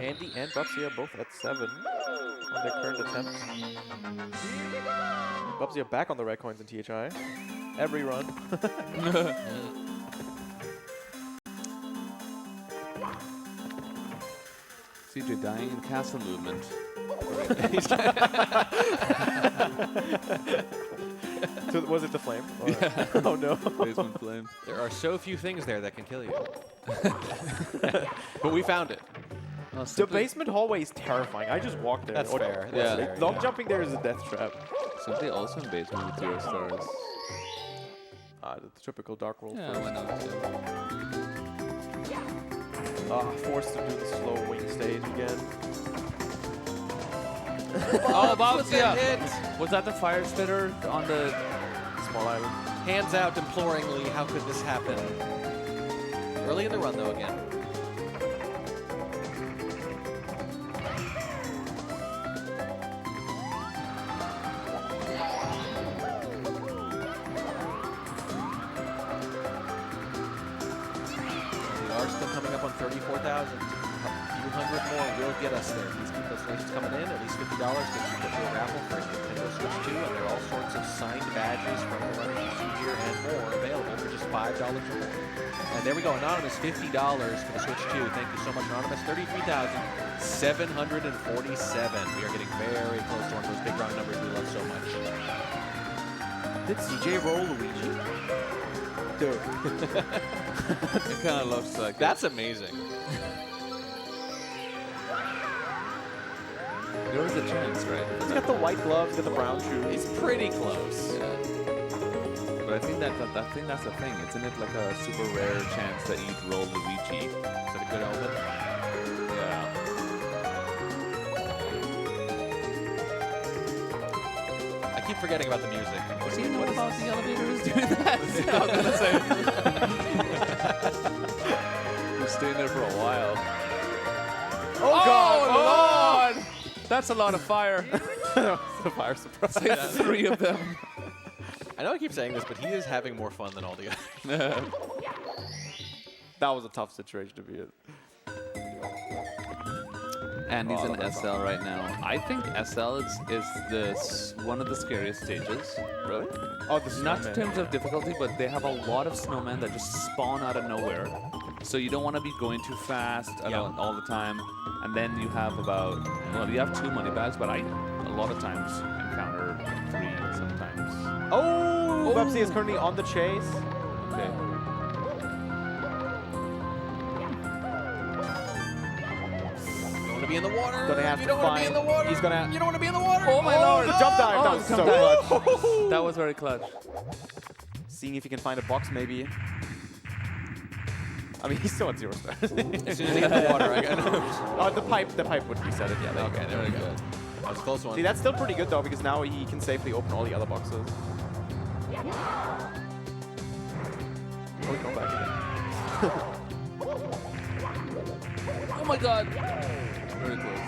Andy and Bubsy are both at 7 on their current attempt. Bubsy are back on the red coins in THI. Every run. CJ dying in castle movement. So was it the flame? Or- Yeah. Oh no. Basement flame. There are so few things there that can kill you. But we found it. The basement hallway is terrifying. I just walked there. That's fair. That's Yeah. fair, Long yeah. jumping there is a death trap. Simply also in basement with 0 stars. The typical Dark World Yeah, first. why not? Forced to do the slow wing stage again. Oh, Bubsy! hit. Was that the fire spitter on the small island? Hands out imploringly, how could this happen? Early in the run, though, again. We are still coming up on 34,000. A few hundred more will get us there. Please keep those donations coming in. At least $50 gets you put to a raffle for a Nintendo Switch 2, and there are all sorts of signed badges from the runners you see here and more available for just $5 or more. And there we go, Anonymous, $50 for the Switch 2. Thank you so much, Anonymous. 33,747. We are getting very close to one of those big round numbers we love so much. Did CJ roll Luigi? Dude. It kind of looks like That's amazing. There was a chance, right? He's got the white gloves, got the brown shoes. He's pretty close. Yeah. But I think that's the thing. Isn't it like a super rare chance that you'd roll Luigi? Is that a good omen? Yeah. I keep forgetting about the music. Does he know about the elevators doing that? I was gonna say. We're staying there for a while. Oh God! Lord! That's a lot of fire. The fire surprise. It's like 3 of them. I know I keep saying this, but he is having more fun than all the others. That was a tough situation to be in. And he's in SL right now. I think SL is one of the scariest stages. Really? Oh, the Not in snowmen. terms of difficulty, but they have a lot of snowmen that just spawn out of nowhere. So you don't want to be going too fast all the time. And then you have you have 2 money bags, but a lot of times encounter 3 sometimes. Oh! Bubsy is currently on the chase. Okay. To be in the water. Gonna have you to don't want to be in find- the water. he's gonna- You don't want to be in the water. Oh my lord! The jump dive. That was jump so dive. clutch. That was very clutch. Seeing if he can find a box, maybe. I mean, he's still at 0 stars. As soon as he hits the water, I got Oh, the pipe would reset it. Yeah. Okay, there we go. That was a close one. See, that's still pretty good though, because now he can safely open all the other boxes. Oh, he's going back again. Oh my god! Very close.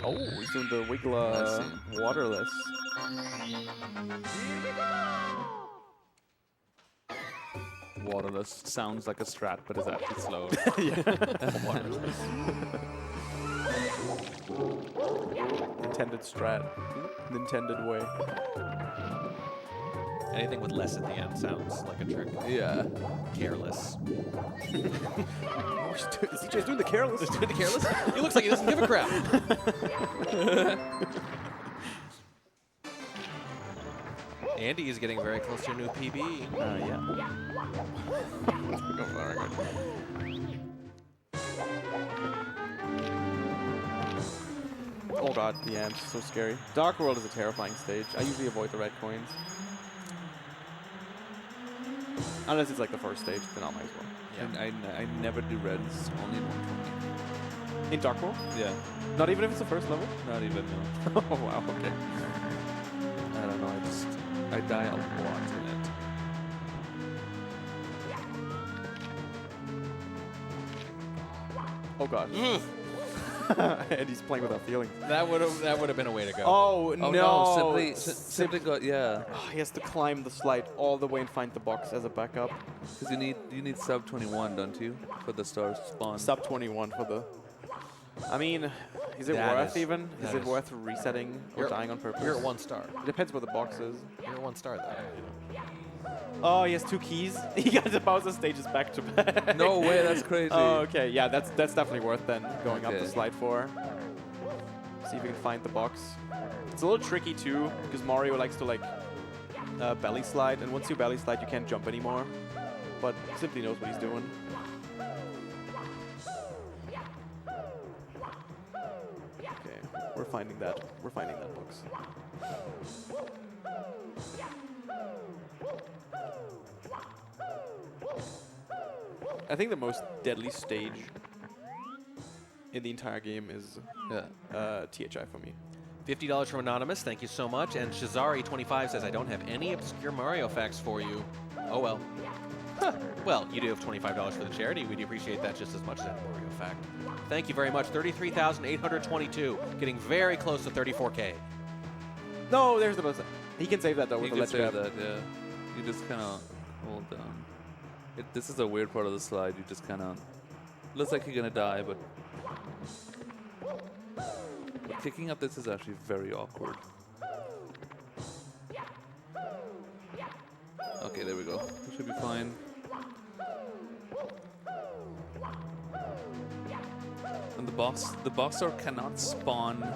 Oh, he's doing the Wiggler waterless. Waterless sounds like a strat, but is actually slow. Waterless. Intended strat. Intended way. Anything with less at the end sounds like a trick. Yeah. Careless. Is he just doing the careless? Doing the careless? He looks like he doesn't give a crap. Andy is getting very close to a new PB. Yeah. Oh god, the amps, so scary. Dark World is a terrifying stage. I usually avoid the red coins. Unless it's like the first stage, then I might as well. Yeah. I never do reds, only in 120. In Dark World? Yeah. Not even if it's the first level? Not even, no. Oh wow, okay. I don't know, I die a lot in it. Oh god. And he's playing without feelings. That would have been a way to go. Oh, no! Simply got, yeah. Oh, he has to climb the slide all the way and find the box as a backup. Because you need sub 21, don't you, for the stars to spawn? Sub 21 for the. I mean, is it That worth is- even? Is that it is- worth resetting or You're- dying on purpose? you're at 1 star. It depends what the box is. You're at 1 star though. Oh, he has 2 keys. He got the Bowser stages back to back. No way, that's crazy. Oh, okay, yeah, that's definitely worth then going up Okay. the slide for. See if we can find the box. It's a little tricky too, because Mario likes to like belly slide, and once you belly slide, you can't jump anymore. But Simply knows what he's doing. Okay, we're finding that. We're finding that box. I think the most deadly stage in the entire game is THI for me. $50 from Anonymous, thank you so much. And Shazari25 says, I don't have any obscure Mario facts for you. Oh well. Huh. Well, you do have $25 for the charity. We'd appreciate that just as much as any Mario fact. Thank you very much. 33,822, getting very close to 34K. No, there's the buzzer. He can save that though with You the can ledge save grab. that, yeah. You just kind of hold down. This is a weird part of the slide. You just kind of... Looks like you're going to die, but kicking up this is actually very awkward. Okay, there we go. We should be fine. And the box door cannot spawn.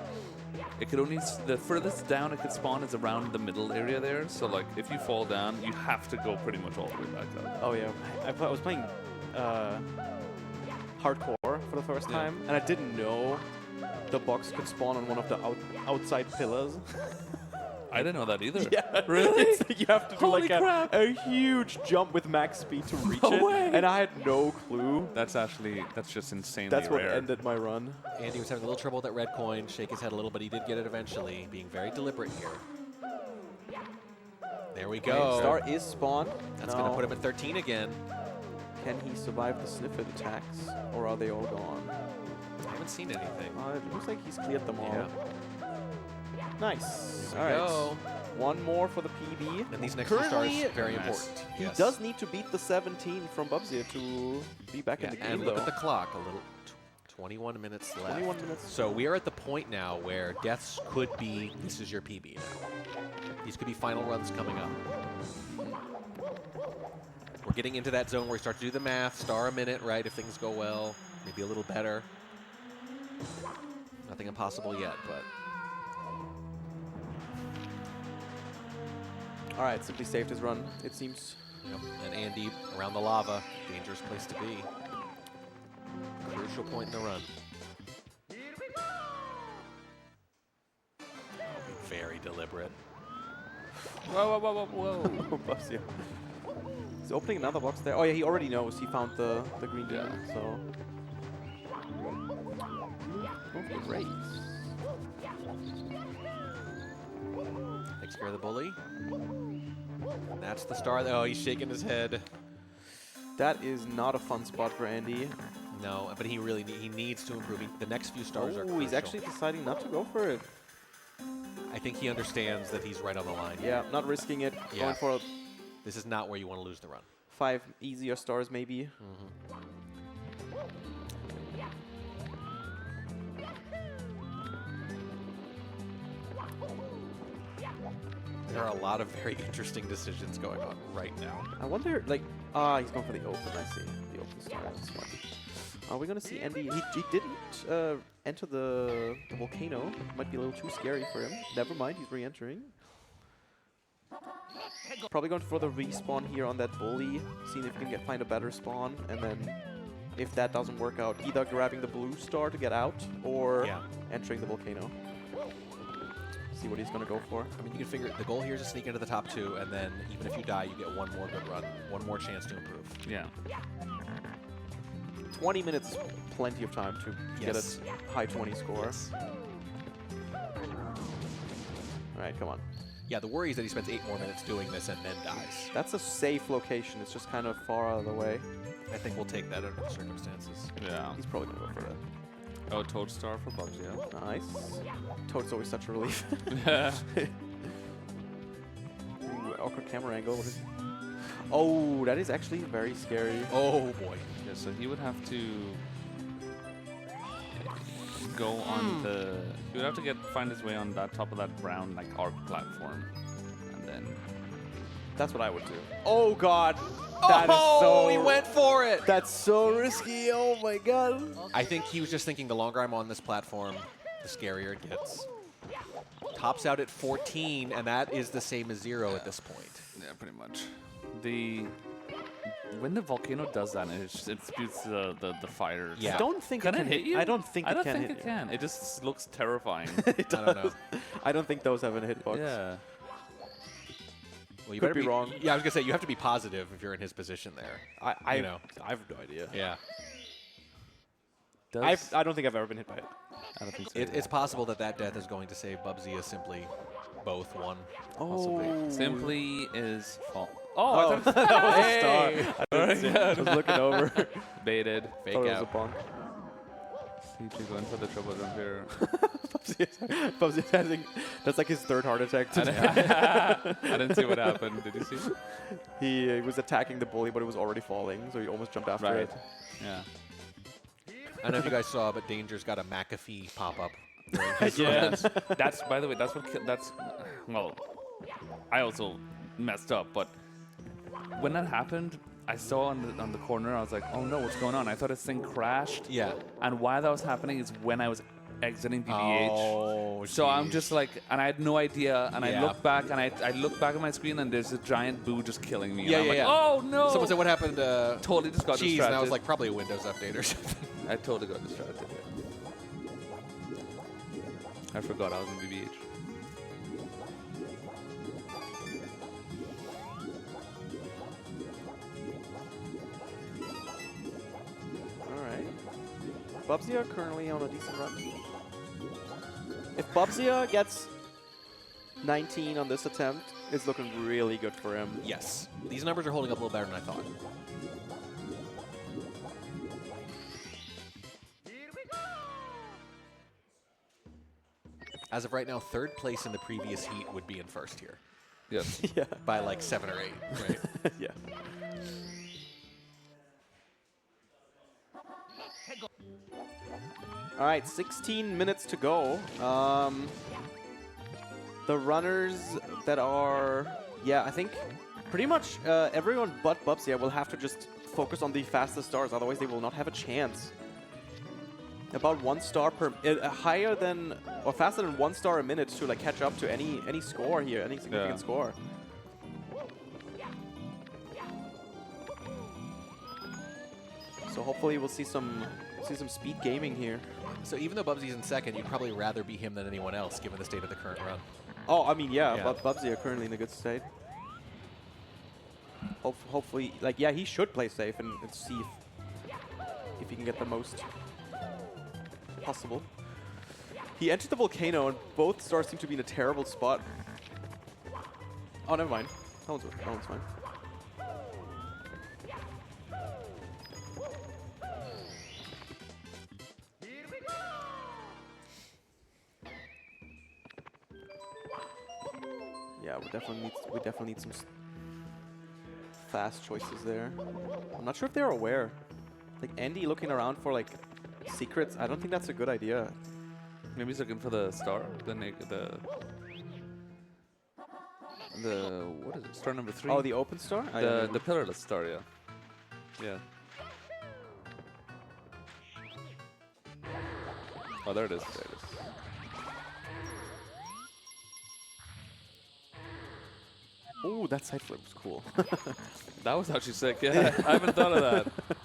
It could only the furthest down it could spawn is around the middle area there. So like if you fall down, you have to go pretty much all the way back up. Oh yeah, I was playing hardcore for the first time, and I didn't know the box could spawn on one of the outside pillars. I didn't know that either. Yeah, Really? It's like you have to do Holy like crap. a huge jump with max speed to reach No it, way. and I had no clue. That's just insanely That's what rare. ended my run. Andy was having a little trouble with that red coin, shake his head a little, but he did get it eventually, being very deliberate here. There we go. Star is spawned. That's going to put him at 13 again. Can he survive the Sniffit attacks, or are they all gone? I haven't seen anything. It looks like he's cleared them all. Yeah. Nice. Here All we right. go. One more for the PB. And these next two stars, Currently, very important. He Yes. does need to beat the 17 from Bubsy to be back in the game, and though. look at the clock, a little. 21 minutes left. 21 minutes. So we are at the point now where deaths could be, this is your PB now. These could be final runs coming up. We're getting into that zone where we start to do the math, star a minute, right, if things go well, maybe a little better. Nothing impossible yet, but... All right, Simply saved his run, it seems. Yep. And Andy around the lava, dangerous place to be. Crucial point in the run. Very deliberate. Whoa, whoa, whoa, whoa, whoa. Bubsy. He's opening another box there. Oh yeah, he already knows. He found the green demon, so. Great. Takes care of the bully. And that's the star. Oh, he's shaking his head. That is not a fun spot for Andy. No, but he really he needs to improve. The next few stars are Oh, crucial. he's actually deciding not to go for it. I think he understands that he's right on the line. Yeah, not risking it. Yeah. Going for This is not where you want to lose the run. 5 easier stars, maybe. There are a lot of very interesting decisions going on right now. I wonder, like, he's going for the open. I see the open star. That's fun. Are we gonna see Andy? He didn't enter the volcano. Might be a little too scary for him. Never mind, he's re-entering. Probably going for the respawn here on that bully, seeing if he can find a better spawn, and then if that doesn't work out, either grabbing the blue star to get out or entering the volcano. See what he's going to go for. I mean, you can figure the goal here is to sneak into the top 2, and then even if you die, you get one more good run, one more chance to improve. Yeah. 20 minutes is plenty of time to get a high 20 score. Yes. All right, come on. Yeah, the worry is that he spends 8 more minutes doing this and then dies. That's a safe location. It's just kind of far out of the way. I think we'll take that under the circumstances. Yeah. He's probably going to go for that. Oh, Toad Star for Bugs, yeah. Nice. Toad's always such a relief. Ooh, awkward camera angle. Oh, that is actually very scary. Oh, boy. Yeah, so he would have to go on the... He would have to find his way on that top of that brown, like, arc platform. And then... That's what I would do. Oh, God. That is so... he went for it! That's so risky. Oh, my God. I think he was just thinking the longer I'm on this platform, the scarier it gets. Tops out at 14, and that is the same as 0 at this point. Yeah, pretty much. When the volcano does that, it spews the fire. Yeah. I don't think can it can hit you. I don't think I it don't can think hit it you. can. It just looks terrifying. It does. I don't know. I don't think those have a hitbox. Yeah. Well, you Could better be wrong. Yeah, I was gonna say you have to be positive if you're in his position there. I you know. I have no idea. Yeah. I don't think I've ever been hit by it. I don't think so. It's possible that death is going to save Bubsy as simply both one. Oh. Simply is fault. Oh, I thought that was a star. Hey! I didn't see it. I was looking over. Baited. Fake Thought it was out. a bonk. CG going for the triple jump here. Bubsy's having, that's like his 3rd heart attack today. I didn't see what happened. Did you see? He was attacking the bully, but it was already falling, so he almost jumped after it. Yeah. I don't know if you guys saw, but Danger's got a McAfee pop up. Yeah. That's, by the way, that's what well, I also messed up, but when that happened, I saw on the corner, I was like, oh no, what's going on? I thought this thing crashed. Yeah. And why that was happening is when I was exiting BBH. Oh, so I'm just like, and I had no idea, and Yeah. I look back, and I look back at my screen, and there's a giant boo just killing me. Yeah, and I'm yeah, like, yeah. oh no! Someone said, what happened? Totally just got Cheese, distracted. and I was like, probably a Windows update or something. I totally got distracted. I forgot I was in BBH. Alright. Bubsy currently on a decent run. If Bubsy gets 19 on this attempt, it's looking really good for him. Yes. These numbers are holding up a little better than I thought. As of right now, 3rd place in the previous heat would be in 1st here. Yes. Yeah. By like 7 or 8, right? Yeah. All right, 16 minutes to go. The runners that are, I think pretty much everyone but Bubsy will have to just focus on the fastest stars, otherwise they will not have a chance. About 1 star per, higher than, or faster than 1 star a minute to like catch up to any score here, any significant score. So hopefully we'll see some speed gaming here. So even though Bubsy's in 2nd, you'd probably rather be him than anyone else, given the state of the current run. Oh, I mean, yeah, Yeah. Bubsy are currently in a good state. Hopefully, like, yeah, he should play safe and see if he can get the most possible. He entered the volcano, and both stars seem to be in a terrible spot. Oh, never mind. That one's fine. Yeah, we definitely need some fast choices there. I'm not sure if they're aware. Like Andy looking around for like secrets. I don't think that's a good idea. Maybe he's looking for the star. The what is it? Star number 3. Oh, the open star. The pillarless star. Yeah. Yeah. Oh, there it is. There it is. Oh, that side flip was cool. That was actually sick. Yeah, I haven't thought of that.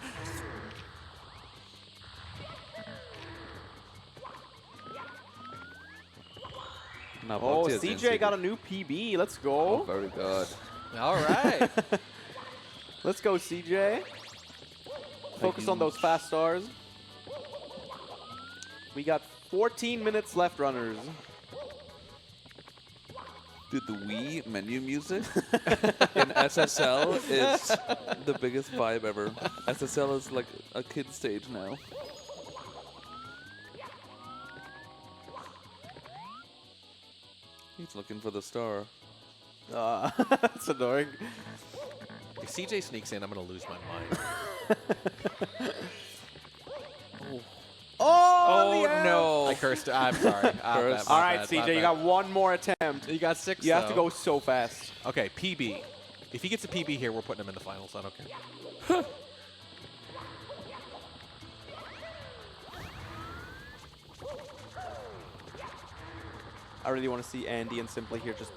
Now Oh, Bubsy has CJ instant- got a new PB. Let's go. Oh, very good. All right. Let's go, CJ. Focus on those fast stars. We got 14 minutes left, runners. Dude, the Wii menu music in SSL is the biggest vibe ever. SSL is like a kid stage now. He's looking for the star. That's annoying. If CJ sneaks in, I'm going to lose my mind. Oh, no. I cursed. I'm sorry. All right, CJ, you got one more attempt. You got 6. You have to though. go so fast. Okay, PB. If he gets a PB here, we're putting him in the finals. I don't care. I really want to see Andy and Simply here just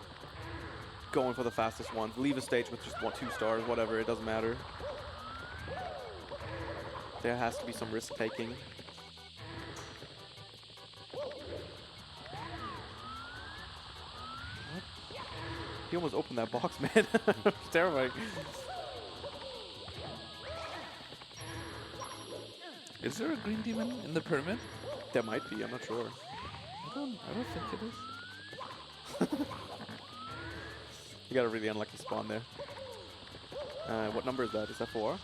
going for the fastest ones. Leave a stage with just 2 stars, whatever. It doesn't matter. There has to be some risk taking. He almost opened that box, man. It's terrifying. Is there a green demon in the pyramid? There might be. I'm not sure. I don't think it is. You got a really unlucky spawn there. What number is that? Is that 4?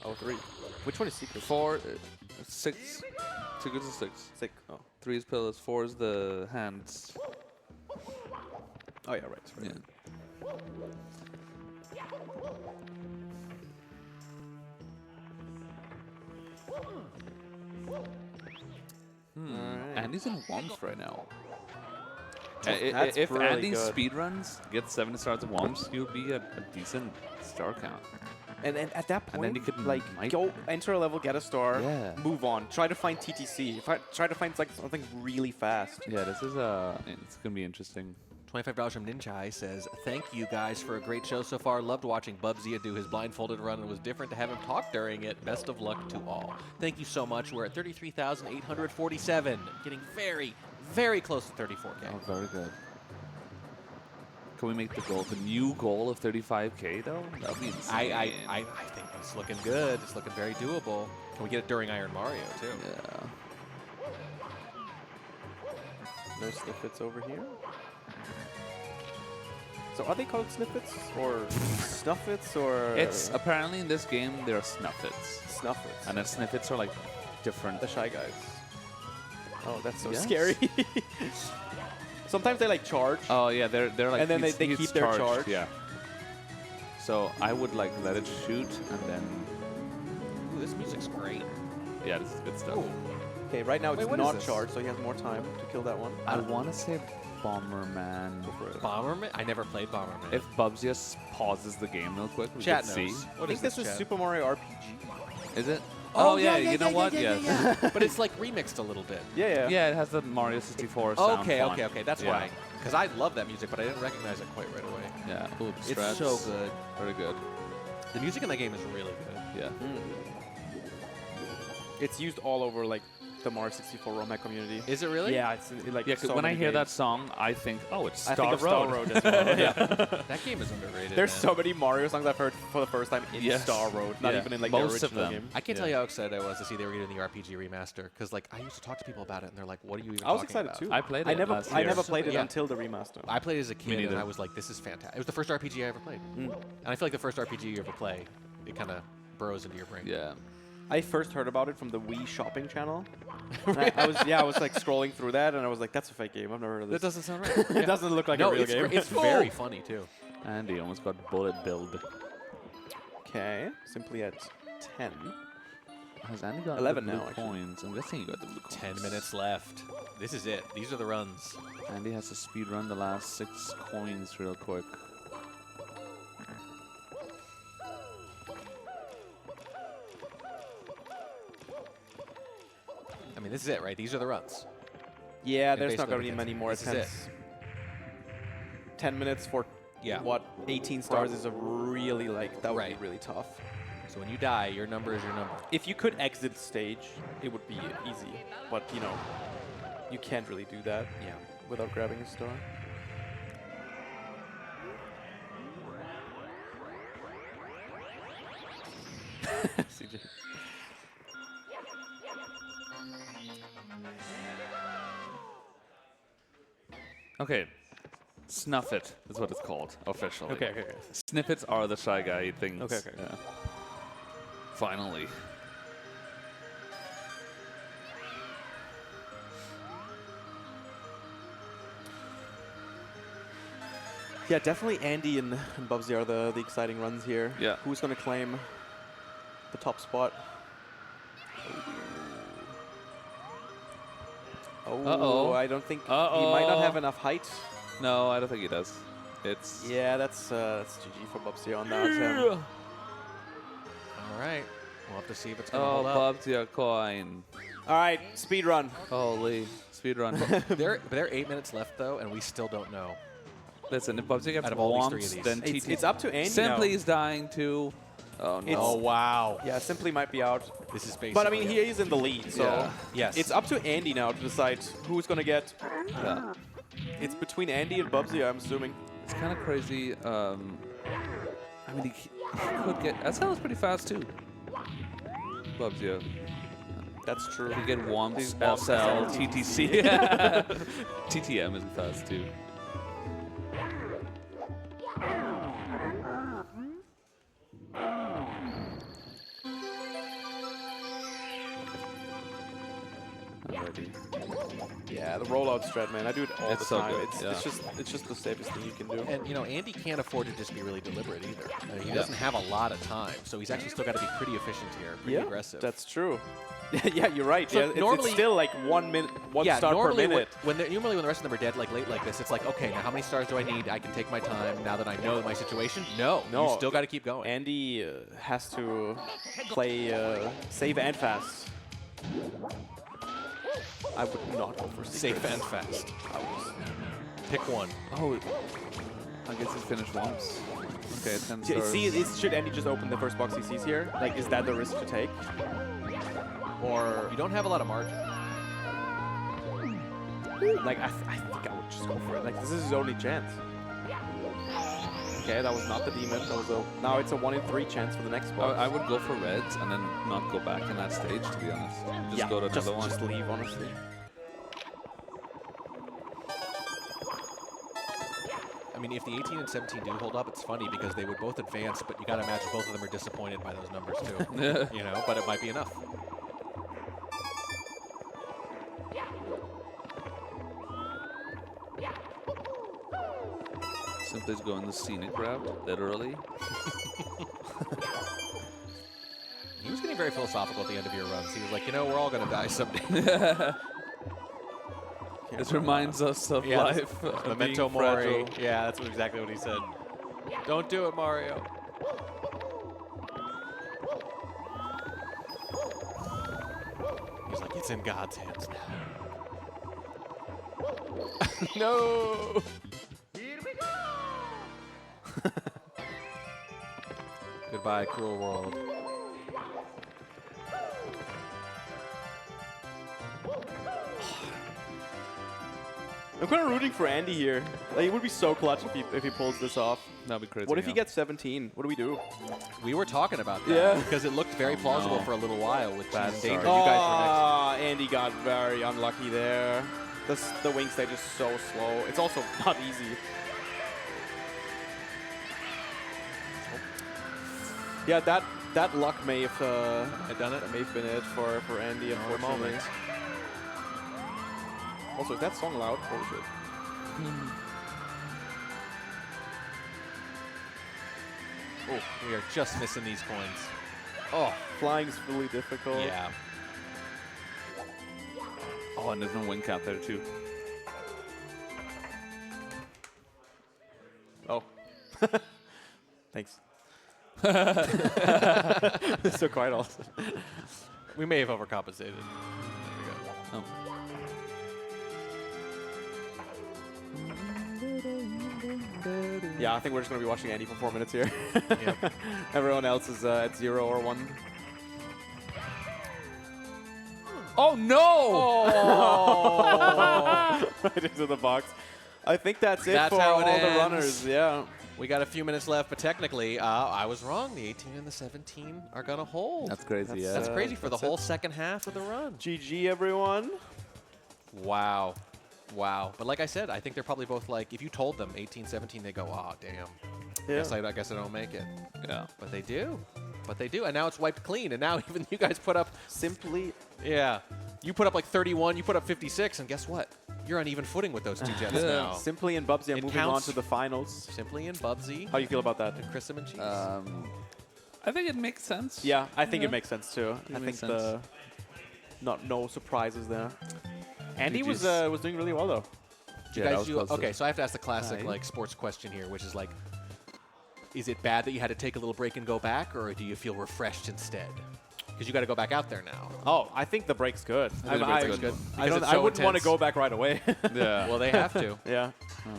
Oh, 3. Which one is secret? 4, 6. Secrets is 6. 6. Oh. 3 is pillars. 4 is the hands. Oh yeah, right. Yeah. Andy's in Wumps right now. That's If really Andy good. speedruns, gets 70 stars at Wumps, he'll be at a decent star count. And at that point, And then he could like, go enter a level, get a star, Yeah. move on. Try to find TTC. Try to find like something really fast. Yeah, this is it's gonna be interesting. $25 from Ninjai says, thank you guys for a great show so far. Loved watching Bubsy do his blindfolded run, and it was different to have him talk during it. Best of luck to all. Thank you so much. We're at 33,847, getting very, very close to 34K. Oh, very good. Can we make the goal, the new goal of 35K though? That would be insane. I think it's looking good. It's looking very doable. Can we get it during Iron Mario too? Yeah. No snippets over here. So are they called snippets or snuffits or? It's apparently in this game there are snuffits. Snuffits. And then snippets are like different. The Shy Guys. Oh, that's so Yes. scary. Sometimes they like charge. Oh yeah, they're like. And then he's- they he's keep their charge. Yeah. So I would like let it shoot and then. Ooh, this music's great. Yeah, this is good stuff. Okay, right now it's Wait, what is not this? charged, so he has more time to kill that one. I want to say Bomberman. Bomberman? I never played Bomberman. If Bubsy just pauses the game real quick, we Chat can see. knows. I think this is Super Mario RPG. Is it? Oh, yeah, yeah, you know yeah, what? yeah, yes. but it's like remixed a little bit. Yeah. Yeah, it has the Mario 64 sound Okay, font. okay. That's Yeah. why. Because I love that music, but I didn't recognize it quite right away. Yeah. Ooh, the It's strats. so good. Very good. The music in that game is really good. Yeah. It's used all over like the Mario 64 ROM hack community. Is it really? Yeah, it's like Yeah, 'cause so when I many hear that games. song, I think, oh, it's Star I think of Road. Star Road as well. Yeah. That game is underrated. There's man. so many Mario songs I've heard for the first time in Yes. Star Road, not Yeah. even in like Most the of original them. game. I can't tell you how excited I was to see they were doing the RPG remaster because like I used to talk to people about it and they're like, "What are you even?" I was talking excited about? too. I played I it never, last I year. never played it Yeah. until the remaster. I played it as a kid and neither. I was like, "This is fantastic." It was the first RPG I ever played, and I feel like the first RPG you ever play, it kind of burrows into your brain. Yeah. I first heard about it from the Wii shopping channel. And I was like scrolling through that, and I was like, "That's a fake game. I've never heard of this." That doesn't sound right. It doesn't look like a real game. It's very funny too. Andy almost got bullet billed. Okay, simply at 10. Has Andy got 11 the blue now, actually. coins? I'm guessing you got the blue coins. 10 minutes left. This is it. These are the runs. Andy has to speed run the last 6 coins real quick. I mean, this is it, right? These are the runs. Yeah, And there's based not on going to be everything. many more This is it. attempts. 10 minutes for Yeah. what 18 stars is a really like that would Right. be really tough. So when you die, your number is your number. If you could exit the stage, it would be easy. But you know, you can't really do that. Yeah. Without grabbing a star. CJ. Okay. Snuff it is what it's called officially. Okay. Snippets are the Shy Guy things. Okay. Yeah. Finally. Yeah, definitely Andy and Bubsy are the exciting runs here. Yeah. Who's going to claim the top spot? Oh, Uh-oh. I don't think he Uh-oh. might not have enough height. No, I don't think he does. It's Yeah, that's GG for Bubsy on that. Yeah. All right. We'll have to see if it's going to Oh, hold up. Bob's your coin. All right, speed run. Holy speed run. There are 8 minutes left though, and we still don't know. Listen, if Bubsy gets Out of all these womps, three of then these. TT. It's up to Andy Simply's dying too. Oh no. Oh wow. Yeah, Simply might be out. This is basically. But I mean, he is in the lead, so Yeah. Yes. it's up to Andy now to decide who's going to get. Yeah. It's between Andy and Bubsy, I'm assuming. It's kind of crazy. I mean, he could get. That sounds pretty fast too. Bubs, yeah. That's true. You get Womps, These Womps SL, SL, TTC. TTM isn't fast too. Alrighty. Yeah, the rollout strat, man. I do it all It's the so time. good, It's, yeah. it's just the safest thing you can do. And you know, Andy can't afford to just be really deliberate either. I mean, he Yeah. doesn't have a lot of time, so he's actually still got to be pretty efficient here, pretty aggressive. That's true. Yeah, you're right. So Yeah, it's normally- still like 1 minute, one yeah, star per normally minute. normally when the rest of them are dead like late like this, it's like, okay, now how many stars do I need? I can take my time now that I know my situation. No, you still got to keep going. Andy has to play safe and fast. I would not go for Safe secrets. and fast. Pick one. Oh, I guess he finished Womps. Okay, 10 See, stars. should Andy just open the first box he sees here? Like, is that the risk to take? Or You don't have a lot of margin. like, I think I would just go for it. Like, this is his only chance. Okay, that was not the demon. That was now it's a 1 in 3 chance for the next box. I would go for reds and then not go back in that stage, to be honest. Just go to another one. Just leave, honestly. I mean, if the 18 and 17 do hold up, it's funny because they would both advance, but you got to imagine both of them are disappointed by those numbers too. You know, but it might be enough. Simply's going the scenic route, literally. He was getting very philosophical at the end of your runs. He was like, you know, we're all going to die someday. This reminds us of Yeah, life. of Memento being Mori. fragile. Yeah, that's exactly what he said. Don't do it, Mario. He's like, it's in God's hands now. No! Goodbye, cruel world. I'm kind of rooting for Andy here. Like, it would be so clutch if he pulls this off. That'd be crazy. What if he gets 17? What do we do? We were talking about that. Yeah. Because it looked very plausible for a little while with Bad Cheese start. Danger. You guys were next. Oh, Andy got very unlucky there. The wing stage is so slow. It's also not easy. Yeah, that luck may have done it. That may have been it for Andy, unfortunately. moment. Also, is that song loud? Holy shit. Oh, we are just missing these coins. Oh, flying's really difficult. Yeah. Oh, and there's no wing cap there too. Oh. Thanks. So quiet also. We may have overcompensated. There we go. Oh. Yeah, I think we're just going to be watching Andy for 4 minutes here. Everyone else is at 0 or 1. Oh, no! Oh! Right into the box. I think that's it That's for how all it the ends. runners. Yeah. We got a few minutes left, but technically, I was wrong. The 18 and the 17 are going to hold. That's crazy, yeah. That's crazy for the that's whole it. second half of the run. GG, everyone. Wow. Wow. But like I said, I think they're probably both like, if you told them 18, 17, they go, oh, damn. Yeah. I guess I don't make it. Yeah. But they do. But they do. And now it's wiped clean. And now even you guys put up. Simply. Yeah. You put up like 31, you put up 56, and guess what? You're on even footing with those two jets now. Simply and Bubsy are It moving on counts. to the finals. Simply and Bubsy. How do you feel about that? And Chrism and Cheese. I think it makes sense. Yeah, I think it makes sense too. It I makes think sense. no surprises there. Andy was GG's. doing really well though. Do you Yeah, that guys was close to okay, it. so I have to ask the classic Yeah. like sports question here, which is like, is it bad that you had to take a little break and go back, or do you feel refreshed instead? Because you got to go back out there now. Oh, I think the break's good. I think the break's good. Because it's so wouldn't want to intense. go back right away. Yeah. Well, they have to. Yeah. Well,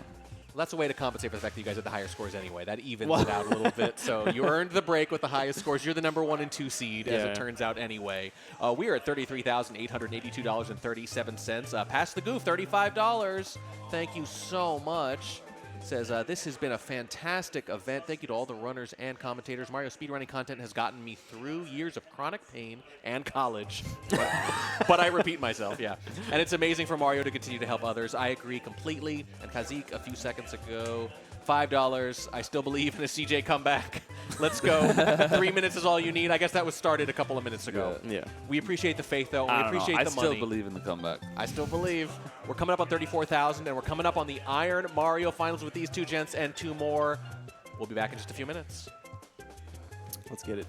that's a way to compensate for the fact that you guys had the higher scores anyway. That evens it out a little bit. So you earned the break with the highest scores. You're the number 1 and 2 seed, as Yeah. it turns out anyway. We are at $33,882.37. Pass the goof, $35. Thank you so much. Says, this has been a fantastic event. Thank you to all the runners and commentators. Mario speedrunning content has gotten me through years of chronic pain and college. But I repeat myself, yeah. And it's amazing for Mario to continue to help others. I agree completely. And Kazik, a few seconds ago, $5. I still believe in a CJ comeback. Let's go. 3 minutes is all you need. I guess that was started a couple of minutes ago. Yeah. We appreciate the faith, though. We I don't know. appreciate I the still money. believe in the comeback. I still believe. We're coming up on 34,000, and we're coming up on the Iron Mario Finals with these two gents and two more. We'll be back in just a few minutes. Let's get it.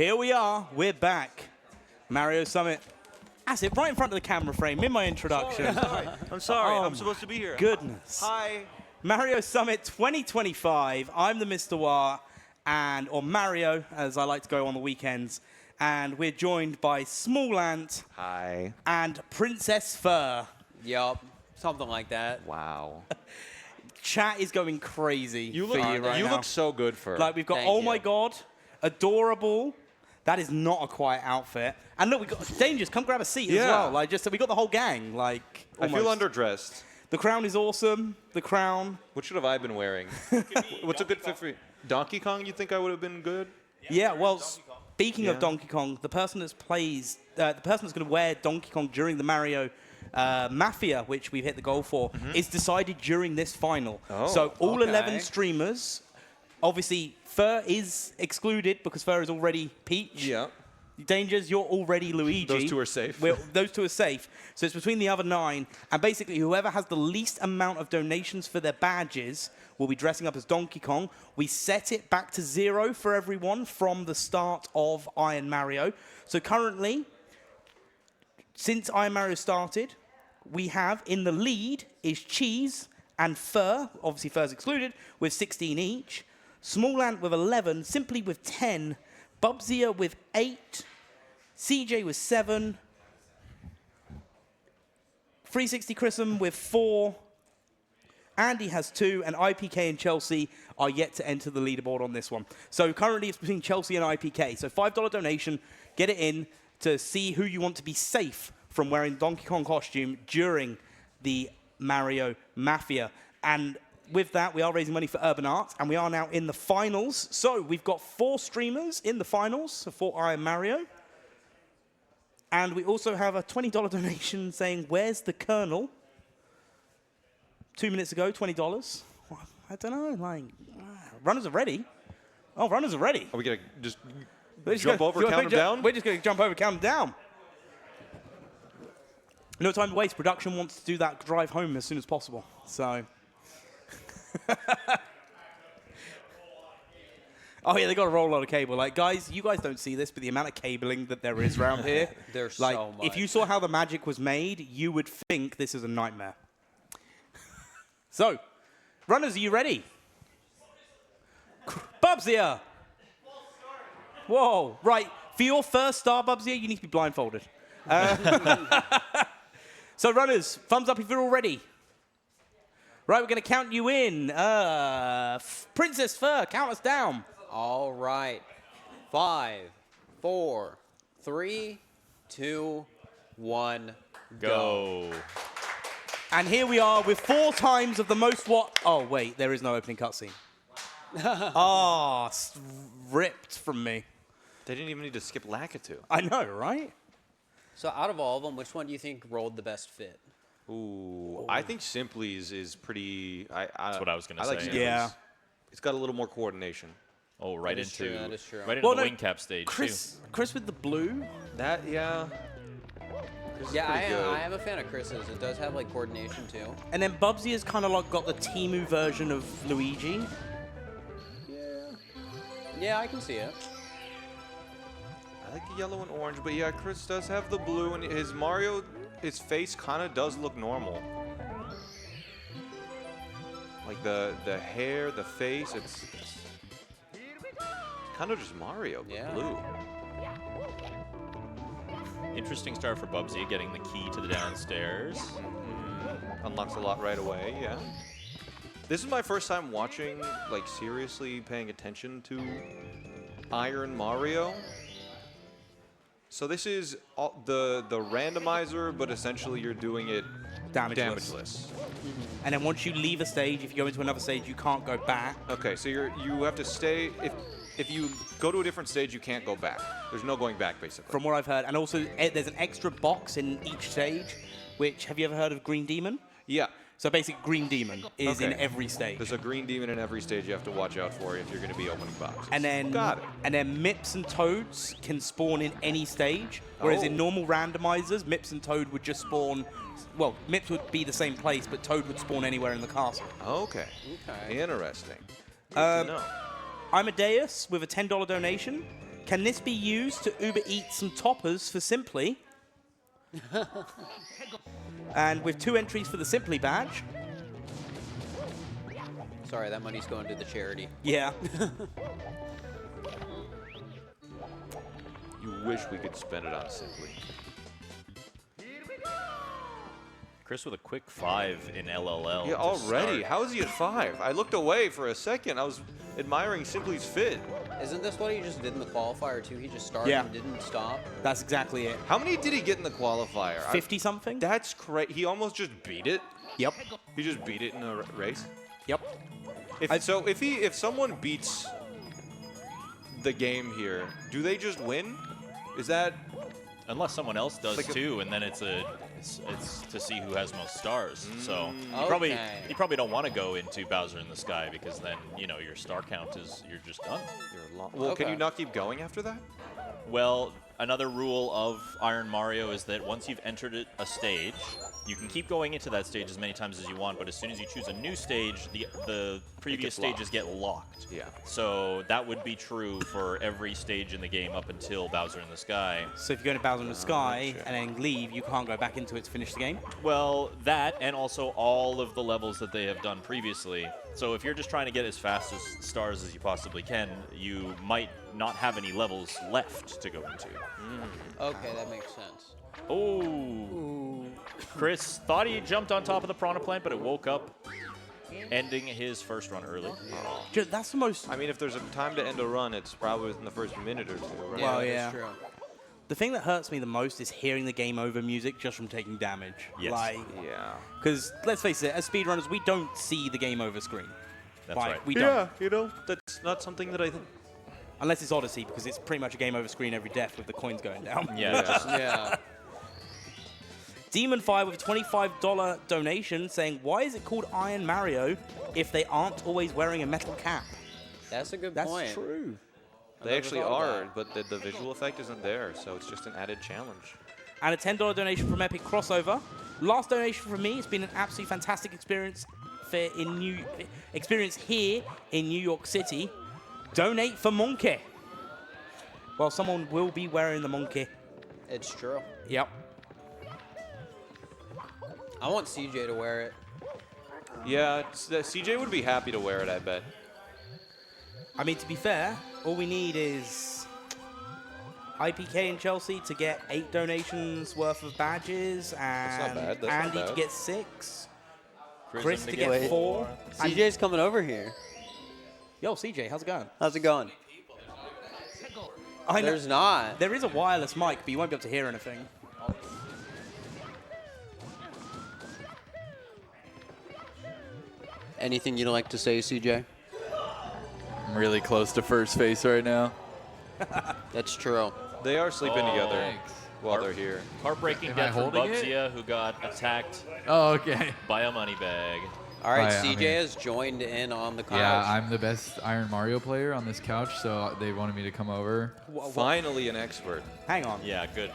Here we are. We're back. Mario Summit. That's it, right in front of the camera frame in my introduction. I'm sorry. Oh I'm supposed to be here. Goodness. Hi. Mario Summit 2025. I'm the Mr. Wah, or Mario, as I like to go on the weekends. And we're joined by Small Ant. Hi. And Princess Fur. Yup. Something like that. Wow. Chat is going crazy You for look, you right you now. look so good for. Like, we've got, Thank oh you. my God, adorable. That is not a quiet outfit. And look, we got Dangers. Come grab a seat as Yeah. well. Like, we got the whole gang. Like, I feel almost. underdressed. The crown is awesome. The crown. What should have I been wearing? What's a good fit for you? Donkey Kong, you think I would have been good? Yeah, well, speaking of Yeah. Donkey Kong, the person that's the person that's going to wear Donkey Kong during the Mario Mafia, which we've hit the goal for, is decided during this final. Oh, so all okay. 11 streamers, obviously, Fur is excluded because Fur is already Peach. Yeah. Dangers, you're already Luigi. Those two are safe. Those two are safe. So it's between the other 9. And basically, whoever has the least amount of donations for their badges will be dressing up as Donkey Kong. We set it back to 0 for everyone from the start of Iron Mario. So currently, since Iron Mario started, we have in the lead is Cheese and Fur. Obviously, Fur's excluded, with 16 each. Small Ant with 11, Simply with 10, Bubsy with 8, CJ with 7, 360 Chrism with 4, Andy has 2, and IPK and Chelsea are yet to enter the leaderboard on this one. So currently it's between Chelsea and IPK. So $5 donation, get it in to see who you want to be safe from wearing Donkey Kong costume during the Mario Mafia. And with that, we are raising money for Urban Art, and we are now in the finals. So we've got 4 streamers in the finals for Iron Mario. And we also have a $20 donation saying, where's the Colonel? 2 minutes ago, $20. Well, I don't know, like, runners are ready. Oh, runners are ready. Are we going to just We're just jump gonna- over, count them down? We're just going to jump over, count them down. No time to waste. Production wants to do that drive home as soon as possible. So. Oh yeah, they got to roll a lot of cable. Like, guys, you guys don't see this, but the amount of cabling that there is around here. There's like, so much. if you saw how the magic was made, you would think this is a nightmare. So, runners, are you ready? Bubsy! Whoa, right. For your first star, Bubsy, you need to be blindfolded. So, runners, thumbs up if you're all ready. Right, we're going to count you in. Princess Fur, count us down. All right. 5, 4, 3, 2, 1, Go. And here we are with 4 times of the most what? Oh, wait, there is no opening cutscene. Ripped from me. They didn't even need to skip Lakitu. I know, right? So out of all of them, which one do you think rolled the best fit? Ooh, I think Simply's is pretty. That's what I was gonna like say. Simply's. Yeah. It's got a little more coordination. Oh, right That is into true, that is true. right into Well, the no, wing cap stage Chris with the blue. That, yeah. Chris is Yeah, pretty good. I am a fan of Chris's. It does have like coordination too. And then Bubsy has kind of like got the Temu version of Luigi. Yeah, I can see it. I like the yellow and orange, but yeah, Chris does have the blue, and his Mario, his face kind of does look normal. Like the hair, the face, it's kind of just Mario, but Yeah. blue. Interesting start for Bubsy, getting the key to the downstairs. Unlocks a lot right away, yeah. This is my first time watching, like, seriously paying attention to Iron Mario. So this is the randomizer, but essentially you're doing it damageless. And then once you leave a stage, if you go into another stage, you can't go back. Okay, so you have to stay. If you go to a different stage, you can't go back. There's no going back, basically. From what I've heard. And also, there's an extra box in each stage, which, have you ever heard of Green Demon? Yeah. So basically, Green Demon is in Okay. every stage. There's a green demon in every stage you have to watch out for if you're going to be opening boxes. And then, Got it. And then Mips and Toads can spawn in any stage, whereas in Oh. normal randomizers, Mips and Toad would just spawn. Well, Mips would be the same place, but Toad would spawn anywhere in the castle. Okay. Okay. Interesting. Good to know. Amadeus with a $10 donation Can this be used to Uber Eats some toppers for Simply? And with 2 entries for the Simply badge. Sorry, that money's going to the charity. Yeah. You wish we could spend it on Simply. Chris with a quick 5 in LLL. Yeah, to already. start. How is he at 5? I looked away for a second. I was admiring Simply's fit. Isn't this what he just did in the qualifier too? He just started Yeah. and didn't stop. That's exactly it. How many did he get in the qualifier? 50 something? That's crazy. He almost just beat it. Yep. He just beat it in a race. Yep. If someone beats the game here, do they just win? Is that unless someone else does like too, and then it's to see who has most stars. So Okay. you probably don't want to go into Bowser in the Sky because then your star count is you're just done. Well, can you not keep going after that? Well, another rule of Iron Mario is that once you've entered a stage, you can keep going into that stage as many times as you want, but as soon as you choose a new stage, the previous stages get locked. Yeah. So that would be true for every stage in the game up until Bowser in the Sky. So if you go into Bowser in the Sky and then leave, you can't go back into it to finish the game? Well, that and also all of the levels that they have done previously. So if you're just trying to get as fast as stars as you possibly can, you might not have any levels left to go into. Okay, that makes sense. Oh. Chris thought he jumped on top of the piranha plant, but it woke up, ending his first run early. That's the most... I mean, if there's a time to end a run, it's probably within the first minute or two, right? Well, yeah. The thing that hurts me the most is hearing the game over music just from taking damage. Yes. Yeah. Because, let's face it, as speedrunners, we don't see the game over screen. That's Like, right. We don't. That's not something that I think. Unless it's Odyssey, because it's pretty much a game over screen every death with the coins going down. Yeah. Demon Fire with a $25 donation saying, why is it called Iron Mario if they aren't always wearing a metal cap? That's a good That's point. true. They actually are, but the visual effect isn't there, so it's just an added challenge. And a $10 donation from Epic Crossover. Last donation from me. It's been an absolutely fantastic experience here in New York City. Donate for Monkey. Well, someone will be wearing the monkey. It's true. Yep. I want CJ to wear it. Yeah, CJ would be happy to wear it, I bet. I mean, to be fair, all we need is IPK and Chelsea to get 8 donations worth of badges, and That's not bad. Andy to get 6, Chris Prism to to get get 4. CJ's coming over here. Yo, CJ, how's it going? How's it going? I know. There's not. There is a wireless mic, but you won't be able to hear anything. Anything you'd like to say, CJ? I'm really close to first face right now. That's true. They are sleeping together Thanks. while they're here. Heartbreaking Am I death from holding it? Bubsia, who got attacked Oh, okay. by a money bag. All right, I CJ mean- has joined in on the couch. Yeah, I'm the best Iron Mario player on this couch, so they wanted me to come over. Finally an expert. Hang on. Yeah, good.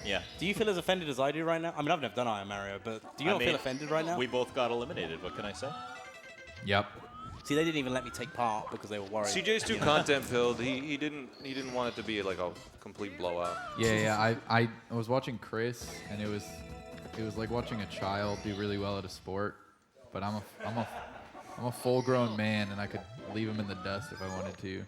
Yeah. Do you feel as offended as I do right now? I mean, I've never done Iron Mario, but do you not feel offended right now? We both got eliminated. What can I say? Yep. See, they didn't even let me take part because they were worried. CJ's too content filled. He didn't want it to be like a complete blowout. Yeah. I was watching Chris, and it was like watching a child do really well at a sport. But I'm a full-grown man, and I could leave him in the dust if I wanted to.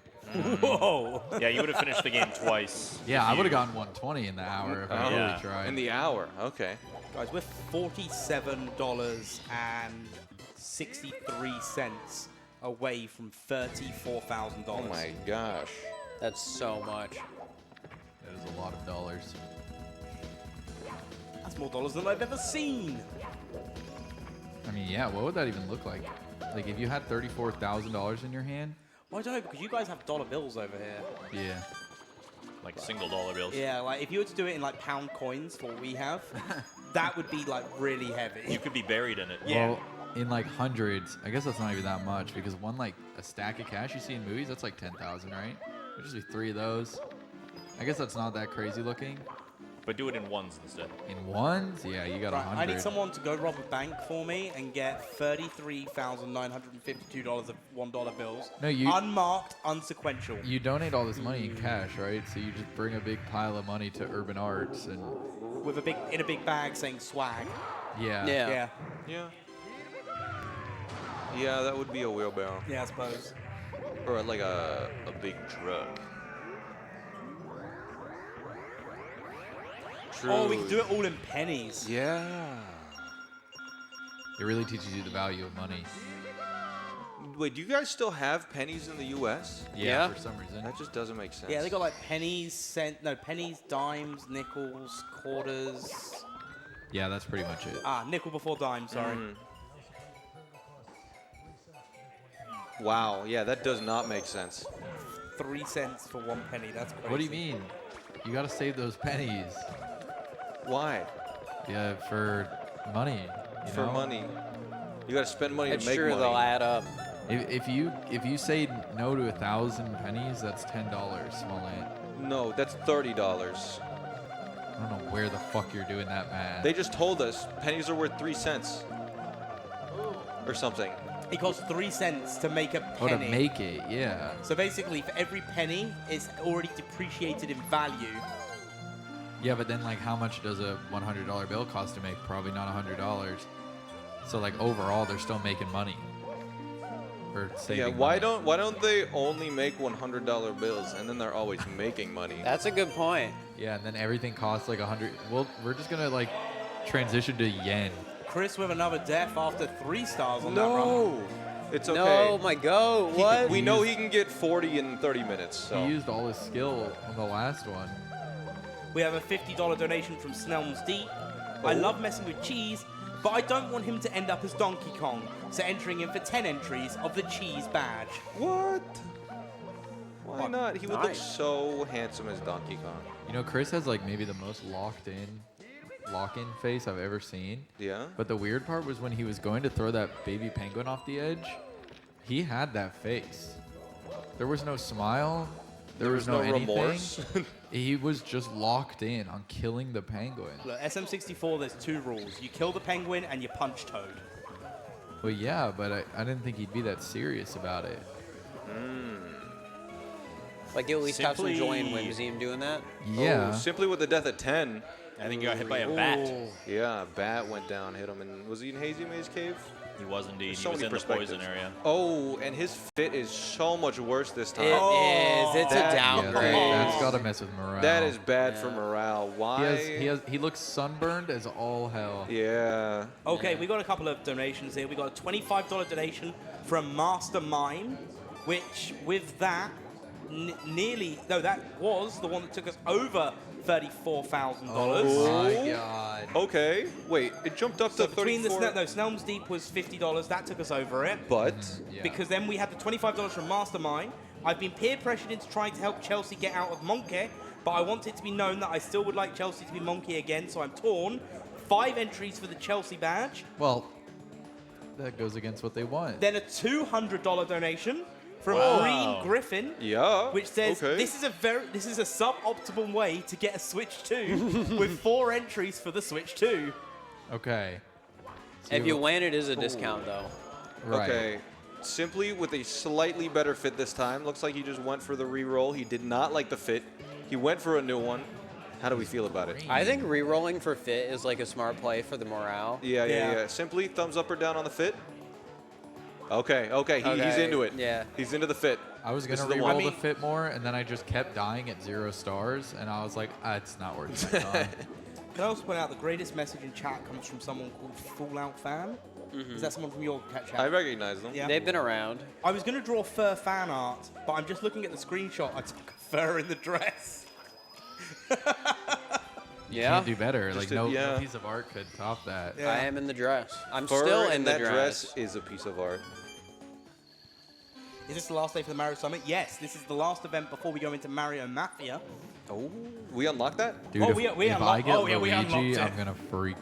Whoa! Yeah, you would have finished the game twice. Yeah, I would have gotten 120 in the hour if I really tried. In the hour, okay. Guys, we're $47.63 away from $34,000. Oh my gosh. That's so much. That is a lot of dollars. That's more dollars than I've ever seen. I mean, yeah, what would that even look like? Like, if you had $34,000 in your hand? Well, I don't know, because you guys have dollar bills over here. Yeah. Like single dollar bills. Yeah, like if you were to do it in like pound coins for what we have, that would be like really heavy. You could be buried in it. Yeah. Well, in like hundreds, I guess that's not even that much, because one, like, a stack of cash you see in movies, that's like 10,000, right? There'd just be 3 of those. I guess that's not that crazy looking. But do it in ones instead. In ones? Yeah, you got Right, 100. I need someone to go rob a bank for me and get $33,952 of $1 bills. No, you- unmarked, unsequential. You donate all this money in cash, right? So you just bring a big pile of money to Urban Arts and With a big bag saying swag. yeah. Yeah. Yeah. Yeah, that would be a wheelbarrow. Yeah, I suppose. Or like a big truck. Oh, we can do it all in pennies. Yeah. It really teaches you the value of money. Wait, do you guys still have pennies in the U.S.? Yeah, for some reason. That just doesn't make sense. Yeah, they got like pennies, pennies, dimes, nickels, quarters. Yeah, that's pretty much it. Nickel before dime, sorry. Wow, yeah, that does not make sense. 3 cents for 1 penny, that's crazy. What do you mean? You gotta save those pennies. Why? Yeah, for money. You For know? money. You gotta spend money I'm to make sure money. they'll add up. If you say no to 1,000 pennies, that's $10, small ant. No, that's $30. I don't know where the fuck you're doing that math. They just told us pennies are worth 3 cents. Or something. It costs 3 cents to make a penny. Oh, to make it, yeah. So basically, for every penny, it's already depreciated in value. Yeah, but then like how much does a $100 bill cost to make? Probably not $100. So like overall, they're still making money. Or saving Yeah, money. why don't they only make $100 bills and then they're always making money? That's a good point. Yeah, and then everything costs like 100. Well, we're just gonna like transition to yen. Chris with another death after 3 stars on that No, run. it's okay. No, my go. What? We know he can get 40 in 30 minutes. So. He used all his skill on the last one. We have a $50 donation from Snellman's Deep. I love messing with cheese, but I don't want him to end up as Donkey Kong, so entering him for 10 entries of the cheese badge. What? Why not? He would look Nice. so handsome as Donkey Kong. You know, Chris has like maybe the most lock-in face I've ever seen. Yeah? But the weird part was when he was going to throw that baby penguin off the edge, he had that face. There was no smile. There was no anything. remorse. He was just locked in on killing the penguin. Look, SM64, there's 2 rules. You kill the penguin and you punch Toad. Well, yeah, but I didn't think he'd be that serious about it. Like, you at least have some joy in Simply- Whimsy doing that? Yeah. Oh, simply with the death at 10. I think you got hit by a bat. Yeah, a bat went down, hit him, and was he in Hazy Maze Cave? He was indeed. There's He so was many in the poison perspectives. area. Oh, and his fit is so much worse this time. It is. It's a Yeah, downgrade. that's got to mess with morale. That is bad for morale. Why? He looks sunburned as all hell. Yeah. Okay, we got a couple of donations here. We got a $25 donation from Master Mime, which with that, that was the one that took us over $34,000. Oh my god. Okay. Wait, it jumped up So to between 34. Snellman's Deep was $50. That took us over it. But Yeah. Because then we had the $25 from Mastermind. I've been peer pressured into trying to help Chelsea get out of Monkey, but I want it to be known that I still would like Chelsea to be Monkey again, so I'm torn. 5 entries for the Chelsea badge. Well, that goes against what they want. Then a $200 donation from Wow. Green Griffin, yeah. which says okay. this is a suboptimal way to get a Switch 2 with 4 entries for the Switch 2. Okay. If you win, it is a discount, though. Right. Okay. Simply with a slightly better fit this time. Looks like he just went for the re-roll. He did not like the fit. He went for a new one. How do we feel about it? I think re-rolling for fit is like a smart play for the morale. Yeah. Simply thumbs up or down on the fit. Okay. He's into it. Yeah. He's into the fit. I was This gonna is the re-roll one. the fit more, and then I just kept dying at 0 stars, and I was like, it's not worth my time. Can I also point out the greatest message in chat comes from someone called Fallout Fan? Is that someone from your chat? I recognize them. Yeah. They've been around. I was going to draw fur fan art, but I'm just looking at the screenshot. I took fur in the dress. You Yeah. can't do better. Just Like a- no yeah. piece of art could top that. Yeah. I am in the dress. I'm Fur still in the that dress. is a piece of art. Is this the last day for the Mario Summit? Yes, this is the last event before we go into Mario Mafia. Oh, we unlocked that? Dude, Oh, if, we if I unlocked- get oh, yeah, we unlocked Luigi, it. I'm gonna freak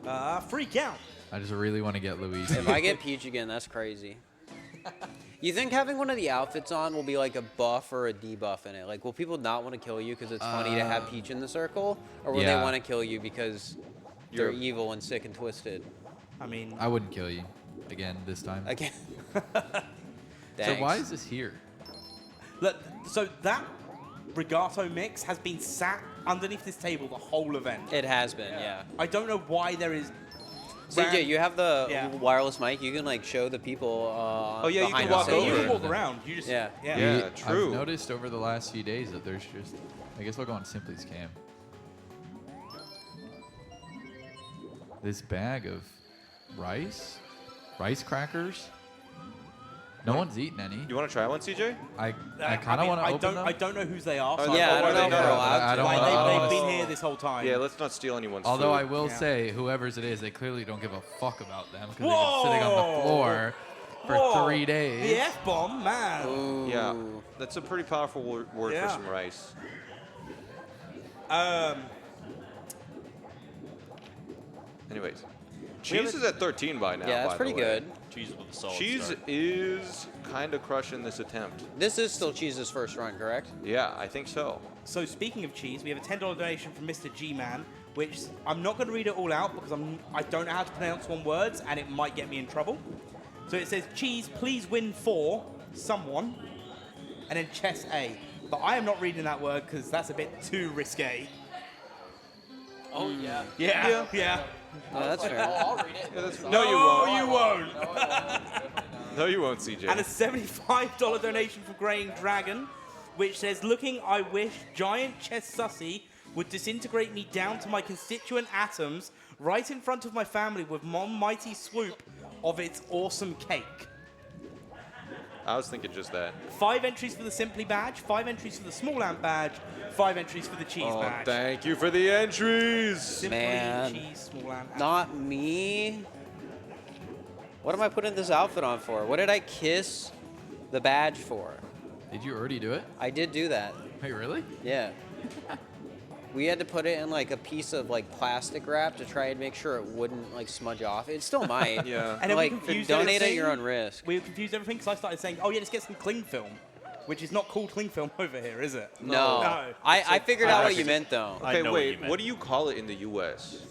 out. Freak out. I just really want to get Luigi. If I get Peach again, that's crazy. You think having one of the outfits on will be like a buff or a debuff in it? Like, will people not want to kill you because it's funny to have Peach in the circle? Or will they want to kill you because they're evil and sick and twisted? I mean... I wouldn't kill you. Again, this time. Again. So why is this here? Look, so that Regato mix has been sat underneath this table the whole event. It has been, yeah. I don't know why there is... CJ, you have the wireless mic. You can like show the people. You can walk over. You can walk around. You just Yeah, true. I've noticed over the last few days that there's just. I guess we'll go on Simply's cam. This bag of rice crackers. No one's eaten any. You want to try one, CJ? I kind of want to open them. I don't know whose they are. Oh, So yeah, I don't know if they're allowed I don't They've been here this whole time. Yeah, let's not steal anyone's Although food. I will say, whoever's it is, they clearly don't give a fuck about them because they've been sitting on the floor for 3 days. The F-bomb, man. Yeah, that's a pretty powerful word for some rice. Anyways, cheese is at 13 by now. Yeah, that's pretty good. Cheese with a solid Cheese start. is kind of crushing this attempt. This is still Cheese's first run, correct? Yeah, I think so. So speaking of cheese, we have a $10 donation from Mr. G-Man, which I'm not going to read it all out because I don't know how to pronounce one words and it might get me in trouble. So it says, cheese, please win for someone, and then chess A. But I am not reading that word because that's a bit too risque. Oh, yeah. Yeah. No, that's fair. I'll read it. Yeah, No, you won't. No, you won't, CJ. And a $75 donation from Graying Dragon, which says, looking, I wish giant chess sussy would disintegrate me down to my constituent atoms right in front of my family with one mighty swoop of its awesome cake. I was thinking just that. 5 entries for the Simply badge, 5 entries for the Small Ant badge, 5 entries for the Cheese badge. Thank you for the entries. Simply, Man. Cheese, Small Ant. Not me. What am I putting this outfit on for? What did I kiss the badge for? Did you already do it? I did do that. Wait, really? Yeah. We had to put it in like a piece of like plastic wrap to try and make sure it wouldn't like smudge off. It still might. Yeah. And then like we confused donate at everything. your own risk. We confused everything because I started saying, oh yeah, let's get some cling film, which is not called cling film over here, is it? No. I figured out what you meant though. Okay, wait. What do you call it in the U.S.?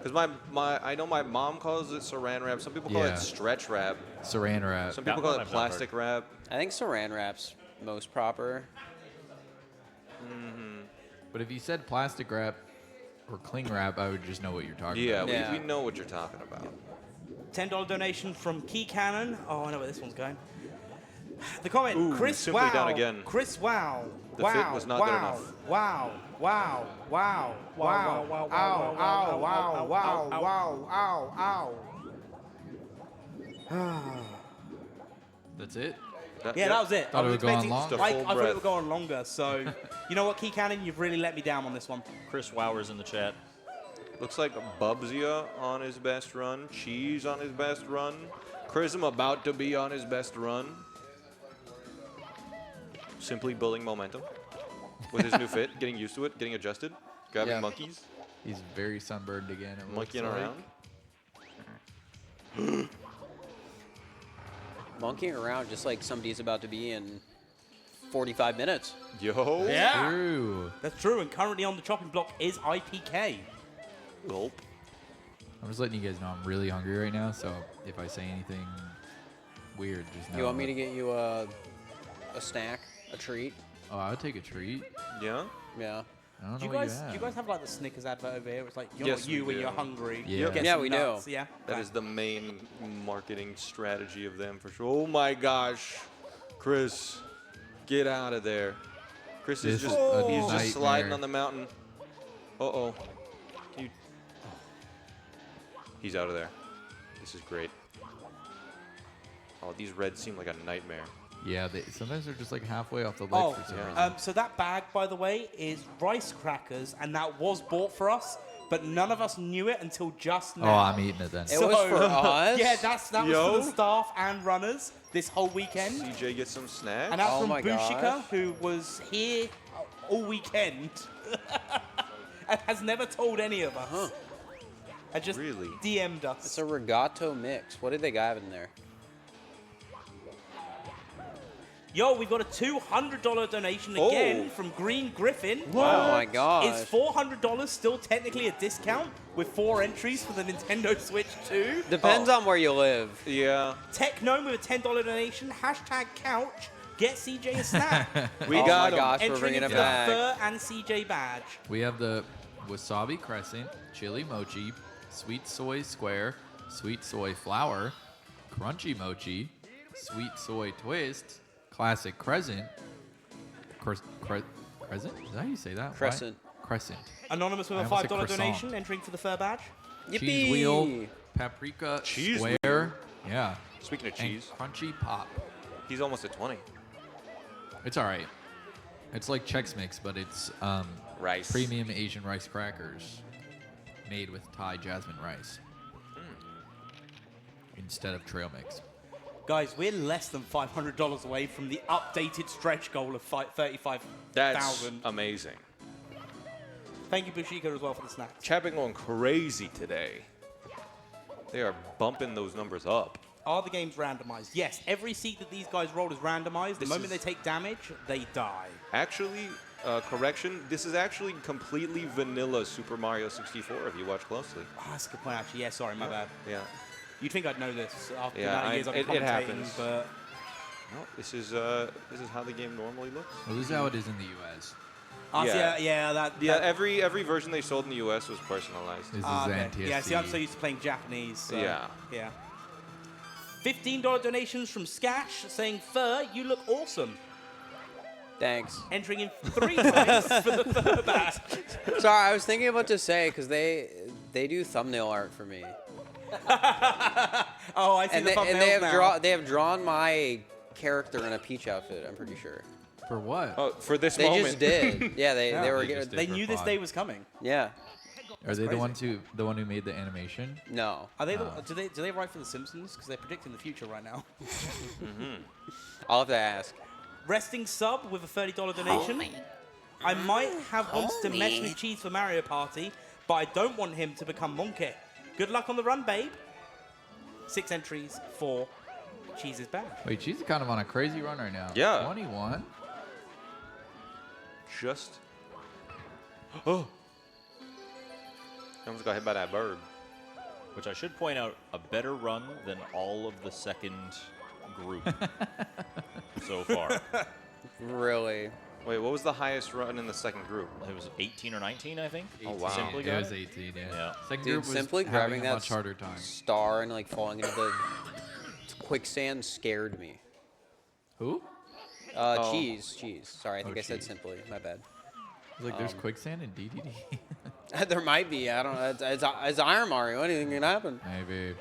Because I know my mom calls it saran wrap. Some people call it stretch wrap. Saran wrap. Some people call it plastic wrap. I think saran wrap's most proper. But if you said plastic wrap or cling wrap, I would just know what you're talking about. Yeah, we know what you're talking about. $10 donation from Key Cannon. Oh, I know where this one's going. The comment, Ooh, Chris Simply Wow. done again. Chris Wow. The wow. fit was not wow. good enough. Wow. Wow. Wow. Wow. Wow. Ow. Ow. Wow. Wow. Wow. Ow. That's it? Yeah, that was it. Thought I it was would go on expecting- longer. I thought it would go on longer. So, you know what, Key Cannon, you've really let me down on this one. Chris Wowers in the chat. Looks like Bubsia on his best run. Cheese on his best run. Chrism about to be on his best run. Simply building momentum with his new fit, getting used to it, getting adjusted, grabbing monkeys. He's very sunburned again. It Monkeying looks around. Monkeying around just like somebody's about to be in 45 minutes. Yo. Yeah. True. That's true. And currently on the chopping block is IPK. Gulp. I'm just letting you guys know I'm really hungry right now, so if I say anything weird, just know. You want me to get you a snack, a treat? Oh, I would take a treat. Yeah? Yeah. I don't Do know you what guys you have. do you guys have like the Snickers advert over here? It's like you're Yes, not you we when do. you're hungry. Yeah. Get Yeah, some we nuts, do. Yeah. That is the main marketing strategy of them for sure. Oh my gosh. Chris, get out of there. Chris is This just is a he's just sliding nightmare. on the mountain. Uh-oh. He's out of there. This is great. Oh, these reds seem like a nightmare. Yeah, sometimes they're just like halfway off the ledge Oh, for some reason. so that bag, by the way, is rice crackers, and that was bought for us, but none of us knew it until just now. Oh, I'm eating it then. It was for us? Yeah, that was Yo. for the staff and runners this whole weekend. CJ gets some snacks. And that's Oh from my Bushika, gosh. who was here all weekend and has never told any of us. And just Really? DM'd us. It's a regato mix. What did they got in there? Yo, we've got a $200 donation again from Green Griffin. Oh my gosh. Is $400 still technically a discount with 4 entries for the Nintendo Switch 2? Depends on where you live. Yeah. Techgnome with a $10 donation. Hashtag couch. Get CJ a snack. We got him. Gosh, we're Entering bringing into it back. the Fur and CJ badge. We have the wasabi crescent, chili mochi, sweet soy square, sweet soy flour, crunchy mochi, sweet soy twist, classic crescent. Crescent? Is that how you say that? Crescent. Why? Crescent. Anonymous with I a almost $5 said croissant. donation entering for the Fur badge. Cheese wheel, paprika Cheese square. Yeah. Speaking of and cheese. crunchy pop. He's almost at 20. It's all right. It's like Chex Mix, but it's rice. Premium Asian rice crackers made with Thai jasmine rice instead of trail mix. Guys, we're less than $500 away from the updated stretch goal of 35,000. That's amazing. Thank you, Bushiko, as well, for the snack. Chat been going crazy today. They are bumping those numbers up. Are the games randomized? Yes, every seed that these guys roll is randomized. The This moment is- they take damage, they die. Actually, correction, this is actually completely vanilla Super Mario 64 if you watch closely. Oh, that's a good point, actually. Yeah, sorry, my bad. Yeah. You'd think I'd know this after the Yeah, amount of years I've been it commentating, happens. but No, this is how the game normally looks. Well, this is how it is in the U.S. Every version they sold in the U.S. was personalized. This is okay. NTSC. Yeah, see, I'm so used to playing Japanese. So, Yeah. Yeah. $15 donations from Skash saying, Fur, you look awesome. Thanks. Entering in 3 times for the Fur badge. Sorry, I was thinking about to say because they do thumbnail art for me. Oh, I see and the they, thumbnails and they have now. they have drawn my character in a Peach outfit. I'm pretty sure. For what? Oh, for this They moment. just did. Yeah, they were. They knew this day was coming. Yeah. Are they crazy. the one who made the animation? No. Are they? Do they write for The Simpsons? Because they're predicting the future right now. I'll have to ask. Resting sub with a $30 donation. I might have wants to mess with Cheese for Mario Party, but I don't want him to become Monkey. Good luck on the run, babe. 6 entries for Cheese's badge. Wait, she's kind of on a crazy run right now. Yeah. 21. Just. Oh. Almost got hit by that bird. Which I should point out, a better run than all of the second group so far. Really? Wait, what was the highest run in the second group? It was 18 or 19, I think. Oh, wow. Simply It got was 18, yeah. Dude, Second group was simply having grabbing a that much harder time. star and like falling into the quicksand scared me. Who? Oh. Cheese. Sorry, I think I said Cheese. simply. My bad. Like, there's quicksand in DDD. There might be. I don't know. It's Iron Mario. Anything can happen. Maybe.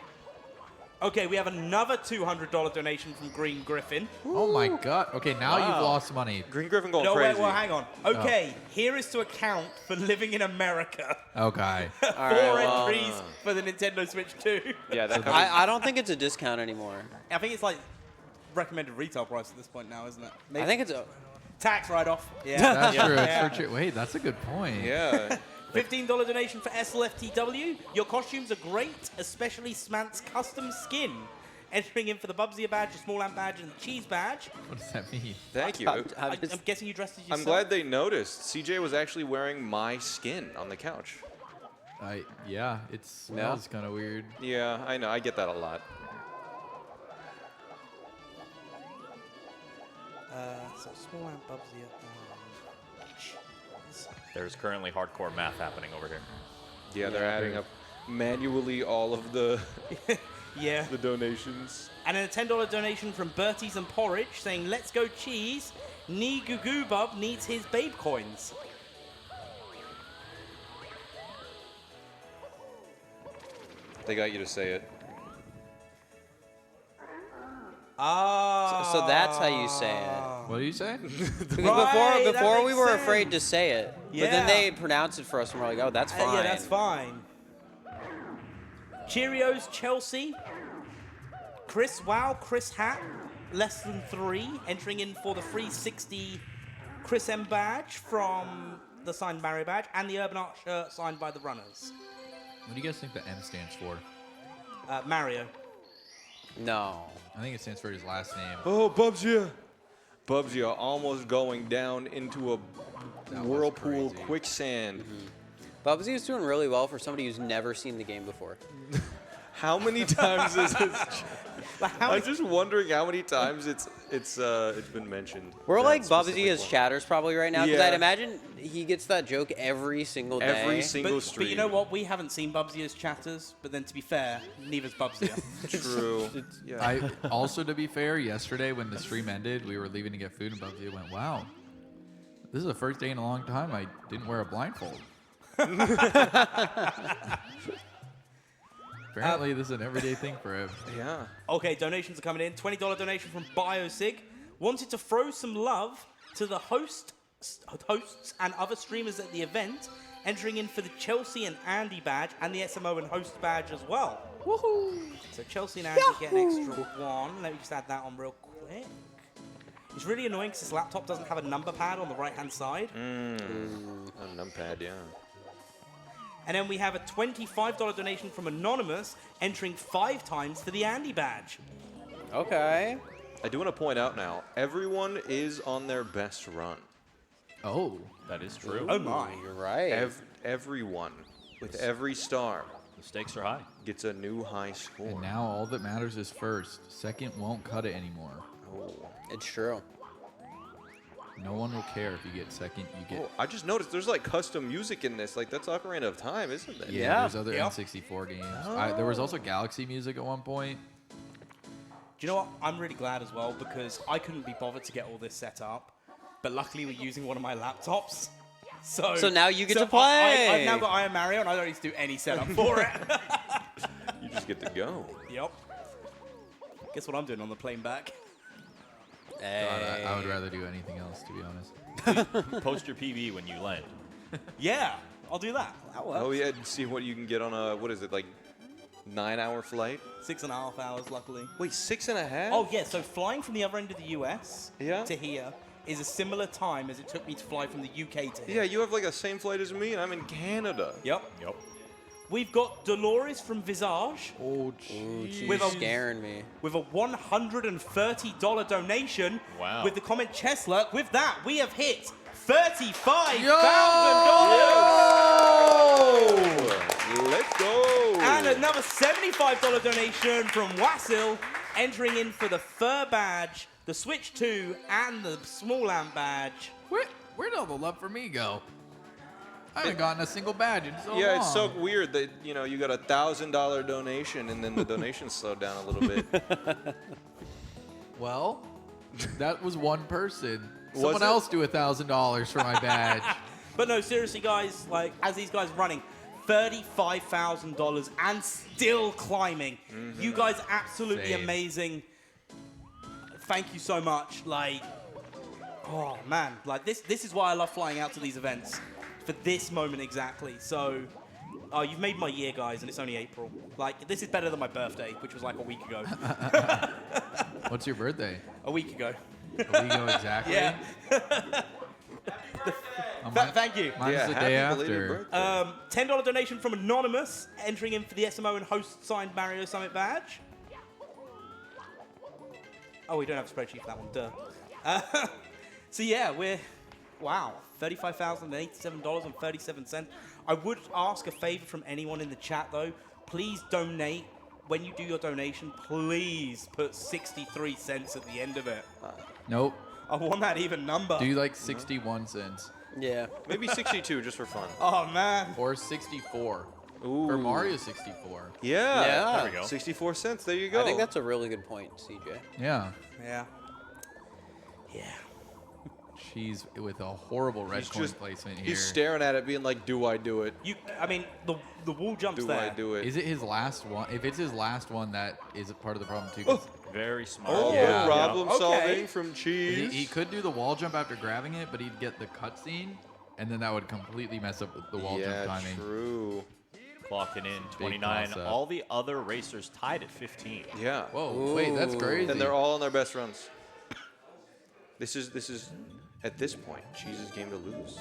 Okay, we have another $200 donation from Green Griffin. Oh my God. Okay, now you've lost money. Green Griffin going No, crazy. wait, well, hang on. Okay, here is to account for living in America. Okay. 4 entries for the Nintendo Switch 2. Yeah, that I don't think it's a discount anymore. I think it's like recommended retail price at this point now, isn't it? I think it's a tax write-off. Yeah, That's true. Yeah. It's for true. Wait, that's a good point. Yeah. $15 donation for SLFTW. Your costumes are great, especially Smant's custom skin. Entering in for the Bubsy badge, the Small Ant badge, and the Cheese badge. What does that mean? Thank you. I'm guessing you dressed as yourself. I'm glad they noticed. CJ was actually wearing my skin on the couch. Yeah, it smells kind of weird. Yeah, I know. I get that a lot. So Small Ant, Bubsy, There's currently hardcore math happening over here. Yeah, they're adding up manually all of the yeah the donations. And then a $10 donation from Bertie's and Porridge saying, "Let's go Cheese. Nee Goo Goo Bub needs his babe coins." They got you to say it. So that's how you say it. What are you saying? Because before we makes were sense. afraid to say it, but then Yeah. they pronounced it for us, and we're like, oh, that's fine. Yeah, that's fine. Cheerios, Chelsea. Chris Hat, less than 3, entering in for the free 60 Chris M badge from the signed Mario badge and the Urban Art shirt signed by the runners. What do you guys think the M stands for? Mario. No. I think it stands for his last name. Oh, Bubsy. Bubsy are almost going down into a whirlpool quicksand. Bubsy is doing really well for somebody who's never seen the game before. How many times is this? I'm just wondering how many times it's been mentioned. We're that like Bubsy specific as one. chatters probably right now, because Yeah. I'd imagine he gets that joke every single day. But you know what? We haven't seen Bubsy as chatters, but then to be fair, neither's Bubsy. True. I also, to be fair, yesterday when the stream ended, we were leaving to get food, and Bubsy went, "Wow, this is the first day in a long time I didn't wear a blindfold." Apparently, this is an everyday thing for him. Yeah. Okay, donations are coming in. $20 donation from BioSig. Wanted to throw some love to the hosts and other streamers at the event, entering in for the Chelsea and Andy badge and the SMO and host badge as well. Woohoo! So Chelsea and Andy get an extra one. Let me just add that on real quick. It's really annoying because this laptop doesn't have a number pad on the right-hand side. A numpad, yeah. And then we have a $25 donation from Anonymous, entering 5 times for the Andy badge. Okay. I do want to point out now, everyone is on their best run. Oh. That is true. Oh my. You're right. Everyone, with every star, the stakes are high. Gets a new high score. And now all that matters is first. Second won't cut it anymore. Oh. It's true. No one will care if you get second. You get. Oh, I just noticed there's like custom music in this. Like that's Ocarina of Time, isn't it? Yeah. There's other N64 games. There was also Galaxy music at one point. Do you know what? I'm really glad as well because I couldn't be bothered to get all this set up, but luckily we're using one of my laptops. So now you get to play. I've now got Iron Mario and I don't need to do any setup for it. You just get to go. Yep. Guess what I'm doing on the plane back? God, I would rather do anything else, to be honest. Post your PB when you land. Yeah, I'll do that. That works. Oh yeah, and see what you can get on a, what is it, like 9-hour flight? 6.5 hours, luckily. Wait, 6.5? Oh yeah, so flying from the other end of the US Yeah? to here is a similar time as it took me to fly from the UK to here. Yeah, you have like the same flight as me, and I'm in Canada. Yep. We've got Dolores from Visage. Oh, She's scaring me. With a $130 donation. Wow. With the comment Chesslurk. With that, we have hit $35,000. Let's go. And another $75 donation from Wassil, entering in for the Fur badge, the Switch 2, and the Small Amp badge. Where'd all the love for me go? I haven't gotten a single badge in so long. Yeah, it's so weird that, you know, you got a $1,000 donation and then the donation slowed down a little bit. Well, that was one person. Was Someone it? else do $1,000 for my badge. But no, seriously, guys, like, as these guys are running, $35,000 and still climbing. You guys are absolutely Same. amazing. Thank you so much. Like, oh, man. Like, this is why I love flying out to these events. For this moment exactly. So, you've made my year, guys, and it's only April. Like, this is better than my birthday, which was like a week ago. What's your birthday? A week ago. A week ago exactly? Yeah. mine- Thank you. Mine's the day after. $10 donation from Anonymous, entering in for the SMO and host signed Mario Summit badge. Oh, we don't have a spreadsheet for that one, duh. So yeah, wow, $35,087.37. I would ask a favor from anyone in the chat though. Please donate. When you do your donation, please put 63 cents at the end of it. Nope. I want that even number. Do like 61 cents. Yeah. Maybe 62 just for fun. Oh man. Or 64. Ooh. For Mario 64. Yeah. Yeah. There we go. 64 cents. There you go. I think that's a really good point, CJ. Yeah. Yeah. Yeah. She's with a horrible red coin placement here. He's staring at it being like, do I do it? I mean, the wall jumps Do there. I do it? Is it his last one? If it's his last one, that is a part of the problem too. 'Cause Very smart. Oh, Yeah. problem Okay. solving from Cheese. he could do the wall jump after grabbing it, but he'd get the cutscene, and then that would completely mess up the wall jump timing. True. Clocking in 29. toss-up. All the other racers tied at 15. Yeah. Whoa, wait, that's crazy. And they're all on their best runs. This is at this point Cheese's game to lose.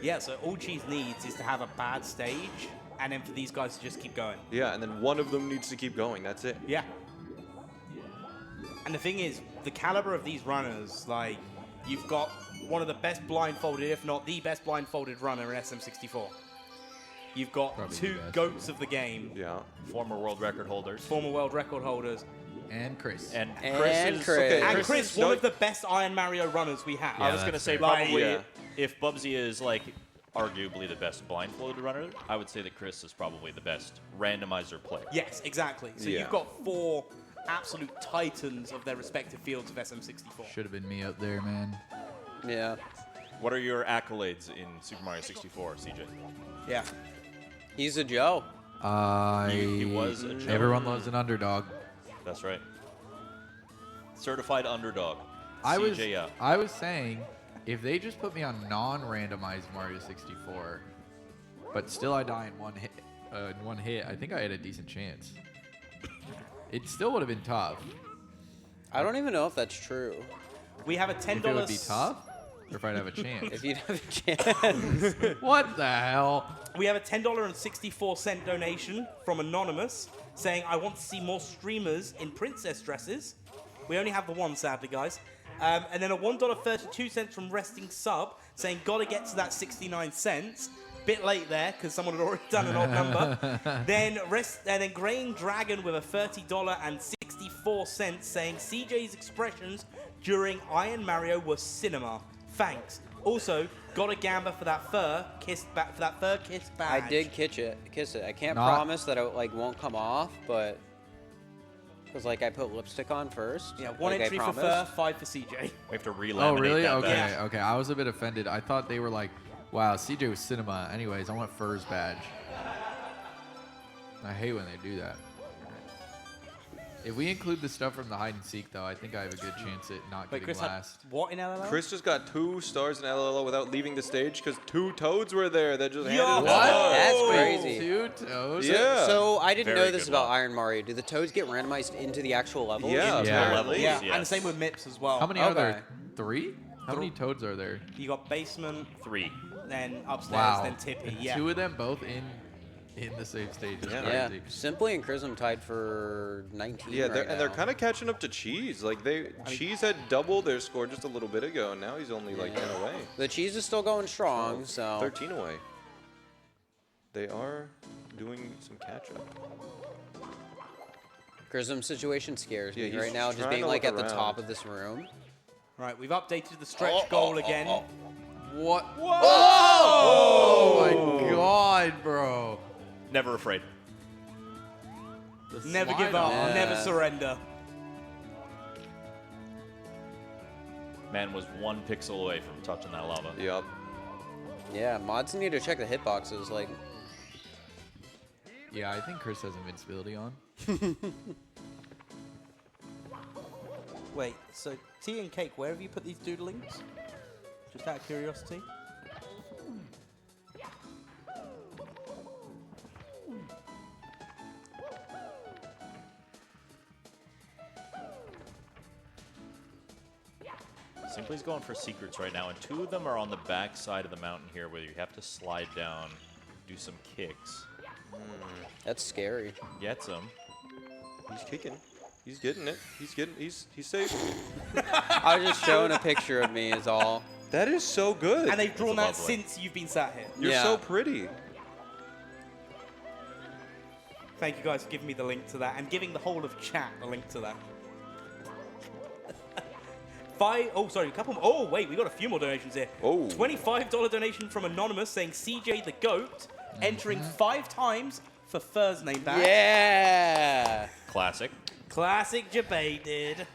Yeah, so all Cheese needs is to have a bad stage, and then for these guys to just keep going. Yeah, and then one of them needs to keep going. That's it. Yeah. And the thing is, the caliber of these runners, like, you've got one of the best blindfolded, if not the best blindfolded runner in SM64. You've got Probably two the best. goats of the game. Yeah. Former world record holders. Former world record holders. And Chris. And And Chris is Chris. okay, And Chris Chris, is one no- of the best Iron Mario runners we have. I was going to say Like- probably Yeah. if Bubsy is like arguably the best blindfolded runner, I would say that Chris is probably the best randomizer player. Yes, exactly. So Yeah. you've got 4 absolute titans of their respective fields of SM64. Should have been me up there, man. Yeah. What are your accolades in Super Mario 64, CJ? Yeah. He's a Joe. He was a Joe. Everyone loves an underdog. That's right. Certified underdog. I CJF. was saying, if they just put me on non-randomized Mario 64, but still I die in one hit, I think I had a decent chance. It still would have been tough. I don't even know if that's true. We have a $10. If it would be tough, or if I'd have a chance. If you'd have a chance. What the hell? We have a $10.64 donation from Anonymous saying, I want to see more streamers in princess dresses. We only have the one, sadly, guys. And then a $1.32 from Resting Sub saying, gotta get to that 69 cents. Bit late there because someone had already done an odd number. then Graying Dragon with a $30.64 saying, CJ's expressions during Iron Mario were cinema. Thanks. Also, got a gamba for that fur kiss badge. I did kiss it. I can't Not- promise that it won't come off, but because I put lipstick on first. Yeah, one like I entry for fur, promised. 5 for CJ. We have to relaminate Oh, really? that Okay, badge. okay. I was a bit offended. I thought they were like, wow, CJ was cinema. Anyways, I want Fur's badge. I hate when they do that. If we include the stuff from the hide and seek, though, I think I have a good chance at not Wait, getting Chris had last. what in LLL? Chris just got 2 stars in LLL without leaving the stage because 2 toads were there that just handed Yo! him What? stars. That's crazy. Two toes? Yeah. So I didn't Very know this good about one. Iron Mario. Do the toads get randomized into the actual levels? Yeah, Yeah. apparently. Yeah, Yes. and the same with MIPS as well. How many are Okay. there? 3? How many toads are there? You got basement, 3. then upstairs, Wow. then Tippy. And Yeah. 2 of them both in the same stage. That's Yeah. crazy. Simply and Chrism tied for 19. Yeah, right they're now. kind of catching up to Cheese. Like Cheese had doubled their score just a little bit ago, and now he's only like 10 away. The cheese is still going strong, so 13 away. They are doing some catch up. Chrism's situation scares Yeah, me he's right now. Just trying being to like look at the around. top of this room. Right, we've updated the stretch goal again. What? Whoa! Oh my god, bro. Never afraid. The Never give slide up, on. never surrender. Man was 1 pixel away from touching that lava. Yep. Yeah, mods need to check the hitboxes. Like, Yeah, I think Chris has invincibility on. Wait, so tea and cake, where have you put these doodlings? Just out of curiosity. Simply's going for secrets right now, and 2 of them are on the back side of the mountain here where you have to slide down, do some kicks. that's scary. Gets him. He's kicking. He's getting it. He's safe. I was just showing a picture of me is all. That is so good. And they've drawn that lovely. since you've been sat here. You're Yeah. so pretty. Thank you guys for giving me the link to that and giving the whole of chat a link to that. A couple more. Oh, wait, we got a few more donations here. Oh. $25 donation from Anonymous saying CJ the GOAT, entering 5 times for Fur's name back. Yeah. Classic. Classic debated.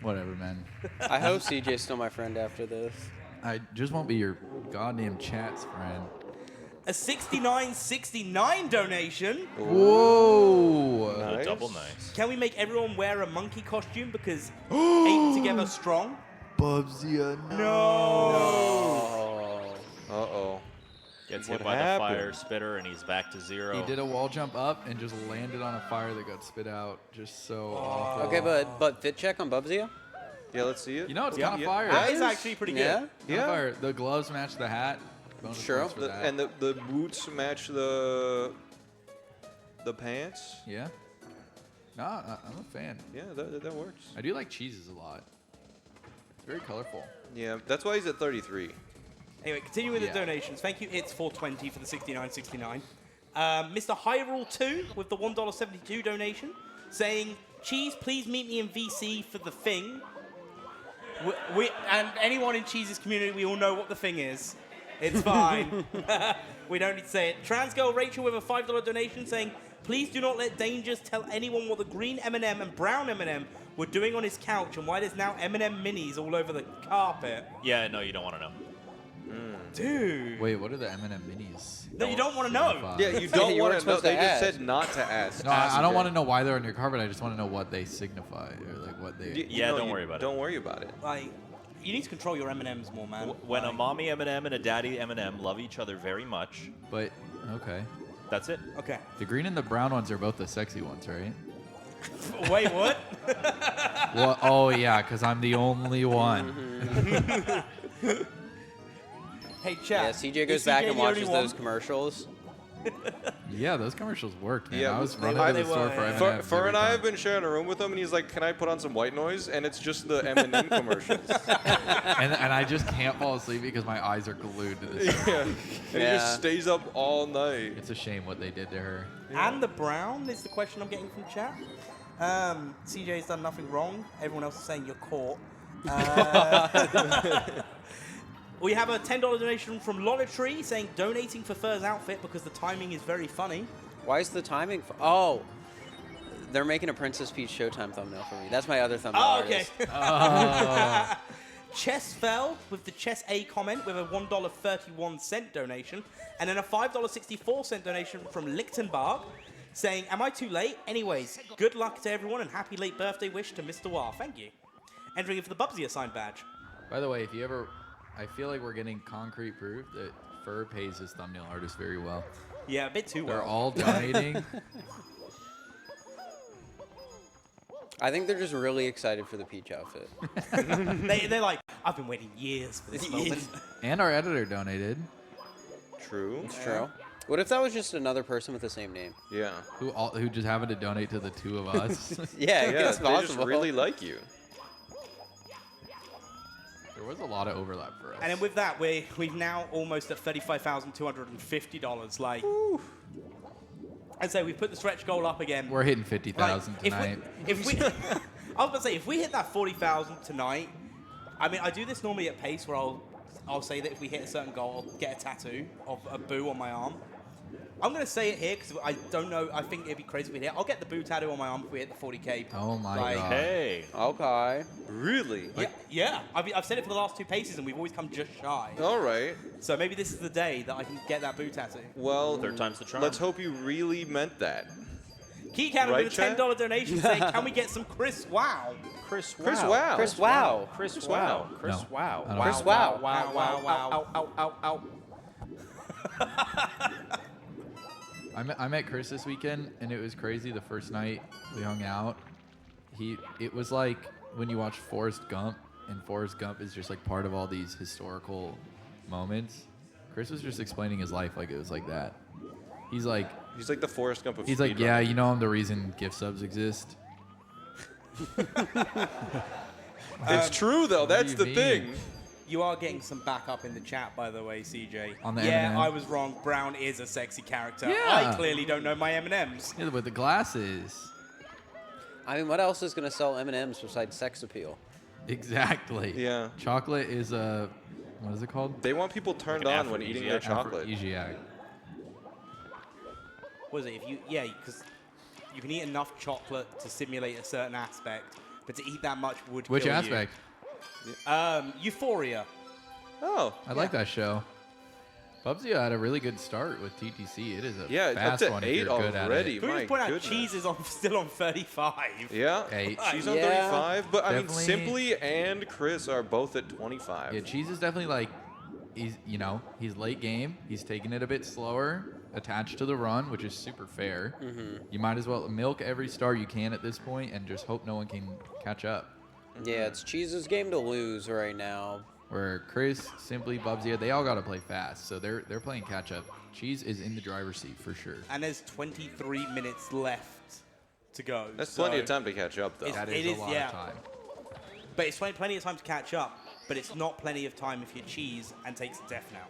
Whatever, man. I hope CJ's still my friend after this. I just won't be your goddamn chat's friend. A $69.69 donation. Whoa! The double nice. Can we make everyone wear a monkey costume because 8 together strong? Bubsy, No. Uh-oh. Gets What hit by happened? the fire spitter, and he's back to 0. He did a wall jump up and just landed on a fire that got spit out. Just so awful. Okay, but fit check on Bubsy? Yeah, let's see it. You know, it's kind of fire. That is actually pretty good. Yeah. Kinda fire. The gloves match the hat. Bonus Sure. points for that. And the boots match the pants. Yeah. No, I'm a fan. Yeah, that works. I do like cheeses a lot. very colorful. Yeah, that's why he's at 33. Anyway, continuing with the donations. Thank you, It's 420 for the 69.69. Mr. Hyrule 2 with the $1.72 donation, saying, Cheese, please meet me in VC for the thing. And anyone in Cheese's community, we all know what the thing is. It's fine. We don't need to say it. Trans girl Rachel with a $5 donation saying, please do not let Dangers tell anyone what the green M&M and brown M&M were doing on his couch and why there's now M&M minis all over the carpet. Yeah, no, you don't want to know. Dude. Wait, what are the M&M minis? No, you don't want to know. Yeah, you don't want to know. They just said not to ask. No, I don't want to know why they're on your carpet. I just want to know what they signify or like what they. Don't worry about it. Don't worry about it. Like, you need to control your M&Ms more, man. When a mommy M&M and a daddy M&M love each other very much. But okay. That's it. Okay. The green and the brown ones are both the sexy ones, right? Wait, what? Well, oh yeah, because I'm the only one. Hey, chat. Yeah, CJ goes back and watches those commercials. Yeah, those commercials worked, man. Yeah, I was running to the store for M&Ms. Fur and I have been sharing a room with him, and he's like, "Can I put on some white noise?" And it's just the M&M commercials. and I just can't fall asleep because my eyes are glued to this. Yeah, and he just stays up all night. It's a shame what they did to her. And the brown is the question I'm getting from chat. CJ's done nothing wrong. Everyone else is saying you're caught. We have a $10 donation from Lolatree saying donating for Fur's outfit because the timing is very funny. Why is the timing? Oh, they're making a Princess Peach Showtime thumbnail for me. That's my other thumbnail. Oh, okay. artist. Chess fell with the Chess A comment with a $1.31 donation, and then a $5.64 donation from Lichtenberg saying, am I too late? Anyways, good luck to everyone and happy late birthday wish to Mr. War. Thank you. Entering in for the Bubsy assigned badge. By the way, if you ever, I feel like we're getting concrete proof that Fur pays his thumbnail artist very well. Yeah, a bit too well. They're all donating. I think they're just really excited for the Peach outfit. They're like, I've been waiting years for this moment. And our editor donated. True. It's true. What if that was just another person with the same name? Yeah. Who just happened to donate to the two of us. Yeah, it's they possible. just really like you. There was a lot of overlap for us. And then with that, we've now almost at $35,250. Like, I'd say we put the stretch goal up again. We're hitting 50,000 tonight. If we I was about to say, if we hit that 40,000 tonight, I mean, I do this normally at pace where I'll say that if we hit a certain goal, I'll get a tattoo of a boo on my arm. I'm going to say it here because I don't know. I think it'd be crazy if we hit. I'll get the boo tattoo on my arm if we hit the 40K. Oh my god. Hey. Okay. Really? Yeah. I've said it for the last two paces and we've always come just shy. All right. So maybe this is the day that I can get that boo tattoo. Well, third time's the charm. Let's hope you really meant that. Key Cannon Right, with a chat? $10 donation saying, can we get some Chris Wow? Chris Wow. Chris Wow. Chris Wow. Chris Wow. Chris No. Wow. I don't Chris know. Wow. Wow. I met Chris this weekend, and it was crazy. The first night we hung out, it was like when you watch Forrest Gump, and Forrest Gump is just like part of all these historical moments. Chris was just explaining his life like it was like that. He's like the Forrest Gump of He's like, speedrunning. yeah, you know I'm the reason gift subs exist. It's true though. What do That's you the mean? thing. You are getting some backup in the chat, by the way, CJ. On the yeah, M&M? I was wrong. Brown is a sexy character. Yeah. I clearly don't know my M&Ms. Yeah, with the glasses. I mean, what else is going to sell M&Ms besides sex appeal? Exactly. Yeah. Chocolate is a, what is it called? They want people turned on when eating their chocolate. Aphrodisiac. What is it? Because you can eat enough chocolate to simulate a certain aspect, but to eat that much would Which kill aspect? You. Euphoria. Oh. I like that show. Bubsy had a really good start with TTC. It is a It's fast up to one 8 if you're good already. at Can we My just point out goodness. Cheese is still on 35? Yeah. 8. She's on Yeah. 35, but I mean, Definitely. Simply and Chris are both at 25. Yeah, Cheese is definitely like, he's late game. He's taking it a bit slower, attached to the run, which is super fair. You might as well milk every star you can at this point and just hope no one can catch up. Yeah, it's Cheese's game to lose right now. Where Chris, Simply, Bubsy, they all got to play fast, so they're playing catch up. Cheese is in the driver's seat for sure. And there's 23 minutes left to go. That's so plenty of time to catch up, though. That it is is, a lot yeah. of time. But it's plenty of time to catch up. But it's not plenty of time if you cheese and takes a death now.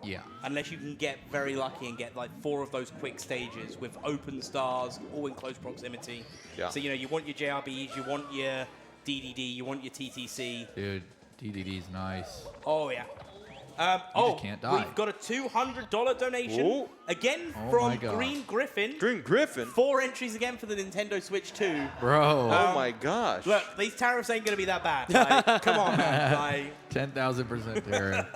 Yeah. Unless you can get very lucky and get like 4 of those quick stages with open stars, all in close proximity. Yeah. So, you want your JRBs, you want your DDD, you want your TTC. Dude, DDD's nice. Oh, yeah. just can't die. We've got a $200 donation. Ooh. Again Oh my from God. Green Griffin. Green Griffin? 4 entries again for the Nintendo Switch 2. Bro. Oh my gosh. Look, these tariffs ain't going to be that bad. Like, come on, man. Like, 10,000% tariff.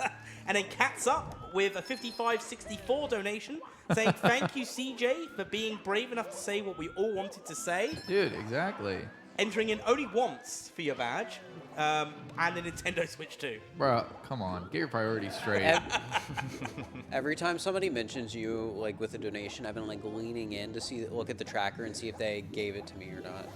and then Cat's Up with a 55.64 donation saying, thank you, CJ, for being brave enough to say what we all wanted to say. Dude, exactly. Entering in only once for your badge. And a Nintendo Switch 2. Bro, come on. Get your priorities straight. Every time somebody mentions you, like with a donation, I've been like leaning in to look at the tracker and see if they gave it to me or not.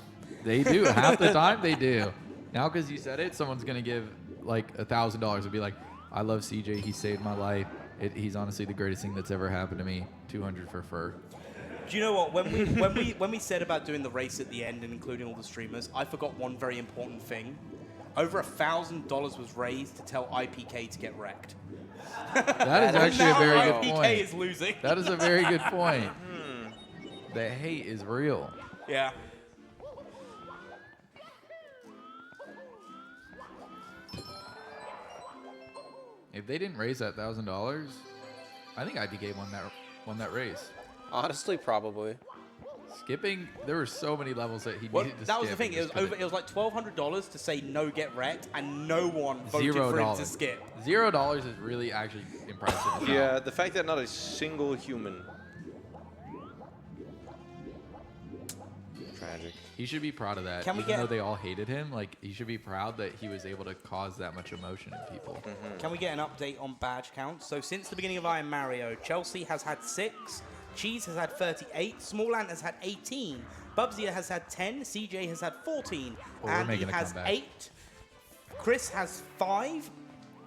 They do. Half the time they do. Now because you said it, someone's going to give like $1,000 and be like, I love CJ. He saved my life. He's honestly the greatest thing that's ever happened to me. 200 for fur. Do you know what? When we said about doing the race at the end and including all the streamers, I forgot one very important thing. Over $1,000 was raised to tell IPK to get wrecked. That is actually a very good IPK point. is losing. That is a very good point. The hate is real. Yeah. If they didn't raise that $1,000, I think IPK won that race. Honestly, probably. Skipping, there were so many levels that he Well, needed to that was the skip thing. and It just was like $1,200 to say no, get wrecked, and no one voted $0. for him to skip. $0 is really actually impressive. Yeah, the fact that not a single human. Tragic. He should be proud of that. Can we Even though get- they all hated him, like he should be proud that he was able to cause that much emotion in people. Can we get an update on badge counts? So since the beginning of Iron Mario, Chelsea has had 6, Cheese has had 38, Small Ant has had 18, Bubsy has had 10, CJ has had 14, we're Andy making a has comeback. 8, Chris has 5,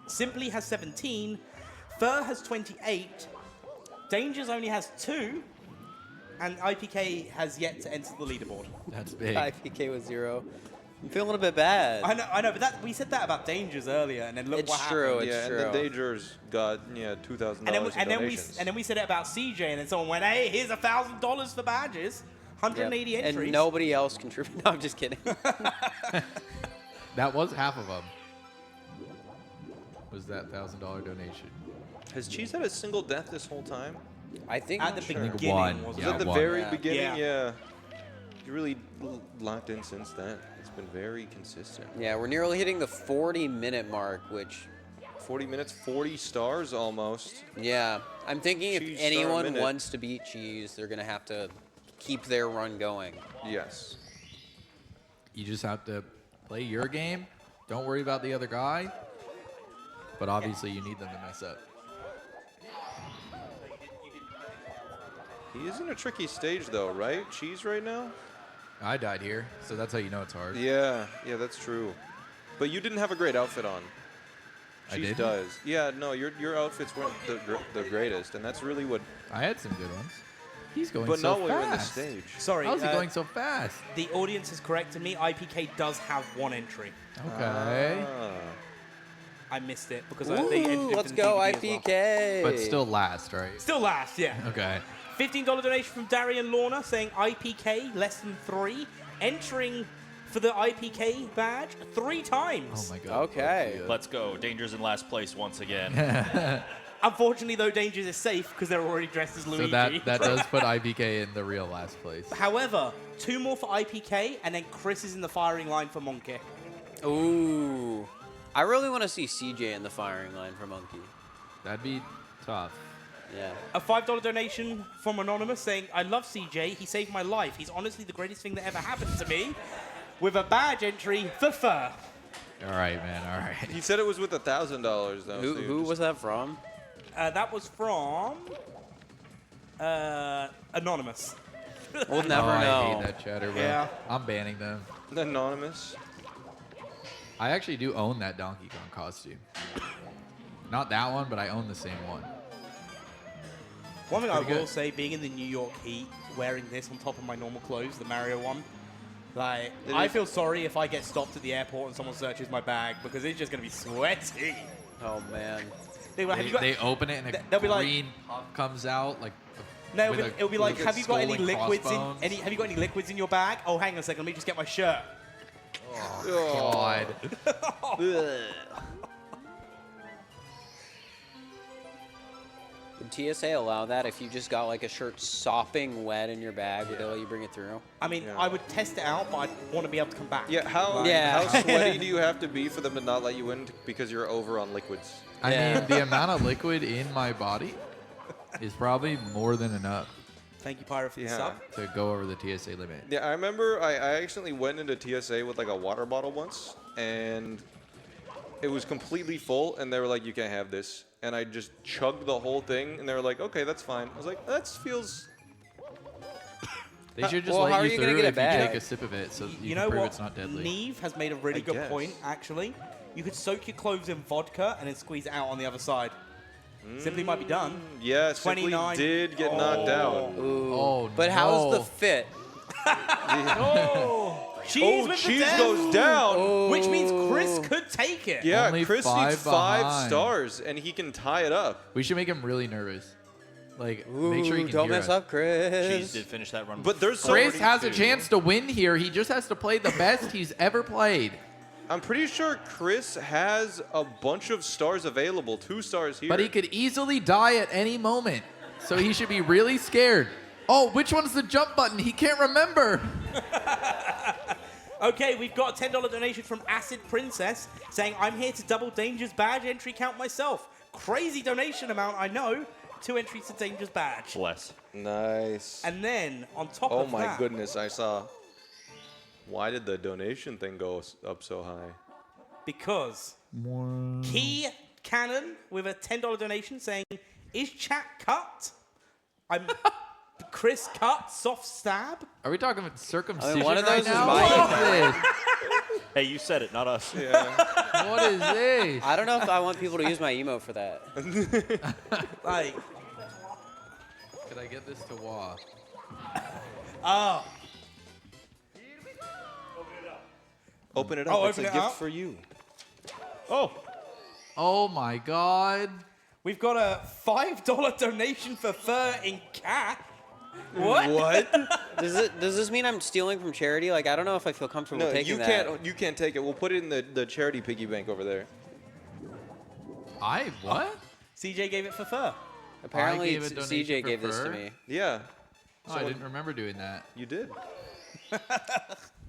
Simply has 17, Fur has 28, Dangers only has 2, and IPK has yet to enter the leaderboard. That's big. IPK was 0. I'm feeling a bit bad. I know, but we said that about Dangers earlier, and then look It's what true, happened. it's And the Dangers got $2,000 in donations. And then we said it about CJ, and then someone went, "Hey, here's $1,000 for badges, 180 Yep. entries." And nobody else contributed. No, I'm just kidding. That was half of them. Was that $1,000 donation? Has Cheese had a single death this whole time? I think at the I think beginning. one. Was Was Yeah, that the one. very Yeah. beginning? Yeah. You really locked in since then. It's been very consistent. Yeah, we're nearly hitting the 40-minute mark, which, 40 minutes, 40 stars almost. yeah. I'm thinking Cheese if star a anyone minute. wants to beat Cheese, they're going to have to keep their run going. Yes. You just have to play your game. Don't worry about the other guy. But obviously, you need them to mess up. He is in a tricky stage though, right? Cheese right now? I died here, so that's how you know it's hard. Yeah, that's true. But you didn't have a great outfit on. I Cheese didn't? does. Yeah, no, your outfits weren't the greatest, and that's really what. I had some good ones. He's going But so not when you're in the fast. stage. Sorry, How's he going so fast? The audience has corrected me. IPK does have 1 entry. Okay. I missed it because Ooh, they entered it let's for the go, DVD as well. IPK. But still last, right? Still last, yeah. Okay. $15 donation from Darian Lorna saying IPK less than 3, entering for the IPK badge 3 times. Oh my god. Okay. Let's go. Danger's in last place once again. Unfortunately, though, Dangers is safe because they're already dressed as Luigi. So that does put IPK in the real last place. However, 2 more for IPK, and then Chris is in the firing line for Monkey. Ooh. I really want to see CJ in the firing line for Monkey. That'd be tough. Yeah. A $5 donation from Anonymous saying, I love CJ. He saved my life. He's honestly the greatest thing that ever happened to me. With a badge entry for Fur. All right, man. All right. He said it was with $1,000 though. so you Who just- was that from? That was from Anonymous. We'll never I know. hate that chatter, bro. Yeah. I'm banning them. Anonymous. I actually do own that Donkey Kong costume. Not that one, but I own the same one. One thing I Pretty will good. say, being in the New York heat, wearing this on top of my normal clothes, the Mario one, Like, It I is- feel sorry if I get stopped at the airport and someone searches my bag because it's just going to be sweaty. Oh, man. They open it and a they'll be like- green puff comes out like. No, with it'll be like, with a have you got any skull and liquids crossbones?" have you got any liquids in your bag? Oh, hang on a second, let me just get my shirt. Oh, God. Would TSA allow that if you just got like a shirt sopping wet in your bag? Would they let you bring it through? I mean, I would test it out, but I'd want to be able to come back. Yeah, how Yeah. how sweaty do you have to be for them to not let you in because you're over on liquids? I mean, the amount of liquid in my body is probably more than enough Thank you, Pyro, for the Yeah. sub. to go over the TSA limit. Yeah, I remember I accidentally went into TSA with like a water bottle once, and it was completely full, and they were like, "You can't have this," and I just chugged the whole thing, and they were like, "Okay, that's fine." I was like, "That feels." They should just Well, how let are you you gonna through get if it you back? take a sip of it, so you, You can know prove what? it's not deadly. Neve has made a really I good guess. point, actually. You could soak your clothes in vodka and then squeeze it out on the other side. Simply might be done. Yeah, Simply 29. did get knocked out. Ooh. Oh, But how's the no. fit? Cheese with the Cheese death. goes down. Which means Chris could take it. Yeah, Only Chris five needs 5 behind. stars, and he can tie it up. We should make him really nervous. Like, Ooh, make sure he can don't hear mess us. up, Chris. Cheese did finish that run. But there's so Chris has a too. chance to win here. He just has to play the best he's ever played. I'm pretty sure Chris has a bunch of stars available. 2 stars here. But he could easily die at any moment. So he should be really scared. Oh, which one's the jump button? He can't remember. Okay, we've got a $10 donation from Acid Princess saying, I'm here to double Danger's badge entry count myself. Crazy donation amount, I know. 2 entries to Danger's badge. Bless. Nice. And then, on top Oh of my that, goodness, I saw. Why did the donation thing go up so high? because Key Cannon with a $10 donation saying, is chat cut? I'm Chris cut, soft stab. Are we talking about circumcision one of right those is now? mine. What is Hey, you said it, not us. Yeah. this? What is this? I don't know if I want people to use my emote for that. Like, Could I get this to Wah? oh, Open it up. Oh, it's open a it gift up. for you. oh, Oh my God. we've got a $5 donation for fur in cat. What? What? Does this mean I'm stealing from charity? Like, I don't know if I feel comfortable No, taking you that. can't. You can't take it. We'll put it in the charity piggy bank over there. What? CJ gave it for fur. Apparently, I gave a donation CJ for gave this to fur? me. Yeah. Oh, I didn't remember doing that. You did.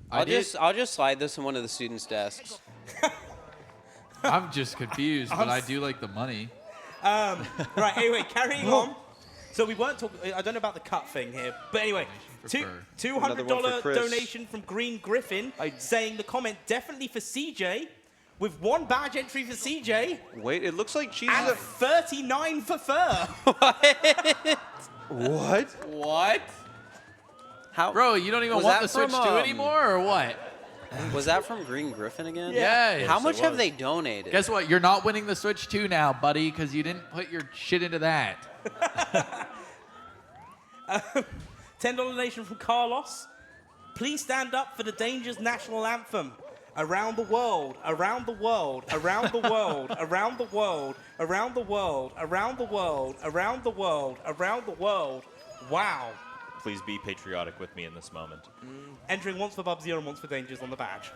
I did. I'll just slide this in one of the students' desks. I'm just confused, but I do like the money. Right, anyway, carrying on. So we weren't talking, I don't know about the cut thing here, but anyway, For fur. Another one for $200 Chris. donation from Green Griffin saying the comment definitely for CJ, with 1 badge entry for CJ, Wait, it looks like cheese and is 39 for fur. What? What? How? Bro, you don't even Was want that the Switch from, 2 anymore, or what? Was that from Green Griffin again? Yes. How Yes, much it have was. they donated? Guess what? You're not winning the Switch 2 now, buddy, because you didn't put your shit into that. $10 donation from Carlos. Please stand up for the Danger's national anthem. Around the world, around the world, around the world, around the world, around the world, around the world, around the world, around the world. Wow. Please be patriotic with me in this moment. Entering once for Bubsy and once for Dangers on the badge.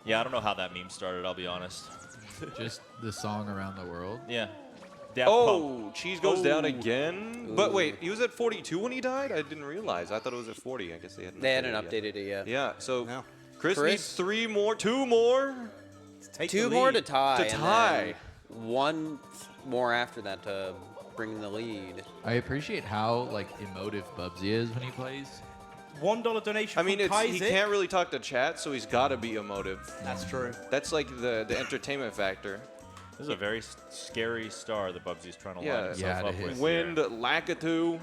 Yeah, I don't know how that meme started, I'll be honest. Just the song Around the World. Yeah. Daft Oh, Punk. cheese goes down Oh. again. But wait, he was at 42 when he died? I didn't realize. I thought it was at 40. I guess they hadn't. They hadn't updated updated it yet. Yeah. So No. Chris Chris? needs 3 more, 2 more. Take Two the more lead. to tie. To and tie. then one more after that to bring the lead. I appreciate how like emotive Bubsy is when he plays. $1 donation I mean, from it's, he Kaiser. can't really talk to chat, so he's got to be emotive. That's true. That's like the entertainment factor. This is a very scary star that Bubsy's trying to line Yeah, himself up with. Wind, Lakitu.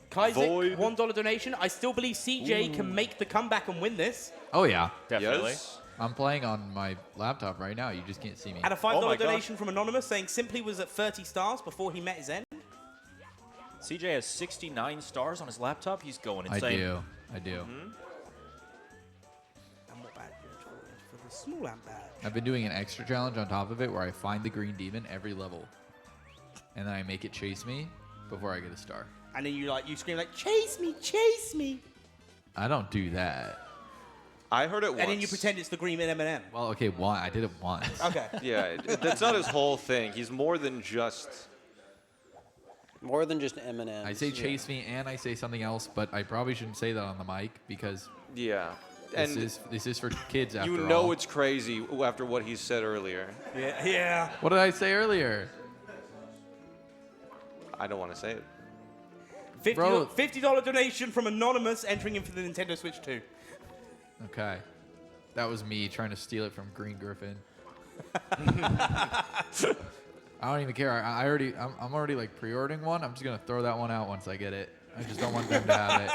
Kaiser, Void. $1 donation. I still believe CJ can make the comeback and win this. Oh yeah, Definitely. Yes. I'm playing on my laptop right now. You just can't see me. And a $5 Oh my God. donation from Anonymous saying Simply was at 30 stars before he met his end. CJ has 69 stars on his laptop. He's going I insane. do. I do. small ant badge. I've been doing an extra challenge on top of it where I find the green demon every level, and then I make it chase me before I get a star. And then you scream like, chase me, chase me. I don't do that. I heard it once. And then you pretend it's the green M&M. Well, okay, I did it once. Okay. Yeah, that's not his whole thing. He's more than just... More than just M&M's. I say chase me and I say something else, but I probably shouldn't say that on the mic because Yeah. this is for kids after You all. know it's crazy after what he said earlier. Yeah. Yeah. What did I say earlier? I don't want to say it. $50 donation from Anonymous entering in for the Nintendo Switch 2. Okay. That was me trying to steal it from Green Griffin. I don't even care. I'm already like pre-ordering one. I'm just gonna throw that one out once I get it. I just don't want them to have it.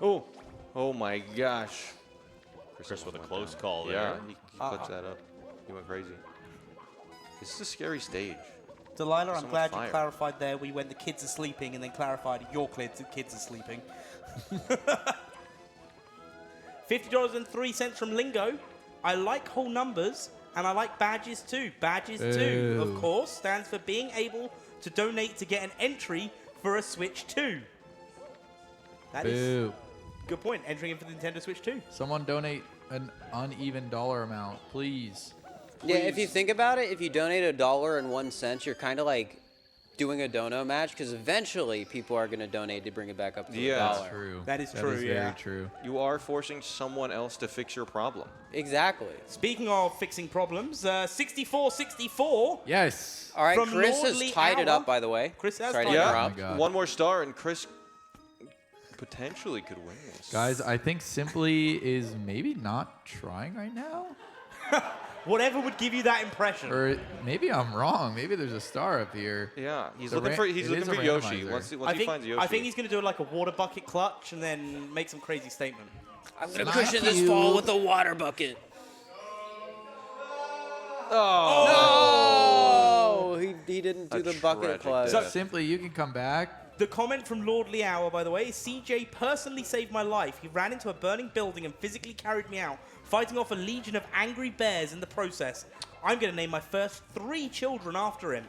Oh my gosh. Chris with a close call Yeah, there. he puts that up. He went crazy. This is a scary stage. Delilah, There's I'm so glad much you fire. clarified there when the kids are sleeping and then clarified your kids are sleeping. $50.03 from Lingo. I like whole numbers and I like badges too. Badges too, of Ew. course, stands for being able to donate to get an entry for a Switch 2. That is Boo. good point. Entering in for the Nintendo Switch 2. Someone donate an uneven dollar amount, please. Yeah, if you think about it, if you donate $1.01, you're kind of like doing a dono match because eventually people are going to donate to bring it back up to Yeah. $1. That's true. That is That true, is yeah. very true. You are forcing someone else to fix your problem. Exactly. Speaking of fixing problems, 64-64. Yes. All right, From Chris Lordly has tied it Hour. up, by the way. Chris has Sorry to tied it up. interrupt. Oh my God. One more star and Chris potentially could win this. Guys, I think Simply is maybe not trying right now. Whatever would give you that impression. Or maybe I'm wrong. Maybe there's a star up here. Yeah, he's The looking ra- for it Yoshi. is a Once randomizer. he finds Yoshi. I think he's going to do like a water bucket clutch and then make some crazy statement. I'm going to Thank cushion this you. fall with a water bucket. Oh. Oh, he didn't do A the bucket tragic clutch. death. Simply, you can come back. The comment from Lordly Hour, by the way, CJ personally saved my life. He ran into a burning building and physically carried me out, fighting off a legion of angry bears in the process. I'm going to name my first 3 children after him.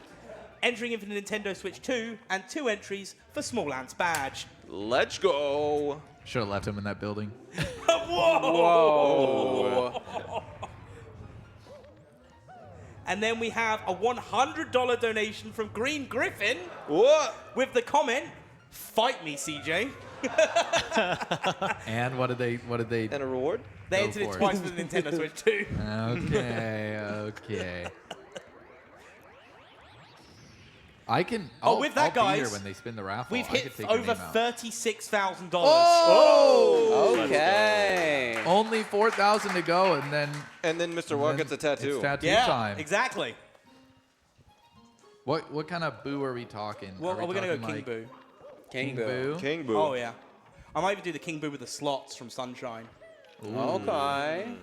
Entering in for the Nintendo Switch 2 and 2 entries for Small Ants Badge. Let's go. Should have left him in that building. Whoa! And then we have a $100 donation from Green Griffin. What? With the comment, "Fight me, CJ." And what did they? And a reward? They Go entered it for it. twice for the Nintendo Switch 2. Okay. I can. I'll with that, be here guys, when they spin the raffle. We've I hit could take your over name out. $36,000. Oh! Okay. Only 4,000 to go, and then Mr. Walk gets a tattoo. It's tattoo Yeah, time. exactly. What kind of boo are we talking? Well, are we're going to go talking King like Boo. King Boo? King Boo. Oh, yeah. I might even do the King Boo with the slots from Sunshine. Okay.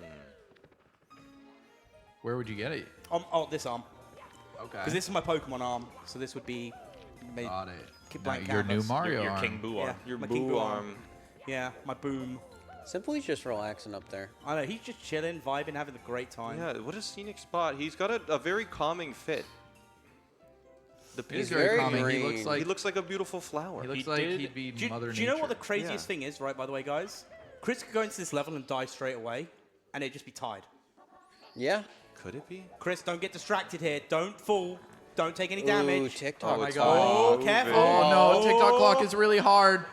Where would you get it? This arm. Okay. Because this is my Pokemon arm, so this would be... Got it. Blank Now, your new canvas. Mario Your arm. King Boo arm. Your my Boo King Boo arm. Yeah, my boom. Simply's just relaxing up there. I know, he's just chilling, vibing, having a great time. Yeah, what a scenic spot. He's got a very calming fit. The He's pink- very calming. He green. looks like he looks like a beautiful flower. he looks He like did- he'd be do, Mother do you know what the Nature. craziest thing is, right, by the way, guys? Chris could go into this level and die straight away, and it'd just be tied. Yeah. Could it be? Chris, don't get distracted here. Don't fall. Don't take any damage. Ooh, TikTok. Oh my it's God. Oh, all careful. Oh no! TikTok clock is really hard.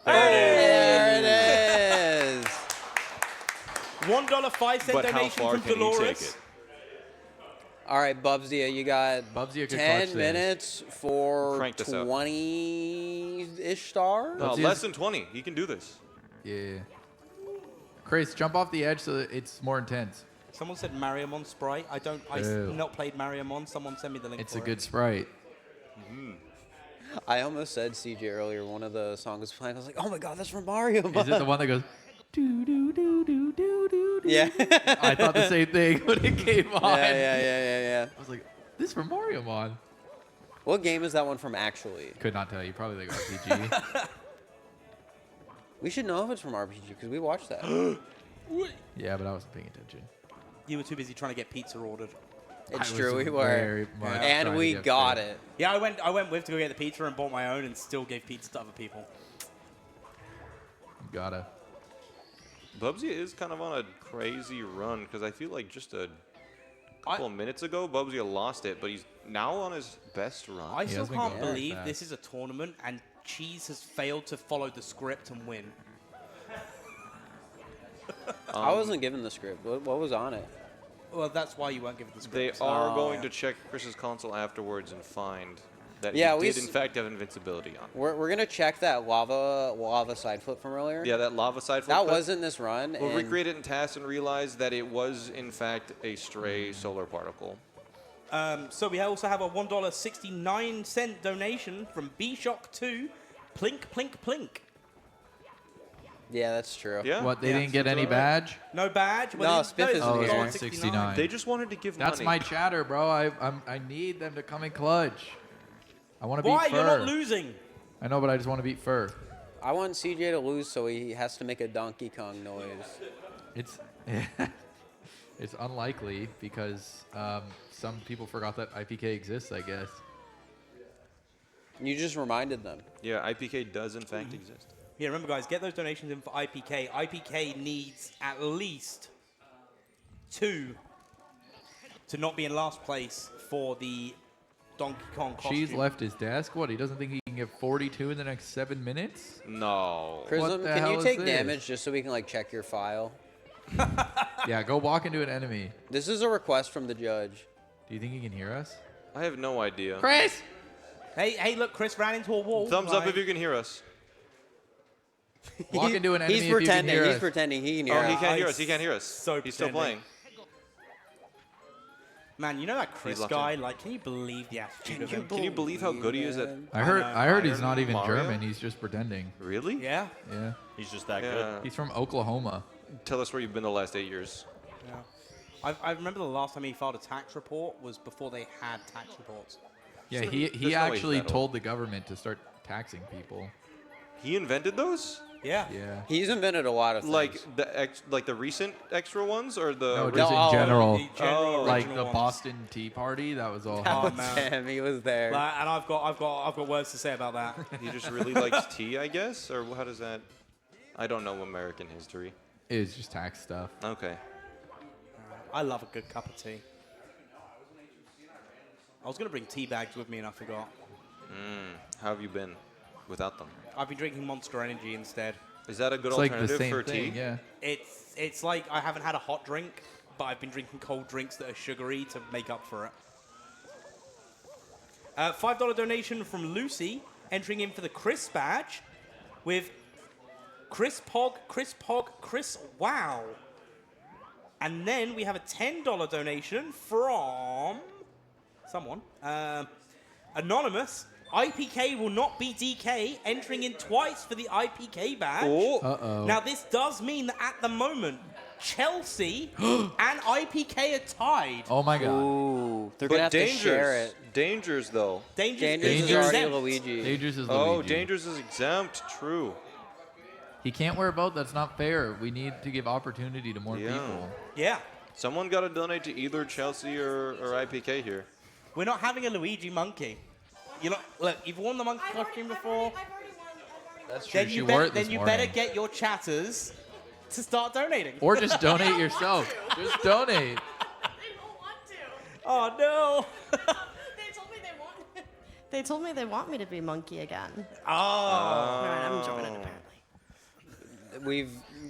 There it is. $1.05 But how donation far from can he Dolores. take it? All right, Bubsy, you got Bubsy could clutch 10 this. minutes for Crank this up. 20-ish stars. No, Bubsy less is- than 20. He can do this. Yeah. Chris, jump off the edge so that it's more intense. Someone said Mariamon Sprite. I've Ew. not played Mariamon. Someone send me the link It's for a it. good sprite. I almost said CJ earlier. One of the songs was playing. I was like, oh my God, that's from Mario. Is it the one that goes? Do do do do do do. Yeah. I thought the same thing when it came on. Yeah. I was like, this is from Mario Mon. What game is that one from actually? Could not tell you. Probably like RPG. We should know if it's from RPG because we watched that. Yeah, but I wasn't paying attention. You were too busy trying to get pizza ordered. It's I true, was we were. very much And trying to we get got food. it. Yeah, I went with to go get the pizza and bought my own and still gave pizza to other people. Gotta. Bubsy is kind of on a crazy run because I feel like just a couple of minutes ago, Bubsy lost it, but he's now on his best run. I still can't believe this is a tournament and Cheese has failed to follow the script and win. I wasn't given the script. What was on it? Well, that's why you weren't given the They script. are going to check Chris's console afterwards and find that Yeah, he we did in fact have invincibility on. We're gonna check that lava side flip from earlier. Yeah, that lava side flip. That clip. wasn't this run. We'll and recreate it in TAS and realize that it was in fact a stray solar particle. So we also have a $1.69 donation from B-Shock2, Plink, Plink, Plink. Yeah, that's true. Yeah. What, they didn't get any badge? No badge? No, Well, Spiff isn't Oh, here. it's 169. They just wanted to give That's money. my chatter, bro. I need them to come in clutch. I want to beat Why? Fur. You're not losing. I know, but I just want to beat Fur. I want CJ to lose so he has to make a Donkey Kong noise. It's it's unlikely because some people forgot that IPK exists, I guess. You just reminded them. Yeah, IPK does in fact exist. Yeah, remember, guys, get those donations in for IPK. IPK needs at least 2 to not be in last place for the Donkey Kong costume. Cheese left his desk. What? He doesn't think he can get 42 in the next 7 minutes? No. Prism, the can hell you is take this? damage just so we can like check your file? Yeah, go walk into an enemy. This is a request from the judge. Do you think he can hear us? I have no idea. Chris! Hey, look, Chris ran into a wall. Thumbs up Right. if you can hear us. Walk into an enemy He's if you can pretending. hear He's us. pretending he can hear Oh, us. he can't hear us. He can't hear us. So He's still pretending. playing. Man, you know that Chris locked guy? Like, can you believe the attitude of him? Can you believe how good he is at? I heard he's not even Mario? German. He's just pretending. Really? Yeah. Yeah. He's just that Yeah. good. He's from Oklahoma. Tell us where you've been the last 8 years. Yeah. I remember the last time he filed a tax report was before they had tax reports. Yeah, So he there's no way he's actually that old. told the government to start taxing people. He invented those? Yeah. Yeah. He's invented a lot of things. Like the recent extra ones or the No, original? just in general. general Like original the ones. Boston Tea Party, that was all. Oh him. man, he was there. Like, and I've got words to say about that. He just really likes tea, I guess, or how does that? I don't know American history. It was just tax stuff. Okay. I love a good cup of tea. I was gonna bring tea bags with me and I forgot. How have you been without them? I've been drinking Monster Energy instead. Is that a good It's like the alternative same for thing, tea? yeah. It's like I haven't had a hot drink, but I've been drinking cold drinks that are sugary to make up for it. $5 donation from Lucy, entering in for the Chris badge with Chris Pog, Chris Wow. And then we have a $10 donation from someone. Anonymous. IPK will not be DK, entering in twice for the IPK badge. Oh. Uh-oh. Now, this does mean that at the moment, Chelsea and IPK are tied. Oh my god. Ooh, they're But gonna have to share Dangers. it. Dangers though. Dangerous Dangerous is is already exempt. Luigi. Dangerous is Oh, Luigi. Dangers is exempt. True. He can't wear a boat. That's not fair. We need to give opportunity to more Yeah. people. Yeah. Someone got to donate to either Chelsea or IPK here. We're not having a Luigi monkey. You know, look, you've worn the monkey costume before. That's true. Then She you, wore it then this you morning. better get your chatters to start donating. Or just donate yourself. Just donate. Oh no. They told me they want me to be monkey again. Oh. Alright, I'm joining apparently.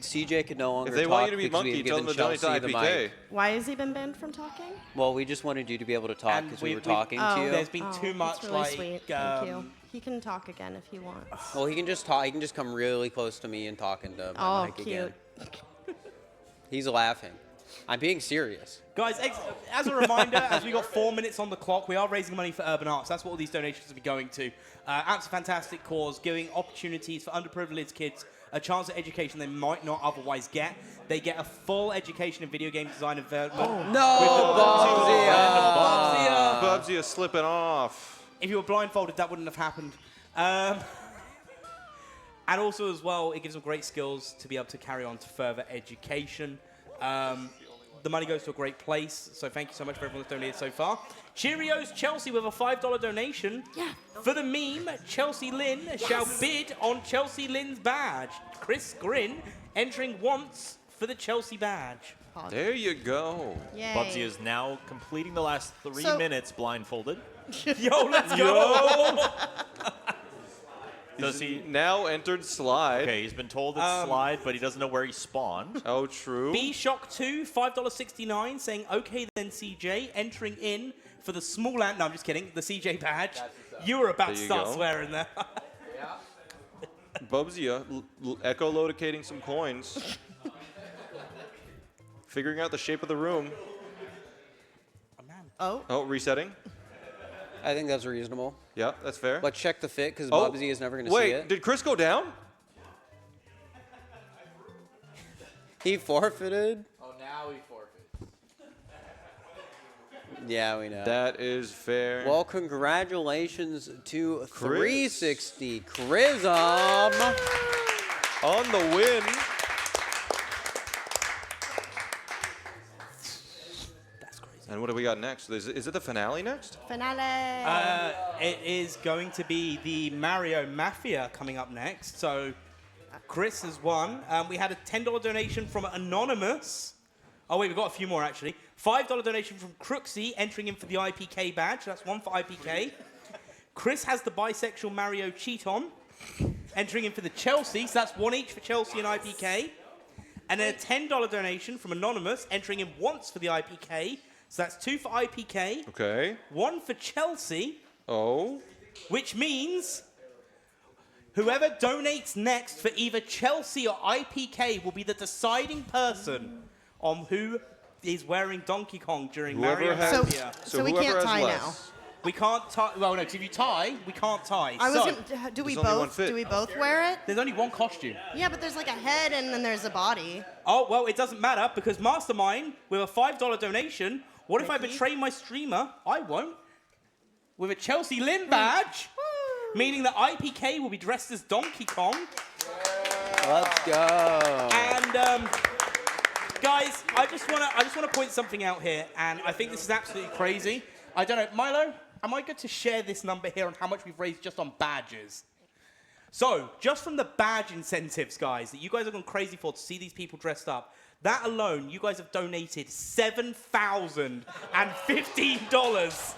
CJ could no longer If they talk want you to be because monkey, we've tell them given to donate to Chelsea the IPK. mic. Why has he been banned from talking? Well, we just wanted you to be able to talk And because we were we- talking Oh, to you. There's been too much that's really like. sweet. Thank you. He can talk again if he wants. Well, he can just talk. He can just come really close to me and talk into my Oh, mic cute. again. He's laughing. I'm being serious. Guys, as a reminder, as we got 4 minutes on the clock, we are raising money for Urban Arts. That's what all these donations will be going to. Arts a fantastic cause, giving opportunities for underprivileged kids a chance at education they might not otherwise get. They get a full education in video game design and development. Oh, no, Bubsia! Bubsy is slipping off. If you were blindfolded, that wouldn't have happened. And also as well, it gives them great skills to be able to carry on to further education. The money goes to a great place, so thank you so much for everyone that's donated so far. Cheerios Chelsea with a $5 donation. Yeah. For the meme, Chelsea Lynn shall bid on Chelsea Lynn's badge. Chris Grin entering once for the Chelsea badge. There you go. Yay. Bubsy is now completing the last 3 minutes blindfolded. Yo, let's go! Does he now entered slide? Okay, he's been told it's slide, but he doesn't know where he spawned. Oh, true. B-Shock 2, $5.69, saying, okay then, CJ, entering in for the small ant. No, I'm just kidding. The CJ badge. You were about to start swearing there. Bubsy, echolocating some coins. Figuring out the shape of the room. Oh. Oh, resetting. I think that's reasonable. Yeah, that's fair. But check the fit, because Bubsy is never going to see it. Wait, did Chris go down? He forfeited? Oh, now he forfeited. Yeah, we know. That is fair. Well, congratulations to 360 Chrism on the win. And what do we got next? Is it the finale next? Finale. It is going to be the Mario Mafia coming up next. So Chris has won. We had a $10 donation from Anonymous. Oh, wait, we've got a few more, actually. $5 donation from Crooksy, entering in for the IPK badge. That's one for IPK. Chris has the bisexual Mario Cheaton, entering in for the Chelsea. So that's one each for Chelsea and IPK. And then a $10 donation from Anonymous, entering in once for the IPK. So that's two for IPK. Okay. One for Chelsea. Oh. Which means whoever donates next for either Chelsea or IPK will be the deciding person on who is wearing Donkey Kong during Mario Mafia. So we can't tie now. We can't tie. Well, no, 'cause if you tie, we can't tie. I was So- gonna, do we both wear it? There's only one costume. Yeah, but there's like a head and then there's a body. Oh, well, it doesn't matter because Mastermind, with a $5 donation, what if I betray my streamer? I won't. With a Chelsea Lynn badge, meaning that IPK will be dressed as Donkey Kong. Let's go. And guys, I just wanna point something out here, and I think this is absolutely crazy. I don't know, Milo, am I good to share this number here on how much we've raised just on badges? So, just from the badge incentives, guys, that you guys have gone crazy for to see these people dressed up, that alone, you guys have donated $7,015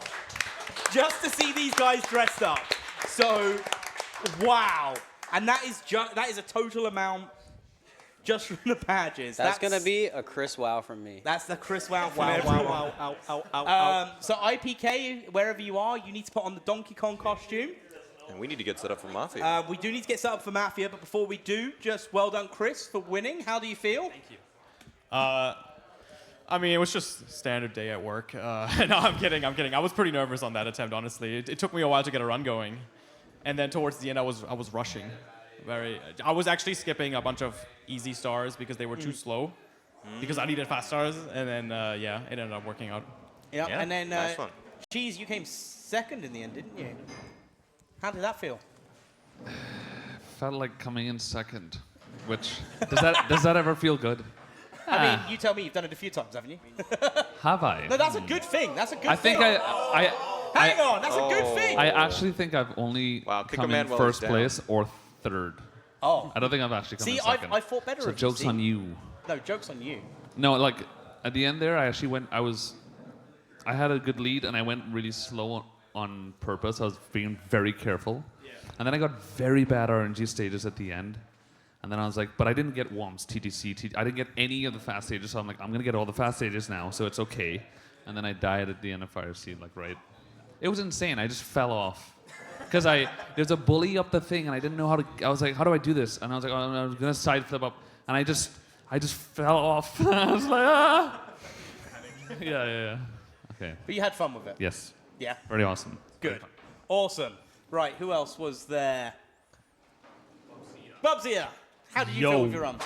just to see these guys dressed up. So, wow. And that is a total amount just from the badges. That's going to be a Chris Wow from me. That's the Chris Wow from everyone. So IPK, wherever you are, you need to put on the Donkey Kong costume. And we need to get set up for Mafia. We do need to get set up for Mafia, but before we do, just well done, Chris, for winning. How do you feel? Thank you. I mean, it was just a standard day at work. No, I'm kidding. I was pretty nervous on that attempt, honestly. It took me a while to get a run going. And then towards the end, I was rushing. I was actually skipping a bunch of easy stars because they were too slow. Because I needed fast stars. And then, it ended up working out. Yeah, and then, nice one. Cheese, you came second in the end, didn't you? How did that feel? Felt like coming in second, which does that ever feel good? I mean, you tell me, you've done it a few times, haven't you? Have I? No, that's a good thing. That's a good I thing. think Hang on, that's a good thing. I actually think I've only come in first place or third. Oh. I don't think I've actually come in second. I fought better. So joke's on you. No, joke's on you. No, like at the end there, I actually went. I had a good lead, and I went really slow on purpose. I was being very careful, and then I got very bad RNG stages at the end. And then I was like, but I didn't get WOMPs, TTC, I didn't get any of the fast stages, so I'm like, I'm gonna get all the fast stages now, so it's okay. And then I died at the end of Fire Seed, like right. It was insane. I just fell off. Because there's a bully up the thing, and I didn't know how to. I was like, how do I do this? And I was like, oh, I was gonna side flip up, and I just fell off. I was like, ah. Yeah. Okay. But you had fun with it. Yes. Yeah. Very awesome. Good. Awesome. Right. Who else was there? Bubsy. How did you feel with your run?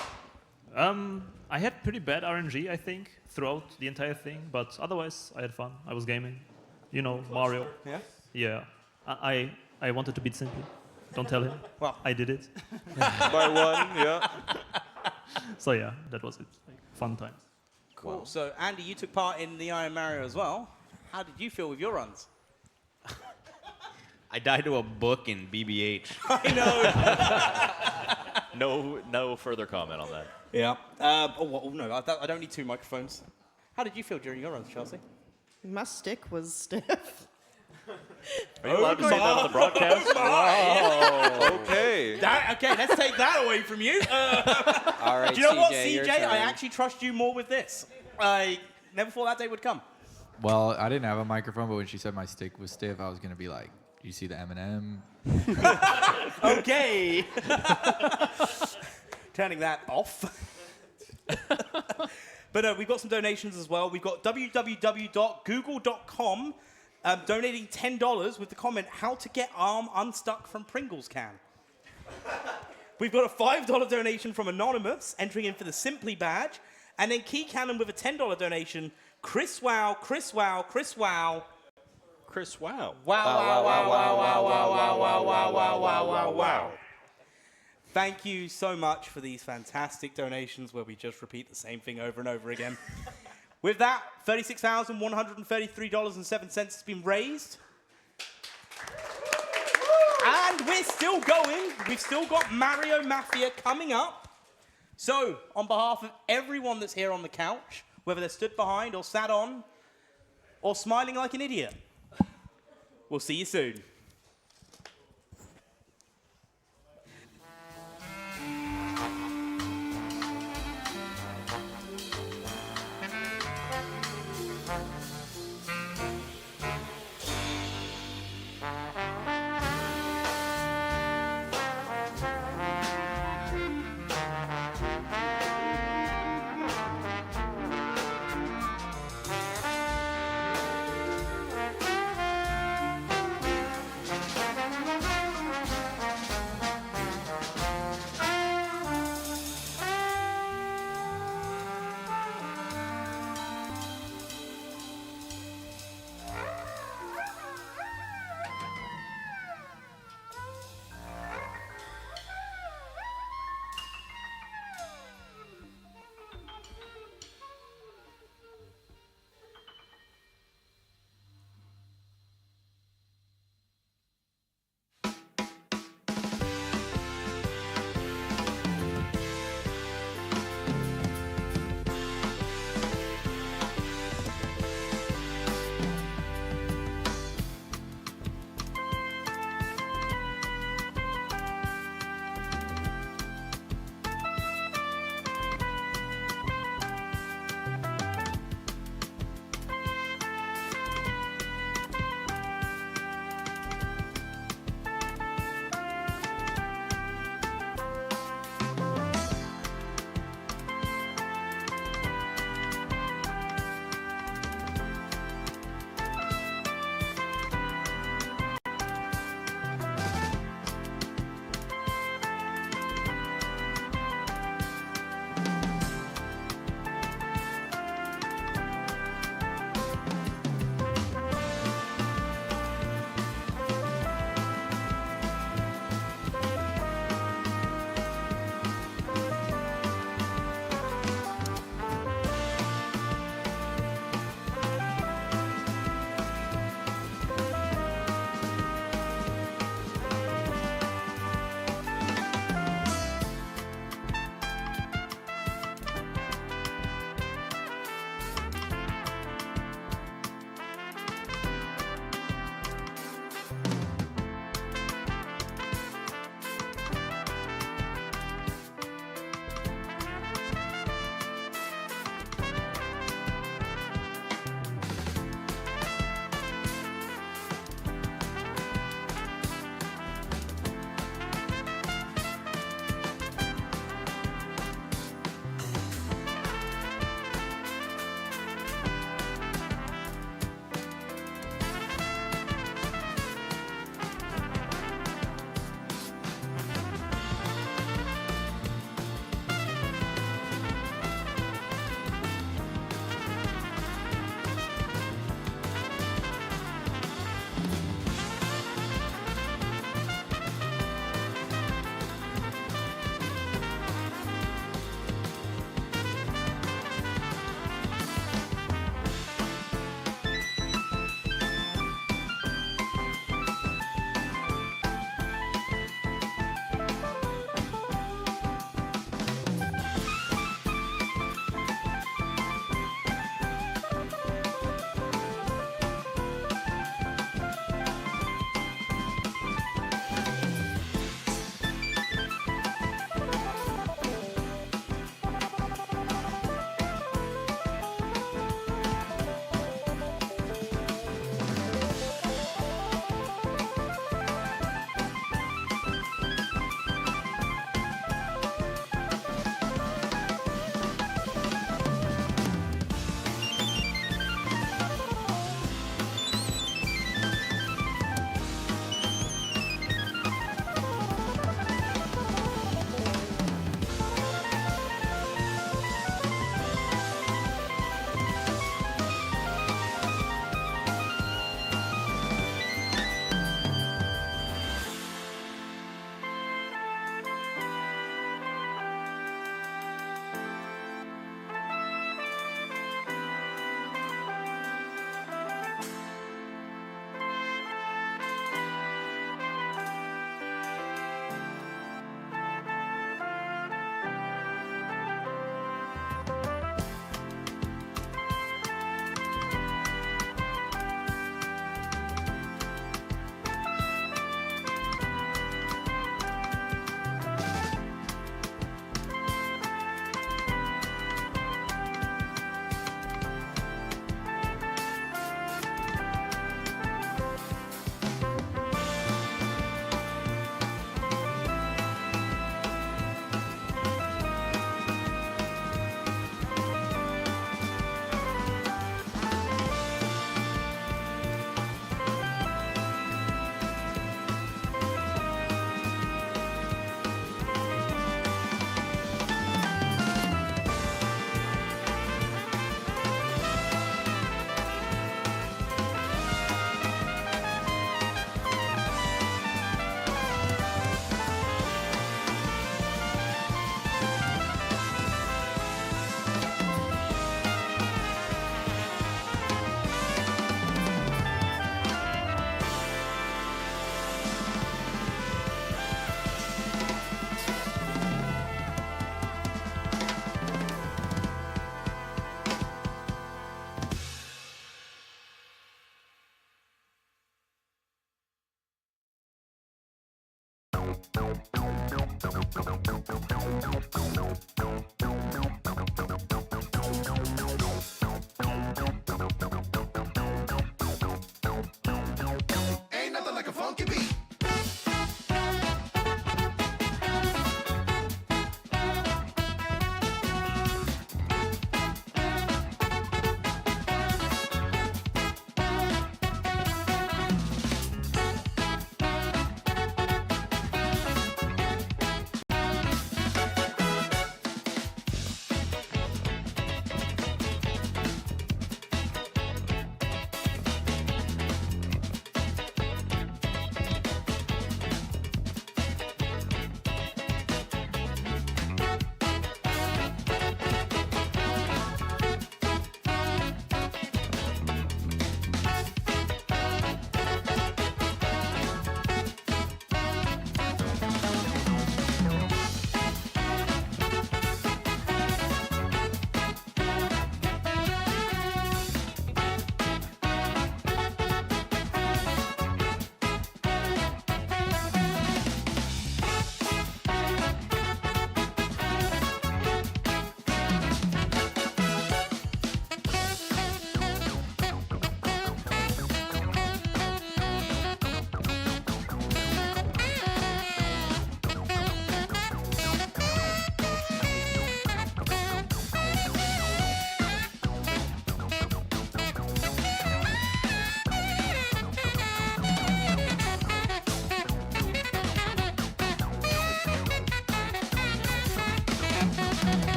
I had pretty bad RNG, I think, throughout the entire thing, but otherwise I had fun. I was gaming. You know, Mario. Yeah? Yeah. I wanted to beat Simply. Don't tell him. Well. I did it. By one, yeah. So yeah, that was it. Like, fun times. Cool. So, Andy, you took part in the Iron Mario as well. How did you feel with your runs? I died to a book in BBH. I know. No further comment on that. Yeah. No, I don't need two microphones. How did you feel during your runs, Chelsea? My stick was stiff. Are you allowed to say that on the broadcast? Okay. Okay, let's take that away from you. All right, do you know what, CJ, your CJ? I turn. actually trust you more with this. I never thought that day would come. Well, I didn't have a microphone, but when she said my stick was stiff, I was gonna be like, "You see the M&M?" Okay. Turning that off. But we've got some donations as well. We've got www.google.com donating $10 with the comment, "How to get arm unstuck from Pringles can." We've got a $5 donation from Anonymous, entering in for the Simply badge. And then Key Cannon with a $10 donation, Chris Wow, Chris Wow, Chris Wow. Chris Wow. Wow. Thank you so much for these fantastic donations where we just repeat the same thing over and over again. With that, $36,133.07 has been raised. And we're still going. We've still got Mario Mafia coming up. So, on behalf of everyone that's here on the couch, whether they're stood behind or sat on, or smiling like an idiot, we'll see you soon.